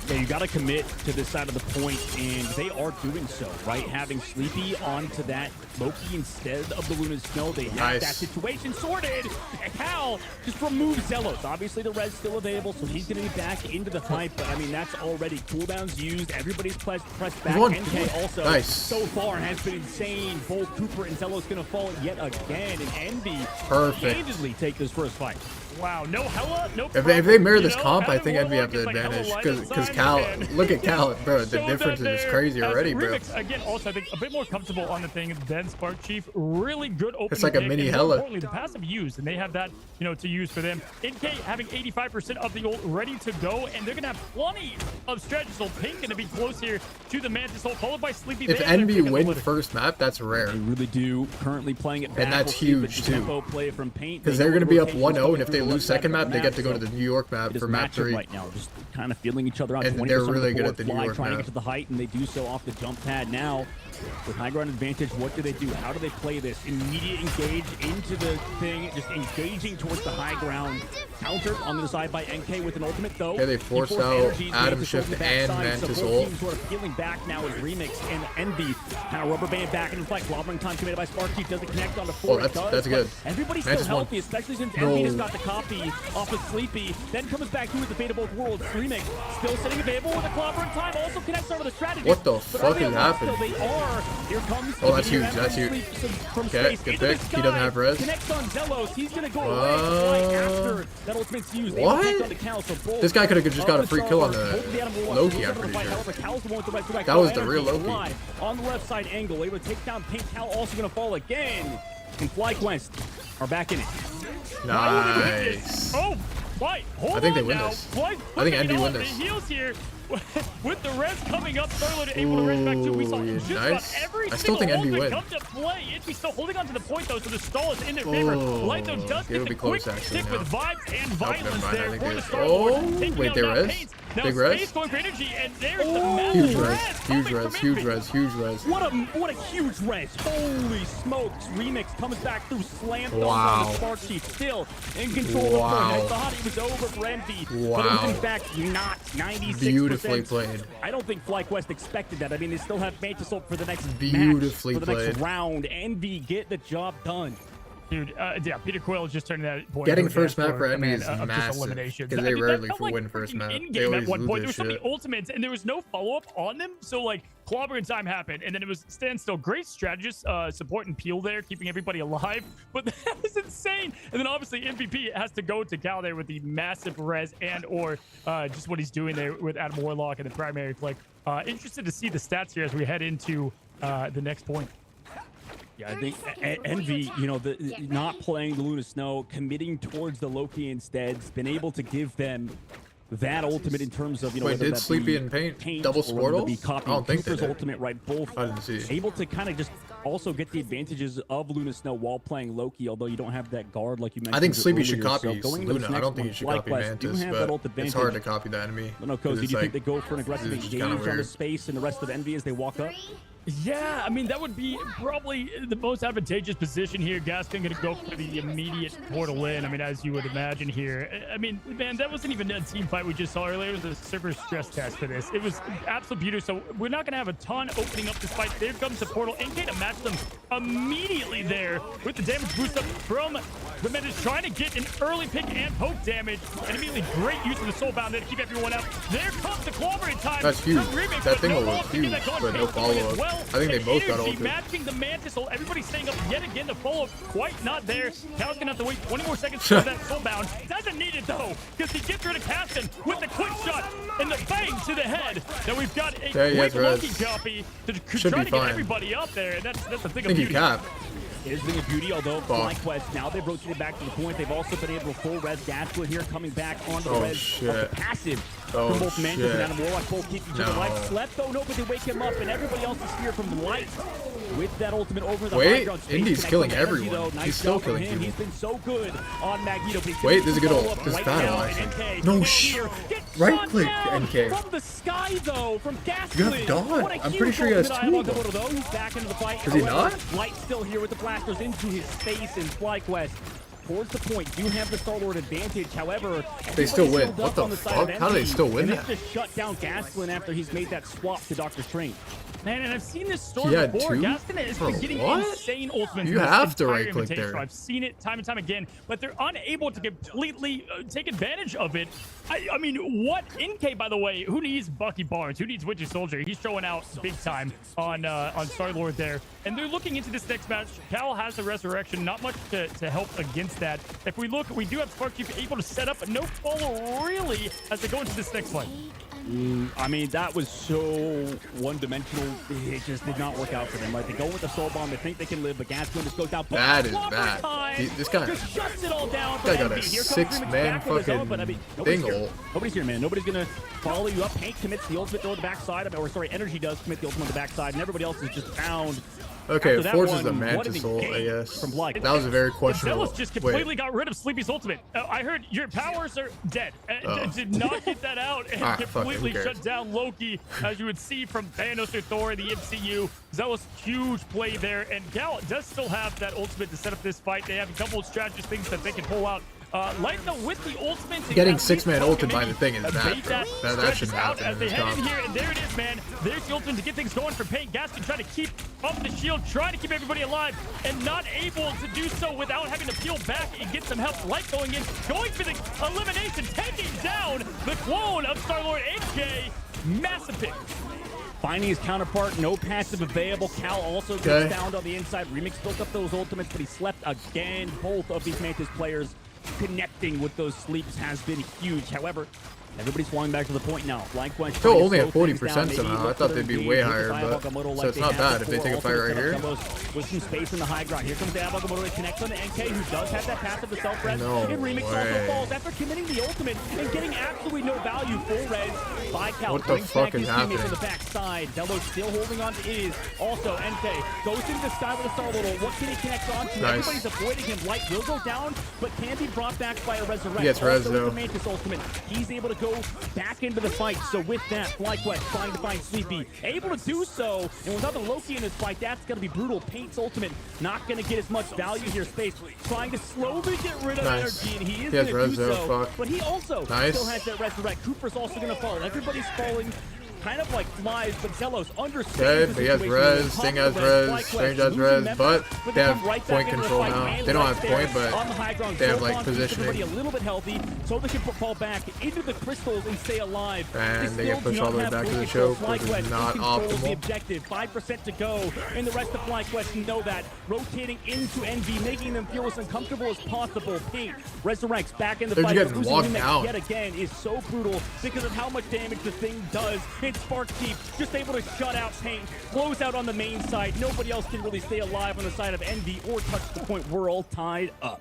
Yeah, you got to commit to this side of the point, and they are doing so, right? Having Sleepy onto that Loki instead of the Lunar Snow, they have that situation sorted. And Cal just removes Zelos. Obviously, the red's still available, so he's going to be back into the fight, but I mean, that's already cooldowns used. Everybody's pressed back. NK also so far has been insane. Both Cooper and Zelos going to fall yet again, and Envy handedly take this first fight. Wow, no Hela, no If they mirror this comp, I think Envy have the advantage. Because Cal, look at Cal, bro. The difference is just crazy already, bro. Again, also, I think a bit more comfortable on the thing than Spark Chief. Really good opening. It's like a mini Hela. Importantly, the passive use, and they have that, you know, to use for them. NK having 85% of the ult ready to go, and they're going to have plenty of strategies. So Pink going to be close here to the Mantis ult, followed by Sleepy. If Envy win first map, that's rare. They really do. Currently playing it back. And that's huge, too. Because they're going to be up 1-0, and if they lose second map, they get to go to the New York map for map 3 right now, just kind of feeling each other out. And they're really good at the New Fly York trying to map. get to the height, and they do so off the jump pad now. With high ground advantage, what do they do? How do they play this? Immediate engage into the thing, just engaging towards the high ground. Countered on the side by NK with an ultimate, though. Yeah, they forced out Atom Shift and Mantis ult. Sort of feeling back now is Remix and Envy. Kind of rubber band back and reflect. Lobbering time committed by Sparky. Doesn't connect onto 4. Oh, that's good. Everybody's still healthy, especially since Envy has got the copy off of Sleepy. Then comes back to with the Fate of Both Worlds. Remix still sitting available with a clobbering time. Also connects onto the strategy. What the fuck is happening? They are. Here comes oh, that's huge. That's huge. Okay, good pick. He doesn't have res. Connects on Zelos. He's gonna go away after that ultimate's used. What? This guy could have just got a free kill on the Loki, I'm pretty sure. That was the real Loki. On the left side angle, able to take down Pink. Cal also gonna fall again. And FlyQuest are back in it. Nice. Oh, Fly, hold I think they on win now. this. Fly, I think Envy on win the this. heels here. With the res coming up, Starlord able to res back too. We saw Ooh, just nice. about every I still single think Envy ultimate win. come to play. Envy still holding on to the point though, so the stall is in their favor. Light though does it'll get the be quick close, actually, stick now. with vibes and Nope, never violence mind, I there think for they- the Starlord. Oh, Taking wait, out they now res? Paints. Now Big res? Space going for energy, and there's the Huge massive res, coming huge from res, huge Envy. res, huge res. What a huge res. Holy smokes. Remix comes back through slam dunk Wow. on the Spark Chief. Still in control Wow. of the point. I thought it was over for Envy. But it Wow. was in fact not. 96%. Beautifully played. I don't think FlyQuest expected that. I mean, they still have Mantis Ult for the next Beautifully match, for the next played. round. Envy get the job done. Dude, yeah, Peter Quill is just turning that point. Getting into a first map dashboard, for Envy man, is of just massive, eliminations. 'cause I they mean, that rarely felt like win first freaking map. They in-game at always one lose point. There this was so many shit. ultimates, and there was no follow-up on them, so, like, clobbering time happened, and then it was standstill. Great strategist, support and peel there, keeping everybody alive, but that was insane. And then, obviously, MVP has to go to Cal there with the massive res and/or just what he's doing there with Adam Warlock and the primary flick. Interested to see the stats here as we head into the next point. Yeah, I think Envy, you know, not playing the Luna Snow, committing towards the Loki instead, has been able to give them that ultimate in terms of, you know, Wait, whether did that Sleepy be and Paint Paint double or whether that be Squirtle? I copying don't think they Cooper's did. ultimate, right? Both I didn't see. able to kind of just also get the advantages of Luna Snow while playing Loki, although you don't have that guard like you mentioned. I think Sleepy should earlier. copy So going into this Luna. I next don't think one, he should copy FlyQuest do Mantis, have that ult but advantage. it's hard to copy the enemy. I don't know, Cozy, do you think they go for an aggressive it's just engage kinda on the weird. space and the rest of Envy as they walk up? Yeah, I mean, that would be probably the most advantageous position here. Gaskin going to go for the immediate portal in, I mean, as you would imagine here. I mean, man, that wasn't even a team fight we just saw earlier. It was a server stress test for this. It was absolute beauty. So we're not going to have a ton opening up this fight. There comes the portal. NK to match them immediately there with the damage boost up from the Menace, trying to get an early pick and poke damage. And immediately great use of the Soulbound there to keep everyone out. There comes the clobbering time. That's huge. from Remix, That but thing no was ball to get huge, that going. but no Paint's doing it follow-up. well. I think they And both got Energy ulted. matching the Mantis ult. Everybody's staying up yet again. The follow-up quite not there. Cal's gonna have to wait 20 more seconds for that Soulbound. Doesn't need it though, because he gets rid of Caston with the quick shot and the bang to the head. Now we've got a There he quick is, Rez. Loki copy to Should try be to get fine. everybody up there. And that's the thing I think of he beauty. capped. It is being a beauty, although Fuck. FlyQuest, now they've rotated back to the point. They've also been able to full res Gaslit here, coming back onto the Oh, res of shit. the passive Oh, from both Mantis shit. and Adam Warlock. Both keep each other No. alive. Slept though, no, but they wake him up, and everybody else is here from Light with that ultimate over the high Wait, ground. Space Indy's connect killing from Energy, everyone. though. Nice He's still job from killing him. people. He's been so good on Magneto. but he's Wait, gonna there's a do good follow ult. up This is right bad now, ult, and actually. NK No, gets shh. here, gets Right shot click, down NK. From the sky, though, from Gaslit. You have Dawn. What a I'm huge pretty sure he has ultimate two eye of them. though. He's back into the fight. Is he However, not? Light still here with the blasters into his face, and FlyQuest towards the point. You have the Star-Lord advantage. However, They still win. everybody's What held the up on the side of fuck? How do they Envy, still win and that? This just shut down Gaslit after he's made that swap to Doctor Strange. Man, and I've seen this story He had before. two? Gaston has Bro, been getting what? insane ultimates. You in this have to entire right-click there. Invitational. I've seen it time and time again, but they're unable to completely take advantage of it. I mean, what NK, by the way, who needs Bucky Barnes? Who needs Winter Soldier? He's showing out big time on Star-Lord there. And they're looking into this next match. Cal has the Resurrection, not much to help against that. If we look, we do have Sparkchief able to set up, but no follow really as they go into this next fight. I mean, that was so one-dimensional. It just did not work out for them. Like, they go with the soul bomb. They think they can live, but Gaston just goes down. That is Clobber bad. time. This guy- just shuts it all down. This guy for got a Envy. Here comes six-man Remix back with his own, fucking but I mean, nobody's thing here. ult. Nobody's here, man. Nobody's gonna follow you up. Paint commits the ultimate throw to the backside, or sorry, Energy does commit the ultimate on the backside, and everybody else is just found. Okay, After it that forces one, the what Mantis an ult, I engage guess. from Black. That was a very questionable. Zealous just completely Wait. got rid of Sleepy's ultimate. I heard your powers are dead. Oh. Did not get that out and Alright, fuck it, completely who cares? shut down Loki, as you would see from Thanos or Thor in the MCU. Zealous, huge play there, and Gal does still have that ultimate to set up this fight. They have a couple of strategist things that they can pull out. Lightning with the ultimate. to Getting at six-man least ulted by the thing is bait bad, bro. that That stretch shouldn't out happen as in they this head in comp. here, and there it is, man. There's the ultimate to get things going for Paint. Gaston trying to keep up the shield, trying to keep everybody alive, and not able to do so without having to peel back and get some help. Light going in, going for the elimination, taking down the clone of Star-Lord NK. Massive pick. Finding his counterpart, no passive available. Cal also gets Okay. down on the inside. Remix built up those ultimates, but he slept again. Both of these Mantis players connecting with those sleeps has been huge. However, Everybody's flying back to the point now. FlyQuest Still only at 40% somehow. I thought they'd be way higher, but so it's not bad if they take a fight right here. With some space in the high ground. Here comes the Abakomoto to connect on the NK, who does have that passive to self-res. No and Remix also way. falls after committing the ultimate and getting absolutely no value. Full res by Cal. What the fuck is happening? To the backside. Delos still holding on to Iz. Also, NK goes into the sky with a Star Little. What can he connect on to? Nice. Everybody's avoiding him. Light will go down, but can be brought back by a Resurrect. He gets res, Also, though. with the Mantis ultimate, he's able to go back into the fight. So with that, FlyQuest trying to find Sleepy. Able to do so, and without the Loki in this fight, that's going to be brutal. Paint's ultimate not going to get as much value here. Space trying to slowly get rid of Nice. energy, and he is He has going to do res, though. so. Fuck. But he also Nice. still has that Resurrect. Cooper's also going to fall. Everybody's falling. Kind of like flies, but Zelos understands Dead, the but he has situation. res, Sting has res, Strange has res, but they have point control now. They don't have point, but they have like positioning. A little bit healthy, so they can fall back into the crystals and stay alive. And they get pushed all the way back to the choke, which is not The optimal. objective, 5% to go, and the rest of FlyQuest know that. Rotating into Envy, making them feel as uncomfortable as possible. Paint resurrects back in the They're fight. getting Losing walked Remix down. yet again is so brutal because of how much damage the thing does. And Sparkkeep just able to shut out Paint, close out on the main side. Nobody else can really stay alive on the side of Envy or touch the point. We're all tied up.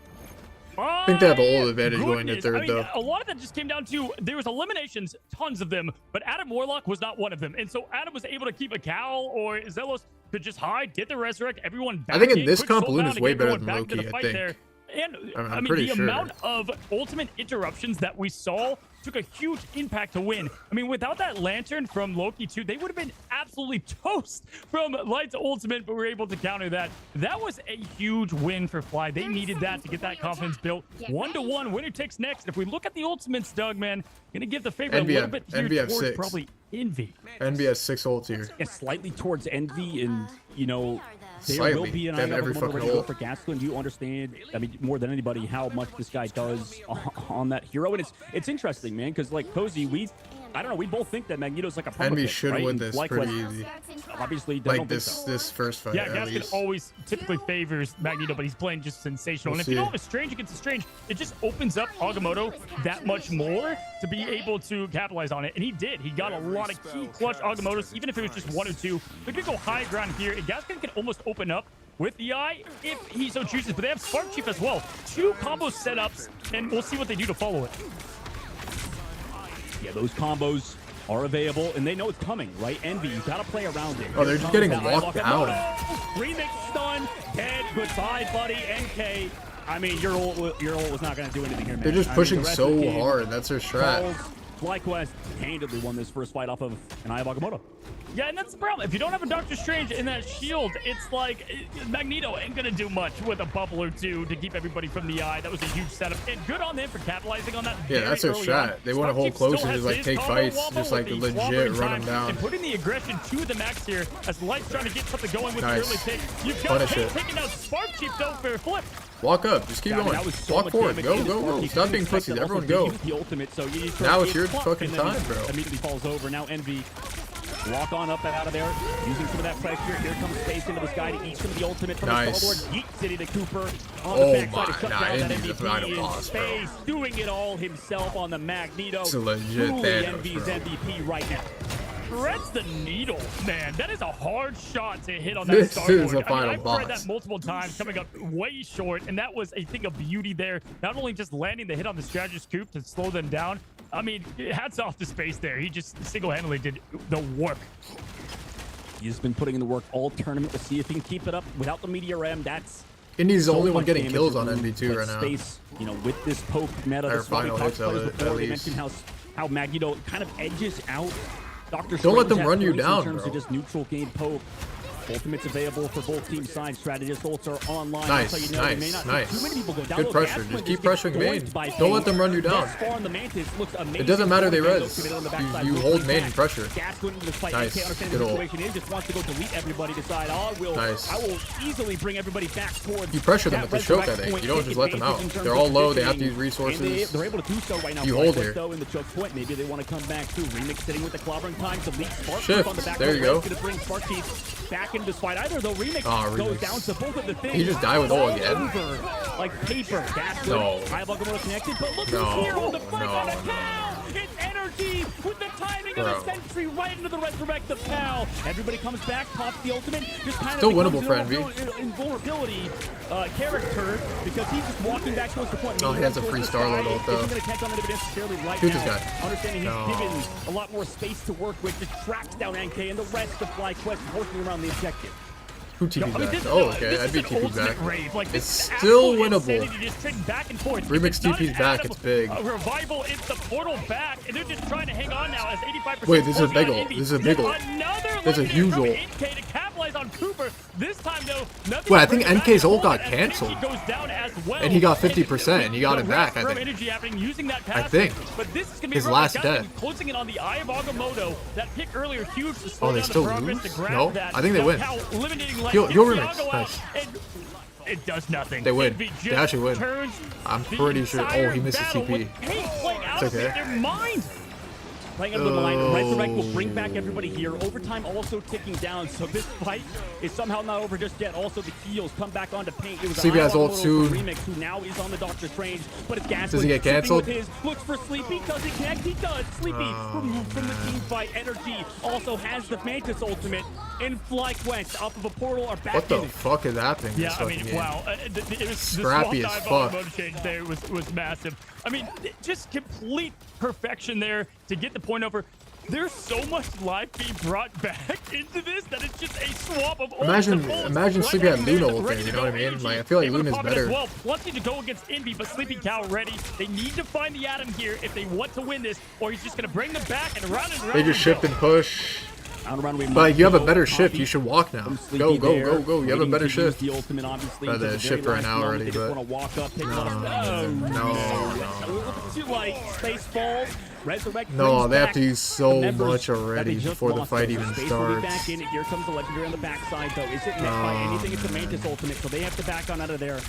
I think they have a whole advantage going to Goodness. third, I mean, though. a lot of that just came down to there was eliminations, tons of them, but Adam Warlock was not one of them. And so Adam was able to keep a cowl, or Zelos could just hide, get the resurrect, everyone back I think in in, this quick soul comp, Loon down is to way get better everyone than back to Loki, the I fight think. there. And I'm I mean, pretty the sure. amount of ultimate interruptions that we saw took a huge impact to win. I mean, without that lantern from Loki 2, they would have been absolutely toast from Light's ultimate, but we were able to counter that. That was a huge win for Fly. They needed that to get that confidence built. 1-1, winner takes next. If we look at the ultimates, Doug, man, gonna give the favorite a little bit here NBF towards 6. probably Envy. Envy has 6 ults here. Yeah, slightly towards Envy, and you know there Slightly. will be an They have eye every on fucking ready to go ult. for Gaskin. Do you understand? I mean, more than anybody, how much this guy does on that hero, and it's interesting, man, because like Cozy, I don't know, we both think that Magneto's like a perma Envy pick, should right? win And this FlyQuest, pretty easy. Obviously, they Like don't think so. this first fight, Yeah, at Gaskin least. always typically favors Magneto, but he's playing just sensational. We'll And if you don't see. have a Strange against a Strange, it just opens up Agamotto that much more to be able to capitalize on it. And he did. He got a lot of key clutch Agamotos, even if it was just 1 or 2. They could go high ground here, and Gaskin can almost open up with the eye if he so chooses. But they have Spark Chief as well. 2 combo setups, and we'll see what they do to follow it. Yeah, those combos are available, and they know it's coming, right? Envy, you gotta play around it. Oh, they're just getting locked down. Remix stun, dead, goodbye, buddy. NK. I mean, your ult was not gonna do anything here, man. They're just I mean, pushing the rest of the so game hard. That's their strat. FlyQuest handedly won this first fight off of an Eye of Agamotto. Yeah, and that's the problem. If you don't have a Doctor Strange in that shield, it's like Magneto ain't gonna do much with a bubble or 2 to keep everybody from the eye. That was a huge setup, and good on them for capitalizing on that. Yeah, that's their very early strat. on. They want to hold Spark Chief close and still just like has take his fights, combo just like with the legit slobbering run them time down. and putting the aggression to the max here as Light's trying to get something going with Nice. the early pick. You've got Punish Paint it. taking out Spark Chief though for a flip. Walk up. Just keep Yeah, I mean, going. that was so Walk much forward. damage Go, into go, go. Sparky. Stop being Expect pussies. that Everyone also go. use the ultimate, so you Now it's get your plucked, fucking and then time, he bro. Immediately falls over. Now Envy. Walk on up and out of there, using some of that pressure. Here comes Space into the sky to eat some of the ultimate from Nice. the Star-Lord. Yeet City to Cooper. On Oh the backside my, to shut nah, down that Envy's the final MVP. boss, bro. Space doing it all himself on the Magneto. It's a legit Truly Thanos, Envy's bro. MVP right now. Threads the needle, man. That is a hard shot to hit on that This Star-Lord. is a final I've boss. tried that multiple times, coming up way short, and that was a thing of beauty there. Not only just landing the hit on the strategist Coop to slow them down. I mean, hats off to Space there. He just single-handedly did the work. He's been putting in the work all tournament to see if he can keep it up without the Meteor M. That's Indy's the so only one much getting damage kills on removed, NV2 but right now. Space, you know, with this poke meta, Or this is why we final talked hits about at this before. They least. mentioned how Magneto kind of edges out Dr. Don't let Strange them at run you points down, in terms bro. of just neutral game poke. Ultimates available for both team sides. Strategist ults are online. Nice, That's how you know they may nice, not nice. see too many people go down. Good Low pressure. gas Just when keep they get pressuring main. poised by Don't let Fade. them run you down. Thus far on the Mantis looks amazing. It doesn't matter they Fade res. committed on the backside. You Will hold play main back. pressure. Gas going into the fight. Nice. NK understands Good the ult. situation is. Just wants to go delete everybody. Decide, Nice. I will easily bring everybody back towards. You pressure them that with the choke, I resurrect think. point, You don't take just let them out. advantage in terms They're of all low. They have positioning, these and resources. they're able to do so right now. You hold FlyQuest, here. though, in the choke point. Maybe they want to come back to Remix sitting with the clobbering time. Delete Spark Shift. on the back. There you go. Going to bring Sparky back into this fight. Either though Remix Oh, goes Remix. down to both of the things. He just died with ult again. Over, like paper. That's No. High Agamotto connected, but look No. who's here on the front No, on the no. cow. It's Energy in a sentry right into the resurrect the pal. Everybody comes back, pops the ultimate, just kind Still of winnable for Envy. invulnerability character because he's just walking back towards the point. Oh, he has a free Star-Lord ult though. Isn't going to catch on it necessarily right Shoot now. this guy. Understanding he's given a lot more space to work with, just tracks down NK and the rest of FlyQuest working around the objective. Who TP's I mean, back? Oh, okay. I'd be this is an TP's back. ultimate rave. Like, It's this is still absolute winnable. insanity, just trading back and forth. Remix It's not TP's an back. Adam, It's big. A revival. It's the portal back, and they're just trying to hang on now as 85%. Wait, this is a big ult. ult. This is a big ult. There's a huge ult. NK to capitalize on Cooper. This time though, nothing. Wait, I think NK's ult got canceled. Goes down as well. And he got 50%, and he got it back, I think. Energy happening using that I passive. think. But this is gonna be His a last guy death. closing in on the Eye of Agamotto. That pick earlier, huge to slow Oh, they down still the progress lose? to grab No, that. I think they Now win. Cal eliminating Light, He'll gets remix. Thiago out, Nice. and it does nothing. They win. Envy They just actually win. turns I'm the pretty sure. entire Oh, he misses battle TP. with pain playing out It's of okay. their mind. Playing out of the line, Resurrect will bring back everybody here. Overtime also ticking down, so this fight is somehow not over just yet. Also, the heals come back onto paint. It was Sleepy has ult soon. Remix, who now is on the Doctor Strange, but it's Gas. Does he get canceled? Looks for Sleepy. Does he connect? He does. Sleepy removed from the team fight. Energy also has the Mantis ultimate. And FlyQuest off of a portal are back What the in. fuck is happening? in Yeah, this I mean, fucking game? wow. It was Scrappy the as swap dive fuck. on mode change there was massive. I mean, just complete perfection there to get the point over. There's so much life being brought back into this that it's just a swap of Imagine Sleepy had Luna ult there, you know what I mean? Like, I feel like Luna's better. Well, plenty to go against Envy, but Sleepy Cow ready. They need to find the Atom here if they want to win this, or he's just going to bring them back and round and round. They just shift and push. But But you have a better shift. You should walk now. Go, go, go, go. You have a better shift. The ultimate, obviously. The shift right now already, but no. Too light. Space falls. Resurrect. No, they have to use so much already before the fight even starts. Back in. Here comes the legendary on the backside, though. Is it met by anything? It's a Mantis ultimate, so they have to back on out of there.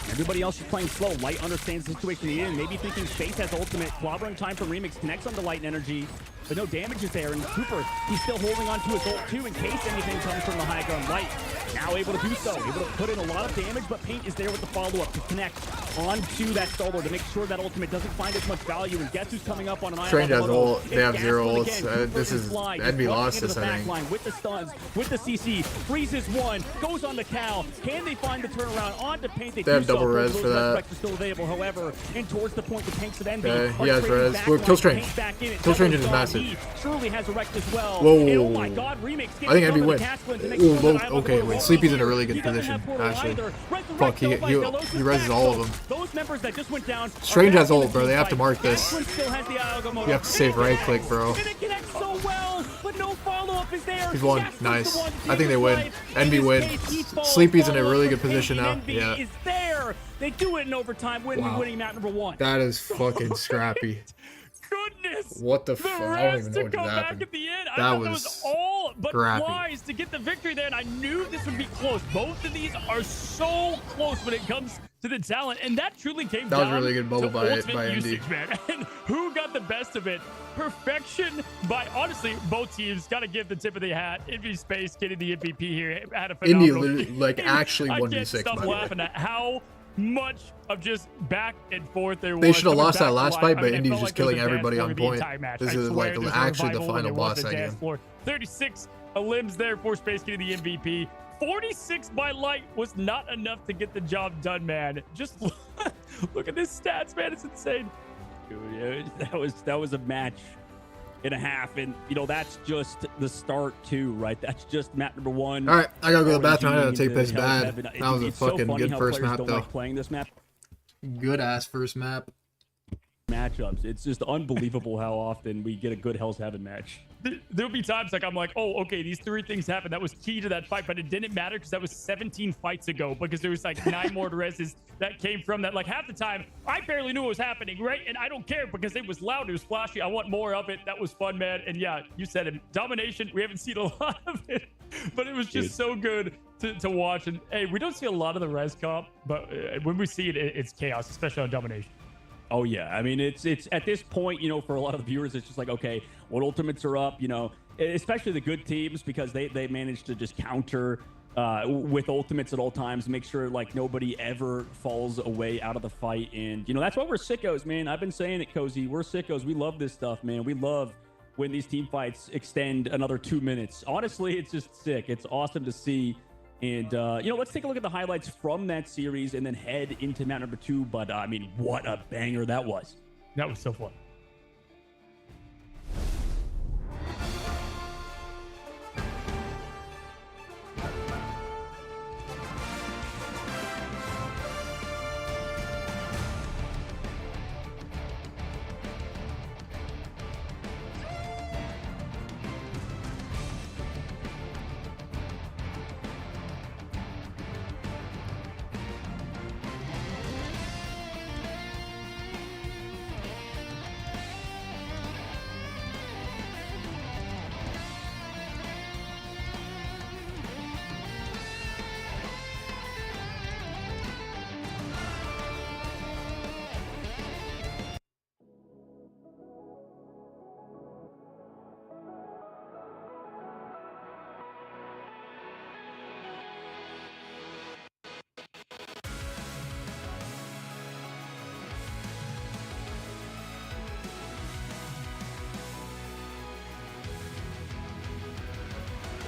Everybody else is playing slow. Light understands the situation he's in. Maybe thinking Space has ultimate. Clobbering time for Remix. Connects onto Light and Energy. But no damage is there. And Cooper, he's still holding on to his ult too in case anything comes from the high ground. Light now able to do so. Able to put in a lot of damage, but Paint is there with the follow-up to connect onto that Star-Lord to make sure that ultimate doesn't find as much value. And guess who's coming up on an Iron Strange has Moto? ult. They have It's zero Gaslit ults. again. This is Cooper Envy walking lost into this, the I back think. line with the stuns, with the CC, freezes one, goes on the Cal. Can they find the turnaround onto Paint? They have do so. double res for that. Resurrects are still available, however, and towards the point, the tanks of Envy. Okay, he are has trading res. back Well, line, Kill Strange. Paint back in it. Kill Strange is Double massive. He surely has a wreck as well. Whoa. And, oh my God, Remix I think Envy wins. wins. Ooh, okay, wait. Sleepy's in a really good position, actually. Fuck, he reses all of them. Those members that just went down. Strange has ult, bro. They have to mark this. Still has the Agamotto. You have to save right click, bro. And it connects so well, but no follow-up is there. He's won. Jasper's Nice. the one. I think they win. Life. Envy In this win. case, he falls. Sleepy's in a Follow-up really good for Paint position and now. Envy Yeah. is there. They do it in overtime, winning map number 1. That is fucking scrappy. Goodness. What the fuck? I don't even know what just back happened. at the end. I That thought was was all but scrappy. flies to get the victory there, and I knew this would be close. Both of these are so close when it comes to the talent, and that truly came That was down really good bubble to by ultimate Andy. usage, man. And who got the best of it? Perfection by, honestly, both teams. Got to give the tip of the hat. Envy Space getting the MVP here. Had a Indy phenomenal literally, like, game. actually I 1v6, can't stop by the way. laughing at how much of just back and forth there was. They should have coming lost back that to last life. fight, I but mean, it Indy's felt just like there was killing a dance everybody floor on the point. entire match. This I is swear like there's a actually the revival when final they walked boss the that dance game. floor. 36 limbs there for Space getting the MVP. 46 by Light was not enough to get the job done, man. Just look at this stats, man. It's insane. Dude, that was a match and a half, and you know that's just the start too, right? That's just map number 1. All right, I gotta go to the bathroom. I gotta Origin take this into bad. Heaven. That was a It's so fucking funny good how first players map, don't though. like playing this map. Good ass first map. Matchups. It's just unbelievable how often we get a good Hell's Heaven match. There'll be times like I'm like, oh, okay, these 3 things happened. That was key to that fight, but it didn't matter because that was 17 fights ago because there was like 9 more reses that came from that. Like half the time, I barely knew what was happening, right? And I don't care because it was loud, it was flashy. I want more of it. That was fun, man. And yeah, you said it. Domination, we haven't seen a lot of it, but it was just so good to watch. And hey, we don't see a lot of the res comp, but when we see it, it's chaos, especially on Domination. Oh yeah, I mean it's at this point, you know, for a lot of the viewers, it's just like, okay, what ultimates are up, you know, especially the good teams because they manage to just counter with ultimates at all times, make sure like nobody ever falls away out of the fight, and you know that's why we're sickos, man. I've been saying it, Cozy. We're sickos. We love this stuff, man. We love when these team fights extend another 2 minutes. Honestly, it's just sick. It's awesome to see. And, let's take a look at the highlights from that series and then head into map number 2. But, I mean, what a banger that was. That was so fun.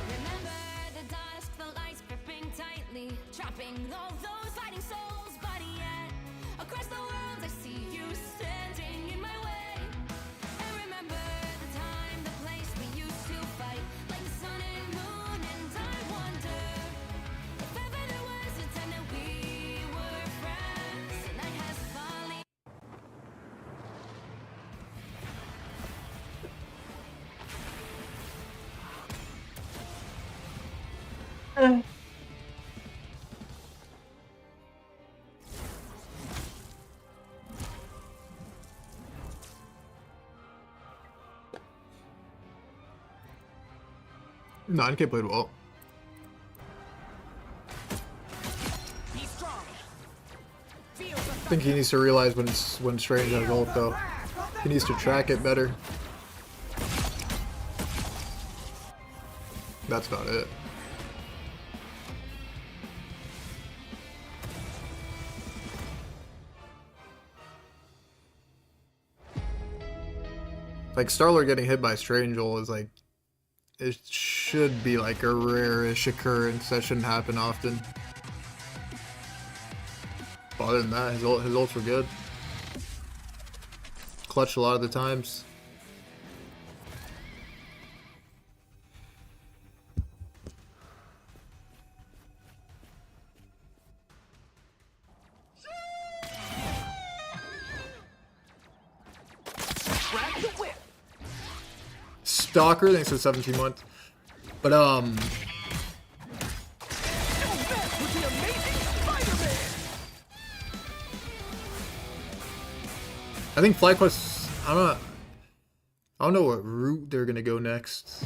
Remember the dusk, the lights gripping tightly, trapping all those fighting souls. But yet, across the world, I see you standing in my way. And remember the time, the place we used to fight, like the sun and moon. And I wonder if ever there was a time that we were friends. The night has fallen. No, NK played well. Be strong. Feel the I think he needs to realize when Strange has ult though. He needs to track it better. That's about it. Like Starlord getting hit by Strange ult is like, it should be like a rare-ish occurrence that shouldn't happen often. But other than that, his ults were good. Clutch a lot of the times. Grab the whip. Stalker, thanks for 17 months. But Don't mess with the amazing Spider-Man. I think FlyQuest, I don't know what route they're gonna go next.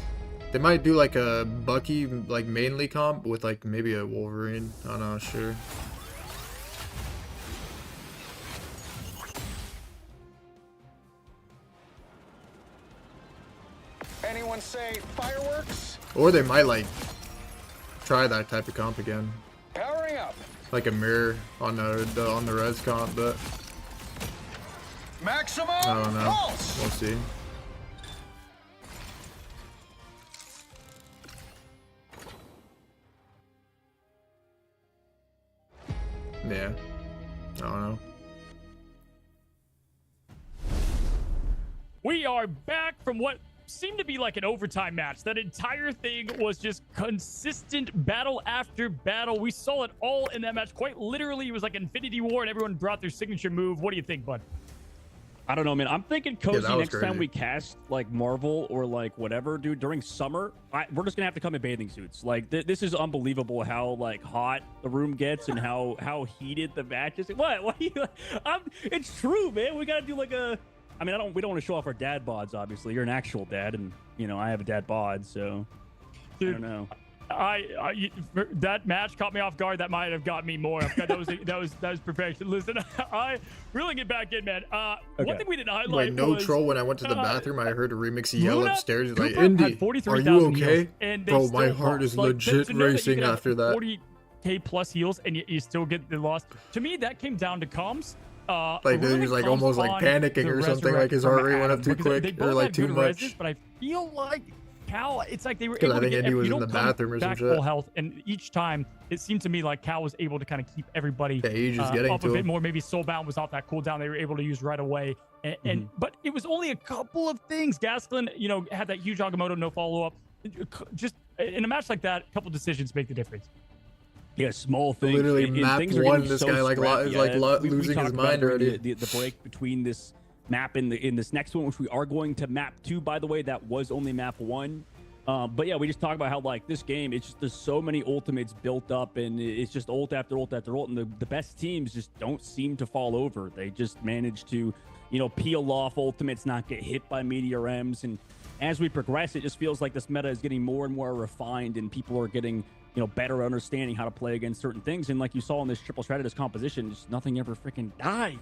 They might do like a Bucky like mainly comp with like maybe a Wolverine. I'm not sure. Anyone say fireworks? Or they might like try that type of comp again, Powering up. like a mirror on the res comp, but Maximum I don't know. pulse. We'll see. Yeah, I don't know. We are back from what seemed to be like an overtime match. That entire thing was just consistent battle after battle. We saw it all in that match. Quite literally, it was like Infinity War and everyone brought their signature move. What do you think, bud? I don't know, man. I'm thinking Cozy that was next time crazy. we cast like Marvel or like whatever, dude, during summer, we're just gonna have to come in bathing suits. Like this is unbelievable how like hot the room gets and how heated the match is. What? What? Are you, it's true, man. We gotta do like a. I mean, we don't want to show off our dad bods. Obviously, you're an actual dad, and you know I have a dad bod, so Dude, I don't know. That match caught me off guard. That might have got me more. That was perfection. Listen, I really get back in, man. One thing we didn't highlight. Wait, no was, troll. When I went to the bathroom, I heard a remix yell Luna upstairs. He's like, Cooper had Indy, are you 43,000 okay? heals, and they Bro, my still heart is lost. Like, legit to know that you racing can have after that. 40K plus heals and you still get the loss. To me, that came down to comms. Like, really he's like comes almost like on panicking the or something, like his resurrect heart rate went from up too Adam, because quick they or both like had too good much. reses, but I feel like Cal, it's like they were 'Cause able I to think get Andy was you in don't the come bathroom or some back shit. full health, and each time it seemed to me like Cal was able to kind of keep everybody Yeah, he was just getting up to a bit him. more. Maybe Soulbound was off that cooldown they were able to use right away, and but it was only a couple of things. Gastelum, you know, had that huge Agamotto, no follow up. Just in a match like that, a couple decisions make the difference. Yeah, small things. Literally and map things are one, getting this so guy like scrappy. is like We losing his talked about mind during already. The break between this map and in this next one, which we are going to map 2, by the way. That was only map 1. But yeah, we just talked about how like this game, it's just there's so many ultimates built up, and it's just ult after ult after ult, and the best teams just don't seem to fall over. They just manage to, you know, peel off ultimates, not get hit by Meteor M's, and as we progress, it just feels like this meta is getting more and more refined, and people are getting, you know, better understanding how to play against certain things. And like you saw in this triple strategist composition, just nothing ever freaking dies.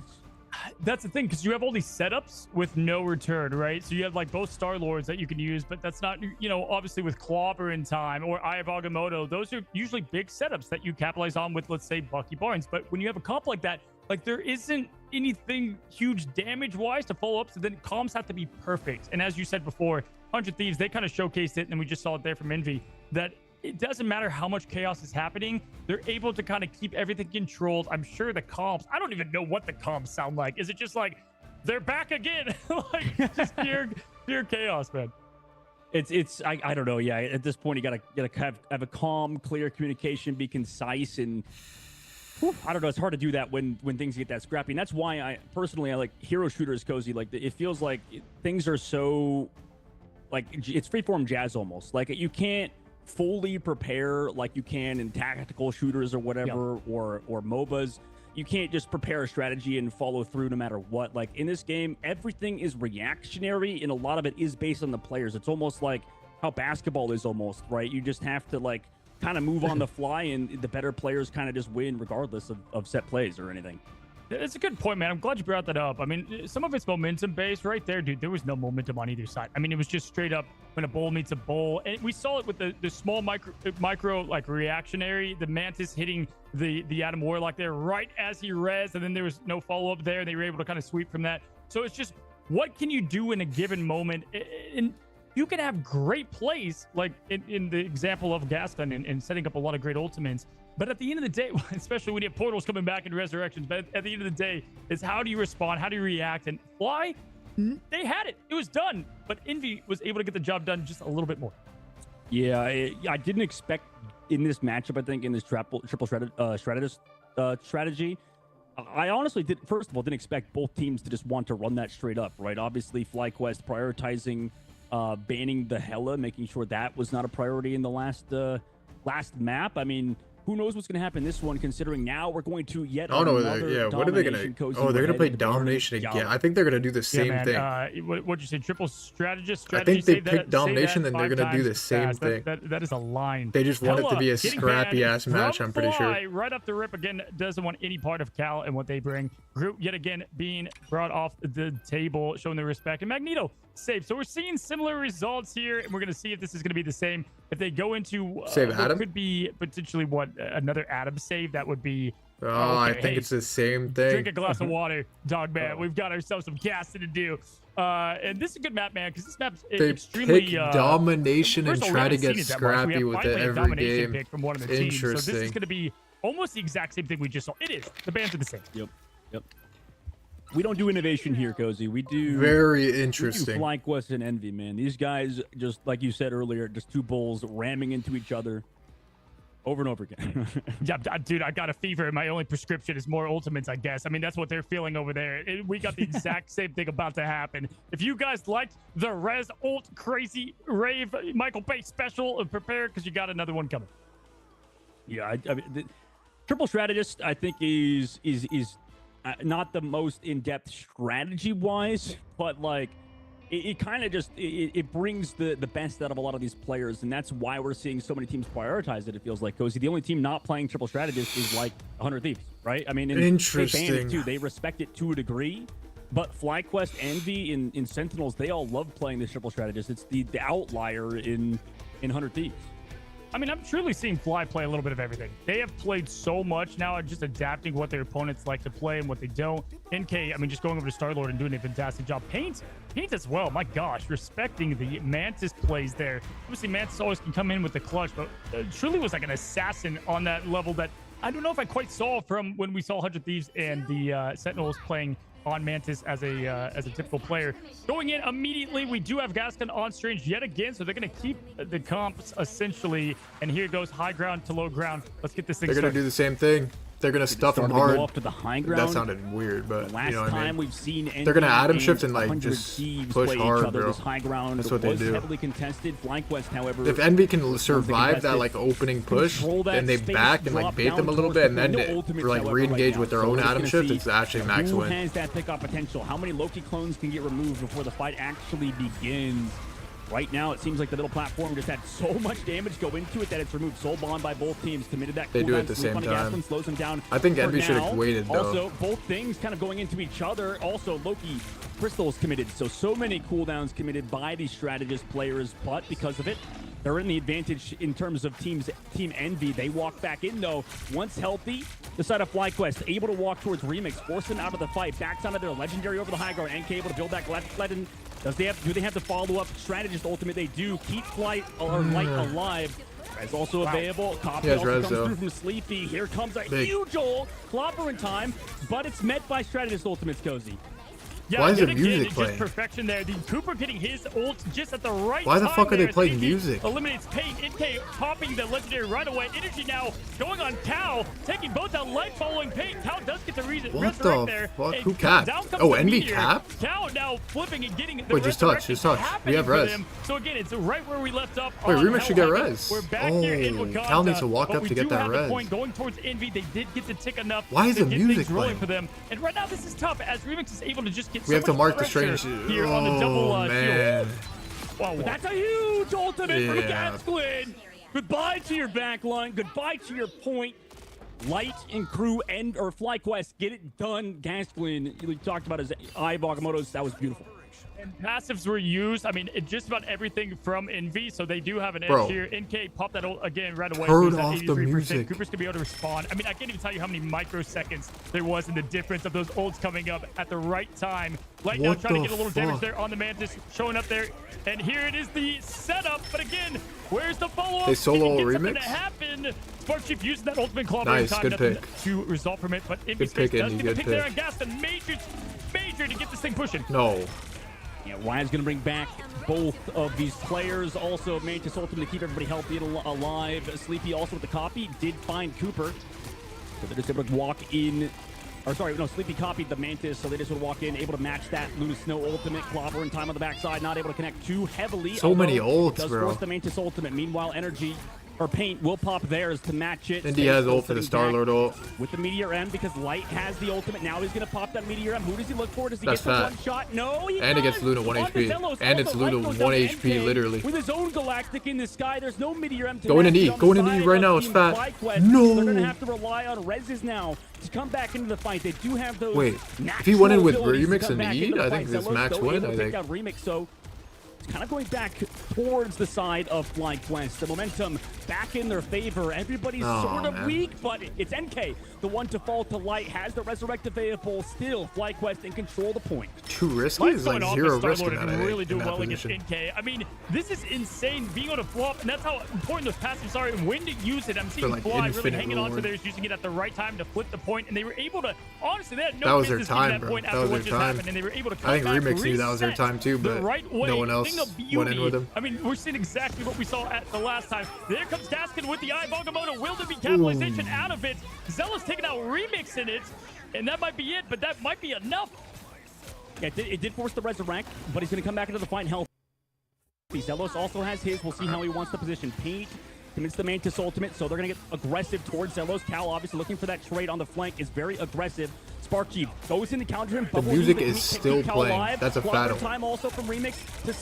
That's the thing, because you have all these setups with no return, right? So you have like both Star Lords that you can use, but that's not, you know, obviously with Clobber in time or Eye of Agamotto, those are usually big setups that you capitalize on with, let's say, Bucky Barnes. But when you have a comp like that, like there isn't anything huge damage wise to follow up, so then comms have to be perfect. And as you said before, 100 Thieves, they kind of showcased it, and we just saw it there from Envy, that it doesn't matter how much chaos is happening, they're able to kind of keep everything controlled. I'm sure the comps, I don't even know what the comps sound like. Is it just like they're back again? Like just pure chaos, man. I don't know. Yeah, at this point you gotta have a calm, clear communication, be concise, and I don't know. It's hard to do that when things get that scrappy, and that's why I like hero shooters, Cozy. Like it feels like things are so like it's freeform jazz almost. Like you can't fully prepare like you can in tactical shooters or whatever, or MOBAs. You can't just prepare a strategy and follow through no matter what. Like in this game, everything is reactionary, and a lot of it is based on the players. It's almost like how basketball is almost, right? You just have to like kind of move on the fly, and the better players kind of just win regardless of set plays or anything. It's a good point, man. I'm glad you brought that up. I mean, some of it's momentum based right there, dude. There was no momentum on either side. I mean, it was just straight up when a bowl meets a bowl. And we saw it with the small micro like reactionary, the Mantis hitting the Adam Warlock there right as he res, and then there was no follow-up there. They were able to kind of sweep from that. So it's just, what can you do in a given moment? And you can have great plays, like in the example of Gaston and setting up a lot of great ultimates. But at the end of the day, especially when you have portals coming back and resurrections, but at the end of the day, is how do you respond? How do you react? And Fly, they had it. It was done. But Envy was able to get the job done just a little bit more. Yeah, I didn't expect in this matchup, I think, in this triple strategist strategy, I honestly first of all, didn't expect both teams to just want to run that straight up, right? Obviously, FlyQuest prioritizing banning the Hela, making sure that was not a priority in the last map. I mean, who knows what's going to happen this one, considering now we're going to yet another yeah, what are they going to... Oh, they're going to play Domination again. I think they're going to do the same thing. What'd you say? Triple strategist? I think they picked Domination, then they're going to do the same thing. That is a line. They just want it to be a scrappy-ass match, I'm pretty sure. Right off the rip, again, doesn't want any part of Cal and what they bring. Group, yet again, being brought off the table, showing their respect. And Magneto, safe. So we're seeing similar results here, and we're going to see if this is going to be the same. If they go into... save Adam? Could be potentially, another Adam save? That would be... Oh, okay, I think it's the same thing. Drink a glass of water, dog man. We've got ourselves some casting to do. And this is a good map, man, because this map's extremely... They pick Domination and try to get scrappy with it every game. Pick from one of the teams. So this is going to be almost the exact same thing we just saw. It is. The bands are the same. Yep. We don't do innovation here, Cozy. We do... Very interesting. We do FlyQuest and Envy, man. These guys, just like you said earlier, just two bulls ramming into each other over and over again. Yeah, dude, I got a fever, and my only prescription is more ultimates, I guess. I mean, that's what they're feeling over there. We got the exact same thing about to happen. If you guys liked the Res Ult Crazy Rave Michael Bay special, prepare, because you got another one coming. Yeah, I mean, the Triple Strategist, I think, is not the most in-depth strategy-wise, but, like, it kind of just it brings the best out of a lot of these players, and that's why we're seeing so many teams prioritize it. It feels like, Cozy, the only team not playing Triple Strategist is like 100 Thieves, right? I mean, interesting. They ban it too. They respect it to a degree, but FlyQuest, Envy, in Sentinels, they all love playing this Triple Strategist. It's the outlier in 100 Thieves. I mean, I'm truly seeing Fly play a little bit of everything. They have played so much now, just adapting what their opponents like to play and what they don't. NK, I mean, just going over to Star-Lord and doing a fantastic job. Paint as well. My gosh, respecting the Mantis plays there. Obviously, Mantis always can come in with the clutch, but truly was like an assassin on that level that I don't know if I quite saw from when we saw 100 Thieves and the Sentinels playing on Mantis as a typical player. Going in immediately, we do have Gascon on Strange yet again, so they're going to keep the comps essentially. And here goes high ground to low ground. Let's get this thing They're going to do the same thing. They're going to stuff him hard. Off to the high ground. That sounded weird, but last you know what I time mean. we've seen They're going to Atom Shift and like 100 just Thieves push play each hard, other. bro. This high ground That's what they was do. heavily contested. FlyQuest, however, If Envy can survive that like opening push, then they back and like bait them a little bit and end it for like re-engage with their own Atom Shift, it's actually max who win. has that pickup potential? How many Loki clones can get removed before the fight actually begins? Right now, it seems like the middle platform just had so much damage go into it that it's removed Soul Bond by both teams. Committed that They do cooldown, it at the sleep same on a time. Gaston, slows them down. I think for Envy should now. have waited though. Also, both things kind of going into each other. Also, Loki Crystal's committed. So many cooldowns committed by these strategist players, but because of it, they're in the advantage in terms of Team Envy. They walk back in, though. Once healthy, the side of FlyQuest able to walk towards Remix, force them out of the fight. Backs onto their legendary over the high ground. NK able to build that Legend. Do they have to follow up strategist ultimate? They do. Keep Light alive. Res also available. Copy also comes through from Sleepy. Here comes a huge ult. Clobber in time, but it's met by strategist ultimates, Cozy. Yeah, why is yet there again, music it's playing? just perfection there. The Cooper getting his ult just at the right Why the time fuck are they there. playing Energy music? Eliminates Pain. NK popping the legendary right away. Energy now going on Tao, taking both out Light following Pain. Tao does get the reason. What the there. fuck? And Who capped? down comes Oh, the Envy meteor. capped? Tao now flipping and getting the Wait, just touch, just touch. We have happening for res. them. So again, it's right where we left up. Wait, on Remix should get Hellhaven. res. We're back here in Oh, Wakanda, Cal needs to walk but up we to get do that have the res. point going towards Envy. They did get the tick enough Why is to the get music things rolling playing? for them. And right now, this is tough as Remix is able to just get We have so to much mark the pressure strange. here on the double man. shield. Wow, but that's a huge ultimate from Yeah. Gasquin. Goodbye to your backline. Goodbye to your point. Light and crew or FlyQuest get it done. Gasquin, you talked about his eye Bagamoto's. That was beautiful. And passives were used. I mean, just about everything from Envy, so they do have an edge Bro. here. NK popped that ult again right away. Turn so off the 83%. music. Cooper's gonna be able to respond. I mean, I can't even tell you how many microseconds there was in the difference of those ults coming up at the right time. Light now What trying to the get a little damage fuck? there on the Mantis, showing up there. And here it is, the setup. But again, where's the follow-up? They solo Can you get remix? something to happen? Sparksheep using that ultimate clobber Nice, in time. good Nothing pick. to resolve from it, but Envy Good Space pick, does Indy, get the good pick there on pick. Gaston. Major to get this thing pushing. No. Yeah, Ryan's going to bring back both of these players. Also, Mantis ultimate to keep everybody healthy and alive. Sleepy also with the copy. Did find Cooper. So they're just able to walk in. Or sorry, no, Sleepy copied the Mantis, so they just would walk in, able to match that Luna Snow ultimate. Clobber in time on the backside, not able to connect too heavily. So many although ults, does bro. force the Mantis ultimate. Meanwhile, Energy or Paint will pop theirs to match it. Indy Stays has still ult for the sitting Star-Lord back ult. with the Meteor M because Light has the ultimate. Now he's going to pop that Meteor M. Who does he look for? Does he That's get the fat. one shot? No, he And it gets does. Luna 1 On to HP. Zelos. And Also, it's Light Luna goes 1 down to HP, NK literally. with his own Galactic in the sky. There's no Meteor M to Go in match an E. it on Go the in an E side right of now. It's Team fat. FlyQuest. No. They're going to have to rely on Reses now to come back into the fight. They do have those. Wait, if he went in with natural abilities to Remix come and back E, into the I fight. think this Zelos max still win, able to I take think. out Remix, so it's kind of going back towards the side of FlyQuest. The momentum back in their favor. Everybody's Oh, sort of man. weak, but it's NK, the one to fall to Light, has the Resurrect available. Still, FlyQuest in control of the point. Too risky Light's is like going off zero as risk in Star-Lord that, I and think, really in doing that well against position. NK. I mean, this is insane being able to flop, and that's how important those passives are and when to use it. I'm seeing like, Fly really infinite hanging on to reward. theirs, using it at the right time to flip the point, and they were able to, honestly, they had no That was their business getting time, that bro. point That after was what their just time. happened, and they were able to come I think back, Remix knew that was their reset time too, the but right way. no one else Thing of went in beauty. with him. I mean, we're seeing exactly what we saw at the last time. There comes Gaskin with the eye. Bagamoto will there be capitalization out of it. Zealous taking out Remix in it, and that might be it, but that might be enough. Yeah, it did force the Resurrect, but he's going to come back into the fight and help. Zelos also has his. We'll see how he wants to position. Paint commits the Mantis ultimate, so they're going to get aggressive towards Zelos. Cal obviously looking for that trade on the flank, is very aggressive. Sparky goes in to counter him. The Bubble music Heat, is keep still Cal playing. alive. That's a Clobber fatal. time also from Remix to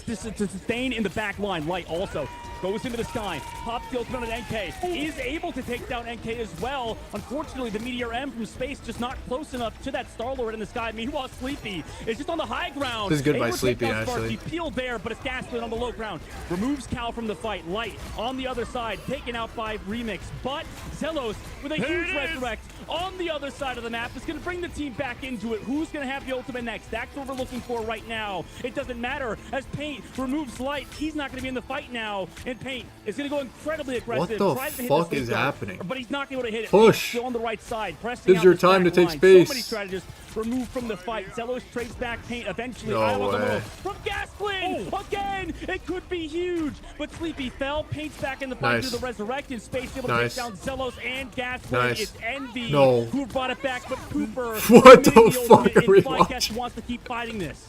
sustain in the back line. Light also goes into the sky. Pops the ultimate on NK. Is able to take down NK as well. Unfortunately, the Meteor M from space just not close enough to that Star-Lord in the sky. Meanwhile, Sleepy is just on the high ground. This is good by Able to take Sleepy, down Sparky. actually. Peeled there, but it's Gaslit on the low ground. Removes Cal from the fight. Light on the other side, taken out by Remix. But Zelos with a huge resurrect on the other side of the map is going to bring the team back into it. Who's going to have the ultimate next? That's what we're looking for right now. It doesn't matter as Paint removes Light. He's not going to be in the fight now. And Paint is going to go incredibly aggressive. What the Tries to hit fuck this is lead guard, happening? But he's not able to hit it. Push. Still on the right side. Pressing This is out your this time to back take line. space. So many strategists removed from the fight. Zelos trades back Paint eventually. No Iowa way. from Gasplin. Again, it could be huge. But Sleepy fell. Paint's back in the fight Nice. through the resurrected space. Able to Nice. take down Zelos and Gasplin. Nice. It's Envy No. who brought it back, but Cooper. What the winning fuck ultimate, are we and Flycatch watching? wants to keep fighting this.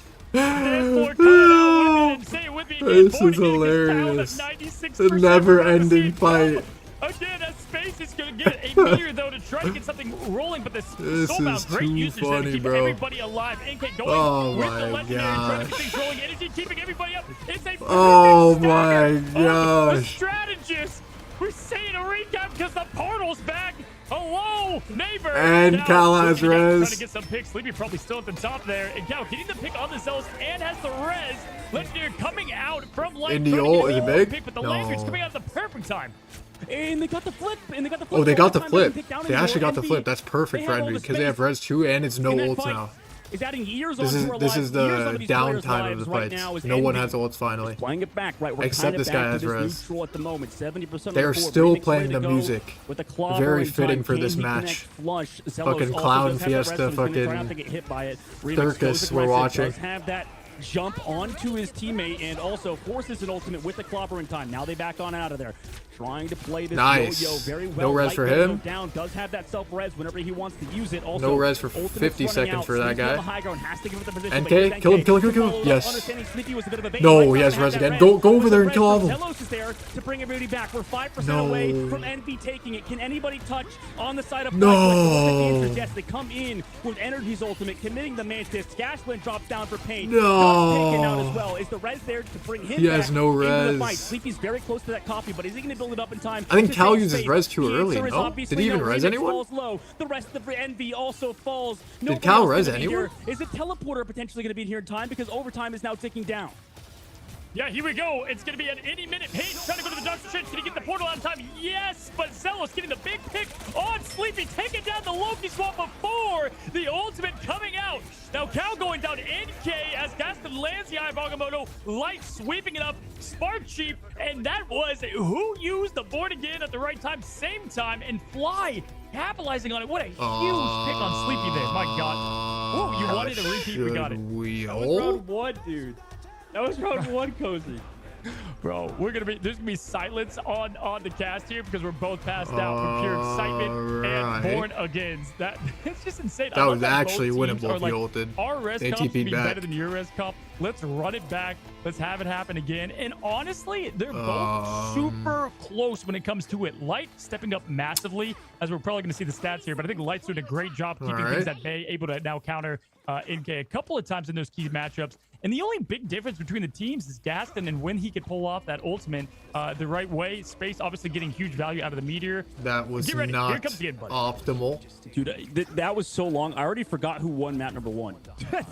This is hilarious. A never-ending fight. Again, that space is going to get a meteor, though, to try to get something rolling, but this Soulbound, is great too usage there to funny, keep bro. everybody alive. NK going Oh with my the legendary, trying to get gosh. things rolling. Energy keeping everybody up. It's a Oh perfect my stagger. Oh, the gosh. strategist. We're saying a recap because the portal's back. Hello, neighbor. And Now, Cal has Sleepy trying res. to get some picks. Sleepy probably still at the top there. And Cal getting the pick on the Zealous and has the res. Legendary coming out from Light. In the trying to ult, get is a it big? Pick, but the No. Lantern's coming out at the perfect time. And they got the flip. And they got the flip. Oh, they got the Overtime flip. doesn't take down They anymore. actually got the Envy, flip. That's perfect they for have all Envy the because they have space res 2 and it's no in that ults fight. now. Is adding years This onto our is lives. the Years onto these players' downtime of lives the right fights. now is No one Envy. has ults finally. Playing it back, right? We're Except kinda this back guy to has this res. neutral at the moment. 70% of They are the board. still Remix playing ready the to go music. with the clobber Very in fitting time. for Can this he match. connect Flush? Zelos Fucking also Clown does have that Fiesta, res, so he's gonna try fucking not to get hit by it. Remix Circus goes we're aggressive, watching. does have that jump onto his teammate and also forces an ultimate with the clobber in time. Now they back on out of there. Trying to play this Nice. yo-yo very well. No res Light for does go him. Down, does have that self-res whenever he wants to use it. Also, No res for ultimate's 50 running seconds out. for that Sleepy on guy. the high ground, has to give it the position, NK, but here's kill him, NK. kill him, kill him, kill him. Follow up, Yes. understanding Sleepy was a bit of a bait. No, Light he has doesn't res have that again. res. Go over There's there a and res kill from him. Zelos is there to bring everybody back. We're 5% No. away from Envy taking it. Can anybody touch on the side of No. Flycatch? Yes, they come in with Energy's ultimate, committing the Mantis. Gasland drops down for Pain. No. Does taken out as well. Is the res there to bring him He back has no into the res. fight? Sleepy's very close to that copy, but is he going to build it up in time? I think to Cal save uses space? res too The early, answer is no? obviously Did he even no. res Remix anyone? falls low. The rest of the Envy also falls. Nobody Cal else res gonna be anyone? here. Is the teleporter potentially going to be here in time because overtime is now ticking down? Yeah, here we go. It's going to be an any minute. Payne trying to go to the Doctor Strange. Can he get the portal out of time? Yes, but Zelos getting the big pick on Sleepy, taking down the Loki swap before the ultimate coming out. Now Cal going down NK as Gaston lands the Bagamoto. Light sweeping it up. Spark Sheep, and that was who used the board again at the right time, same time, and Fly capitalizing on it. What a huge pick on Sleepy there. My God. Ooh, you wanted a repeat. We got it. That was round one, dude. That was round one, Cozy. Bro, there's gonna be silence on the cast here because we're both passed out from pure excitement and born against. That it's just insane. That was actually winnable if you ulted. Our res They comp should be TP'd back. better than your res comp. Let's run it back. Let's have it happen again. And honestly, they're both super close when it comes to it. Light stepping up massively, as we're probably gonna see the stats here, but I think Light's doing a great job keeping things at bay, able to now counter NK a couple of times in those key matchups. And the only big difference between the teams is Gaston and when he could pull off that ultimate the right way. Space obviously getting huge value out of the meteor. That was Get ready. not Here comes the in, buddy. optimal. Dude, that was so long. I already forgot who won map number one.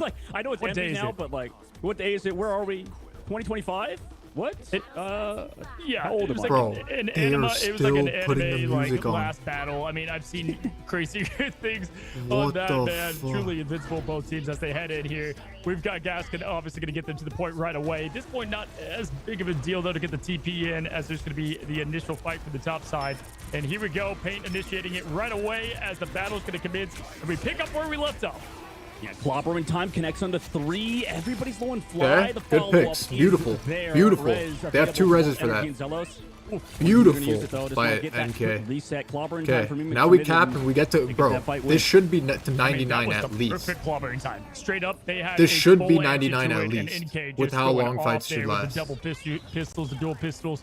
Like, I know it's What day empty is now, it? but like, what day is it? Where are we? 2025? What? Yeah, how old it was am I? like Bro, an they anime. are It was like an still putting the anime music on. last battle. I mean, I've seen crazy things What on that, the man. fuck? Truly invincible both teams as they head in here. We've got Gaskin obviously going to get them to the point right away. At this point, not as big of a deal though to get the TP in, as there's going to be the initial fight for the top side. And here we go, Paint initiating it right away as the battle is going to commence, and we pick up where we left off. Yeah, Clobber in time connects onto 3. Everybody's low and Fly. Okay, The good follow-up picks. is Beautiful. there. Beautiful. Res They have 2 available reses for from that. Energy and Zelos. Beautiful Gonna use it, though. Just by wanna get that NK. quick reset. Clobber in time Okay, for Mimic now we committed cap and and we get to, pick up bro, that fight win. this should be to I mean, 99 that was at the least. perfect clobbering time. Straight up, they had This a should be full answer 99 to at it, and least, NK with just how going long off fights there should with last. The double pistols, the dual pistols.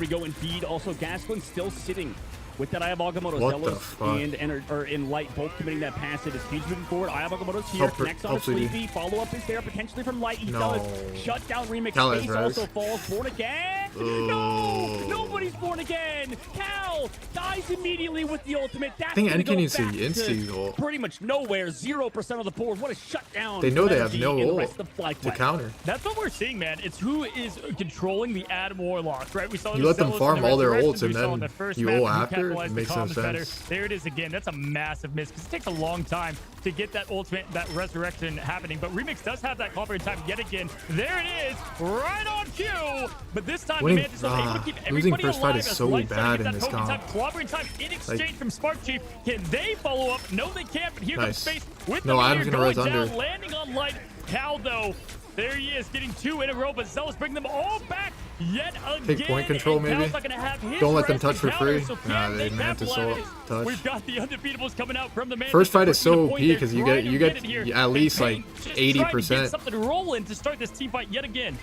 we go indeed. Also, Gasklin still sitting with that Ayabagamotto What the Zealous fuck? and in Light both committing that pass. It is He's moving forward. Ayabagamotto's here. Connects on a hopefully- Sleepy. Follow-up is there potentially from Light. He No. does shut down Remix. Calais Face res. also falls. Born again. No! Nobody's born again! Cal dies immediately with the ultimate. That's I think gonna NK go needs to back Insti's ult. pretty much nowhere. 0% of the board. What a shutdown. They know they have strategy no in the ult rest of FlyQuest. to counter. That's what we're seeing, man. It's who is controlling the Adam Warlock, right? We saw You let them Zealous farm in the all their Resurrections. ults We and saw in then the first you map ult who after? capitalized It the makes no comms better. sense. There it is again. That's a massive miss because it takes a long time to get that ultimate, that resurrection happening. But Remix does have that clobbering time yet again. There it is, right on cue. But this time, Winning- Mantis was able to keep losing everybody first fight alive is as so Light Side bad gets in that this token comp. time. Clobbering time in exchange from Spark Chief. Can they follow up? No, they can't. But here comes Nice. Space with No, the Adam's meteor gonna going res down, under. landing on Light. Cal though. There he is, getting 2 in a row, but Zealous bring them all back yet again. Take point control, and Cal's maybe? not gonna have his Don't let them rest touch to for counter, free. so Nah, can they Mantis ult capitalize? touch. We've got the undefeatables coming out from the Mantis. First fight is They're pushing so the OP point. because you They're get trying you to get it here. at least And like Payne just trying to get 80%. something rolling to start this team fight yet again.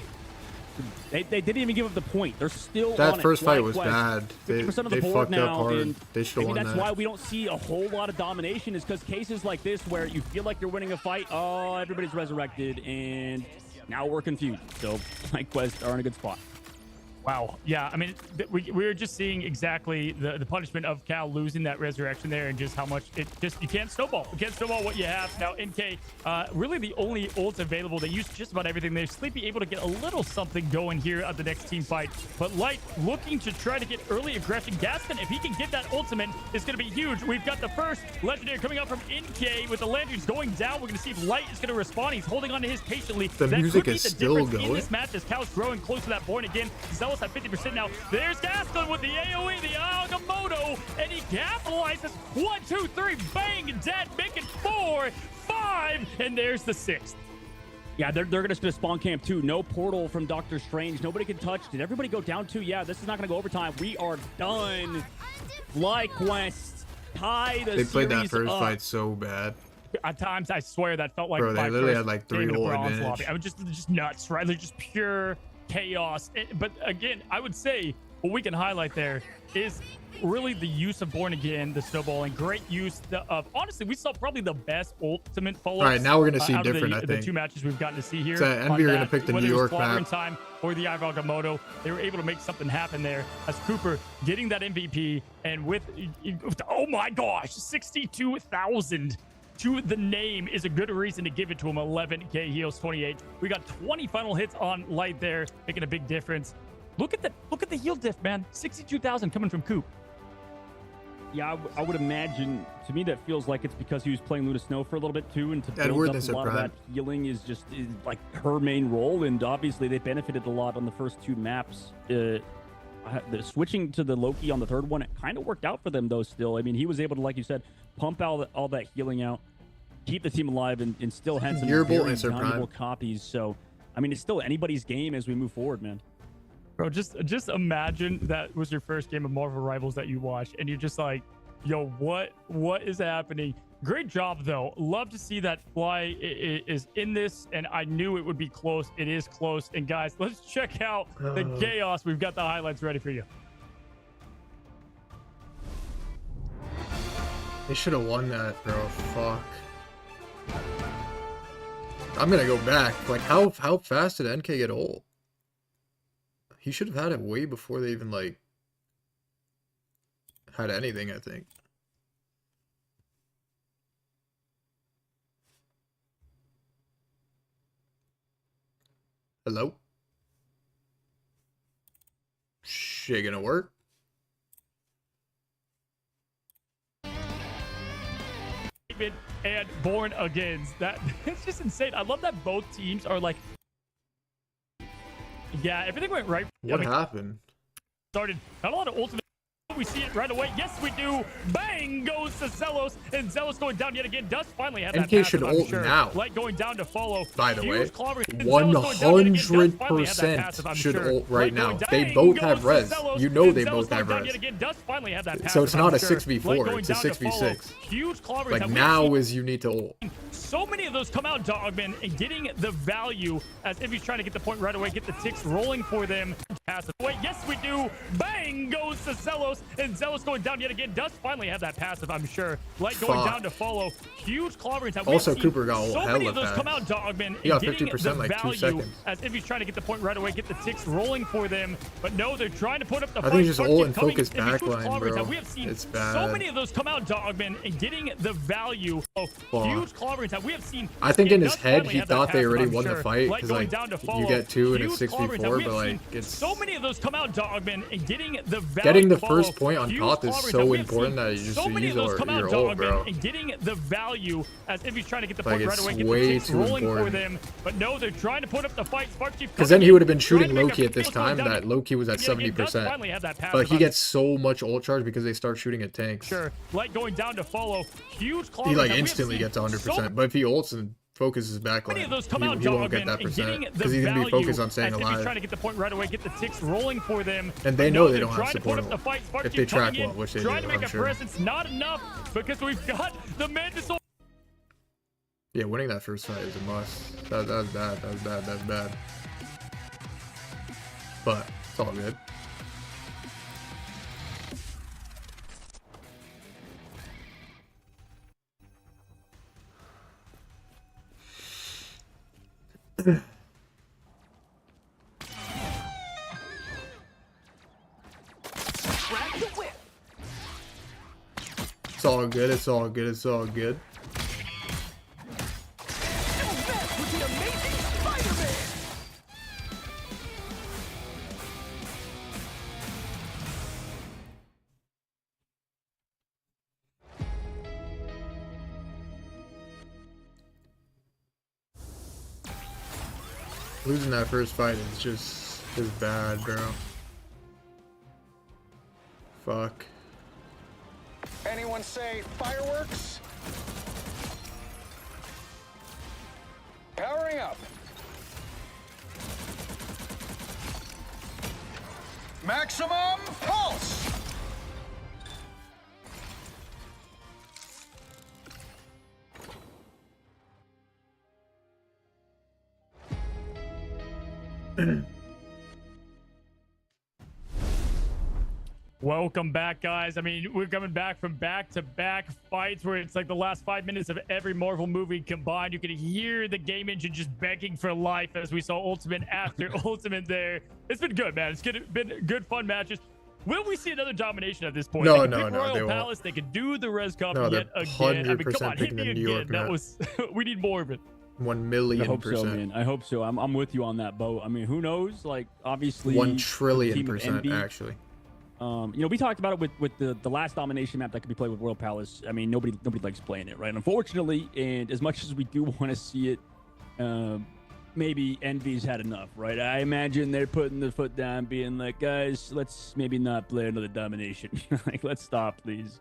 They didn't even give up the point. They're still That on first it. fight was FlyQuest, bad. They 50% of the fucked board up now, hard. and They should have maybe won that's that. why we don't see a whole lot of domination, is because cases like this where you feel like you're winning a fight, oh, everybody's resurrected, and now we're confused. So FlyQuest are in a good spot. Wow. Yeah, I mean, we're just seeing exactly the punishment of Cal losing that resurrection there, and just how much it just, you can't snowball. You can't snowball what you have. Now, NK, really the only ults available. They use just about everything. They're Sleepy able to get a little something going here at the next team fight. But Light looking to try to get early aggression. Gaston, if he can get that ultimate, it's going to be huge. We've got the first legendary coming out from NK with the lanterns going down. We're going to see if Light is going to respond. He's holding on to his patiently. The That music could be is the still difference going. in this match as Cal's growing close to that point again. Zealous at 50% now. There's Gaston with the AoE, the Agamotto, and he capitalizes. 1, 2, 3, bang, dead, making 4, 5, and there's the 6th. Yeah, they're going to spin a spawn camp too. No portal from Doctor Strange. Nobody can touch. Did everybody go down too? Yeah, this is not going to go overtime. We are done. FlyQuest tie the They played that series first up. fight so bad. At times, I swear that felt like Bro, they my literally first had, like, game in 3-0 a bronze advantage. lobby. I was just nuts, right? Like just pure chaos. But again, I would say what we can highlight there is really the use of Born Again, the snowballing, great use of, honestly, we saw probably the best ultimate follow-ups. All right, now we're gonna see out of different, I the think. 2 matches we've gotten to see here. So, Envy on are gonna that, pick the whether New it was York Clobbering map. Time or the Agamotto, they were able to make something happen there as Cooper getting that MVP, and with, oh my gosh, 62,000 to the name is a good reason to give it to him. 11k heals, 28. We got 20 final hits on Light there, making a big difference. Look at the heal diff, man. 62,000 coming from Coop. Yeah, I would imagine, to me, that feels like it's because he was playing Luna Snow for a little bit too, and to build Edward up is a lot of prime. that healing is like her main role, and obviously they benefited a lot on the first 2 maps. The switching to the Loki on the third one, it kind of worked out for them though still. I mean, he was able to, like you said, pump out all that healing out, keep the team alive, and still had some Yearable very and Sir valuable Prime. copies. So, I mean, it's still anybody's game as we move forward, man. Bro, just imagine that was your first game of Marvel Rivals that you watched, and you're just like, yo, what is happening? Great job, though. Love to see that Fly is in this, and I knew it would be close. It is close. And guys, let's check out the chaos. We've got the highlights ready for you. They should have won that, bro. Fuck. I'm gonna go back. Like, how fast did NK get ult? He should have had it way before they even, like, had anything, I think. Hello? Shit gonna work? And Born Again. That it's just insane. I love that both teams are like, yeah, everything went right. What happened? Started not a lot of ultimate. We see it right away. Yes, we do. Bang goes to Zealous, and Zealous going down yet again. Does finally have that NK passive, should I'm ult sure. now. Light going down to follow. By the way, Huge clobber. And Zealous going down yet again. Does finally have that passive, I'm 100% should sure. ult right Light going now. down. They Bang both goes have to res. Zealous, You know and they Zealous both have going down res. yet again. Does finally have that So passive, it's not I'm a sure. 6v4, Light going it's a down to follow. 6v6. Huge clobber Like, time. now is you need to ult. so many of those come out, Dogman, and getting the value as if he's trying to get the point right away, get the ticks rolling for them. Pass it away. Yes, we do. Bang goes to Zelos, and Zelos going down yet again. Does finally have that passive, I'm sure. Light going down to follow. Huge clobbering time. Also, Cooper got so hella many of those fast. come out, Dogman. He got getting 50% the like 2 value seconds. as if he's trying to get the point right away, get the ticks rolling for them. But no, they're trying to put up the I fight. think just Spark ult keep and coming focus in huge backline, clobbering bro. time. We have seen It's so bad. many of those come out, Dogman, and getting the value of huge clobbering time. We have seen. I think in his does head finally he have that thought they passive, already I'm won the sure. fight Light because going like down to you follow. get 2 and it's Huge clobbering time. 6v4, We but have like seen it's so many of those come out, Dogman, and getting the value. getting the follow. first point on Huge top is clobbering so time. We have important seen that you just so many use of those come out, your ult, bro. Dogman, and getting the value as if he's trying to get the Like, point right it's away, get the way ticks too rolling for important. them. But no, they're trying to put up the fight. Spark Chief Because then he would have been trying shooting to make Loki a at this feels going time down. that Loki was at Yeah, he does 70%. finally have that passive But he on gets so much ult charge because they start shooting at tanks. Sure. Light going down to follow. Huge He clobbering like time. We have instantly seen gets 100%. so But if he ults and focuses backline, many of those come out, he won't get Dogman, that and getting percent the because he's gonna be value focused on staying as if he's alive. trying to get the point right away, get the ticks rolling for them. And they But know no, they they're don't have trying to put support up the fight. Spark if Chief they track coming in, well, which they trying do, to make I'm a sure. presence. Not enough because we've got the Mantis. Yeah, winning that first fight is a must. That's bad. That's bad. That's bad. But it's all good. Grab the whip. It's all good. It's all good. It's all good. And that was the amazing Spider-Man. Losing that first fight is bad, bro. Fuck. Anyone say fireworks? Powering up. Maximum pulse! Welcome back, guys. I mean, we're coming back from back-to-back fights where it's like the last 5 minutes of every Marvel movie combined. You can hear the game engine just begging for life as we saw Ultimate after Ultimate there. It's been good, man. It's been good, fun matches. Will we see another domination at this point? No, they can no, pick no, Royal they won't. Palace. They can do the Res Cup No, yet they're again. I mean, come 100% on, hit picking me the New York again. That map. was we need more of it. 1,000,000%. I hope so, man. I hope so. I'm with you on that, Bo. I mean, who knows? Like, obviously, 1,000,000,000,000%, Envy, actually. You know, we talked about it with the last domination map that could be played with Royal Palace. I mean, nobody likes playing it, right? Unfortunately, and as much as we do want to see it, maybe Envy's had enough, right? I imagine they're putting the foot down, being like, guys, let's maybe not play another domination. Like, let's stop, please.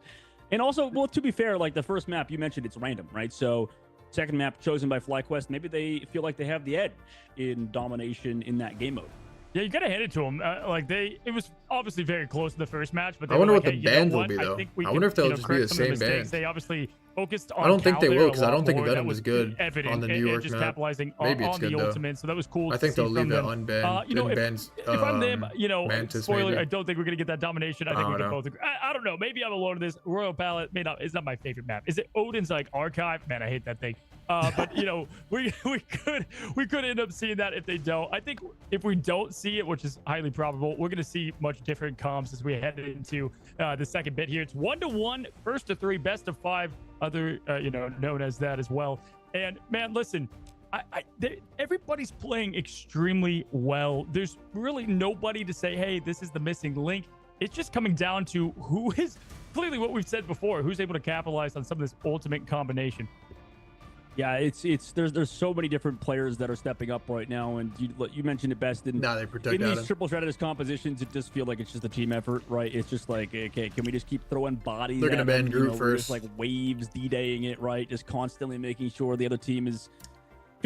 And also, well, to be fair, like the first map you mentioned, it's random, right? So, second map chosen by FlyQuest, maybe they feel like they have the edge in domination in that game mode. Yeah, you gotta hand it to them. It was obviously very close to the first match, but they I wonder were what like, the hey, you know bans will what? be, though. think we I wonder can, if they'll you know, just be correct the some of same mistakes. bans. They obviously focused on I don't think they Cal will there a because I lot don't think more. That Venom was good evident on the and New York just map. capitalizing Maybe on it's the good, though. ultimate. So that was cool. I think to they'll see leave from it them. unbanned. You know, if I'm them, you know, Mantis, spoiler, maybe. I don't think we're gonna get that domination. I think I we don't can know. both agree. I don't know. Maybe I'm alone in this. Royal Palette may not. It's not my favorite map. Is it Odin's like archive? Man, I hate that thing. But you know, we could end up seeing that if they don't. I think if we don't see it, which is highly probable, we're going to see much different comps as we head into the second bit here. It's 1-1, first to 3, best of 5, other you know, known as that as well. And man, listen, everybody's playing extremely well. There's really nobody to say, hey, this is the missing link. It's just coming down to who is clearly what we've said before, who's able to capitalize on some of this ultimate combination. Yeah, there's so many different players that are stepping up right now, and you mentioned it best. In they protect in these Adam. triple strategist compositions, it just feels like it's just a team effort, right? It's just like, okay, can we just keep throwing bodies? They're gonna ban Groot we're first. just like waves D-daying it, right? Just constantly making sure the other team is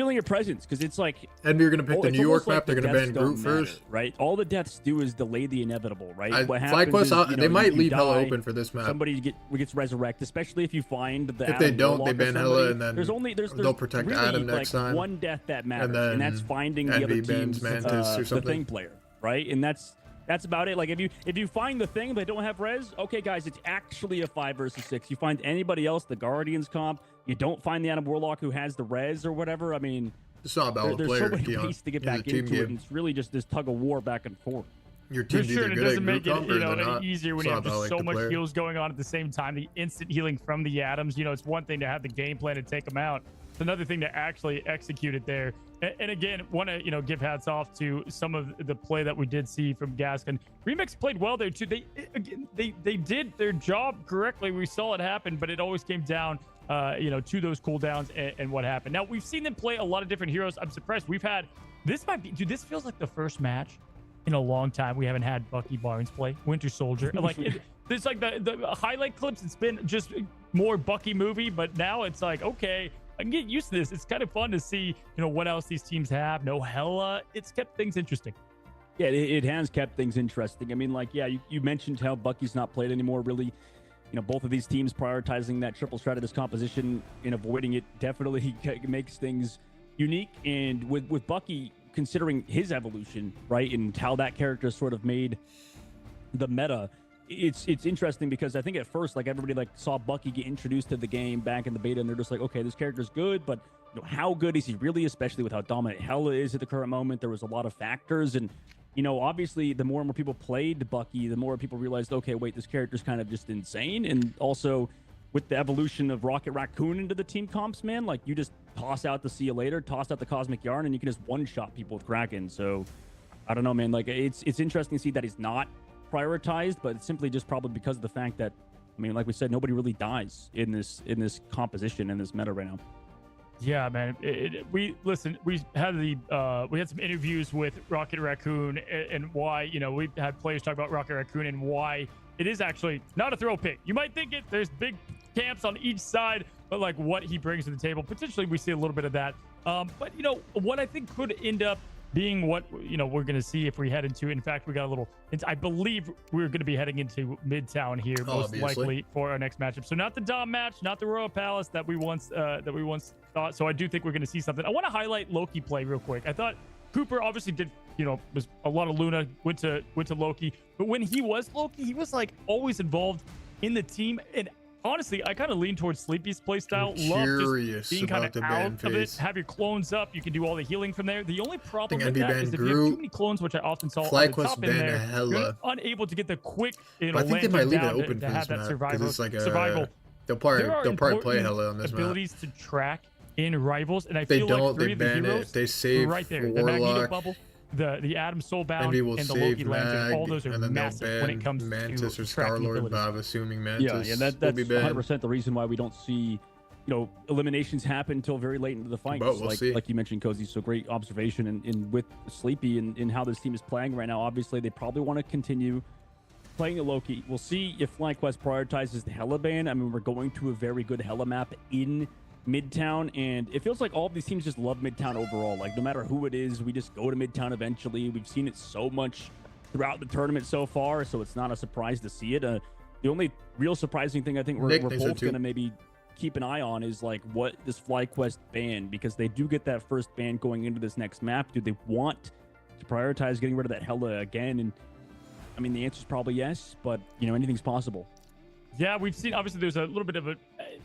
feeling your presence, because it's like Envy are gonna pick the it's New York almost like map. They're the gonna deaths ban Groot don't matter, first. right? All the deaths do is delay the inevitable, right? What happens FlyQuest, is, you know, they might you leave Hella die, open for this map. Somebody gets resurrected, especially if you find the If they Adam don't, they Warlock or ban somebody. Hella, and then there's they'll protect really Adam next like time. one death that matters, then and that's finding the Envy other bans team's Mantis or the something. thing player, right? And that's about it. Like if you find the thing they don't have res, okay, guys, it's actually a 5 versus 6. You find anybody else, the Guardians comp, you don't find the Adam Warlock who has the res or whatever. I mean, it's not about there's player, so many Keon. ways to get It's a back team into it, game. and it's really just this tug of war back and forth. Your For team's sure, either and it good doesn't at make group it, comp you or know, they're any not. easier when It's you not have about, just like, so the much player. heals going on at the same time. The instant healing from the Adams, you know, it's one thing to have the game plan and take them out. It's another thing to actually execute it there. And again, want to, you know, give hats off to some of the play that we did see from Gaskin. Remix played well there too. They did their job correctly. We saw it happen, but it always came down, you know, to those cooldowns and what happened. Now we've seen them play a lot of different heroes. I'm surprised we've had this might be, dude. This feels like the first match in a long time we haven't had Bucky Barnes play Winter Soldier. Like it's like the highlight clips. It's been just more Bucky movie, but now it's like, okay, I can get used to this. It's kind of fun to see, you know, what else these teams have. No Hella. It's kept things interesting. Yeah, it has kept things interesting. I mean, like, yeah, you mentioned how Bucky's not played anymore, really. You know, both of these teams prioritizing that triple strategist composition and avoiding it definitely makes things unique. And with Bucky, considering his evolution, right, and how that character sort of made the meta, it's interesting because I think at first, like, everybody like saw Bucky get introduced to the game back in the beta, and they're just like, okay, this character's good, but you know, how good is he really, especially with how dominant Hella is at the current moment? There was a lot of factors, and you know, obviously, the more and more people played Bucky, the more people realized, okay, wait, this character's kind of just insane. And also, with the evolution of Rocket Raccoon into the team comps, man, like, you just toss out the See You Later, toss out the Cosmic Yarn, and you can just one-shot people with Kraken. So, I don't know, man. Like, it's interesting to see that he's not prioritized, but it's simply just probably because of the fact that, I mean, like we said, nobody really dies in this composition, in this meta right now. Yeah, man. We had some interviews with Rocket Raccoon and why, you know, we've had players talk about Rocket Raccoon and why it is actually not a throw pick. You might think there's big camps on each side, but like what he brings to the table, potentially we see a little bit of that. But you know, what I think could end up being what, you know, we're going to see if we head into, in fact, we got a little, I believe we're going to be heading into Midtown here, most likely for our next matchup. So not the Dom match, not the Royal Palace that we once thought. So I do think we're going to see something. I want to highlight Loki play real quick. I thought Cooper obviously did, you know, was a lot of Luna, went to Loki, but when he was Loki, he was like always involved in the team. And honestly, I kind of lean towards Sleepy's playstyle. Love just being kind of out of it. Have your clones up. You can do all the healing from there. The only problem with that is if you have too many clones, which I often saw on the top in there, you're unable to get the quick, you know, I think they might leave it down open to for have this that map because it's like survival. They'll probably play Hella on this map. Abilities to track in rivals, and I They feel don't, like three they of the ban heroes it. They save right there. The Magneto Warlock. bubble, the Adam Soulbound, Envy will and the save Loki Lantern. All those are and then they'll massive when it comes Mantis to or tracking Star-Lord, abilities. but I'm assuming Mantis Yeah, will that's be banned. 100% the reason why we don't see, you know, eliminations happen until very late into the fight. But we'll see. Like you mentioned, Cozy, so great observation. And with Sleepy and how this team is playing right now, obviously they probably want to continue playing the Loki. We'll see if FlyQuest prioritizes the Hella ban. I mean, we're going to a very good Hella map in Midtown, and it feels like all of these teams just love Midtown overall. Like, no matter who it is, we just go to Midtown eventually. We've seen it so much throughout the tournament so far, so it's not a surprise to see it. The only real surprising thing I think we're both going to maybe keep an eye on is like what this FlyQuest ban, because they do get that first ban going into this next map. Do they want to prioritize getting rid of that Hella again? And I mean, the answer is probably yes, but you know, anything's possible. Yeah, we've seen, obviously there's a little bit of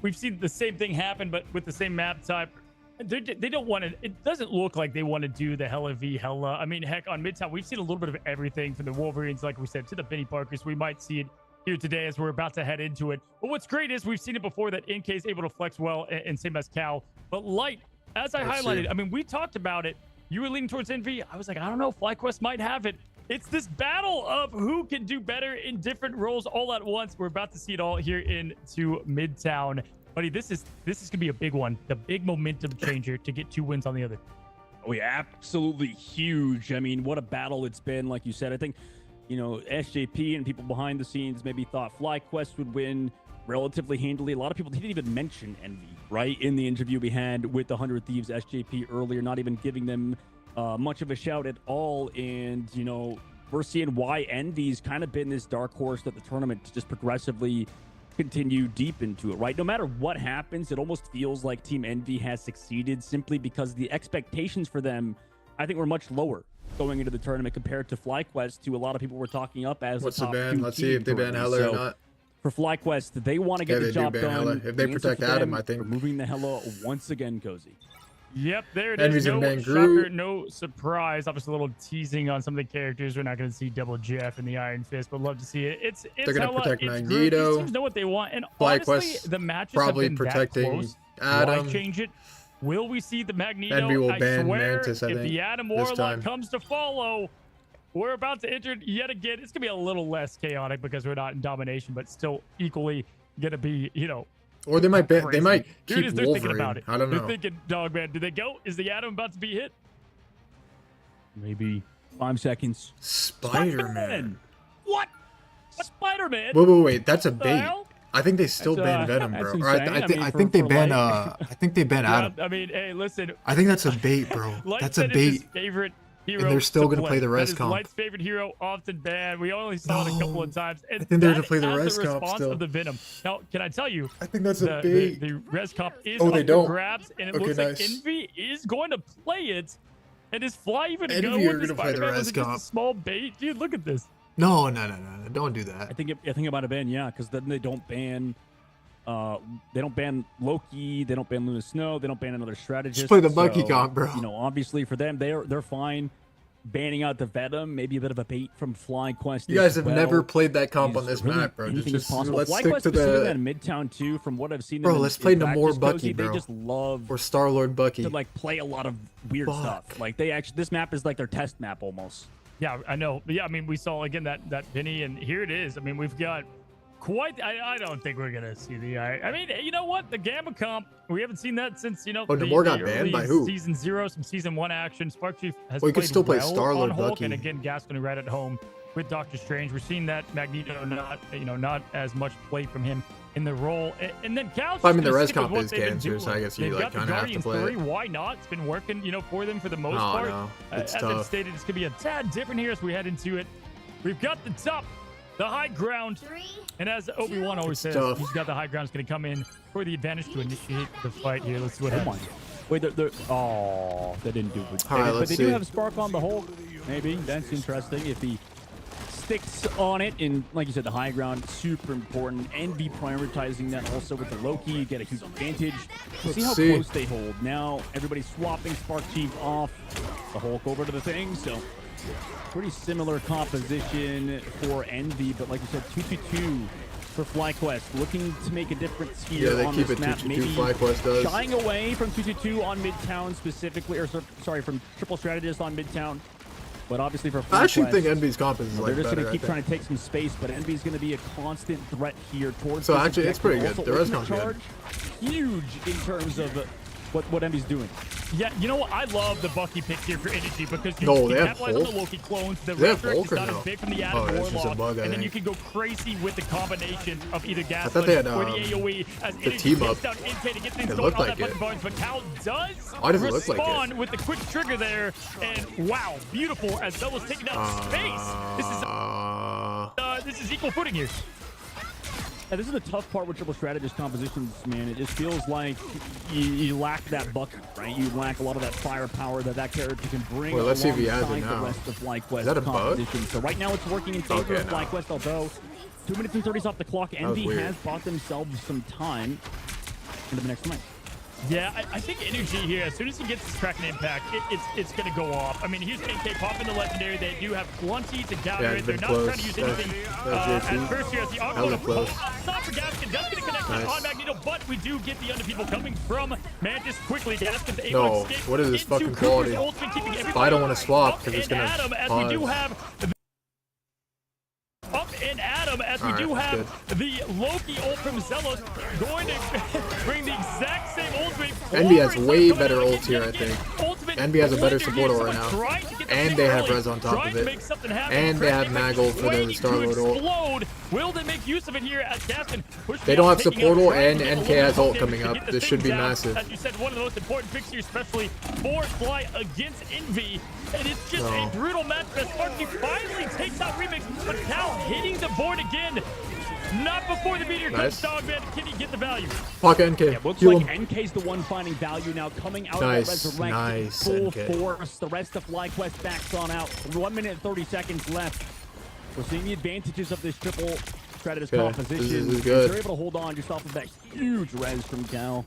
we've seen the same thing happen, but with the same map type. They don't want to, it doesn't look like they want to do the Hella v Hella. I mean, heck, on Midtown, we've seen a little bit of everything from the Wolverines, like we said, to the Benny Parkers. We might see it here today as we're about to head into it. But what's great is we've seen it before that NK is able to flex well, and same as Cal. But Light, as I highlighted, I mean, we talked about it. You were leaning towards Envy. I was like, I don't know, FlyQuest might have it. It's this battle of who can do better in different roles all at once. We're about to see it all here into Midtown. Buddy, this is gonna be a big one. The big momentum changer to get 2 wins on the other. Oh yeah, absolutely huge. I mean, what a battle it's been. Like you said, I think, you know, SJP and people behind the scenes maybe thought FlyQuest would win. relatively handily. A lot of people didn't even mention Envy, right? In the interview we had with the 100 Thieves SJP earlier, not even giving them much of a shout at all. And, you know, we're seeing why Envy's kind of been this dark horse that the tournament to just progressively continue deep into it, right? No matter what happens, it almost feels like Team Envy has succeeded simply because the expectations for them, I think, were much lower going into the tournament compared to FlyQuest, who a lot of people were talking up as What's the the top ban? 2 Let's see if they ban Hella or not. For FlyQuest, they want to get Yeah, the they do job ban done. Hella. If they The answer protect for Adam, them, I think. removing the Hella once again, Cozy. Yep, there it Envy's is. gonna No ban shocker, Groot. no surprise. Obviously, a little teasing on some of the characters. We're not going to see Double Jeff and the Iron Fist, but love to see it. It's They're gonna Hella, protect it's Groot. Magneto. These teams know what they want, and FlyQuest honestly, the matches probably have been protecting that close. Adam. Why change it? Will we see the Magneto? Envy will I ban swear, Mantis, I if think, the Adam this Warlock time. comes to follow, we're about to enter yet again. It's gonna be a little less chaotic because we're not in domination, but still equally gonna be, you know. Or they might ban. They crazy. might Here it keep is, they're thinking Wolverine. about it. I don't know. They're thinking, dog man, do they go? Is the Atom about to be hit? Maybe 5 seconds. Spider-Man. What? Spider-Man? Wait. That's a What the bait. hell? I think they still That's, ban Venom, that's bro. Or insane. I think they ban. I think they ban Yeah, Adam. I mean, hey, listen. I think that's a bait, bro. Light That's a said it's his bait. favorite hero And they're still to gonna play the res That is comp. Light's favorite hero, often banned. We only saw it a couple of times. And I think they're gonna that play the has res comp response still. of the Venom. Now, can I tell you? I think that's a the, bait. The res comp is Oh, up they for don't. grabs, and it Okay, looks nice. like Envy is going to play it. And is Fly even Envy go are with gonna the play the Spider-Man? res Was it just a comp. small bait? Dude, look at this. No. Don't do that. I think it might have been, yeah, because then they don't ban Loki, they don't ban Luna Snow, they don't ban another strategist. Just play the monkey So, comp, bro. You know, obviously for them, they're fine banning out the Venom, maybe a bit of a bait from FlyQuest. You guys as have well. never played that comp on Is this really map, bro. anything is Just possible. let's stick FlyQuest to specifically the. in Midtown too, from what I've seen. Bro, them let's in play no practice, more Cozy, Bucky, They bro. just love Or Star-Lord Bucky. to like play a lot of weird stuff. Like they actually, this map is like their test map almost. Yeah, I know. But yeah, I mean, we saw again that Penny, and here it is. I mean, we've got quite. I don't think we're gonna see the. I mean, you know what? The Gamma comp. We haven't seen that since the Namor got banned early by who? Season 0, some Season 1 action. Spark Chief has Well, you could played still play well Star-Lord on Hulk, Bucky. and again, Gaston right at home with Doctor Strange. We're seeing that Magneto not as much play from him in the role, and then Cal's I mean, the just res stick with comp what is they've been cancer, so I doing. guess you They've like got the kind of have to Guardians play 3. it. Why not? It's been working, for them for the most No, part. no, it's as I've tough. stated, it's gonna be a tad different here as we head into it. We've got the top, the high ground, and as Obi-Wan always says, tough. he's got the high ground. Is going to come in for the advantage to initiate the fight here. Let's see what happens. Wait, they didn't do it. All right, but let's they see. do have Spark on the Hulk. Maybe that's interesting if he sticks on it. And like you said, the high ground super important. Envy prioritizing that also with the Loki. You get a huge advantage. We'll see how see. close they hold. Now everybody's swapping Spark Chief off the Hulk over to the thing. So pretty similar composition for Envy, but like you said, 2-2-2 for FlyQuest, looking to make a difference here Yeah, they on keep this it map. 2-2-2, Maybe FlyQuest does. shying away from 2-2-2 on Midtown specifically, or sorry, from Triple Strategist on Midtown. But obviously for FlyQuest, I actually think Envy's comp is like they're just better. going to keep I trying think. to take some space, but Envy's going to be a constant threat here towards So this actually, it's objective. pretty good. Also, The res ultimate comp's charge, huge in terms of what Envy's doing. Yeah, you know what? I love the Bucky pick here for energy because you No, can they have capitalize on the Hulk? Loki clones. The They have Resurrect is Hulk or not no? as big from the Oh, Adam that's just a Warlock, bug, I and then you think. can go crazy with the combination of either gas thought they had, or the AOE as the energy team takes up. down Intake to get things It going looked on like that it. button but Cal does Why does it look like it? respond with the quick trigger there, and wow, beautiful as Zella's taking down space. This is equal footing here. Yeah, this is the tough part with triple strategist compositions, man. It just feels like you lack that bucket, right? You lack a lot of that firepower that character can bring Well, let's see if he has it alongside the now. rest of FlyQuest Is that a bug? composition. So right now it's working in favor Okay, of no. FlyQuest, although 2 minutes and 30s off the clock. was Envy weird. has bought themselves some time into the next match. Yeah, I think energy here, as soon as he gets his Kraken impact, it's going to go off. I mean, here's NK popping the legendary. They do have plenty to counter Yeah, it. it's They're been not close. trying to use anything That's at JP. first here as the Hella Aqua close. stop for Gaskin. Does get a connection Nice. on Magneto, but we do get the under people coming from Mantis quickly. Gaskin's able No, to escape what is this into fucking Cooper's quality? ultimate, keeping But I everybody don't want to swap up because it's and gonna Adam, as we do pause. have up in Adam, as we Alright, do that's have the Loki ult from Zealous going to bring the exact same ultimate. Envy has forward. way Coming better out ults here, yet I again. think. Ultimate Envy has a better support ult right now. And they have Res on top of it. And they have Maggle for the Star-Lord ult. Will they make use of it here as Gaston pushes They don't out, have taking support out, ult trying and to get a NK little has bit ult of coming damage to up. get This the should be things out. massive. As you said, one of the most important picks here, especially for Fly against Envy. And it's just a brutal match as Sparky finally takes out Remix, but now hitting the board again. Not before the meteor comes, Dogman. Can he get the value? Fuck NK. Yeah, looks Kill like him. NK's the one finding value now, coming out Nice, of that resurrect. nice, Full NK. force. The rest of FlyQuest backs on out. 1 minute and 30 seconds left. We're seeing the advantages of this triple Stratus Okay, composition. this is good. They're able to hold on just off of that huge res from Cal.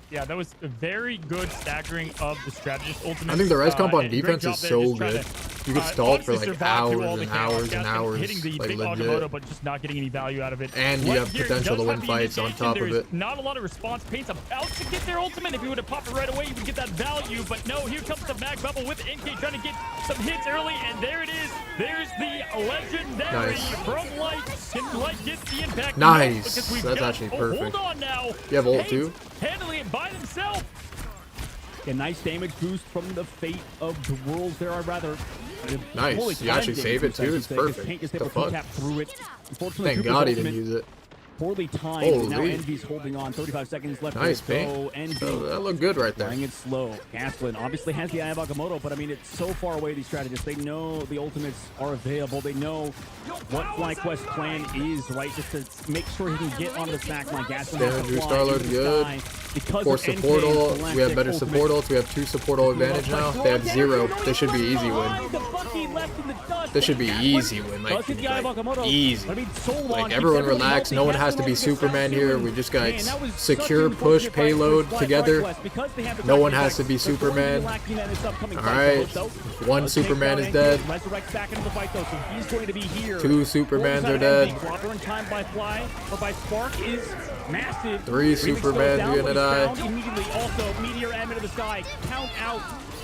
Yeah, that was a very good staggering of the strategist ultimate. I think the res comp on and great defense job is there so just trying good. to, You can stall it for honestly like survive through all hours the and chaos. hours and Gaston hours. hitting the Like big legit. Agamotto, but just not getting any value out of it. And you have Here potential does to win have the fights on initiation. top of There's it. not a lot of response. Paint's about to get their ultimate. If he would have popped it right away, he would get that value. But no, here comes the mag bubble with NK trying to get some hits early, and there it is. There's the legendary Nice. from Light. Can Light get the impact? Nice. No, because we've That's got, actually perfect. Hold on now. You have ult Paint too? handling it by themselves. A nice damage boost from the Fate of the Worlds there, I'd rather. Nice. Fully You actually timed save it damage boost, I too. should It's say, 'cause perfect. Paint is The able to fuck? tap through it. Unfortunately, Thank Cooper's God he ultimate didn't use it. poorly timed. Now Holy. Envy's holding on. 35 seconds left. Nice to go. paint. Envy So that looked good right there. playing it slow. Gastelin obviously has the Eye of Agamotto, but I mean, it's so far away, these strategists. They know the ultimates are available. They know what FlyQuest's plan is, right? Just to make sure he can get onto the snack line. Gastelin has to Damage fly Star-Lord into the good. sky because For of support NK's ult, we have galactic better ultimate. support ults. We have 2 support ult advantage now. They have 0. This should be easy win. This should be easy win. Like easy. Like everyone relax. No one has to be Superman here. We just got secure push payload together. No one has to be Superman. Alright. 1 Superman is dead. 2 Supermans are dead. 3 Supermans are gonna die. Immediately also meteor and into the sky. Count out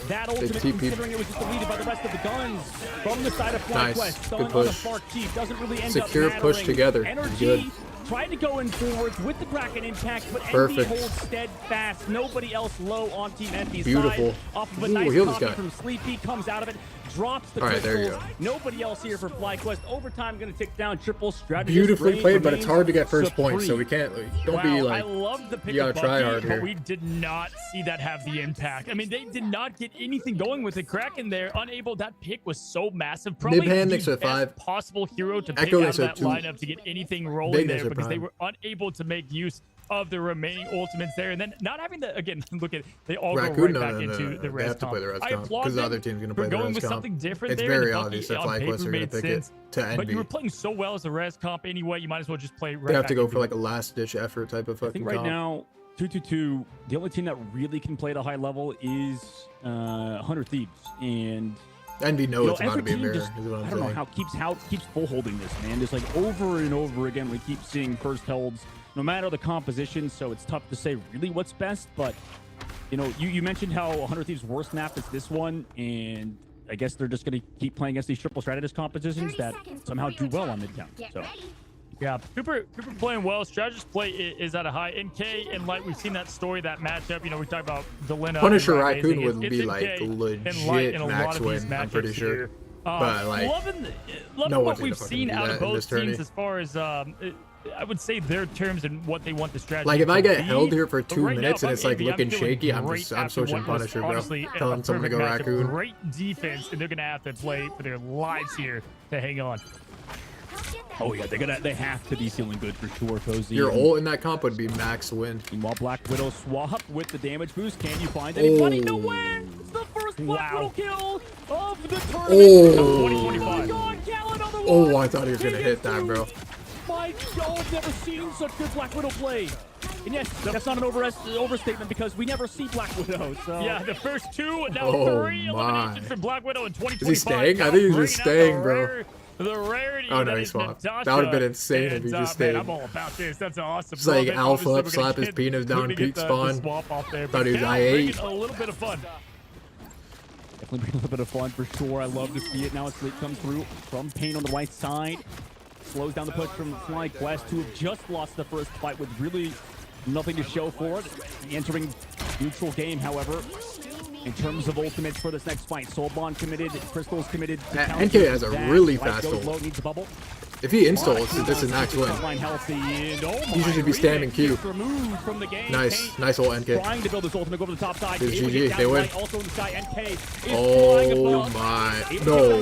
that ultimate, TP. considering it was just deleted by the rest of the guns from the side of FlyQuest. Nice. Going Good on the push. Spark Chief doesn't really end Secure up push mattering. together. Energy Good. tried to go in forwards with the Kraken impact, but Perfect. Envy holds steadfast. Nobody else low on Team Envy's Beautiful. side. Off of a Ooh, nice heal this copy guy. from Sleepy, comes out of it, drops the Alright, there you crystals. go. Nobody else here for FlyQuest. Overtime going to tick down. Triple strategy. Beautifully played, but it's hard to get first point, so we can't. Don't be Wow, like. I love the pick You gotta of try Bucky, hard but here. we did not see that have the impact. I mean, they did not get anything going with the Kraken there. Unable. That pick was so massive. Probably Nibhan the nicks at best 5. possible hero to pick Echo out nicks of at that 2. lineup to get anything rolling Big there nicks at because they prime. were unable to make use of the remaining ultimates there, and then not having the again. Look at they all go Raccoon, right no, back no, into no, the They res have to play the res I comp applaud because the them other team's gonna for play the going res with comp. something different It's there. and very the Bucky obvious that on FlyQuest paper are gonna made pick it sense. to But you Envy. were playing so well as a res comp anyway. You might as well just play. Right They have back to go into for it. like a last ditch effort type of I fucking think right comp. now, 2-2-2, the only team that really can play at a high level is 100 Thieves. And Envy knows it's about every to be a team mirror. just, Is what I'm I don't know saying. how keeps full holding this, man. Just like over and over again, we keep seeing first holds, no matter the composition. So it's tough to say really what's best. But you know, you mentioned how 100 Thieves' worst map is this one, and I guess they're just going to keep playing against these triple strategist compositions that somehow do well on mid count. So. Yeah, Cooper playing well. Strategist play is at a high. NK and Light, we've seen that story, that matchup. You know, we talked about Delina. Punisher and Raccoon Rising. would It's be NK like and Light legit in a lot max of these win. I'm matchups pretty sure. here. But like, loving no what one's we've gonna fucking seen do out that of in both this tourney. teams as far as I would say their terms and what they want the strategy. Like if I to get be. held here for But 2 right now, minutes if and it's I'm like Envy, looking feeling shaky, I'm great I'm after switching what was Punisher, bro. honestly a Telling someone to go perfect matchup. Raccoon. Great defense, and they're gonna have to play for their lives here to hang on. Oh yeah, they have to be feeling good for sure, Cozy. Your ult in that comp would be max win. Meanwhile, Black Widow swap with the damage boost. Can you find anybody? No way! It's the first Black Widow kill of the tournament. Oh. 2025. Oh, I thought he was gonna hit that, bro. My God, I've never seen such good Black Widow play. And yes, that's not an overstatement because we never see Black Widow. So Yeah, the first 2, now Oh 3 my. eliminations for Black Widow in 2025. Is he staying? I think he's just staying, bro. The rarity. Oh, no, that he is swapped. Natasha. That would've been insane if he And, just man, stayed. I'm all about this. That's awesome. Just like Love it. alpha Obviously, up, we're slap gonna his penis down, we're gonna peak get the spawn. swap off there. Thought But he was Cal I8. bringing a little bit of fun. definitely bring a little bit of fun for sure. I love to see it. Now as Sleep comes through from Pain on the right side. Slows down the push from FlyQuest, who have just lost the first fight with really nothing to show for it. Entering neutral game, however. In terms of ultimates for this next fight, Soulbon committed, Crystal's committed. NK has a really fast ult. Low, needs a bubble. If he installs, this is next win. He should be standing Q. Nice, nice ult NK. Trying to build this ultimate, go to the top side. This is GG, they win. Also in the sky, NK Oh my, no.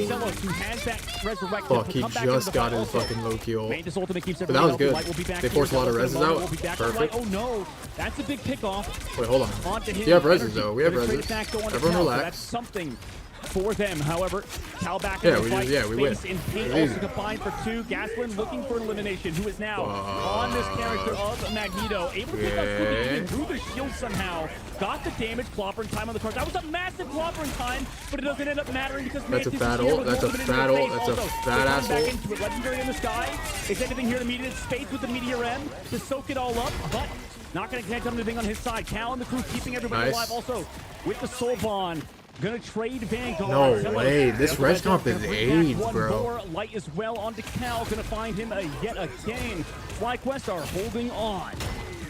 Fuck, he just got his fucking low Q ult. But that was good. They forced a lot of reses out. Perfect. Oh no, that's a big pickoff. Wait, hold on. You have reses though. We have reses. Everyone relax. That's something for them. However, Cal back Yeah, in the fight. we win. Space and Paint also combined for 2. Gaslin looking for elimination, who is now on this character of Magneto. Able to pick up Scooby through the shield somehow. Got the damage, clobbering time on the charge. That was a massive clobbering time, but it doesn't end up mattering because that's a Mantis fat is here ult. with That's a ultimate fat in their ult. face. That's a Also, fat they're ass going back ult. into it. Legendary in the sky. Is anything here immediate space with the Meteor M to soak it all up, but not going to connect on anything on his side. Cal and the crew keeping everybody alive also with the Soulbon. Gonna trade Vanguard. No way. This res comp is AIDS, bro. Light as well onto Cal. Gonna find him yet again. FlyQuest are holding on.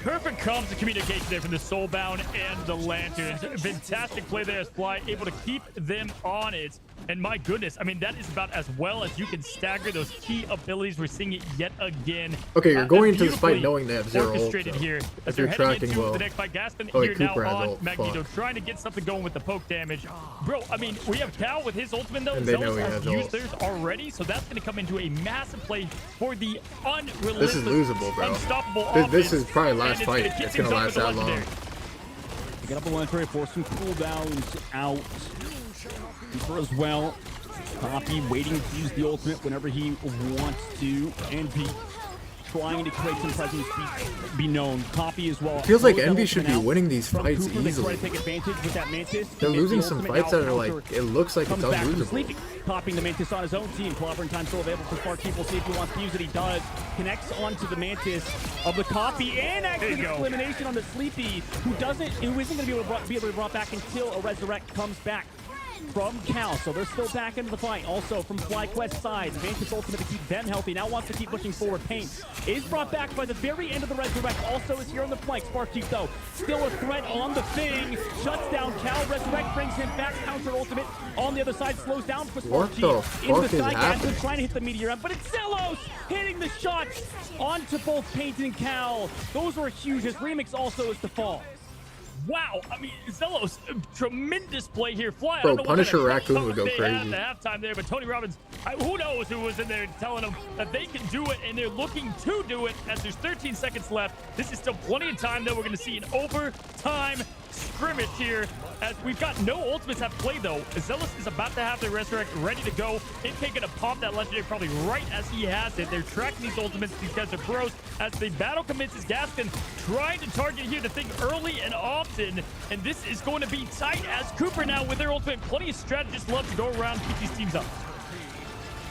Perfect comms and communication there from the Soulbound and the Lanterns. Fantastic play there as Fly able to keep them on it. And my goodness, I mean, that is about as well as you can stagger those key abilities. We're seeing it yet again. Okay, you're going into this fight knowing they have 0 ult. Orchestrated here. As you're they're heading tracking into well. the next fight. Gaston Oh, wait, here now Cooper has on ult. Magneto, Fuck. trying to get something going with the poke damage. Bro, I mean, we have Cal with his ultimate though. And they know Zealous he has has used ult. theirs already, so that's going to come into a massive play for the unrelentless, This is losable, bro. unstoppable This is offense, probably and last it's fight. gonna keep It's gonna things up last with the that long. Legendary. Get up a Legendary, force some cooldowns out. Cooper as well. Copy waiting to use the ultimate whenever he wants to, and be trying to create some presence, be known. Copy as well. Feels like Envy should be winning these fights Cooper, easily. They try to take advantage with that Mantis. They're Get losing the some ultimate fights that out, are like, counter it looks like it's comes back from unlosable. Sleepy. Copying the Mantis on his own team. Clobbering time still available for Sparky. We'll see if he wants to use it. He does. Connects onto the Mantis of the Copy, and actually gets elimination on the Sleepy, who isn't going to be able to be brought back until a Resurrect comes back from Cal. So they're still back into the fight. Also from FlyQuest side, Mantis ultimate to keep them healthy. Now wants to keep pushing forward. Paint is brought back by the very end of the Resurrect. Also is here on the flank. Sparky though, still a threat on the thing. Shuts down Cal. Resurrect brings him back. Counter ultimate on the other side. Slows down for Sparky. What the fuck is happening? Trying to hit the Meteor, but it's Zelos hitting the shots onto both Paint and Cal. Those were huge. His remix also is to fall. Wow, I mean, Zelos, tremendous play here. Fly, I Bro, don't know what Punisher kind of Raccoon would go they had crazy. at the halftime there, but Tony Robbins, who knows who was in there telling them that they can do it, and they're looking to do it as there's 13 seconds left. This is still plenty of time, though. We're going to see an overtime scrimmage here as we've got no ultimates have played, though. Zealous is about to have their Resurrect ready to go. NK going to pop that Legendary probably right as he has it. They're tracking these ultimates. These guys are pros. As the battle commences, Gaston trying to target here the thing early and often, and this is going to be tight as Cooper now with their ultimate. Plenty of strategists love to go around and keep these teams up.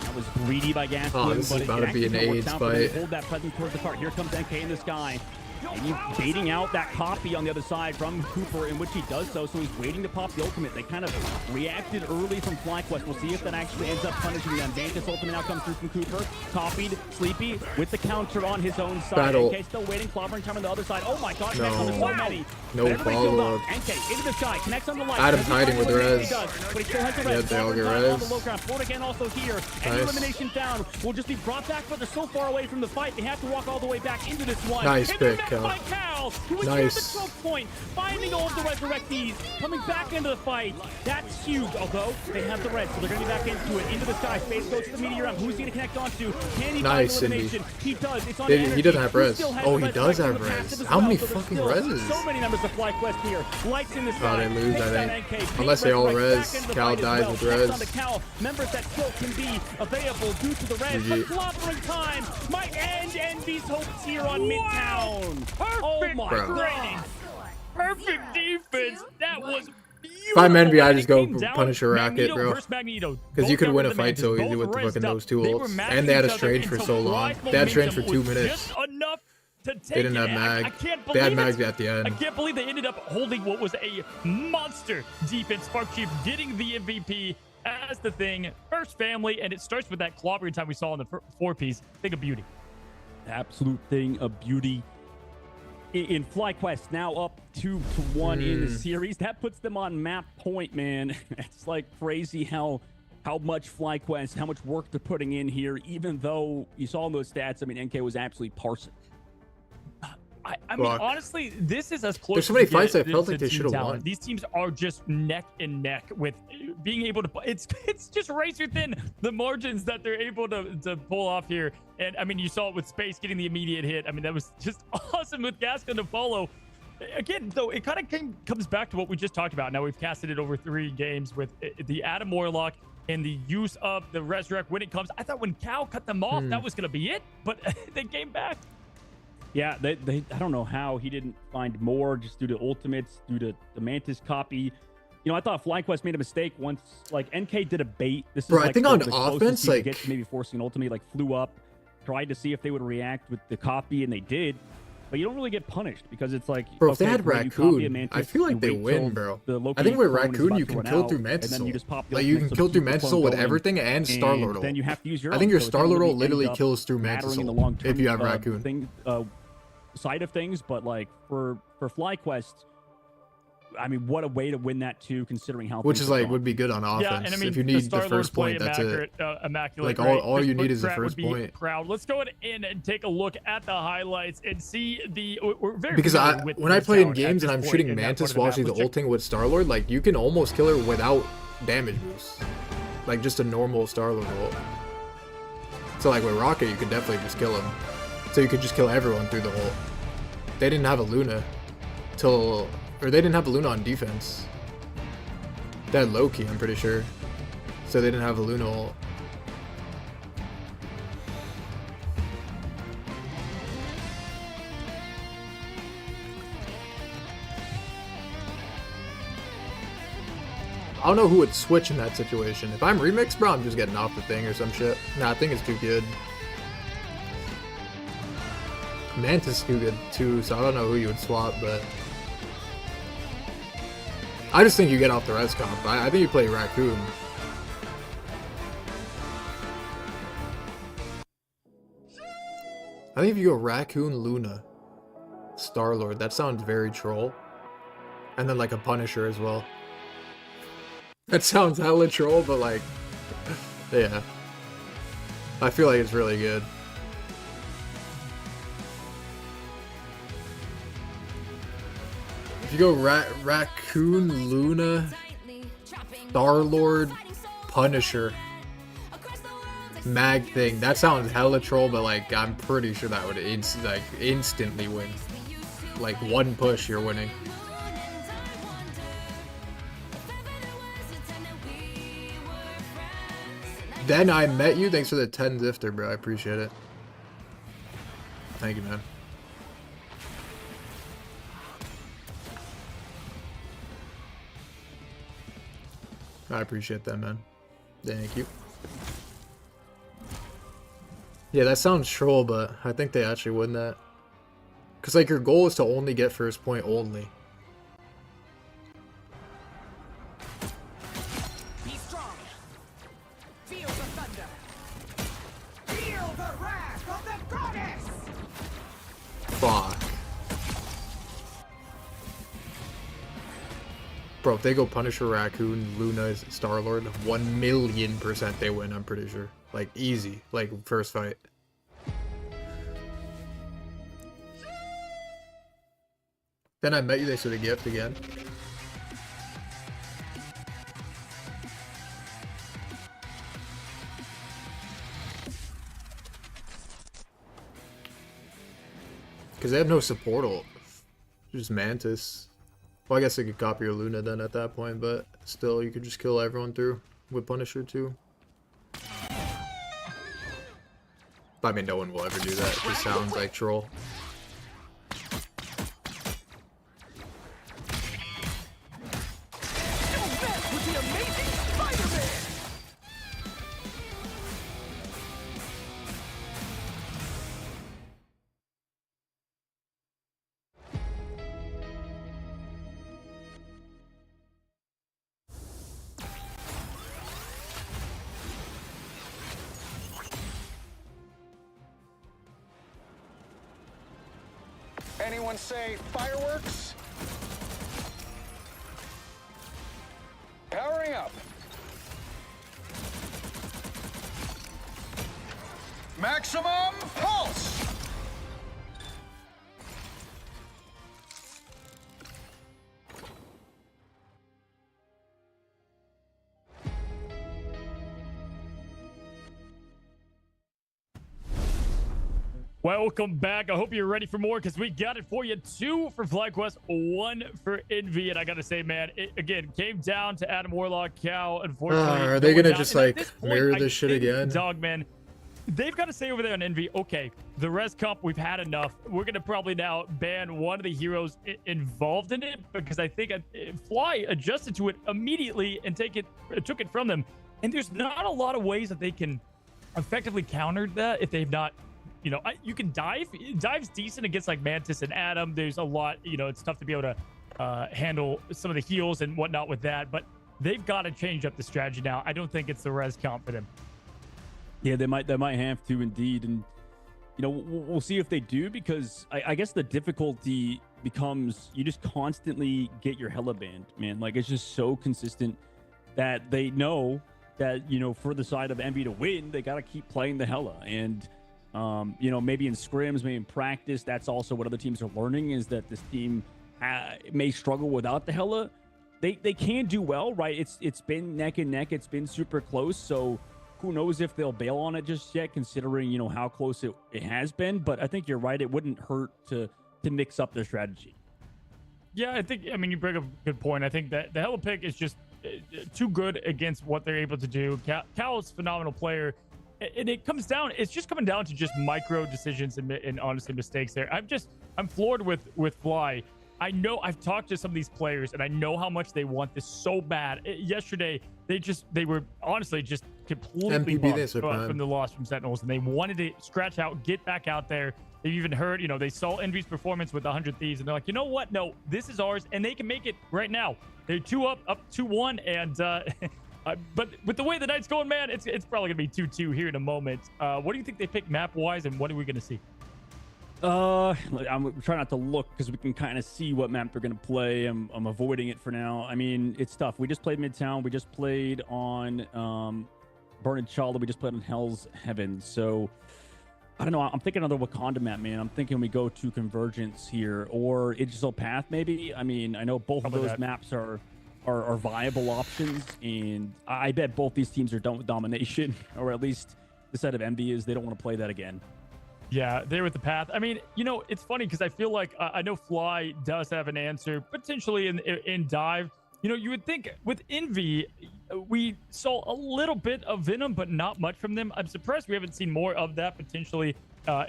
That was greedy by Gaston. Oh, this is about to be an AIDS fight. Hold that presence towards the cart. Here comes NK in the sky. And he's baiting out that Copy on the other side from Cooper, in which he does so. So he's waiting to pop the ultimate. They kind of reacted early from FlyQuest. We'll see if that actually ends up punishing them. Mantis ultimate now comes through from Cooper. Copied, Sleepy with the counter on his own side. Battle. NK still waiting. Clobbering time on the other side. Oh my god, No. connects on the so many. No But everybody healed follow-up. up. NK into the sky, connects on the light. Adam's Does he hiding find with the elimination? res. He does, but he still has the Yeah, res. they all get Clobbering time res. on the low ground. Ford again also here. Any Nice. elimination found will just be brought back, but they're so far away from the fight. They have to walk all the way back into this one. Nice And they're pick, met Cal. by Cal, who was Nice. here at the choke point, finding all of the Resurrectees, coming back into the fight. That's huge, although they have the red, so they're going to be back into it. Into the sky, Space goes to the Meteor M. Who's he going to connect onto? Can he Nice, find elimination? Cindy. He does. It's on He energy. doesn't have Who res. still has Oh, the he does Resurrect on have the res. passive as How well, many so there's fucking still reses? So many members of FlyQuest here. Lights in the Oh, sky. they lose, Takes I down think. NK, Unless they all Resurrect res. back into the Cal fight as dies well. with Connects res. onto Cal. Members that still can be available due to the res. GG. But clobbering time might end Envy's hopes here on Midtown. Oh my Bro. god. Perfect defense. That was beautiful. If I'm Envy, I just go Came down, Punisher Racket, Magneto bro. versus Magneto. Because you Both could win numbers a of fight Mantis, so both easy with the rezzed fucking up. those two They were ults. matching And they had a each other strange for until so long. Fly's They had strange for momentum 2 was minutes. just enough to take They didn't it. have mag. I can't They had believe mags it. at the end. I can't believe they ended up holding what was a monster defense. Spark Chief getting the MVP as the thing. First family, and it starts with that clobbering time we saw in the 4-piece. Thing of beauty. Absolute thing of beauty. in FlyQuest, now up 2-1 in the series. That puts them on map point, man. It's like crazy how much FlyQuest, how much work they're putting in here, even though you saw in those stats, I mean, NK was absolutely parsing. I mean, honestly, this is as close. There's so many as you fights get I felt to like they team should have talent. won. These teams are just neck and neck with being able to. It's just razor thin the margins that they're able to pull off here. And I mean, you saw it with Space getting the immediate hit. I mean, that was just awesome with Gascon to follow. Again, though, it kind of comes back to what we just talked about. Now we've casted it over 3 games with the Adam Warlock and the use of the Resurrect when it comes. I thought when Cal cut them off, that was going to be it, but they came back. Yeah, they I don't know how he didn't find more just due to ultimates, due to the Mantis copy. You know, I thought FlyQuest made a mistake once, like, NK did a bait. This is Bro, I like think the on closest offense, you could like- get to maybe forcing an ultimate, like, flew up, tried to see if they would react with the copy, and they did. But you don't really get punished because it's like, Bro, if they okay, had great, you copy a Raccoon, Mantis, I feel like you they wait win, till bro. the I Loki think with clone is Raccoon, about you to can run kill out, through and Mantis then you ult. just pop the Like, you ultimate, can so kill keep through the Mantis clone ult with going, everything and Star-Lord ult. then you have to use your I think ult, your so it doesn't Star-Lord really ult literally end up kills through Mantis mattering in the ult long-term, if you have Raccoon. Side of things, but like for FlyQuest, I mean, what a way to win that too, considering how Which things is have like gone. would be good on offense. Yeah, and I mean, if you need the Star-Lord first play point, that's it. immaculate. Like, right? all you need is the Pratt first would be point. Proud. Let's go in and take a look at the highlights and see we're very Because familiar with when I Prince play in Talon at games and this I'm point shooting in that part Mantis of the while map. she's Let's check- ulting with Star-Lord, like, you can almost kill her without damage boost. Like, just a normal Star-Lord ult. So, like, with Rocket, you could definitely just kill him. So you could just kill everyone through the ult. They didn't have a Luna or they didn't have a Luna on defense. They had Loki, I'm pretty sure. So they didn't have a Luna ult. I don't know who would switch in that situation. If I'm Remix, bro, I'm just getting off the thing or some shit. Nah, I think it's too good. Mantis is too good too, so I don't know who you would swap, but I just think you get off the res comp. I think you play Raccoon. I think if you go Raccoon, Luna, Star-Lord, that sounds very troll. And then like a Punisher as well. That sounds hella troll, but like, yeah. I feel like it's really good. If you go Raccoon, Luna, Star-Lord, Punisher, Mag thing, that sounds hella troll, but like, I'm pretty sure that would instantly win. Like, one push, you're winning. Then I met you. Thanks for the 10 Zifter, bro. I appreciate it. Thank you, man. I appreciate that, man. Thank you. Yeah, that sounds troll, but I think they actually win that. Because, like, your goal is to only get first point only. Be strong. Feel the thunder. Feel the wrath of the goddess. Fuck. Bro, if they go Punisher, Raccoon, Luna, Star-Lord, 1,000,000% they win, I'm pretty sure. Like, easy. Like, first fight. Then I met you, they said a gift again. Because they have no support ult. Just Mantis. Well, I guess they could copy your Luna then at that point, but still, you could just kill everyone through with Punisher too. I mean, no one will ever do that. It just sounds like troll. With the amazing Spider-Man. Anyone say fireworks? Powering up. Maximum pulse! Welcome back. I hope you're ready for more because we got it for you. 2 for FlyQuest, 1 for Envy. And I got to say, man, it again came down to Adam Warlock, Cal. Unfortunately, Are they going gonna down. just And at like this point, mirror I this shit think, again? Dogman, they've got to say over there on Envy, okay, the res comp, we've had enough. We're going to probably now ban one of the heroes involved in it because I think Fly adjusted to it immediately and took it from them. And there's not a lot of ways that they can effectively counter that if they've not. You know, you can dive. Dive's decent against like Mantis and Adam. There's a lot, you know, it's tough to be able to handle some of the heals and whatnot with that. But they've got to change up the strategy now. I don't think it's the res count for them. Yeah, they might have to indeed. And, you know, we'll see if they do, because I guess the difficulty becomes you just constantly get your Hella banned, man. Like, it's just so consistent that they know that, you know, for the side of Envy to win, they got to keep playing the Hella. And, you know, maybe in scrims, maybe in practice, that's also what other teams are learning, is that this team may struggle without the Hella. They can do well, right? It's been neck and neck. It's been super close. So who knows if they'll bail on it just yet, considering, you know, how close it has been. But I think you're right. It wouldn't hurt to mix up their strategy. Yeah, I mean, you bring up a good point. I think that the Hella pick is just too good against what they're able to do. Cal is a phenomenal player. And it's just coming down to just micro decisions and honestly mistakes there. I'm floored with Fly. I know I've talked to some of these players and I know how much they want this so bad. Yesterday, they were honestly just completely bummed from the loss from Sentinels, and they wanted to scratch out, get back out there. They've even heard, you know, they saw Envy's performance with 100 Thieves, and they're like, you know what? No, this is ours, and they can make it right now. They're 2-up, up 2-1, and but with the way the night's going, man, it's probably gonna be 2-2 here in a moment. What do you think they pick map wise, and what are we gonna see? I'm trying not to look because we can kind of see what map they're gonna play. I'm avoiding it for now. I mean, it's tough. We just played Midtown. We just played on Burning Chalda. We just played on Hell's Heaven. So I don't know. I'm thinking another Wakanda map, man. I'm thinking we go to Convergence here or Igisel Path, maybe. I mean, I know both of those maps are viable options, and I bet both these teams are done with domination, or at least the set of Envy is. They don't want to play that again. Yeah, they're with the path. I mean, you know, it's funny because I feel like I know Fly does have an answer potentially in dive. You know, you would think with Envy, we saw a little bit of Venom, but not much from them. I'm surprised we haven't seen more of that potentially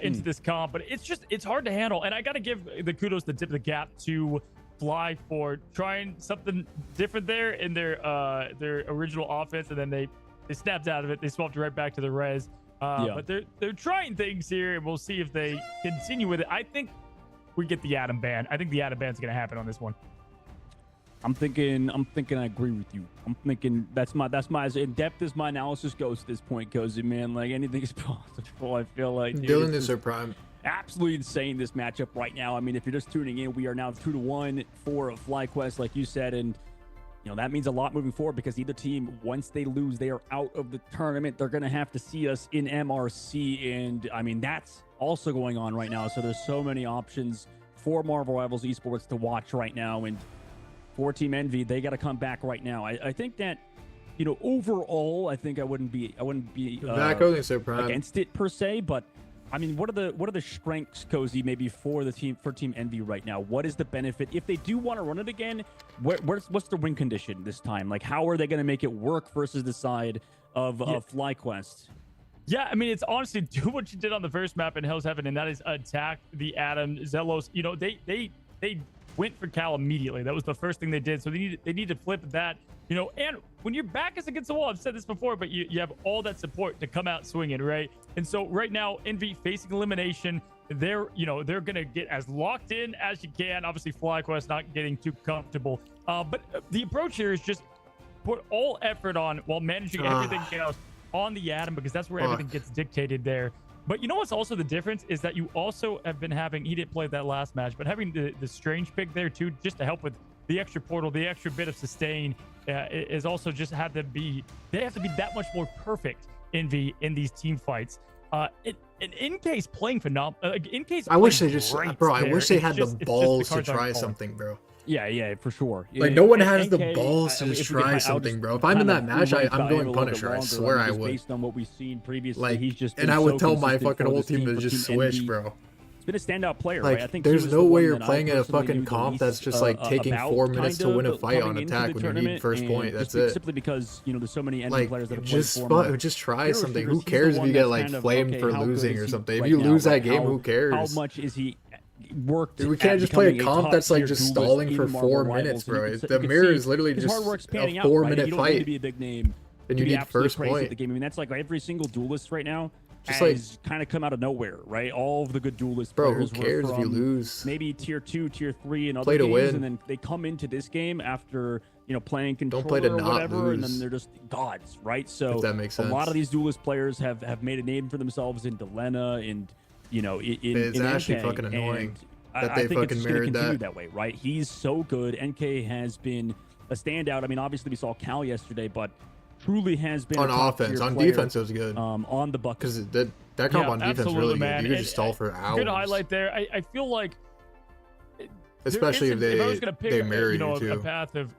into this comp, but it's hard to handle. And I got to give the kudos to tip of the cap to Fly for trying something different there in their original offense, and then they snapped out of it. They swapped right back to the res. But they're trying things here, and we'll see if they continue with it. I think we get the Adam ban. I think the Adam ban's going to happen on this one. I'm thinking I agree with you. I'm thinking that's my as in depth as my analysis goes at this point, Cozy, man. Like, anything is possible. I feel like Dylan is their prime. Absolutely insane, this matchup right now. I mean, if you're just tuning in, we are now 2-1 for FlyQuest, like you said, and you know that means a lot moving forward, because either team, once they lose, they are out of the tournament. They're going to have to see us in MRC, and I mean that's also going on right now. So there's so many options for Marvel Rivals Esports to watch right now, and for Team Envy, they got to come back right now. I think that, you know, overall, I think I wouldn't be against it per se, but I mean, what are the strengths, Cozy, maybe for Team Envy right now? What is the benefit if they do want to run it again? What's the win condition this time? Like, how are they going to make it work versus the side of FlyQuest? Yeah, I mean, it's honestly do what you did on the first map in Hell's Heaven, and that is attack the Adam Zelos. You know, they went for Cal immediately. That was the first thing they did. So they need to flip that. You know, and when your back is against the wall, I've said this before, but you have all that support to come out swinging, right? And so right now, Envy facing elimination, they're going to get as locked in as you can. Obviously, FlyQuest not getting too comfortable. But the approach here is just put all effort on while managing everything else on the Adam, because that's where everything gets dictated there. But you know what's also the difference is that you also have been having, he didn't play that last match, but having the strange pick there too, just to help with the extra portal, the extra bit of sustain, is also just had to be, they have to be that much more perfect in these team fights. In case playing phenomenal, in case I wish they playing just, great bro. I there, wish they it's had just- the it's just balls to cards aren't try falling. something, bro. Yeah, for sure. Like no one has the NK, balls to I mean, just if we can try I'll something, just bro. If I'm in kind that of match, rant I'm about him going a little bit Punisher. I longer. swear mean, I just would. Based on what we've seen previously, Like, he's just and been I would so tell my consistent fucking for whole this team to for just Team switch, Envy. bro. It's been a standout player, Like, right? I think there's he was no the way one you're that I playing in a personally fucking knew the comp that's least, just like taking about 4 minutes to kind win a of fight on coming into attack the when you need tournament, first and point. That's just it. Simply because there's so many Envy Like, players that have just played just try hero something. shooters. Who He's the cares if one you get that's like kind of, flamed okay, for how good losing is or he something? If right you now, lose that right? game, who How cares? much is he worked? Dude, we can't at just play a becoming comp that's like top-tier just duelist stalling in for Marvel 4 Rivals, minutes, and you bro. can The see mirror is literally his just hard work's a panning out, right? 4-minute You don't need to fight. be a big name. And to you be need absolutely first crazy point. at the game. I mean, that's like every single duelist right now Just has kind of come out of nowhere, right? All of the good duelist Bro, who players were cares if you from lose? maybe tier 2, tier 3, and other Play to games, win. and then they come into this game after playing controller play to or not whatever, and lose. then they're just gods, right? So If that makes a lot sense. of these duelist players have made a name for themselves in Delena and It's in actually NK, fucking annoying and that I they think it's fucking just going to mirrored continue that. that way, right? He's so good. NK has been a standout. I mean, obviously we saw Cal yesterday, but truly has been On a top-tier offense, on player, defense, it was good. on the bucket. Because that comp on defense is really good. You could just stall for hours. Good highlight there. I feel like, Especially if I was gonna pick, they marry you a too. path of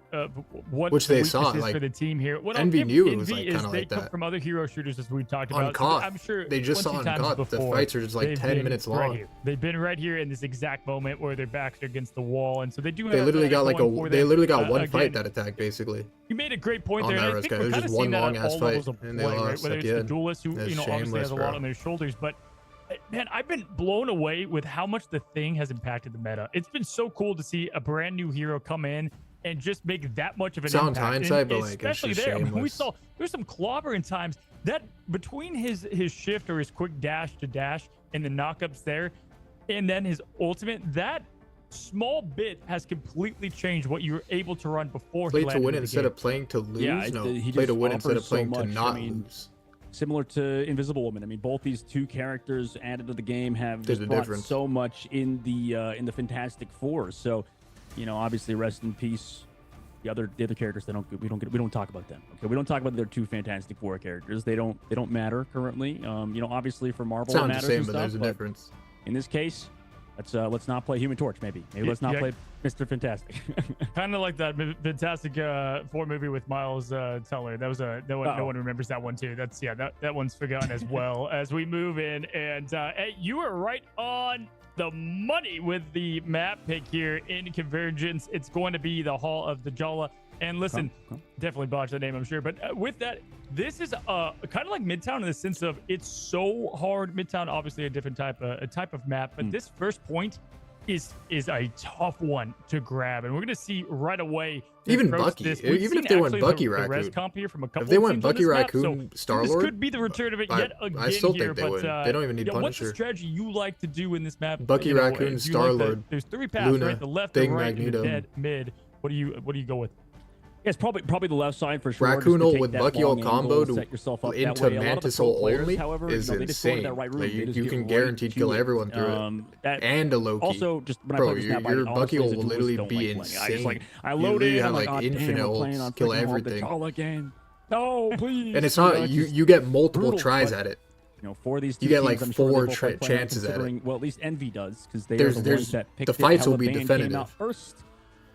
what Which the they weakness saw, is like, for the team here. What I'll Envy give knew it was, Envy like, is kinda they like come that. from other hero shooters, as we talked about. Uncaught. I'm sure They just saw plenty times Uncaught. The before, fights are just like they've 10 been minutes right long. here. They've been right here in this exact moment where their backs are against the wall, and so they do. They have literally that got like going for they them. literally got one Again, fight that attack basically. You made a great point on there, that and I Res think guy. It we're was kind of just seeing one that long at ass all fight, levels of and they play, right? lost Whether at it's the the end. duelist who, That's obviously has shameless, a bro. lot on their shoulders, but man, I've been blown away with how much the thing has impacted the meta. It's been so cool to see a brand new hero come in and just make that much of an Sounds impact. hindsight, And but, like, it's especially just there, I mean, we shameless. saw there's some clobbering times that between his shift or his quick dash to dash and the knockups there, and then his ultimate, that small bit has completely changed what you were able to run before. Play he to landed win in the instead game. of playing to lose. Yeah, No, he play just to win instead of offers so playing to much. not I mean, lose. Similar to Invisible Woman. I mean, both these two characters added to the game have There's just a brought difference. so much in the Fantastic Four. So, obviously, rest in peace. The other characters, we don't talk about them. Okay, we don't talk about their two Fantastic Four characters. They don't matter currently. Obviously for Marvel it Sounds matters the same, and but stuff, there's a difference. In this case, let's not play Human Torch. Maybe let's not Yeah. play Mr. Fantastic. Kind of like that Fantastic Four movie with Miles Teller. That was no one remembers that one too. That's that one's forgotten as well. As we move in, and hey, you are right on the money with the map pick here in Convergence. It's going to be the Hall of the Jala. And listen, definitely botched the name, I'm sure. But with that, this is kind of like Midtown in the sense of it's so hard. Midtown, obviously a different type of map, but this first point is a tough one to grab, and we're gonna see right away. Even approach Bucky, this. We've even if seen they went actually Bucky the res Raccoon, comp here from a couple if they of went teams on Bucky this map, so Raccoon Star this Lord, could be the return of it yet again. I still here, think they but, would. They don't even need What's the Punisher. strategy you like to do in this map? Bucky Raccoon, do you Star like Lord, there's three paths, Luna, right? The left, Thing, the right, and Magneto. the dead mid. What do you go with? Yeah, it's probably the left side for sure. Raccoon just to ult take with that Bucky long ult combo angle, set yourself up that into way. A lot of the Mantis pro ult players, only however, is they just go to insane. that right room. Like, They just you get can right guaranteed to kill it. everyone through that, it. And a Loki. Also, just when Bro, I play this map, your Bucky ult will literally don't be like playing. I just insane. I You load literally in, have I'm like, like "God damn, infinite we're playing ults, on kill freaking Hall of the everything. Jala again." No, please. And it's not it's just you get multiple brutal, tries but, at it. For these two You get teams, like I'm sure they 4 both like playing chances at it. considering- Well, at least Envy does, because they There's- are the there's- ones that picked the it. fights will be Caliban came out definitive. first.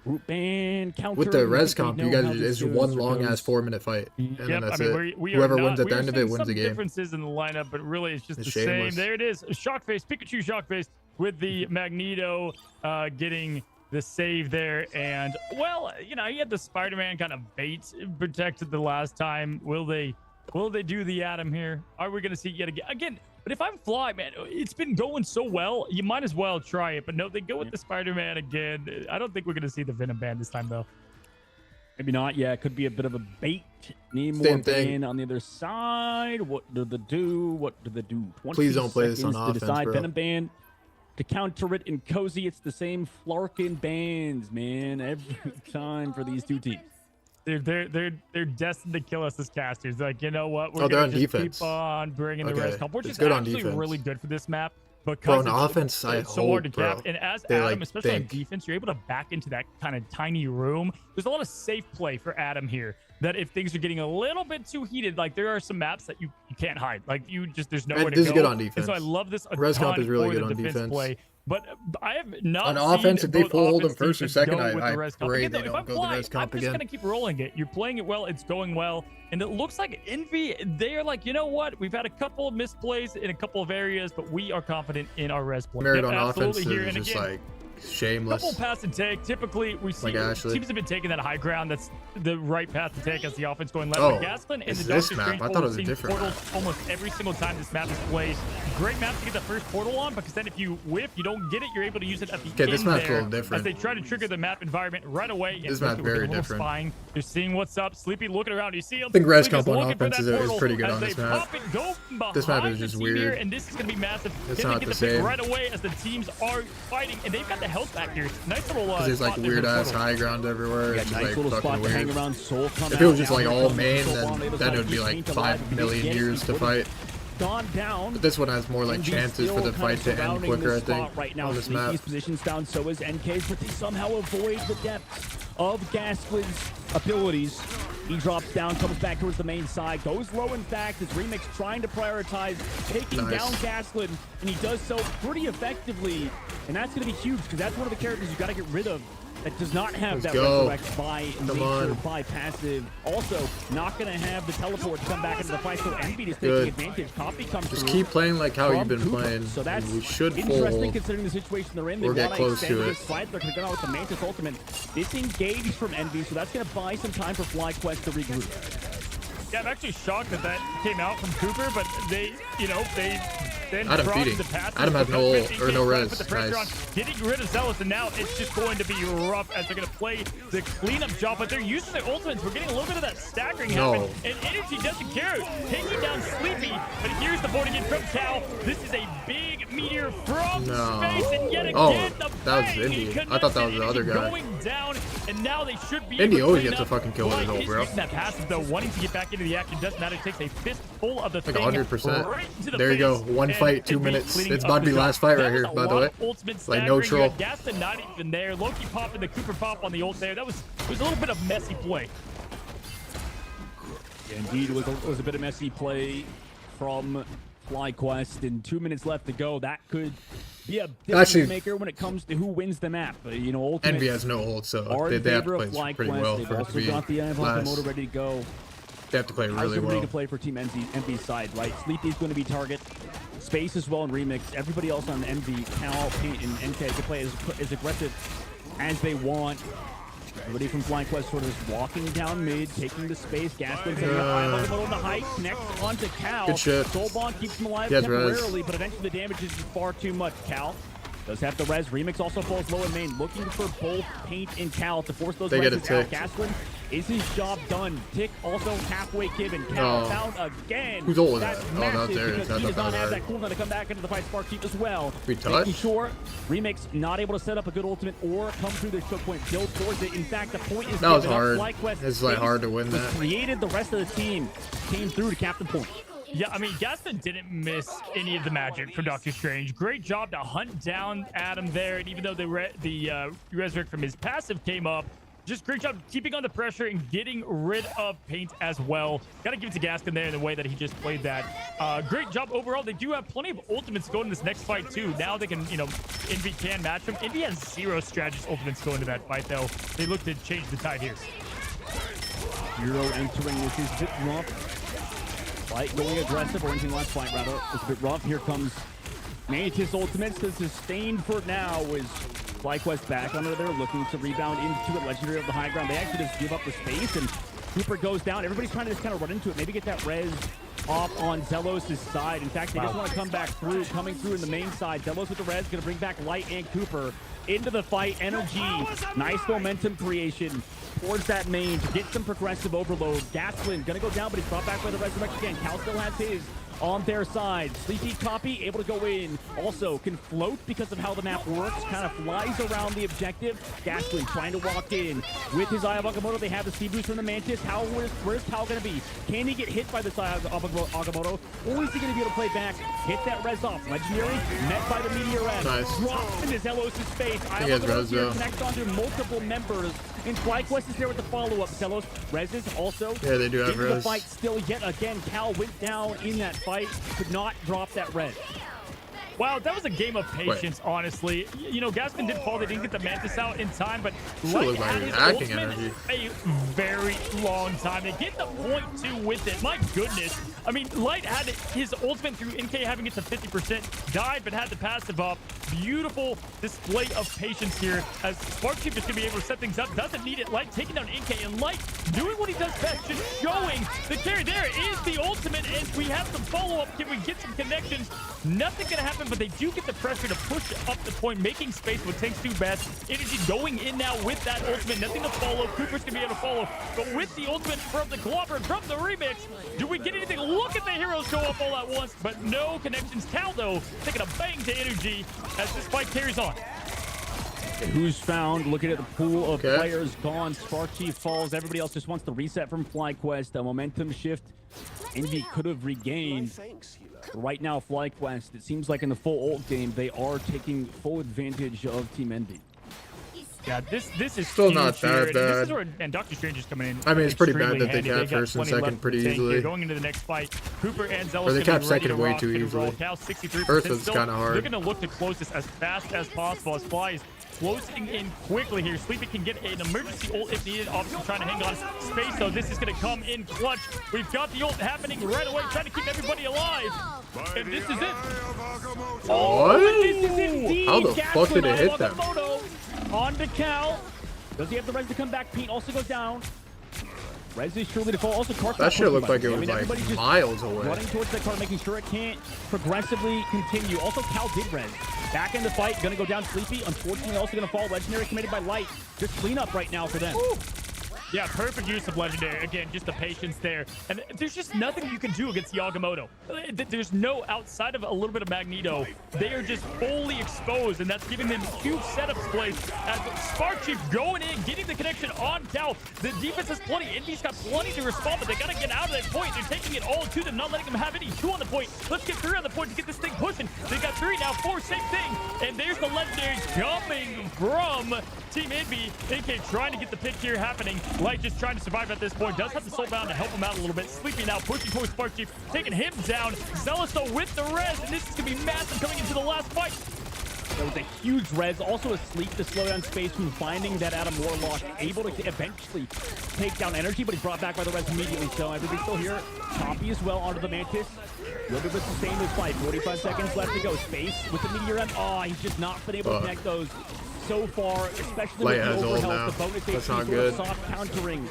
Group ban, counter. With the and res they comp, you know guys how it's this just one goes or long goes. ass 4-minute fight, and then Yep, that's I mean, it. we are Whoever not, wins at we the are end of seeing it wins some the game. differences in the lineup, but really it's just It's the shameless. same. There it is, Shockface, Pikachu Shockface with the Magneto getting the save there, and well, he had the Spider-Man kind of bait protected the last time. Will they do the Atom here? Are we going to see yet again? But if I'm Fly, man, it's been going so well, you might as well try it. But no, they go with the Spider-Man again. I don't think we're going to see the Venom ban this time, though. Maybe not. Yeah, it could be a bit of a bait. Need more Same thing. ban on the other side. What do they do? What do they do? 20 Please don't play this on seconds to offense, decide bro. Venom ban. To counter it in Cozy, it's the same Flarkin bans, man. Every time for these two teams. Dude, they're destined to kill us as casters. Like, you know what? We're they're gonna on just defense. keep on bringing the res comp, which it's is good on actually defense. really good for this map. Because Bro, on it's, offense, I it's so hard to hope, bro, cap. And as they, Adam, like, especially think. on defense, you're able to back into that kind of tiny room. There's a lot of safe play for Adam here. That if things are getting a little bit too heated, like there are some maps that you can't hide. Like there's nowhere And to go. this is good on And defense. so I love this a Res comp ton is really for good the on defense defense. play. But I have not On offense, seen if they both full hold them offense, first or defense second, go with I the res comp. pray Again, they though, if don't I'm go the flying, res comp I'm just again. gonna keep rolling it. You're playing it well. It's going well. And it looks like Envy, they are like, you know what? We've had a couple of misplays in a couple of areas, but we are confident in our res play. Merit Yep, on offense absolutely here. is And just again, like shameless. couple pass and take. Typically, we see Like Ashley. teams have been taking that high ground. That's the right path to take as the offense going left. Oh, But Gasklin and it's the this Doctor map. Strange I thought it portal was a seen different portals almost every single time this map is played. Great map to get the first portal on, because then if you whiff, you don't get it, you're able to use it at the Okay, end this map's a there little different. as they try to trigger the map environment right away. This And map's look, we're very getting a little different. Spying. They're seeing what's up. Sleepy looking around. You see him. I think res They're comp just on looking for offense that is portal pretty good as on they this map. pop it, go This map behind is the just team here, weird. and this is going to be massive. It's Can not they get the the pick same. right away as the teams are fighting, and they've got the health back here. Nice little Because there's like spot there for weird the ass portal. high ground everywhere. Yeah, It's just nice like little spot fucking to hang weird. around. Soul come If it was out. just Now like here all comes main, Soul then on the other then side. it would be Keep like Paint 5 alive. million Get it. years to Portal fight. Gone down. But this one has more like NB chances for still the kind fight of to end surrounding quicker, I this think, spot right now. on this map. Sneaky's positions down, so is NK's, but they somehow avoid the depth of Gasklin's abilities. He drops down, comes back towards the main side, goes low in fact, as Remix trying to prioritize taking Nice. down Gasklin, and he does so pretty effectively, and that's going to be huge, because that's one of the characters you got to get rid of that does not have Let's that go. resurrect by Come nature, on. by passive. Also, not going to have the teleport to come back into the fight, so Envy is taking Good. advantage. Copy comes Just through keep playing like how from you've been Cooper. playing. So that's We should interesting fold. considering the situation they're in. Or They get want close to extend it. this fight. They're going to go out with the Mantis ultimate. Disengaged from Envy, so that's going to buy some time for FlyQuest to regroup. Yeah, I'm actually shocked that that came out from Cooper, but they, they then Adam dropped feeding. the pass. Adam has no ult or no res. Put the pressure Nice. on, getting rid of Zealous, and now it's just going to be rough as they're going to play the cleanup job, but they're using their ultimates. We're getting a little bit of that staggering No. happen, and Energy doesn't care. Taking down Sleepy, but here's the board again from Cal. This is a big meteor from No. space, and yet again, Oh, the that was bang Indy. and I thought that was the Energy other guy. Going down, and now they should be Indy able to always clean gets a up. fucking kill with his ult, He's bro. using that passive, though, wanting to get back into the action. Doesn't matter. Takes a fistful of the Like thing 100%. right to the There you go. face, One and fight, 2 Envy minutes. cleaning It's up about to be the last job. fight That right was here, a by the lot way. of ultimate Like, no staggering. troll. You had Gaston not even there. Loki popping the Cooper pop on the ult there. It was a little bit of messy play. Yeah, indeed, it was a bit of messy play from FlyQuest, and 2 minutes left to go. That could be a difference Actually- maker when it comes to who wins the map. Ultimate Envy has no ult, so are they in have to favor play of pretty FlyQuest. well They've for it to also be got the Ivan last. motor ready to go. They have to play How's really everybody well. to play for Team Envy's side, right? Sleepy's going to be target. Space as well in Remix. Everybody else on Envy, Cal, Paint, and NK can play as aggressive as they want. Everybody from FlyQuest sort of just walking down mid, taking the space. Gaston setting up high level middle in the height, connects onto Cal. Good shit. Soulbond keeps him alive He has res. temporarily, but eventually the damage is far too much. Cal does have the res. Remix also falls low in main, looking for both Paint and Cal to force those They get a reses out. tick. Gaston is his job done. Tick also halfway given. Cal Oh. found again. Whose ult was That's that? Oh, massive that's theirs. because I he thought does that not was have ours. that cooldown to come back into the fight. Spark Keep as well. We Making touch? sure Remix not able to set up a good ultimate or come through the choke point, build towards it. In fact, the point is That was given up. hard. FlyQuest It's like space hard to win was that. created. The rest of the team came through to captain point. Yeah, I mean, Gaston didn't miss any of the magic from Doctor Strange. Great job to hunt down Adam there, and even though the resurrect from his passive came up, just great job keeping on the pressure and getting rid of Paint as well. Got to give it to Gaston there in the way that he just played that. Great job overall. They do have plenty of ultimates going in this next fight too. Now they can, Envy can match them. Envy has 0 strategist ultimates going to that fight though. They look to change the tide here. Hero entering this is a bit rough. Fight going aggressive, or anything last fight rather. It's a bit rough. Here comes Mantis ultimates. The sustained for now is FlyQuest back under there, looking to rebound into it. Legendary of the high ground. They actually just give up the space, and Cooper goes down. Everybody's trying to just kind of run into it. Maybe get that res off on Zelos' side. In fact, they just want to come back through, coming through in the main side. Zelos with the res, going to bring back Light and Cooper into the fight. Energy, nice momentum creation towards that main to get some progressive overload. Gaston going to go down, but he's brought back by the resurrection again. Cal still has his. on their side. Sleepy copy, able to go in. Also can float because of how the map works. Kind of flies around the objective. Gaskin trying to walk in with his Eye of Agamotto. They have the speed boost from the Mantis. Where's Tao going to be? Can he get hit by this Eye of Agamotto? Or is he going to be able to play back? Hit that res off. Legendary met by the Meteor Red. Nice. Drops into Zelos' face. Eye He of has Agamotto res, here though. connects onto multiple members. And FlyQuest is there with the follow-up. Zelos, reses also. Yeah, they do have into the res. fight still yet again. Cal went down in that fight. Could not drop that res. Wow, that was a game of patience, honestly. You know, Gaskin did fall. They didn't get the Mantis out in time, but Light looked like had he was his acting ultimate energy. a very long time. They get the point two with it. My goodness. I mean, Light had his ultimate through NK having it to 50%, died, but had the passive up. Beautiful display of patience here as Spark Chief is going to be able to set things up. Doesn't need it. Light taking down NK, and Light doing what he does best, just showing the carry. There is the ultimate, and we have some follow-up. Can we get some connections? Nothing going to happen, but they do get the pressure to push up the point, making space with Tank's two best. Energy going in now with that ultimate. Nothing to follow. Cooper's going to be able to follow, but with the ultimate from the Clobber, from the remix, do we get anything? Look at the heroes show up all at once, but no connections. Cal, though, taking a bang to energy as this fight carries on. Who's found? Looking at the pool of players gone. Spark Chief falls. Everybody else just wants the reset from FlyQuest. A momentum shift Envy could have regained. Right now, FlyQuest, it seems like in the full ult game, they are taking full advantage of Team Envy. Yeah, this is Still not huge here. that bad. This is where, and Dr. Strange is coming in. I mean, it's pretty bad extremely that they handy. cap got first and plenty second left pretty to take here. easily. Going into the next fight, Cooper and Zealous Or they gonna cap be ready second to way rock too and roll. easily. Cal 63% First was still. kinda hard. They're going to look to close this as fast as possible as Fly is closing in quickly here. Sleepy can get an emergency ult if needed. Obviously trying to hang on space, though. This is going to come in clutch. We've got the ult happening right away, trying to keep everybody alive. And this is it. What? This is indeed How the fuck did it hit them? Agamotto On to Cal. Does he have the res to come back? Pete also goes down. Res is surely to fall. Also, Car's That not shit pushing looked like it buttons. was Everybody's like just miles away. running towards that car, making sure it can't progressively continue. Also, Cal did res. Back in the fight, gonna go down Sleepy. Unfortunately, also gonna fall. Legendary committed by Light. Just cleanup right now for them. Yeah, perfect use of Legendary. Again, just the patience there. And there's just nothing you can do against the Agamotto. There's no, outside of a little bit of Magneto, they are just fully exposed, and that's giving them huge setup plays as Spark Chief going in, getting the connection on Cal. The defense has plenty. Envy's got plenty to respond, but they got to get out of that point. They're taking it all to them, not letting them have any. 2 on the point. Let's get 3 on the point to get this thing pushing. They got 3 now, 4, same thing. And there's the Legendary coming from Team Envy. NK trying to get the pick here happening. Light just trying to survive at this point. Does have the soulbound to help him out a little bit. Sleepy now pushing towards Spark Chief, taking him down. Zealous though with the res, and this is going to be massive coming into the last fight. There was a huge res, also asleep to slow down space from finding that Adam Warlock, able to eventually take down energy, but he's brought back by the res immediately. So everybody's still here. Copy as well onto the Mantis. Will be sustained this fight. 45 seconds left to go. Space with the Meteor M. Oh, he's just not been able to connect those so far, especially Light with has the ult overhealth. now. The bonus That's HP not sort good. of soft countering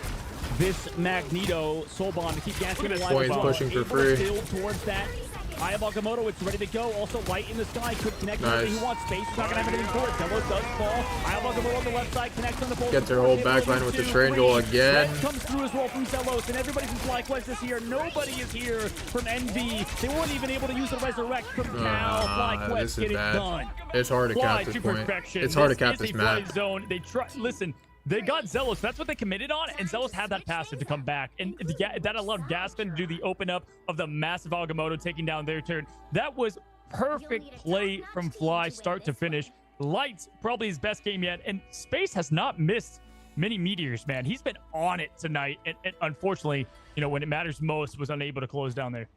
this Magneto soul bond to keep gassing alive. Boy's as well. pushing for Able to free. build towards that. Eye of Agamotto, it's ready to go. Also, Light in the sky could connect Nice. wherever he wants. Space is not going to have anything for it. Demo does fall. Eye of Agamotto on the left side connects on the pole. Gets their whole backline with the Triangle again. Red comes through as well from Zelos, and everybody's in FlyQuest is here. Nobody is here from Envy. They weren't even able to use the Resurrect from Cal. FlyQuest this is get it bad. done. It's hard to Fly cap this to point. perfection. It's hard to cap is this a fly map. zone. They try. Listen, they got Zealous. That's what they committed on, and Zealous had that passive to come back, and that allowed Gaston to do the open up of the massive Agamotto taking down their turn. That was perfect play from Fly, start to finish. Light's probably his best game yet, and Space has not missed many meteors, man. He's been on it tonight, and unfortunately, you know, when it matters most, was unable to close down there.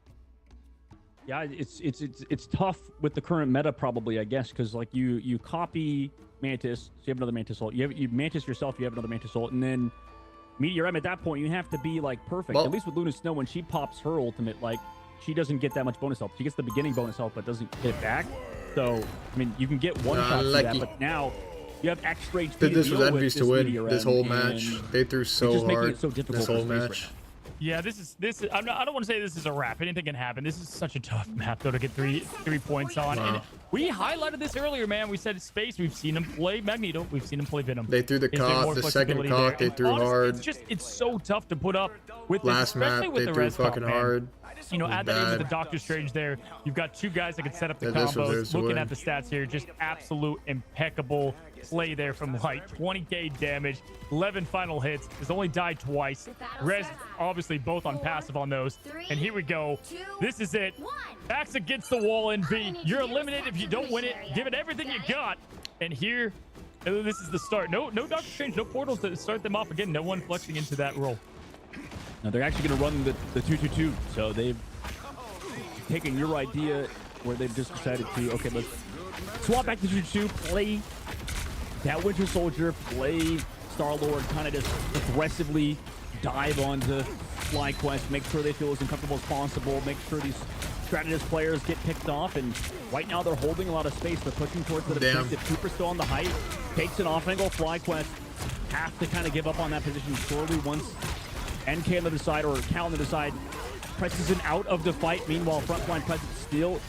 Yeah, it's tough with the current meta, probably, I guess, because like you copy Mantis, so you have another Mantis ult. You Mantis yourself, you have another Mantis ult, and then Meteor M. At that point, you have to be like perfect. Well, at least with Luna Snow, when she pops her ultimate, like she doesn't get that much bonus health. She gets the beginning bonus health, but doesn't get it back. So I mean, you can get one shot to that, Unlucky. but now you have extra HP. This to was deal with Envy's to this win Meteor this M, whole and match. They threw it's so just making hard it so difficult this for whole Space right match. now. Yeah, this is. I don't want to say this is a wrap. Anything can happen. This is such a tough map though to get three points on. Wow. And we highlighted this earlier, man. We said Space. We've seen him play Magneto. We've seen him play Venom. They threw the Is there cock, more the second flexibility cock there? they And threw honestly, hard. It's so tough to put up with this, Last especially map with they the threw res comp, fucking man. hard. You know, add that in with the Bad. Doctor Strange there. You've got two guys that can set up the Yeah, this was combos. theirs to Looking win. at the stats here, just absolute impeccable play there from Light. 20k damage, 11 final hits. Has only died twice. Rez, obviously, both on passive on those. And here we go. This is it. Backs against the wall in B. You're eliminated if you don't win it. Give it everything you got. And here, this is the start. No Doctor Strange, no portals to start them off again. No one flexing into that role. Now they're actually going to run the 2-2-2. So they've taken your idea where they've just decided to, okay, let's swap back to 2-2, play that Winter Soldier, play Star-Lord, kind of just aggressively dive onto FlyQuest, make sure they feel as uncomfortable as possible, make sure these strategist players get picked off, and right now they're holding a lot of space. They're pushing towards the defensive. Cooper's still on the height, takes an off angle. FlyQuest have to kind of give up on that position slowly once NK on the other side, or Cal on the other side, presses him out of the fight. Meanwhile, frontline presence still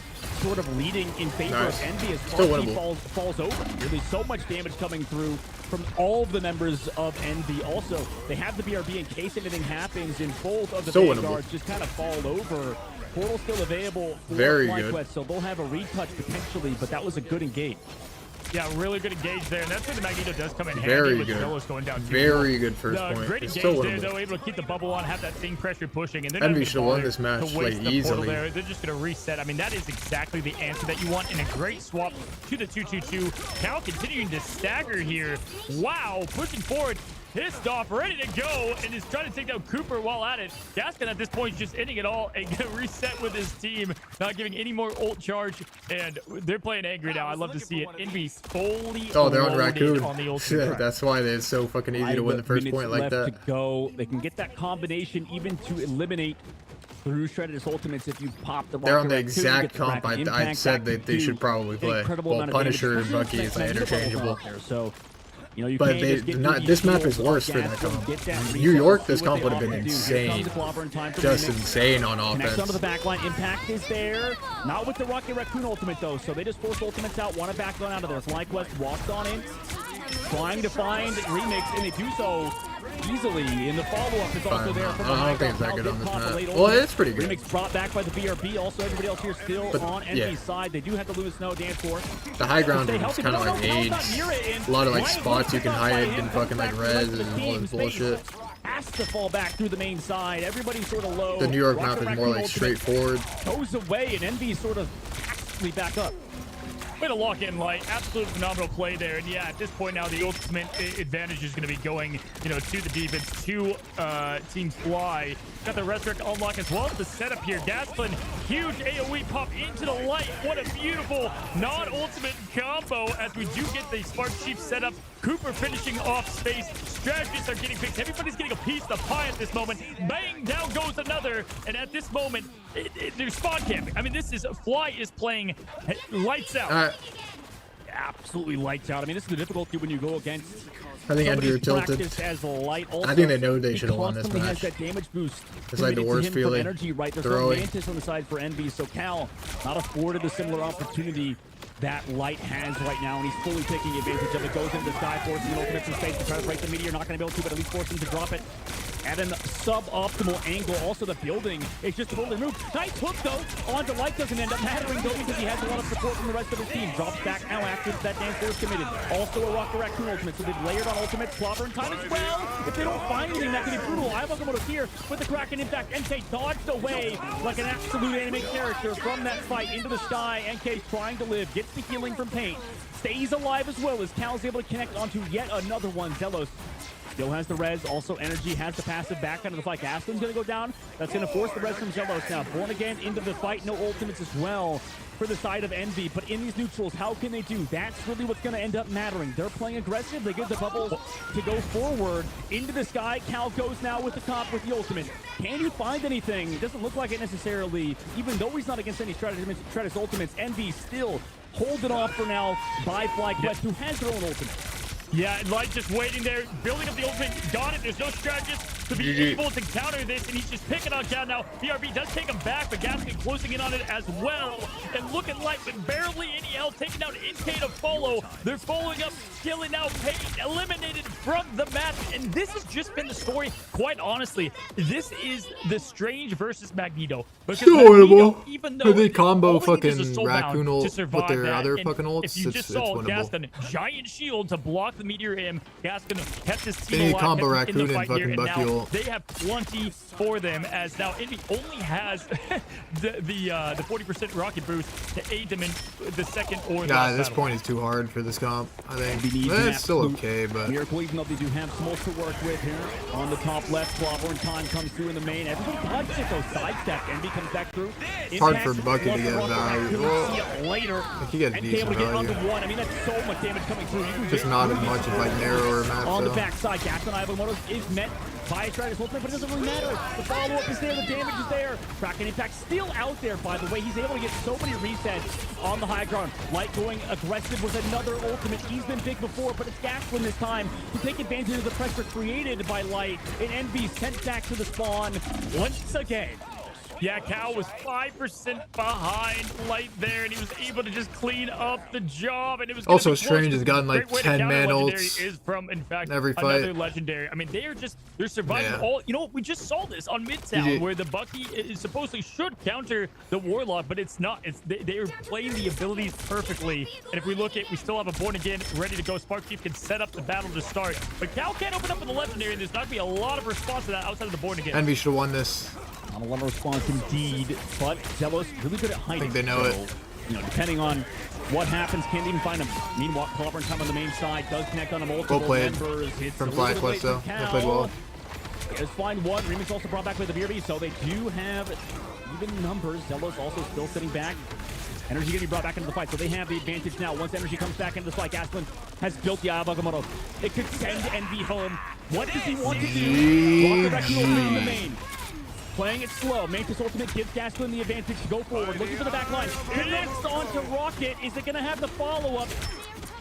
sort of leading in favor of Envy as Sparky falls over. Really so much damage coming through from all of the members of Envy. Also, they have the BRB in case anything happens, and both of the vanguards just kind of fall over. Portal still available for FlyQuest, so they'll have a retouch potentially, but that was a good engage. Yeah, really good engage there, and that's where the Magneto does come in handy. Very with good. Zealous going down Very good first point. Great It's engage still there, winnable. though, able to keep the bubble on, have that same pressure pushing, and they're Envy not should have won this match to waste like the portal easily. there. They're just going to reset. I mean, that is exactly the answer that you want in a great swap to the 2-2-2. Cal continuing to stagger here. Wow, pushing forward. Pissed off, ready to go, and is trying to take down Cooper while at it. Gaskin at this point is just ending it all and gonna reset with his team, not giving any more ult charge, and they're playing angry now. I love to see it. Envy fully they're on Raccoon. on the ultimate. That's why it's so fucking easy to win the first point like that. To go. They can get that combination even to eliminate through Shredded's ultimates if you pop the They're on the Raccoon, exact get the comp Raccoon I impact, said that that they could should do probably play. incredible Well, amount of Punisher and damage, Bucky is especially with interchangeable. there. So, you know, you But can't just get this map shields is worse off for that gas comp. and get that New reset. York, See this what comp they would have been offer to do. Here comes insane. the clobber in time for Just Remix. insane on Connects offense. onto the backline. Impact is there. Not with the Rocket Raccoon ultimate, though. So they just force ultimates out. Want a backline out of there. FlyQuest walks on in. Trying to find Remix, and they do so easily. In the follow-up is also there from the I don't think it's that good on this map. Well, it's pretty good. Remix brought back by the BRB. Also, everybody else here still on Envy's side. They do have the Lewis Snow dance floor. The high ground Stay is healthy, kind of but like no, AIDS. not near it, and A lot of like Ryan spots you can picked up by hide him, and fucking like comes back res to the and all team. this Space bullshit. has to fall back through the main side. Everybody's sort of low. The New York Rocket map is Raccoon more like ultimate straightforward. goes away, and Envy sort of tactically back up. Way to lock in, Light. Absolute phenomenal play there. And yeah, at this point now, the ultimate advantage is going to be going, you know, to the defense, to Team Fly. Got the Resurrect unlock as well as the setup here. Gasplin, huge AoE pop into the Light. What a beautiful non-ultimate combo as we do get the Spark Chief setup. Cooper finishing off space. Strategists are getting picked. Everybody's getting a piece of the pie at this moment. Bang, down goes another. And at this moment, they're spawn camping. I mean, this is, Fly is playing lights out. Absolutely lights out. I mean, this is the difficulty when you go against. I think Andrew tilted. As Light. Also, I think they know they should have won this constantly match. has that damage boost. It's like the worst him from feeling. Energy, right? There's Throwing. no Mantis on the side for Envy, so Cal not afforded a similar opportunity that Light has right now, and he's fully taking advantage of it. Goes into the sky, forcing an ultimate from space to try to break the meteor. Not going to be able to, but at least force him to drop it at a suboptimal angle. Also, the building is just totally moved. Nice hook, though, onto Light. Doesn't end up mattering, though, because he has a lot of support from the rest of his team. Drops back now after that dance force committed. Also, a Rocket Raccoon ultimate, so they've layered on ultimate. Clobber in time as well. If they don't find anything, that could be brutal. I wasn't able to hear with the Kraken impact. NK dodged away like an absolute anime character from that fight into the sky. NK's trying to live, gets the healing from paint, stays alive as well as Cal's able to connect onto yet another one. Zelos still has the res, also Energy has the passive back out of the fight. Gaston's going to go down. That's going to force the res from Zelos now. Born again into the fight, no ultimates as well for the side of Envy. But in these neutrals, how can they do? That's really what's going to end up mattering. They're playing aggressive. They get the bubble to go forward into the sky. Cal goes now with the comp with the ultimate. Can he find anything? It doesn't look like it necessarily, even though he's not against any Stratus ultimates. Envy still holding off for now by FlyQuest, who has their own ultimate. Yeah, and Light just waiting there, building up the ultimate. Got it. There's no strategist to be able to counter this, and he's just picking on Cal now. BRB does take him back, but Gaskin closing in on it as well. And look at Light with barely any health, taking out NK to follow. They're following up, killing out Pain, eliminated from the map. And this has just been the story, quite honestly. This is the Strange versus Magneto. Because Magneto, even though they combo all he needs is a fucking soulbound Raccoon to ult with survive their that. other And fucking ults, if you just saw winnable. Gaskin, giant shield to block the meteor aim. Gaskin kept his They team need alive, combo kept them in the Raccoon fight and here, fucking and Bucky now ult. they have plenty for them, as now Envy only has the 40% rocket boost to aid them in the second or the Yeah, last this battle. point is too hard for this comp. I think needs it's an still absolute okay, but miracle, even though they do have some to work with here. On the top left, Flopper and Time comes through in the main. Everybody dodges it though. Sidestep. Envy comes back through. it's hard for Impact Bucky to plus get Rocket value. Raccoon. Well, See it later. he gets And decent able to get value. onto one. I mean, that's so much damage coming through. You can Just get not as through much as like narrower maps on the though. backside. Gaston Ivamoto is met by a Stratus ultimate, but it doesn't really matter. The follow-up is there, the damage is there. Kraken Impact still out there, by the way. He's able to get so many resets on the high ground. Light going aggressive with another ultimate. He's been big before, but it's Gaston this time to take advantage of the pressure created by Light. And Envy sent back to the spawn once again. Yeah, Cal was 5% behind Light there, and he was able to just clean up the job. And it was gonna Also, be close, Strange but has the gotten like great way to 10 counter man legendary ults is from, in fact, every another fight. legendary. I mean, they're surviving Yeah. all. You know, we just saw this on Midtown, GG. where the Bucky is supposedly should counter the Warlock, but it's not. They're playing the abilities perfectly. And if we look at, we still have a Born Again ready to go. Spark Chief can set up the battle to start, but Cal can't open up with the legendary, and there's not gonna be a lot of response to that outside of the Born Again. Envy should have won this. Not a lot of response indeed, but Zelos really good at hiding. I think they know it. You know, depending on what happens, can't even find him. Meanwhile, Clobber and Time on the main side does connect on a multiple Well played members. It's from a little bit FlyQuest late though. from They Cal. played well. Does find one. Remix also brought back with the BRB, so they do have even numbers. Zelos also still sitting back. Energy going to be brought back into the fight, so they have the advantage now. Once Energy comes back into the fight, Asplin has built the Eye of Agamotto. It could send Envy home. What does he want to do? Rocket Raccoon ultimate in the main. Playing it slow. Mantis ultimate gives Gaston the advantage to go forward. Looking for the back line. Connects onto Rocket. Is it going to have the follow-up?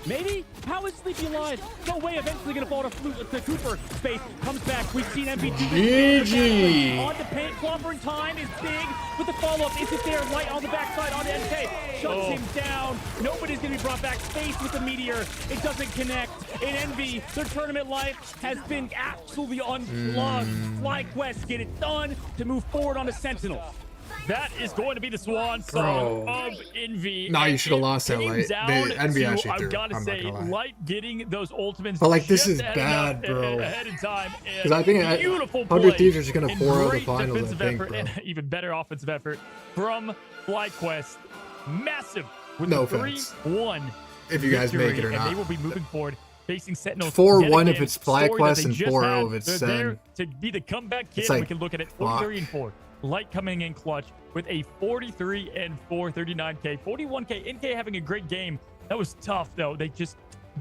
Maybe? How is Sleepy alive? No way. Eventually going to fall to Cooper. Space comes back. We've seen MVP. GG. On the paint. Clobber in Time is big with the follow-up. Is it there? Light on the backside on NK. Shuts him down. Nobody's going to be brought back. Space with the meteor. It doesn't connect. In Envy, their tournament life has been absolutely unplugged. FlyQuest get it done to move forward on the Sentinel. That is going to be the swan song of Envy. Nah, you And should have it lost that came Light. down They Envy to, actually I've threw. got to I'm say, not gonna lie. Light getting those ultimates. But, like, this just is ahead bad, bro. Ahead of time. Because I think beautiful 100 play Thieves are just gonna and 4-0 the great finals, I defensive think, effort bro. and even better offensive effort from FlyQuest. Massive with No the offense. 3-1. If you guys make it or and not. they will be moving forward. Facing Sentinels. 4-1 yet if it's again. Story that FlyQuest they and just 4-0 had. if it's They're Sen. there to be the comeback kid. It's We like, can look at it. fuck. 43-4. Light coming in clutch with a 43-4, 39K, 41K. NK having a great game. That was tough though. They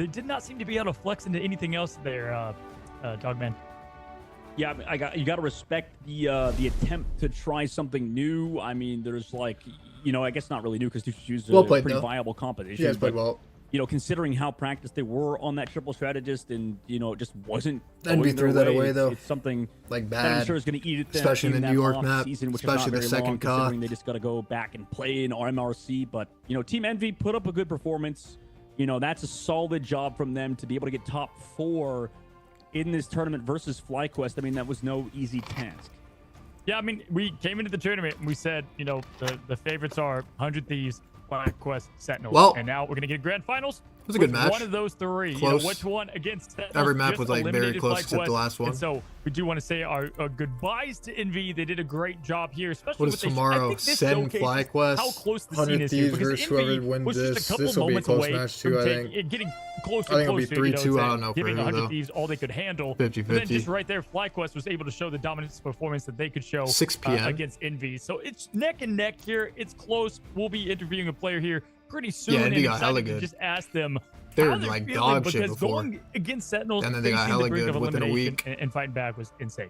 did not seem to be able to flex into anything else there, Dogman. Yeah, you got to respect the attempt to try something new. I mean, there's like, you know, I guess not really new because Tuchu's is Well a played, pretty though. viable competition. You guys played but, well. You know, considering how practiced they were on that triple strategist, and you know, it just wasn't. Envy going threw their that way. away, though. It's something Like that I'm bad. sure is going to eat it. Especially in the New York map. Season, which Especially the is not very second long, COD. considering they just got to go back and play in RMRC. But you know, Team Envy put up a good performance. You know, that's a solid job from them to be able to get top 4 in this tournament versus FlyQuest. I mean, that was no easy task. Yeah, I mean, we came into the tournament and we said, you know, the favorites are 100 Thieves, FlyQuest, Sentinels. Well, and now we're going to get grand finals. It was a good with match. one of those three. Close. You know, which one against Sentinels Every map just was, like, very eliminated close except the FlyQuest. last one. And so we do want to say our goodbyes to Envy. They did a great job here, especially What is with the- I tomorrow? think this Sen, showcases FlyQuest, how close the 100 scene is here, Thieves because versus Envy whoever wins was just this. a couple This will be a moments close away match, too, from I taking- think. getting closer I think and it'll be closer, 3-2. you know, I don't know for giving who, 100 though. Thieves all they could handle. 50-50. But then just right there, FlyQuest was able to show the dominance performance that they could show 6 p.m. Against Envy. So it's neck and neck here. It's close. We'll be interviewing a player here pretty soon. Yeah, Envy and got excited hella to good. just ask them They how were, they're like, feeling, dog shit because before. going against Sentinels And then they got facing hella the brink good of within a elimination week. and fighting back was insane.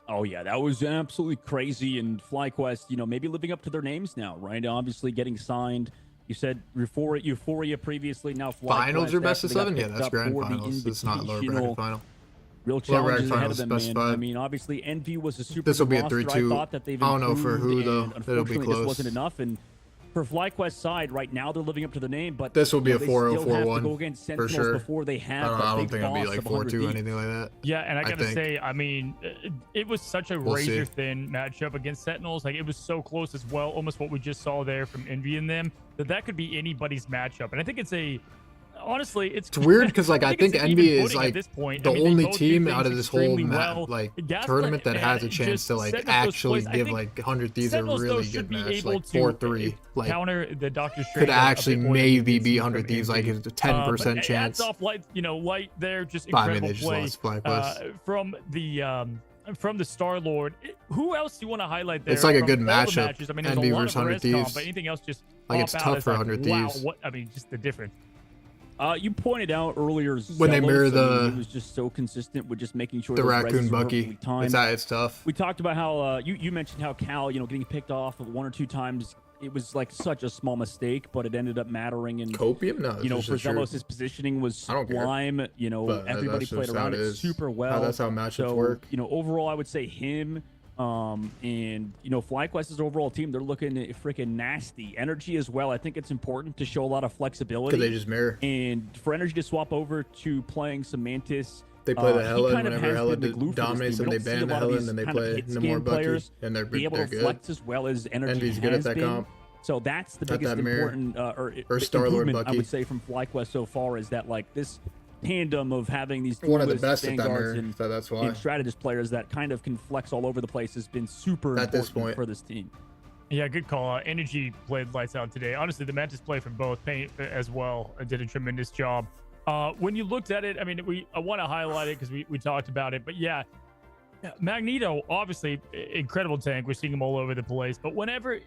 Oh yeah, that was absolutely crazy. And FlyQuest, you know, maybe living up to their names now, right? Obviously getting signed You said Euphoria previously. Now Finals FlyQuest or best of after they got 7? Yeah, picked that's up grand for the finals. It's not lower bracket Invitational. final. Real Lower bracket challenges ahead finals of them, best man. 5. I mean, obviously, Envy was a super This will good be a roster. 3-2. I thought that they've I don't know for who, improved, though. and It'll be unfortunately, close. this wasn't enough. And for FlyQuest side, right now they're living up to the name, but This will be a they still have to 4-0-4-1 go against for Sentinels sure. before they have I the don't big think it'll be boss like of 100 4-2 or Thieves. anything like that. Yeah, and I gotta think. say, I mean, it was such a We'll see. razor-thin matchup against Sentinels. Like, it was so close as well, almost what we just saw there from Envy and them, that could be anybody's matchup. And I think honestly, it's weird because like I think it's an Envy even is footing at like this point. the I mean, they only both do team things out of this whole extremely well. tournament Gaslit, that has a man, chance just to like setting up those actually plays. I give think like 100 Thieves a Sentinels, though, really should good be match, able like to 4-3. Like counter the Dr. Strange could a actually bit more than maybe we've be seen 100 from Thieves, like Envy. it's a 10% But chance. Hats off, Light there, just But, I mean, incredible they just play lost FlyQuest. from the Star Lord. Who else do you want to highlight there? It's like a from good all the matchup, matches? I mean, there's Envy a lot versus of 100 res comp, Thieves. but anything else just Like, pop it's out tough as for like, 100 wow, Thieves. what? I mean, just the difference. You pointed out earlier When they Zealous, mirror I mean, the- he was just so consistent with just making sure the those Raccoon reses were Bucky. perfectly timed. It's tough. We talked about how you mentioned how Cal, getting picked off 1 or 2 times. It was like such a small mistake, but it ended up mattering. And Copium? No, it's for just true. Zealous, his positioning was I don't care. sublime. But Everybody that's played just how around it it is. super well. That's how matchups so, work. Overall, I would say him. And FlyQuest's overall team, they're looking freaking nasty. Energy as well. I think it's important to show a lot of flexibility. Because they just mirror. And for Energy to swap over to playing Semantis, They play the he Hella, kind and of whenever has Hella been the glue for this dominates team. them, We they don't see ban a the lot of Hella, these and then they kind of play hit no more scan Bucky, players and they're be able to good. flex as well as Energy Envy's good at has that been. comp. So that's the Got biggest that mirror. important Or Star-Lord improvement I Bucky. would say from FlyQuest so far is that like this tandem of having these One of the duelist best at that vanguards mirror, and, so that's why. and strategist players that kind of can flex all over the place has been super At this important point. for this team. Yeah, good call. Energy played lights out today. Honestly, the Mantis play from both Paint as well did a tremendous job. When you looked at it, I mean, I want to highlight it because we talked about it, but yeah, Magneto, obviously incredible tank. We're seeing him all over the place, but whenever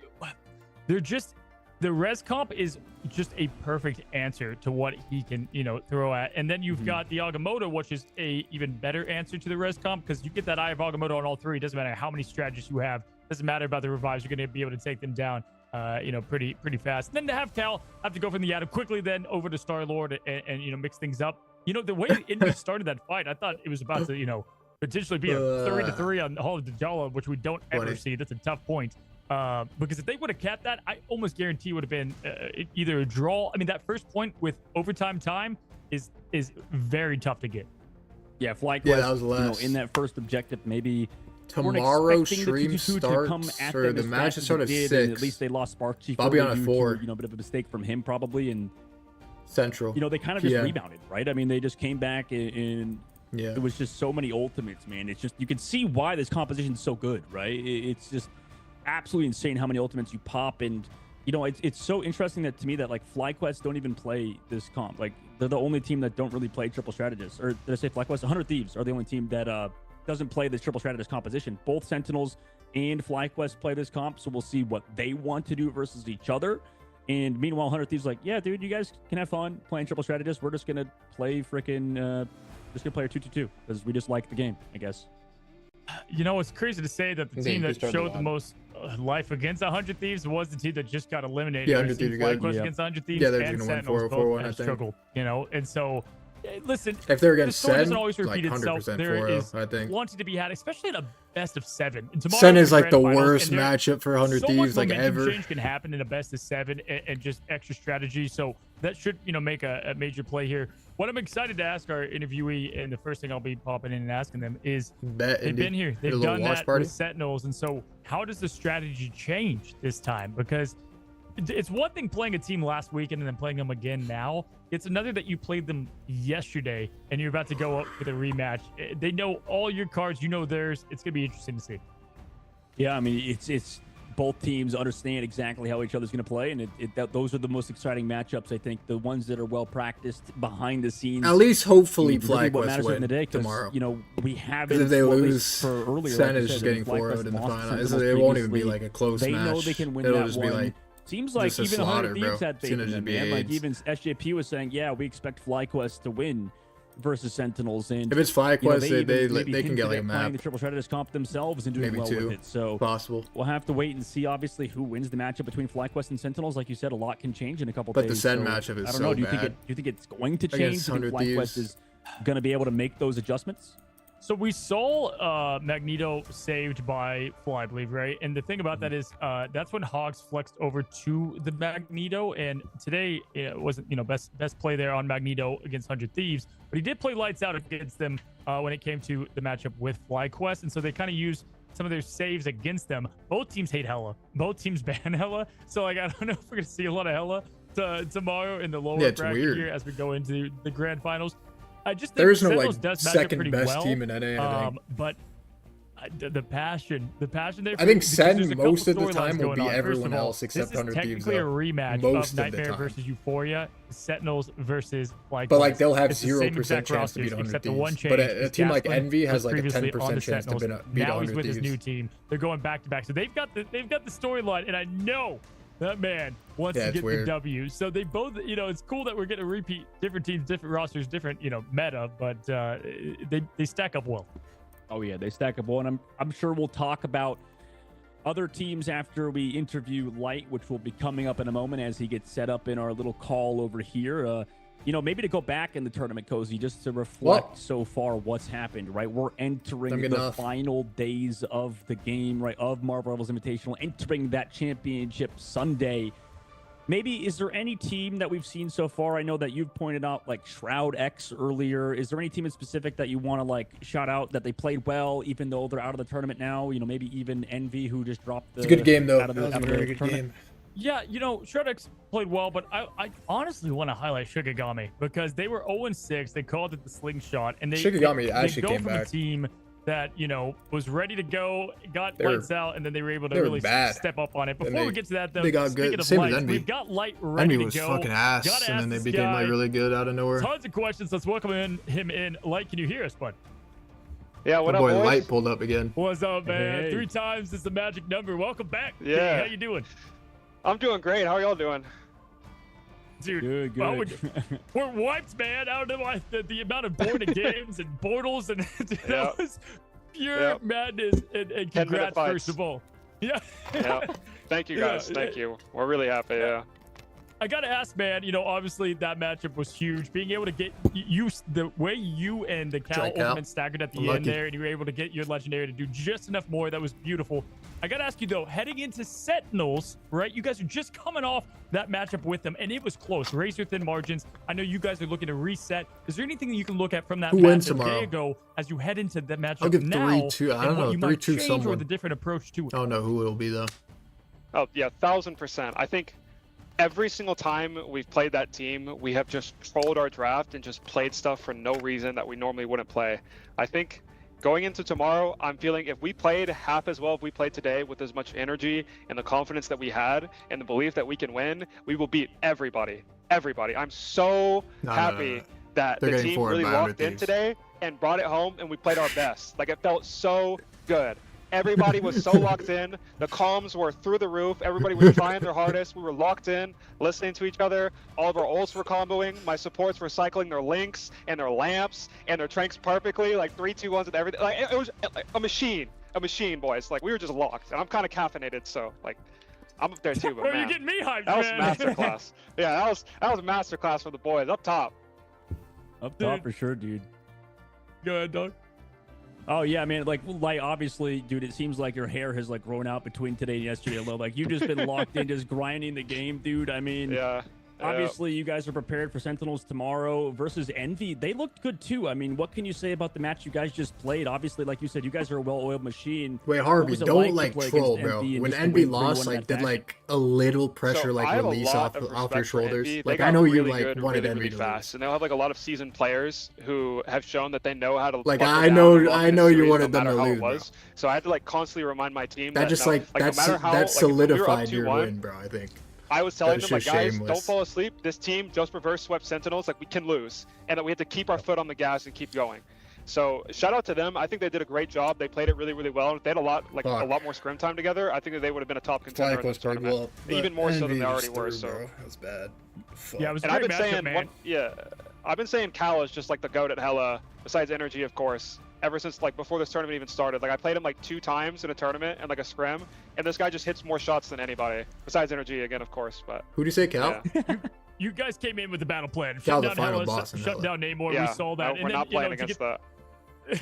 they're just the res comp is just a perfect answer to what he can, throw at. And then you've got the Agamotto, which is a even better answer to the res comp because you get that Eye of Agamotto on all three. It doesn't matter how many strategies you have. It doesn't matter about the revives. You're going to be able to take them down, pretty fast. And then to have Cal have to go from the Adam quickly, then over to Star-Lord and mix things up. The way Envy started that fight, I thought it was about to, potentially be a 3-3 on Hall of Dajala, which we don't ever see. That's a tough point. Because if they would have kept that, I almost guarantee it would have been either a draw. I mean, that first point with overtime time is very tough to get. Yeah, FlyQuest, that was the last. in that first objective, maybe Tomorrow weren't expecting the stream 2-2 to come starts, at or them the as match fast is as start it at did, 6. and at least they lost Spark Chief. I'll be on at due 4. to, a bit of a mistake from him probably, and Central. they kind of just rebounded, right? I mean, they just came back and yeah, it was just so many ultimates, man. It's just you can see why this composition is so good, right? It's just absolutely insane how many ultimates you pop, and it's so interesting that to me that like FlyQuest don't even play this comp. Like they're the only team that don't really play triple strategists, or did I say FlyQuest? 100 Thieves are the only team that doesn't play this triple strategist composition. Both Sentinels and FlyQuest play this comp, so we'll see what they want to do versus each other. And meanwhile, 100 Thieves like, yeah, dude, you guys can have fun playing triple strategist. We're just gonna play freaking just gonna play a 2-2-2 because we just like the game, I guess. It's crazy to say that the team that showed the most life against 100 Thieves was the team that just got eliminated. Yeah, 100 Thieves are good. Against 100 Thieves Yeah, they're and gonna win Sentinels 4-4-1, both I have think. struggled, and so listen, if they're the against story Sen, doesn't always like repeat itself. 100% There 4-0, is I think. plenty to be had, especially in a best of 7. And tomorrow Sen is is like the grand finals, worst and there- matchup for 100 so Thieves much like momentum ever. change can happen in a best of 7 and just extra strategy. So that should make a major play here. What I'm excited to ask our interviewee, and the first thing I'll be popping in and asking them is, they've been here, Did a they've little done watch that party? with Sentinels, and so how does the strategy change this time? Because it's one thing playing a team last weekend and then playing them again now. It's another that you played them yesterday and you're about to go up with a rematch. They know all your cards, theirs. It's gonna be interesting to see. Yeah, I mean, it's both teams understand exactly how each other's going to play, and those are the most exciting matchups. I think the ones that are well practiced behind the scenes. At least hopefully really what FlyQuest matters win in the day, tomorrow. We haven't. If they well, at lose, least for earlier, Sen like you is said, just getting FlyQuest 4-0 in the lost final. Sentinels It won't even be previously. like a close They match. know they can win It'll that just one. be like Seems like just a even 100 slaughter, Thieves bro. had faith It's gonna in just them, be man. Like AIDS. even SJP was saying, yeah, we expect FlyQuest to win. versus Sentinels. And If it's FlyQuest, you know, they can get like a playing map. the triple strategist comp themselves and doing Maybe well two. with it. So Possible. we'll have to wait and see, obviously, who wins the matchup between FlyQuest and Sentinels. Like you said, a lot can change in a couple But days. the Sen so matchup is I don't so know. Do you bad. think it's going to change? Against Do you think 100 FlyQuest Thieves. is going to be able to make those adjustments? So we saw Magneto saved by Fly, I believe, right? And the thing about that is that's when Hogs flexed over to the Magneto, and today it wasn't best play there on Magneto against 100 Thieves, but he did play lights out against them when it came to the matchup with FlyQuest, and so they kind of used some of their saves against them. Both teams hate Hella. Both teams ban Hella. So like I don't know if we're gonna see a lot of Hella tomorrow in the lower Yeah, it's bracket weird. here as we go into the grand finals. I just think There is no Sentinels like does match up second pretty best well, team in NA. I think. but the passion there. I think because Sen there's a couple most of the storylines time will going beat on. First everyone of all, else except this is 100 Thieves. technically a Though. rematch Most of Nightmare of the time. versus Euphoria, Sentinels versus FlyQuest. But like they'll have It's the same 0% exact chance to beat rosters, 100 except the Thieves. one change But a is team like Gasplin Envy has was like a previously on 10% the chance to Sentinels. beat Now 100 he's with his Thieves. new team. They're going back to back, so they've got the storyline, and I know that man wants to it's get weird. the W. So they both, it's cool that we're getting to repeat different teams, different rosters, different meta, but they stack up well. Oh yeah, they stack up well, and I'm sure we'll talk about other teams after we interview Light, which will be coming up in a moment as he gets set up in our little call over here. Maybe to go back in the tournament, Cozy, just to reflect so far what's happened, right? We're entering the final days of the game, right, of Marvel Rivals Invitational, entering that championship Sunday. Maybe, is there any team that we've seen so far? I know that you've pointed out like Shroud X earlier. Is there any team in specific that you want to like shout out that they played well, even though they're out of the tournament now? Maybe even Envy, who just dropped the. It's a good game though. Out of the, That was out a of very the good tournament. game. Yeah, Shroud X played well, but I honestly want to highlight Shikigami because they were 0-6. They called it the slingshot, and Shikigami they actually go came from back. a team that was ready to go, got They were- lights out, and then they were able to they were really bad. step up on it. And Before we get to that, though, they got speaking good. of Same with lights, Envy. we've got Light ready Envy to was go. fucking ass, Gotta and ask then they this became guy. like really good out of nowhere. Tons of questions. Let's welcome him in. Light, can you hear us, bud? Yeah, what My up, boy boys? Light pulled up again. What's up, man? Hey. 3 times is the magic number. Welcome back. Yeah. Hey, how you doing? I'm doing great. How are y'all doing? Dude, Good. well, we're wiped, man. I don't know why the amount of boarded games and portals and that was pure madness. And 10-minute congrats, fights. first of all. Yeah. Yeah. Thank you guys. Yeah. Thank you. We're really happy. Yeah. I gotta ask, man. Obviously that matchup was huge. Being able to get you the way you and the Cal Strike out. ultimate staggered at the Lucky. end there, and you were able to get your legendary to do just enough more. That was beautiful. I gotta ask you though, heading into Sentinels, right? You guys are just coming off that matchup with them, and it was close, razor thin margins. I know you guys are looking to reset. Is there anything that you can look at from that Who matchup wins a day tomorrow? ago as you head into the matchup I'll give now? 3-2. I and don't what know, you might 3-2 change or someone. the different approach to it? I don't know who it'll be though. Oh yeah, 1000%. I think every single time we've played that team, we have just trolled our draft and just played stuff for no reason that we normally wouldn't play. I think going into tomorrow, I'm feeling if we played half as well as we played today with as much energy and the confidence that we had and the belief that we can win, we will beat everybody. Everybody. I'm so happy that They're the getting team forward really by locked 100 in Thieves. today and brought it home and we played our best. Like it felt so good. Everybody was so locked in. The comms were through the roof. Everybody was trying their hardest. We were locked in, listening to each other. All of our ults were comboing. My supports were cycling their links and their lamps and their tranks perfectly, like 3, 2, 1s and everything. Like it was like a machine, boys. Like we were just locked. And I'm kind of caffeinated, so like I'm up there too. But Bro, man, you're getting me hyped, that was man. masterclass. Yeah, that was masterclass for the boys up top. Up top for sure, dude. Go ahead, dog. Oh yeah, man. Like obviously, dude. It seems like your hair has like grown out between today and yesterday a little. Like you've just been locked in, just grinding the game, dude. I mean, yeah. Obviously, you guys are prepared for Sentinels tomorrow versus Envy. They looked good too. I mean, what can you say about the match you guys just played? Obviously, like you said, you guys are a well-oiled machine. Wait, What Harvey, was it don't to like play troll, against bro. Envy and When just to Envy win 3-1 lost, in like that did fashion? like a little pressure So I like have a release lot off of off your respect for shoulders. Envy. They Like got I know you really like good, wanted really, Envy really to fast, lose. and they'll have like a lot of seasoned players who have shown that they know how to. Like, buckle I down know- and lock I in a know you series wanted no them matter to how lose, it bro. was. So I had to like constantly remind my team That just no, like no that's matter how, that like, if we were up solidified your 2-1, win, bro. I think. I was telling That's them, like, just guys, shameless. don't fall asleep. This team just reverse swept Sentinels. Like, we can lose. And that we had to keep our foot on the gas and keep going. So, shout out to them. I think they did a great job. They played it really, really well. If they had a lot more scrim time together, I think that they would have been a top contender in this Flag was played tournament. well, Even more so than Envy they already just were. threw, So, bro. That was bad. Fuck. Yeah, it was a and I've great been matchup, saying, man. I've been saying Cal is just like the goat at Hella, besides Energy, of course. Ever since like before this tournament even started, like I played him like 2 times in a tournament and like a scrim, and this guy just hits more shots than anybody. Besides Energy again, of course. But Who do you say, Cal? yeah. You guys came in with the battle plan. Cal's Shut the down final Hella, boss in shut Hella. down Namor. Yeah, We saw that. no, we're not playing against that.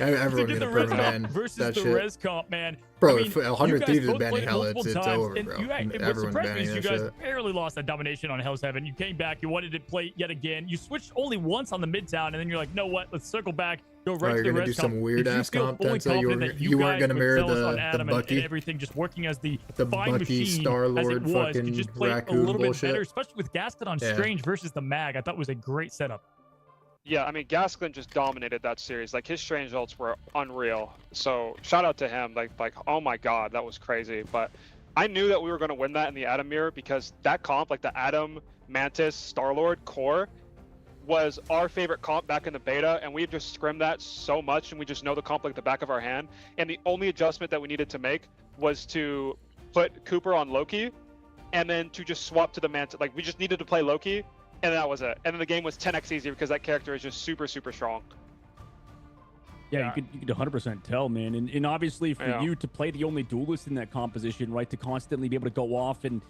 Everyone to get get a the res perma ban. comp versus That the shit. res comp, man. Bro, I mean, if 100 you guys Thieves is both banning played Hella, multiple it's times, over, and bro. what Everyone's surprised me banning is you that guys shit. barely lost that domination on Hell's Heaven. You came back, you wanted to play yet again. You switched only once on the midtown, and then you're like, no, what? Let's circle back, go right you're to the gonna res do comp. some weird Did you ass feel comp, fully Tensa? confident that You weren't guys gonna would mirror sell us on the Adam Bucky? and everything just working as the The fine Bucky machine Star-Lord as it was to fucking just play a raccoon little bit bullshit? better, especially with Gasket on Yeah. Strange versus the Mag. I thought it was a great setup. Yeah, I mean, Gaskin just dominated that series. Like, his strange ults were unreal. So, shout out to him. Like, oh my god, that was crazy. But I knew that we were going to win that in the Adam mirror because that comp, like the Adam, Mantis, Star-Lord core, was our favorite comp back in the beta, and we had just scrimmed that so much, and we just know the comp like the back of our hand. And the only adjustment that we needed to make was to put Cooper on Loki, and then to just swap to the Mantis. Like, we just needed to play Loki, and that was it. And then the game was 10x easier because that character is just super, super strong. Yeah, you could 100% tell, man. And obviously for Yeah. you to play the only duelist in that composition, right, to constantly be able to go off and,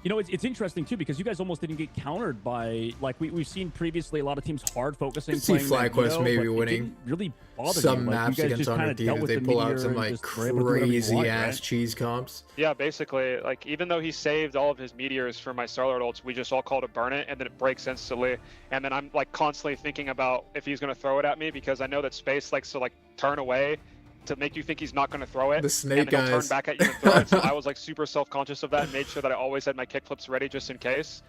you know, it's interesting too because you guys almost didn't get countered by, like we've seen previously a lot of teams hard focusing. You see playing FlyQuest Magneto, maybe but it winning didn't really bother some you. Like, maps you guys against just kinda 100 dealt Thieves. with They the pull out meteor some and like just were able to do whatever you crazy want, ass right? cheese comps. Yeah, basically, like, even though he saved all of his meteors for my Star-Lord ults, we just all call to burn it, and then it breaks instantly. And then I'm, like, constantly thinking about if he's going to throw it at me, because I know that Space likes to, like, turn away to make you think he's not going to throw it. The snake and then he'll turn eyes. back at you and throw it. So I was, like, super self-conscious of that and made sure that I always had my kickflips ready just in case.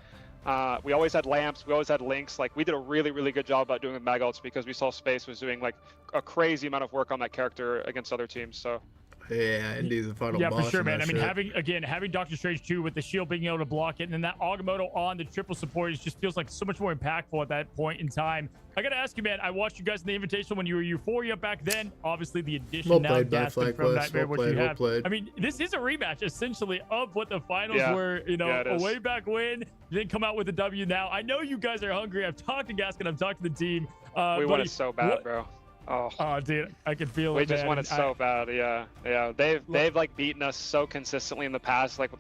We always had lamps, we always had links. Like, we did a really, really good job about doing the mag ults because we saw Space was doing, like, a crazy amount of work on that character against other teams, so... Yeah, Indy's the final Yeah, boss. for sure, in man. that I mean, shit. having Doctor Strange 2 with the shield being able to block it, and then that Agamotto on the triple support just feels like so much more impactful at that point in time. I gotta ask you, man. I watched you guys in the invitation when you were Euphoria back then. Obviously, the addition Well now played, bad Gaston flag from quest. Nightmare, Well what played, you well have. played. I mean, this is a rematch essentially of what the finals Yeah. were. You know, Yeah, it is. way back when. You didn't come out with a W. Now I know you guys are hungry. I've talked to Gaskin. I've talked to the team. We want buddy, it so bad, what- bro. Oh, dude, I can feel we it. just man. want it And so bad. Yeah. They've like beaten us so consistently in the past. Like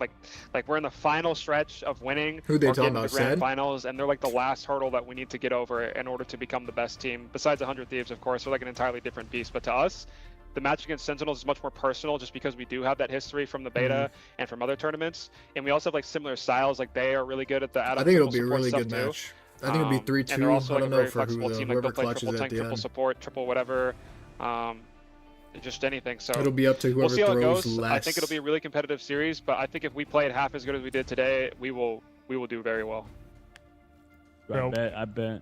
we're in the final stretch of winning. Who they or talking getting to about, the grand Sed? finals, and they're like the last hurdle that we need to get over in order to become the best team. Besides 100 Thieves, of course, they're like an entirely different beast. But to us, the match against Sentinels is much more personal, just because we do have that history from the beta and from other tournaments, and we also have like similar styles. Like they are really good at the I think it'll triple be a support really stuff good too. match. I think it'll be 3-2. And they're also I like a don't know very for who flexible the, team. Like whoever they'll play clutches triple at tank, the triple end. support, triple whatever, just anything. So It'll be up to we'll whoever see how it throws goes. I think less. it'll be a really competitive series, but I think if we play it half as good as we did today, we will do very well. I bet.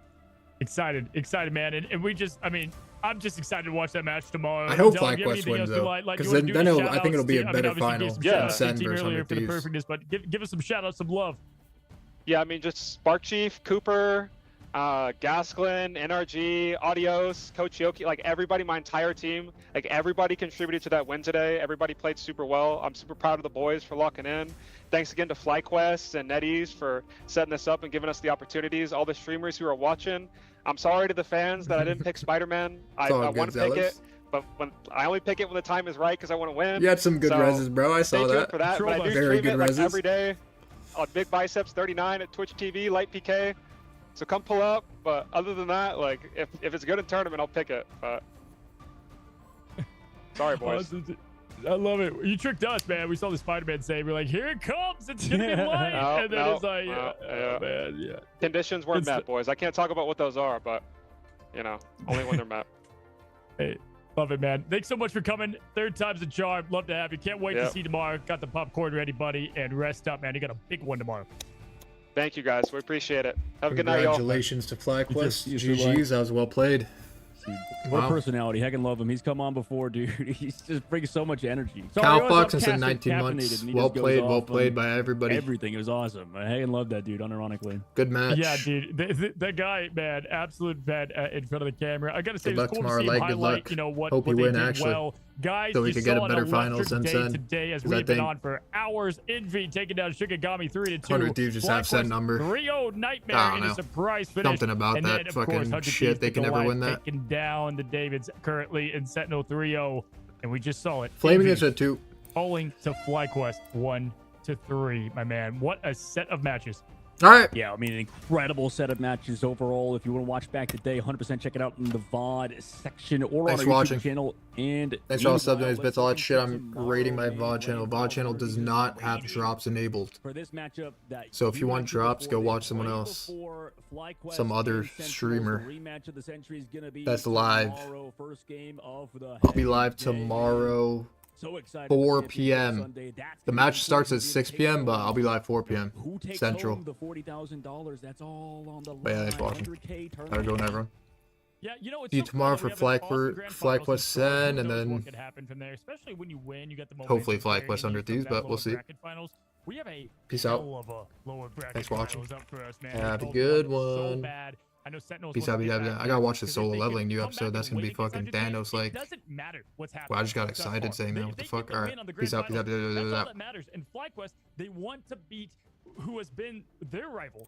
Excited, man. And we just, I mean, I'm just excited to watch that match tomorrow. I hope Dylan, do you have FlyQuest anything wins, else to though, like because you wanna do then any I think it'll be a shout-outs? better I mean, obviously final you gave some than shout-outs to Sen the team versus earlier 100 for the Thieves. perfectness, but give us some shout outs, some love. Yeah, I mean, just Spark Chief, Cooper, Gasklin, NRG, Audios, Coach Yoki, like everybody, my entire team, like everybody contributed to that win today. Everybody played super well. I'm super proud of the boys for locking in. Thanks again to FlyQuest and NetEase for setting this up and giving us the opportunities. All the streamers who are watching. I'm sorry to the fans that I didn't pick Spider-Man. I want to pick it, but when I only pick it when the time is right because I want to win. You had some good So, reses, bro. I saw stay tuned that. for that. But I do Very stream good it like reses. every day on Big Biceps 39 at Twitch TV, Light PK. So come pull up. But other than that, like if it's good in tournament, I'll pick it. But sorry, boys. I love it. You tricked us, man. We saw the Spider-Man save. We're like, here it comes. It's gonna be light. And then it's like, man, yeah. Conditions weren't met, boys. I can't talk about what those are, but you know, only when they're met. Hey, love it, man. Thanks so much for coming. Third time's a charm. Love to have you. Can't wait to Yep. see you tomorrow. Got the popcorn ready, buddy. And rest up, man. You got a big one tomorrow. Thank you, guys. We appreciate it. Have a good night, y'all. Congratulations to FlyQuest. You too, GG's. That was well played. What Wow. personality. Heck, and love him. He's come on before, dude. He's just brings so much energy. Cowfox and said 19 months. Well played by everybody. Everything. It was awesome. I hang and love that dude, unironically. Good match. Yeah, dude. That guy, man, absolute vet in front of the camera. I gotta say, Good it's luck cool tomorrow, to see him Leg. Good highlight, luck. you know, what Hope they you win, did actually. well Guys, So we you could get a saw better an finals electric since day then, today as 'cause I we've been think on for hours. Envy taking down Shikigami 3-2. 100 Thieves just have set FlyQuest number. 3-0 Nightmare I don't in a know. surprise finish. Something about and that then, of course, fucking 100 shit. Thieves They with can the never life win that. taking down the Davids currently in Sentinel 3-0. And we just saw it. Flaming Envy is a 2. falling to FlyQuest 1-3, my man. What a set of matches. All right. Yeah, I mean, an incredible set of matches overall. If you want to watch back today, 100% check it out in the VOD section or Thanks on for our watching. YouTube channel. And Thanks for all the sub meanwhile, donations, bits, all that shit. I'm tomorrow, rating my man, VOD channel. Lane VOD channel Crawford does is not have waiting drops enabled. for this matchup that So if you we want mentioned drops, before, go the watch someone day else. before FlyQuest Some other and Sentinels. streamer. The rematch of the century is gonna be That's live. tomorrow, first game of the I'll be live day. tomorrow, So excited 4 for p.m. Sunday. That's The gonna be match starts at important. 6 p.m., but I'll be live 4 p.m. Who takes Central. home the $40,000? That's all on the line. But yeah, thanks for watching. 100K How to go, everyone. Yeah, you know, it's See you so cool tomorrow that we for have an awesome grand finals FlyQuest in store. Who 10, and knows then what could happen from there, especially when you win, you get the hopefully momentum carrying FlyQuest you under from these, that but we'll lower see. bracket finals. We have a Peace out. hell of a lower bracket Thanks for watching. finals up for us, man. Have a Both good levels so one. bad. I know Sentinels Peace want out, to peace get out, back peace out. I there, gotta watch the 'cause if solo they can leveling new come episode. back That's and gonna be win against fucking 100 Thanos Thieves, like. it doesn't matter what's happening Wow, I just got thus excited far. saying They- that. What if the they fuck? get the All win right. on the Peace grand out, peace out, finals, peace out, that's peace all out. that matters. And FlyQuest, they want to beat who has been their rival.